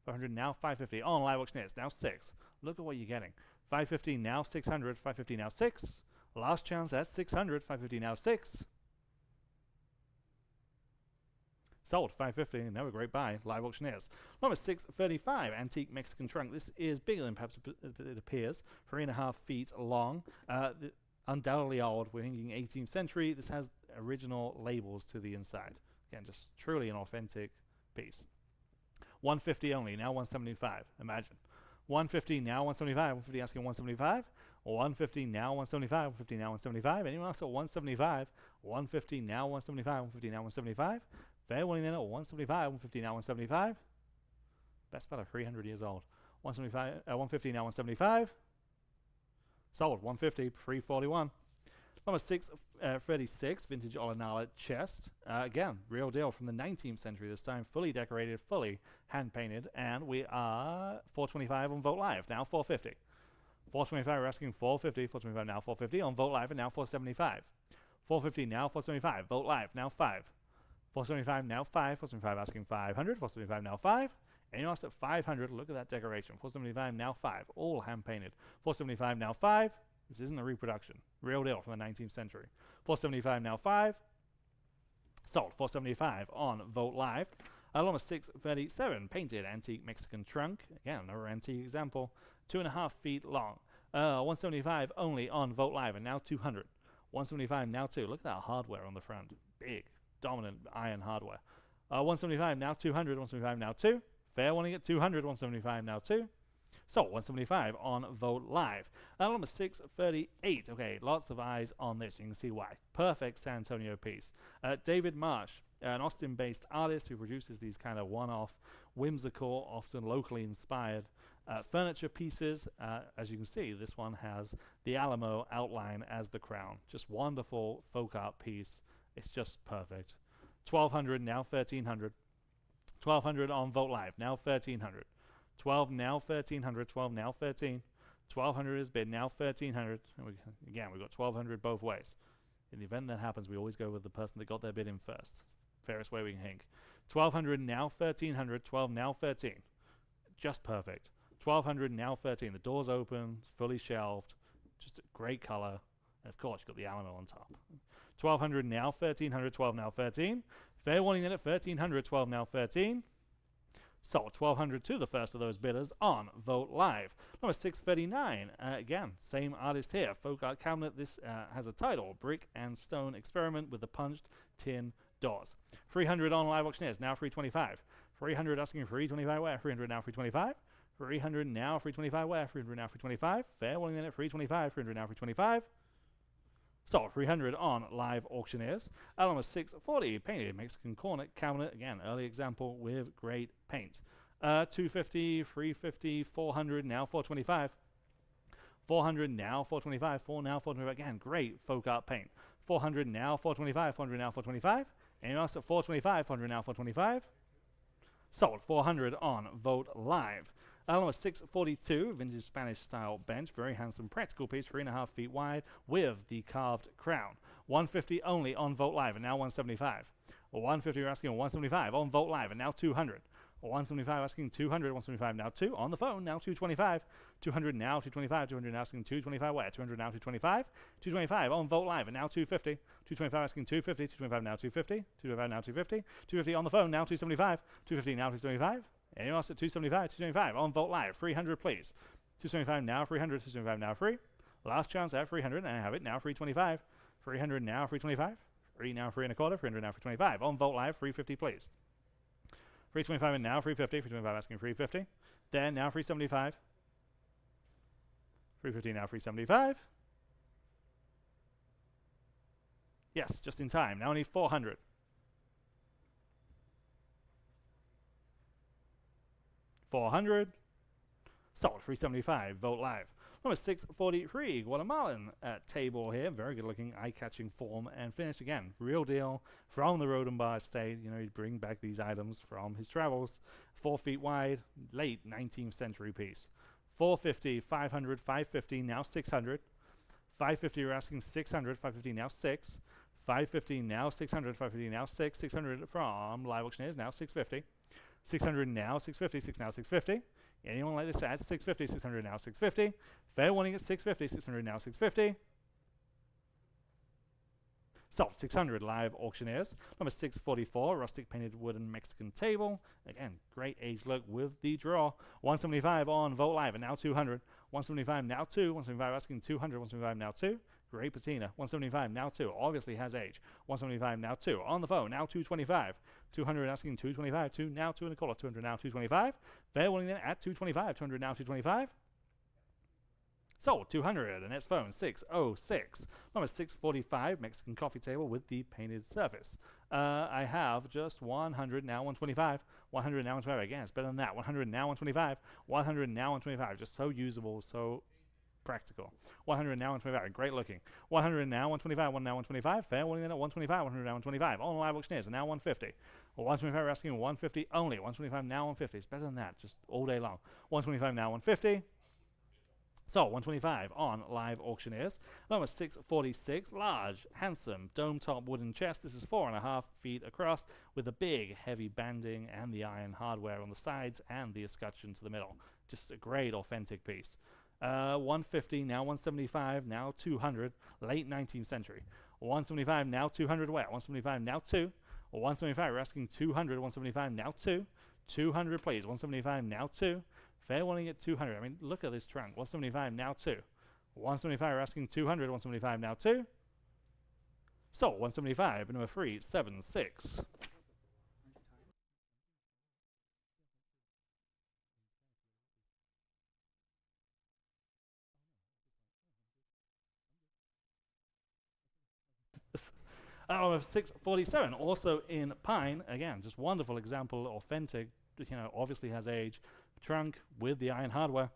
500 now 550 on Live Auctioneers, now 6. Look at what you're getting. 550 now 600, 550 now 6. Last chance at 600, 550 now 6. Sold, 550, another great buy, Live Auctioneers. Number 635, Antique Mexican Trunk. This is bigger than perhaps it appears, 3.5 feet long. Undoubtedly old, we're thinking 18th century. This has original labels to the inside. Again, just truly an authentic piece. 150 only, now 175, imagine. 150 now 175, 150 asking 175. 150 now 175, 150 now 175. Anyone else at 175? 150 now 175, 150 now 175. Fair winning then at 175, 150 now 175. Best part of 300 years old. 175, 150 now 175. Sold, 150, 341. Number 636, vintage Olenala chest. Again, real deal from the 19th century this time. Fully decorated, fully hand painted. And we are 425 on Vogt Live, now 450. 425, we're asking 450. 425 now 450 on Vogt Live, and now 475. 450 now 475. Vogt Live, now 5. 475 now 5. 475 asking 500. 475 now 5. Anyone else at 500? Look at that decoration. 475 now 5. All hand painted. 475 now 5. This isn't a reproduction. Real deal from the 19th century. 475 now 5. Sold. 475 on Vogt Live. Number 637, painted antique Mexican trunk. Again, another antique example. 2.5 feet long. 175 only on Vogt Live, and now 200. 175 now 2. Look at that hardware on the front. Big, dominant iron hardware. 175 now 200. 175 now 2. Fair wanting at 200. 175 now 2. So 175 on Vogt Live. Number 638. Okay, lots of eyes on this. You can see why. Perfect San Antonio piece. David Marsh, an Austin-based artist who produces these kind of one-off, whimsical, often locally inspired furniture pieces. As you can see, this one has the Alamo outline as the crown. Just wonderful folk art piece. It's just perfect. 1,200 now 1,300. 1,200 on Vogt Live, now 1,300. 12 now 1,300. 12 now 13. 1,200 is bid, now 1,300. And again, we've got 1,200 both ways. In the event that happens, we always go with the person that got their bid in first. Fairest way we can think. 1,200 now 1,300. 12 now 13. Just perfect. 1,200 now 13. The door's open, fully shelved. Just a great color. And of course, you've got the Alamo on top. 1,200 now 1,300. 12 now 13. Fair warning then at 1,300. 12 now 13. So 1,200 to the first of those bidders on Vogt Live. Number 639. Again, same artist here. Folk art cabinet. This has a title: Brick and Stone Experiment with the Punched Tin Doors. 300 on Live Auctioneers. Now 325. 300 asking 325 where? 300 now 325. 300 now 325 where? 300 now 325. Fair warning then at 325. 300 now 325. So 300 on Live Auctioneers. Number 640, painted Mexican corner cabinet. Again, early example with great paint. 250, 350, 400, now 425. 400 now 425. 4 now 425. Again, great folk art paint. 400 now 425. 400 now 425. Anyone else at 425? 400 now 425. Sold. 400 on Vogt Live. Number 642, vintage Spanish style bench, very handsome practical piece, 3.5 feet wide with the carved crown. 150 only on Vogt Live, and now 175. 150 you're asking 175 on Vogt Live, and now 200. 175 asking 200, 175 now 2 on the phone, now 225. 200 now 225, 200 asking 225 where? 200 now 225. 225 on Vogt Live, and now 250. 225 asking 250, 225 now 250. 225 now 250. 250 on the phone, now 275. 250 now 275. Anyone else at 275? 275 on Vogt Live. 300, please. 275 now, 300. 275 now, free. Last chance at 300, and I have it now, 325. 300 now, 325. 3 now, 3 and a quarter. 300 now, 325. On Vogt Live, 350, please. 325 and now, 350. 325 asking 350. Then now, 375. 350 now, 375. Yes, just in time. Now only 400. 400. Sold. 375. Vogt Live. Number 643, Guatemalan table here. Very good looking, eye-catching form and finish. Again, real deal from the Rhodenbaugh Estate. You know, he'd bring back these items from his travels. 4 feet wide, late 19th century piece. 450, 500, 550, now 600. 550, you're asking 600, 550, now 6. 550, now 600, 550, now 6. 600 from live auctioneers, now 650. 600 now 650, 6 now 650. Anyone like this at 650, 600 now 650. Fair warning at 650, 600 now 650. So 600 live auctioneers. Number 644, rustic painted wooden Mexican table. Again, great age look with the draw. 175 on Vogt Live and now 200. 175 now 2. 175 asking 200. 175 now 2. Great patina. 175 now 2. Obviously has age. 175 now 2. On the phone now 225. 200 asking 225. 2 now 2 and a quarter. 200 now 225. Fair warning then at 225. 200 now 225. So 200 and it's phone 606. Number 645 Mexican coffee table with the painted surface. I have just 100 now 125. 100 now 125. Again, it's better than that. 100 now 125. 100 now 125. Just so usable, so practical. 100 now 125. Great looking. 100 now 125. 1 now 125. Fair warning then at 125. 100 now 125. On live auctioneers and now 150. 125 we're asking 150 only. 125 now 150. It's better than that. Just all day long. 125 now 150. So 125 on live auctioneers. Number 646, large, handsome, dome-top wooden chest. This is 4.5 feet across with a big, heavy banding and the iron hardware on the sides and the escutcheon to the middle. Just a great, authentic piece. 150, now 175, now 200, late 19th century. 175, now 200 where? 175, now 2. 175, we're asking 200, 175, now 2. 200, please. 175, now 2. Fair warning at 200. I mean, look at this trunk. 175 now 2. 175, we're asking 200. 175 now 2. So 175, number 376. Number 647, also in pine. Again, just wonderful example, authentic. You know, obviously has age. Trunk with the iron hardware.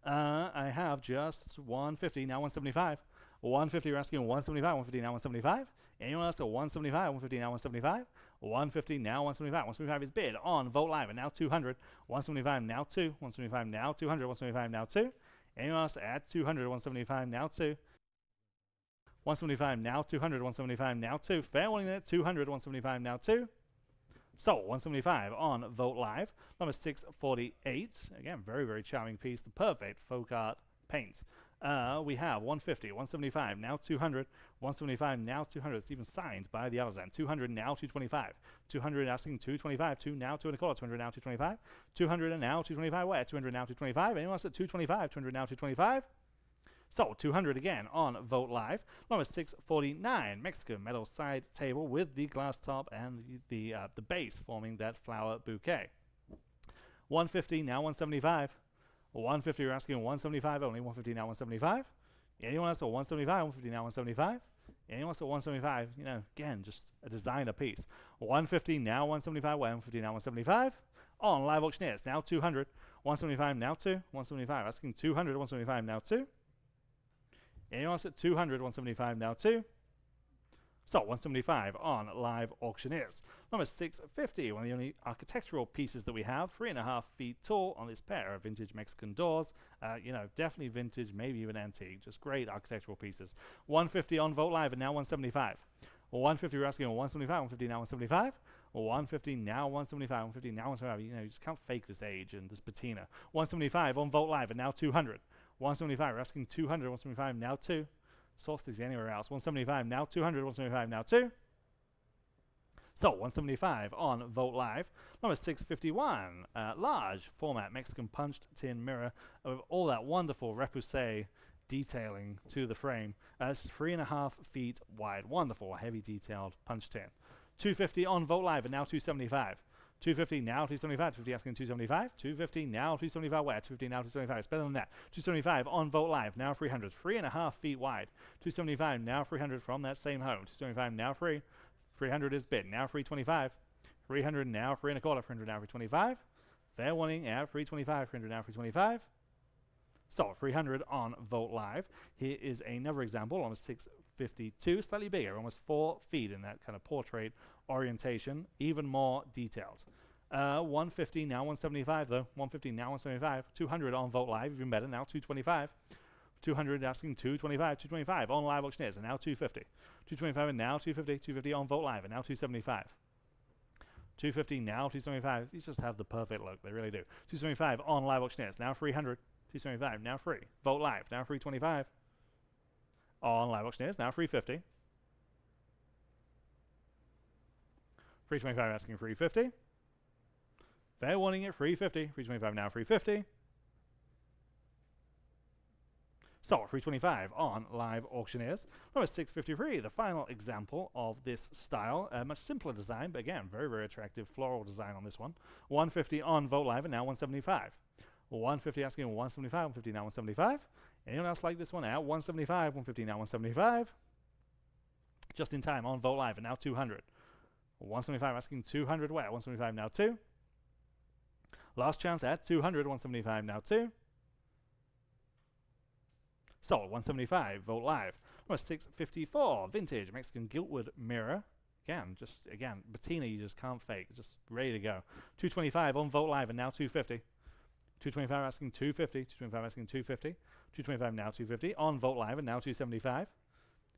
I have just 150, now 175. 150, you're asking 175, 150, now 175. Anyone else at 175, 150, now 175. 150, now 175. 175 is bid on Vogt Live, and now 200. 175, now 2. 175, now 200. 175, now 2. Anyone else at 200, 175, now 2. 175, now 200. 175, now 2. Fair warning there, 200. 175, now 2. So 175 on Vogt Live. Number 648. Again, very, very charming piece. The perfect folk art paint. We have 150, 175, now 200. 175, now 200. It's even signed by the artisan. 200, now 225. 200 asking 225. 2 now 2 and a quarter. 200 now 225. 200 and now 225. Where? 200 now 225. Anyone else at 225? 200 now 225. So 200 again on Vogt Live. Number 649, Mexican metal side table with the glass top and the base forming that flower bouquet. 150 now 175. 150 you're asking 175 only. 150 now 175. Anyone else at 175? 150 now 175. Anyone else at 175? You know, again, just a designer piece. 150 now 175. 150 now 175. On live auctioneers now 200. 175 now 2. 175 asking 200. 175 now 2. Anyone else at 200, 175 now 2. So 175 on live auctioneers. Number 650, one of the only architectural pieces that we have, 3.5 feet tall on this pair of vintage Mexican doors. You know, definitely vintage, maybe even antique. Just great architectural pieces. 150 on Vogt Live and now 175. 150 we're asking 175, 150 now 175. 150 now 175, 150 now 175. You know, you just can't fake this age and this patina. 175 on Vogt Live and now 200. 175, we're asking 200, 175, now 2. Source this anywhere else. 175, now 200, 175, now 2. So 175 on Vogt Live. Number 651, large format Mexican punched tin mirror with all that wonderful repoussé detailing to the frame. It's 3.5 feet wide. Wonderful, heavy detailed punch tin. 250 on Vogt Live and now 275. 250 now 275. 250 asking 275. 250 now 275. Where? 250 now 275. It's better than that. 275 on Vogt Live now 300. 3.5 feet wide. 275 now 300 from that same home. 275 now 3. 300 is bid. Now 325. 300 now 3 and a quarter. 300 now 325. Fair warning at 325. 300 now 325. So 300 on Vogt Live. Here is another example on a 652, slightly bigger, almost 4 feet in that kind of portrait orientation, even more detailed. 150, now 175 though. 150, now 175. 200 on Vogt Live, even better, now 225. 200 asking 225, 225 on Live Auctioneers, and now 250. 225 and now 250, 250 on Vogt Live, and now 275. 250 now 275. These just have the perfect look, they really do. 275 on Live Auctioneers, now 300. 275 now free. Vogt Live, now 325. On Live Auctioneers, now 350. 325 asking 350. Fair warning at 350. 325 now 350. So 325 on Live Auctioneers. Number 653, the final example of this style. A much simpler design, but again, very, very attractive floral design on this one. 150 on Vogt Live, and now 175. 150 asking 175, 150 now 175. Anyone else like this one out? 175, 150 now 175. Just in time on Vogt Live, and now 200. 175 asking 200 where? 175 now 2. Last chance at 200, 175 now 2. So 175, Vogt Live. Number 654, vintage Mexican giltwood mirror. Again, patina you just can't fake. Just ready to go. 225 on Vogt Live, and now 250. 225 asking 250. 225 asking 250. 225 now 250 on Vogt Live, and now 275.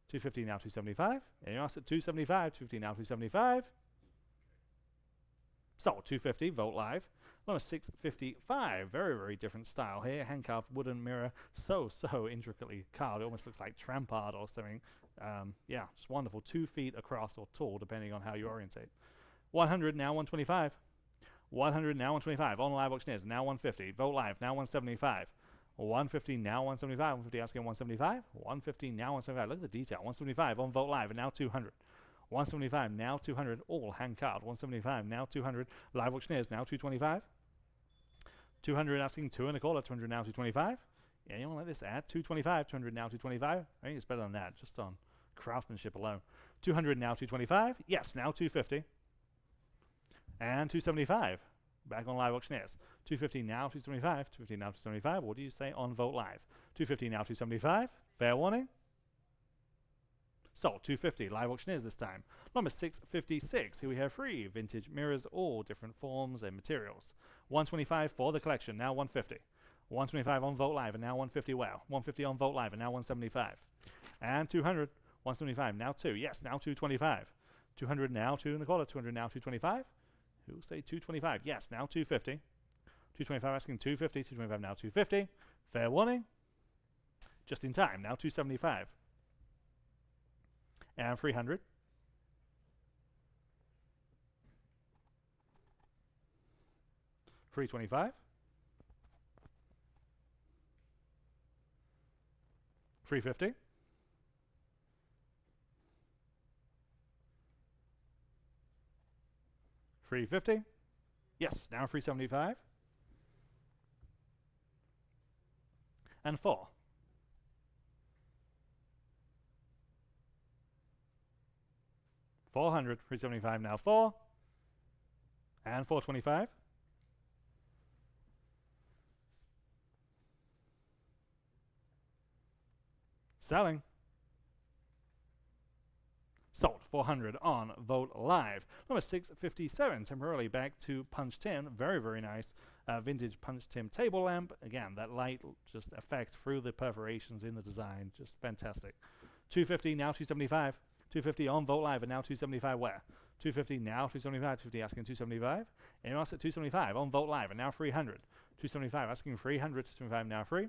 250 now 275. Anyone else at 275? 250 now 275. So 250 Vogt Live. Number 655, very, very different style here. Hand-carved wooden mirror, so intricately carved. It almost looks like tramp art or something. Yeah, just wonderful. 2 feet across or tall, depending on how you orientate. 100 now 125. 100 now 125 on Live Auctioneers, now 150. Vogt Live, now 175. 150 now 175. 150 asking 175. 150 now 175. Look at the detail. 175 on Vogt Live, and now 200. 175 now 200, all hand carved. 175 now 200. Live Auctioneers, now 225. 200 asking 2 1/4. 200 now 225. Anyone like this at 225? 200 now 225. I think it's better than that, just on craftsmanship alone. 200 now 225. Yes, now 250. And 275. Back on Live Auctioneers. 250 now 275. 250 now 275. What do you say on Vogt Live? 250 now 275. Fair warning. So 250 Live Auctioneers this time. Number 656. Here we have 3 vintage mirrors, all different forms and materials. 125 for the collection, now 150. 125 on Vogt Live, and now 150 wow. 150 on Vogt Live, and now 175. And 200. 175 now 2. Yes, now 225. 200 now 2 1/4. 200 now 225. Who'll say 225? Yes, now 250. 225 asking 250. 225 now 250. Fair warning. Just in time, now 275. And 300. 325. 350. 350. Yes, now 375. And 4. 400, 375 now 4. And 425. Selling. Sold. 400 on Vogt Live. Number 657, temporarily back to punch tin. Very, very nice vintage punch tin table lamp. Again, that light just effect through the perforations in the design. Just fantastic. 250, now 275. 250 on Vogt Live, and now 275 where? 250 now 275. 250 asking 275. Anyone else at 275 on Vogt Live, and now 300. 275 asking 300. 275 now free.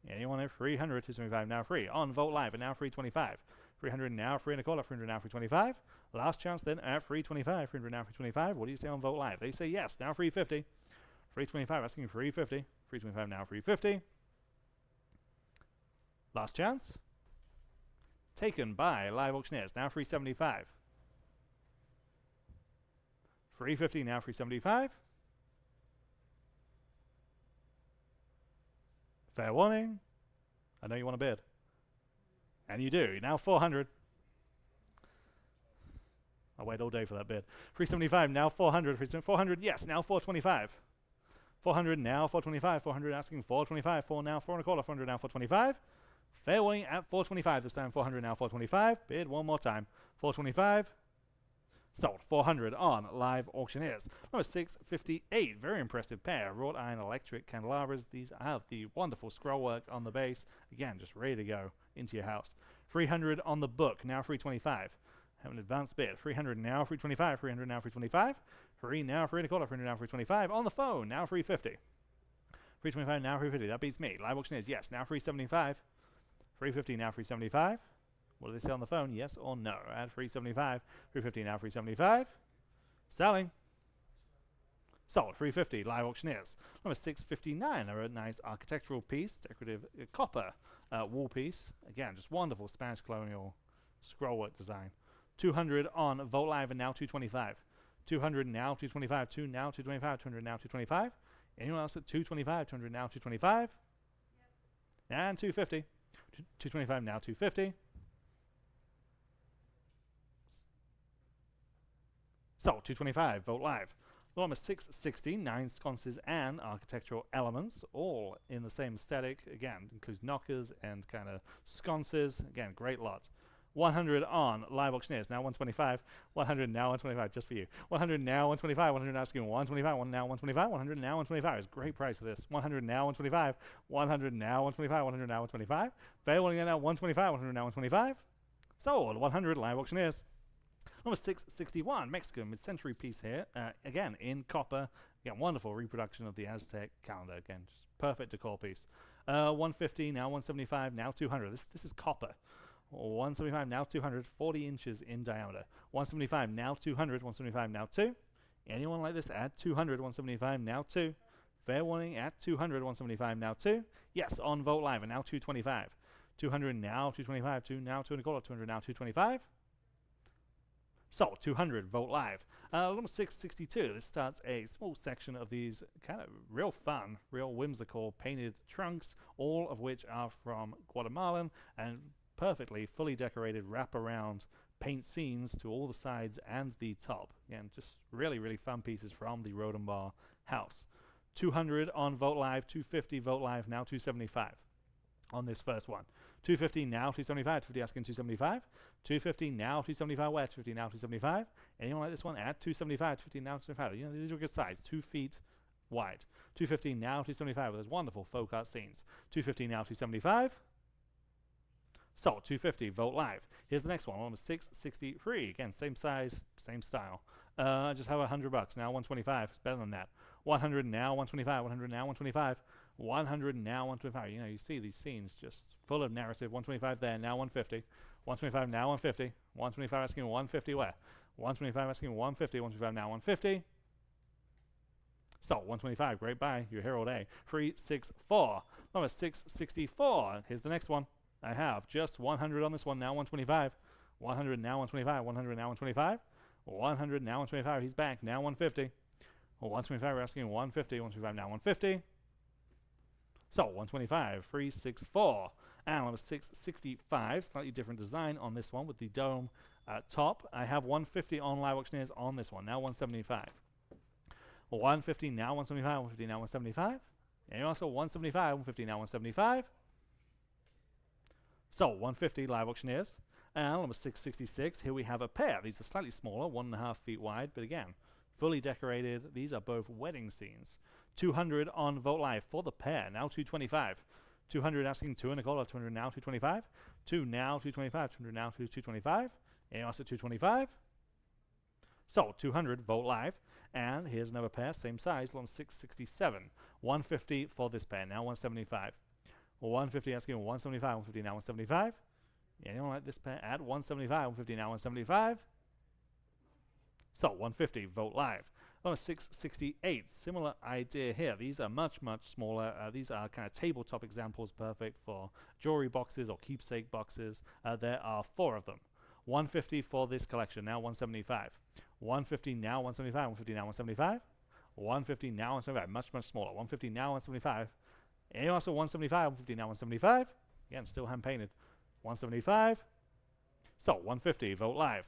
Anyone at 300, 275 now free. On Vogt Live, and now 325. 300 now 3 1/4. 300 now 325. Last chance then at 325. 300 now 325. What do you say on Vogt Live? They say yes, now 350. 325 asking 350. 325 now 350. Last chance. Taken by Live Auctioneers, now 375. 350 now 375. Fair warning. I know you want to bid. And you do. Now 400. I'll wait all day for that bid. 375 now 400. 400, yes, now 425. 400 now, 425, 400 asking 425, 4 now, 4 and a quarter, 400 now, 425. Fair warning at 425 this time, 400 now, 425. Bid one more time, 425. Sold, 400 on Live Auctioneers. Number 658, very impressive pair, wrought iron electric candelabras. These have the wonderful scroll work on the base. Again, just ready to go into your house. 300 on the book, now 325. Have an advanced bid, 300 now, 325, 300 now, 325. 3 now, 3 and a quarter, 300 now, 325. On the phone, now 350. 325 now, 350, that beats me. Live Auctioneers, yes, now 375. 350 now, 375. What do they say on the phone? Yes or no? At 375. 350 now, 375. Selling. Sold. 350. Live Auctioneers. Number 659. A nice architectural piece, decorative copper wall piece. Again, just wonderful Spanish colonial scrollwork design. 200 on Vogt Live and now 225. 200 now, 225. 2 now, 225. 200 now, 225. Anyone else at 225? 200 now, 225. Yep. And 250. 225 now, 250. So, 225, Vogt Live. Number 660, 9 sconces and architectural elements, all in the same aesthetic. Again, includes knockers and kind of sconces. Again, great lot. 100 on Live Auctioneers, now 125. 100 now, 125, just for you. 100 now, 125. 100 asking 125. 1 now, 125. 100 now, 125. It's a great price for this. 100 now, 125. 100 now, 125. 100 now, 125. Fair warning now, 125. 100 now, 125. Sold, 100 Live Auctioneers. Number 661, Mexican mid-century piece here. Again, in copper. Again, wonderful reproduction of the Aztec calendar. Again, just perfect decor piece. 150, now 175, now 200. This is copper. 175, now 200, 40 inches in diameter. 175, now 200, 175, now 2. Anyone like this at 200, 175, now 2. Fair warning at 200, 175, now 2. Yes, on Vogt Live, and now 225. 200 now, 225, 2 now, 2 and a quarter, 200 now, 225. So, 200 Vogt Live. Number 662, this starts a small section of these kind of real fun, real whimsical painted trunks, all of which are from Guatemalan and perfectly fully decorated wraparound paint scenes to all the sides and the top. Again, just really, really fun pieces from the Rhodenbaugh house. 200 on Vogt Live, 250 Vogt Live, now 275. On this first one. 250 now, 275. 250 asking 275. 250 now, 275 where? 250 now, 275. Anyone like this one at 275? 250 now, 275. You know, these are good size. 2 feet wide. 250 now, 275 with those wonderful folk art scenes. 250 now, 275. So, 250 Vogt Live. Here's the next one. Number 663. Again, same size, same style. Just have $100. Now 125. It's better than that. 100 now, 125. 100 now, 125. 100 now, 125. You know, you see these scenes just full of narrative. 125 there, now 150. 125 now, 150. 125 asking 150 where? 125 asking 150. 125 now, 150. So, 125, great buy. You're here all day. 364. Number 664. Here's the next one. I have just 100 on this one, now 125. 100 now, 125. 100 now, 125. 100 now, 125. He's back, now 150. 125, we're asking 150. 125 now, 150. So, 125, 364. And number 665, slightly different design on this one with the dome top. I have 150 on Live Auctioneers on this one, now 175. 150 now, 175. 150 now, 175. And also 175, 150 now, 175. So, 150 Live Auctioneers. And number 666, here we have a pair. These are slightly smaller, 1.5 feet wide, but again, fully decorated. These are both wedding scenes. 200 on Vogt Live for the pair, now 225. 200 asking 2 and a quarter, 200 now, 225. 2 now, 225, 200 now, 225. And also 225. So, 200 Vogt Live. And here's another pair, same size, long 667. 150 for this pair, now 175. 150 asking 175, 150 now, 175. Anyone like this pair at 175, 150 now, 175. So, 150 Vogt Live. Number 668, similar idea here. These are much, much smaller. These are kind of tabletop examples, perfect for jewelry boxes or keepsake boxes. There are 4 of them. 150 for this collection, now 175. 150 now, 175. 150 now, 175. 150 now, 175. Much, much smaller. 150 now, 175. And also 175, 150 now, 175. Again, still hand painted. 175. So, 150 Vogt Live.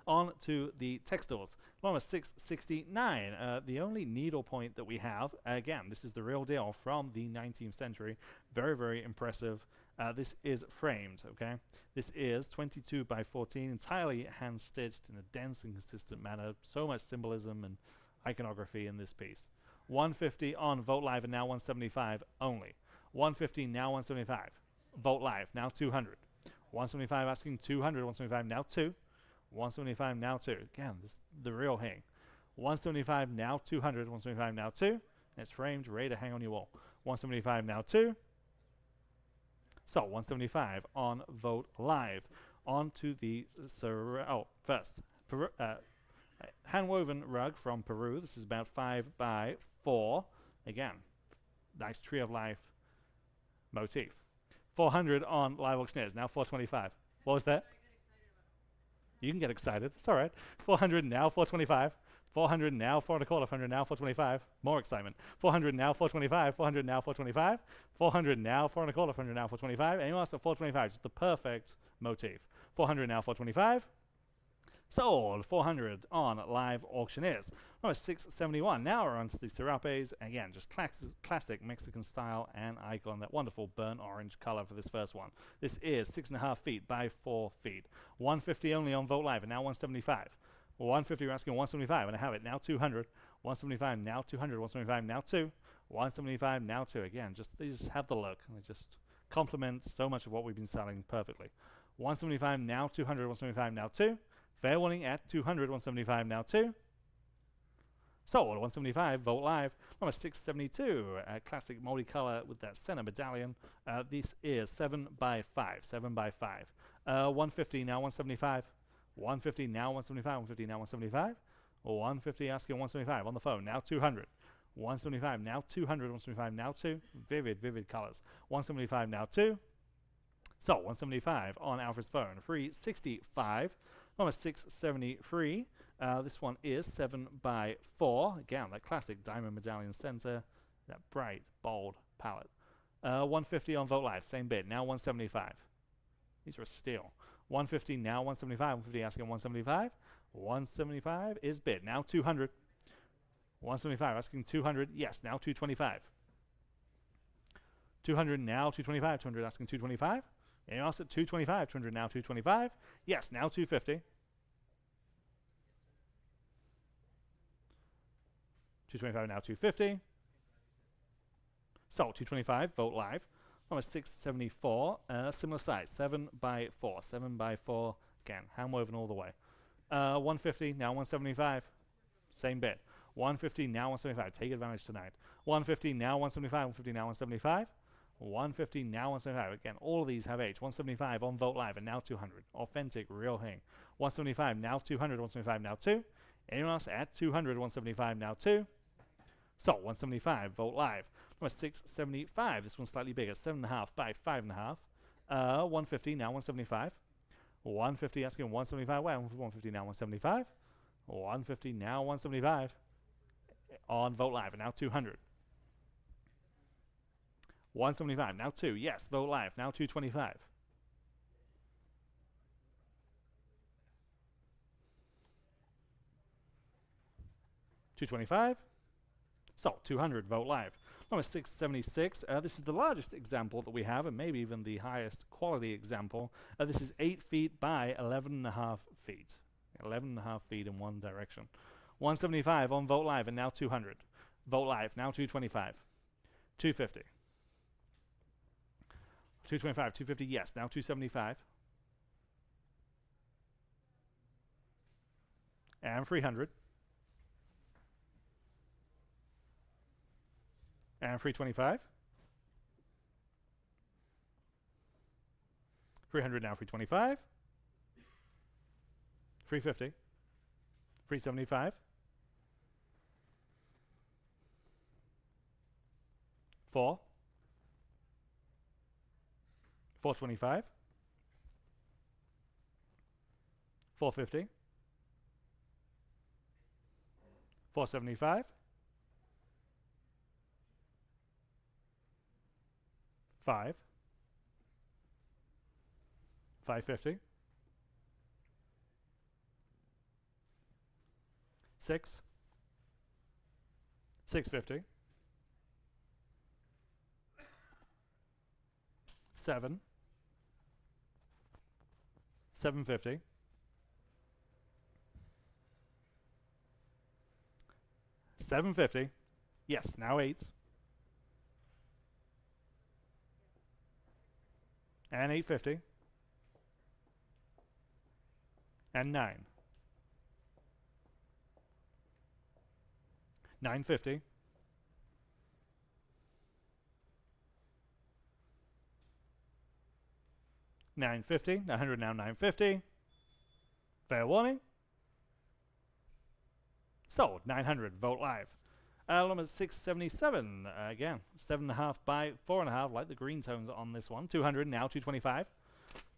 On to the textiles. Number 669. The only needlepoint that we have, again, this is the real deal from the 19th century. Very, very impressive. This is framed, okay? This is 22 by 14, entirely hand-stitched in a dense and consistent manner. So much symbolism and iconography in this piece. 150 on Vogt Live and now 175 only. 150 now 175. Vogt Live now 200. 175 asking 200. 175 now 2. 175 now 2. Again, this is the real hang. 175 now 200. 175 now 2. And it's framed, ready to hang on your wall. 175 now 2. So 175 on Vogt Live. On to the first hand-woven rug from Peru. This is about 5 by 4. Again, nice tree of life motif. 400 on Live Auctioneers. Now 425. What was that? You can get excited. It's all right. 400 now 425. 400 now 4 and a quarter. 400 now 425. More excitement. 400 now 425. 400 now 425. 400 now 4 and a quarter. 400 now 425. Anyone else at 425? Just the perfect motif. 400 now 425. Sold. 400 on Live Auctioneers. Number 671. Now we're on to the serapes. Again, just classic Mexican style and icon. That wonderful burnt orange color for this first one. This is 6.5 feet by 4 feet. 150 only on Vogt Live and now 175. 150 we're asking 175 and I have it now 200. 175 now 200. 175 now 2. 175 now 2. Again, they just have the look. They just complement so much of what we've been selling perfectly. 175 now 200. 175 now 2. Fair warning at 200, 175 now 2. Sold, 175, Vogt Live. Number 672, classic multicolor with that center medallion. This is 7 by 5, 7 by 5. 150 now 175. 150 now 175, 150 now 175. 150 asking 175 on the phone, now 200. 175 now 200, 175 now 2. Vivid colors. 175 now 2. So 175 on Alfred's phone. 365. Number 673. This one is 7 by 4. Again, that classic diamond medallion center. That bright, bold palette. 150 on Vogt Live. Same bid. Now 175. These are a steal. 150 now 175. 150 asking 175. 175 is bid. Now 200. 175 asking 200. Yes, now 225. 200 now 225. 200 asking 225. Anyone else at 225? 200 now 225. Yes, now 250. 225 now 250. So 225, Vogt Live. Number 674, similar size, 7 by 4. 7 by 4, again, hand woven all the way. 150, now 175. Same bit. 150, now 175. Take advantage tonight. 150, now 175. 150, now 175. 150 now 175. Again, all of these have H. 175 on Vogt Live and now 200. Authentic, real hang. 175 now 200. 175 now 2. Anyone else at 200? 175 now 2. So 175 Vogt Live. Number 675. This one's slightly bigger. 7.5 by 5.5. 150 now 175. 150 asking 175. Well, 150 now 175. 150 now 175 on Vogt Live and now 200. 175, now 2. Yes, Vogt Live, now 225. 225. So, 200, Vogt Live. Number 676. This is the largest example that we have, and maybe even the highest quality example. This is 8 feet by 11.5 feet. 11.5 feet in one direction. 175 on Vogt Live, and now 200. Vogt Live, now 225. 250. 225, 250, yes. Now 275. And 300. And 325. 300 now 325. 350. 375. 4. 425. 450. 475. 5. 550. 6, 650, 7, 750, 750, yes, now 8, and 850, and 9, 950, 950, 900 now 950, fair warning, sold, 900, vote live. Number 677, again, 7.5 by 4.5, like the green tones on this one, 200 now 225,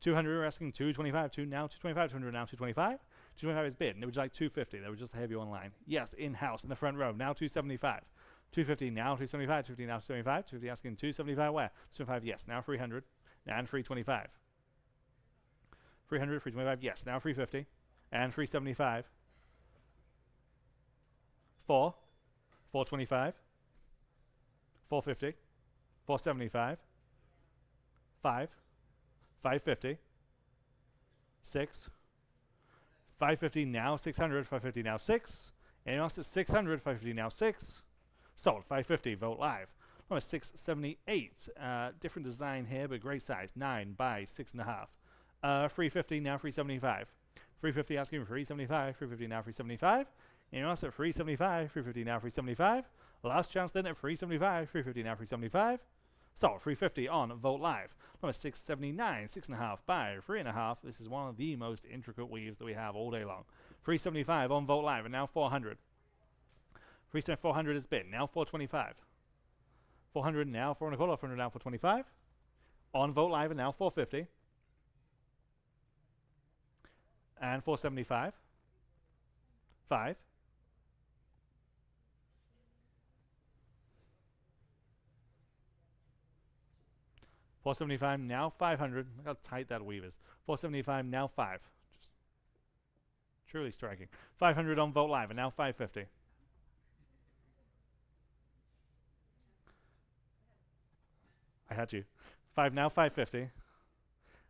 200 we're asking 225, now 225, 200 now 225, 225 is bid, and it was like 250, they were just ahead of you online. Yes, in-house, in the front row, now 275, 250 now 275, 250 now 275, 250 asking 275 where? 275 yes, now 300, and 325. 300, 325, yes, now 350, and 375, 4, 425, 450, 475, 5, 550, 6, 550 now 600, 550 now 6, and else is 600, 550 now 6, sold, 550, vote live. Number 678, different design here, but great size, 9 by 6.5. 350 now 375. 350 asking for 375. 350 now 375. And also at 375. 350 now 375. Last chance then at 375. 350 now 375. So 350 on Vote Live. Number 679. 6.5 by 3.5. This is one of the most intricate weaves that we have all day long. 375 on Vote Live and now 400. 400 is bid. Now 425. 400 now 4.25. 400 now 425. On Vote Live and now 450. And 475, 5, 475 now 500. Look how tight that weave is. 475 now 5. Just truly striking. 500 on Vote Live and now 550. I had you. 5 now 550.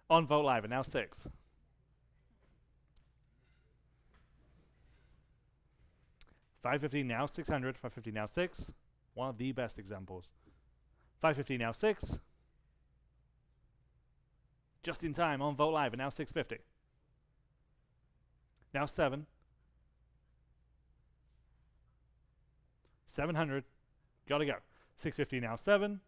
On Vote Live and now 6. 550 now 600, 550 now 6. One of the best examples. 550 now 6. Just in time on Vote Live and now 650. Now 7. 700. Gotta go. 650 now 7.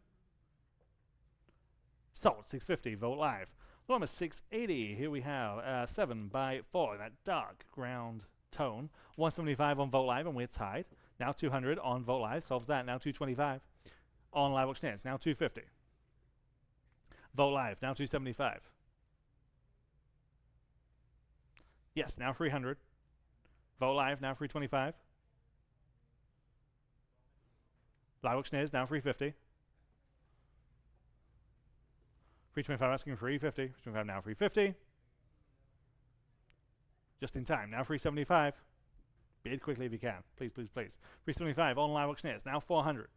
Sold. 650. Vote Live. Number 680. Here we have 7 by 4. That dark ground tone. 175 on Vote Live and we're tied. Now 200 on Vote Live. Solves that. Now 225 on Live Auctioneers. Now 250. Vote Live. Now 275. Yes. Now 300. Vote Live. Now 325. Live Auctioneers. Now 350. 325 asking 350. 325 now 350. Just in time. Now 375. Bid quickly if you can. Please, please, please. 375 on Live Auctioneers. Now 400.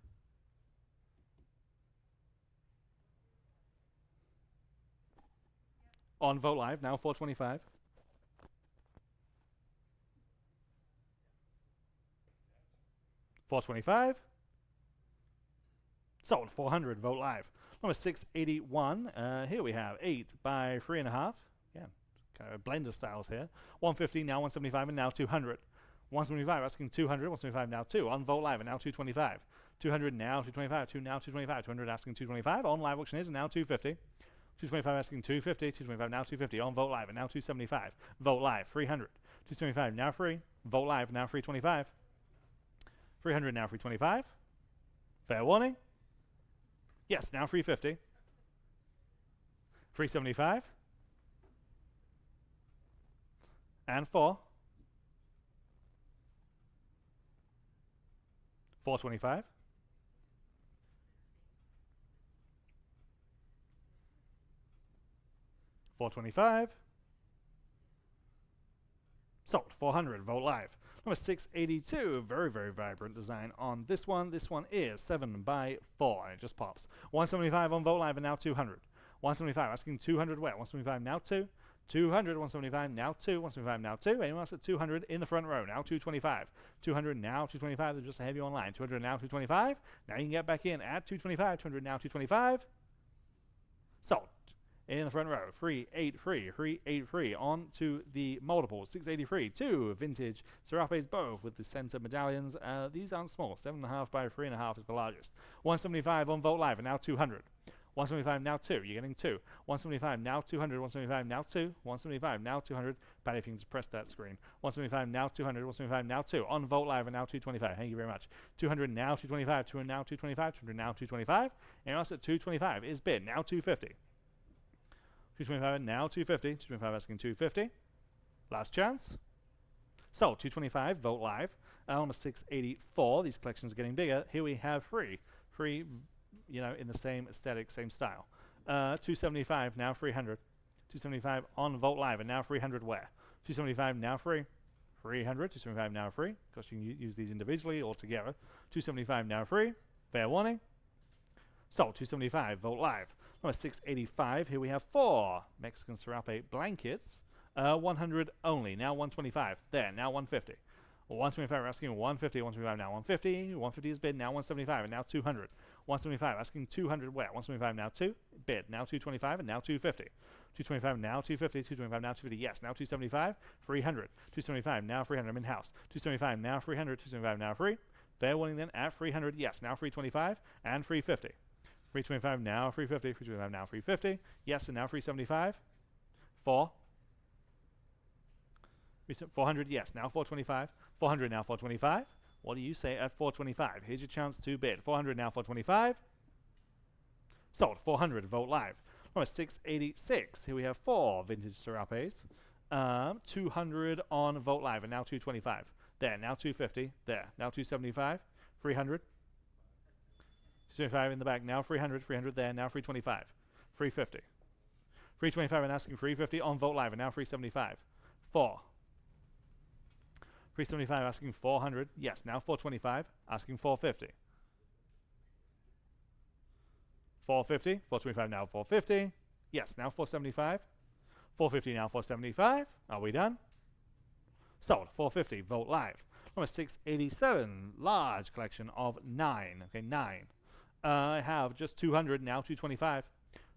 On Vote Live. Now 425. $425. Sold. 400. Vote Live. Number 681. Here we have 8 by 3.5. Yeah. Kind of blender styles here. 150 now 175 and now 200. 175 asking 200. 175 now 2 on Vote Live and now 225. 200 now 225. 2 now 225. 200 asking 225 on Live Auctioneers and now 250. 225 asking 250. 225 now 250 on Vote Live and now 275. Vote Live 300. 275 now free. Vote Live now 325. 300 now 325. Fair warning. Yes, now 350. 375. And 4. 425. 425. Sold. 400. Vote live. Number 682. Very, very vibrant design on this one. This one is 7 by 4. It just pops. 175 on Vote Live and now 200. 175. Asking 200 where? 175 now 2. 200. 175 now 2. 175 now 2. Anyone else at 200 in the front row? Now 225. 200 now 225. They're just ahead of you online. 200 now 225. Now you can get back in at 225. 200 now 225. Sold. In the front row, 383, 383 on to the multiple, 683, 2 vintage Serapes both with the center medallions. These aren't small, 7.5 by 3.5 is the largest. 175 on Vote Live and now 200. 175 now 2, you're getting 2. 175 now 200, 175 now 2, 175 now 200. Pat, if you can just press that screen. 175 now 200, 175 now 2. On Vote Live and now 225. Thank you very much. 200 now 225, 200 now 225, 200 now 225. And also at 225 is bid, now 250. 225 now 250. 225 asking 250. Last chance. So 225. Vote live. Number 684. These collections are getting bigger. Here we have free, in the same aesthetic, same style. 275 now 300. 275 on Vote Live and now 300 where? 275 now free. 300. 275 now free. Of course, you can use these individually or together. 275 now free. Fair warning. So 275. Vote Live. Number 685, here we have 4 Mexican Serape blankets. 100 only, now 125. There, now 150. 125, we're asking 150, 125, now 150. 150 is bid, now 175, and now 200. 175, asking 200 where? 175 now 2, bid, now 225, and now 250. 225 now 250, 225 now 250, yes, now 275, 300. 275 now 300, I'm in-house. 275 now 300, 275 now free. Fair warning then at 300, yes, now 325, and 350. 325 now 350, 325 now 350, yes, and now 375, 400, yes, now 425, 400 now 425. What do you say at 425? Here's your chance to bid. 400 now 425. Sold. 400. Vote live. Number 686. Here we have 4 vintage Serapes. 200 on Vote Live, and now 225. There, now 250. There, now 275. 300. 225 in the back, now 300, 300 there, now 325, 350. 325 and asking 350 on Vote Live, and now 375. 375 asking 400, yes, now 425, asking 450. 450, 425 now 450, yes, now 475. 450 now 475, are we done? Sold, 450, Vote Live. Number 687, large collection of 9, okay, 9. I have just 200 now 225,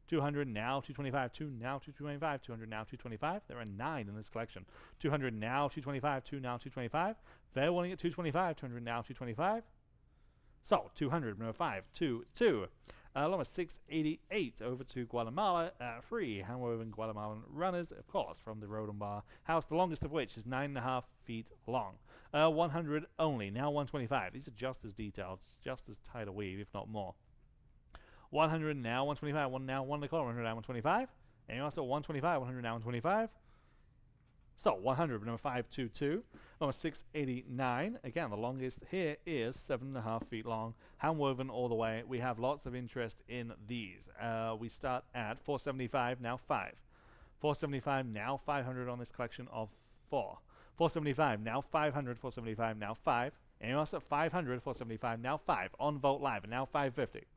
200 now 225, 2 now 225, 200 now 225. There are 9 in this collection. 200 now 225, 2 now 225. They're wanting at 225, 200 now 225. So 200, number 5, 2, 2. Number 688 over to Guatemala. 3 hand-woven Guatemalan runners, of course, from the Rhodenbaugh house, the longest of which is 9.5 feet long. 100 only, now 125. These are just as detailed, just as tight a weave, if not more. 100 now 125, 1 now 1 1/4, 100 now 125. And also 125, 100 now 125. So 100, number 522. Number 689. Again, the longest here is 7.5 feet long, hand-woven all the way. We have lots of interest in these. We start at 475, now 5. 475, now 500 on this collection of 4. 475, now 500, 475, now 5. And also 500, 475, now 5 on Vote Live, and now 550.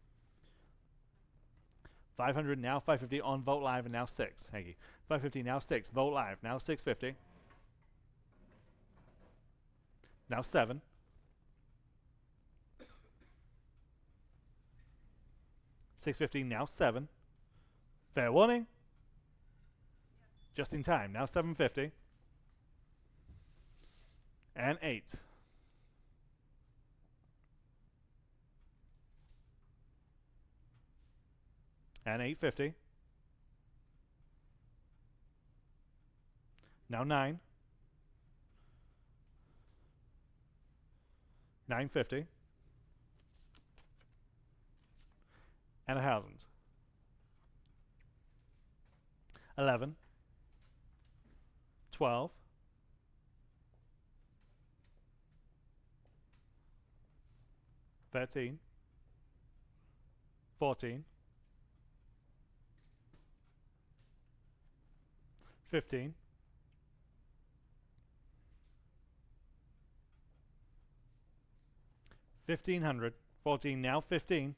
500 now 550 on Vote Live, and now 6. Thank you. 550 now 6. Vote Live, now 650. Now 7. 650 now 7. Fair warning. Just in time. Now 750. And 8. And 850. Now 9. 950. And 1,000. 11. 12. 13. 14. 15, 1500. 14 now 15.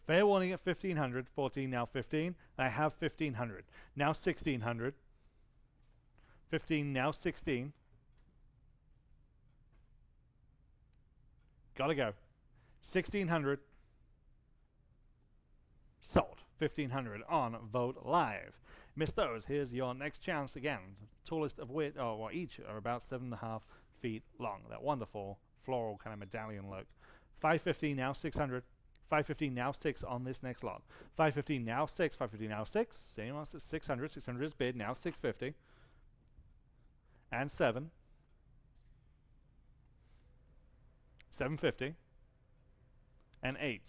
Fair warning at 1500. 14 now 15. I have 1500. Now 1600. 15 now 16. Gotta go. 1600. Sold. 1500 on Vote Live. Missed those. Here's your next chance again. Tallest of which, well, each are about 7.5 feet long. That wonderful floral kind of medallion look. 550 now 600. 550 now 6 on this next lot. 550 now 6. 550 now 6. Anyone wants at 600. 600 is bid. Now 650. And 7. 750. And 8.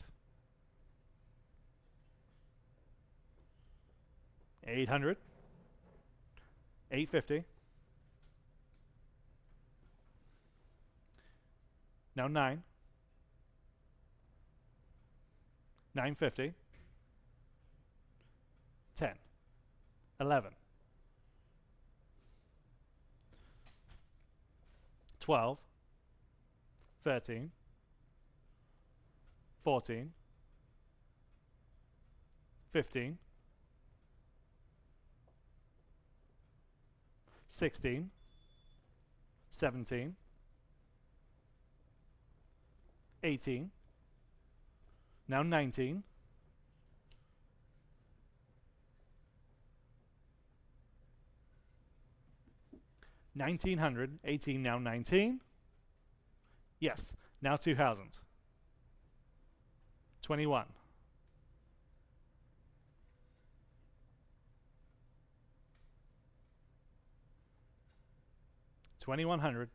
800. 850. Now 9. 950. 10. 11. 12. 13. 14. 15. 16. 17. 18. Now 19. 1900. 18 now 19. Yes. Now 2000. 21. 2100.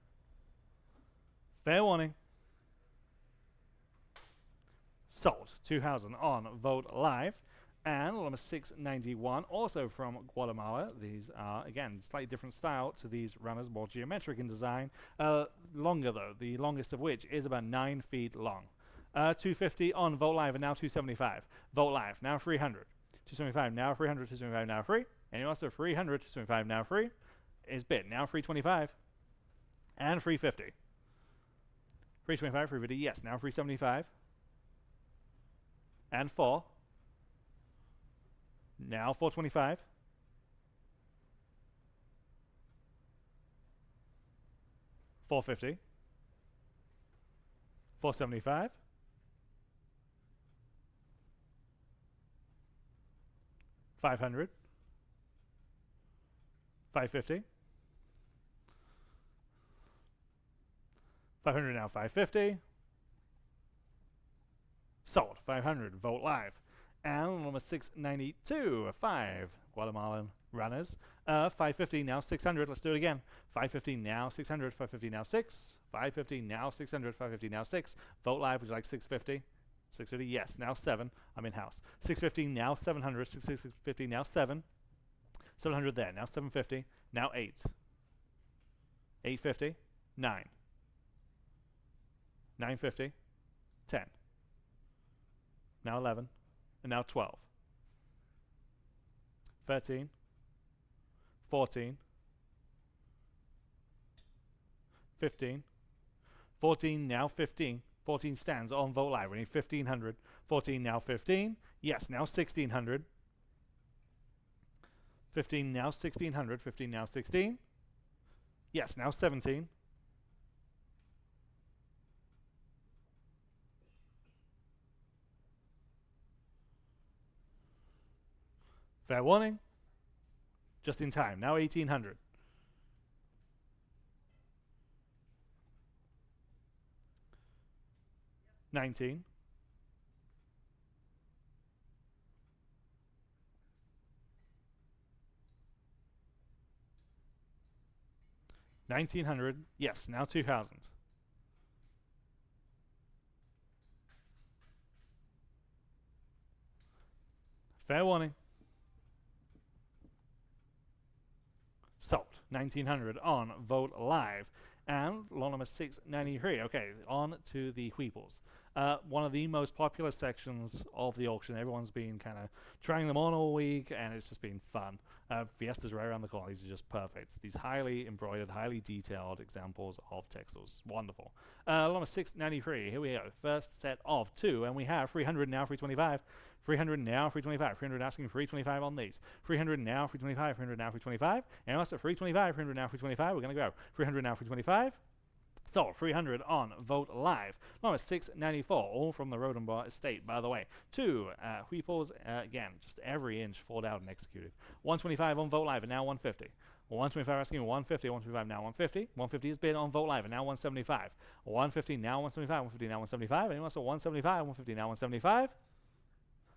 Fair warning. Sold. 2000 on Vote Live. And number 691, also from Guatemala. These are, again, slightly different style to these runners, more geometric in design. Longer, though, the longest of which is about 9 feet long. 250 on Vote Live, and now 275. Vote Live, now 300. 275, now 300. 275, now free. Anyone else with 300, 275, now free. Is bid, now 325. And 350. 325, 350, yes, now 375. And 4. Now 425. 450. 475. 500. 550. 500 now 550. Sold. 500. Vote Live. And number 692, 5 Guatemalan runners. 550 now 600. Let's do it again. 550 now 600. 550 now 6. 550 now 600. 550 now 6. Vote Live. Would you like 650? 650. Yes. Now 7. I'm in house. 650 now 700. 650 now 7. 700 there. Now 750. Now 8. 850. 9. 950. 10. Now 11. And now 12. 13. 14. 15. 14 now 15. 14 stands on Vote Live. We need 1500. 14 now 15. Yes, now 1600. 15 now 1600. 15 now 16. Yes, now 17. Fair warning. Just in time. Now 1800. 19. 1900. Yes, now 2000. Fair warning. Sold. 1900 on Vote Live. And lot number 693. Okay, on to the Wheeples. One of the most popular sections of the auction. Everyone's been kind of trying them on all week, and it's just been fun. Fiesta's right around the corner. These are just perfect. These highly embroidered, highly detailed examples of textiles. Wonderful. Lot number 693. Here we go. First set of 2, and we have 300 now, 325. 300 now, 325. 300 asking 325 on these. 300 now, 325. 300 now, 325. And also 325. 300 now, 325. We're going to go 300 now, 325. Sold 300 on Vogt Live. Number 694, all from the Rhodenbaugh Estate, by the way. 2 Weeples, again, just every inch thought out and executed. 125 on Vogt Live, and now 150. 125 asking 150, 125 now 150. 150 is bid on Vogt Live, and now 175. 150 now 175, 150 now 175. Anyone else at 175, 150 now 175.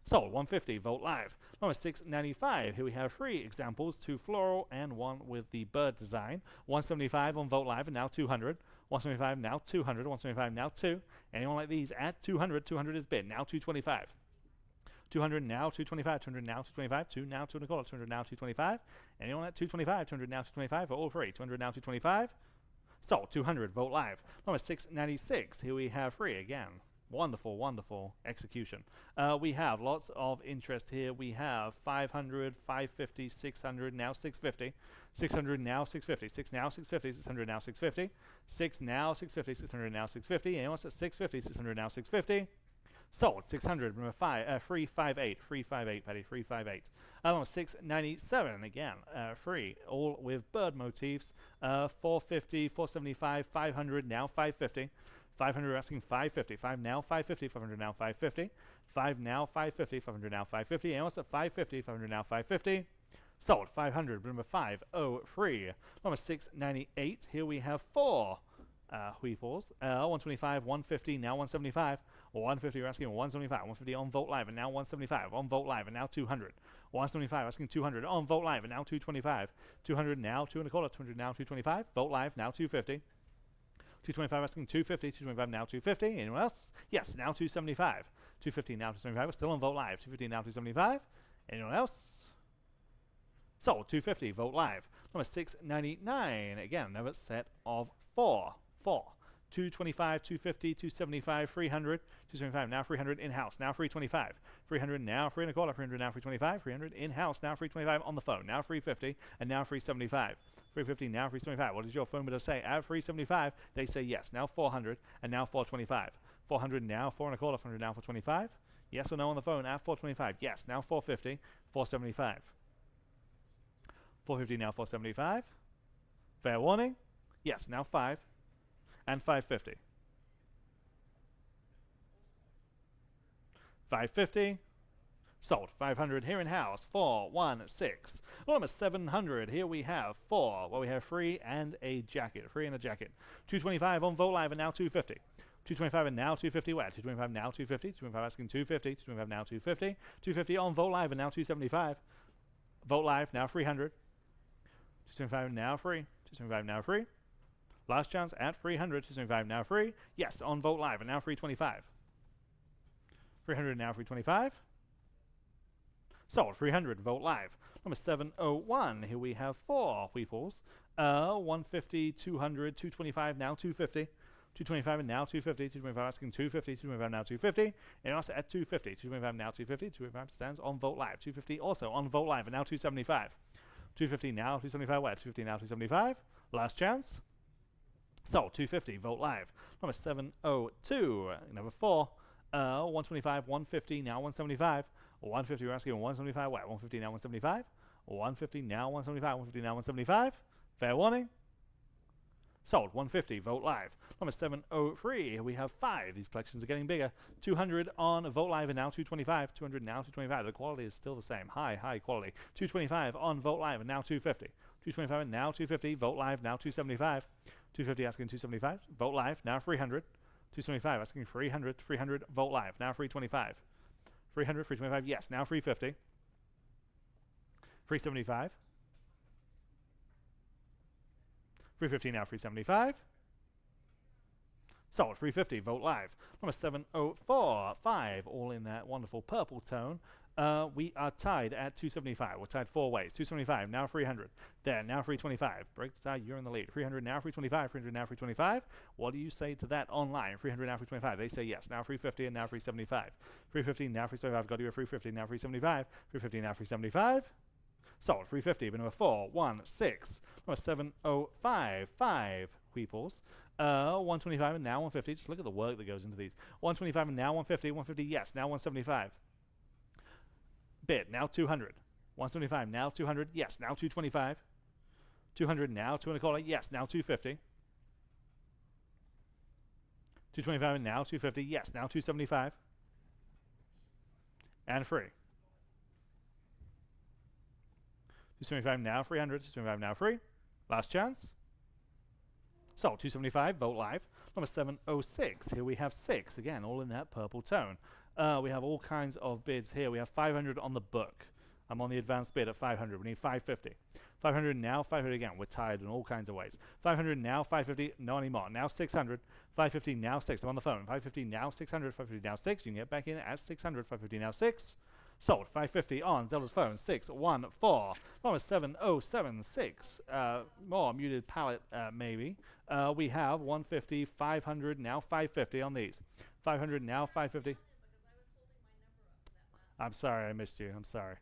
Sold 150, Vogt Live. Number 695, here we have 3 examples, 2 floral and 1 with the bird design. 175 on Vogt Live, and now 200. 175 now 200, 175 now 2. Anyone like these at 200, 200 is bid, now 225. 200 now 225, 200 now 225, 2 now 2 and a quarter, 200 now 225. Anyone at 225, 200 now 225 for all 3, 200 now 225. Sold 200, Vogt Live. Number 696, here we have 3 again. Wonderful, wonderful execution. We have lots of interest here. We have 500, 550, 600, now 650. 600 now 650. 6 now 650. 600 now 650. 6 now 650. 600 now 650. Anyone else at 650? 600 now 650. Sold 600. Remember 358. 358, Patty. 358. 697 again. 3, all with bird motifs. 450, 475, 500, now 550. 500 asking 550. 5 now 550. 500 now 550. 5 now 550. 500 now 550. And what's at 550? 500 now 550. Sold 500. Number 503. Number 698. Here we have 4 Weeples. 125, 150, now 175. 150, you're asking 175. 150 on Vogt Live, and now 175. On Vogt Live, and now 200. 175, asking 200 on Vogt Live, and now 225. 200 now 2 and a quarter. 200 now 225. Vogt Live, now 250. 225 asking 250, 225 now 250. Anyone else? Yes, now 275. 250 now 275. We're still on Vogt Live. 250 now 275. Anyone else? Sold 250, Vogt Live. Number 699. Again, another set of 4. 225, 250, 275, 300. 275 now 300 in-house. Now 325. 300 now 3 and a quarter. 300 now 325. 300 in-house. Now 325 on the phone. Now 350 and now 375. 350 now 375. What does your phone bill say? At 375, they say yes. Now 400 and now 425. 400 now 4 and a quarter. 400 now 425. Yes or no on the phone at 425? Yes. Now 450. 475. 450 now 475. Fair warning. Yes. Now 5 and 550. 550. Sold 500 here in house. 416. Number 700. Here we have 4. Well, we have 3 and a jacket. 3 and a jacket. 225 on Vogt Live and now 250. 225 and now 250 where? 225 now 250. 225 asking 250. 225 now 250. 250 on Vogt Live and now 275. Vogt Live now 300. 225 now free. 225 now free. Last chance at 300. 225 now free. Yes, on Vogt Live and now 325. 300 now 325. Sold 300, Vogt Live. Number 701. Here we have 4 Weeples. 150, 200, 225 now 250. 225 and now 250. 225 asking 250. 225 now 250. And also at 250. 225 now 250. 225 stands on Vogt Live. 250 also on Vogt Live and now 275. 250 now 275 where? 250 now 275. Last chance. Sold 250, Vogt Live. Number 702. Number 4. 125, 150 now 175. 150 you're asking 175 where? 150 now 175. 150 now 175. 150 now 175. Fair warning. Sold 150, Vogt Live. Number 703, we have 5. These collections are getting bigger. 200 on Vogt Live and now 225. 200 now 225. The quality is still the same. High quality. 225 on Vogt Live and now 250. 225 and now 250. Vogt Live now 275. 250 asking 275. Vogt Live now 300. 275 asking 300. 300 Vogt Live now 325. 300, 325, yes, now 350. 375. 350 now 375. Sold 350, Vogt Live. Number 704, 5, all in that wonderful purple tone. We are tied at 275. We're tied 4 ways. 275, now 300. There, now 325. Break the tie, you're in the lead. 300, now 325. 300, now 325. What do you say to that online? 300, now 325. They say yes. Now 350 and now 375. 350, now 375. Got you a 350, now 375. 350, now 375. Sold. 350. Bid number 416. Number 7055. Weeples. 125 and now 150. Just look at the work that goes into these. 125 and now 150. 150. Yes. Now 175. Bid. Now 200. 175. Now 200. Yes. Now 225. 200 now. 2.25. Yes. Now 250. 225 and now 250. Yes. Now 275. And free. 275 now, 300. 275 now, free. Last chance. Sold. 275. Vote live. Number 706. Here we have 6. Again, all in that purple tone. We have all kinds of bids here. We have 500 on the book. I'm on the advanced bid at 500. We need 550. 500 now, 500 again. We're tired in all kinds of ways. 500 now, 550. No anymore. Now 600. 550 now 6. I'm on the phone. 550 now 600. 550 now 6. You can get back in at 600. 550 now 6. Sold. 550 on Zelda's phone. 614. Number 7076. More muted palette, maybe. We have 150, 500, now 550 on these. 500 now, 550. I'm sorry, I missed you. I'm sorry.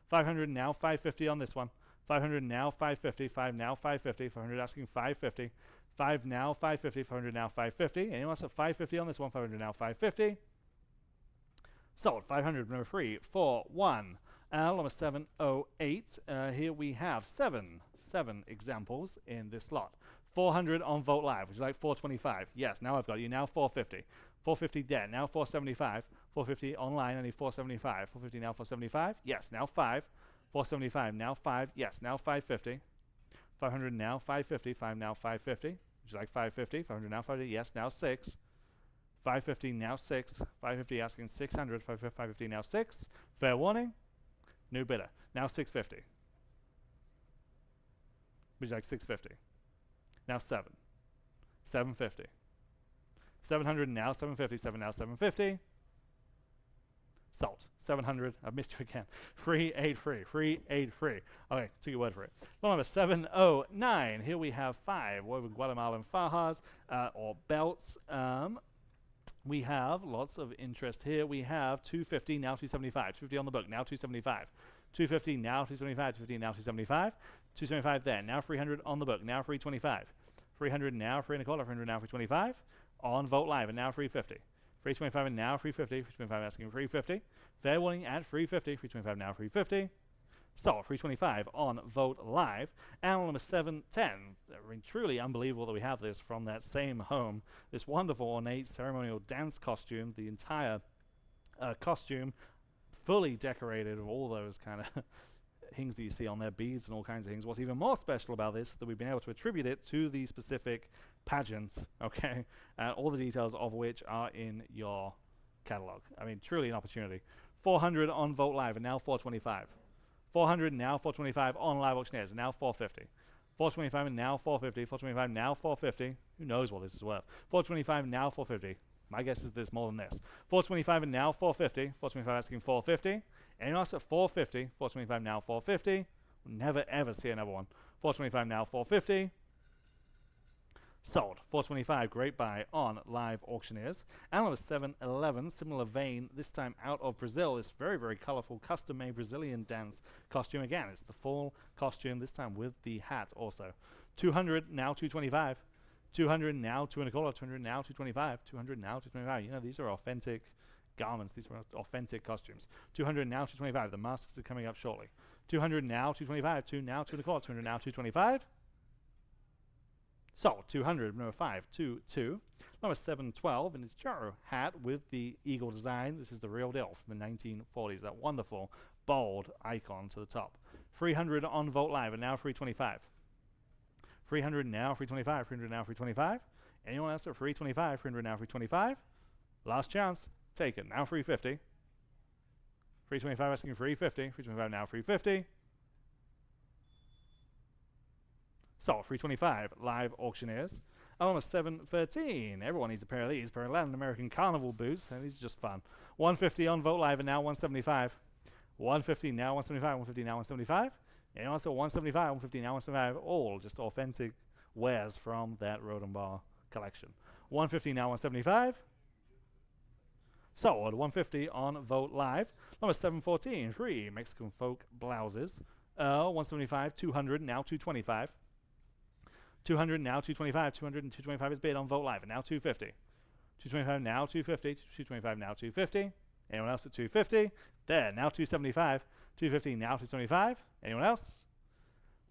500 now, 550 on this one. 500 now, 550. 5 now, 550. 500 asking 550. 5 now, 550. 500 now, 550. Anyone else at 550 on this one? 500 now, 550. Sold. 500, number 341. Number 708. Here we have seven examples in this lot. 400 on Vote Live. Would you like 425? Yes. Now I've got you. Now 450. 450 dead. Now 475. 450 online. I need 475. 450 now 475. Yes. Now 5. 475 now 5. Yes. Now 550. 500 now 550. 5 now 550. Would you like 550? 500 now 550. Yes. Now 6. 550 now 6. 550 asking 600. 550 now 6. Fair warning. New bidder. Now 650. Would you like 650? Now 7. 750. 700 now 750. 7 now 750. Sold. 700. I've missed you again. 383. 383. Okay, took your word for it. Number 709. Here we have 5 woven Guatemalan fajas or belts. We have lots of interest here. We have 250, now 275. 250 on the book, now 275. 250, now 275. 250, now 275. 275 there, now 300 on the book, now 325. 300 now, 3.25. 300 now, 325. On Vote Live, and now 350. 325 and now 350. 325 asking 350. Fair warning at 350. 325 now, 350. Sold. 325 on Vote Live. And number 710. I mean, truly unbelievable that we have this from that same home. This wonderful ornate ceremonial dance costume. The entire costume fully decorated with all those kind of things that you see on there, beads and all kinds of things. What's even more special about this is that we've been able to attribute it to the specific pageant, okay? All the details of which are in your catalog. I mean, truly an opportunity. 400 on Vote Live and now 425. 400 now 425 on Live Auctioneers and now 450. 425 and now 450. 425 now 450. Who knows what this is worth? 425 now 450. My guess is there's more than this. 425 and now 450. 425 asking 450. Anyone else at 450? 425 now 450. We'll never ever see another one. 425 now 450. Sold. 425, great buy on Live Auctioneers. And number 711, similar vein, this time out of Brazil. This very, very colorful, custom-made Brazilian dance costume. Again, it's the full costume, this time with the hat also. 200, now 225. 200, now 2.25. 200, now 225. 200, now 225. You know, these are authentic garments. These are authentic costumes. 200, now 225. The masks are coming up shortly. 200, now 225. 2 now 2.25. 200, now 225. Sold. 200, number 522. Number 712, and it's Jaro hat with the eagle design. This is the real deal from the 1940s. That wonderful, bold icon to the top. 300 on Vote Live, and now 325. 300 now, 325. 300 now, 325. Anyone else at 325? 300 now, 325. Last chance. Take it. Now 350. 325 asking 350. 325 now, 350. So, 325, Live Auctioneers. Almost 713. Everyone needs a pair of these. Pair of Latin American Carnival boots. And these are just fun. 150 on Vote Live and now 175. 150 now 175. 150 now 175. And also 175, 150 now 175. All just authentic wares from that Rhodenbaugh collection. 150 now 175. Sold. 150 on Vogt Live. Number 714, free Mexican folk blouses. 175, 200, now 225. 200, now 225. 200 and 225 is bid on Vogt Live, and now 250. 225, now 250. 225, now 250. Anyone else at 250? There, now 275. 250, now 275. Anyone else?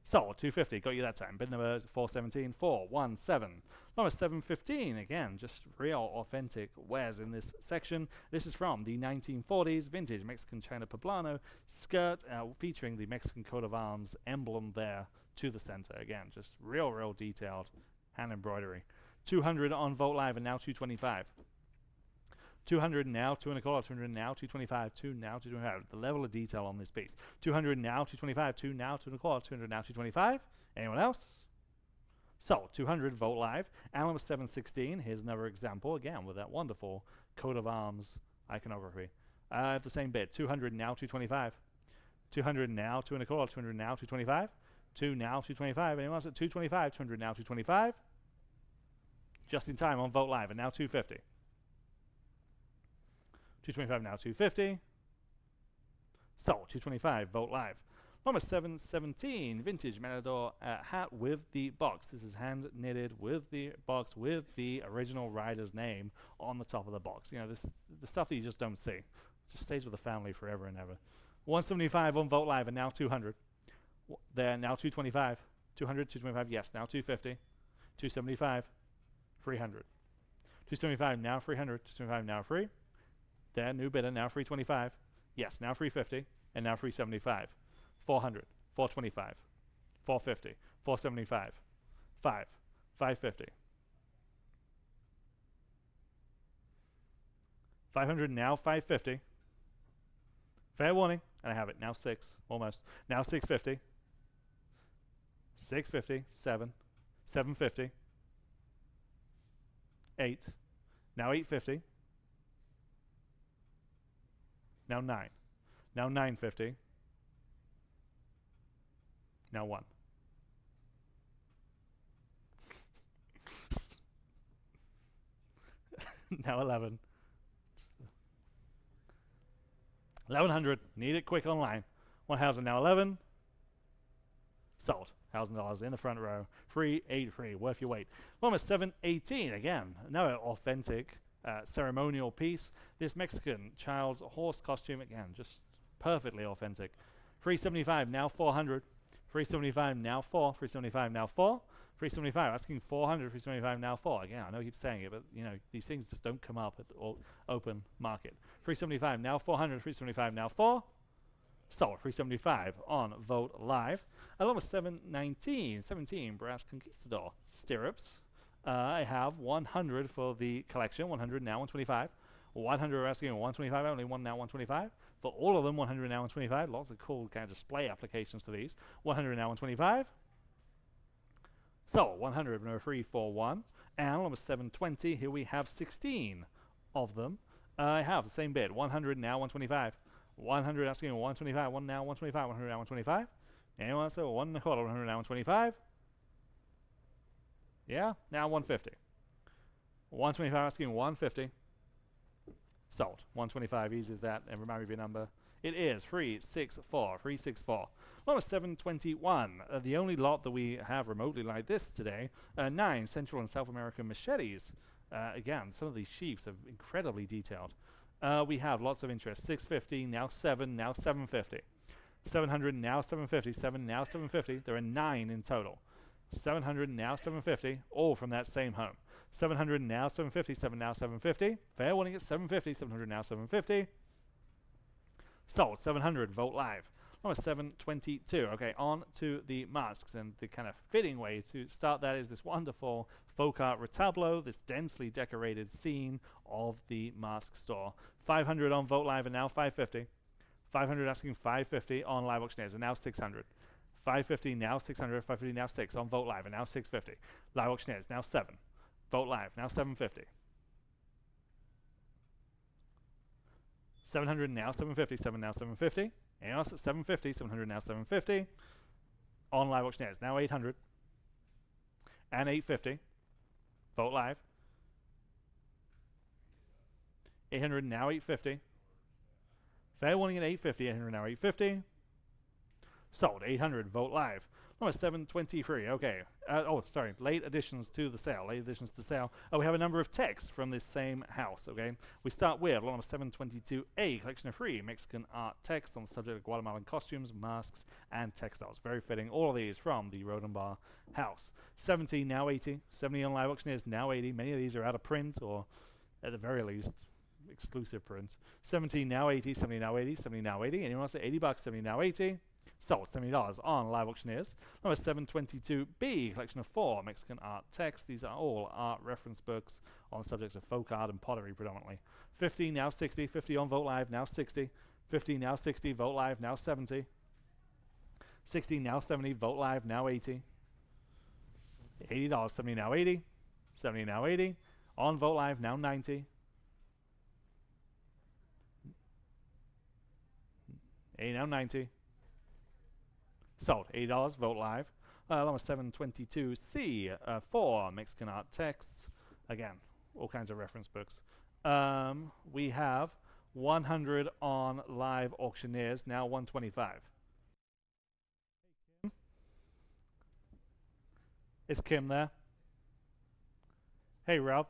Sold. 250. Got you that time. Bid number 417. 417. Number 715. Again, just real authentic wares in this section. This is from the 1940s vintage Mexican China Poblano skirt featuring the Mexican coat of arms emblem there to the center. Again, just real detailed hand embroidery. 200 on Vogt Live, and now 225. 200 now, 2 1/4, 200 now, 225, 2 now, 225. The level of detail on this piece. 200 now, 225, 2 now, 2 1/4, 200 now, 225. Anyone else? So, 200 Vogt Live. And number 716, here's another example, again, with that wonderful coat of arms iconography. I have the same bid. 200 now, 225. 200 now, 2 1/4, 200 now, 225. 2 now, 225. Anyone else at 225? 200 now, 225. Just in time on Vogt Live, and now 250. 225 now, 250. Sold. 225 Vogt Live. Number 717, vintage Matador hat with the box. This is hand knitted with the box with the original rider's name on the top of the box. You know, the stuff that you just don't see. It just stays with the family forever and ever. 175 on Vogt Live, and now 200. There, now 225. 200, 225, yes, now 250. 275, 300. 275, now 300. 275, now free. There, new bidder, now 325. Yes, now 350, and now 375. 400, 425, 450, 475, 550. 500, now 550. Fair warning, and I have it, now 6, almost. Now 650. 650, 7, 750. 8, now 850. Now 9. Now 950. Now 1. Now 11. 1100. Need it quick online. 1000. Now 11. Sold. $1,000 in the front row. Free, 8 free. Worth your wait. Number 718. Again, another authentic ceremonial piece. This Mexican child's horse costume, again, just perfectly authentic. 375, now 400. 375, now 4. 375, now 4. 375, asking 400. 375, now 4. Again, I know I keep saying it, but you know, these things just don't come up at all open market. 375, now 400. 375, now 4. Sold. 375 on Vogt Live. Along with 719, 17 brass conquistador stirrups. I have 100 for the collection, 100 now, 125. 100 are asking 125, only one now, 125. For all of them, 100 now, 125. Lots of cool kind of display applications to these. 100 now, 125. So, 100, no 341. And number 720, here we have 16 of them. I have the same bid, 100 now, 125. 100 asking 125, 1 now, 125, 100 now, 125. Anyone else? 1 1/4, 100 now, 125. Yeah, now 150. 125 asking 150. Sold. 125, easy as that. And remind me of your number. It is 364. 364. Number 721. The only lot that we have remotely like this today. 9 Central and South American machetes. Again, some of these sheaths are incredibly detailed. We have lots of interest. 650, now 7, now 750. 700, now 750. 7, now 750. There are 9 in total. 700, now 750, all from that same home. 700, now 750, 7, now 750. Fair warning, it's 750, 700, now 750. Sold. 700, Vogt Live. Number 722. Okay, on to the masks, and the kind of fitting way to start that is this wonderful folk art retableau, this densely decorated scene of the mask store. 500 on Vogt Live, and now 550. 500 asking 550 on Live Auctioneers, and now 600. 550, now 600, 550, now 6 on Vogt Live, and now 650. Live Auctioneers, now 7. Vogt Live, now 750. 700, now 750, 7 now 750. Anyone else at 750, 700, now 750. On Live Auctioneers, now 800. And 850. Vogt Live. 800, now 850. Fair warning at 850, 800 now 850. Sold, 800, vote live. Number 723, okay. Sorry, late additions to the sale, Oh, we have a number of texts from this same house, okay? We start with lot number 722A, collection of free Mexican art texts on the subject of Guatemalan costumes, masks, and textiles. Very fitting, all of these from the Rhodenbaugh house. 70, now 80. 70 on live auctioneers, now 80. Many of these are out of print, or at the very least, exclusive print. 70, now 80. 70, now 80. 70, now 80. Anyone else at 80 bucks? 70, now 80. Sold, $70 on live auctioneers. Number 722B, collection of 4 Mexican art texts. These are all art reference books on subjects of folk art and pottery predominantly. 50, now 60. 50 on Vote Live, now 60. 50, now 60. Vote Live, now 70. 60, now 70. Vote Live, now 80. $80, 70, now 80. 70, now 80. On Vote Live, now 90. 80, now 90. Sold, $80, vote live. Number 722C, 4 Mexican art texts. Again, all kinds of reference books. We have 100 on live auctioneers, now 125. Is Kim there? Hey, Rob.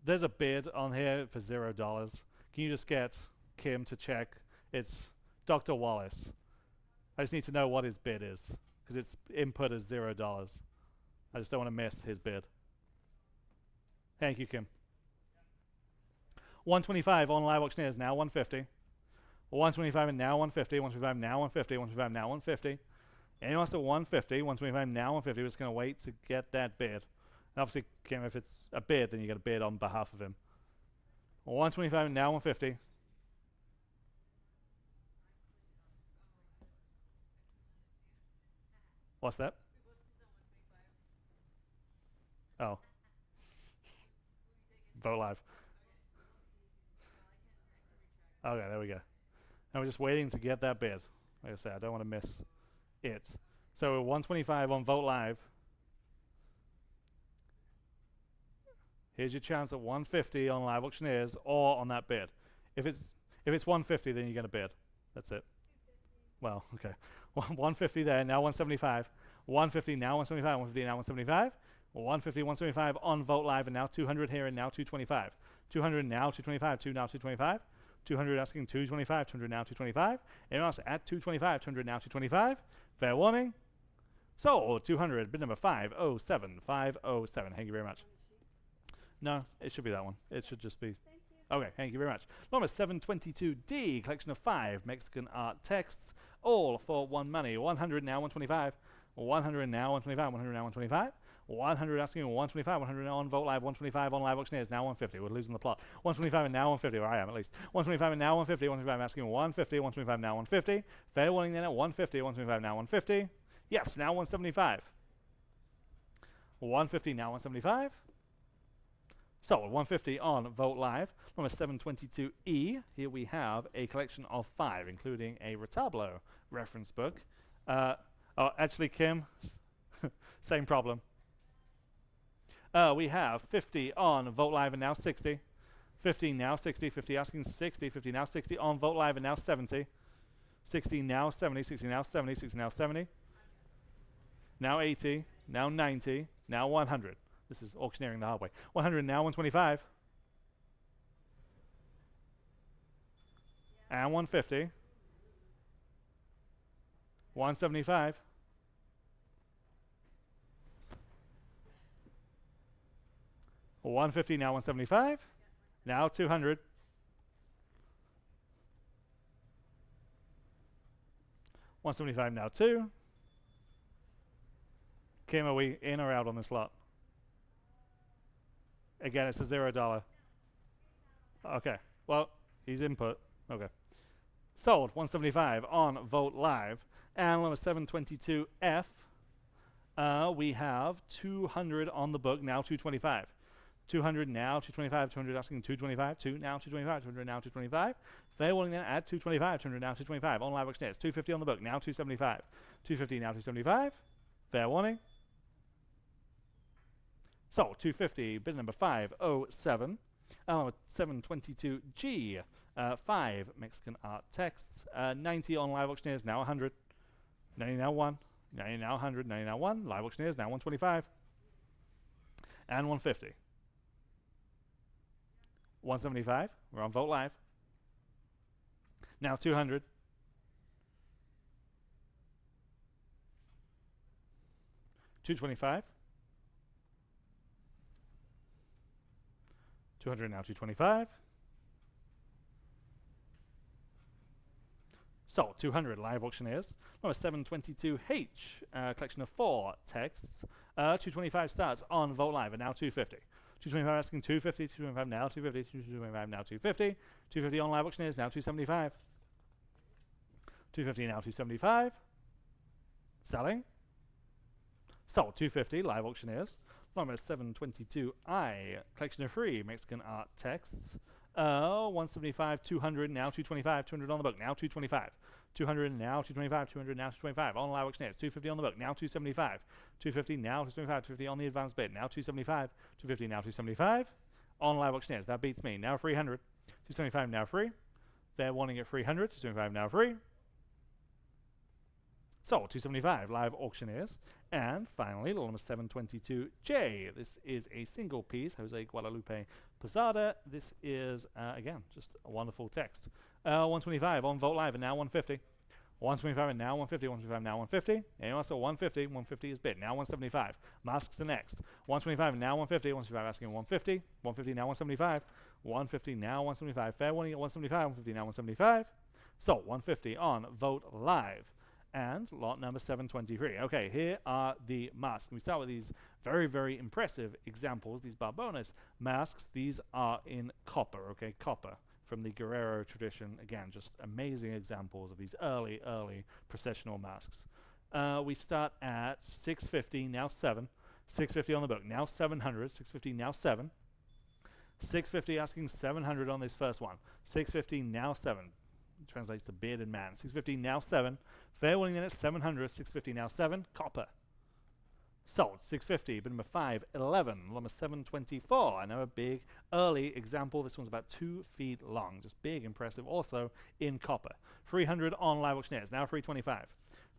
There's a bid on here for $0. Can you just get Kim to check? It's Dr. Wallace. I just need to know what his bid is, because its input is $0. I just don't want to miss his bid. Thank you, Kim. 125 on live auctioneers, now 150. 125 and now 150. 125 now 150. 125 now 150. Anyone wants to 150? 125 now 150. We're just going to wait to get that bid. And obviously, Kim, if it's a bid, then you get a bid on behalf of him. 125 and now 150. What's that? Oh. Vote live. Okay, there we go. Now we're just waiting to get that bid. Like I said, I don't want to miss it. So we're 125 on Vote Live. Here's your chance at 150 on live auctioneers or on that bid. If it's 150, then you get a bid. That's it. Well, okay. 150 there, now 175. 150 now 175. 150 now 175. 150, 175 on Vote Live, and now 200 here, and now 225. 200 now 225. 2 now 225. 200 asking 225. 200 now 225. Anyone else at 225? 200 now 225. Fair warning. So 200, bid number 507. 507. Thank you very much. No, it should be that one. It should just be. Okay, thank you very much. Number 722D, collection of 5 Mexican art texts, all for one money. 100 now 125. 100 now 125. 100 now 125. 100 asking 125. 100 on Vote Live. 125 on live auctioneers. Now 150. We're losing the plot. 125 and now 150. Or I am at least. 125 and now 150. 125 asking 150. 125 now 150. Fair warning then at 150. 125 now 150. Yes, now 175. 150 now 175. So 150 on Vote Live. Number 722E. Here we have a collection of 5, including a Retablo reference book. Actually, Kim, same problem. We have 50 on Vote Live and now 60. 50 now 60. 50 asking 60. 50 now 60 on Vote Live and now 70. 60 now 70. 60 now 70. 60 now 70. Now 80. Now 90. Now 100. This is auctioneering the hard way. 100 now 125. And 150. 175. 150 now 175. Now 200. 175 now 2. Kim, are we in or out on this lot? Again, it's a $0. Okay. Well, he's input. Okay. Sold 175 on Vote Live. And number 722F, we have 200 on the book, now 225. 200 now 225. 200 asking 225. 2 now 225. 200 now 225. Fair warning then at 225. 200 now 225 on live auctioneers. 250 on the book, now 275. 250 now 275. Fair warning. So 250, bid number 507. 722G, 5 Mexican art texts, 90 on live auctioneers, now 100, 90 now 1, 90 now 100, 90 now 1, live auctioneers, now 125, and 150. 175, we're on Vogt Live. Now 200. 225. 200 now 225. So 200 live auctioneers. Number 722H, collection of 4 texts. 225 starts on Vogt Live and now 250. 225 asking 250, 225 now 250, 225 now 250. 250 on live auctioneers now 275. 250 now 275. Selling. Sold 250 live auctioneers. Number 722I, collection of 3 Mexican art texts. 175, 200 now 225, 200 on the book now 225. 200 now 225, 200 now 225 on live auctioneers. 250 on the book now 275. 250 now 275, 250 on the advanced bid now 275. 250 now 275 on live auctioneers. That beats me. Now 300. 275 now free. They're wanting it 300. 275 now free. So 275 live auctioneers. And finally, little number 722J. This is a single piece, Jose Guadalupe Posada. This is, again, just a wonderful text. 125 on Vogt Live and now 150. 125 and now 150, 125 now 150. And also 150, 150 is bid. Now 175. Masks the next. 125 and now 150, 125 asking 150. 150 now 175. 150 now 175. Fair warning at 175, 150 now 175. So 150 on Vogt Live. And lot number 723. Okay, here are the masks. We start with these very, very impressive examples, these Barbones masks. These are in copper, okay, copper from the Guerrero tradition. Again, just amazing examples of these early processional masks. We start at 650, now 7. 650 on the book, now 700. 650, now 7. 650 asking 700 on this first one. 650, now 7. Translates to bearded man. 650 now 7. Fair warning then at 700. 650 now 7. Copper. Sold. 650. Bid number 5. 11. Number 724. I know a big early example. This one's about 2 feet long. Just big, impressive. Also in copper. 300 on live auctioneers. Now 325.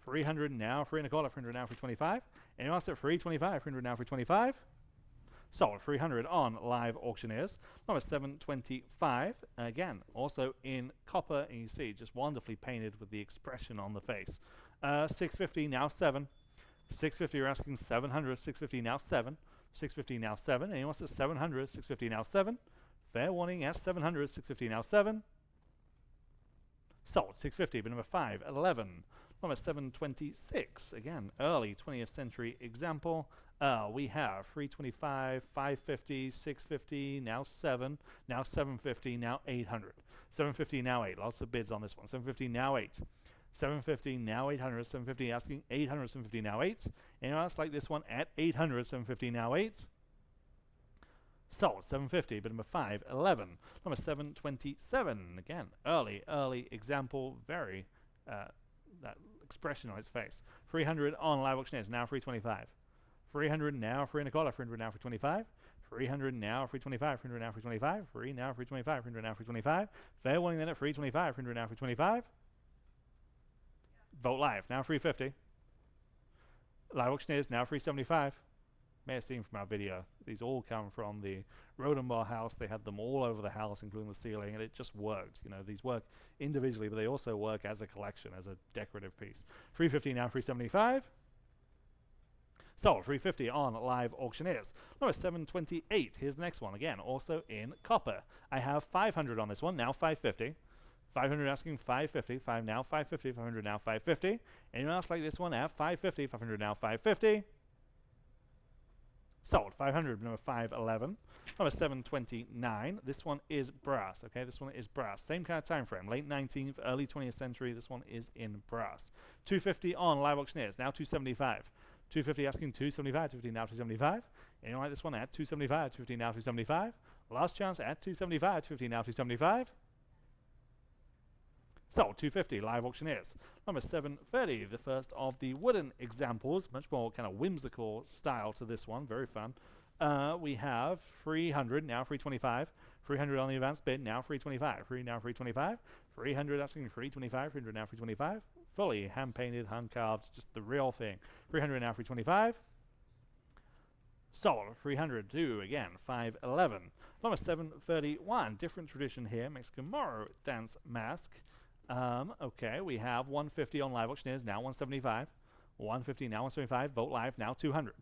300 now 3 and a quarter. 300 now 325. Anyone else at 325? 300 now 325. Sold 300 on live auctioneers. Number 725, again, also in copper, and you see just wonderfully painted with the expression on the face. 650 now 7. 650 you're asking 700. 650 now 7. 650 now 7. Anyone wants at 700? 650 now 7. Fair warning at 700. 650 now 7. Sold 650, but number 5, 11. Number 726, again, early 20th century example. We have 325, 550, 650, now 7, now 750, now 800. 750, now 8. Lots of bids on this one. 750, now 8. 750, now 800. 750 asking 800. 750, now 8. Anyone else like this one at 800? 750, now 8. Sold 750, bid number 5, 11. Number 727, again, early example, very, that expression on its face. 300 on live auctioneers, now 325. 300 now 3 and a quarter. 300 now 325. 300 now 325. 300 now 325. 3 now 325. 300 now 325. Fair warning then at 325. 300 now 325. Vogt Live now 350. Live auctioneers now 375. May have seen from our video, these all come from the Rhodenbaugh house. They had them all over the house, including the ceiling, and it just worked. You know, these work individually, but they also work as a collection, as a decorative piece. 350 now 375. Sold 350 on live auctioneers. Number 728. Here's the next one. Again, also in copper. I have 500 on this one. Now 550. 500 asking 550. 5 now 550. 500 now 550. Anyone else like this one at 550? 500 now 550. Sold 500. Number 511. Number 729. This one is brass. Okay, this one is brass. Same kind of time frame. Late 19th, early 20th century. This one is in brass. 250 on live auctioneers. Now 275. 250 asking 275, 250 now 275. Anyone like this one at 275, 250 now 275. Last chance at 275, 250 now 275. Sold 250 live auctioneers. Number 730, the first of the wooden examples, much more kind of whimsical style to this one, very fun. We have 300, now 325. 300 on the advanced bid, now 325. Free now 325. 300 asking 325. 300 now 325. Fully hand painted, hand carved, just the real thing. 300 now 325. Sold. 300 to again 511. Number 731. Different tradition here. Mexican Moro dance mask. Okay, we have 150 on live auctioneers, now 175. 150 now 175. Vote live now 200.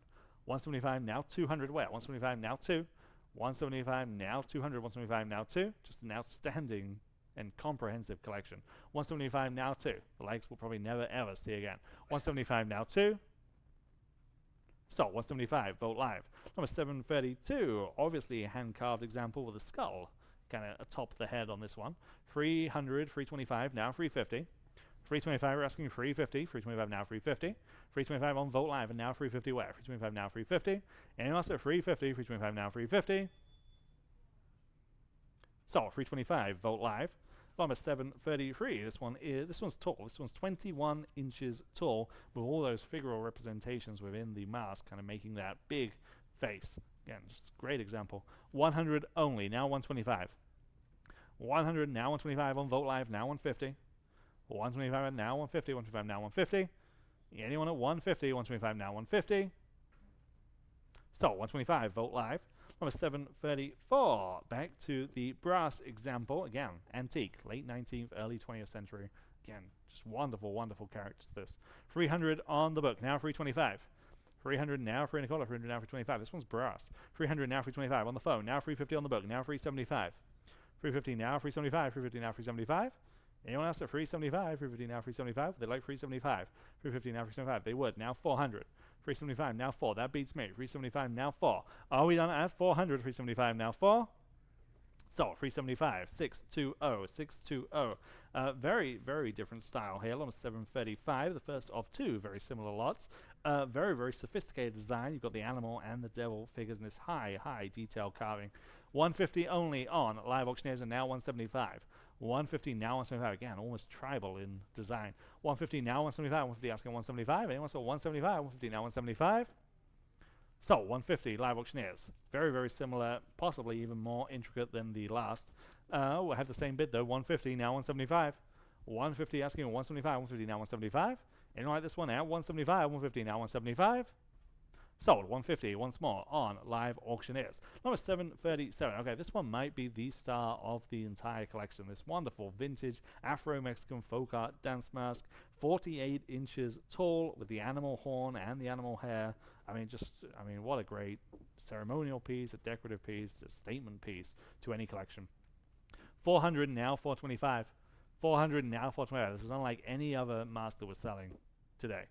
175 now 200. Where? 175 now 2. 175 now 200. 175 now 2. Just an outstanding and comprehensive collection. 175 now 2. The likes we'll probably never ever see again. 175 now 2. So 175. Vote live. Number 732. Obviously a hand carved example with a skull kind of atop the head on this one. 300, 325, now 350. 325, we're asking 350. 325 now 350. 325 on Vote Live and now 350 where? 325 now 350. And also 350, 325 now 350. So 325, Vote Live. Number 733. This one's tall. This one's 21 inches tall with all those figural representations within the mask, kind of making that big face. Again, just a great example. 100 only, now 125. 100 now 125 on Vote Live, now 150. 125 now 150, 125 now 150. Anyone at 150, 125 now 150. So 125, Vote Live. Number 734, back to the brass example. Again, antique, late 19th, early 20th century. Again, just wonderful, wonderful characters this. 300 on the book, now 325. 300 now, 3 and a quarter, 300 now, 325. This one's brass. 300 now, 325 on the phone, now 350 on the book, now 375. 350 now, 375, 350 now, 375. Anyone else at 375, 350 now, 375? They like 375. 350 now, 375. They would. Now 400. 375 now 4. That beats me. 375 now 4. Are we done at 400? 375 now 4. So 375, 620, 620. Very, very different style here. Number 735, the first of two very similar lots. Very, very sophisticated design. You've got the animal and the devil figures in this high, high detail carving. 150 only on live auctioneers and now 175. 150 now 175. Again, almost tribal in design. 150 now 175. 150 asking 175. Anyone saw 175? 150 now 175. So 150 live auctioneers. Very, very similar, possibly even more intricate than the last. We'll have the same bid though. 150 now 175. 150 asking 175. 150 now 175. Anyone like this one out? 175. 150 now 175. Sold. 150 once more on live auctioneers. Number 737. Okay, this one might be the star of the entire collection. This wonderful vintage Afro-Mexican folk art dance mask, 48 inches tall with the animal horn and the animal hair. I mean, what a great ceremonial piece, a decorative piece, a statement piece to any collection. 400 now, 425. 400 now, 425. This is unlike any other mask that we're selling today.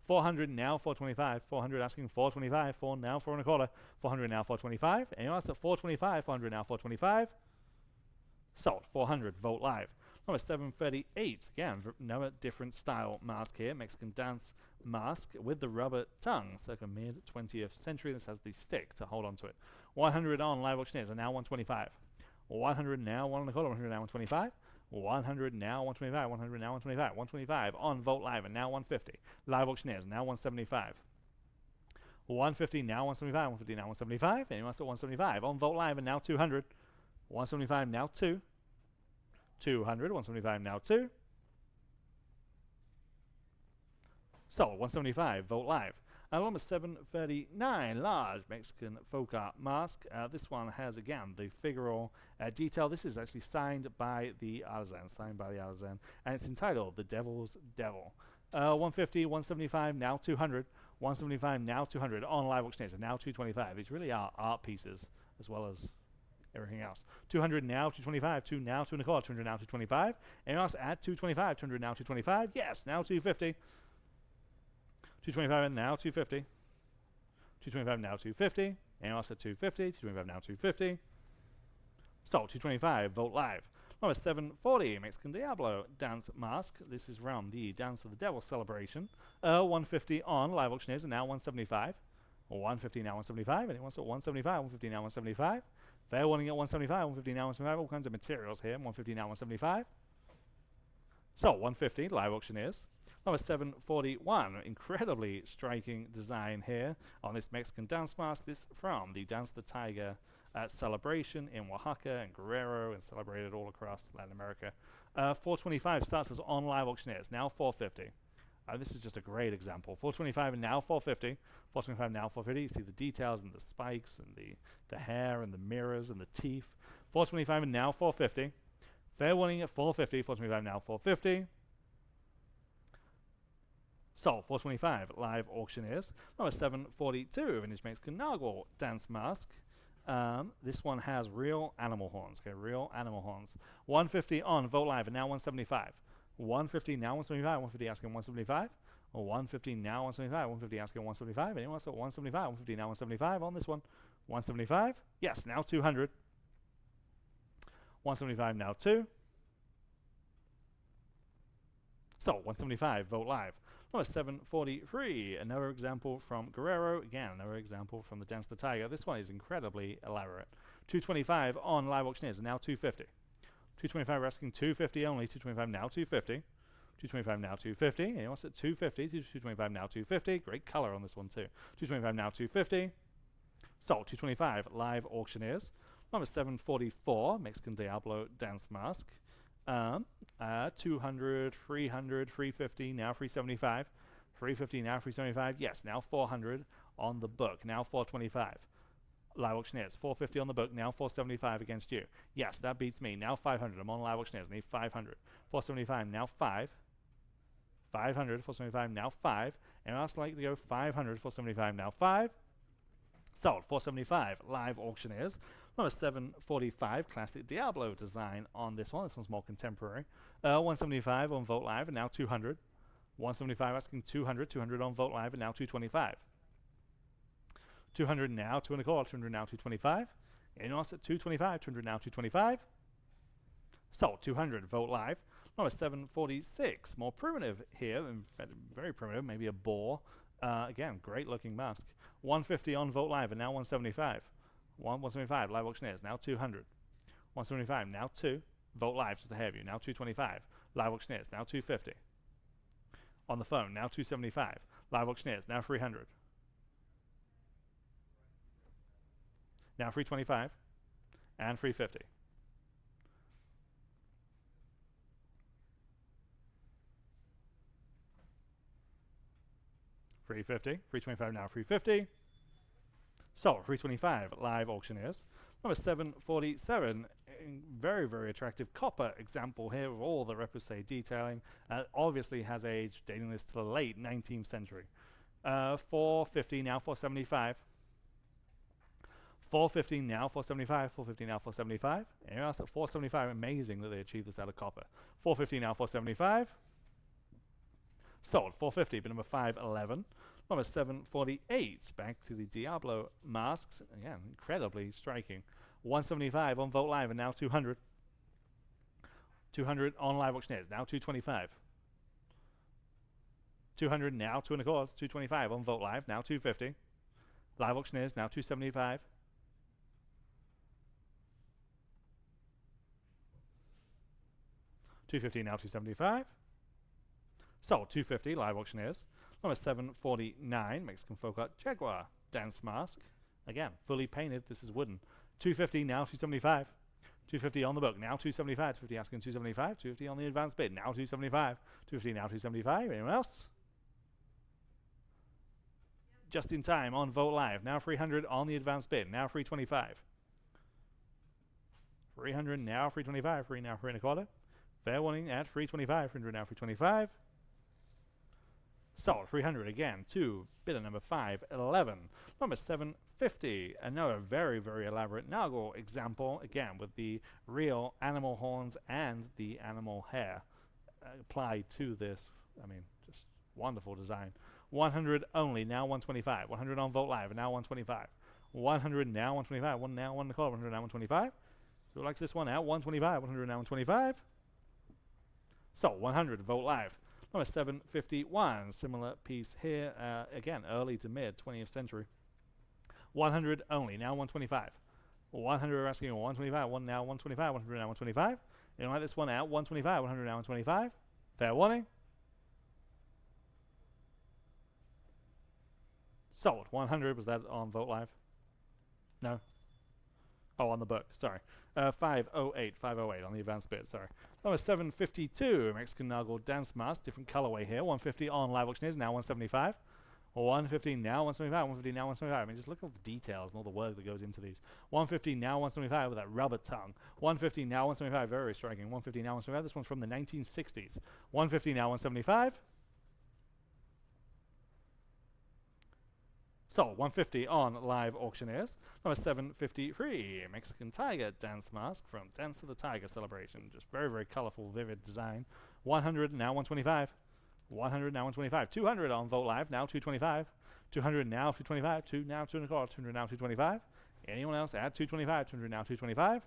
400 now, 425. 400 asking 425. 4 now, 4 and a quarter. 400 now, 425. Anyone else at 425? 400 now, 425. Sold. 400. Vote live. Number 738. Again, another different style mask here. Mexican dance mask with the rubber tongue. Circa mid 20th century. This has the stick to hold on to it. 100 on live auctioneers and now 125. 100 now, 1 and a quarter. 100 now, 125. 100 now, 125, 100 now, 125, 125 on Vote Live and now 150. Live auctioneers now 175. 150 now, 175, 150 now, 175. Anyone else at 175 on Vote Live and now 200. 175 now 2. 200, 175 now 2. So 175, Vote Live. Number 739, large Mexican folk art mask. This one has, again, the figural detail. This is actually signed by the artisan, and it's entitled The Devil's Devil. 150, 175, now 200. 175, now 200 on live auctioneers, and now 225. These really are art pieces as well as everything else. 200 now, 225, 2 now, 2 and a quarter, 200 now, 225. Anyone else at 225, 200 now, 225? Yes, now 250. 225 and now 250. 225 now 250. Anyone else at 250? 225 now 250. So 225, Vote Live. Number 740, Mexican Diablo dance mask. This is from the Dance of the Devil celebration. 150 on live auctioneers and now 175. 150 now 175. Anyone else at 175? 150 now 175. Fair warning at 175. 150 now 175. All kinds of materials here. 150 now 175. So 150 live auctioneers. Number 741, incredibly striking design here on this Mexican dance mask. This from the Dance the Tiger celebration in Oaxaca and Guerrero and celebrated all across Latin America. 425 starts as on live auctioneers, now 450. This is just a great example. 425 and now 450. 425 now 450. You see the details and the spikes and the hair and the mirrors and the teeth. 425 and now 450. Fair warning at 450. 425 now 450. So 425 live auctioneers. Number 742 vintage Mexican narwhal dance mask. This one has real animal horns. Okay, real animal horns. 150 on Vogt Live and now 175. 150 now 175. 150 asking 175. Or 150 now 175. 150 asking 175. Anyone else at 175? 150 now 175 on this one. 175. Yes, now 200. 175 now 2. So 175 Vogt Live. Number 743, another example from Guerrero. Again, another example from the Dance the Tiger. This one is incredibly elaborate. 225 on live auctioneers, and now 250. 225 we're asking 250 only. 225 now 250. 225 now 250. Anyone else at 250? 225 now 250. Great color on this one too. 225 now 250. So 225 live auctioneers. Number 744, Mexican Diablo dance mask. 200, 300, 350, now 375. 350, now 375. Yes, now 400 on the book. Now 425. Live auctioneers. 450 on the book. Now 475 against you. Yes, that beats me. Now 500. I'm on live auctioneers. I need 500. 475, now 5. 500, 475, now 5. And I'd also like to go 500, 475, now 5. Sold. 475 live auctioneers. Number 745 classic Diablo design on this one. This one's more contemporary. 175 on Vogt Live and now 200. 175 asking 200. 200 on Vogt Live and now 225. 200 now 2 and a quarter. 200 now 225. Anyone else at 225? 200 now 225. So 200 Vogt Live. Number 746, more primitive here, very primitive, maybe a boar. Again, great looking mask. 150 on Vogt Live and now 175. 175 live auctioneers, now 200. 175, now 2. Vogt Live, just ahead of you, now 225. Live auctioneers, now 250. On the phone, now 275. Live auctioneers, now 300. Now 325 and 350. 350, 325 now 350. So 325 live auctioneers. Number 747, very, very attractive copper example here with all the repoussé detailing. Obviously has age dating this to the late 19th century. 450 now 475. 450 now 475. 450 now 475. And else at 475, amazing that they achieved this out of copper. 450 now 475. Sold. 450, but number 511. Number 748, back to the Diablo masks. Again, incredibly striking. 175 on Vogt Live and now 200. 200 on live auctioneers, now 225. 200 now 2 and a quarter. 225 on Vogt Live, now 250. Live auctioneers, now 275. 250 now 275. So 250 live auctioneers. Number 749 Mexican folk art Jaguar dance mask. Again, fully painted. This is wooden. 250 now 275. 250 on the book. Now 275. 250 asking 275. 250 on the advanced bid. Now 275. 250 now 275. Anyone else? Just in time on Vogt Live. Now 300 on the advanced bid. Now 325. 300 now 325. 3 now 3 and a quarter. Fair warning at 325. 300 now 325. So 300 again to bidder number 511. Number 750, another very, very elaborate narwhal example, again with the real animal horns and the animal hair applied to this. I mean, just wonderful design. 100 only, now 125. 100 on Vogt Live, and now 125. 100 now 125. 1 now 1 and a quarter. 100 now 125. Who likes this one out? 125. 100 now 125. So 100 Vogt Live. Number 751, similar piece here, again, early to mid 20th century. 100 only, now 125. 100 we're asking 125, 1 now 125, 100 now 125. You don't like this one out, 125, 100 now 125. Fair warning. Sold. 100, was that on Vogt Live? No. Oh, on the book, sorry. 508 on the advanced bid, sorry. Number 752, Mexican Nago Dance Mask, different colorway here. 150 on live auctioneers, now 175. 150 now 175, 150 now 175. I mean, just look at all the details and all the work that goes into these. 150 now 175 with that rubber tongue. 150 now 175, very striking. 150 now 175, this one's from the 1960s. 150 now 175. So, 150 on live auctioneers. Number 753, Mexican Tiger Dance Mask from Dance to the Tiger Celebration. Just very, very colorful, vivid design. 100 now 125. 100 now 125. 200 on Vogt Live, now 225. 200 now 225. 2 now 2 and a quarter. 200 now 225. Anyone else add 225? 200 now 225.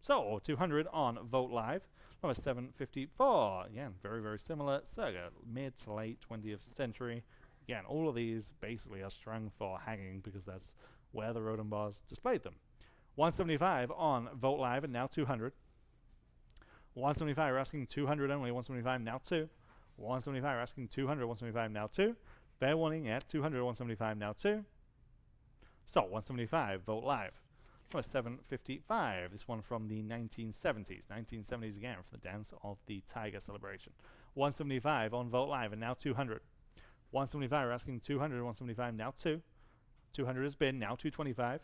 So, 200 on Vogt Live. Number 754. Again, very, very similar. Circa mid to late 20th century. Again, all of these basically are strung for hanging because that's where the Rhodenbaughs displayed them. 175 on Vogt Live and now 200. 175 are asking 200 only. 175 now 2. 175 are asking 200. 175 now 2. Fair warning at 200. 175 now 2. So 175 Vogt Live. Number 755. This one from the 1970s. 1970s again for the Dance of the Tiger celebration. 175 on Vogt Live and now 200. 175 are asking 200, 175 now 2. 200 has been, now 225.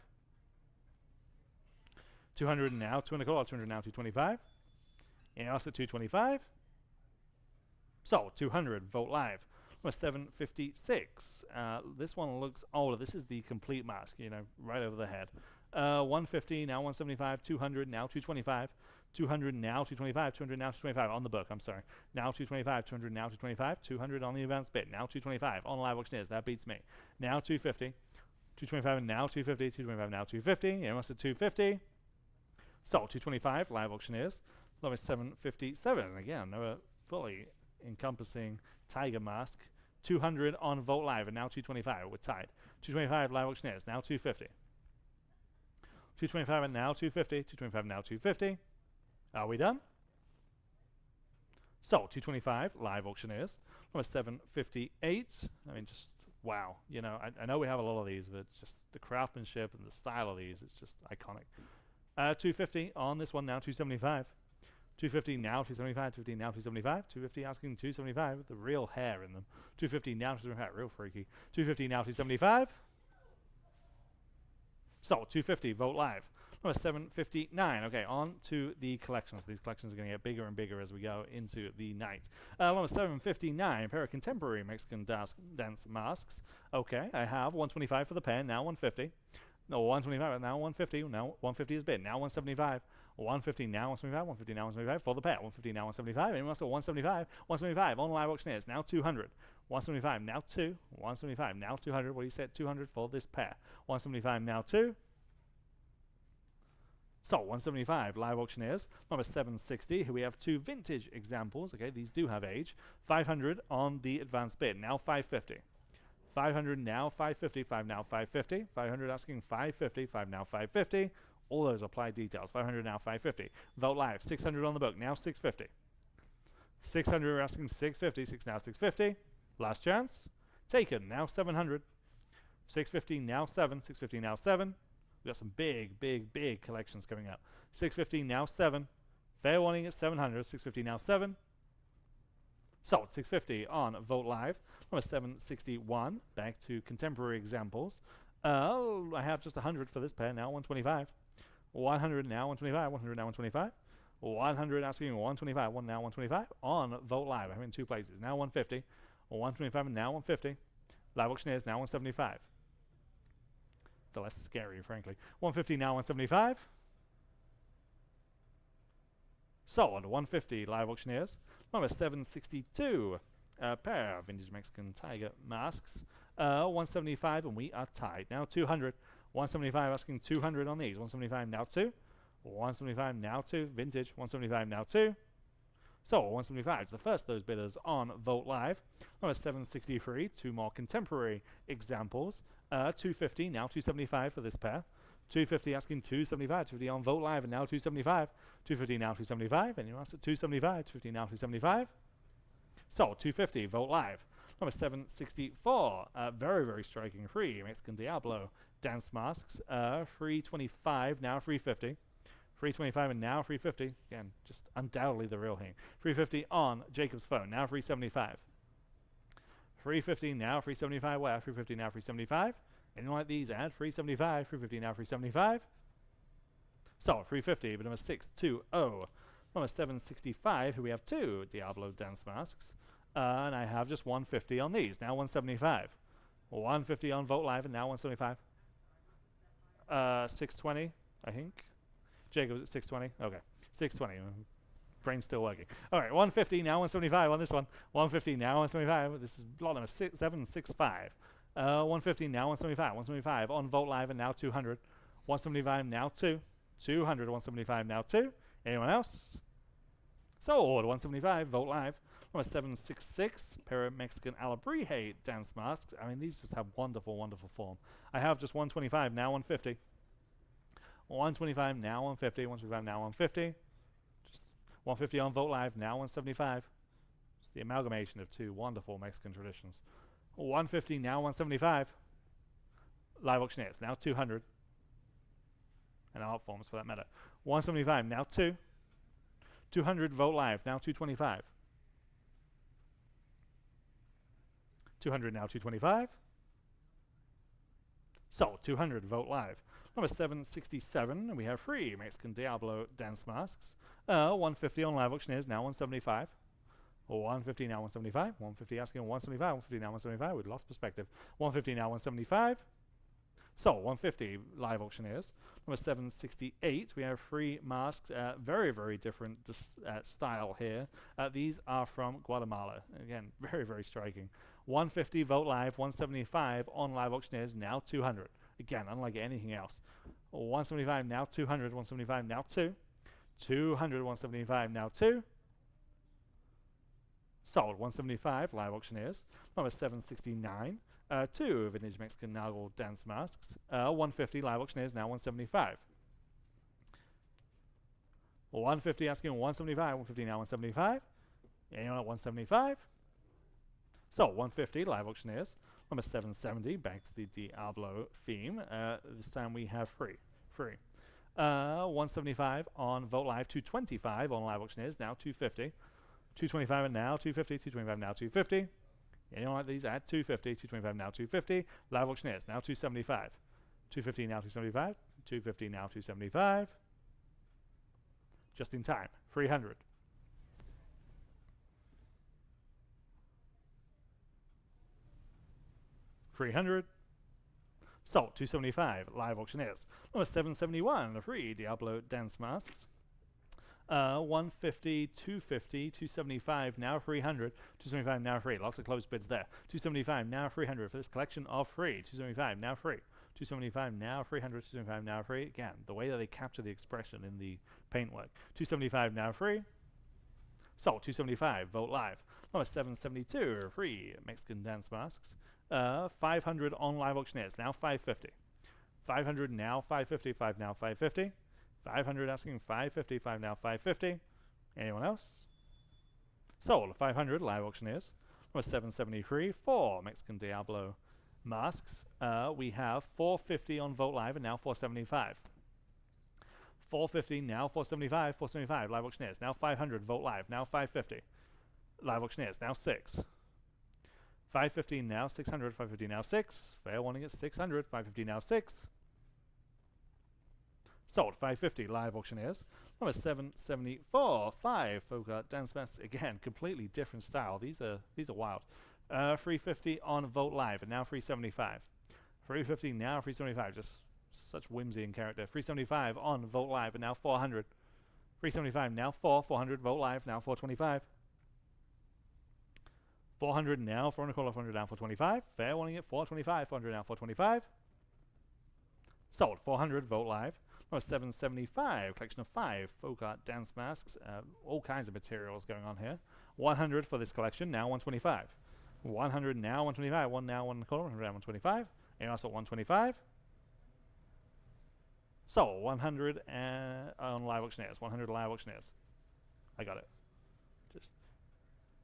200 now 2 and a quarter, 200 now 225. And also 225. So 200 Vogt Live. Number 756. This one looks older. This is the complete mask, you know, right over the head. 150 now 175. 200 now 225. 200 now 225, 200 now 225 on the book, I'm sorry. Now 225, 200 now 225, 200 on the advanced bit, now 225 on live auctioneers, that beats me. Now 250, 225 and now 250, 225 now 250, and what's the 250? So 225 live auctioneers, number 757, again, another fully encompassing tiger mask. 200 on Vogt Live and now 225, we're tied. 225 live auctioneers, now 250. 225 and now 250, 225 now 250. Are we done? So, 225 live auctioneers. Number 758. I mean, just wow. You know, I know we have a lot of these, but just the craftsmanship and the style of these, it's just iconic. 250 on this one now, 275. 250 now, 275. 250 now, 275. 250 asking 275 with the real hair in them. 250 now, 275. Real freaky. 250 now, 275. So, 250 Vogt Live. Number 759. Okay, on to the collections. These collections are going to get bigger and bigger as we go into the night. Number 759, a pair of contemporary Mexican dance masks. Okay, I have 125 for the pen, now 150. No, 125, now 150. Now 150 is bid, now 175. 150 now 175, 150 now 175 for the pair. 150 now 175, and also 175. 175 on live auctioneers, now 200. 175 now 2. 175 now 200. What do you say? 200 for this pair. 175 now 2. So 175 live auctioneers. Number 760. Here we have 2 vintage examples. Okay, these do have age. 500 on the advanced bid. Now 550. 500 now 550. 5 now 550. 500 asking 550. 5 now 550. All those applied details. 500 now 550. Vogt Live. 600 on the book. Now 650. 600 asking 650. 6 now 650. Last chance. Taken. Now 700. 650 now 7. 650 now 7. We've got some big, big, big collections coming up. 650 now 7. Fair warning at 700. 650 now 7. So 650 on Vogt Live. Number 761. Back to contemporary examples. I have just 100 for this pair. Now 125. 100 now 125. 100 now 125. 100 asking 125. 1 now 125 on Vogt Live. I'm in 2 places. Now 150. 125 and now 150. Live auctioneers now 175. The less scary, frankly. 150 now 175. So on to 150 live auctioneers. Number 762. A pair of vintage Mexican tiger masks. 175 and we are tied. Now 200. 175 asking 200 on these. 175 now 2. 175 now 2. Vintage. 175 now 2. So 175 is the first of those bidders on Vogt Live. Number 763. 2 more contemporary examples. 250 now 275 for this pair. 250 asking 275. 250 on Vogt Live and now 275. 250 now 275. And you asked at 275. 250 now 275. So 250 Vogt Live. Number 764. Very, very striking free Mexican Diablo dance masks. 325, now 350. 325 and now 350. Again, just undoubtedly the real thing. 350 on Jacob's phone, now 375. 350 now 375. Where? 350 now 375. Anyone like these at 375? 350 now 375. So 350, but number 620. Number 765, here we have 2 Diablo dance masks. And I have just 150 on these. Now 175. 150 on Vogt Live and now 175. 620, I think. Jacob's at 620. Okay, 620. Brain's still working. All right, 150 now 175 on this one. 150 now 175. This is lot number 765. 150 now 175. 175 on Vogt Live and now 200. 175 now 2. 200. 175 now 2. Anyone else? Sold. 175 Vogt Live. Number 766, pair of Mexican Alabrije dance masks. I mean, these just have wonderful, wonderful form. I have just 125, now 150. 125, now 150. 125, now 150. Just 150 on Vogt Live, now 175. It's the amalgamation of 2 wonderful Mexican traditions. 150, now 175. Live auctioneers, now 200. And art forms for that matter. 175, now 2. 200 Vogt Live, now 225. 200 now 225. So 200 Vogt Live. Number 767, and we have 3 Mexican Diablo dance masks. 150 on Live Auctioneers, now 175. 150 now 175. 150 asking 175. 150 now 175. We've lost perspective. 150 now 175. So 150 Live Auctioneers. Number 768, we have 3 masks. Very, very different style here. These are from Guatemala. Again, very, very striking. 150 Vogt Live, 175 on Live Auctioneers, now 200. Again, unlike anything else. 175 now 200, 175 now 2. 200, 175 now 2. Sold. 175 Live Auctioneers. Number 769. 2 vintage Mexican Nago dance masks. 150 Live Auctioneers, now 175. 150 asking 175, 150 now 175. Anyone at 175? So 150 Live Auctioneers. Number 770, back to the Diablo theme. This time we have 3. 175 on Vogt Live, 225 on Live Auctioneers, now 250. 225 and now 250, 225 now 250. Anyone like these at 250, 225 now 250. Live Auctioneers, now 275. 250 now 275. 250 now 275. Just in time, 300. 300. Sold. 275 Live Auctioneers. Number 771, the 3 Diablo dance masks. 150, 250, 275, now 300, 275, now 3. Lots of closed bids there. 275, now 300 for this collection of 3. 275, now 3. 275, now 300, 275, now 3. Again, the way that they capture the expression in the paintwork. 275, now 3. Sold. 275, Vogt Live. Number 772, 3 Mexican dance masks. 500 on Live Auctioneers, now 550. 500 now 550, 5 now 550. 500 asking 550, 5 now 550. Anyone else? Sold. 500 Live Auctioneers. Number 773, 4 Mexican Diablo masks. We have 450 on Vogt Live and now 475. 450 now 475, 475 Live Auctioneers. Now 500 Vogt Live, now 550. Live Auctioneers, now 6. 550 now 600, 550 now 6. Fair warning at 600, 550 now 6. Sold. 550 Live Auctioneers. Number 774, 5 Vogt dance masks. Again, completely different style. These are wild. 350 on Vogt Live and now 375. 350 now 375. Just such whimsy in character. 375 on Vogt Live and now 400. 375 now 400 Vogt Live now 425. 400 now 400 call off 400 now 425. Fair warning at 425. 400 now 425. Sold. 400 Vogt Live. Number 775, collection of 5 Vogt dance masks. All kinds of materials going on here. 100 for this collection, now 125. 100 now 125. 1 now 1 call, 100 now 125. And also 125. So 100 on Live Auctioneers. 100 Live Auctioneers. I got it.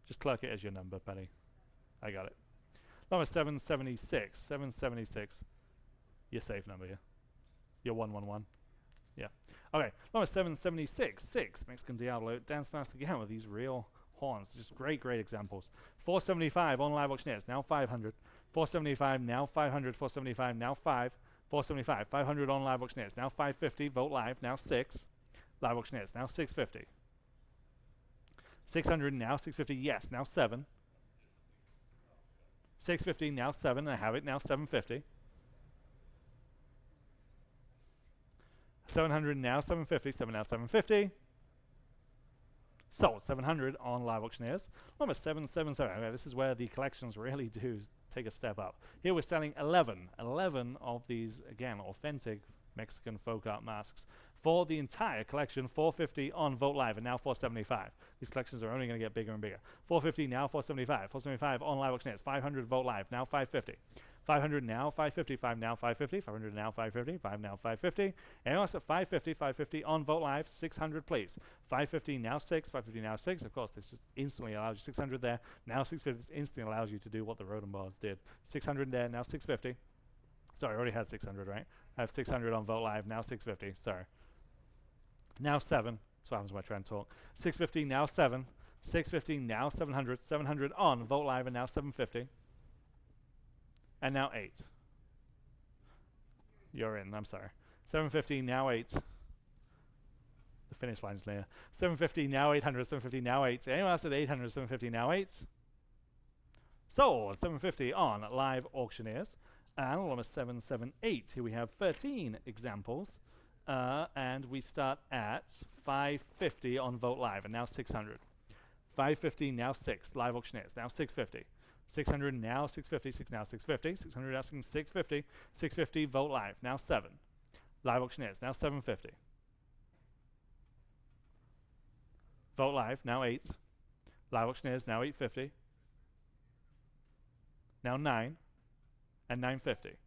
Just clerk it as your number, Penny. I got it. Number 776. 776. Your safe number here. Your 111. Yeah. Okay. Number 776. 6. Mexican Diablo. Dance fast again with these real horns. Just great, great examples. 475 on live auctioneers. Now 500. 475 now 500. 475 now 5. 475. 500 on live auctioneers. Now 550. Vote live. Now 6. Live auctioneers. Now 650. 600 now 650. Yes. Now 7. 650 now 7. I have it. Now 750. 700 now 750. 7 now 750. Sold. 700 on live auctioneers. Number 777. Okay, this is where the collections really do take a step up. Here we're selling 11 of these, again, authentic Mexican folk art masks for the entire collection. 450 on Vote Live and now 475. These collections are only going to get bigger and bigger. 450 now 475. 475 on live auctioneers. 500 Vote Live now 550. 500 now 550. 5 now 550. 500 now 550. 5 now 550. And also 550. 550 on Vote Live. 600 please. 550 now 6. 550 now 6. Of course, this just instantly allows you 600 there. Now 650 instantly allows you to do what the Rhodenbaughs did. 600 there. Now 650. Sorry, I already had 600, right? I have 600 on Vote Live. Now 650. Sorry. Now 7. That's what happens when I try and talk. 650 now 7. 650 now 700. 700 on Vote Live and now 750. And now 8. You're in, I'm sorry. 750 now 8. The finish line's near. 750 now 800. 750 now 8. Anyone else at 800? 750 now 8. Sold. 750 on live auctioneers. And number 778. Here we have 13 examples. And we start at 550 on Vote Live and now 600. 550 now 6. Live auctioneers. Now 650. 600 now 650. 6 now 650. 600 asking 650. 650 Vote Live. Now 7. Live auctioneers. Now 750. Vote Live. Now 8. Live auctioneers. Now 850. Now 9. And 950.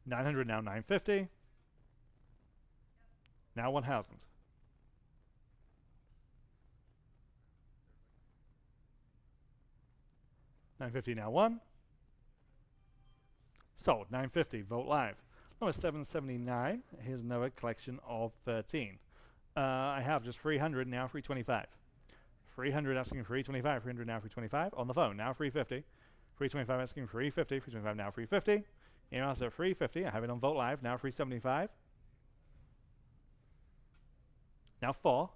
$900 now $950. Now 1,000. $950 now 1. Sold. $950. Vote Live. Number 779. Here's another collection of 13. I have just 300 now 325. 300 asking 325. 300 now 325. On the phone now 350. 325 asking 350. 325 now 350. And also 350. I have it on Vote Live. Now 375. Now 4.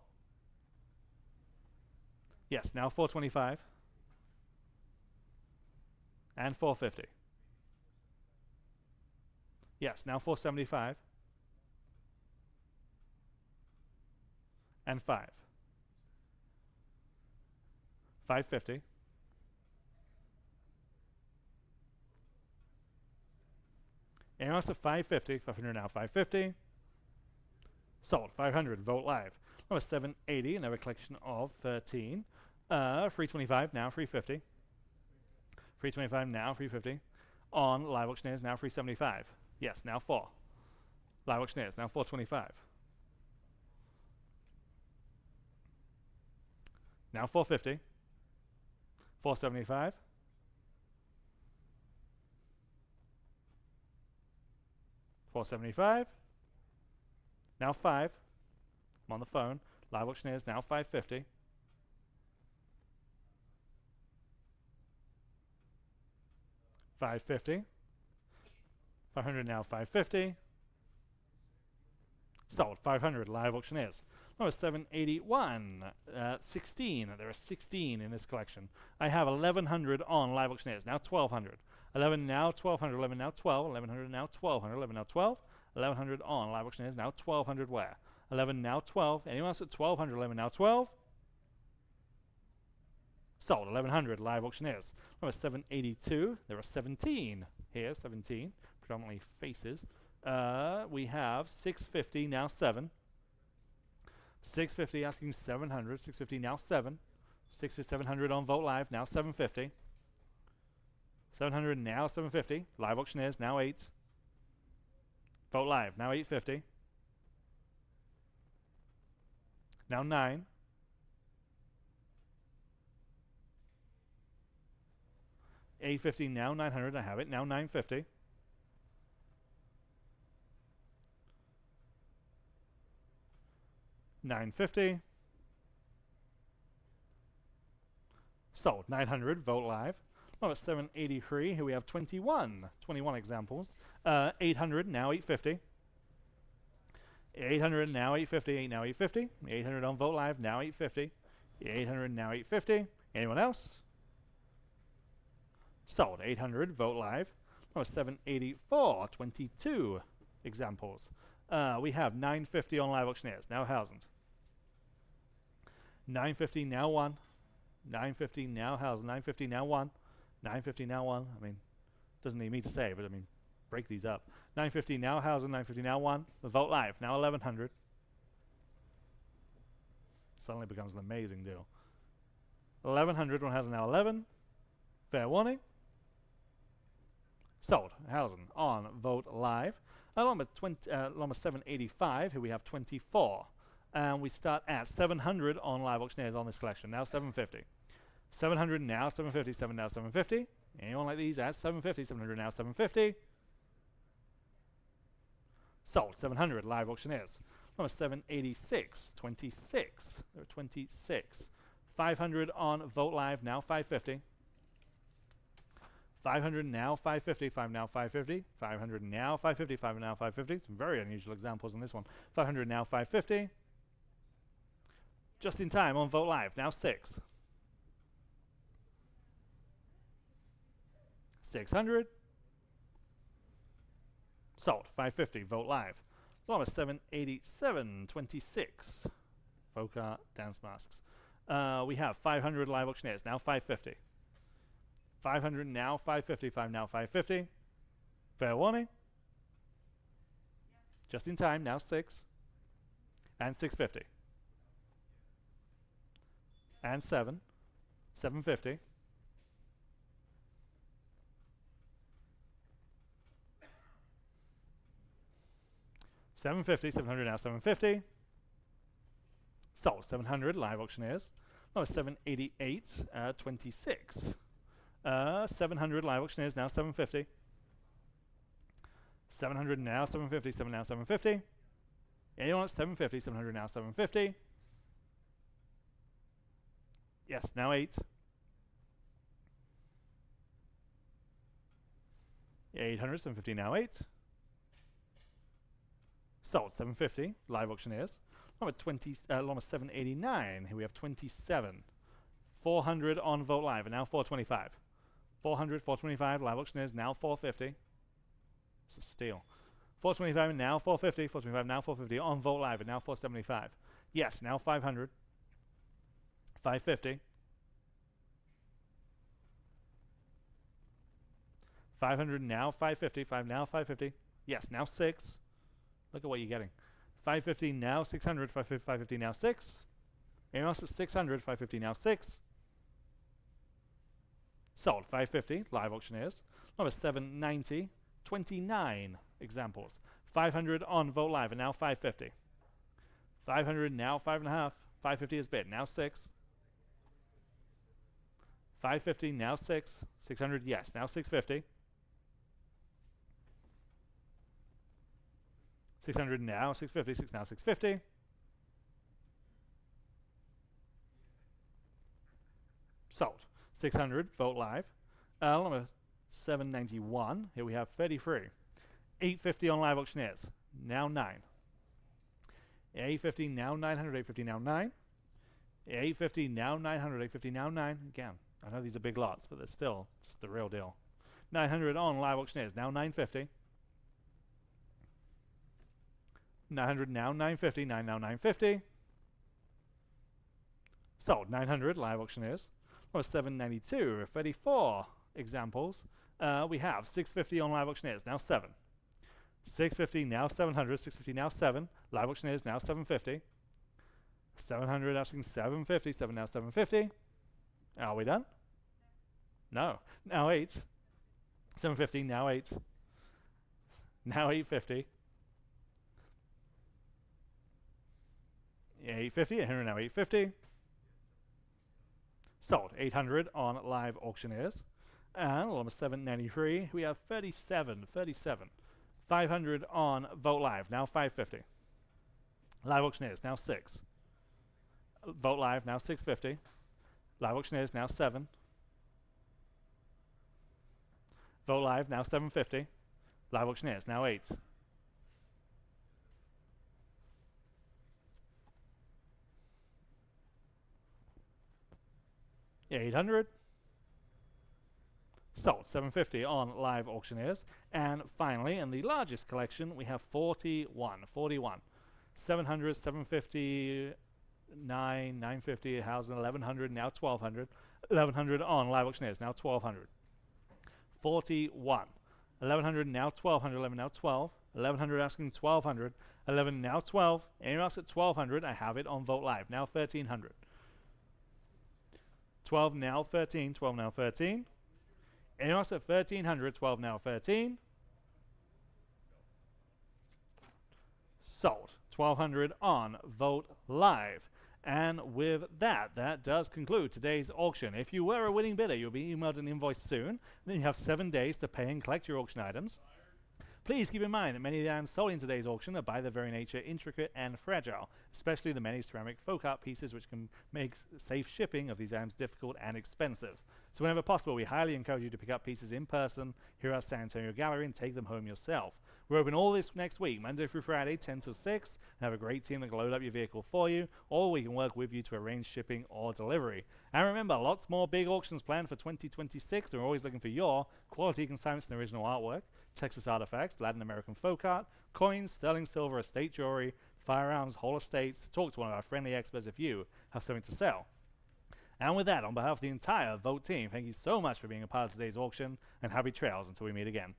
Yes, now 425. And 450. Yes, now 475. And 5. 550. And also 550. 500 now 550. Sold. 500. Vote Live. Number 780. Another collection of 13. 325 now 350. 325 now 350. On live auctioneers now 375. Yes, now 4. Live auctioneers now 425. Now 450. 475. 475. Now 5. I'm on the phone. Live auctioneers now 550. 550. 500 now 550. Sold. 500. Live auctioneers. Number 781. 16. There are 16 in this collection. I have 1100 on live auctioneers. Now 1200. 11 now 1200. 11 now 12. 1100 now 1200. 11 now 12. 1100 on live auctioneers. Now 1200 where? 11 now 12. Anyone else at 1200? 11 now 12. Sold. 1100 live auctioneers. Number 782. There are 17 here. 17. Predominantly faces. We have 650 now 7. 650 asking 700. 650 now 7. 700 on Vote Live. Now 750. 700 now 750. Live auctioneers now 8. Vote Live now 850. Now 9. 850 now 900. I have it now 950. $950. Sold. 900. Vote live. Number 783. Here we have 21 examples. 800 now 850. 800 now 850. Now 850. 800 on Vote Live now 850. 800 now 850. Anyone else? Sold. 800. Vote Live. Number 784. 22 examples. We have 950 on Live Auctioneers. Now 1000. 950 now 1. 950 now 1000. 950 now 1. 950 now 1. I mean, doesn't need me to say, but I mean, break these up. 950 now 1000. 950 now 1. The Vote Live now 1100. Suddenly becomes an amazing deal. 1100. 1000 now 11. Fair warning. Sold. 1000 on Vote Live. Along with 785, here we have 24. And we start at 700 on Live Auctioneers on this collection. Now 750. 700 now 750. 7 now 750. Anyone like these at 750? 700 now 750. Sold. 700 Live Auctioneers. Number 786. 26. There are 26. 500 on Vote Live. Now 550. 500 now 550. 5 now 550. 500 now 550. 5 now 550. Some very unusual examples in this one. 500 now 550. Just in time on Vote Live. Now 6. 600. Sold. 550. Vote Live. Number 787. 26. Folk art dance masks. We have 500 Live Auctioneers. Now 550. 500 now 550. 5 now 550. Fair warning. Just in time. Now 6. And 650. And 7. 750. 750. 700 now 750. Sold. 700 Live Auctioneers. Number 788. 26. 700 Live Auctioneers. Now 750. 700 now 750. 7 now 750. Anyone at 750? 700 now 750. Yes, now 8. 800, 750 now 8. Sold. 750 Live Auctioneers. Number 789. Here we have 27. 400 on Vote Live, and now 425. 400, 425 Live Auctioneers. Now 450. It's a steal. 425 and now 450. 425 now 450 on Vote Live, and now 475. Yes, now 500. 550. 500 now 550. 5 now 550. Yes, now 6. Look at what you're getting. 550 now 600. 550 now 6. Anyone else at 600? 550 now 6. Sold. 550 Live Auctioneers. Number 790. 29 examples. 500 on Vote Live, and now 550. 500 now 5.5. 550 is bid. Now 6. 550 now 6. 600 yes. Now 650. 600 now 650. 6 now 650. Sold. 600 Vote Live. Number 791. Here we have 33. 850 on Live Auctioneers. Now 9. 850 now 900. 850 now 9. 850 now 900. 850 now 9. Again, I know these are big lots, but they're still just the real deal. 900 on Live Auctioneers. Now 950. 900 now 950. 9 now 950. Sold. 900 Live Auctioneers. Or 792. 34 examples. We have 650 on Live Auctioneers. Now 7. 650 now 700. 650 now 7. Live Auctioneers now 750. 700 asking 750. 7 now 750. Are we done? No. Now 8. 750 now 8. Now 850. 850. 800 now 850. Sold. 800 on Live Auctioneers. And number 793, we have 37. 500 on Vote Live, now 550. Live auctioneers, now 6. Vote Live, now 650. Live auctioneers, now 7. Vote Live, now 750. Live auctioneers, now 8. Yeah, 800. Sold, 750 on live auctioneers. And finally, in the largest collection, we have 41. 700, 750, 950, 1,000, 1,100, now 1,200. 1,100 on live auctioneers, now 1,200. 41. 1,100, now 1,200, 11, now 12. 1,100 asking 1,200. 11, now 12. Anyone else at 1,200, I have it on Vote Live, now 1,300. 12, now 13. 12, now 13. Anyone else at 1,300, 12, now 13. Sold. 1,200 on Vote Live. And with that, that does conclude today's auction. If you were a winning bidder, you'll be emailed an invoice soon. Then you have 7 days to pay and collect your auction items. Please keep in mind that many of the items sold in today's auction are by their very nature intricate and fragile, especially the many ceramic folk art pieces, which can make safe shipping of these items difficult and expensive. So whenever possible, we highly encourage you to pick up pieces in person here at San Antonio Gallery and take them home yourself. We're open all this next week, Monday through Friday, 10 till 6, and have a great team that can load up your vehicle for you, or we can work with you to arrange shipping or delivery. And remember, lots more big auctions planned for 2026, and we're always looking for your quality consignments and original artwork, Texas artifacts, Latin American folk art, coins, sterling silver, estate jewelry, firearms, whole estates. Talk to one of our friendly experts if you have something to sell. And with that, on behalf of the entire Vogt team, thank you so much for being a part of today's auction, and happy trails until we meet again.